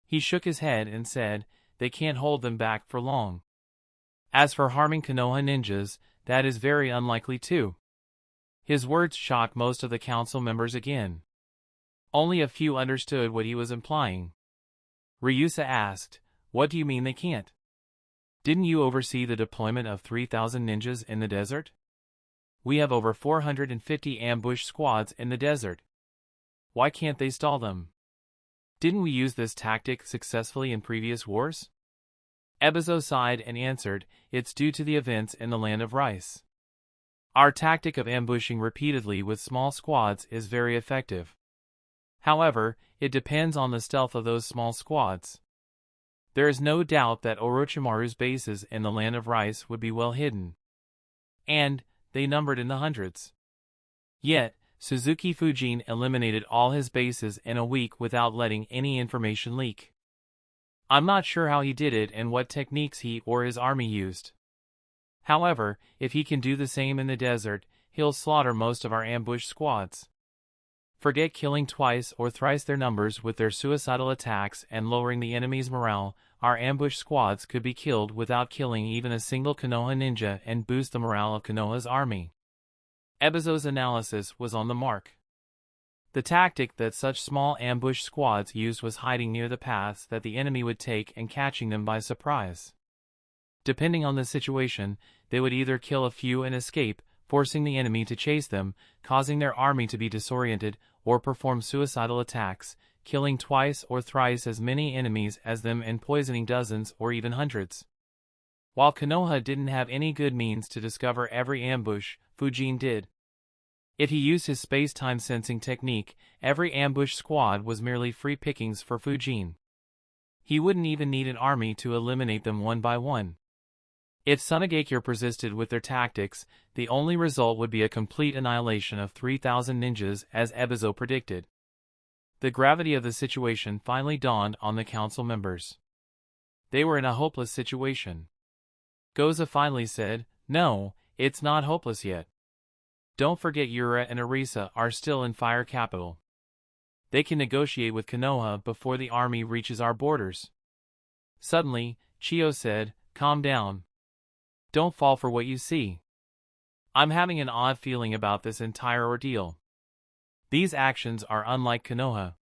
He shook his head and said, "They can't hold them back for long. As for harming Konoha ninjas, that is very unlikely too." His words shocked most of the council members again. Only a few understood what he was implying. Ryusa asked, "What do you mean they can't? Didn't you oversee the deployment of 3,000 ninjas in the desert? We have over 450 ambush squads in the desert. Why can't they stall them? Didn't we use this tactic successfully in previous wars?" Ebizo sighed and answered, "It's due to the events in the Land of Rice. Our tactic of ambushing repeatedly with small squads is very effective. However, it depends on the stealth of those small squads. There is no doubt that Orochimaru's bases in the Land of Rice would be well hidden. And they numbered in the hundreds. Yet, Suzuki Fujin eliminated all his bases in a week without letting any information leak. I'm not sure how he did it and what techniques he or his army used. However, if he can do the same in the desert, he'll slaughter most of our ambush squads. Forget killing twice or thrice their numbers with their suicidal attacks and lowering the enemy's morale. Our ambush squads could be killed without killing even a single Konoha ninja and boost the morale of Konoha's army. Ebizo's analysis was on the mark. The tactic that such small ambush squads used was hiding near the paths that the enemy would take and catching them by surprise. Depending on the situation, they would either kill a few and escape, forcing the enemy to chase them, causing their army to be disoriented, or perform suicidal attacks, killing twice or thrice as many enemies as them and poisoning dozens or even hundreds. While Konoha didn't have any good means to discover every ambush, Fujin did. If he used his space-time sensing technique, every ambush squad was merely free pickings for Fujin. He wouldn't even need an army to eliminate them one by one. If Sunagakure persisted with their tactics, the only result would be a complete annihilation of 3,000 ninjas as Ebizo predicted. The gravity of the situation finally dawned on the council members. They were in a hopeless situation. Goza finally said, "No, it's not hopeless yet. Don't forget Yura and Arisa are still in Fire Capital. They can negotiate with Konoha before the army reaches our borders." Suddenly, Chiyo said, "Calm down. Don't fall for what you see. I'm having an odd feeling about this entire ordeal. These actions are unlike Konoha.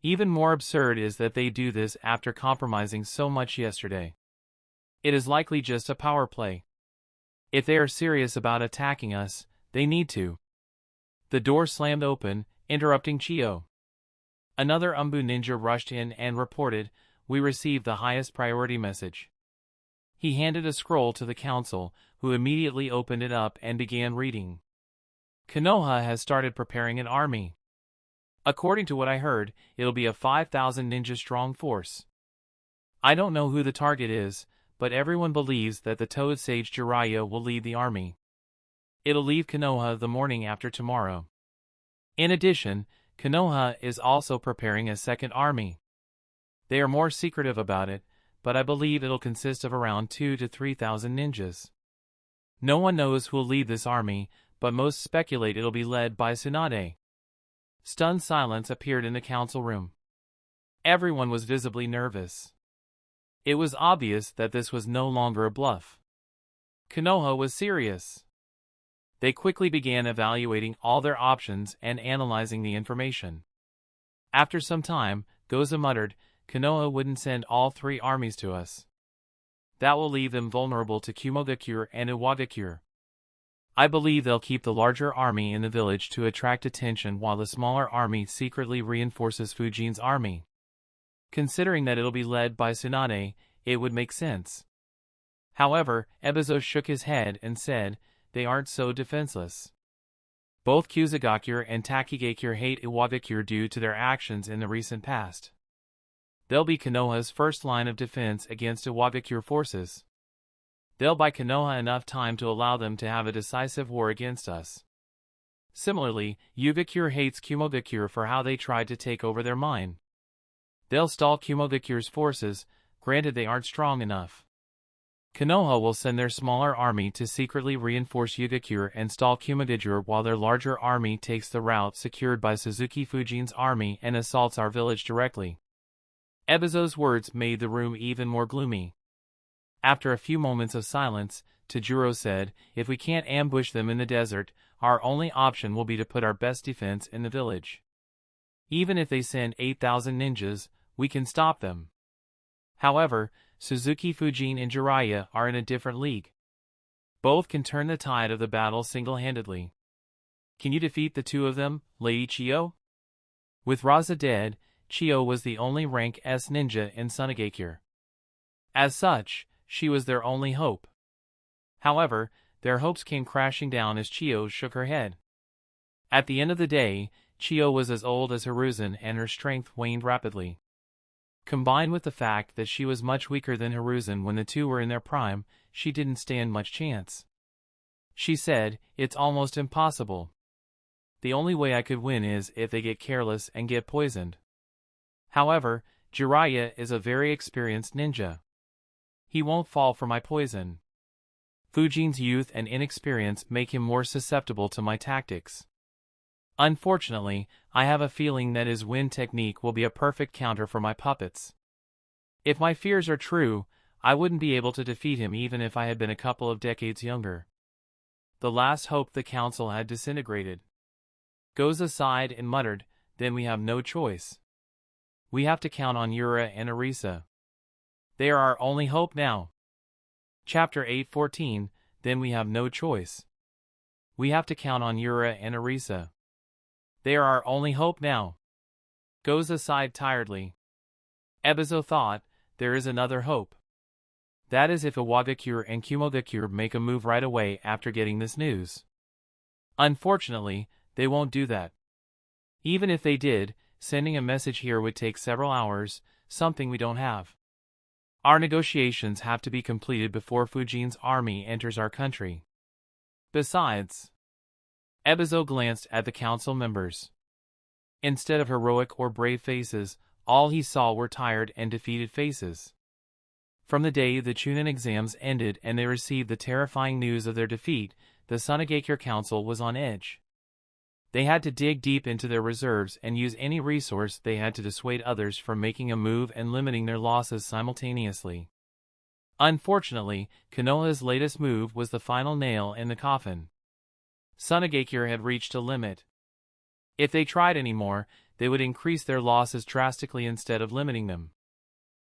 Even more absurd is that they do this after compromising so much yesterday. It is likely just a power play. If they are serious about attacking us, they need to." The door slammed open, interrupting Chiyo. Another Umbu ninja rushed in and reported, "We received the highest priority message." He handed a scroll to the council, who immediately opened it up and began reading. "Konoha has started preparing an army. According to what I heard, it'll be a 5,000 ninja-strong force. I don't know who the target is, but everyone believes that the Toad Sage Jiraiya will lead the army. It'll leave Konoha the morning after tomorrow. In addition, Konoha is also preparing a second army. They are more secretive about it, but I believe it'll consist of around 2,000 to 3,000 ninjas. No one knows who'll lead this army, but most speculate it'll be led by Tsunade." Stunned silence appeared in the council room. Everyone was visibly nervous. It was obvious that this was no longer a bluff. Konoha was serious. They quickly began evaluating all their options and analyzing the information. After some time, Goza muttered, "Konoha wouldn't send all three armies to us. That will leave them vulnerable to Kumogakure and Iwagakure. I believe they'll keep the larger army in the village to attract attention while the smaller army secretly reinforces Fujin's army. Considering that it'll be led by Tsunade, it would make sense." However, Ebizo shook his head and said, "They aren't so defenseless. Both Kusagakure and Takigakure hate Iwagakure due to their actions in the recent past. They'll be Konoha's first line of defense against Iwagakure forces. They'll buy Konoha enough time to allow them to have a decisive war against us. Similarly, Yugakure hates Kumogakure for how they tried to take over their mine. They'll stall Kumogakure's forces, granted they aren't strong enough. Konoha will send their smaller army to secretly reinforce Yugakure and stall Kumogakure while their larger army takes the route secured by Suzuki Fujin's army and assaults our village directly." Ebizo's words made the room even more gloomy. After a few moments of silence, Tajuro said, "If we can't ambush them in the desert, our only option will be to put our best defense in the village. Even if they send 8,000 ninjas, we can stop them. However, Suzuki Fujin and Jiraiya are in a different league. Both can turn the tide of the battle single-handedly. Can you defeat the two of them, Lady Chiyo?" With Raza dead, Chiyo was the only rank S ninja in Sunagakure. As such, she was their only hope. However, their hopes came crashing down as Chiyo shook her head. At the end of the day, Chiyo was as old as Hiruzen and her strength waned rapidly. Combined with the fact that she was much weaker than Hiruzen when the two were in their prime, she didn't stand much chance. She said, "It's almost impossible. The only way I could win is if they get careless and get poisoned. However, Jiraiya is a very experienced ninja. He won't fall for my poison. Fujin's youth and inexperience make him more susceptible to my tactics. Unfortunately, I have a feeling that his wind technique will be a perfect counter for my puppets. If my fears are true, I wouldn't be able to defeat him even if I had been a couple of decades younger." The last hope the council had disintegrated. Goza sighed and muttered, "Then we have no choice. We have to count on Yura and Arisa. They are our only hope now." Chapter 8:14, Then we have no choice. We have to count on Yura and Arisa. They are our only hope now. Goza sighed tiredly. Ebizo thought, there is another hope. That is if Iwagakure and Kumogakure make a move right away after getting this news. Unfortunately, they won't do that. Even if they did, sending a message here would take several hours, something we don't have. Our negotiations have to be completed before Fujin's army enters our country. Besides, Ebizo glanced at the council members. Instead of heroic or brave faces, all he saw were tired and defeated faces. From the day the Chunin exams ended and they received the terrifying news of their defeat, the Sunagakure Council was on edge. They had to dig deep into their reserves and use any resource they had to dissuade others from making a move and limiting their losses simultaneously. Unfortunately, Konoha's latest move was the final nail in the coffin. Sunagakure had reached a limit. If they tried anymore, they would increase their losses drastically instead of limiting them.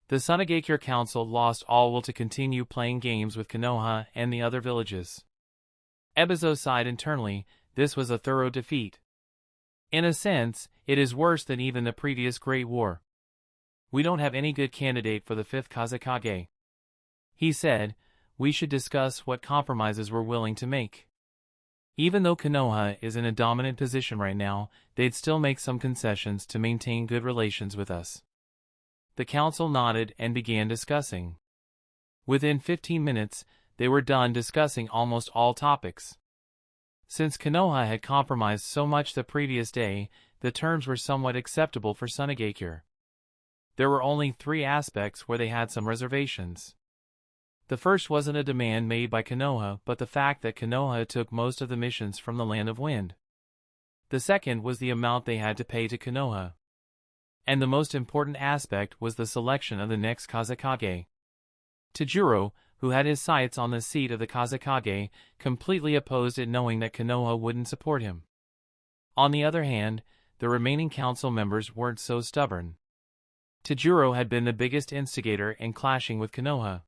The Sunagakure Council lost all will to continue playing games with Konoha and the other villages. Ebizo sighed internally. This was a thorough defeat. In a sense, it is worse than even the previous Great War. We don't have any good candidate for the 5th Kazekage. He said, we should discuss what compromises we're willing to make. Even though Konoha is in a dominant position right now, they'd still make some concessions to maintain good relations with us. The council nodded and began discussing. Within 15 minutes, they were done discussing almost all topics. Since Konoha had compromised so much the previous day, the terms were somewhat acceptable for Sunagakure. There were only 3 aspects where they had some reservations. The first wasn't a demand made by Konoha but the fact that Konoha took most of the missions from the Land of Wind. The second was the amount they had to pay to Konoha. And the most important aspect was the selection of the next Kazekage. Tajiro, who had his sights on the seat of the Kazekage, completely opposed it knowing that Konoha wouldn't support him. On the other hand, the remaining council members weren't so stubborn. Tajiro had been the biggest instigator in clashing with Konoha.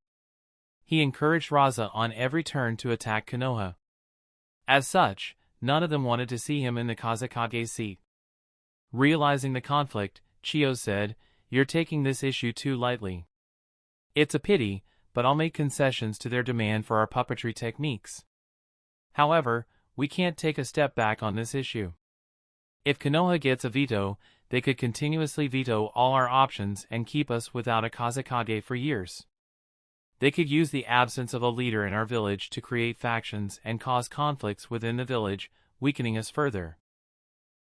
He encouraged Raza on every turn to attack Konoha. As such, none of them wanted to see him in the Kazekage seat. Realizing the conflict, Chiyo said, "You're taking this issue too lightly. It's a pity, but I'll make concessions to their demand for our puppetry techniques. However, we can't take a step back on this issue. If Konoha gets a veto, they could continuously veto all our options and keep us without a Kazekage for years. They could use the absence of a leader in our village to create factions and cause conflicts within the village, weakening us further.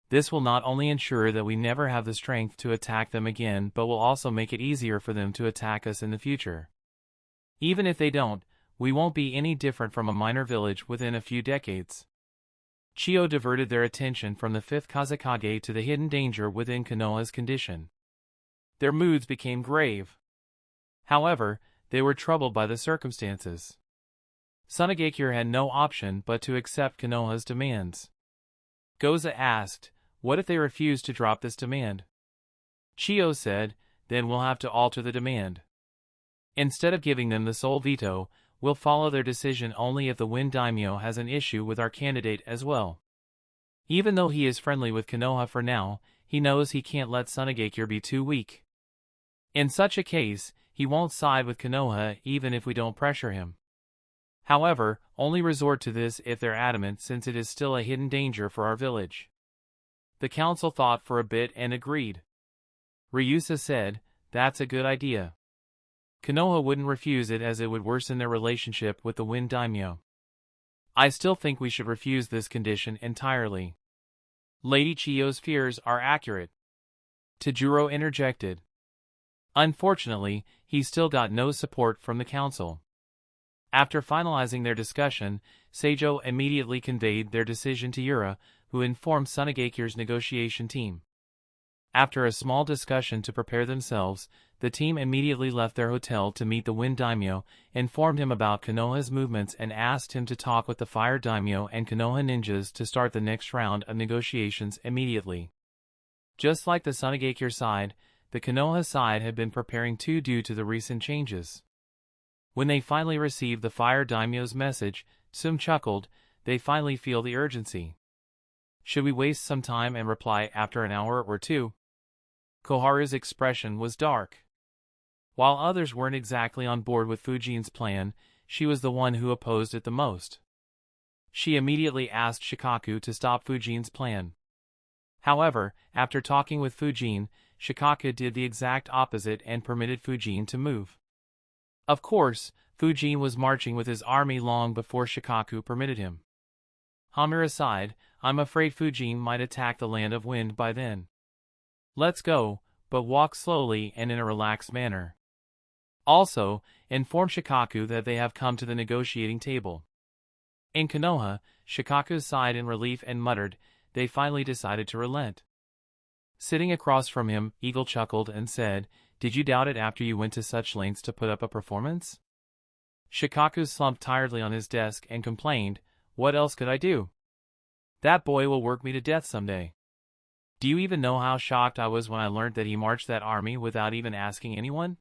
This will not only ensure that we never have the strength to attack them again but will also make it easier for them to attack us in the future. Even if they don't, we won't be any different from a minor village within a few decades." Chiyo diverted their attention from the 5th Kazekage to the hidden danger within Konoha's condition. Their moods became grave. However, they were troubled by the circumstances. Sunagakure had no option but to accept Konoha's demands. Goza asked, "What if they refuse to drop this demand?" Chiyo said, "Then we'll have to alter the demand. Instead of giving them the sole veto, we'll follow their decision only if the Wind Daimyo has an issue with our candidate as well. Even though he is friendly with Konoha for now, he knows he can't let Sunagakure be too weak. In such a case, he won't side with Konoha even if we don't pressure him. However, only resort to this if they're adamant, since it is still a hidden danger for our village. The council thought for a bit and agreed. Ryusa said, "That's a good idea." Konoha wouldn't refuse it, as it would worsen their relationship with the Wind Daimyo. "I still think we should refuse this condition entirely." Lady Chiyo's fears are accurate, Tajuro interjected. Unfortunately, he still got no support from the council. After finalizing their discussion, Seijo immediately conveyed their decision to Yura, who informed Tsunagekyu's negotiation team. After a small discussion to prepare themselves, the team immediately left their hotel to meet the Wind Daimyo, informed him about Konoha's movements, and asked him to talk with the Fire Daimyo and Konoha ninjas to start the next round of negotiations immediately. Just like the Tsunagakure side, the Konoha side had been preparing too due to the recent changes. When they finally received the Fire Daimyo's message, Tsum chuckled, "They finally feel the urgency. Should we waste some time and reply after an hour or two?" Koharu's expression was dark. While others weren't exactly on board with Fujin's plan, she was the one who opposed it the most. She immediately asked Shikaku to stop Fujin's plan. However, after talking with Fujin, Shikaku did the exact opposite and permitted Fujin to move. Of course, Fujin was marching with his army long before Shikaku permitted him. Hamura sighed, "I'm afraid Fujin might attack the Land of Wind by then. Let's go, but walk slowly and in a relaxed manner. Also, inform Shikaku that they have come to the negotiating table." In Konoha, Shikaku sighed in relief and muttered, "They finally decided to relent." Sitting across from him, Eagle chuckled and said, "Did you doubt it after you went to such lengths to put up a performance?" Shikaku slumped tiredly on his desk and complained, "What else could I do? That boy will work me to death someday. Do you even know how shocked I was when I learned that he marched that army without even asking anyone?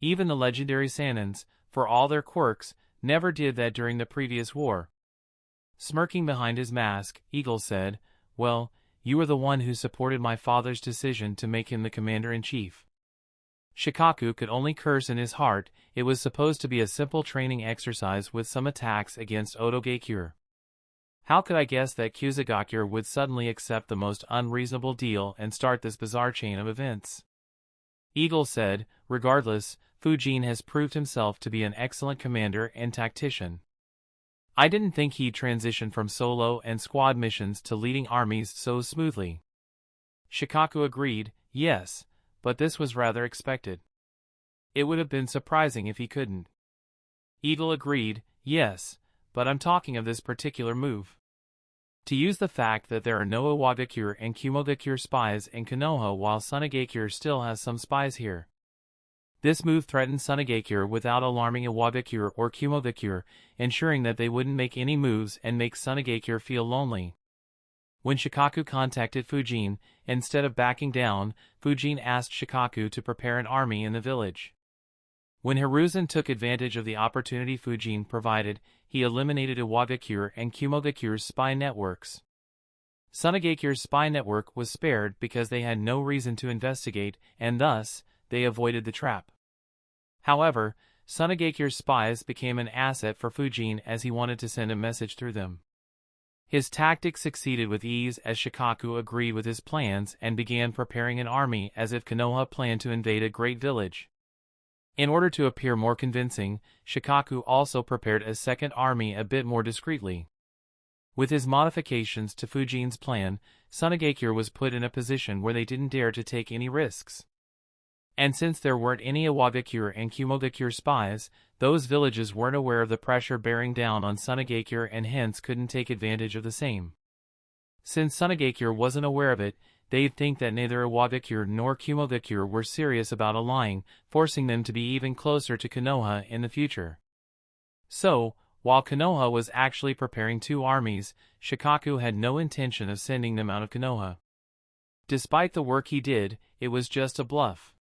Even the legendary Sanins, for all their quirks, never did that during the previous war." Smirking behind his mask, Eagle said, "Well, you were the one who supported my father's decision to make him the commander-in-chief." Shikaku could only curse in his heart. It was supposed to be a simple training exercise with some attacks against Otogakure. How could I guess that Kusagakure would suddenly accept the most unreasonable deal and start this bizarre chain of events? Eagle said, "Regardless, Fujin has proved himself to be an excellent commander and tactician. I didn't think he'd transition from solo and squad missions to leading armies so smoothly." Shikaku agreed, "Yes, but this was rather expected. It would have been surprising if he couldn't." Eagle agreed, "Yes, but I'm talking of this particular move. To use the fact that there are no Iwagakure and Kumogakure spies in Konoha while Tsunagakure still has some spies here. This move threatened Tsunagakure without alarming Iwagakure or Kumogakure, ensuring that they wouldn't make any moves and make Tsunagakure feel lonely." When Shikaku contacted Fujin, instead of backing down, Fujin asked Shikaku to prepare an army in the village. When Hiruzen took advantage of the opportunity Fujin provided, he eliminated Iwagakure and Kumogakure's spy networks. Tsunagakure's spy network was spared because they had no reason to investigate, and thus, they avoided the trap. However, Tsunagakure's spies became an asset for Fujin as he wanted to send a message through them. His tactic succeeded with ease as Shikaku agreed with his plans and began preparing an army as if Konoha planned to invade a great village. In order to appear more convincing, Shikaku also prepared a second army a bit more discreetly. With his modifications to Fujin's plan, Tsunagakure was put in a position where they didn't dare to take any risks. And since there weren't any Iwagakure and Kumogakure spies, those villages weren't aware of the pressure bearing down on Tsunagakure and hence couldn't take advantage of the same. Since Tsunagakure wasn't aware of it, they'd think that neither Iwagakure nor Kumogakure were serious about allying, forcing them to be even closer to Konoha in the future. So, while Konoha was actually preparing two armies, Shikaku had no intention of sending them out of Konoha. Despite the work he did, it was just a bluff.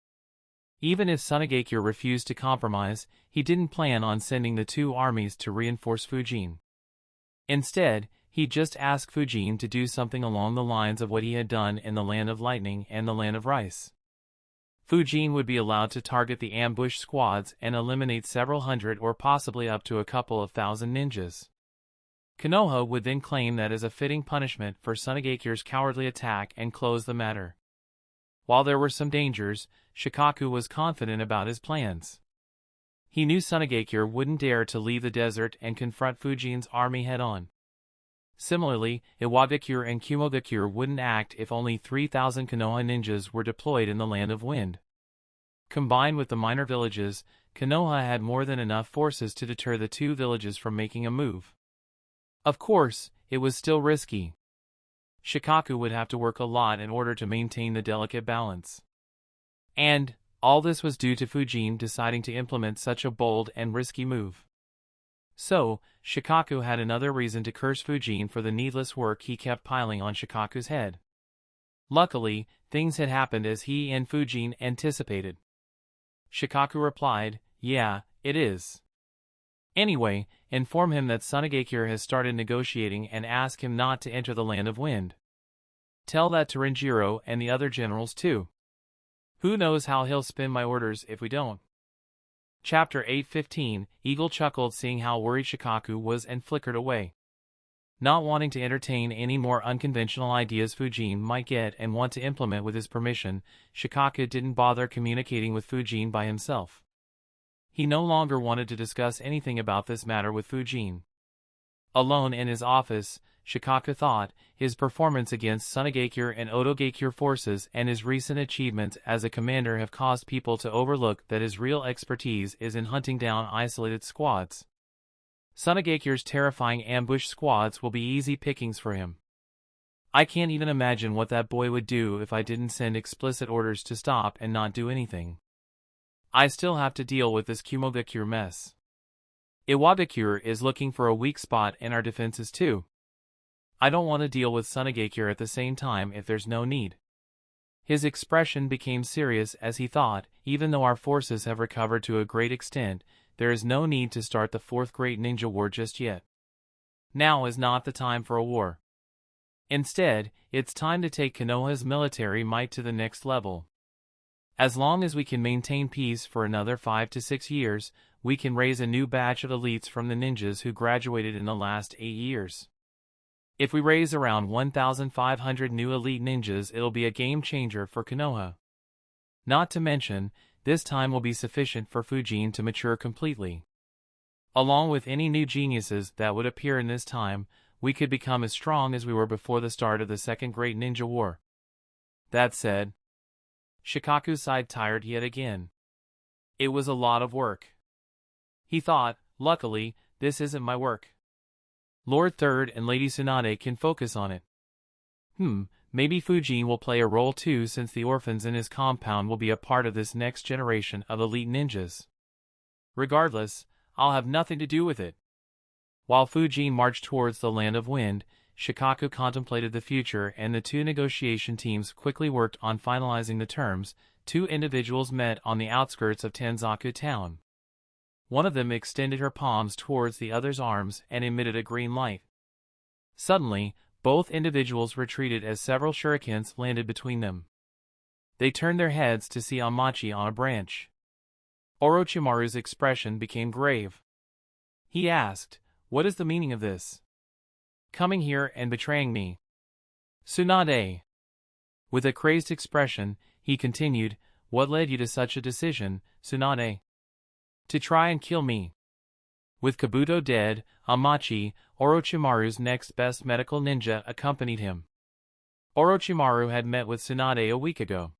Even if Tsunagakure refused to compromise, he didn't plan on sending the two armies to reinforce Fujin. Instead, he just asked Fujin to do something along the lines of what he had done in the Land of Lightning and the Land of Rice. Fujin would be allowed to target the ambush squads and eliminate several hundred or possibly up to a couple of thousand ninjas. Konoha would then claim that as a fitting punishment for Tsunagekyu's cowardly attack and close the matter. While there were some dangers, Shikaku was confident about his plans. He knew Tsunagekyo wouldn't dare to leave the desert and confront Fujin's army head-on. Similarly, Iwagakure and Kumogakure wouldn't act if only 3,000 Konoha ninjas were deployed in the Land of Wind. Combined with the minor villages, Konoha had more than enough forces to deter the two villages from making a move. Of course, it was still risky. Shikaku would have to work a lot in order to maintain the delicate balance. And all this was due to Fujin deciding to implement such a bold and risky move. So, Shikaku had another reason to curse Fujin for the needless work he kept piling on Shikaku's head. Luckily, things had happened as he and Fujin anticipated. Shikaku replied, "Yeah, it is. Anyway, inform him that Tsunagekyo has started negotiating and ask him not to enter the Land of Wind. Tell that to Renjiro and the other generals too. Who knows how he'll spin my orders if we don't." Chapter 8:15. Eagle chuckled seeing how worried Shikaku was and flickered away. Not wanting to entertain any more unconventional ideas Fujin might get and want to implement with his permission, Shikaku didn't bother communicating with Fujin by himself. He no longer wanted to discuss anything about this matter with Fujin. Alone in his office, Shikaku thought, his performance against Tsunagekyo and Otogekyo forces and his recent achievements as a commander have caused people to overlook that his real expertise is in hunting down isolated squads. Tsunagekyo's terrifying ambush squads will be easy pickings for him. I can't even imagine what that boy would do if I didn't send explicit orders to stop and not do anything. I still have to deal with this Kumogakure mess. Iwagakure is looking for a weak spot in our defenses too. I don't want to deal with Tsunagekyo at the same time if there's no need. His expression became serious as he thought, even though our forces have recovered to a great extent, there is no need to start the fourth great ninja war just yet. Now is not the time for a war. Instead, it's time to take Konoha's military might to the next level. As long as we can maintain peace for another 5 to 6 years, we can raise a new batch of elites from the ninjas who graduated in the last 8 years. If we raise around 1,500 new elite ninjas, it'll be a game changer for Konoha. Not to mention, this time will be sufficient for Fujin to mature completely. Along with any new geniuses that would appear in this time, we could become as strong as we were before the start of the Second Great Ninja War. That said, Shikaku sighed tired yet again. It was a lot of work. He thought, luckily, this isn't my work. Lord Third and Lady Tsunade can focus on it. Maybe Fujin will play a role too, since the orphans in his compound will be a part of this next generation of elite ninjas. Regardless, I'll have nothing to do with it. While Fujin marched towards the Land of Wind, Shikaku contemplated the future and the two negotiation teams quickly worked on finalizing the terms. Two individuals met on the outskirts of Tanzaku town. One of them extended her palms towards the other's arms and emitted a green light. Suddenly, both individuals retreated as several shurikens landed between them. They turned their heads to see Amachi on a branch. Orochimaru's expression became grave. He asked, "What is the meaning of this? Coming here and betraying me?" "Tsunade." With a crazed expression, he continued, "What led you to such a decision, Tsunade? To try and kill me?" With Kabuto dead, Amachi, Orochimaru's next best medical ninja, accompanied him. Orochimaru had met with Tsunade a week ago.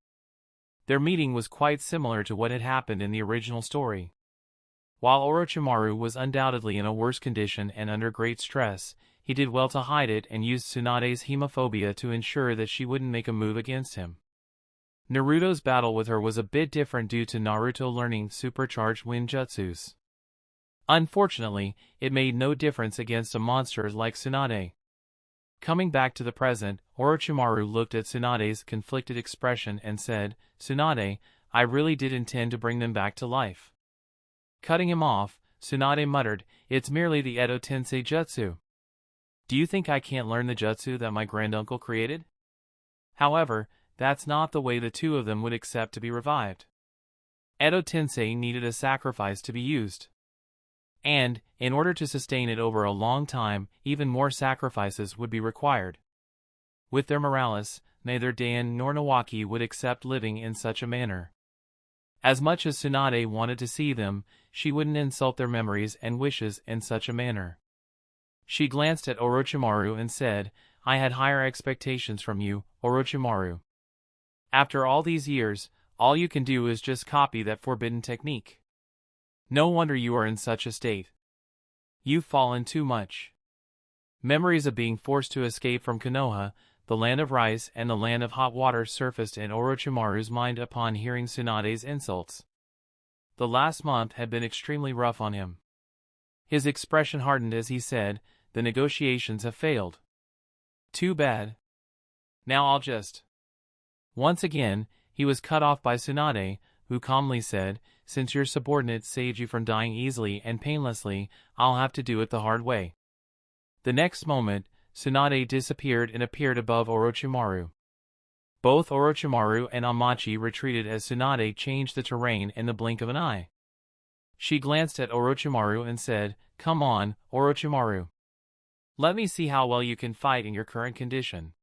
Their meeting was quite similar to what had happened in the original story. While Orochimaru was undoubtedly in a worse condition and under great stress, he did well to hide it and used Tsunade's hemophobia to ensure that she wouldn't make a move against him. Naruto's battle with her was a bit different due to Naruto learning supercharged wind jutsus. Unfortunately, it made no difference against a monster like Tsunade. Coming back to the present, Orochimaru looked at Tsunade's conflicted expression and said, "Tsunade, I really did intend to bring them back to life." Cutting him off, Tsunade muttered, "It's merely the Edo Tensei Jutsu. Do you think I can't learn the jutsu that my granduncle created?" However, that's not the way the two of them would accept to be revived. Edo Tensei needed a sacrifice to be used. And, in order to sustain it over a long time, even more sacrifices would be required. With their morales, neither Dan nor Nawaki would accept living in such a manner. As much as Tsunade wanted to see them, she wouldn't insult their memories and wishes in such a manner. She glanced at Orochimaru and said, "I had higher expectations from you, Orochimaru. After all these years, all you can do is just copy that forbidden technique. No wonder you are in such a state. You've fallen too much." Memories of being forced to escape from Konoha, the land of rice and the land of hot water surfaced in Orochimaru's mind upon hearing Tsunade's insults. The last month had been extremely rough on him. His expression hardened as he said, "The negotiations have failed. Too bad. Now I'll just..." Once again, he was cut off by Tsunade, who calmly said, "Since your subordinates saved you from dying easily and painlessly, I'll have to do it the hard way." The next moment, Tsunade disappeared and appeared above Orochimaru. Both Orochimaru and Amachi retreated as Tsunade changed the terrain in the blink of an eye. She glanced at Orochimaru and said, "Come on, Orochimaru. Let me see how well you can fight in your current condition."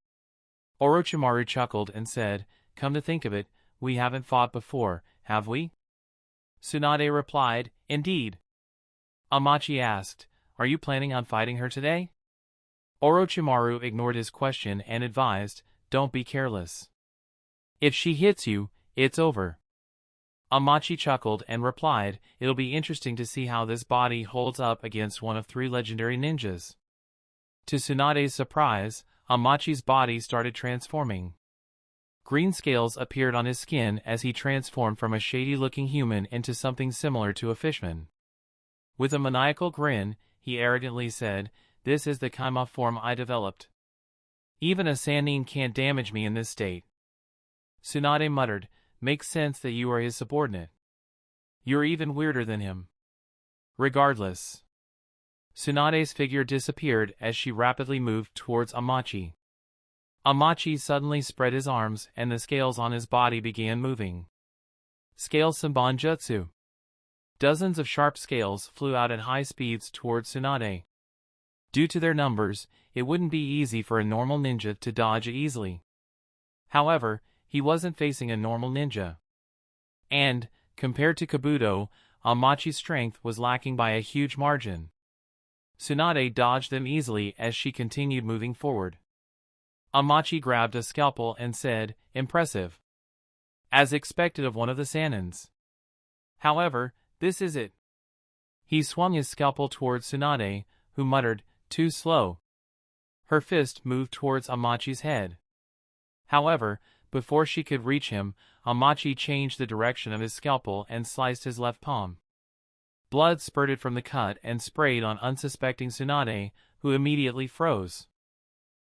Orochimaru chuckled and said, "Come to think of it, we haven't fought before, have we?" Tsunade replied, "Indeed." Amachi asked, "Are you planning on fighting her today?" Orochimaru ignored his question and advised, "Don't be careless. If she hits you, it's over." Amachi chuckled and replied, "It'll be interesting to see how this body holds up against one of 3 legendary ninjas." To Tsunade's surprise, Amachi's body started transforming. Green scales appeared on his skin as he transformed from a shady-looking human into something similar to a fishman. With a maniacal grin, he arrogantly said, "This is the Kaima form I developed. Even a Sannin can't damage me in this state." Tsunade muttered, "Makes sense that you are his subordinate. You're even weirder than him." Regardless. Tsunade's figure disappeared as she rapidly moved towards Amachi. Amachi suddenly spread his arms and the scales on his body began moving. Scale Senbonjutsu. Dozens of sharp scales flew out at high speeds towards Tsunade. Due to their numbers, it wouldn't be easy for a normal ninja to dodge easily. However, he wasn't facing a normal ninja. And, compared to Kabuto, Amachi's strength was lacking by a huge margin. Tsunade dodged them easily as she continued moving forward. Amachi grabbed a scalpel and said, "Impressive." As expected of one of the Sannins. However, this is it. He swung his scalpel towards Tsunade, who muttered, "Too slow." Her fist moved towards Amachi's head. However, before she could reach him, Amachi changed the direction of his scalpel and sliced his left palm. Blood spurted from the cut and sprayed on unsuspecting Tsunade, who immediately froze.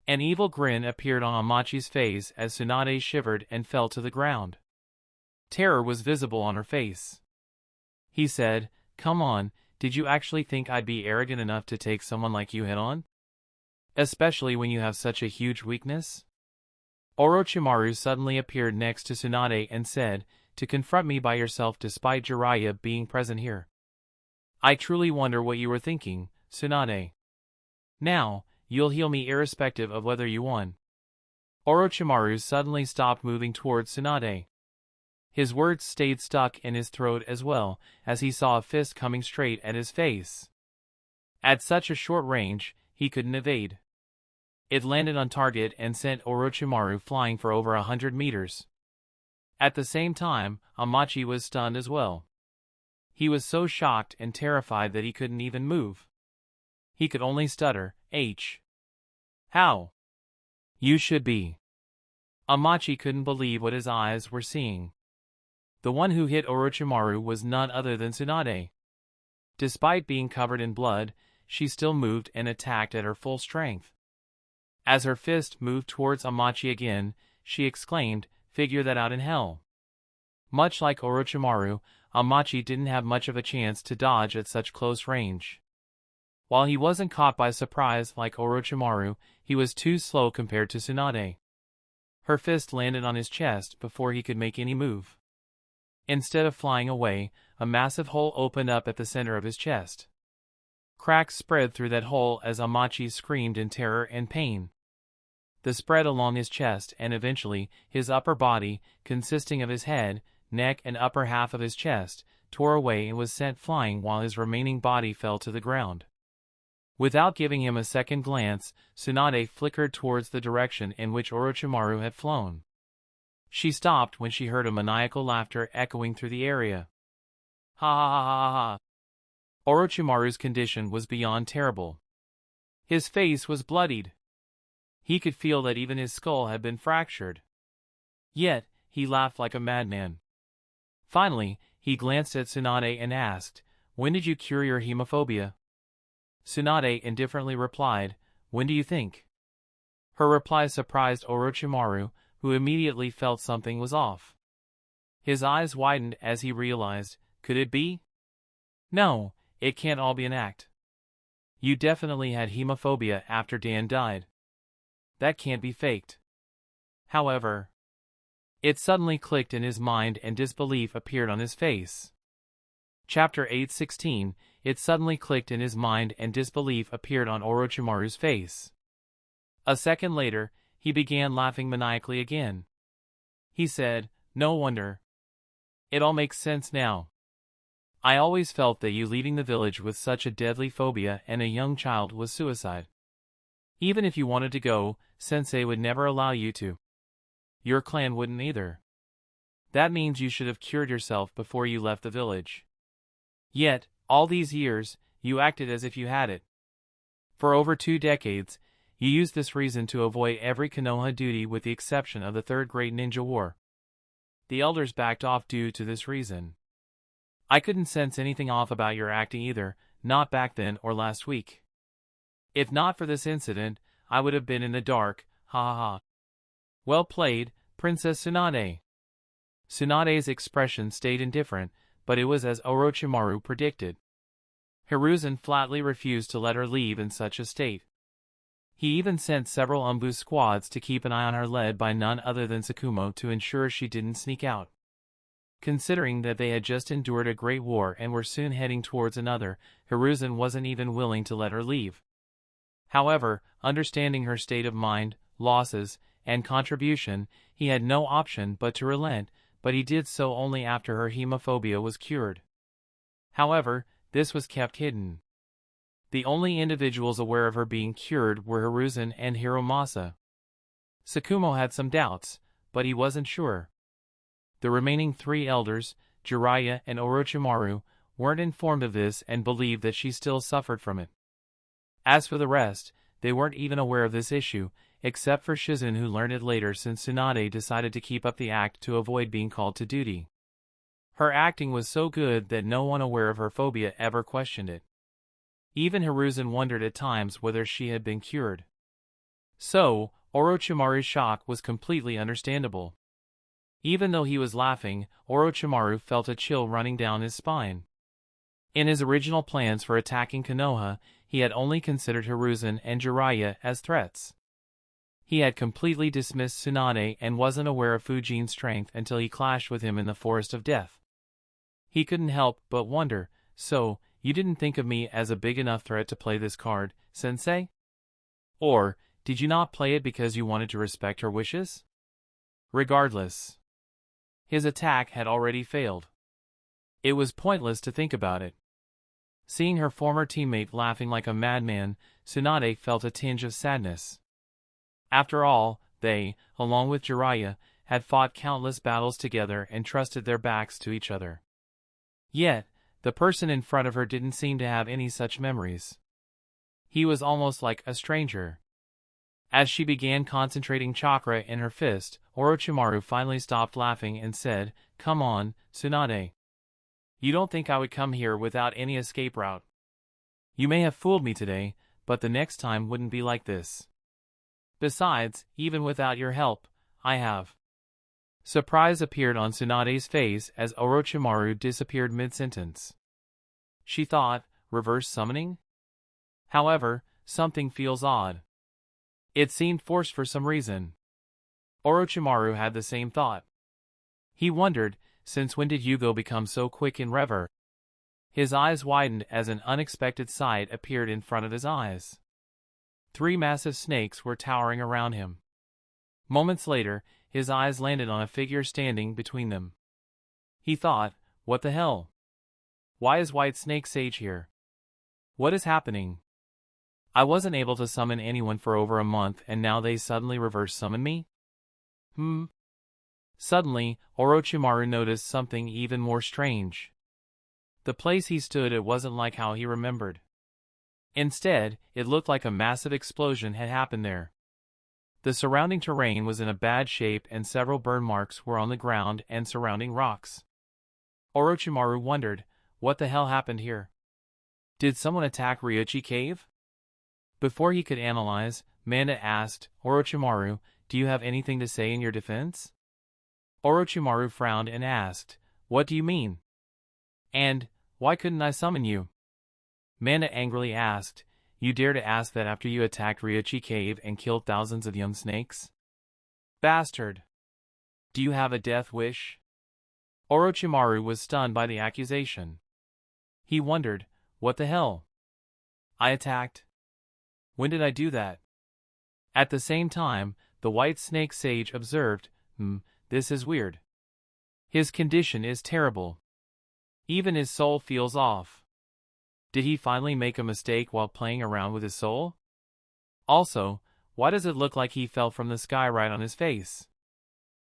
An evil grin appeared on Amachi's face as Tsunade shivered and fell to the ground. Terror was visible on her face. He said, "Come on, did you actually think I'd be arrogant enough to take someone like you head on? Especially when you have such a huge weakness?" Orochimaru suddenly appeared next to Tsunade and said, "To confront me by yourself despite Jiraiya being present here. I truly wonder what you were thinking, Tsunade. Now, you'll heal me irrespective of whether you won." Orochimaru suddenly stopped moving towards Tsunade. His words stayed stuck in his throat as well, as he saw a fist coming straight at his face. At such a short range, he couldn't evade. It landed on target and sent Orochimaru flying for over 100 meters. At the same time, Amachi was stunned as well. He was so shocked and terrified that he couldn't even move. He could only stutter, "H. How? You should be." Amachi couldn't believe what his eyes were seeing. The one who hit Orochimaru was none other than Tsunade. Despite being covered in blood, she still moved and attacked at her full strength. As her fist moved towards Amachi again, she exclaimed, "Figure that out in hell." Much like Orochimaru, Amachi didn't have much of a chance to dodge at such close range. While he wasn't caught by surprise like Orochimaru, he was too slow compared to Tsunade. Her fist landed on his chest before he could make any move. Instead of flying away, a massive hole opened up at the center of his chest. Cracks spread through that hole as Amachi screamed in terror and pain. The spread along his chest and eventually his upper body, consisting of his head, neck and upper half of his chest, tore away and was sent flying while his remaining body fell to the ground. Without giving him a second glance, Tsunade flickered towards the direction in which Orochimaru had flown. She stopped when she heard a maniacal laughter echoing through the area. Ha ha ha ha ha. Orochimaru's condition was beyond terrible. His face was bloodied. He could feel that even his skull had been fractured. Yet, he laughed like a madman. Finally, he glanced at Tsunade and asked, "When did you cure your hemophobia?" Tsunade indifferently replied, "When do you think?" Her reply surprised Orochimaru, who immediately felt something was off. His eyes widened as he realized, could it be? No, it can't all be an act. You definitely had hemophobia after Dan died. That can't be faked. However, it suddenly clicked in his mind and disbelief appeared on his face. Chapter 8:16. It suddenly clicked in his mind and disbelief appeared on Orochimaru's face. A second later, he began laughing maniacally again. He said, "No wonder. It all makes sense now. I always felt that you leaving the village with such a deadly phobia and a young child was suicide. Even if you wanted to go, Sensei would never allow you to. Your clan wouldn't either. That means you should have cured yourself before you left the village. Yet, all these years, you acted as if you had it. For over 2 decades, you used this reason to avoid every Konoha duty with the exception of the Third Great Ninja War. The elders backed off due to this reason. I couldn't sense anything off about your acting either, not back then or last week. If not for this incident, I would have been in the dark, ha ha ha. Well played, Princess Tsunade." Tsunade's expression stayed indifferent, but it was as Orochimaru predicted. Hiruzen flatly refused to let her leave in such a state. He even sent several Umbu squads to keep an eye on her led by none other than Tsukumo to ensure she didn't sneak out. Considering that they had just endured a great war and were soon heading towards another, Hiruzen wasn't even willing to let her leave. However, understanding her state of mind, losses, and contribution, he had no option but to relent, but he did so only after her hemophobia was cured. However, this was kept hidden. The only individuals aware of her being cured were Hiruzen and Hiromasa. Tsukumo had some doubts, but he wasn't sure. The remaining 3 elders, Jiraiya and Orochimaru, weren't informed of this and believed that she still suffered from it. As for the rest, they weren't even aware of this issue, except for Shizen who learned it later since Tsunade decided to keep up the act to avoid being called to duty. Her acting was so good that no one aware of her phobia ever questioned it. Even Hiruzen wondered at times whether she had been cured. So, Orochimaru's shock was completely understandable. Even though he was laughing, Orochimaru felt a chill running down his spine. In his original plans for attacking Konoha, he had only considered Hiruzen and Jiraiya as threats. He had completely dismissed Tsunade and wasn't aware of Fujin's strength until he clashed with him in the Forest of Death. He couldn't help but wonder, so, you didn't think of me as a big enough threat to play this card, Sensei? Or, did you not play it because you wanted to respect her wishes? Regardless, his attack had already failed. It was pointless to think about it. Seeing her former teammate laughing like a madman, Tsunade felt a tinge of sadness. After all, they, along with Jiraiya, had fought countless battles together and trusted their backs to each other. Yet, the person in front of her didn't seem to have any such memories. He was almost like a stranger. As she began concentrating chakra in her fist, Orochimaru finally stopped laughing and said, "Come on, Tsunade. You don't think I would come here without any escape route? You may have fooled me today, but the next time wouldn't be like this. Besides, even without your help, I have." Surprise appeared on Tsunade's face as Orochimaru disappeared mid-sentence. She thought, reverse summoning? However, something feels odd. It seemed forced for some reason. Orochimaru had the same thought. He wondered, since when did Yugo become so quick in Reborn? His eyes widened as an unexpected sight appeared in front of his eyes. 3 massive snakes were towering around him. Moments later, his eyes landed on a figure standing between them. He thought, what the hell? Why is White Snake Sage here? What is happening? I wasn't able to summon anyone for over a month and now they suddenly reverse summon me? Suddenly, Orochimaru noticed something even more strange. The place he stood at wasn't like how he remembered. Instead, it looked like a massive explosion had happened there. The surrounding terrain was in a bad shape and several burn marks were on the ground and surrounding rocks. Orochimaru wondered, what the hell happened here? Did someone attack Ryuchi Cave? Before he could analyze, Manda asked, Orochimaru, do you have anything to say in your defense? Orochimaru frowned and asked, what do you mean? And, why couldn't I summon you? Manda angrily asked, you dare to ask that after you attacked Ryuchi Cave and killed thousands of young snakes? Bastard! Do you have a death wish? Orochimaru was stunned by the accusation. He wondered, what the hell? I attacked? When did I do that? At the same time, the White Snake Sage observed, this is weird. His condition is terrible. Even his soul feels off. Did he finally make a mistake while playing around with his soul? Also, why does it look like he fell from the sky right on his face?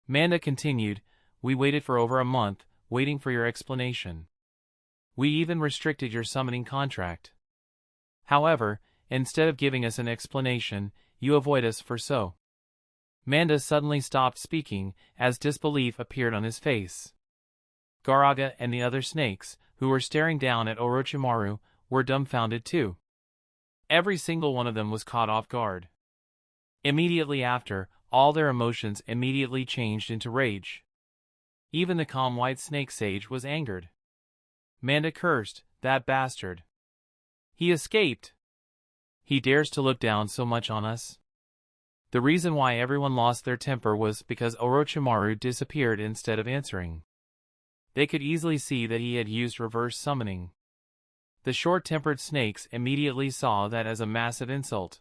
Manda continued, we waited for over a month, waiting for your explanation. We even restricted your summoning contract. However, instead of giving us an explanation, you avoid us for so. Manda suddenly stopped speaking, as disbelief appeared on his face. Gaaraga and the other snakes, who were staring down at Orochimaru, were dumbfounded too. Every single one of them was caught off guard. Immediately after, all their emotions immediately changed into rage. Even the calm White Snake Sage was angered. Manda cursed, that bastard. He escaped. He dares to look down so much on us. The reason why everyone lost their temper was because Orochimaru disappeared instead of answering. They could easily see that he had used reverse summoning. The short-tempered snakes immediately saw that as a massive insult.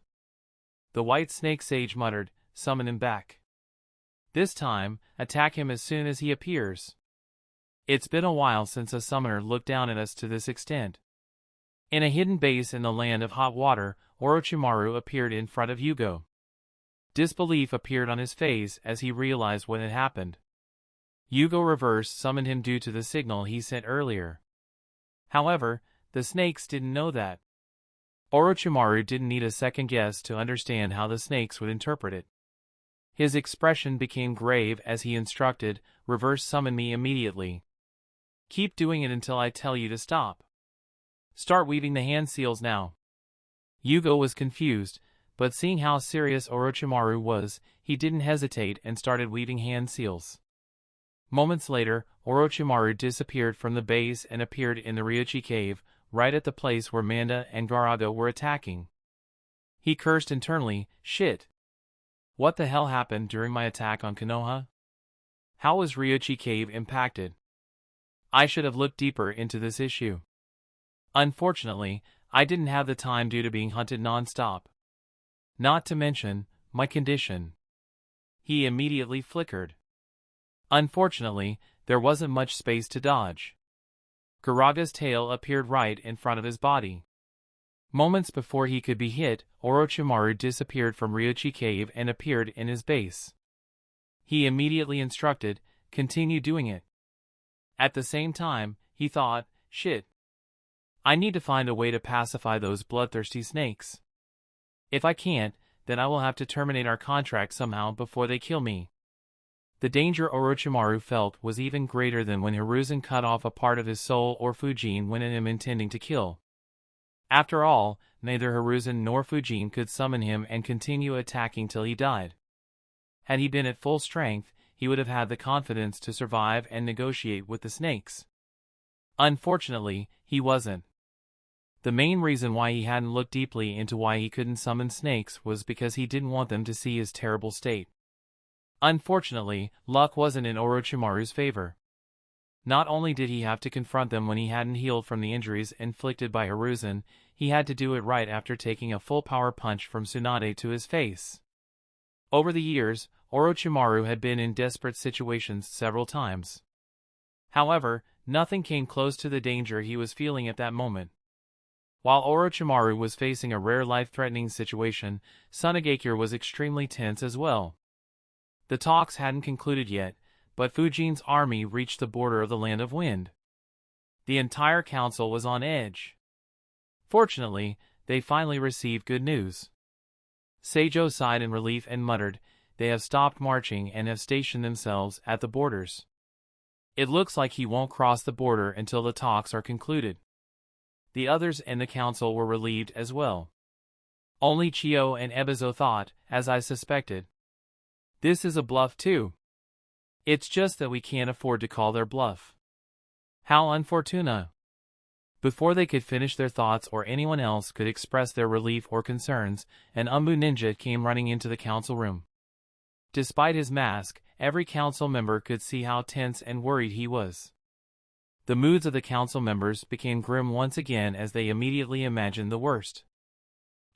The White Snake Sage muttered, summon him back. This time, attack him as soon as he appears. It's been a while since a summoner looked down at us to this extent. In a hidden base in the land of hot water, Orochimaru appeared in front of Yugo. Disbelief appeared on his face as he realized what had happened. Yugo reverse summoned him due to the signal he sent earlier. However, the snakes didn't know that. Orochimaru didn't need a second guess to understand how the snakes would interpret it. His expression became grave as he instructed, reverse summon me immediately. Keep doing it until I tell you to stop. Start weaving the hand seals now. Yugo was confused, but seeing how serious Orochimaru was, he didn't hesitate and started weaving hand seals. Moments later, Orochimaru disappeared from the base and appeared in the Ryuchi Cave, right at the place where Manda and Gaaraga were attacking. He cursed internally, shit. What the hell happened during my attack on Konoha? How was Ryuchi Cave impacted? I should have looked deeper into this issue. Unfortunately, I didn't have the time due to being hunted non-stop. Not to mention, my condition. He immediately flickered. Unfortunately, there wasn't much space to dodge. Gaaraga's tail appeared right in front of his body. Moments before he could be hit, Orochimaru disappeared from Ryuchi Cave and appeared in his base. He immediately instructed, continue doing it. At the same time, he thought, shit. I need to find a way to pacify those bloodthirsty snakes. If I can't, then I will have to terminate our contract somehow before they kill me. The danger Orochimaru felt was even greater than when Hiruzen cut off a part of his soul or Fujin when in him intending to kill. After all, neither Hiruzen nor Fujin could summon him and continue attacking till he died. Had he been at full strength, he would have had the confidence to survive and negotiate with the snakes. Unfortunately, he wasn't. The main reason why he hadn't looked deeply into why he couldn't summon snakes was because he didn't want them to see his terrible state. Unfortunately, luck wasn't in Orochimaru's favor. Not only did he have to confront them when he hadn't healed from the injuries inflicted by Hiruzen, he had to do it right after taking a full power punch from Tsunade to his face. Over the years, Orochimaru had been in desperate situations several times. However, nothing came close to the danger he was feeling at that moment. While Orochimaru was facing a rare life-threatening situation, Tsunade was extremely tense as well. The talks hadn't concluded yet, but Fujin's army reached the border of the Land of Wind. The entire council was on edge. Fortunately, they finally received good news. Seijo sighed in relief and muttered, "They have stopped marching and have stationed themselves at the borders. It looks like he won't cross the border until the talks are concluded." The others in the council were relieved as well. Only Chio and Ebizo thought, as I suspected. This is a bluff too. It's just that we can't afford to call their bluff. How unfortunate. Before they could finish their thoughts or anyone else could express their relief or concerns, an Umbu ninja came running into the council room. Despite his mask, every council member could see how tense and worried he was. The moods of the council members became grim once again as they immediately imagined the worst.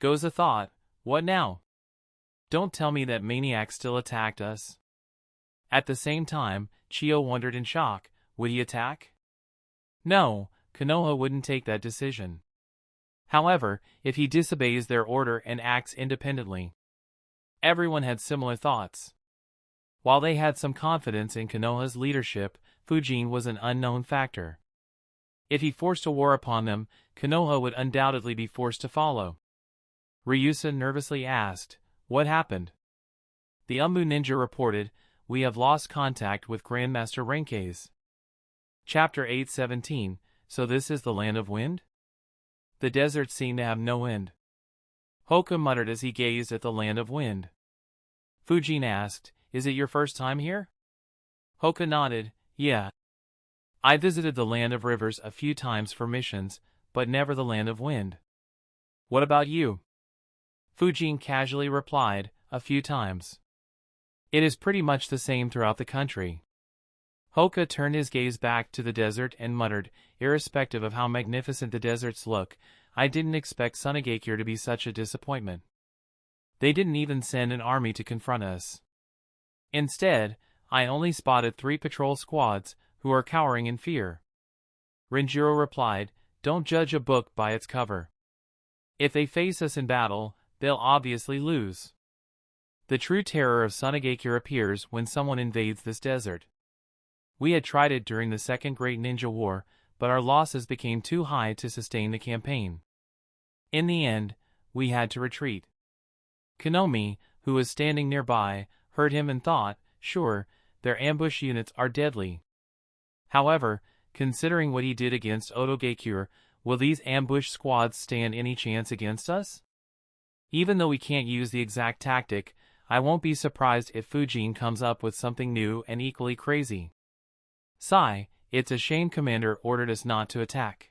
Goza thought, what now? Don't tell me that maniac still attacked us. At the same time, Chio wondered in shock, would he attack? No, Konoha wouldn't take that decision. However, if he disobeys their order and acts independently. Everyone had similar thoughts. While they had some confidence in Konoha's leadership, Fujin was an unknown factor. If he forced a war upon them, Konoha would undoubtedly be forced to follow. Ryusa nervously asked, what happened? The Umbu ninja reported, we have lost contact with Grandmaster Renkei's. Chapter 8:17, so this is the Land of Wind? The desert seemed to have no end. Hoka muttered as he gazed at the Land of Wind. Fujin asked, is it your first time here? Hoka nodded, yeah. I visited the Land of Rivers a few times for missions, but never the Land of Wind. What about you? Fujin casually replied, a few times. It is pretty much the same throughout the country. Hoka turned his gaze back to the desert and muttered, irrespective of how magnificent the deserts look, I didn't expect Tsunade to be such a disappointment. They didn't even send an army to confront us. Instead, I only spotted 3 patrol squads, who are cowering in fear. Renjiro replied, don't judge a book by its cover. If they face us in battle, they'll obviously lose. The true terror of Tsunade appears when someone invades this desert. We had tried it during the Second Great Ninja War, but our losses became too high to sustain the campaign. In the end, we had to retreat. Konomi, who was standing nearby, heard him and thought, sure, their ambush units are deadly. However, considering what he did against Otogekure, will these ambush squads stand any chance against us? Even though we can't use the exact tactic, I won't be surprised if Fujin comes up with something new and equally crazy. Sigh, it's a shame Commander ordered us not to attack.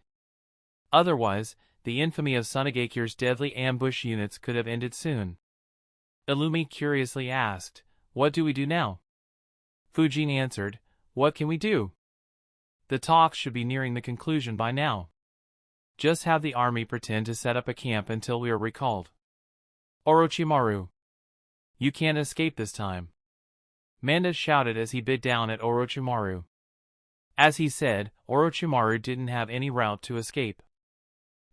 Otherwise, the infamy of Tsunade's deadly ambush units could have ended soon. Illumi curiously asked, what do we do now? Fujin answered, what can we do? The talks should be nearing the conclusion by now. Just have the army pretend to set up a camp until we are recalled. Orochimaru. You can't escape this time. Manda shouted as he bit down at Orochimaru. As he said, Orochimaru didn't have any route to escape.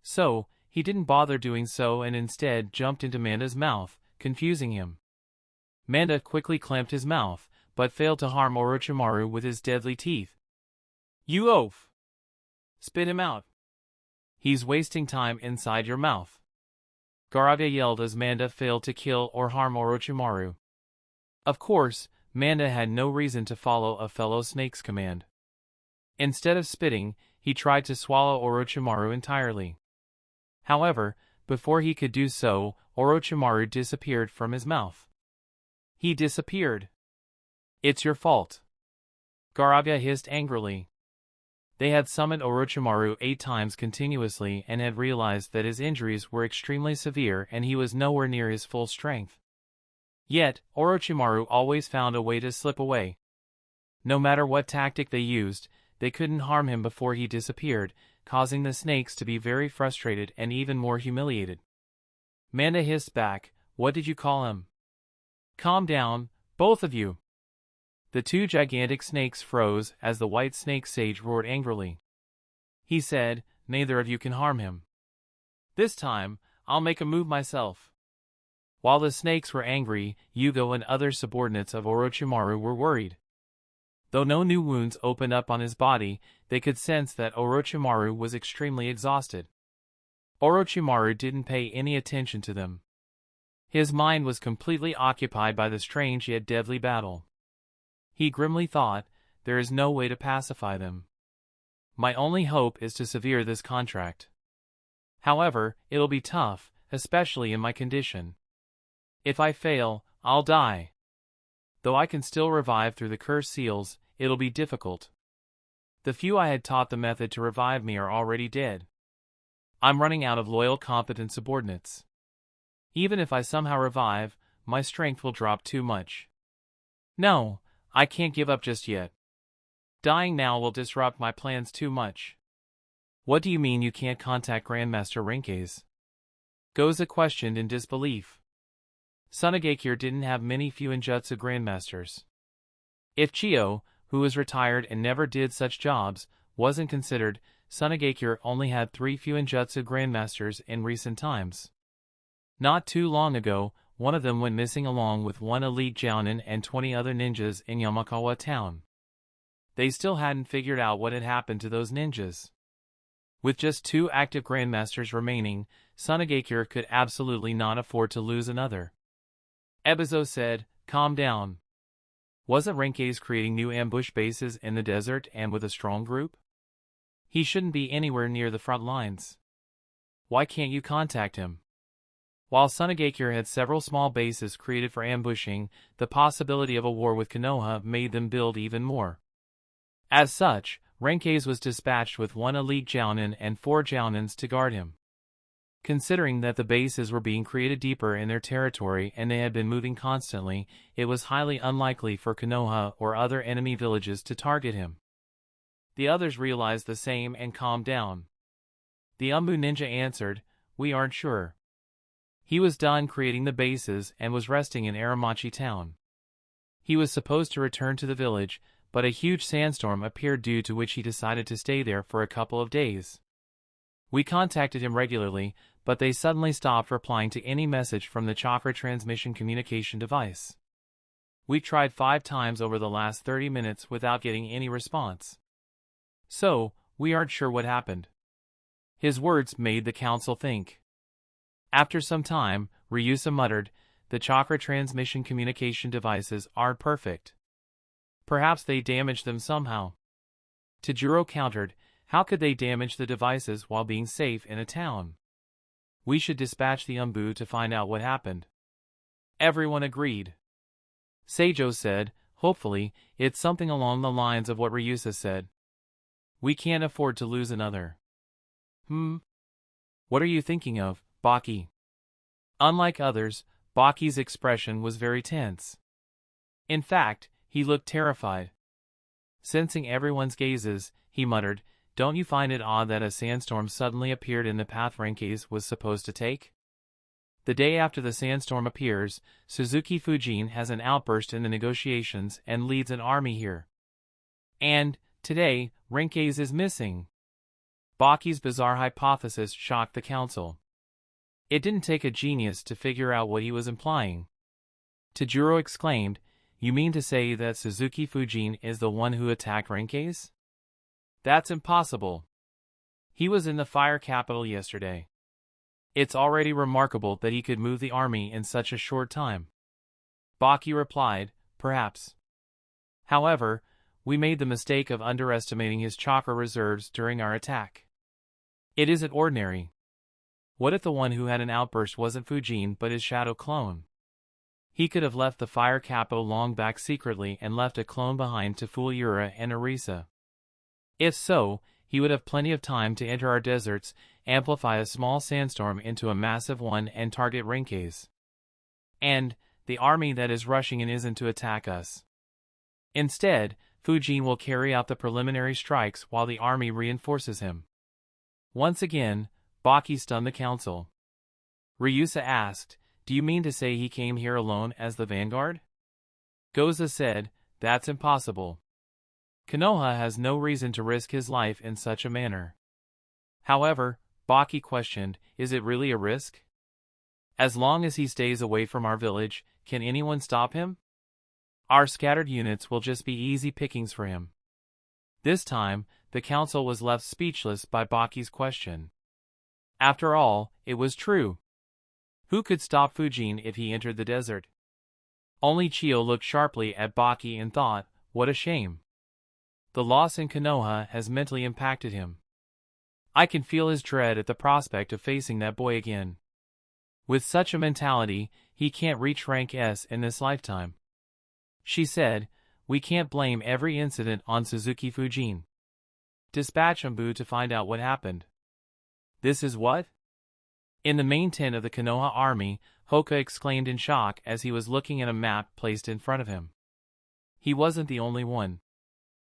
So, he didn't bother doing so and instead jumped into Manda's mouth, confusing him. Manda quickly clamped his mouth, but failed to harm Orochimaru with his deadly teeth. You oaf! Spit him out. He's wasting time inside your mouth. Garavia yelled as Manda failed to kill or harm Orochimaru. Of course, Manda had no reason to follow a fellow snake's command. Instead of spitting, he tried to swallow Orochimaru entirely. However, before he could do so, Orochimaru disappeared from his mouth. He disappeared. It's your fault. Garavia hissed angrily. They had summoned Orochimaru 8 times continuously and had realized that his injuries were extremely severe and he was nowhere near his full strength. Yet, Orochimaru always found a way to slip away. No matter what tactic they used, they couldn't harm him before he disappeared, causing the snakes to be very frustrated and even more humiliated. Manda hissed back, "What did you call him?" "Calm down, both of you." The two gigantic snakes froze as the white snake sage roared angrily. He said, "Neither of you can harm him. This time, I'll make a move myself." While the snakes were angry, Yugo and other subordinates of Orochimaru were worried. Though no new wounds opened up on his body, they could sense that Orochimaru was extremely exhausted. Orochimaru didn't pay any attention to them. His mind was completely occupied by the strange yet deadly battle. He grimly thought, there is no way to pacify them. My only hope is to sever this contract. However, it'll be tough, especially in my condition. If I fail, I'll die. Though I can still revive through the curse seals, it'll be difficult. The few I had taught the method to revive me are already dead. I'm running out of loyal, competent subordinates. Even if I somehow revive, my strength will drop too much. No, I can't give up just yet. Dying now will disrupt my plans too much. What do you mean you can't contact Grandmaster Renkes? Goza questioned in disbelief. Sunagakure didn't have many Fuinjutsu Grandmasters. If Chio, who was retired and never did such jobs, wasn't considered, Sunagakure only had 3 Fuinjutsu Grandmasters in recent times. Not too long ago, one of them went missing along with 1 elite Jounin and 20 other ninjas in Yamakawa town. They still hadn't figured out what had happened to those ninjas. With just 2 active Grandmasters remaining, Sunagakure could absolutely not afford to lose another. Ebizo said, "Calm down. Wasn't Renkes creating new ambush bases in the desert and with a strong group? He shouldn't be anywhere near the front lines. Why can't you contact him?" While Sunagakure had several small bases created for ambushing, the possibility of a war with Konoha made them build even more. As such, Renkes was dispatched with 1 elite Jounin and 4 Jounins to guard him. Considering that the bases were being created deeper in their territory and they had been moving constantly, it was highly unlikely for Konoha or other enemy villages to target him. The others realized the same and calmed down. The Umbu ninja answered, "We aren't sure." He was done creating the bases and was resting in Aramachi town. He was supposed to return to the village, but a huge sandstorm appeared due to which he decided to stay there for a couple of days. We contacted him regularly, but they suddenly stopped replying to any message from the chakra transmission communication device. We tried 5 times over the last 30 minutes without getting any response. So, we aren't sure what happened. His words made the council think. After some time, Ryusa muttered, "The chakra transmission communication devices aren't perfect. Perhaps they damaged them somehow." Tajiro countered, "How could they damage the devices while being safe in a town? We should dispatch the Umbu to find out what happened." Everyone agreed. Seijo said, "Hopefully, it's something along the lines of what Ryusa said. We can't afford to lose another." What are you thinking of, Baki?" Unlike others, Baki's expression was very tense. In fact, he looked terrified. Sensing everyone's gazes, he muttered, "Don't you find it odd that a sandstorm suddenly appeared in the path Renkes was supposed to take? The day after the sandstorm appears, Suzuki Fujin has an outburst in the negotiations and leads an army here. And, today, Renkes is missing." Baki's bizarre hypothesis shocked the council. It didn't take a genius to figure out what he was implying. Tajiro exclaimed, "You mean to say that Suzuki Fujin is the one who attacked Renkes? That's impossible. He was in the fire capital yesterday. It's already remarkable that he could move the army in such a short time." Baki replied, "Perhaps. However, we made the mistake of underestimating his chakra reserves during our attack. It isn't ordinary. What if the one who had an outburst wasn't Fujin but his shadow clone? He could have left the fire capital long back secretly and left a clone behind to fool Yura and Arisa. If so, he would have plenty of time to enter our deserts, amplify a small sandstorm into a massive one and target Renkes. And, the army that is rushing in isn't to attack us. Instead, Fujin will carry out the preliminary strikes while the army reinforces him. Once again, Baki stunned the council. Ryusa asked, "Do you mean to say he came here alone as the vanguard?" Goza said, "That's impossible. Konoha has no reason to risk his life in such a manner." However, Baki questioned, "Is it really a risk? As long as he stays away from our village, can anyone stop him? Our scattered units will just be easy pickings for him." This time, the council was left speechless by Baki's question. After all, it was true. Who could stop Fujin if he entered the desert? Only Chio looked sharply at Baki and thought, what a shame. The loss in Konoha has mentally impacted him. I can feel his dread at the prospect of facing that boy again. With such a mentality, he can't reach rank S in this lifetime. She said, "We can't blame every incident on Suzuki Fujin. Dispatch Ambu to find out what happened." "This is what?" In the main tent of the Konoha army, Hoka exclaimed in shock as he was looking at a map placed in front of him. He wasn't the only one.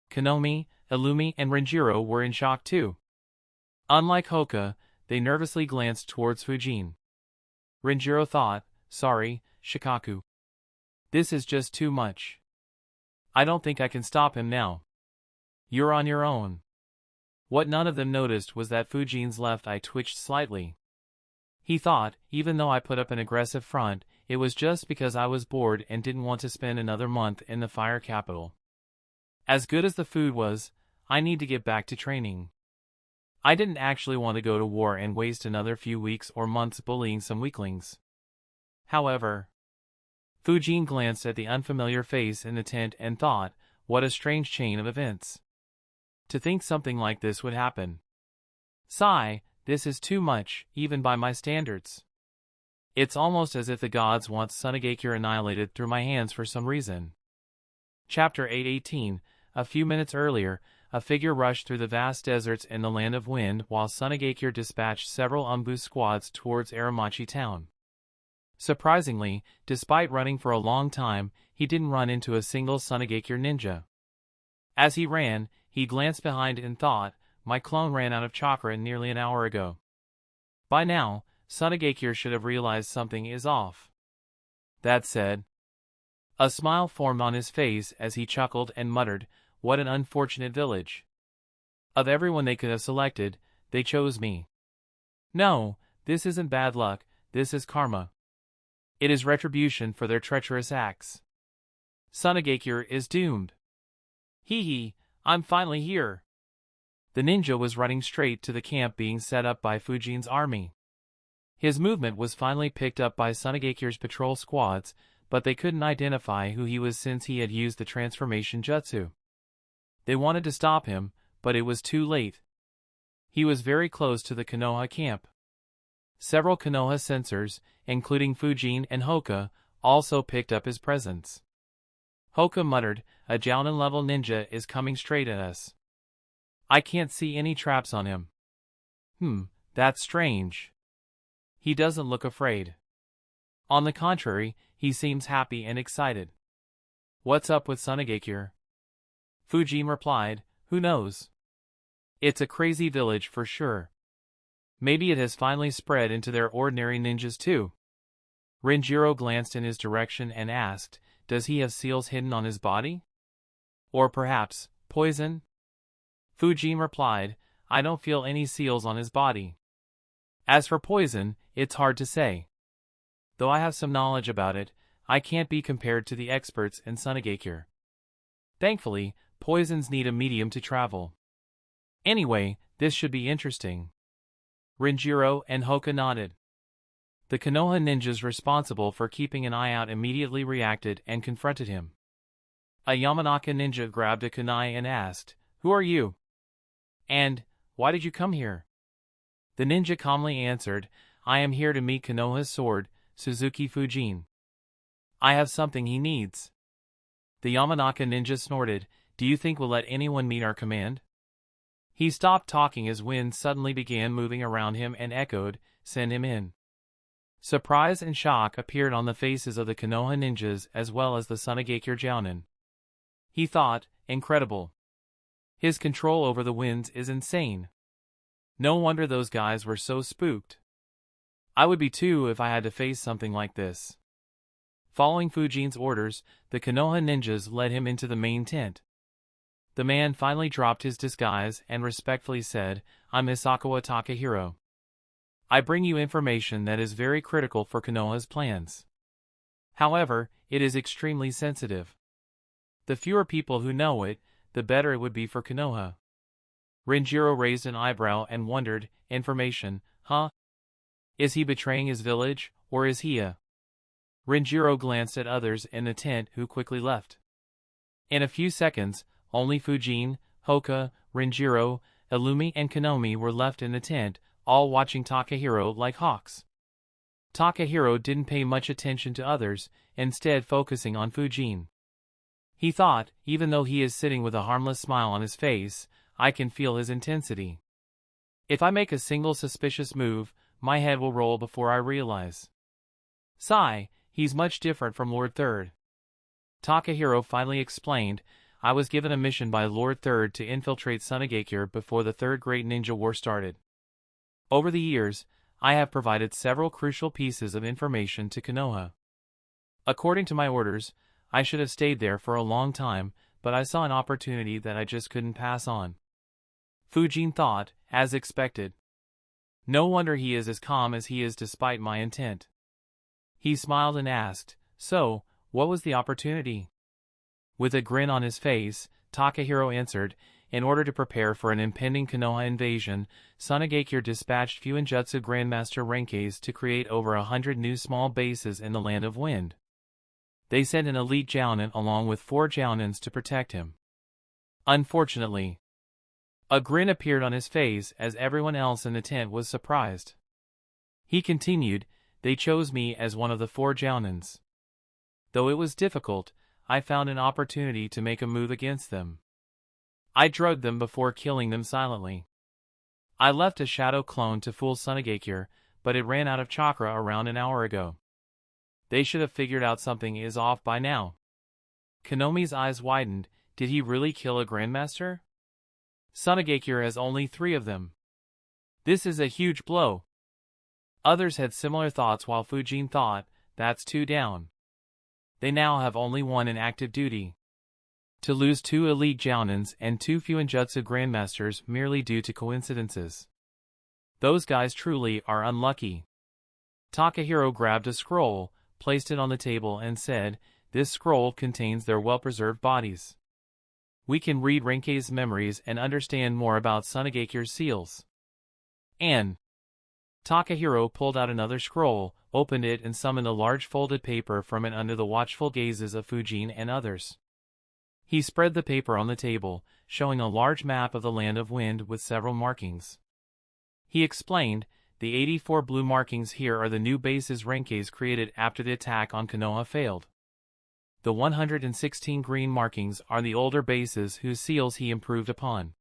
Konomi, Illumi, and Renjiro were in shock too. Unlike Hoka, they nervously glanced towards Fujin. Renjiro thought, "Sorry, Shikaku. This is just too much. I don't think I can stop him now. You're on your own." What none of them noticed was that Fujin's left eye twitched slightly. He thought, even though I put up an aggressive front, it was just because I was bored and didn't want to spend another month in the fire capital. As good as the food was, I need to get back to training. I didn't actually want to go to war and waste another few weeks or months bullying some weaklings. However, Fujin glanced at the unfamiliar face in the tent and thought, what a strange chain of events. To think something like this would happen. Sigh, this is too much, even by my standards. It's almost as if the gods want Sunagakure annihilated through my hands for some reason. Chapter 818. A few minutes earlier, a figure rushed through the vast deserts in the Land of Wind while Sunagakure dispatched several Umbu squads towards Aramachi town. Surprisingly, despite running for a long time, he didn't run into a single Sunagakure ninja. As he ran, he glanced behind and thought, my clone ran out of chakra nearly an hour ago. By now, Sunagakure should have realized something is off. That said, a smile formed on his face as he chuckled and muttered, what an unfortunate village. Of everyone they could have selected, they chose me. No, this isn't bad luck, this is karma. It is retribution for their treacherous acts. Sunagakure is doomed. Hee hee, I'm finally here. The ninja was running straight to the camp being set up by Fujin's army. His movement was finally picked up by Sunagakure's patrol squads, but they couldn't identify who he was since he had used the transformation jutsu. They wanted to stop him, but it was too late. He was very close to the Konoha camp. Several Konoha censors, including Fujin and Hoka, also picked up his presence. Hoka muttered, a Jounin-level ninja is coming straight at us. I can't see any traps on him. That's strange. He doesn't look afraid. On the contrary, he seems happy and excited. What's up with Sunagakure? Fujin replied, who knows? It's a crazy village for sure. Maybe it has finally spread into their ordinary ninjas too. Renjiro glanced in his direction and asked, does he have seals hidden on his body? Or perhaps, poison? Fujin replied, I don't feel any seals on his body. As for poison, it's hard to say. Though I have some knowledge about it, I can't be compared to the experts in Sunagakure. Thankfully, poisons need a medium to travel. Anyway, this should be interesting. Renjiro and Hoka nodded. The Konoha ninjas responsible for keeping an eye out immediately reacted and confronted him. A Yamanaka ninja grabbed a kunai and asked, who are you? And, why did you come here? The ninja calmly answered, I am here to meet Konoha's sword, Suzuki Fujin. I have something he needs. The Yamanaka ninja snorted, do you think we'll let anyone meet our command? He stopped talking as wind suddenly began moving around him and echoed, send him in. Surprise and shock appeared on the faces of the Konoha ninjas as well as the Sunagakure Jounin. He thought, incredible. His control over the winds is insane. No wonder those guys were so spooked. I would be too if I had to face something like this. Following Fujin's orders, the Konoha ninjas led him into the main tent. The man finally dropped his disguise and respectfully said, "I'm Isakawa Takahiro. I bring you information that is very critical for Konoha's plans. However, it is extremely sensitive. The fewer people who know it, the better it would be for Konoha." Renjiro raised an eyebrow and wondered, information, huh? Is he betraying his village, or is he a... Renjiro glanced at others in the tent who quickly left. In a few seconds, only Fujin, Hoka, Renjiro, Illumi and Konomi were left in the tent, all watching Takahiro like hawks. Takahiro didn't pay much attention to others, instead focusing on Fujin. He thought, even though he is sitting with a harmless smile on his face, I can feel his intensity. If I make a single suspicious move, my head will roll before I realize. Sigh, he's much different from Lord Third. Takahiro finally explained, I was given a mission by Lord Third to infiltrate Sunagakure before the Third Great Ninja War started. Over the years, I have provided several crucial pieces of information to Konoha. According to my orders, I should have stayed there for a long time, but I saw an opportunity that I just couldn't pass on. Fujin thought, as expected. No wonder he is as calm as he is despite my intent. He smiled and asked, so, what was the opportunity? With a grin on his face, Takahiro answered, in order to prepare for an impending Konoha invasion, Sunagakure dispatched Fuinjutsu Grandmaster Renkais to create over 100 new small bases in the Land of Wind. They sent an elite Jounin along with 4 Jounins to protect him. Unfortunately, a grin appeared on his face as everyone else in the tent was surprised. He continued, they chose me as one of the 4 Jounins. Though it was difficult, I found an opportunity to make a move against them. I drugged them before killing them silently. I left a shadow clone to fool Sunagakure, but it ran out of chakra around an hour ago. They should have figured out something is off by now. Konomi's eyes widened, did he really kill a Grandmaster? Sunagakure has only 3 of them. This is a huge blow. Others had similar thoughts while Fujin thought, that's 2 down. They now have only 1 in active duty. To lose 2 elite Jounins and 2 Fuinjutsu Grandmasters merely due to coincidences. Those guys truly are unlucky. Takahiro grabbed a scroll, placed it on the table and said, this scroll contains their well-preserved bodies. We can read Renkai's memories and understand more about Sunagakure's seals. And Takahiro pulled out another scroll, opened it and summoned a large folded paper from it under the watchful gazes of Fujin and others. He spread the paper on the table, showing a large map of the Land of Wind with several markings. He explained, the 84 blue markings here are the new bases Renkais created after the attack on Konoha failed. The 116 green markings are the older bases whose seals he improved upon.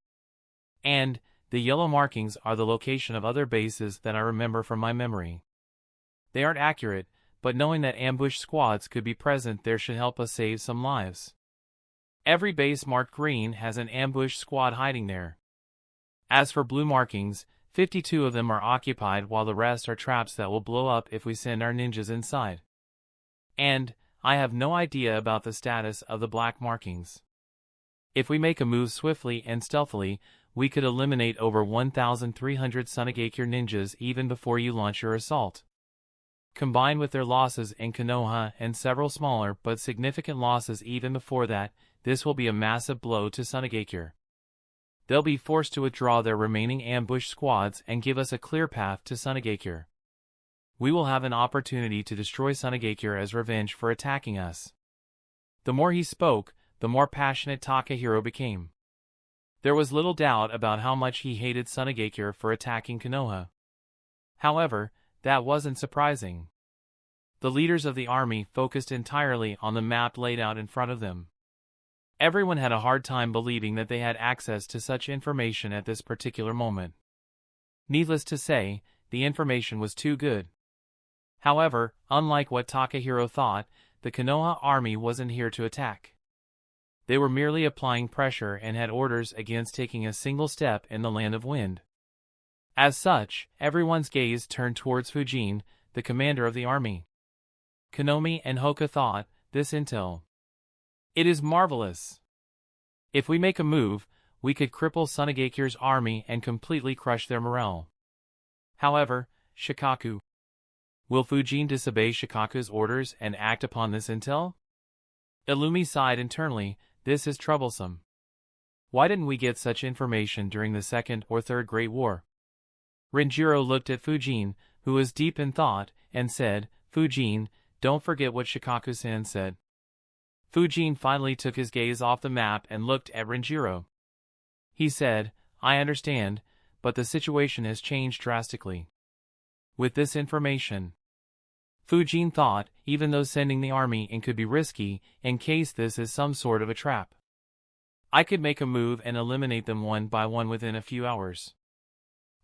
And the yellow markings are the location of other bases that I remember from my memory. They aren't accurate, but knowing that ambush squads could be present there should help us save some lives. Every base marked green has an ambush squad hiding there. As for blue markings, 52 of them are occupied while the rest are traps that will blow up if we send our ninjas inside. And I have no idea about the status of the black markings. If we make a move swiftly and stealthily, we could eliminate over 1,300 Sunagakure ninjas even before you launch your assault. Combined with their losses in Konoha and several smaller but significant losses even before that, this will be a massive blow to Sunagakure. They'll be forced to withdraw their remaining ambush squads and give us a clear path to Sunagakure. We will have an opportunity to destroy Sunagakure as revenge for attacking us. The more he spoke, the more passionate Takahiro became. There was little doubt about how much he hated Sunagakure for attacking Konoha. However, that wasn't surprising. The leaders of the army focused entirely on the map laid out in front of them. Everyone had a hard time believing that they had access to such information at this particular moment. Needless to say, the information was too good. However, unlike what Takahiro thought, the Konoha army wasn't here to attack. They were merely applying pressure and had orders against taking a single step in the land of wind. As such, everyone's gaze turned towards Fujin, the commander of the army. Konomi and Hoka thought, this intel. It is marvelous. If we make a move, we could cripple Tsunagekyu's army and completely crush their morale. However, Shikaku. Will Fujin disobey Shikaku's orders and act upon this intel? Illumi sighed internally, this is troublesome. Why didn't we get such information during the Second or Third Great War? Renjiro looked at Fujin, who was deep in thought, and said, Fujin, don't forget what Shikaku-san said. Fujin finally took his gaze off the map and looked at Renjiro. He said, I understand, but the situation has changed drastically. With this information, Fujin thought, even though sending the army in could be risky, in case this is some sort of a trap. I could make a move and eliminate them one by one within a few hours.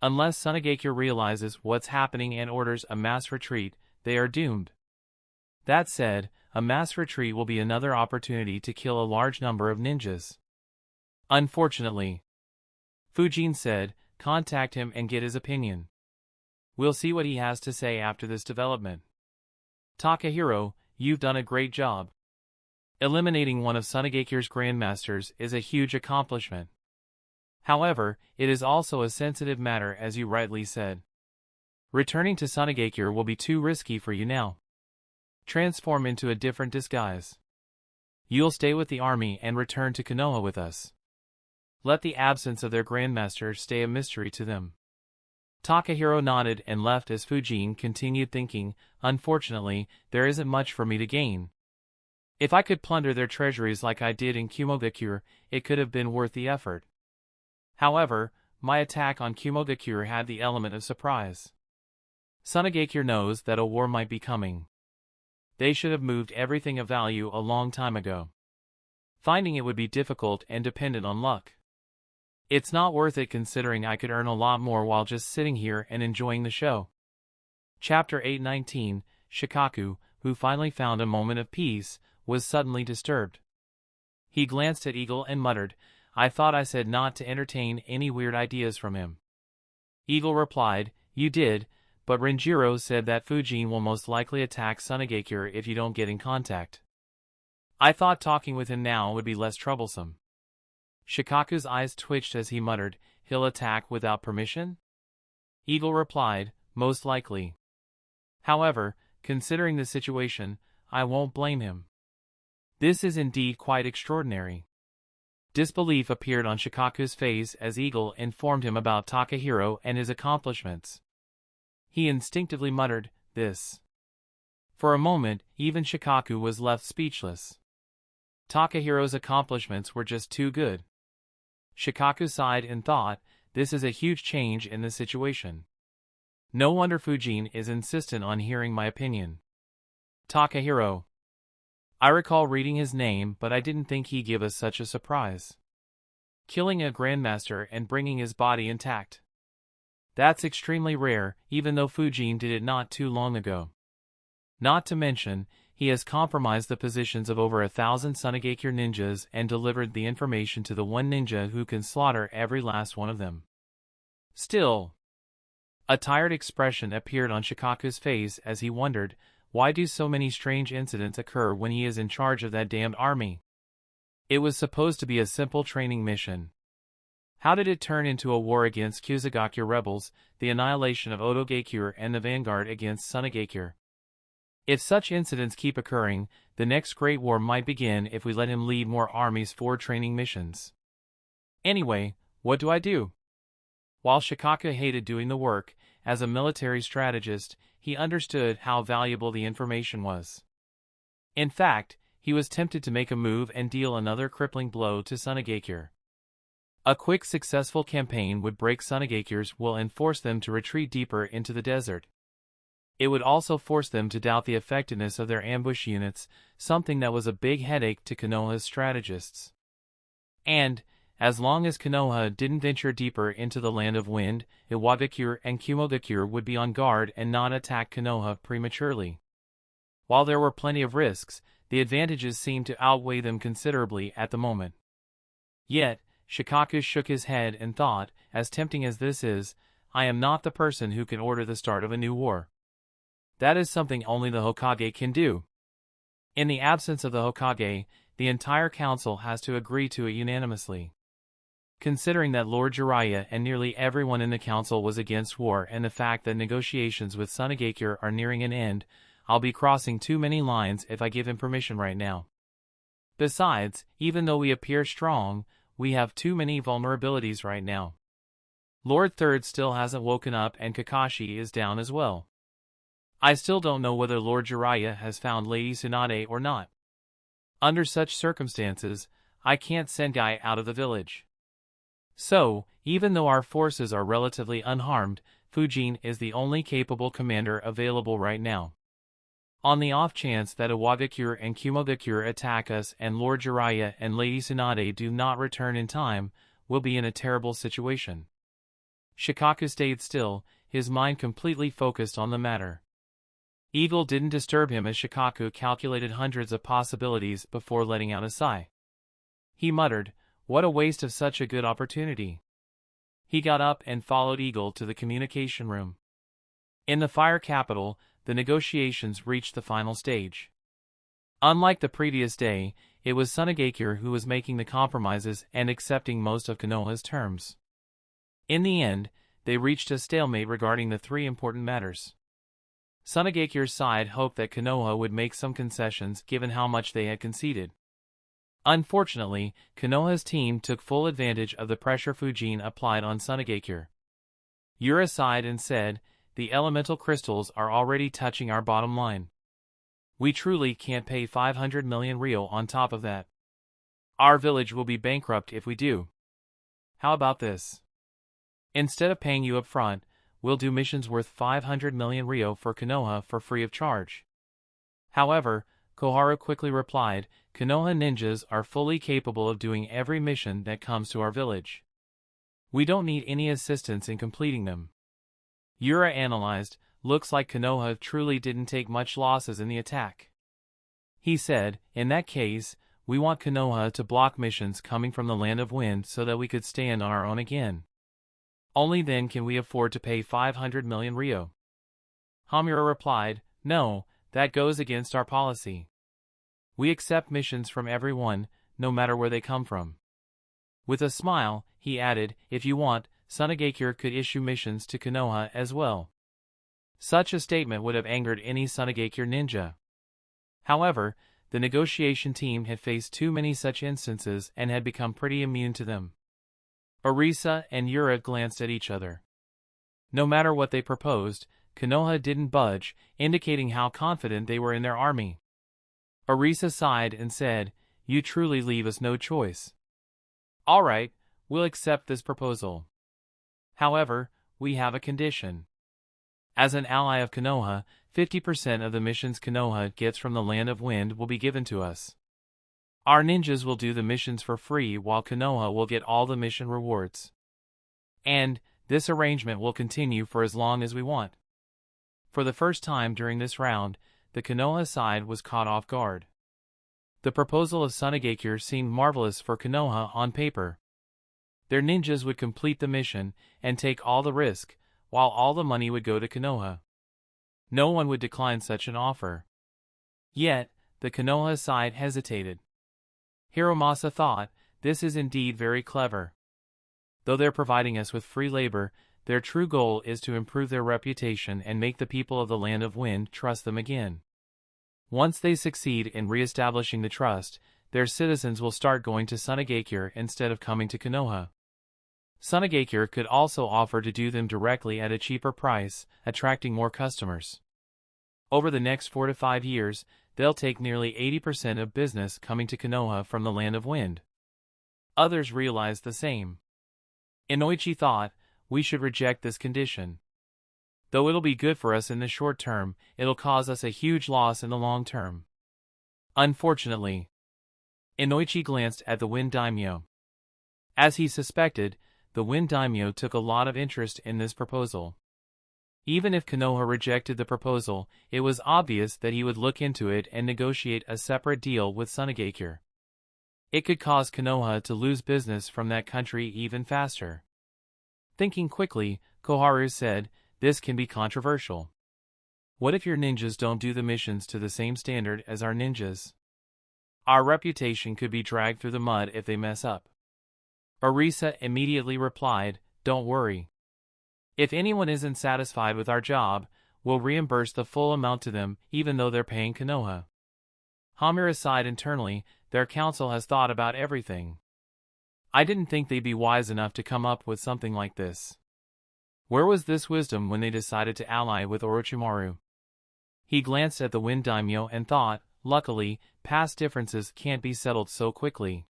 Unless Tsunagakure realizes what's happening and orders a mass retreat, they are doomed. That said, a mass retreat will be another opportunity to kill a large number of ninjas. Unfortunately, Fujin said, contact him and get his opinion. We'll see what he has to say after this development. Takahiro, you've done a great job. Eliminating one of Tsunagekyu's grandmasters is a huge accomplishment. However, it is also a sensitive matter as you rightly said. Returning to Tsunagakure will be too risky for you now. Transform into a different disguise. You'll stay with the army and return to Konoha with us. Let the absence of their grandmaster stay a mystery to them. Takahiro nodded and left as Fujin continued thinking, unfortunately, there isn't much for me to gain. If I could plunder their treasuries like I did in Kumogakure, it could have been worth the effort. However, my attack on Kumogakure had the element of surprise. Tsunagakure knows that a war might be coming. They should have moved everything of value a long time ago. Finding it would be difficult and dependent on luck. It's not worth it considering I could earn a lot more while just sitting here and enjoying the show. Chapter 819, Shikaku, who finally found a moment of peace, was suddenly disturbed. He glanced at Eagle and muttered, I thought I said not to entertain any weird ideas from him. Eagle replied, you did, but Renjiro said that Fujin will most likely attack Tsunagakure if you don't get in contact. I thought talking with him now would be less troublesome. Shikaku's eyes twitched as he muttered, he'll attack without permission? Eagle replied, most likely. However, considering the situation, I won't blame him. This is indeed quite extraordinary. Disbelief appeared on Shikaku's face as Eagle informed him about Takahiro and his accomplishments. He instinctively muttered, this. For a moment, even Shikaku was left speechless. Takahiro's accomplishments were just too good. Shikaku sighed and thought, this is a huge change in the situation. No wonder Fujin is insistent on hearing my opinion. Takahiro. I recall reading his name, but I didn't think he'd give us such a surprise. Killing a grandmaster and bringing his body intact. That's extremely rare, even though Fujin did it not too long ago. Not to mention, he has compromised the positions of over 1,000 Tsunagakure ninjas and delivered the information to the one ninja who can slaughter every last one of them. Still, a tired expression appeared on Shikaku's face as he wondered, why do so many strange incidents occur when he is in charge of that damned army? It was supposed to be a simple training mission. How did it turn into a war against Kusagakure rebels, the annihilation of Otogakure and the vanguard against Tsunagakure? If such incidents keep occurring, the next great war might begin if we let him lead more armies for training missions. Anyway, what do I do? While Shikaku hated doing the work, as a military strategist, he understood how valuable the information was. In fact, he was tempted to make a move and deal another crippling blow to Tsunagakure. A quick successful campaign would break Tsunagakure's will and force them to retreat deeper into the desert. It would also force them to doubt the effectiveness of their ambush units, something that was a big headache to Konoha's strategists. And, As long as Konoha didn't venture deeper into the land of wind, Iwagakure and Kumogakure would be on guard and not attack Konoha prematurely. While there were plenty of risks, the advantages seemed to outweigh them considerably at the moment. Yet, Shikaku shook his head and thought, as tempting as this is, I am not the person who can order the start of a new war. That is something only the Hokage can do. In the absence of the Hokage, the entire council has to agree to it unanimously. Considering that Lord Jiraiya and nearly everyone in the council was against war and the fact that negotiations with Sunagakure are nearing an end, I'll be crossing too many lines if I give him permission right now. Besides, even though we appear strong, we have too many vulnerabilities right now. Lord Third still hasn't woken up and Kakashi is down as well. I still don't know whether Lord Jiraiya has found Lady Tsunade or not. Under such circumstances, I can't send Guy out of the village. So, even though our forces are relatively unharmed, Fujin is the only capable commander available right now. On the off chance that Iwagakure and Kumogakure attack us and Lord Jiraiya and Lady Tsunade do not return in time, we'll be in a terrible situation. Shikaku stayed still, his mind completely focused on the matter. Eagle didn't disturb him as Shikaku calculated hundreds of possibilities before letting out a sigh. He muttered, "What a waste of such a good opportunity." He got up and followed Eagle to the communication room. In the Fire Capital, the negotiations reached the final stage. Unlike the previous day, it was Sunagakure who was making the compromises and accepting most of Konoha's terms. In the end, they reached a stalemate regarding the three important matters. Sunagakure's side hoped that Konoha would make some concessions given how much they had conceded. Unfortunately, Konoha's team took full advantage of the pressure Fujin applied on Sunagakure. Yura sighed and said, "The elemental crystals are already touching our bottom line. We truly can't pay 500 million ryo on top of that. Our village will be bankrupt if we do. How about this? Instead of paying you up front, we'll do missions worth 500 million ryo for Konoha for free of charge." However, Koharu quickly replied, "Konoha ninjas are fully capable of doing every mission that comes to our village. We don't need any assistance in completing them." Yura analyzed, "Looks like Konoha truly didn't take much losses in the attack." He said, "In that case, we want Konoha to block missions coming from the Land of Wind so that we could stand on our own again. Only then can we afford to pay 500 million ryo." Hamura replied, "No, that goes against our policy. We accept missions from everyone, no matter where they come from." With a smile, he added, "If you want, Sunagakure could issue missions to Konoha as well." Such a statement would have angered any Sunagakure ninja. However, the negotiation team had faced too many such instances and had become pretty immune to them. Orisa and Yura glanced at each other. No matter what they proposed, Konoha didn't budge, indicating how confident they were in their army. Orisa sighed and said, "You truly leave us no choice. All right, we'll accept this proposal. However, we have a condition. As an ally of Konoha, 50% of the missions Konoha gets from the Land of Wind will be given to us. Our ninjas will do the missions for free while Konoha will get all the mission rewards. And this arrangement will continue for as long as we want." For the first time during this round, the Konoha side was caught off guard. The proposal of Sunagakure seemed marvelous for Konoha on paper. Their ninjas would complete the mission and take all the risk, while all the money would go to Konoha. No one would decline such an offer. Yet, the Konoha side hesitated. Hiromasa thought, "This is indeed very clever. Though they're providing us with free labor, their true goal is to improve their reputation and make the people of the Land of Wind trust them again. Once they succeed in re-establishing the trust, their citizens will start going to Sunagakure instead of coming to Konoha. Sunagakure could also offer to do them directly at a cheaper price, attracting more customers. Over the next 4 to 5 years, they'll take nearly 80% of business coming to Konoha from the Land of Wind." Others realized the same. Inoichi thought, "We should reject this condition. Though it'll be good for us in the short term, it'll cause us a huge loss in the long term." Unfortunately. Inoichi glanced at the Wind Daimyo. As he suspected, the Wind Daimyo took a lot of interest in this proposal. Even if Konoha rejected the proposal, it was obvious that he would look into it and negotiate a separate deal with Sunagakure. It could cause Konoha to lose business from that country even faster. Thinking quickly, Koharu said, "This can be controversial. What if your ninjas don't do the missions to the same standard as our ninjas? Our reputation could be dragged through the mud if they mess up." Orisa immediately replied, "Don't worry. If anyone isn't satisfied with our job, we'll reimburse the full amount to them even though they're paying Konoha." Hamura sighed internally, their council has thought about everything. I didn't think they'd be wise enough to come up with something like this. Where was this wisdom when they decided to ally with Orochimaru? He glanced at the Wind Daimyo and thought, luckily, past differences can't be settled so quickly.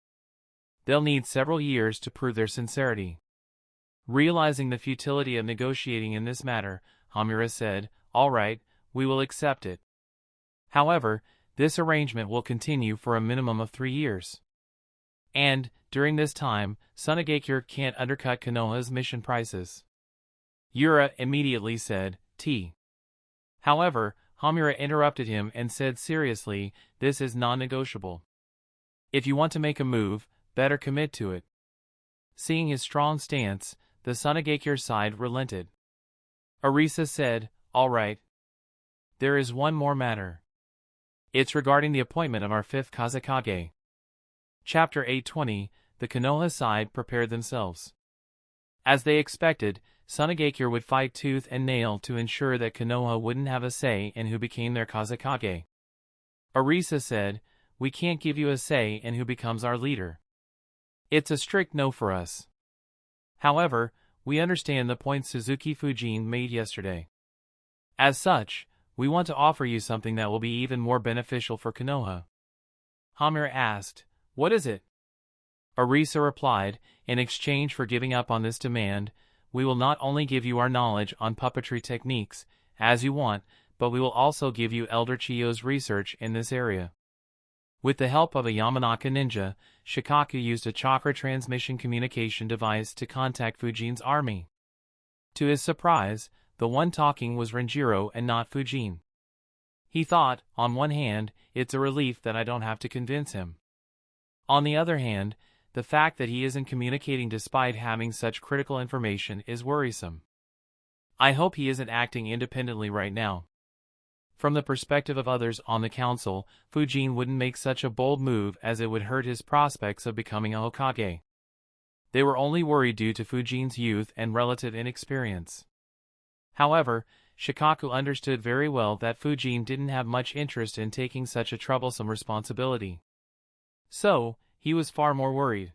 They'll need several years to prove their sincerity. Realizing the futility of negotiating in this matter, Hamura said, "All right, we will accept it. However, this arrangement will continue for a minimum of 3 years. And, during this time, Sunagakure can't undercut Konoha's mission prices." Yura immediately said, "T." However, Hamura interrupted him and said seriously, "This is non-negotiable. If you want to make a move, better commit to it." Seeing his strong stance, the Sunagakure side relented. Orisa said, "All right. There is one more matter. It's regarding the appointment of our 5th Kazekage." Chapter 820, the Konoha side prepared themselves. As they expected, Sunagakure would fight tooth and nail to ensure that Konoha wouldn't have a say in who became their Kazekage. Orisa said, "We can't give you a say in who becomes our leader. It's a strict no for us. However, we understand the point Suzuki Fujin made yesterday. As such, we want to offer you something that will be even more beneficial for Konoha." Hamura asked, "What is it?" Orisa replied, "In exchange for giving up on this demand, we will not only give you our knowledge on puppetry techniques, as you want, but we will also give you Elder Chiyo's research in this area." With the help of a Yamanaka ninja, Shikaku used a chakra transmission communication device to contact Fujin's army. To his surprise, the one talking was Renjiro and not Fujin. He thought, on one hand, it's a relief that I don't have to convince him. On the other hand, the fact that he isn't communicating despite having such critical information is worrisome. I hope he isn't acting independently right now. From the perspective of others on the council, Fujin wouldn't make such a bold move as it would hurt his prospects of becoming a Hokage. They were only worried due to Fujin's youth and relative inexperience. However, Shikaku understood very well that Fujin didn't have much interest in taking such a troublesome responsibility. So, he was far more worried.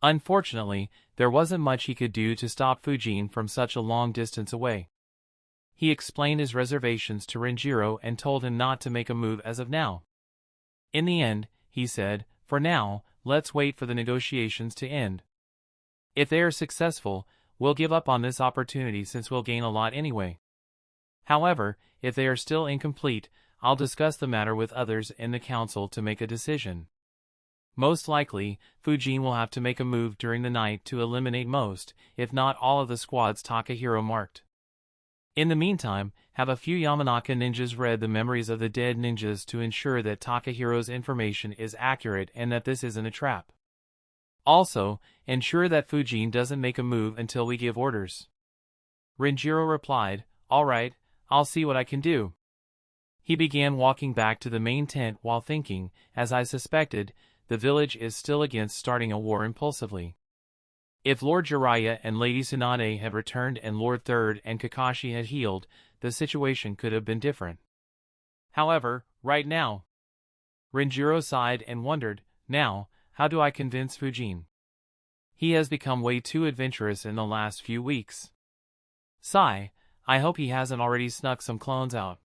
Unfortunately, there wasn't much he could do to stop Fujin from such a long distance away. He explained his reservations to Renjiro and told him not to make a move as of now. In the end, he said, "For now, let's wait for the negotiations to end. If they are successful, we'll give up on this opportunity since we'll gain a lot anyway. However, if they are still incomplete, I'll discuss the matter with others in the council to make a decision. Most likely, Fujin will have to make a move during the night to eliminate most, if not all of the squads Takahiro marked. In the meantime, have a few Yamanaka ninjas read the memories of the dead ninjas to ensure that Takahiro's information is accurate and that this isn't a trap. Also, ensure that Fujin doesn't make a move until we give orders." Renjiro replied, "All right, I'll see what I can do." He began walking back to the main tent while thinking, as I suspected, the village is still against starting a war impulsively. If Lord Jiraiya and Lady Tsunade had returned and Lord Third and Kakashi had healed, the situation could have been different. However, right now... Renjiro sighed and wondered, now, how do I convince Fujin? He has become way too adventurous in the last few weeks. Sigh, I hope he hasn't already snuck some clones out.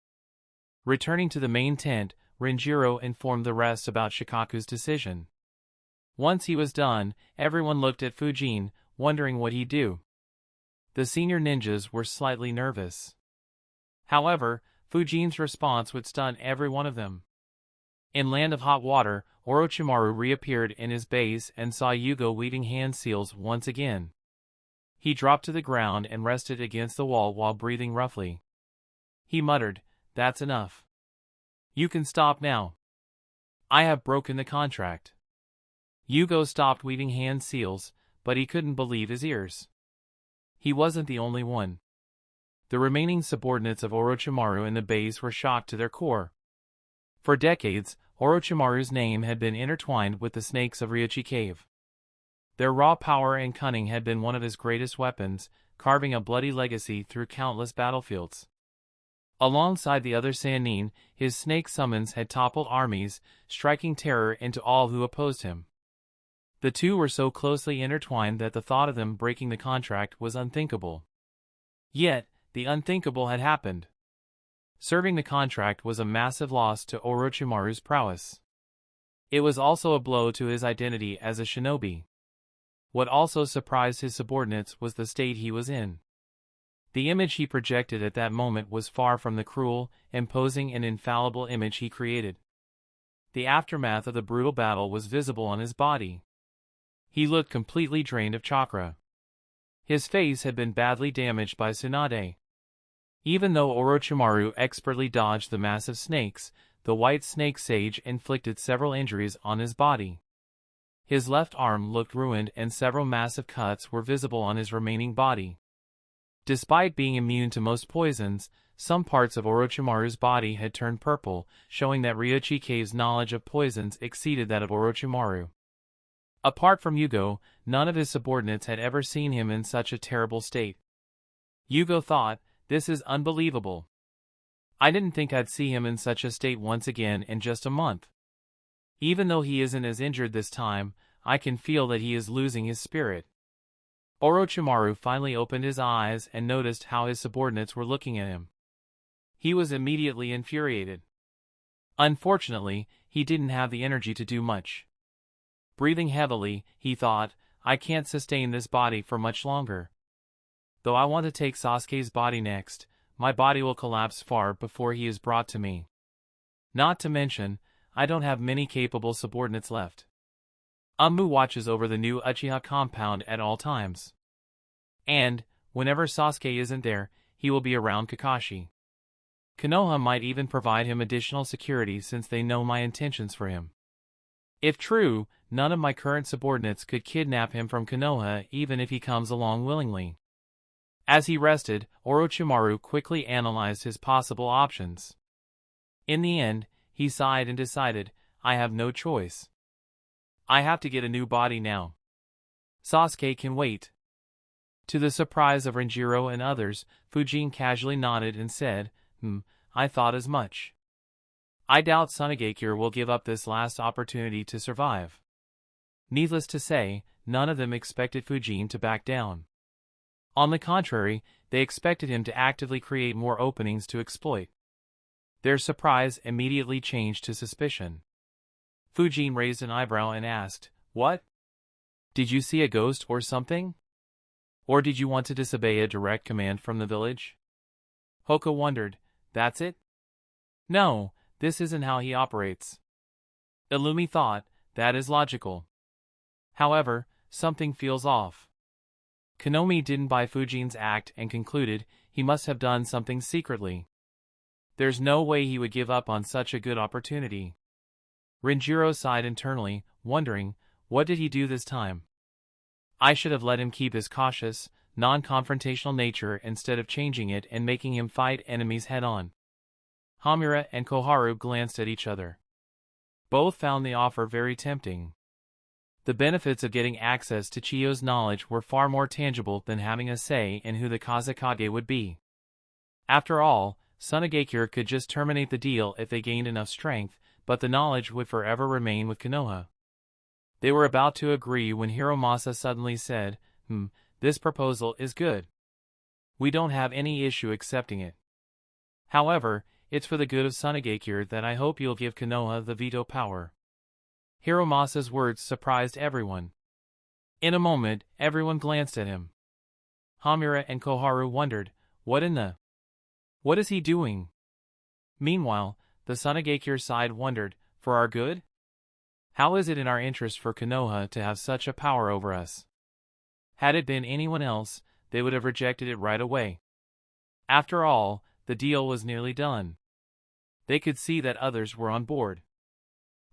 Returning to the main tent, Renjiro informed the rest about Shikaku's decision. Once he was done, everyone looked at Fujin, wondering what he'd do. The senior ninjas were slightly nervous. However, Fujin's response would stun every one of them. In Land of Hot Water, Orochimaru reappeared in his base and saw Yugo weaving hand seals once again. He dropped to the ground and rested against the wall while breathing roughly. He muttered, "That's enough. You can stop now. I have broken the contract." Yugo stopped weaving hand seals, but he couldn't believe his ears. He wasn't the only one. The remaining subordinates of Orochimaru in the base were shocked to their core. For decades, Orochimaru's name had been intertwined with the snakes of Ryuchi Cave. Their raw power and cunning had been one of his greatest weapons, carving a bloody legacy through countless battlefields. Alongside the other Sannin, his snake summons had toppled armies, striking terror into all who opposed him. The two were so closely intertwined that the thought of them breaking the contract was unthinkable. Yet, the unthinkable had happened. Serving the contract was a massive loss to Orochimaru's prowess. It was also a blow to his identity as a shinobi. What also surprised his subordinates was the state he was in. The image he projected at that moment was far from the cruel, imposing and infallible image he created. The aftermath of the brutal battle was visible on his body. He looked completely drained of chakra. His face had been badly damaged by Tsunade. Even though Orochimaru expertly dodged the massive snakes, the white snake sage inflicted several injuries on his body. His left arm looked ruined and several massive cuts were visible on his remaining body. Despite being immune to most poisons, some parts of Orochimaru's body had turned purple, showing that Ryuchi Cave's knowledge of poisons exceeded that of Orochimaru. Apart from Yugo, none of his subordinates had ever seen him in such a terrible state. Yugo thought, "This is unbelievable. I didn't think I'd see him in such a state once again in just a month. Even though he isn't as injured this time, I can feel that he is losing his spirit." Orochimaru finally opened his eyes and noticed how his subordinates were looking at him. He was immediately infuriated. Unfortunately, he didn't have the energy to do much. Breathing heavily, he thought, "I can't sustain this body for much longer. Though I want to take Sasuke's body next, my body will collapse far before he is brought to me. Not to mention, I don't have many capable subordinates left. Amu watches over the new Uchiha compound at all times. And, whenever Sasuke isn't there, he will be around Kakashi. Konoha might even provide him additional security since they know my intentions for him. If true, none of my current subordinates could kidnap him from Konoha even if he comes along willingly." As he rested, Orochimaru quickly analyzed his possible options. In the end, he sighed and decided, "I have no choice. I have to get a new body now. Sasuke can wait." To the surprise of Renjiro and others, Fujin casually nodded and said, I thought as much. I doubt Tsunade will give up this last opportunity to survive." Needless to say, none of them expected Fujin to back down. On the contrary, they expected him to actively create more openings to exploit. Their surprise immediately changed to suspicion. Fujin raised an eyebrow and asked, "What? Did you see a ghost or something? Or did you want to disobey a direct command from the village?" Hoka wondered, "That's it? No, this isn't how he operates." Illumi thought, "That is logical. However, something feels off." Konomi didn't buy Fujin's act and concluded he must have done something secretly. There's no way he would give up on such a good opportunity. Renjiro sighed internally, wondering, what did he do this time? I should have let him keep his cautious, non-confrontational nature instead of changing it and making him fight enemies head-on. Hamura and Koharu glanced at each other. Both found the offer very tempting. The benefits of getting access to Chiyo's knowledge were far more tangible than having a say in who the Kazekage would be. After all, Tsunade could just terminate the deal if they gained enough strength, but the knowledge would forever remain with Konoha. They were about to agree when Hiromasa suddenly said, This proposal is good. We don't have any issue accepting it. However, it's for the good of Tsunade that I hope you'll give Konoha the veto power." Hiromasa's words surprised everyone. In a moment, everyone glanced at him. Hamura and Koharu wondered, what is he doing? Meanwhile, the Tsunade side wondered, For our good? How is it in our interest for Konoha to have such a power over us? Had it been anyone else, they would have rejected it right away. After all, the deal was nearly done. They could see that others were on board.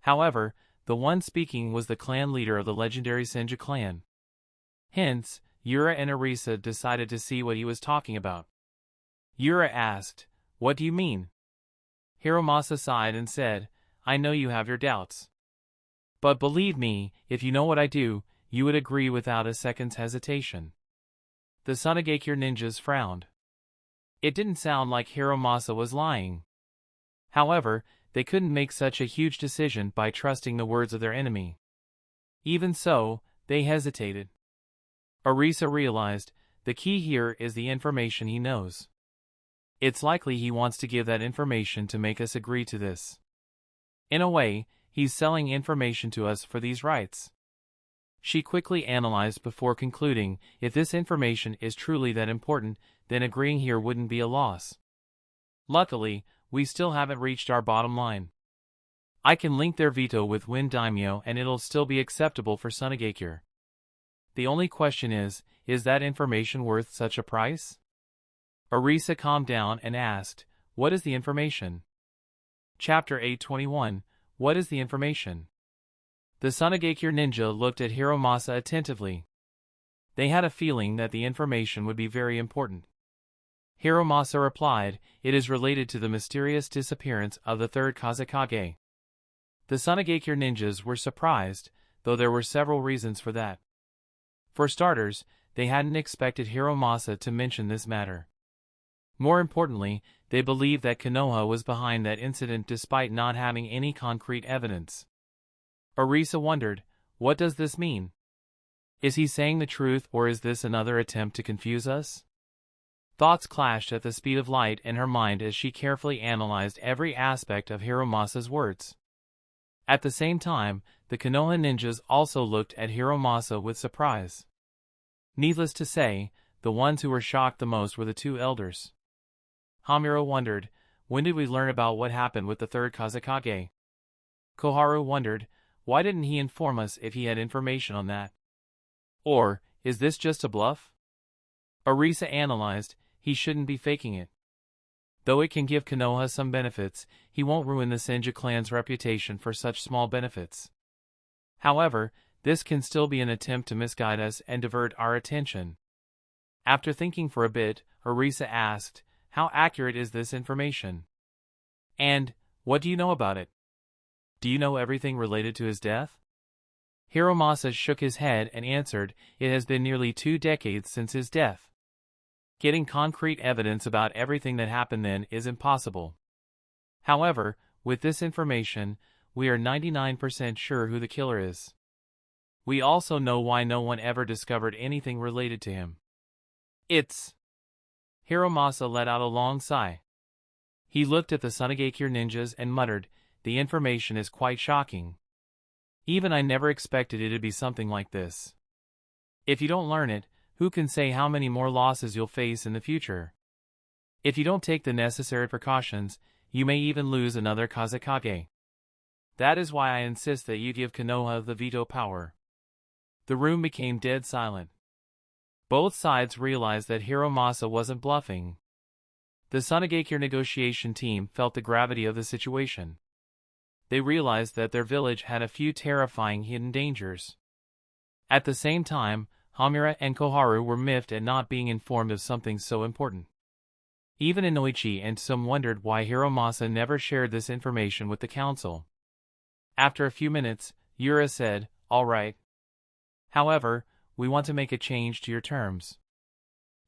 However, the one speaking was the clan leader of the legendary Senju clan. Hence, Yura and Arisa decided to see what he was talking about. Yura asked, "What do you mean?" Hiromasa sighed and said, "I know you have your doubts. But believe me, if you know what I do, you would agree without a second's hesitation." The Sunagakure ninjas frowned. It didn't sound like Hiromasa was lying. However, they couldn't make such a huge decision by trusting the words of their enemy. Even so, they hesitated. Arisa realized, the key here is the information he knows. It's likely he wants to give that information to make us agree to this. In a way, he's selling information to us for these rights. She quickly analyzed before concluding, if this information is truly that important, then agreeing here wouldn't be a loss. Luckily, we still haven't reached our bottom line. I can link their veto with Wind Daimyo and it'll still be acceptable for Sunagakure. The only question is that information worth such a price? Arisa calmed down and asked, "What is the information?" Chapter 821, What is the information? The Sunagakure ninja looked at Hiromasa attentively. They had a feeling that the information would be very important. Hiromasa replied, "It is related to the mysterious disappearance of the third Kazekage." The Sunagakure ninjas were surprised, though there were several reasons for that. For starters, they hadn't expected Hiromasa to mention this matter. More importantly, they believed that Konoha was behind that incident despite not having any concrete evidence. Arisa wondered, what does this mean? Is he saying the truth or is this another attempt to confuse us? Thoughts clashed at the speed of light in her mind as she carefully analyzed every aspect of Hiromasa's words. At the same time, the Konoha ninjas also looked at Hiromasa with surprise. Needless to say, the ones who were shocked the most were the two elders. Hamura wondered, when did we learn about what happened with the third Kazekage? Koharu wondered, why didn't he inform us if he had information on that? Or, is this just a bluff? Arisa analyzed, he shouldn't be faking it. Though it can give Konoha some benefits, he won't ruin the Senju clan's reputation for such small benefits. However, this can still be an attempt to misguide us and divert our attention. After thinking for a bit, Arisa asked, how accurate is this information? And, what do you know about it? Do you know everything related to his death? Hiromasa shook his head and answered, it has been nearly 2 decades since his death. Getting concrete evidence about everything that happened then is impossible. However, with this information, we are 99% sure who the killer is. We also know why no one ever discovered anything related to him. It's... Hiromasa let out a long sigh. He looked at the Sunagakure ninjas and muttered, the information is quite shocking. Even I never expected it to be something like this. If you don't learn it, who can say how many more losses you'll face in the future? If you don't take the necessary precautions, you may even lose another Kazekage. That is why I insist that you give Konoha the veto power. The room became dead silent. Both sides realized that Hiromasa wasn't bluffing. The Sunagakure negotiation team felt the gravity of the situation. They realized that their village had a few terrifying hidden dangers. At the same time, Hamura and Koharu were miffed at not being informed of something so important. Even Inoichi and some wondered why Hiromasa never shared this information with the council. After a few minutes, Yura said, all right. However, we want to make a change to your terms.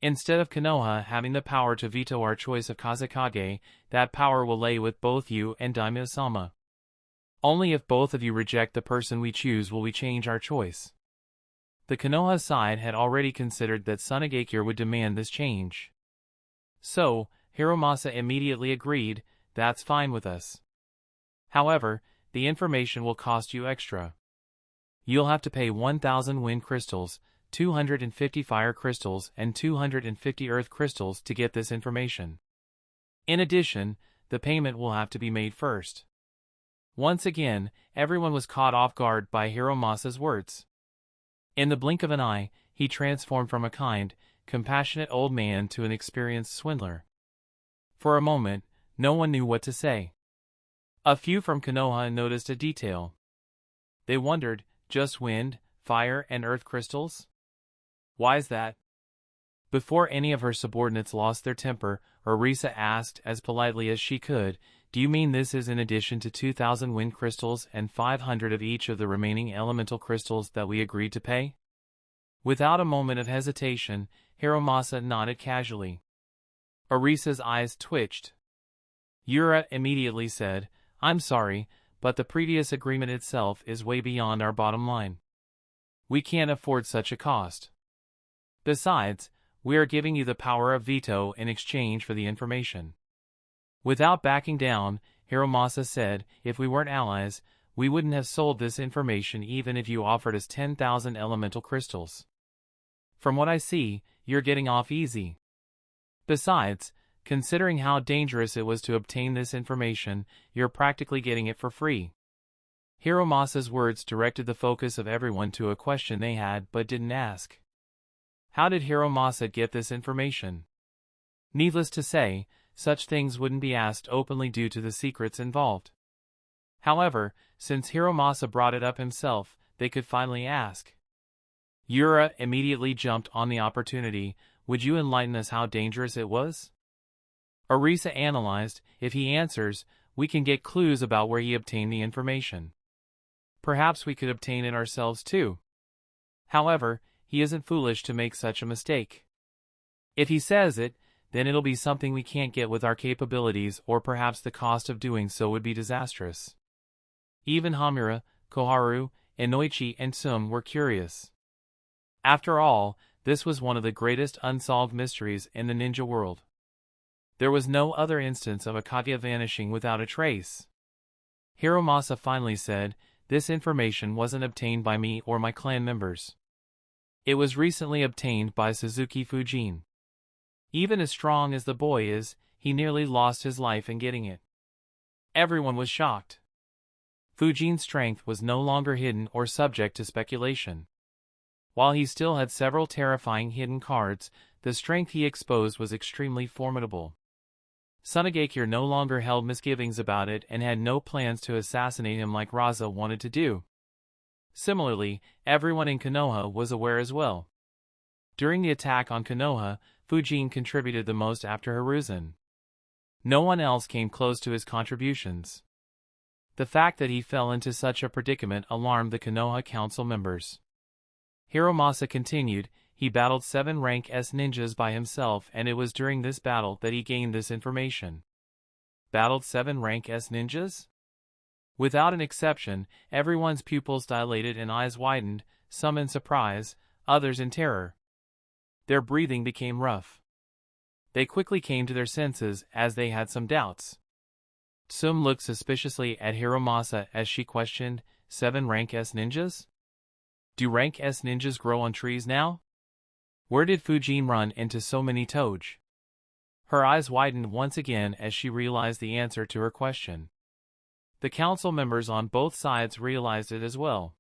Instead of Konoha having the power to veto our choice of Kazekage, that power will lay with both you and Daimyo-sama. Only if both of you reject the person we choose will we change our choice. The Konoha side had already considered that Sunagakure would demand this change. So, Hiromasa immediately agreed, that's fine with us. However, the information will cost you extra. You'll have to pay 1,000 wind crystals, 250 fire crystals, and 250 earth crystals to get this information. In addition, the payment will have to be made first. Once again, everyone was caught off guard by Hiromasa's words. In the blink of an eye, he transformed from a kind, compassionate old man to an experienced swindler. For a moment, no one knew what to say. A few from Konoha noticed a detail. They wondered, just wind, fire, and earth crystals? Why's that? Before any of her subordinates lost their temper, Orisa asked as politely as she could, "Do you mean this is in addition to 2,000 wind crystals and 500 of each of the remaining elemental crystals that we agreed to pay?" Without a moment of hesitation, Hiromasa nodded casually. Orisa's eyes twitched. Yura immediately said, "I'm sorry, but the previous agreement itself is way beyond our bottom line. We can't afford such a cost. Besides, we are giving you the power of veto in exchange for the information." Without backing down, Hiromasa said, "If we weren't allies, we wouldn't have sold this information even if you offered us 10,000 elemental crystals. From what I see, you're getting off easy. Besides, considering how dangerous it was to obtain this information, you're practically getting it for free." Hiromasa's words directed the focus of everyone to a question they had but didn't ask. How did Hiromasa get this information? Needless to say, such things wouldn't be asked openly due to the secrets involved. However, since Hiromasa brought it up himself, they could finally ask. Yura immediately jumped on the opportunity. "Would you enlighten us how dangerous it was?" Orisa analyzed. "If he answers, we can get clues about where he obtained the information. Perhaps we could obtain it ourselves too. However, he isn't foolish to make such a mistake. If he says it, then it'll be something we can't get with our capabilities, or perhaps the cost of doing so would be disastrous." Even Hamura, Koharu, Inoichi, and Sum were curious. After all, this was one of the greatest unsolved mysteries in the ninja world. There was no other instance of a Kaguya vanishing without a trace. Hiromasa finally said, "This information wasn't obtained by me or my clan members. It was recently obtained by Suzuki Fujin. Even as strong as the boy is, he nearly lost his life in getting it." Everyone was shocked. Fujin's strength was no longer hidden or subject to speculation. While he still had several terrifying hidden cards, the strength he exposed was extremely formidable. Sunagakure no longer held misgivings about it and had no plans to assassinate him like Raza wanted to do. Similarly, everyone in Konoha was aware as well. During the attack on Konoha, Fujin contributed the most after Hiruzen. No one else came close to his contributions. The fact that he fell into such a predicament alarmed the Konoha council members. Hiromasa continued, "He battled 7 rank S ninjas by himself, and it was during this battle that he gained this information." Battled 7 rank S ninjas? Without an exception, everyone's pupils dilated and eyes widened, some in surprise, others in terror. Their breathing became rough. They quickly came to their senses as they had some doubts. Sum looked suspiciously at Hiromasa as she questioned, 7 rank S ninjas? Do rank S ninjas grow on trees now? Where did Fujin run into so many Toge? Her eyes widened once again as she realized the answer to her question. The council members on both sides realized it as well.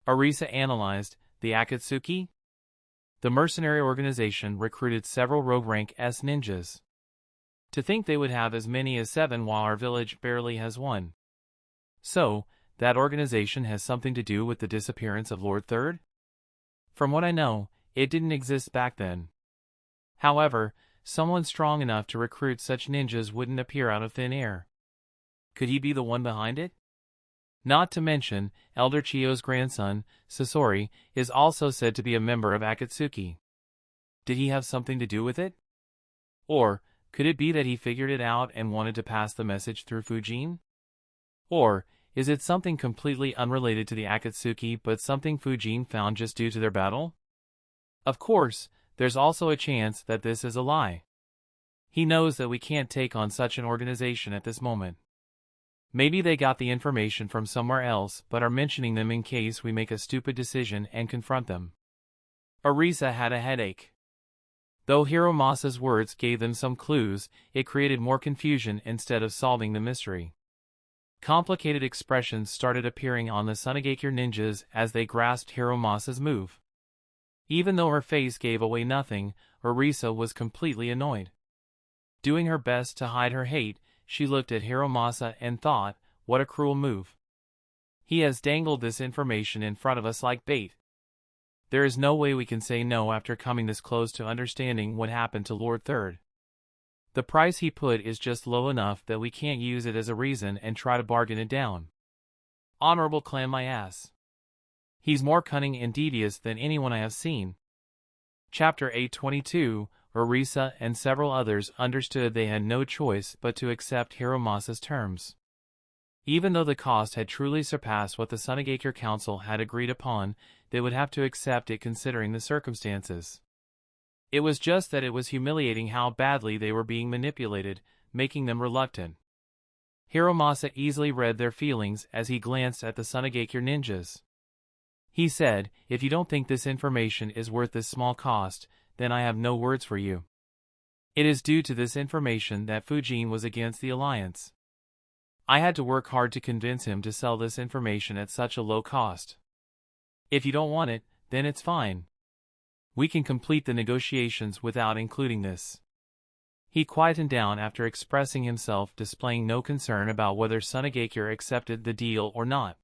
Orisa analyzed, the Akatsuki? The mercenary organization recruited several rogue rank S ninjas. To think they would have as many as 7 while our village barely has 1. So, that organization has something to do with the disappearance of Lord Third? From what I know, it didn't exist back then. However, someone strong enough to recruit such ninjas wouldn't appear out of thin air. Could he be the one behind it? Not to mention, Elder Chiyo's grandson, Sasori, is also said to be a member of Akatsuki. Did he have something to do with it? Or, could it be that he figured it out and wanted to pass the message through Fujin? Or, is it something completely unrelated to the Akatsuki but something Fujin found just due to their battle? Of course, there's also a chance that this is a lie. He knows that we can't take on such an organization at this moment. Maybe they got the information from somewhere else but are mentioning them in case we make a stupid decision and confront them. Orisa had a headache. Though Hiromasa's words gave them some clues, it created more confusion instead of solving the mystery. Complicated expressions started appearing on the Sunagakure ninjas as they grasped Hiromasa's move. Even though her face gave away nothing, Orisa was completely annoyed. Doing her best to hide her hate, she looked at Hiromasa and thought, what a cruel move. He has dangled this information in front of us like bait. There is no way we can say no after coming this close to understanding what happened to Lord Third. The price he put is just low enough that we can't use it as a reason and try to bargain it down. Honorable clam my ass. He's more cunning and devious than anyone I have seen. Chapter 822, Orisa and several others understood they had no choice but to accept Hiromasa's terms. Even though the cost had truly surpassed what the Sunagakure Council had agreed upon, they would have to accept it considering the circumstances. It was just that it was humiliating how badly they were being manipulated, making them reluctant. Hiromasa easily read their feelings as he glanced at the Sunagakure ninjas. He said, if you don't think this information is worth this small cost, then I have no words for you. It is due to this information that Fujin was against the alliance. I had to work hard to convince him to sell this information at such a low cost. If you don't want it, then it's fine. We can complete the negotiations without including this. He quietened down after expressing himself, displaying no concern about whether Sunagakure accepted the deal or not.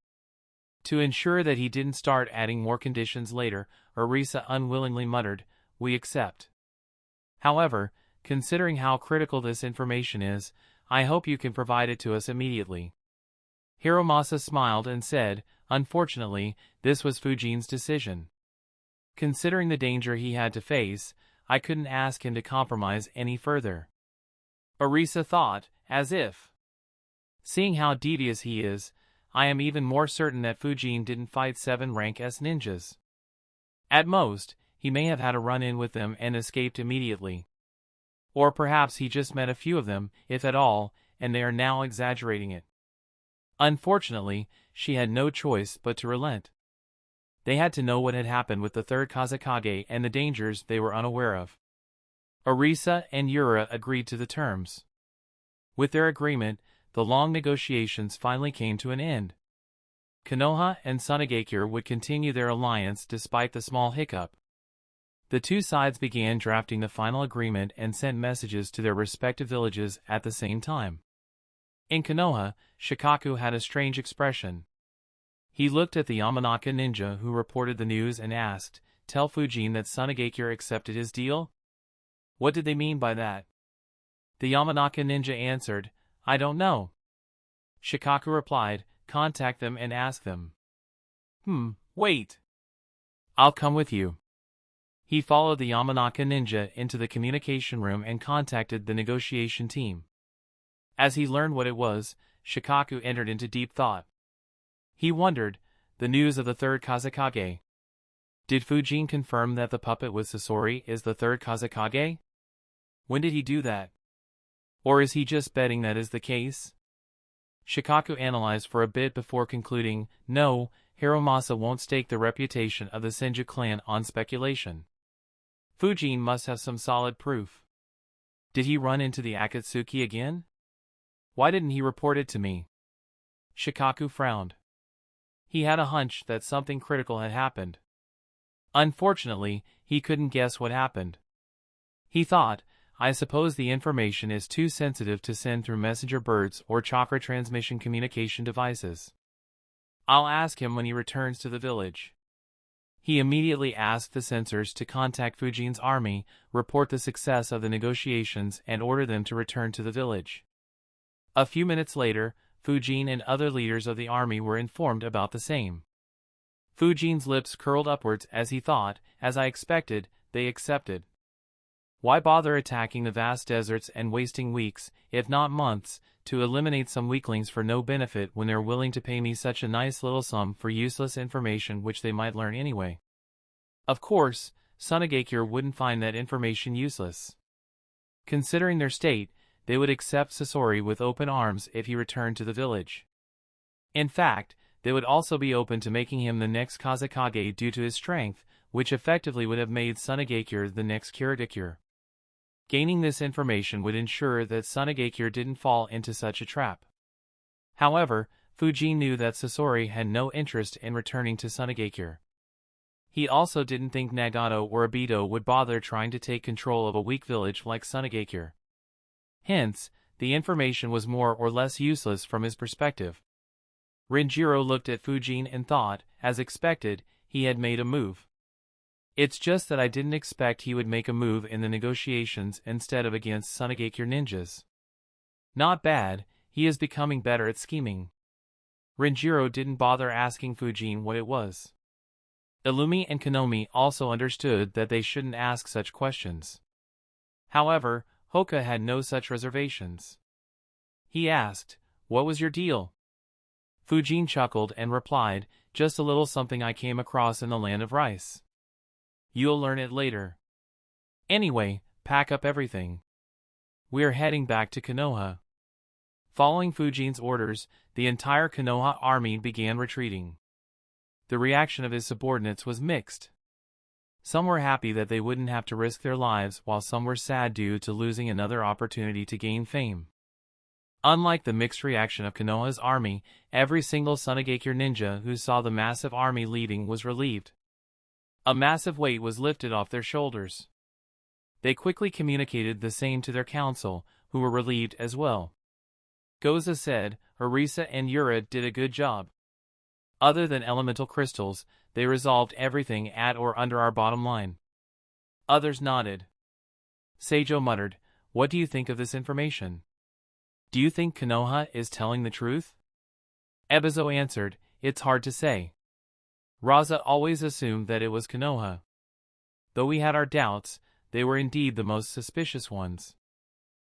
To ensure that he didn't start adding more conditions later, Orisa unwillingly muttered, "We accept. However, considering how critical this information is, I hope you can provide it to us immediately." Hiromasa smiled and said, "Unfortunately, this was Fujin's decision. Considering the danger he had to face, I couldn't ask him to compromise any further." Orisa thought, as if, seeing how devious he is, I am even more certain that Fujin didn't fight 7 rank S ninjas. At most, he may have had a run-in with them and escaped immediately. Or perhaps he just met a few of them, if at all, and they are now exaggerating it. Unfortunately, she had no choice but to relent. They had to know what had happened with the 3rd Kazekage and the dangers they were unaware of. Orisa and Yura agreed to the terms. With their agreement, the long negotiations finally came to an end. Konoha and Sunagakure would continue their alliance despite the small hiccup. The two sides began drafting the final agreement and sent messages to their respective villages at the same time. In Konoha, Shikaku had a strange expression. He looked at the Yamanaka ninja who reported the news and asked, "Tell Fujin that Sunagakure accepted his deal?" What did they mean by that? The Yamanaka ninja answered, "I don't know." Shikaku replied, "Contact them and ask them." Wait. I'll come with you." He followed the Yamanaka ninja into the communication room and contacted the negotiation team. As he learned what it was, Shikaku entered into deep thought. He wondered, the news of the 3rd Kazekage. Did Fujin confirm that the puppet with Sasori is the 3rd Kazekage? When did he do that? Or is he just betting that is the case? Shikaku analyzed for a bit before concluding, no, Hiromasa won't stake the reputation of the Senju clan on speculation. Fujin must have some solid proof. Did he run into the Akatsuki again? Why didn't he report it to me? Shikaku frowned. He had a hunch that something critical had happened. Unfortunately, he couldn't guess what happened. He thought, I suppose the information is too sensitive to send through messenger birds or chakra transmission communication devices. I'll ask him when he returns to the village. He immediately asked the censors to contact Fujin's army, report the success of the negotiations and order them to return to the village. A few minutes later, Fujin and other leaders of the army were informed about the same. Fujin's lips curled upwards as he thought, as I expected, they accepted. Why bother attacking the vast deserts and wasting weeks, if not months, to eliminate some weaklings for no benefit when they're willing to pay me such a nice little sum for useless information which they might learn anyway? Of course, Sunagakure wouldn't find that information useless. Considering their state, they would accept Sasori with open arms if he returned to the village. In fact, they would also be open to making him the next Kazekage due to his strength, which effectively would have made Sunagakure the next Kiridikure. Gaining this information would ensure that Sunagakure didn't fall into such a trap. However, Fujin knew that Sasori had no interest in returning to Sunagakure. He also didn't think Nagato or Obito would bother trying to take control of a weak village like Sunagakure. Hence, the information was more or less useless from his perspective. Renjiro looked at Fujin and thought, as expected, he had made a move. It's just that I didn't expect he would make a move in the negotiations instead of against Sunagakure ninjas. Not bad, he is becoming better at scheming. Renjiro didn't bother asking Fujin what it was. Illumi and Konomi also understood that they shouldn't ask such questions. However, Hoka had no such reservations. He asked, "What was your deal?" Fujin chuckled and replied, "Just a little something I came across in the land of rice. You'll learn it later. Anyway, pack up everything. We're heading back to Konoha." Following Fujin's orders, the entire Konoha army began retreating. The reaction of his subordinates was mixed. Some were happy that they wouldn't have to risk their lives, while some were sad due to losing another opportunity to gain fame. Unlike the mixed reaction of Konoha's army, every single Sunagakure ninja who saw the massive army leaving was relieved. A massive weight was lifted off their shoulders. They quickly communicated the same to their council, who were relieved as well. Goza said, "Arisa and Yura did a good job. Other than elemental crystals, they resolved everything at or under our bottom line." Others nodded. Seijo muttered, "What do you think of this information? Do you think Konoha is telling the truth?" Ebizo answered, "It's hard to say. Raza always assumed that it was Konoha. Though we had our doubts, they were indeed the most suspicious ones.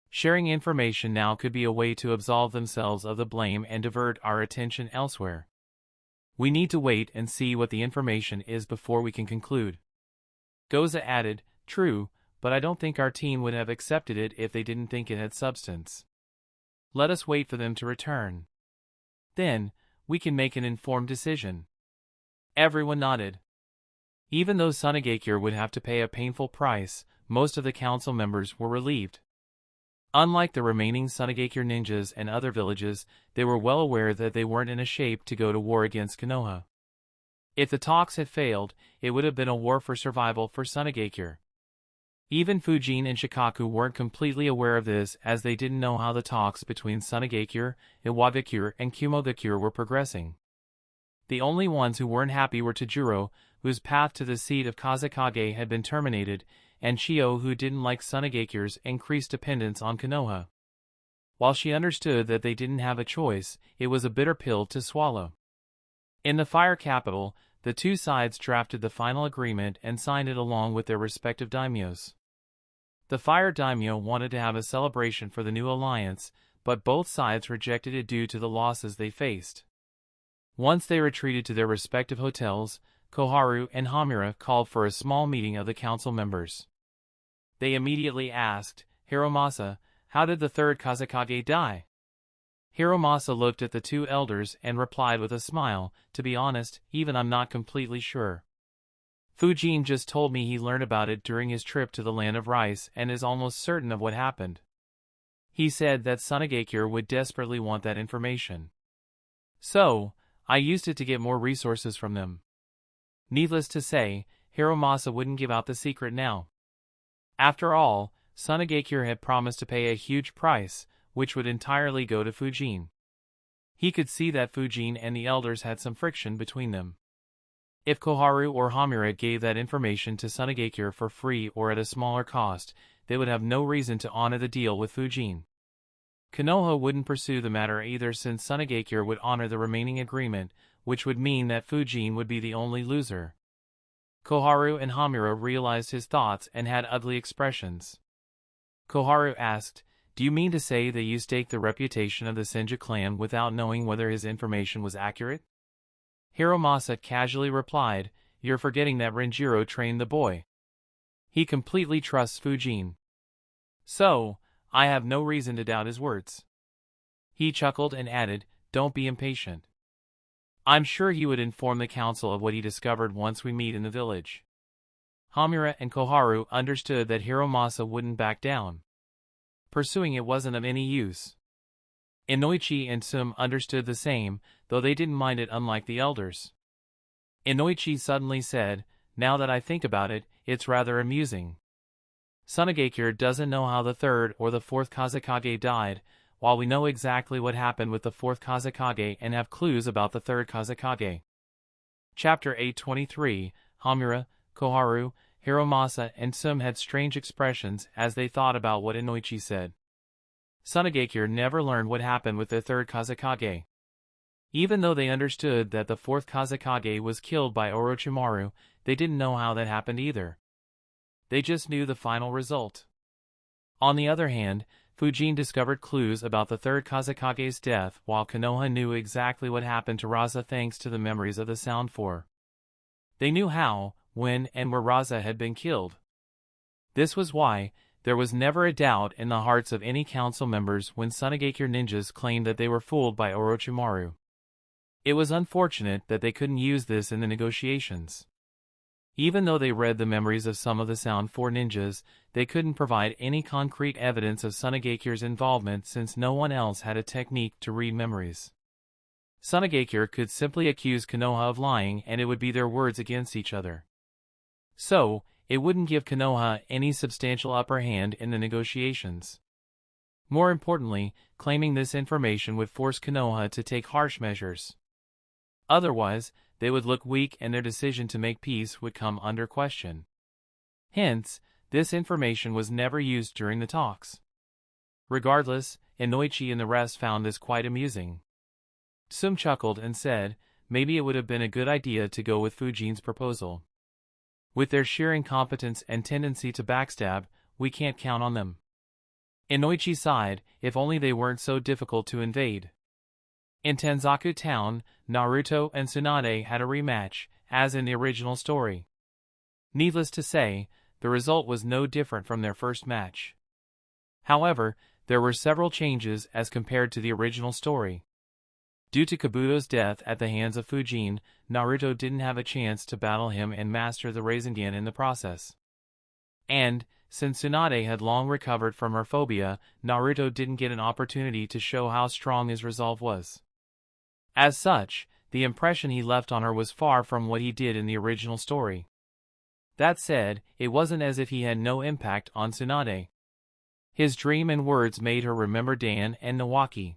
Sharing information now could be a way to absolve themselves of the blame and divert our attention elsewhere. We need to wait and see what the information is before we can conclude." Goza added, "True, but I don't think our team would have accepted it if they didn't think it had substance. Let us wait for them to return. Then, we can make an informed decision." Everyone nodded. Even though Sunagakure would have to pay a painful price, most of the council members were relieved. Unlike the remaining Sunagakure ninjas and other villages, they were well aware that they weren't in a shape to go to war against Konoha. If the talks had failed, it would have been a war for survival for Sunagakure. Even Fujin and Shikaku weren't completely aware of this, as they didn't know how the talks between Sunagakure, Iwagakure, and Kumogakure were progressing. The only ones who weren't happy were Tajiro, whose path to the seat of Kazekage had been terminated, and Chio, who didn't like Sunagakure's increased dependence on Konoha. While she understood that they didn't have a choice, it was a bitter pill to swallow. In the Fire Capital, the two sides drafted the final agreement and signed it along with their respective daimyos. The Fire Daimyo wanted to have a celebration for the new alliance, but both sides rejected it due to the losses they faced. Once they retreated to their respective hotels, Koharu and Hamura called for a small meeting of the council members. They immediately asked, "Hiromasa, how did the third Kazekage die?" Hiromasa looked at the two elders and replied with a smile, "To be honest, even I'm not completely sure. Fujin just told me he learned about it during his trip to the land of rice and is almost certain of what happened. He said that Sunagakure would desperately want that information. So, I used it to get more resources from them." Needless to say, Hiromasa wouldn't give out the secret now. After all, Sunagakure had promised to pay a huge price, which would entirely go to Fujin. He could see that Fujin and the elders had some friction between them. If Koharu or Hamura gave that information to Sunagakure for free or at a smaller cost, they would have no reason to honor the deal with Fujin. Konoha wouldn't pursue the matter either, since Sunagakure would honor the remaining agreement, which would mean that Fujin would be the only loser. Koharu and Hamura realized his thoughts and had ugly expressions. Koharu asked, "Do you mean to say that you staked the reputation of the Senju clan without knowing whether his information was accurate?" Hiromasa casually replied, "You're forgetting that Renjiro trained the boy. He completely trusts Fujin. So, I have no reason to doubt his words." He chuckled and added, "Don't be impatient. I'm sure he would inform the council of what he discovered once we meet in the village." Hamura and Koharu understood that Hiromasa wouldn't back down. Pursuing it wasn't of any use. Inoichi and Sum understood the same, though they didn't mind it, unlike the elders. Inoichi suddenly said, "Now that I think about it, it's rather amusing. Sunagakure doesn't know how the third or the fourth Kazekage died, while we know exactly what happened with the fourth Kazekage and have clues about the third Kazekage." Chapter 823, Hamura, Koharu, Hiromasa and Sum had strange expressions as they thought about what Inoichi said. Sunagakure never learned what happened with the third Kazekage. Even though they understood that the fourth Kazekage was killed by Orochimaru, they didn't know how that happened either. They just knew the final result. On the other hand, Fujin discovered clues about the third Kazekage's death, while Konoha knew exactly what happened to Raza thanks to the memories of the Sound Four. They knew how, when, and where Raza had been killed. This was why there was never a doubt in the hearts of any council members when Sunagakure ninjas claimed that they were fooled by Orochimaru. It was unfortunate that they couldn't use this in the negotiations. Even though they read the memories of some of the Sound Four ninjas, they couldn't provide any concrete evidence of Sunagakure's involvement since no one else had a technique to read memories. Sunagakure could simply accuse Konoha of lying and it would be their words against each other. So, it wouldn't give Konoha any substantial upper hand in the negotiations. More importantly, claiming this information would force Konoha to take harsh measures. Otherwise, they would look weak and their decision to make peace would come under question. Hence, this information was never used during the talks. Regardless, Inoichi and the rest found this quite amusing. Sum chuckled and said, maybe it would have been a good idea to go with Fujin's proposal. With their sheer incompetence and tendency to backstab, we can't count on them. Inoichi sighed, if only they weren't so difficult to invade. In Tanzaku Town, Naruto and Tsunade had a rematch, as in the original story. Needless to say, the result was no different from their first match. However, there were several changes as compared to the original story. Due to Kabuto's death at the hands of Fujin, Naruto didn't have a chance to battle him and master the Rasengan in the process. And, since Tsunade had long recovered from her phobia, Naruto didn't get an opportunity to show how strong his resolve was. As such, the impression he left on her was far from what he did in the original story. That said, it wasn't as if he had no impact on Tsunade. His dream and words made her remember Dan and Nawaki.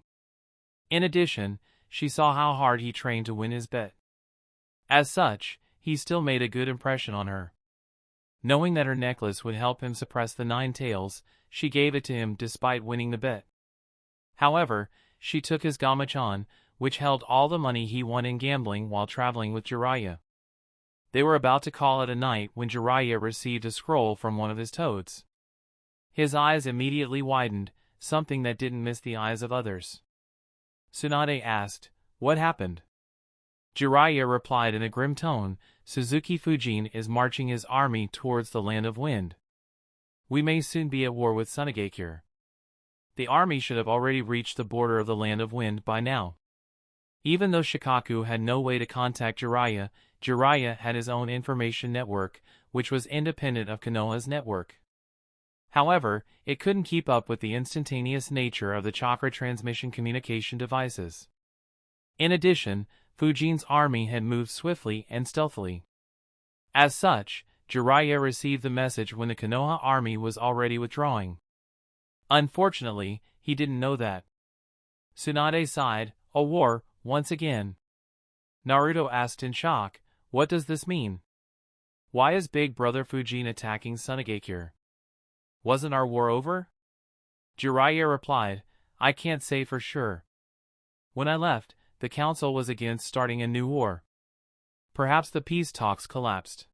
In addition, she saw how hard he trained to win his bet. As such, he still made a good impression on her. Knowing that her necklace would help him suppress the 9 tails, she gave it to him despite winning the bet. However, she took his Gamachan, which held all the money he won in gambling while traveling with Jiraiya. They were about to call it a night when Jiraiya received a scroll from one of his toads. His eyes immediately widened, something that didn't miss the eyes of others. Tsunade asked, "What happened?" Jiraiya replied in a grim tone, "Suzuki Fujin is marching his army towards the Land of Wind. We may soon be at war with Sunagakure. The army should have already reached the border of the Land of Wind by now." Even though Shikaku had no way to contact Jiraiya, Jiraiya had his own information network, which was independent of Konoha's network. However, it couldn't keep up with the instantaneous nature of the chakra transmission communication devices. In addition, Fujin's army had moved swiftly and stealthily. As such, Jiraiya received the message when the Konoha army was already withdrawing. Unfortunately, he didn't know that. Tsunade sighed, "A war, once again." Naruto asked in shock, "What does this mean? Why is Big Brother Fujin attacking Sunagakure? Wasn't our war over?" Jiraiya replied, "I can't say for sure. When I left, the council was against starting a new war. Perhaps the peace talks collapsed.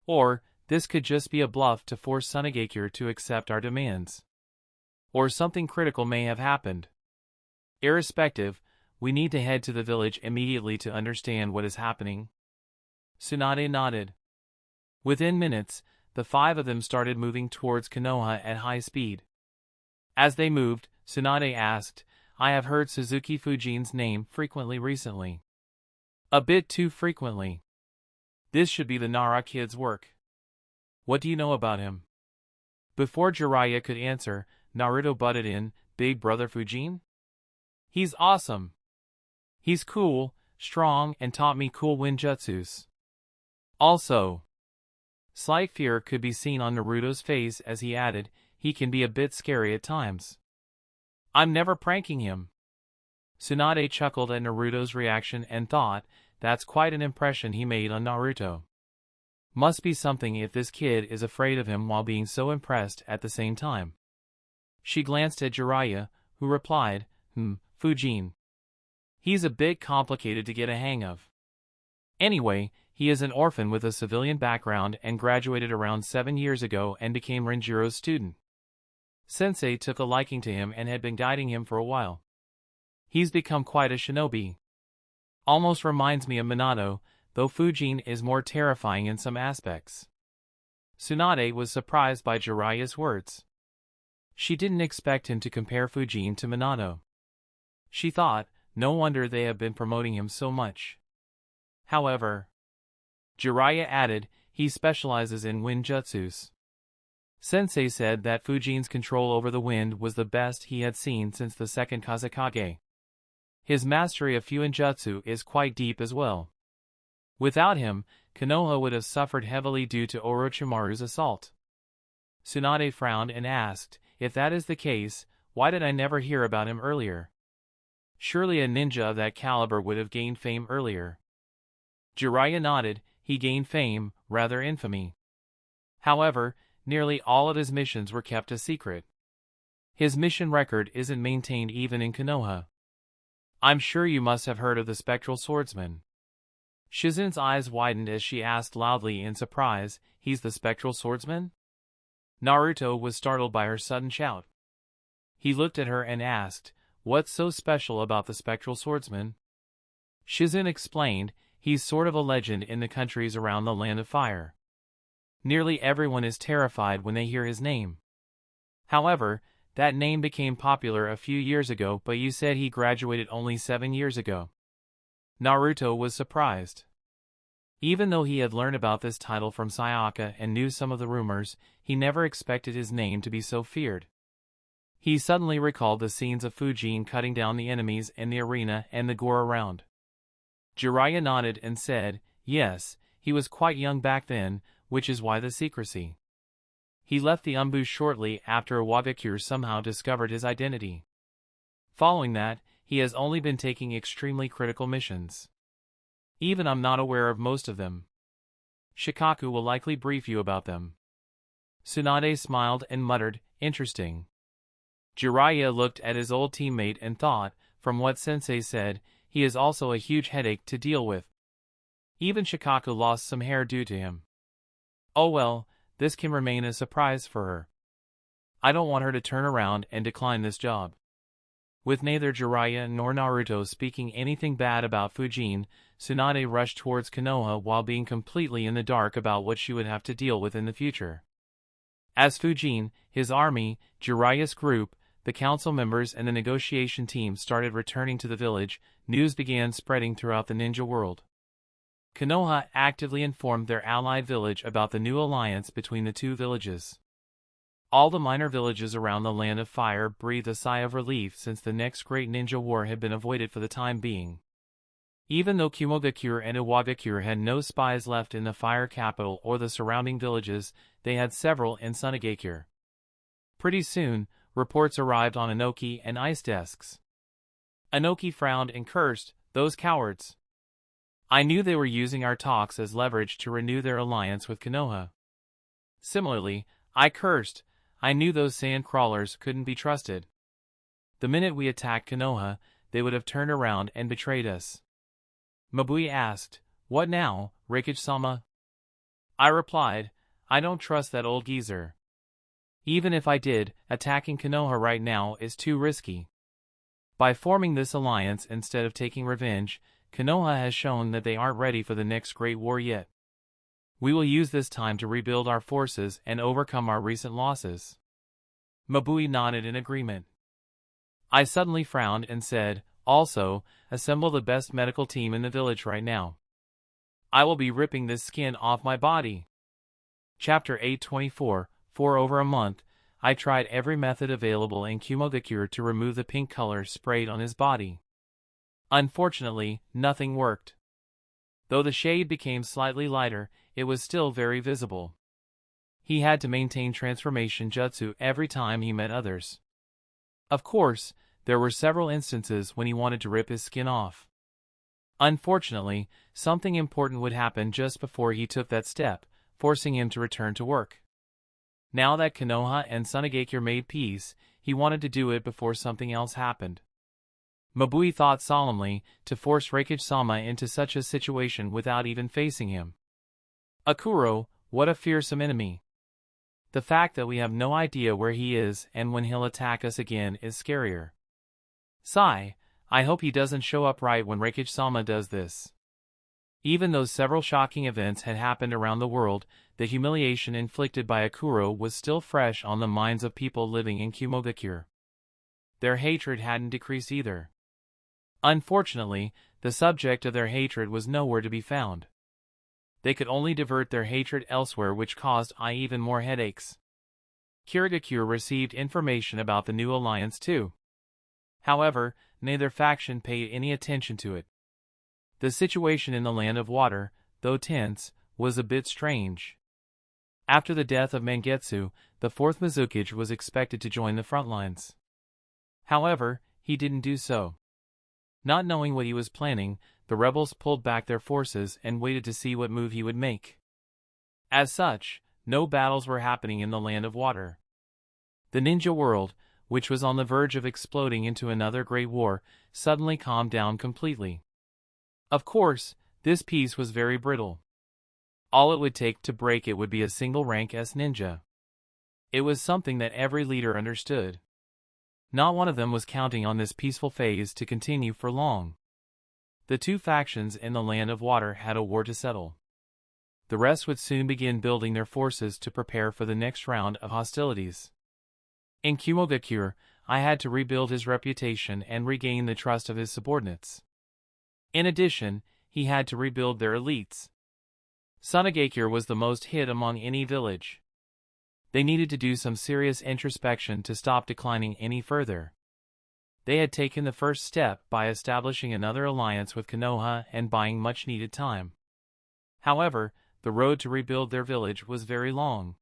Or, this could just be a bluff to force Sunagakure to accept our demands. Or something critical may have happened. Irrespective, we need to head to the village immediately to understand what is happening." Tsunade nodded. Within minutes, the 5 of them started moving towards Konoha at high speed. As they moved, Tsunade asked, "I have heard Suzuki Fujin's name frequently recently. A bit too frequently. This should be the Nara kid's work. What do you know about him?" Before Jiraiya could answer, Naruto butted in, "Big Brother Fujin? He's awesome. He's cool, strong, and taught me cool ninjutsus. Also, slight fear could be seen on Naruto's face as he added, he can be a bit scary at times. I'm never pranking him. Tsunade chuckled at Naruto's reaction and thought, that's quite an impression he made on Naruto. Must be something if this kid is afraid of him while being so impressed at the same time. She glanced at Jiraiya, who replied, Fujin. He's a bit complicated to get a hang of. Anyway, he is an orphan with a civilian background and graduated around 7 years ago and became Renjiro's student. Sensei took a liking to him and had been guiding him for a while. He's become quite a shinobi. Almost reminds me of Minato, though Fujin is more terrifying in some aspects. Tsunade was surprised by Jiraiya's words. She didn't expect him to compare Fujin to Minato. She thought, no wonder they have been promoting him so much. However, Jiraiya added, he specializes in ninjutsus. Sensei said that Fujin's control over the wind was the best he had seen since the second Kazekage. His mastery of Fuinjutsu is quite deep as well. Without him, Konoha would have suffered heavily due to Orochimaru's assault. Tsunade frowned and asked, if that is the case, why did I never hear about him earlier? Surely a ninja of that caliber would have gained fame earlier. Jiraiya nodded, he gained fame, rather infamy. However, nearly all of his missions were kept a secret. His mission record isn't maintained even in Konoha. I'm sure you must have heard of the Spectral Swordsman. Shizin's eyes widened as she asked loudly in surprise, he's the Spectral Swordsman? Naruto was startled by her sudden shout. He looked at her and asked, what's so special about the Spectral Swordsman? Shizin explained, he's sort of a legend in the countries around the Land of Fire. Nearly everyone is terrified when they hear his name. However, that name became popular a few years ago, but you said he graduated only 7 years ago. Naruto was surprised. Even though he had learned about this title from Sayaka and knew some of the rumors, he never expected his name to be so feared. He suddenly recalled the scenes of Fujin cutting down the enemies in the arena and the gore around. Jiraiya nodded and said, yes, he was quite young back then, which is why the secrecy. He left the ambush shortly after Iwagakure somehow discovered his identity. Following that, he has only been taking extremely critical missions. Even I'm not aware of most of them. Shikaku will likely brief you about them. Tsunade smiled and muttered, interesting. Jiraiya looked at his old teammate and thought, from what Sensei said, he is also a huge headache to deal with. Even Shikaku lost some hair due to him. Oh well, this can remain a surprise for her. I don't want her to turn around and decline this job. With neither Jiraiya nor Naruto speaking anything bad about Fujin, Tsunade rushed towards Konoha while being completely in the dark about what she would have to deal with in the future. As Fujin, his army, Jiraiya's group, the council members and the negotiation team started returning to the village, news began spreading throughout the ninja world. Konoha actively informed their allied village about the new alliance between the two villages. All the minor villages around the Land of Fire breathed a sigh of relief since the next great ninja war had been avoided for the time being. Even though Kumogakure and Iwagakure had no spies left in the Fire capital or the surrounding villages, they had several in Sunagakure. Pretty soon, reports arrived on Inoki and Ice desks. Inoki frowned and cursed, those cowards. I knew they were using our talks as leverage to renew their alliance with Konoha. Similarly, I cursed, I knew those sand crawlers couldn't be trusted. The minute we attacked Konoha, they would have turned around and betrayed us. Mabui asked, what now, Rikage-sama? I replied, I don't trust that old geezer. Even if I did, attacking Konoha right now is too risky. By forming this alliance instead of taking revenge, Konoha has shown that they aren't ready for the next great war yet. We will use this time to rebuild our forces and overcome our recent losses. Mabui nodded in agreement. I suddenly frowned and said, also, assemble the best medical team in the village right now. I will be ripping this skin off my body. Chapter 824, for over a month, I tried every method available in Kumogakure to remove the pink color sprayed on his body. Unfortunately, nothing worked. Though the shade became slightly lighter, it was still very visible. He had to maintain transformation jutsu every time he met others. Of course, there were several instances when he wanted to rip his skin off. Unfortunately, something important would happen just before he took that step, forcing him to return to work. Now that Konoha and Tsunagakure made peace, he wanted to do it before something else happened. Mabui thought solemnly to force Reikage-sama into such a situation without even facing him. Akuro, what a fearsome enemy. The fact that we have no idea where he is and when he'll attack us again is scarier. Sigh, I hope he doesn't show up right when Reikage-sama does this. Even though several shocking events had happened around the world, the humiliation inflicted by Akuro was still fresh on the minds of people living in Kumogakure. Their hatred hadn't decreased either. Unfortunately, the subject of their hatred was nowhere to be found. They could only divert their hatred elsewhere, which caused even more headaches. Kirigakure received information about the new alliance too. However, neither faction paid any attention to it. The situation in the Land of Water, though tense, was a bit strange. After the death of Mangetsu, the fourth Mizukage was expected to join the front lines. However, he didn't do so. Not knowing what he was planning, the rebels pulled back their forces and waited to see what move he would make. As such, no battles were happening in the Land of Water. The ninja world, which was on the verge of exploding into another great war, suddenly calmed down completely. Of course, this peace was very brittle. All it would take to break it would be a single rank S ninja. It was something that every leader understood. Not one of them was counting on this peaceful phase to continue for long. The two factions in the Land of Water had a war to settle. The rest would soon begin building their forces to prepare for the next round of hostilities. In Kumogakure, I had to rebuild his reputation and regain the trust of his subordinates. In addition, he had to rebuild their elites. Tsunagakure was the most hit among any village. They needed to do some serious introspection to stop declining any further. They had taken the first step by establishing another alliance with Konoha and buying much-needed time. However, the road to rebuild their village was very long.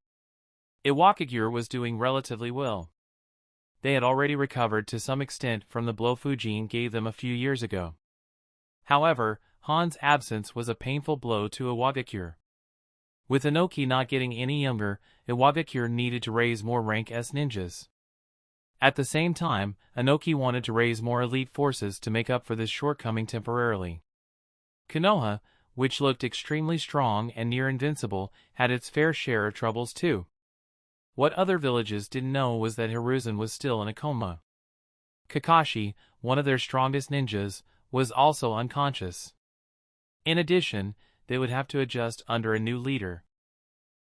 Iwakagure was doing relatively well. They had already recovered to some extent from the blow Fujin gave them a few years ago. However, Han's absence was a painful blow to Iwagakure. With Inoki not getting any younger, Iwagakure needed to raise more rank S ninjas. At the same time, Inoki wanted to raise more elite forces to make up for this shortcoming temporarily. Konoha, which looked extremely strong and near invincible, had its fair share of troubles too. What other villages didn't know was that Hiruzen was still in a coma. Kakashi, one of their strongest ninjas, was also unconscious. In addition, they would have to adjust under a new leader.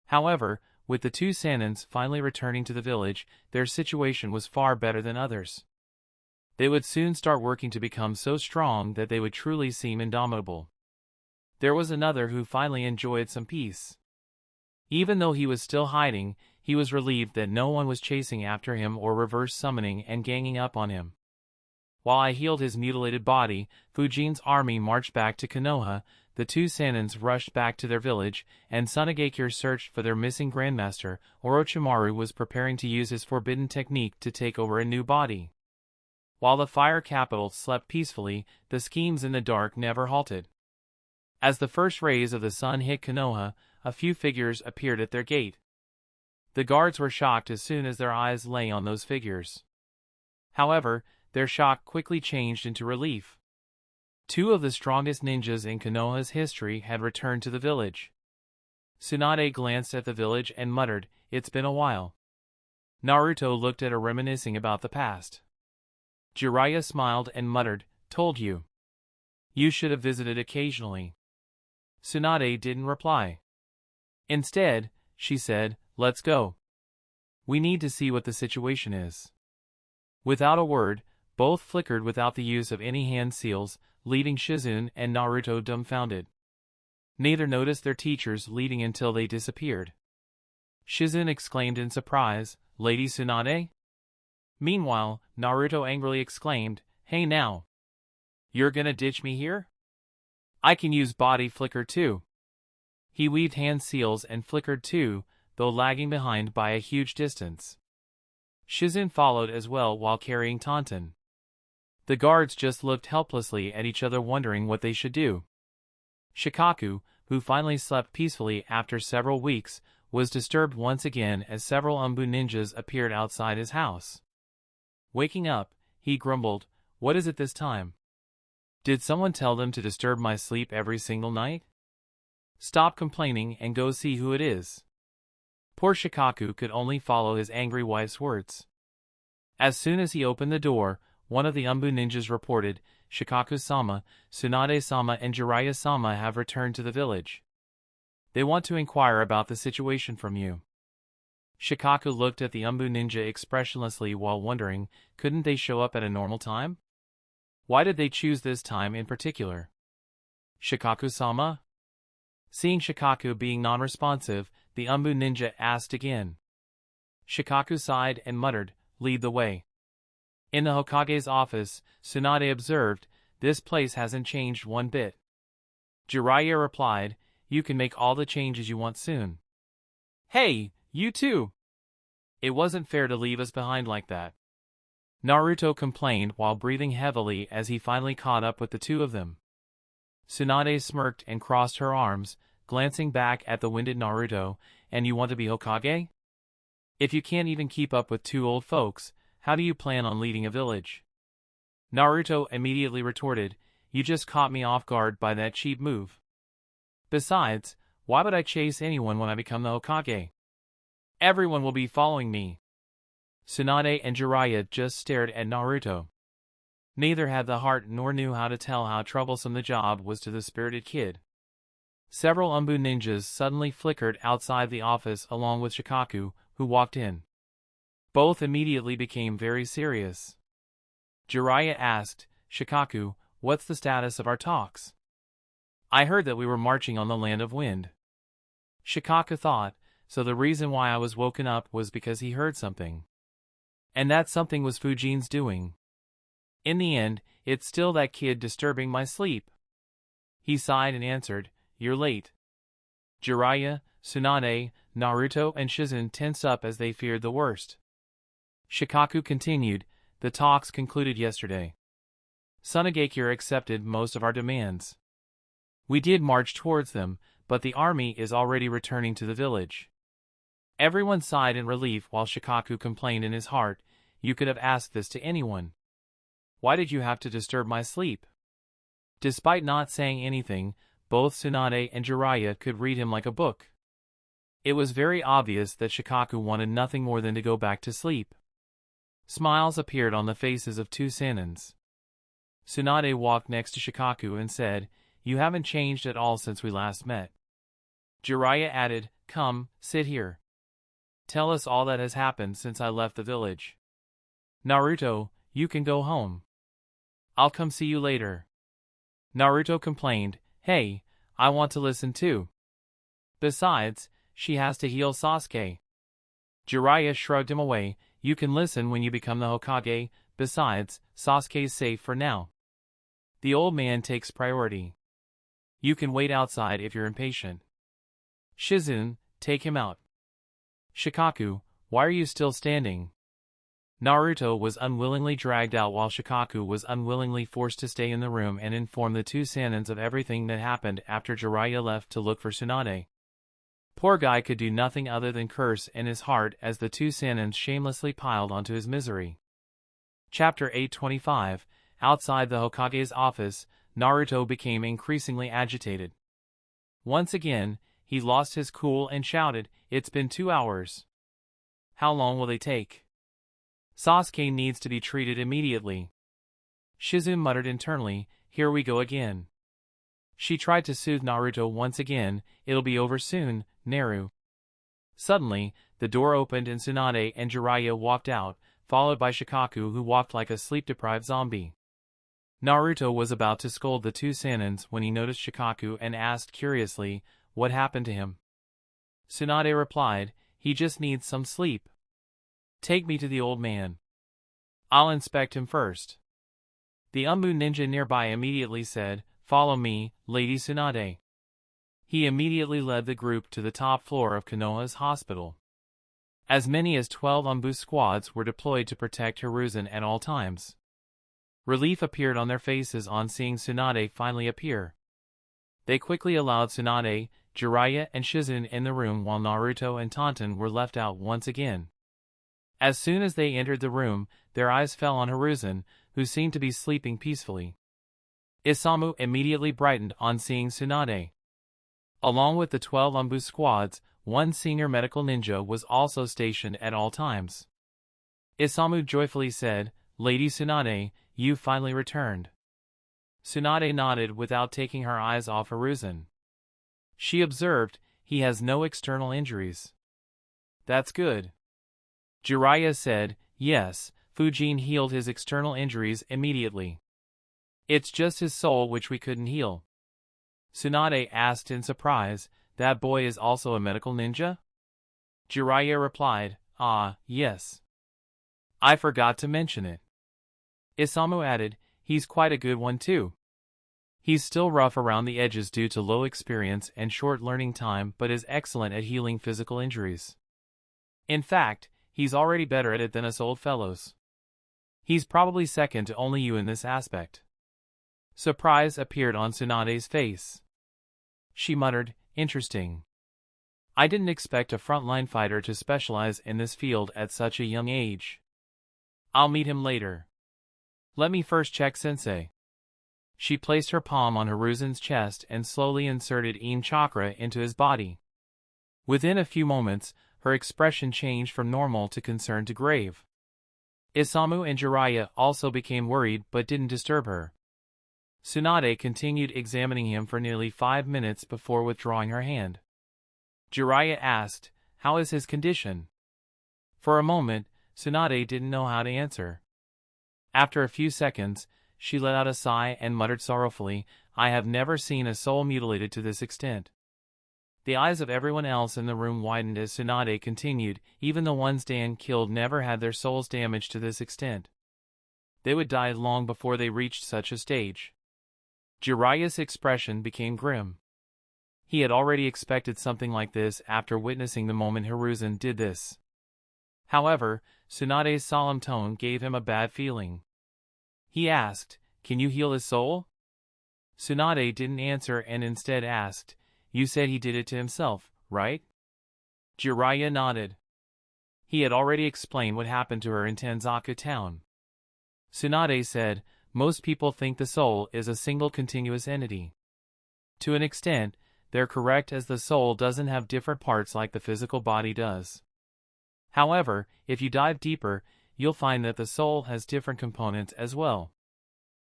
However, with the two Sanins finally returning to the village, their situation was far better than others. They would soon start working to become so strong that they would truly seem indomitable. There was another who finally enjoyed some peace. Even though he was still hiding, he was relieved that no one was chasing after him or reverse summoning and ganging up on him. While I healed his mutilated body, Fujin's army marched back to Konoha, the two Sanins rushed back to their village, and Tsunagakure searched for their missing grandmaster. Orochimaru was preparing to use his forbidden technique to take over a new body. While the fire capital slept peacefully, the schemes in the dark never halted. As the first rays of the sun hit Konoha, a few figures appeared at their gate. The guards were shocked as soon as their eyes lay on those figures. However, their shock quickly changed into relief. Two of the strongest ninjas in Konoha's history had returned to the village. Tsunade glanced at the village and muttered, "It's been a while." Naruto looked at her reminiscing about the past. Jiraiya smiled and muttered, "Told you. You should have visited occasionally." Tsunade didn't reply. Instead, she said, "Let's go. We need to see what the situation is." Without a word, both flickered without the use of any hand seals, leaving Shizune and Naruto dumbfounded. Neither noticed their teachers leaving until they disappeared. Shizune exclaimed in surprise, Lady Tsunade?" Meanwhile, Naruto angrily exclaimed, "Hey now! You're gonna ditch me here? I can use body flicker too." He weaved hand seals and flickered too, though lagging behind by a huge distance. Shizune followed as well while carrying Tauntaun. The guards just looked helplessly at each other wondering what they should do. Shikaku, who finally slept peacefully after several weeks, was disturbed once again as several Umbu ninjas appeared outside his house. Waking up, he grumbled, "What is it this time? Did someone tell them to disturb my sleep every single night? Stop complaining and go see who it is." Poor Shikaku could only follow his angry wife's words. As soon as he opened the door, one of the Umbu ninjas reported, "Shikaku-sama, Tsunade-sama and Jiraiya-sama have returned to the village. They want to inquire about the situation from you." Shikaku looked at the Umbu ninja expressionlessly while wondering, couldn't they show up at a normal time? Why did they choose this time in particular? "Shikaku-sama?" Seeing Shikaku being non-responsive, the Umbu ninja asked again. Shikaku sighed and muttered, "Lead the way." In the Hokage's office, Tsunade observed, "This place hasn't changed one bit." Jiraiya replied, "You can make all the changes you want soon." "Hey, you too! It wasn't fair to leave us behind like that." Naruto complained while breathing heavily as he finally caught up with the two of them. Tsunade smirked and crossed her arms, glancing back at the winded Naruto, "And you want to be Hokage? If you can't even keep up with two old folks, how do you plan on leading a village?" Naruto immediately retorted, "You just caught me off guard by that cheap move. Besides, why would I chase anyone when I become the Hokage? Everyone will be following me." Tsunade and Jiraiya just stared at Naruto. Neither had the heart nor knew how to tell how troublesome the job was to the spirited kid. Several Umbu ninjas suddenly flickered outside the office along with Shikaku, who walked in. Both immediately became very serious. Jiraiya asked, "Shikaku, what's the status of our talks? I heard that we were marching on the land of wind." Shikaku thought, so the reason why I was woken up was because he heard something. And that something was Fujin's doing. In the end, it's still that kid disturbing my sleep. He sighed and answered, "You're late." Jiraiya, Tsunade, Naruto and Shizune tensed up as they feared the worst. Shikaku continued, "The talks concluded yesterday. Tsunagakure accepted most of our demands. We did march towards them, but the army is already returning to the village." Everyone sighed in relief while Shikaku complained in his heart, "You could have asked this to anyone. Why did you have to disturb my sleep?" Despite not saying anything, both Tsunade and Jiraiya could read him like a book. It was very obvious that Shikaku wanted nothing more than to go back to sleep. Smiles appeared on the faces of two Sanins. Tsunade walked next to Shikaku and said, "You haven't changed at all since we last met." Jiraiya added, "Come, sit here. Tell us all that has happened since I left the village." "Naruto, you can go home. I'll come see you later." Naruto complained, "Hey, I want to listen too. Besides, she has to heal Sasuke." Jiraiya shrugged him away, "You can listen when you become the Hokage, besides, Sasuke's safe for now. The old man takes priority. You can wait outside if you're impatient. Shizune, take him out. Shikaku, why are you still standing?" Naruto was unwillingly dragged out while Shikaku was unwillingly forced to stay in the room and inform the two Sanins of everything that happened after Jiraiya left to look for Tsunade. Poor guy could do nothing other than curse in his heart as the two Sanins shamelessly piled onto his misery. Chapter 825. Outside the Hokage's office, Naruto became increasingly agitated. Once again, he lost his cool and shouted, "It's been 2 hours. How long will they take? Sasuke needs to be treated immediately." Shizune muttered internally, "Here we go again." She tried to soothe Naruto once again, "It'll be over soon, Naru." Suddenly, the door opened and Tsunade and Jiraiya walked out, followed by Shikaku who walked like a sleep-deprived zombie. Naruto was about to scold the two Sanins when he noticed Shikaku and asked curiously, "What happened to him?" Tsunade replied, "He just needs some sleep." Take me to the old man. I'll inspect him first. The Umbu ninja nearby immediately said, "Follow me, Lady Tsunade." He immediately led the group to the top floor of Konoha's hospital. As many as 12 Umbu squads were deployed to protect Hiruzen at all times. Relief appeared on their faces on seeing Tsunade finally appear. They quickly allowed Tsunade, Jiraiya and Shizen in the room while Naruto and Tonton were left out once again. As soon as they entered the room, their eyes fell on Hiruzen, who seemed to be sleeping peacefully. Isamu immediately brightened on seeing Tsunade. Along with the 12 Umbu squads, one senior medical ninja was also stationed at all times. Isamu joyfully said, "Lady Tsunade, you finally returned." Tsunade nodded without taking her eyes off Hiruzen. She observed, "He has no external injuries." "That's good." Jiraiya said, "Yes, Fujin healed his external injuries immediately. It's just his soul which we couldn't heal." Tsunade asked in surprise, "That boy is also a medical ninja?" Jiraiya replied, "Ah, yes. I forgot to mention it." Isamu added, "He's quite a good one too. He's still rough around the edges due to low experience and short learning time, but is excellent at healing physical injuries. In fact, he's already better at it than us old fellows. He's probably second to only you in this aspect." Surprise appeared on Tsunade's face. She muttered, "Interesting. I didn't expect a frontline fighter to specialize in this field at such a young age. I'll meet him later. Let me first check Sensei." She placed her palm on Hiruzen's chest and slowly inserted chakra into his body. Within a few moments, her expression changed from normal to concerned to grave. Isamu and Jiraiya also became worried but didn't disturb her. Tsunade continued examining him for nearly 5 minutes before withdrawing her hand. Jiraiya asked, "How is his condition?" For a moment, Tsunade didn't know how to answer. After a few seconds, she let out a sigh and muttered sorrowfully, "I have never seen a soul mutilated to this extent." The eyes of everyone else in the room widened as Tsunade continued, "Even the ones Dan killed never had their souls damaged to this extent. They would die long before they reached such a stage." Jiraiya's expression became grim. He had already expected something like this after witnessing the moment Hiruzen did this. However, Tsunade's solemn tone gave him a bad feeling. He asked, "Can you heal his soul?" Tsunade didn't answer and instead asked, "You said he did it to himself, right?" Jiraiya nodded. He had already explained what happened to her in Tanzaka town. Tsunade said, "Most people think the soul is a single continuous entity. To an extent, they're correct as the soul doesn't have different parts like the physical body does. However, if you dive deeper, you'll find that the soul has different components as well."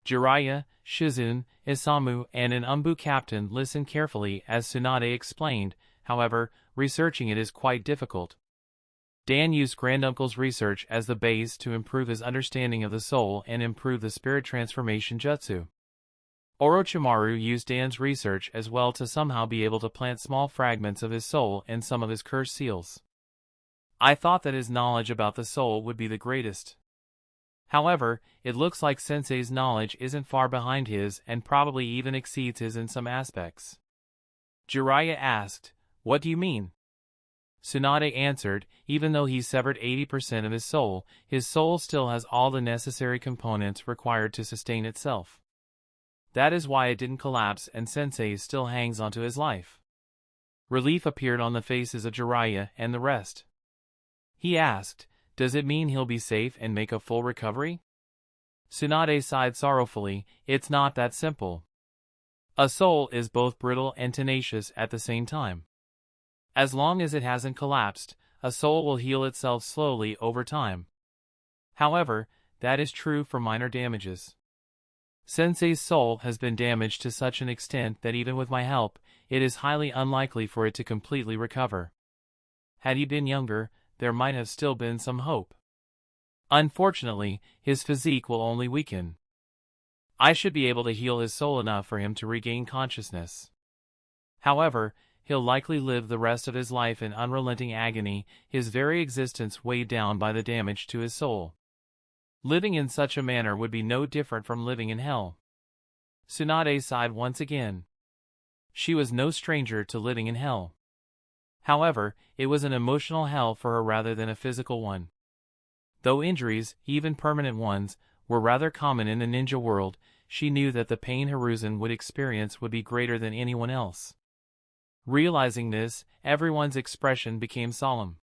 Jiraiya, Shizen, Isamu, and an Umbu captain listened carefully as Tsunade explained. However, researching it is quite difficult. Dan used Granduncle's research as the base to improve his understanding of the soul and improve the spirit transformation jutsu. Orochimaru used Dan's research as well to somehow be able to plant small fragments of his soul in some of his curse seals. I thought that his knowledge about the soul would be the greatest. However, it looks like Sensei's knowledge isn't far behind his and probably even exceeds his in some aspects. Jiraiya asked, "What do you mean?" Tsunade answered, "Even though he severed 80% of his soul still has all the necessary components required to sustain itself. That is why it didn't collapse and Sensei still hangs onto his life." Relief appeared on the faces of Jiraiya and the rest. He asked, "Does it mean he'll be safe and make a full recovery?" Tsunade sighed sorrowfully, "It's not that simple. A soul is both brittle and tenacious at the same time. As long as it hasn't collapsed, a soul will heal itself slowly over time. However, that is true for minor damages. Sensei's soul has been damaged to such an extent that even with my help, it is highly unlikely for it to completely recover. Had he been younger, there might have still been some hope. Unfortunately, his physique will only weaken. I should be able to heal his soul enough for him to regain consciousness. However, he'll likely live the rest of his life in unrelenting agony, his very existence weighed down by the damage to his soul. Living in such a manner would be no different from living in hell. Tsunade sighed once again. She was no stranger to living in hell. However, it was an emotional hell for her rather than a physical one. Though injuries, even permanent ones, were rather common in the ninja world, she knew that the pain Hiruzen would experience would be greater than anyone else. Realizing this, everyone's expression became solemn.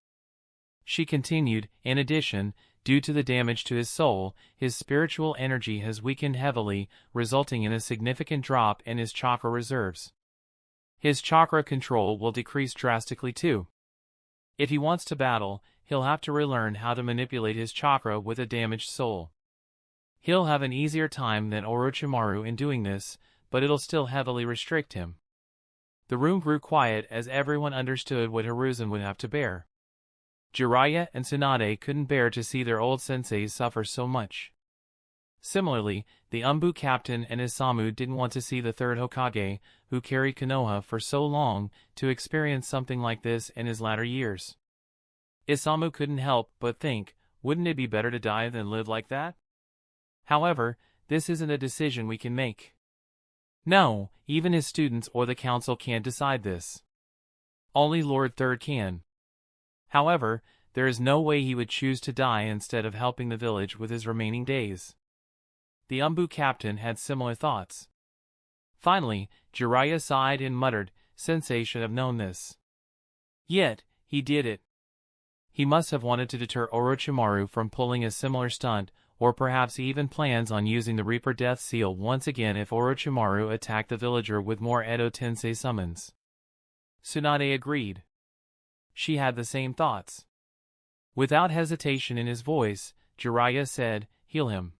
She continued, in addition, due to the damage to his soul, his spiritual energy has weakened heavily, resulting in a significant drop in his chakra reserves. His chakra control will decrease drastically too. If he wants to battle, he'll have to relearn how to manipulate his chakra with a damaged soul. He'll have an easier time than Orochimaru in doing this, but it'll still heavily restrict him. The room grew quiet as everyone understood what Hiruzen would have to bear. Jiraiya and Tsunade couldn't bear to see their old senseis suffer so much. Similarly, the Umbu captain and Isamu didn't want to see the third Hokage, who carried Konoha for so long, to experience something like this in his latter years. Isamu couldn't help but think, wouldn't it be better to die than live like that? However, this isn't a decision we can make. No, even his students or the council can't decide this. Only Lord Third can. However, there is no way he would choose to die instead of helping the village with his remaining days. The Umbu captain had similar thoughts. Finally, Jiraiya sighed and muttered, Sensei should have known this. Yet, he did it. He must have wanted to deter Orochimaru from pulling a similar stunt, or perhaps he even plans on using the Reaper Death Seal once again if Orochimaru attacked the villager with more Edo Tensei summons. Tsunade agreed. She had the same thoughts. Without hesitation in his voice, Jiraiya said, heal him.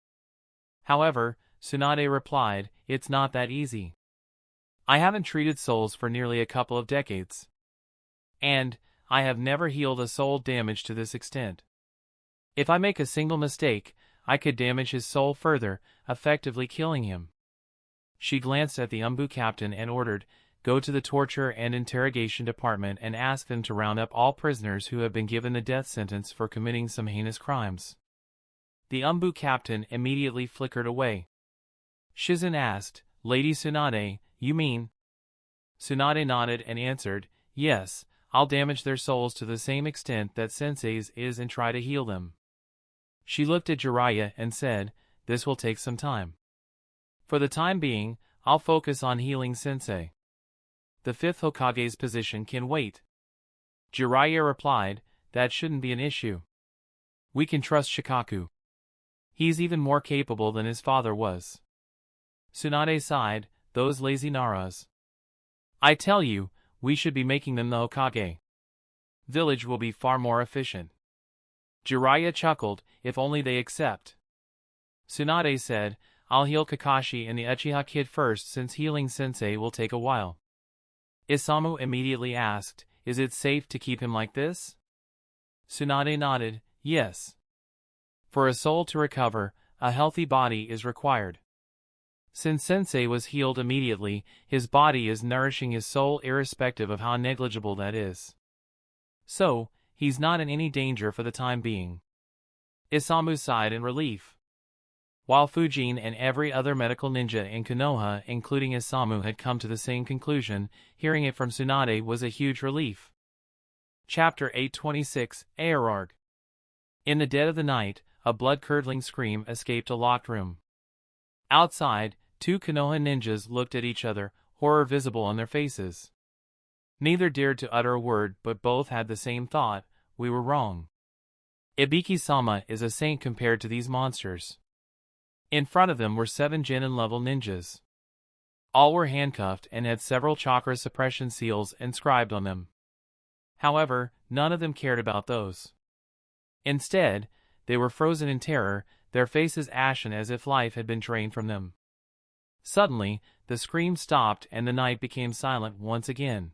However, Tsunade replied, it's not that easy. I haven't treated souls for nearly a couple of decades. And, I have never healed a soul damaged to this extent. If I make a single mistake, I could damage his soul further, effectively killing him. She glanced at the Umbu captain and ordered, go to the torture and interrogation department and ask them to round up all prisoners who have been given the death sentence for committing some heinous crimes. The Umbu captain immediately flickered away. Shizen asked, Lady Tsunade, you mean? Tsunade nodded and answered, yes, I'll damage their souls to the same extent that Sensei's is and try to heal them. She looked at Jiraiya and said, this will take some time. For the time being, I'll focus on healing Sensei. The fifth Hokage's position can wait. Jiraiya replied, that shouldn't be an issue. We can trust Shikaku. He's even more capable than his father was. Tsunade sighed, those lazy Naras. I tell you, we should be making them the Hokage. Village will be far more efficient. Jiraiya chuckled, if only they accept. Tsunade said, I'll heal Kakashi and the Uchiha kid first since healing Sensei will take a while. Isamu immediately asked, is it safe to keep him like this? Tsunade nodded, yes. For a soul to recover, a healthy body is required. Since Sensei was healed immediately, his body is nourishing his soul irrespective of how negligible that is. So, he's not in any danger for the time being. Isamu sighed in relief. While Fujin and every other medical ninja in Konoha, including Isamu, had come to the same conclusion, hearing it from Tsunade was a huge relief. Chapter 826, Aerarg. In the dead of the night, a blood-curdling scream escaped a locked room. Outside, two Konoha ninjas looked at each other, horror visible on their faces. Neither dared to utter a word, but both had the same thought, we were wrong. Ibiki-sama is a saint compared to these monsters. In front of them were 7 Genin-level ninjas. All were handcuffed and had several chakra suppression seals inscribed on them. However, none of them cared about those. Instead, they were frozen in terror, their faces ashen as if life had been drained from them. Suddenly, the scream stopped and the night became silent once again.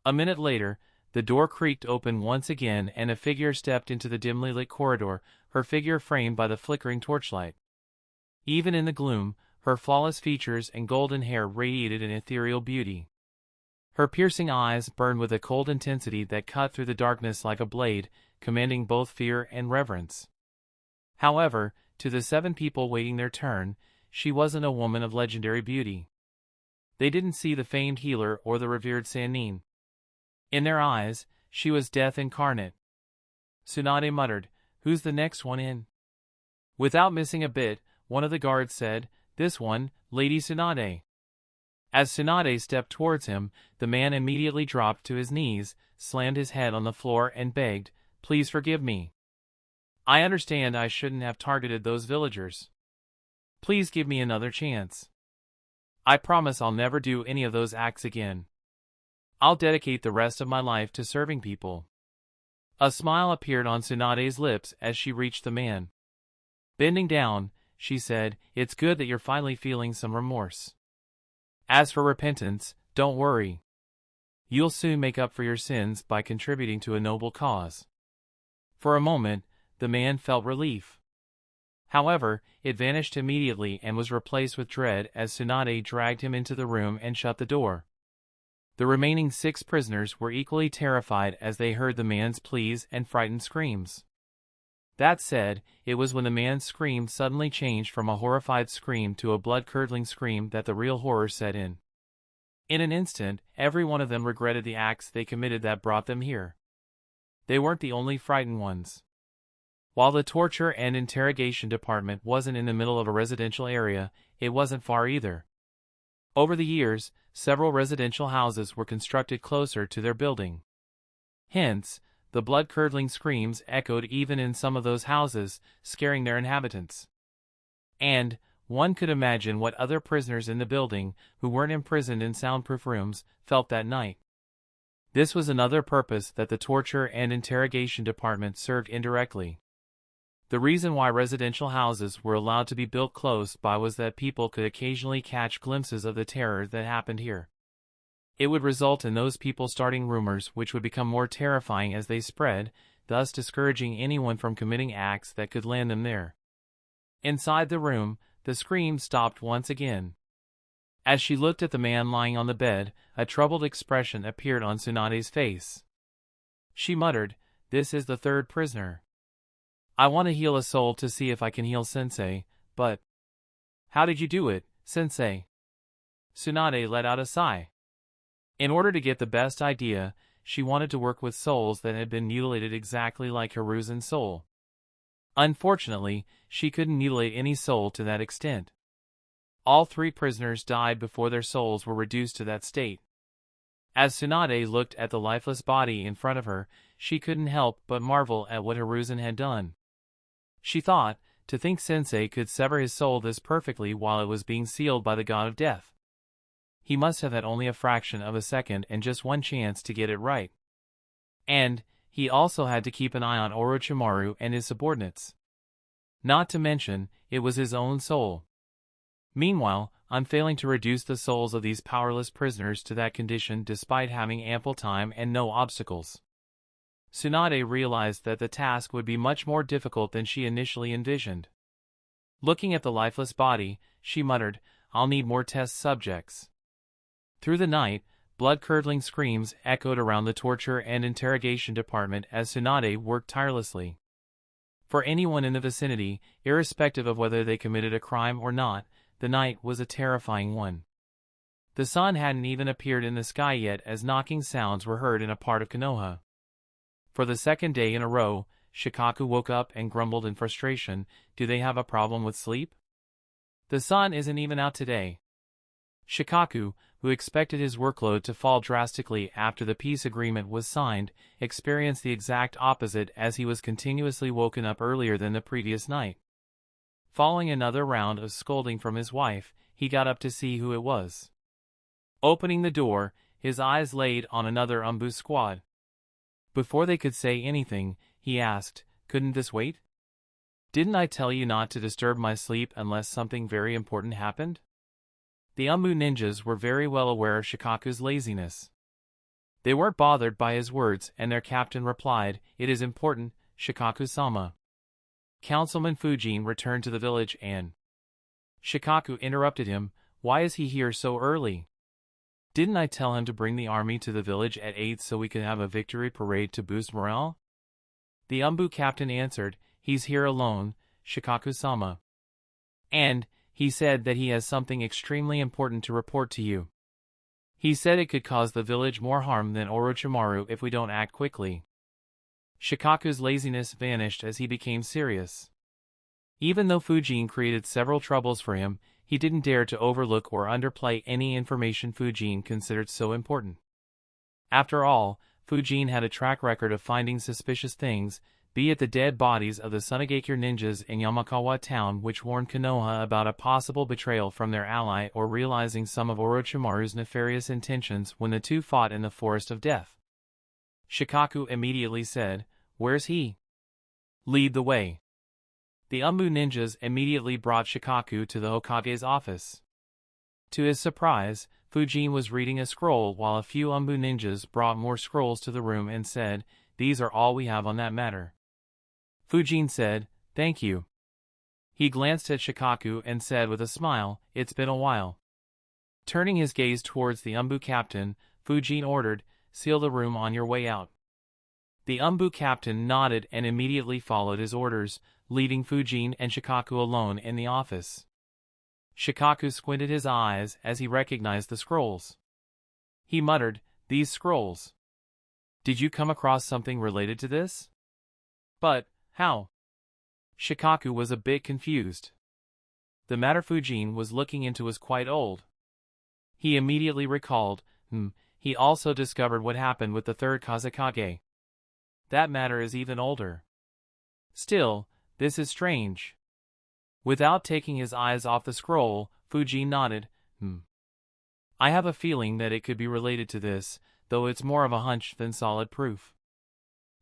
A minute later, the door creaked open once again and a figure stepped into the dimly lit corridor, her figure framed by the flickering torchlight. Even in the gloom, her flawless features and golden hair radiated an ethereal beauty. Her piercing eyes burned with a cold intensity that cut through the darkness like a blade, commanding both fear and reverence. However, to the 7 people waiting their turn, she wasn't a woman of legendary beauty. They didn't see the famed healer or the revered Sannin. In their eyes, she was death incarnate. Tsunade muttered, "Who's the next one in?" Without missing a bit, one of the guards said, "This one, Lady Tsunade." As Tsunade stepped towards him, the man immediately dropped to his knees, slammed his head on the floor and begged, "Please forgive me. I understand I shouldn't have targeted those villagers. Please give me another chance. I promise I'll never do any of those acts again. I'll dedicate the rest of my life to serving people." A smile appeared on Tsunade's lips as she reached the man. Bending down, she said, "It's good that you're finally feeling some remorse. As for repentance, don't worry. You'll soon make up for your sins by contributing to a noble cause." For a moment, the man felt relief. However, it vanished immediately and was replaced with dread as Tsunade dragged him into the room and shut the door. The remaining 6 prisoners were equally terrified as they heard the man's pleas and frightened screams. That said, it was when the man's scream suddenly changed from a horrified scream to a blood-curdling scream that the real horror set in. In an instant, every one of them regretted the acts they committed that brought them here. They weren't the only frightened ones. While the torture and interrogation department wasn't in the middle of a residential area, it wasn't far either. Over the years, several residential houses were constructed closer to their building. Hence, the blood-curdling screams echoed even in some of those houses, scaring their inhabitants. And one could imagine what other prisoners in the building, who weren't imprisoned in soundproof rooms, felt that night. This was another purpose that the torture and interrogation department served indirectly. The reason why residential houses were allowed to be built close by was that people could occasionally catch glimpses of the terror that happened here. It would result in those people starting rumors which would become more terrifying as they spread, thus discouraging anyone from committing acts that could land them there. Inside the room, the scream stopped once again. As she looked at the man lying on the bed, a troubled expression appeared on Tsunade's face. She muttered, "This is the 3rd prisoner. I want to heal a soul to see if I can heal Sensei, but..." "How did you do it, Sensei?" Tsunade let out a sigh. In order to get the best idea, she wanted to work with souls that had been mutilated exactly like Hiruzen's soul. Unfortunately, she couldn't mutilate any soul to that extent. All 3 prisoners died before their souls were reduced to that state. As Tsunade looked at the lifeless body in front of her, she couldn't help but marvel at what Hiruzen had done. She thought, to think Sensei could sever his soul this perfectly while it was being sealed by the god of death. He must have had only a fraction of a second and just one chance to get it right. And he also had to keep an eye on Orochimaru and his subordinates. Not to mention, it was his own soul. Meanwhile, I'm failing to reduce the souls of these powerless prisoners to that condition despite having ample time and no obstacles. Tsunade realized that the task would be much more difficult than she initially envisioned. Looking at the lifeless body, she muttered, "I'll need more test subjects." Through the night, blood-curdling screams echoed around the torture and interrogation department as Tsunade worked tirelessly. For anyone in the vicinity, irrespective of whether they committed a crime or not, the night was a terrifying one. The sun hadn't even appeared in the sky yet as knocking sounds were heard in a part of Konoha. For the 2nd day in a row, Shikaku woke up and grumbled in frustration, "Do they have a problem with sleep? The sun isn't even out today." Shikaku, who expected his workload to fall drastically after the peace agreement was signed, experienced the exact opposite as he was continuously woken up earlier than the previous night. Following another round of scolding from his wife, he got up to see who it was. Opening the door, his eyes laid on another Umbu squad. Before they could say anything, he asked, "Couldn't this wait? Didn't I tell you not to disturb my sleep unless something very important happened?" The Umbu ninjas were very well aware of Shikaku's laziness. They weren't bothered by his words and their captain replied, "It is important, Shikaku-sama. Councilman Fujin returned to the village and..." Shikaku interrupted him, "Why is he here so early? Didn't I tell him to bring the army to the village at 8 so we could have a victory parade to boost morale? The Umbu captain answered, he's here alone, Shikaku-sama. And he said that he has something extremely important to report to you. He said it could cause the village more harm than Orochimaru if we don't act quickly. Shikaku's laziness vanished as he became serious. Even though Fujin created several troubles for him, he didn't dare to overlook or underplay any information Fujin considered so important. After all, Fujin had a track record of finding suspicious things, be it the dead bodies of the Sunagakure ninjas in Yamakawa town which warned Konoha about a possible betrayal from their ally, or realizing some of Orochimaru's nefarious intentions when the two fought in the Forest of Death. Shikaku immediately said, "Where's he? Lead the way." The Umbu ninjas immediately brought Shikaku to the Hokage's office. To his surprise, Fujin was reading a scroll while a few Umbu ninjas brought more scrolls to the room and said, "These are all we have on that matter." Fujin said, "Thank you." He glanced at Shikaku and said with a smile, "It's been a while." Turning his gaze towards the Umbu captain, Fujin ordered, "Seal the room on your way out." The Umbu captain nodded and immediately followed his orders, leaving Fujin and Shikaku alone in the office. Shikaku squinted his eyes as he recognized the scrolls. He muttered, "These scrolls. Did you come across something related to this?" "But, how?" Shikaku was a bit confused. The matter Fujin was looking into was quite old. He immediately recalled, he also discovered what happened with the third Kazekage. That matter is even older. Still, this is strange. Without taking his eyes off the scroll, Fujin nodded, I have a feeling that it could be related to this, though it's more of a hunch than solid proof.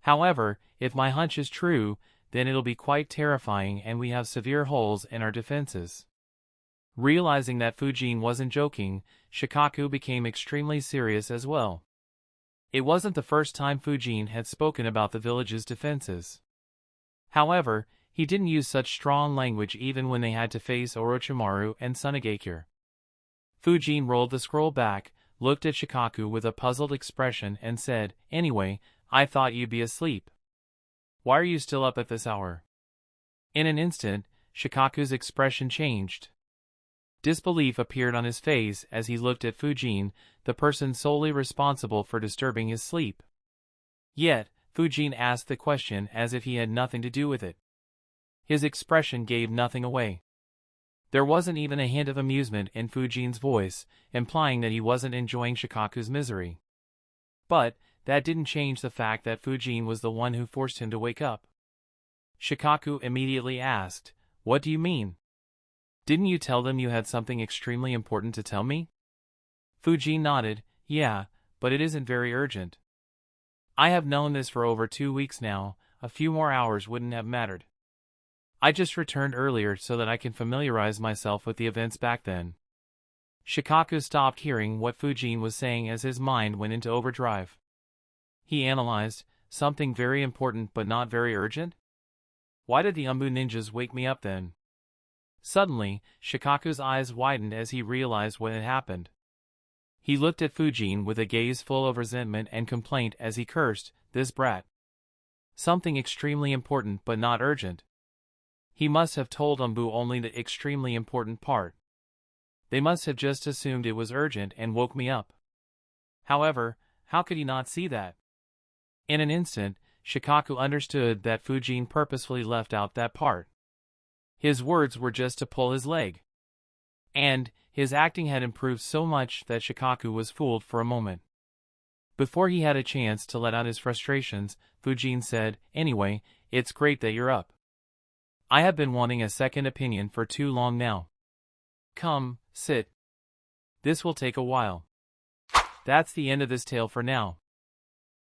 However, if my hunch is true, then it'll be quite terrifying and we have severe holes in our defenses." Realizing that Fujin wasn't joking, Shikaku became extremely serious as well. It wasn't the first time Fujin had spoken about the village's defenses. However, he didn't use such strong language even when they had to face Orochimaru and Sunagakure. Fujin rolled the scroll back, looked at Shikaku with a puzzled expression and said, "Anyway, I thought you'd be asleep. Why are you still up at this hour?" In an instant, Shikaku's expression changed. Disbelief appeared on his face as he looked at Fujin, the person solely responsible for disturbing his sleep. Yet, Fujin asked the question as if he had nothing to do with it. His expression gave nothing away. There wasn't even a hint of amusement in Fujin's voice, implying that he wasn't enjoying Shikaku's misery. But that didn't change the fact that Fujin was the one who forced him to wake up. Shikaku immediately asked, "What do you mean? Didn't you tell them you had something extremely important to tell me?" Fujin nodded, "Yeah, but it isn't very urgent. I have known this for over 2 weeks now, a few more hours wouldn't have mattered. I just returned earlier so that I can familiarize myself with the events back then." Shikaku stopped hearing what Fujin was saying as his mind went into overdrive. He analyzed, "Something very important but not very urgent? Why did the Umbu ninjas wake me up then?" Suddenly, Shikaku's eyes widened as he realized what had happened. He looked at Fujin with a gaze full of resentment and complaint as he cursed, "This brat. Something extremely important but not urgent. He must have told Umbu only the extremely important part. They must have just assumed it was urgent and woke me up. However, how could he not see that?" In an instant, Shikaku understood that Fujin purposefully left out that part. His words were just to pull his leg. And his acting had improved so much that Shikaku was fooled for a moment. Before he had a chance to let out his frustrations, Fujin said, "Anyway, it's great that you're up. I have been wanting a second opinion for too long now. Come, sit. This will take a while." That's the end of this tale for now.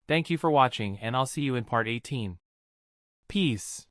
Thank you for watching and I'll see you in part 18. Peace.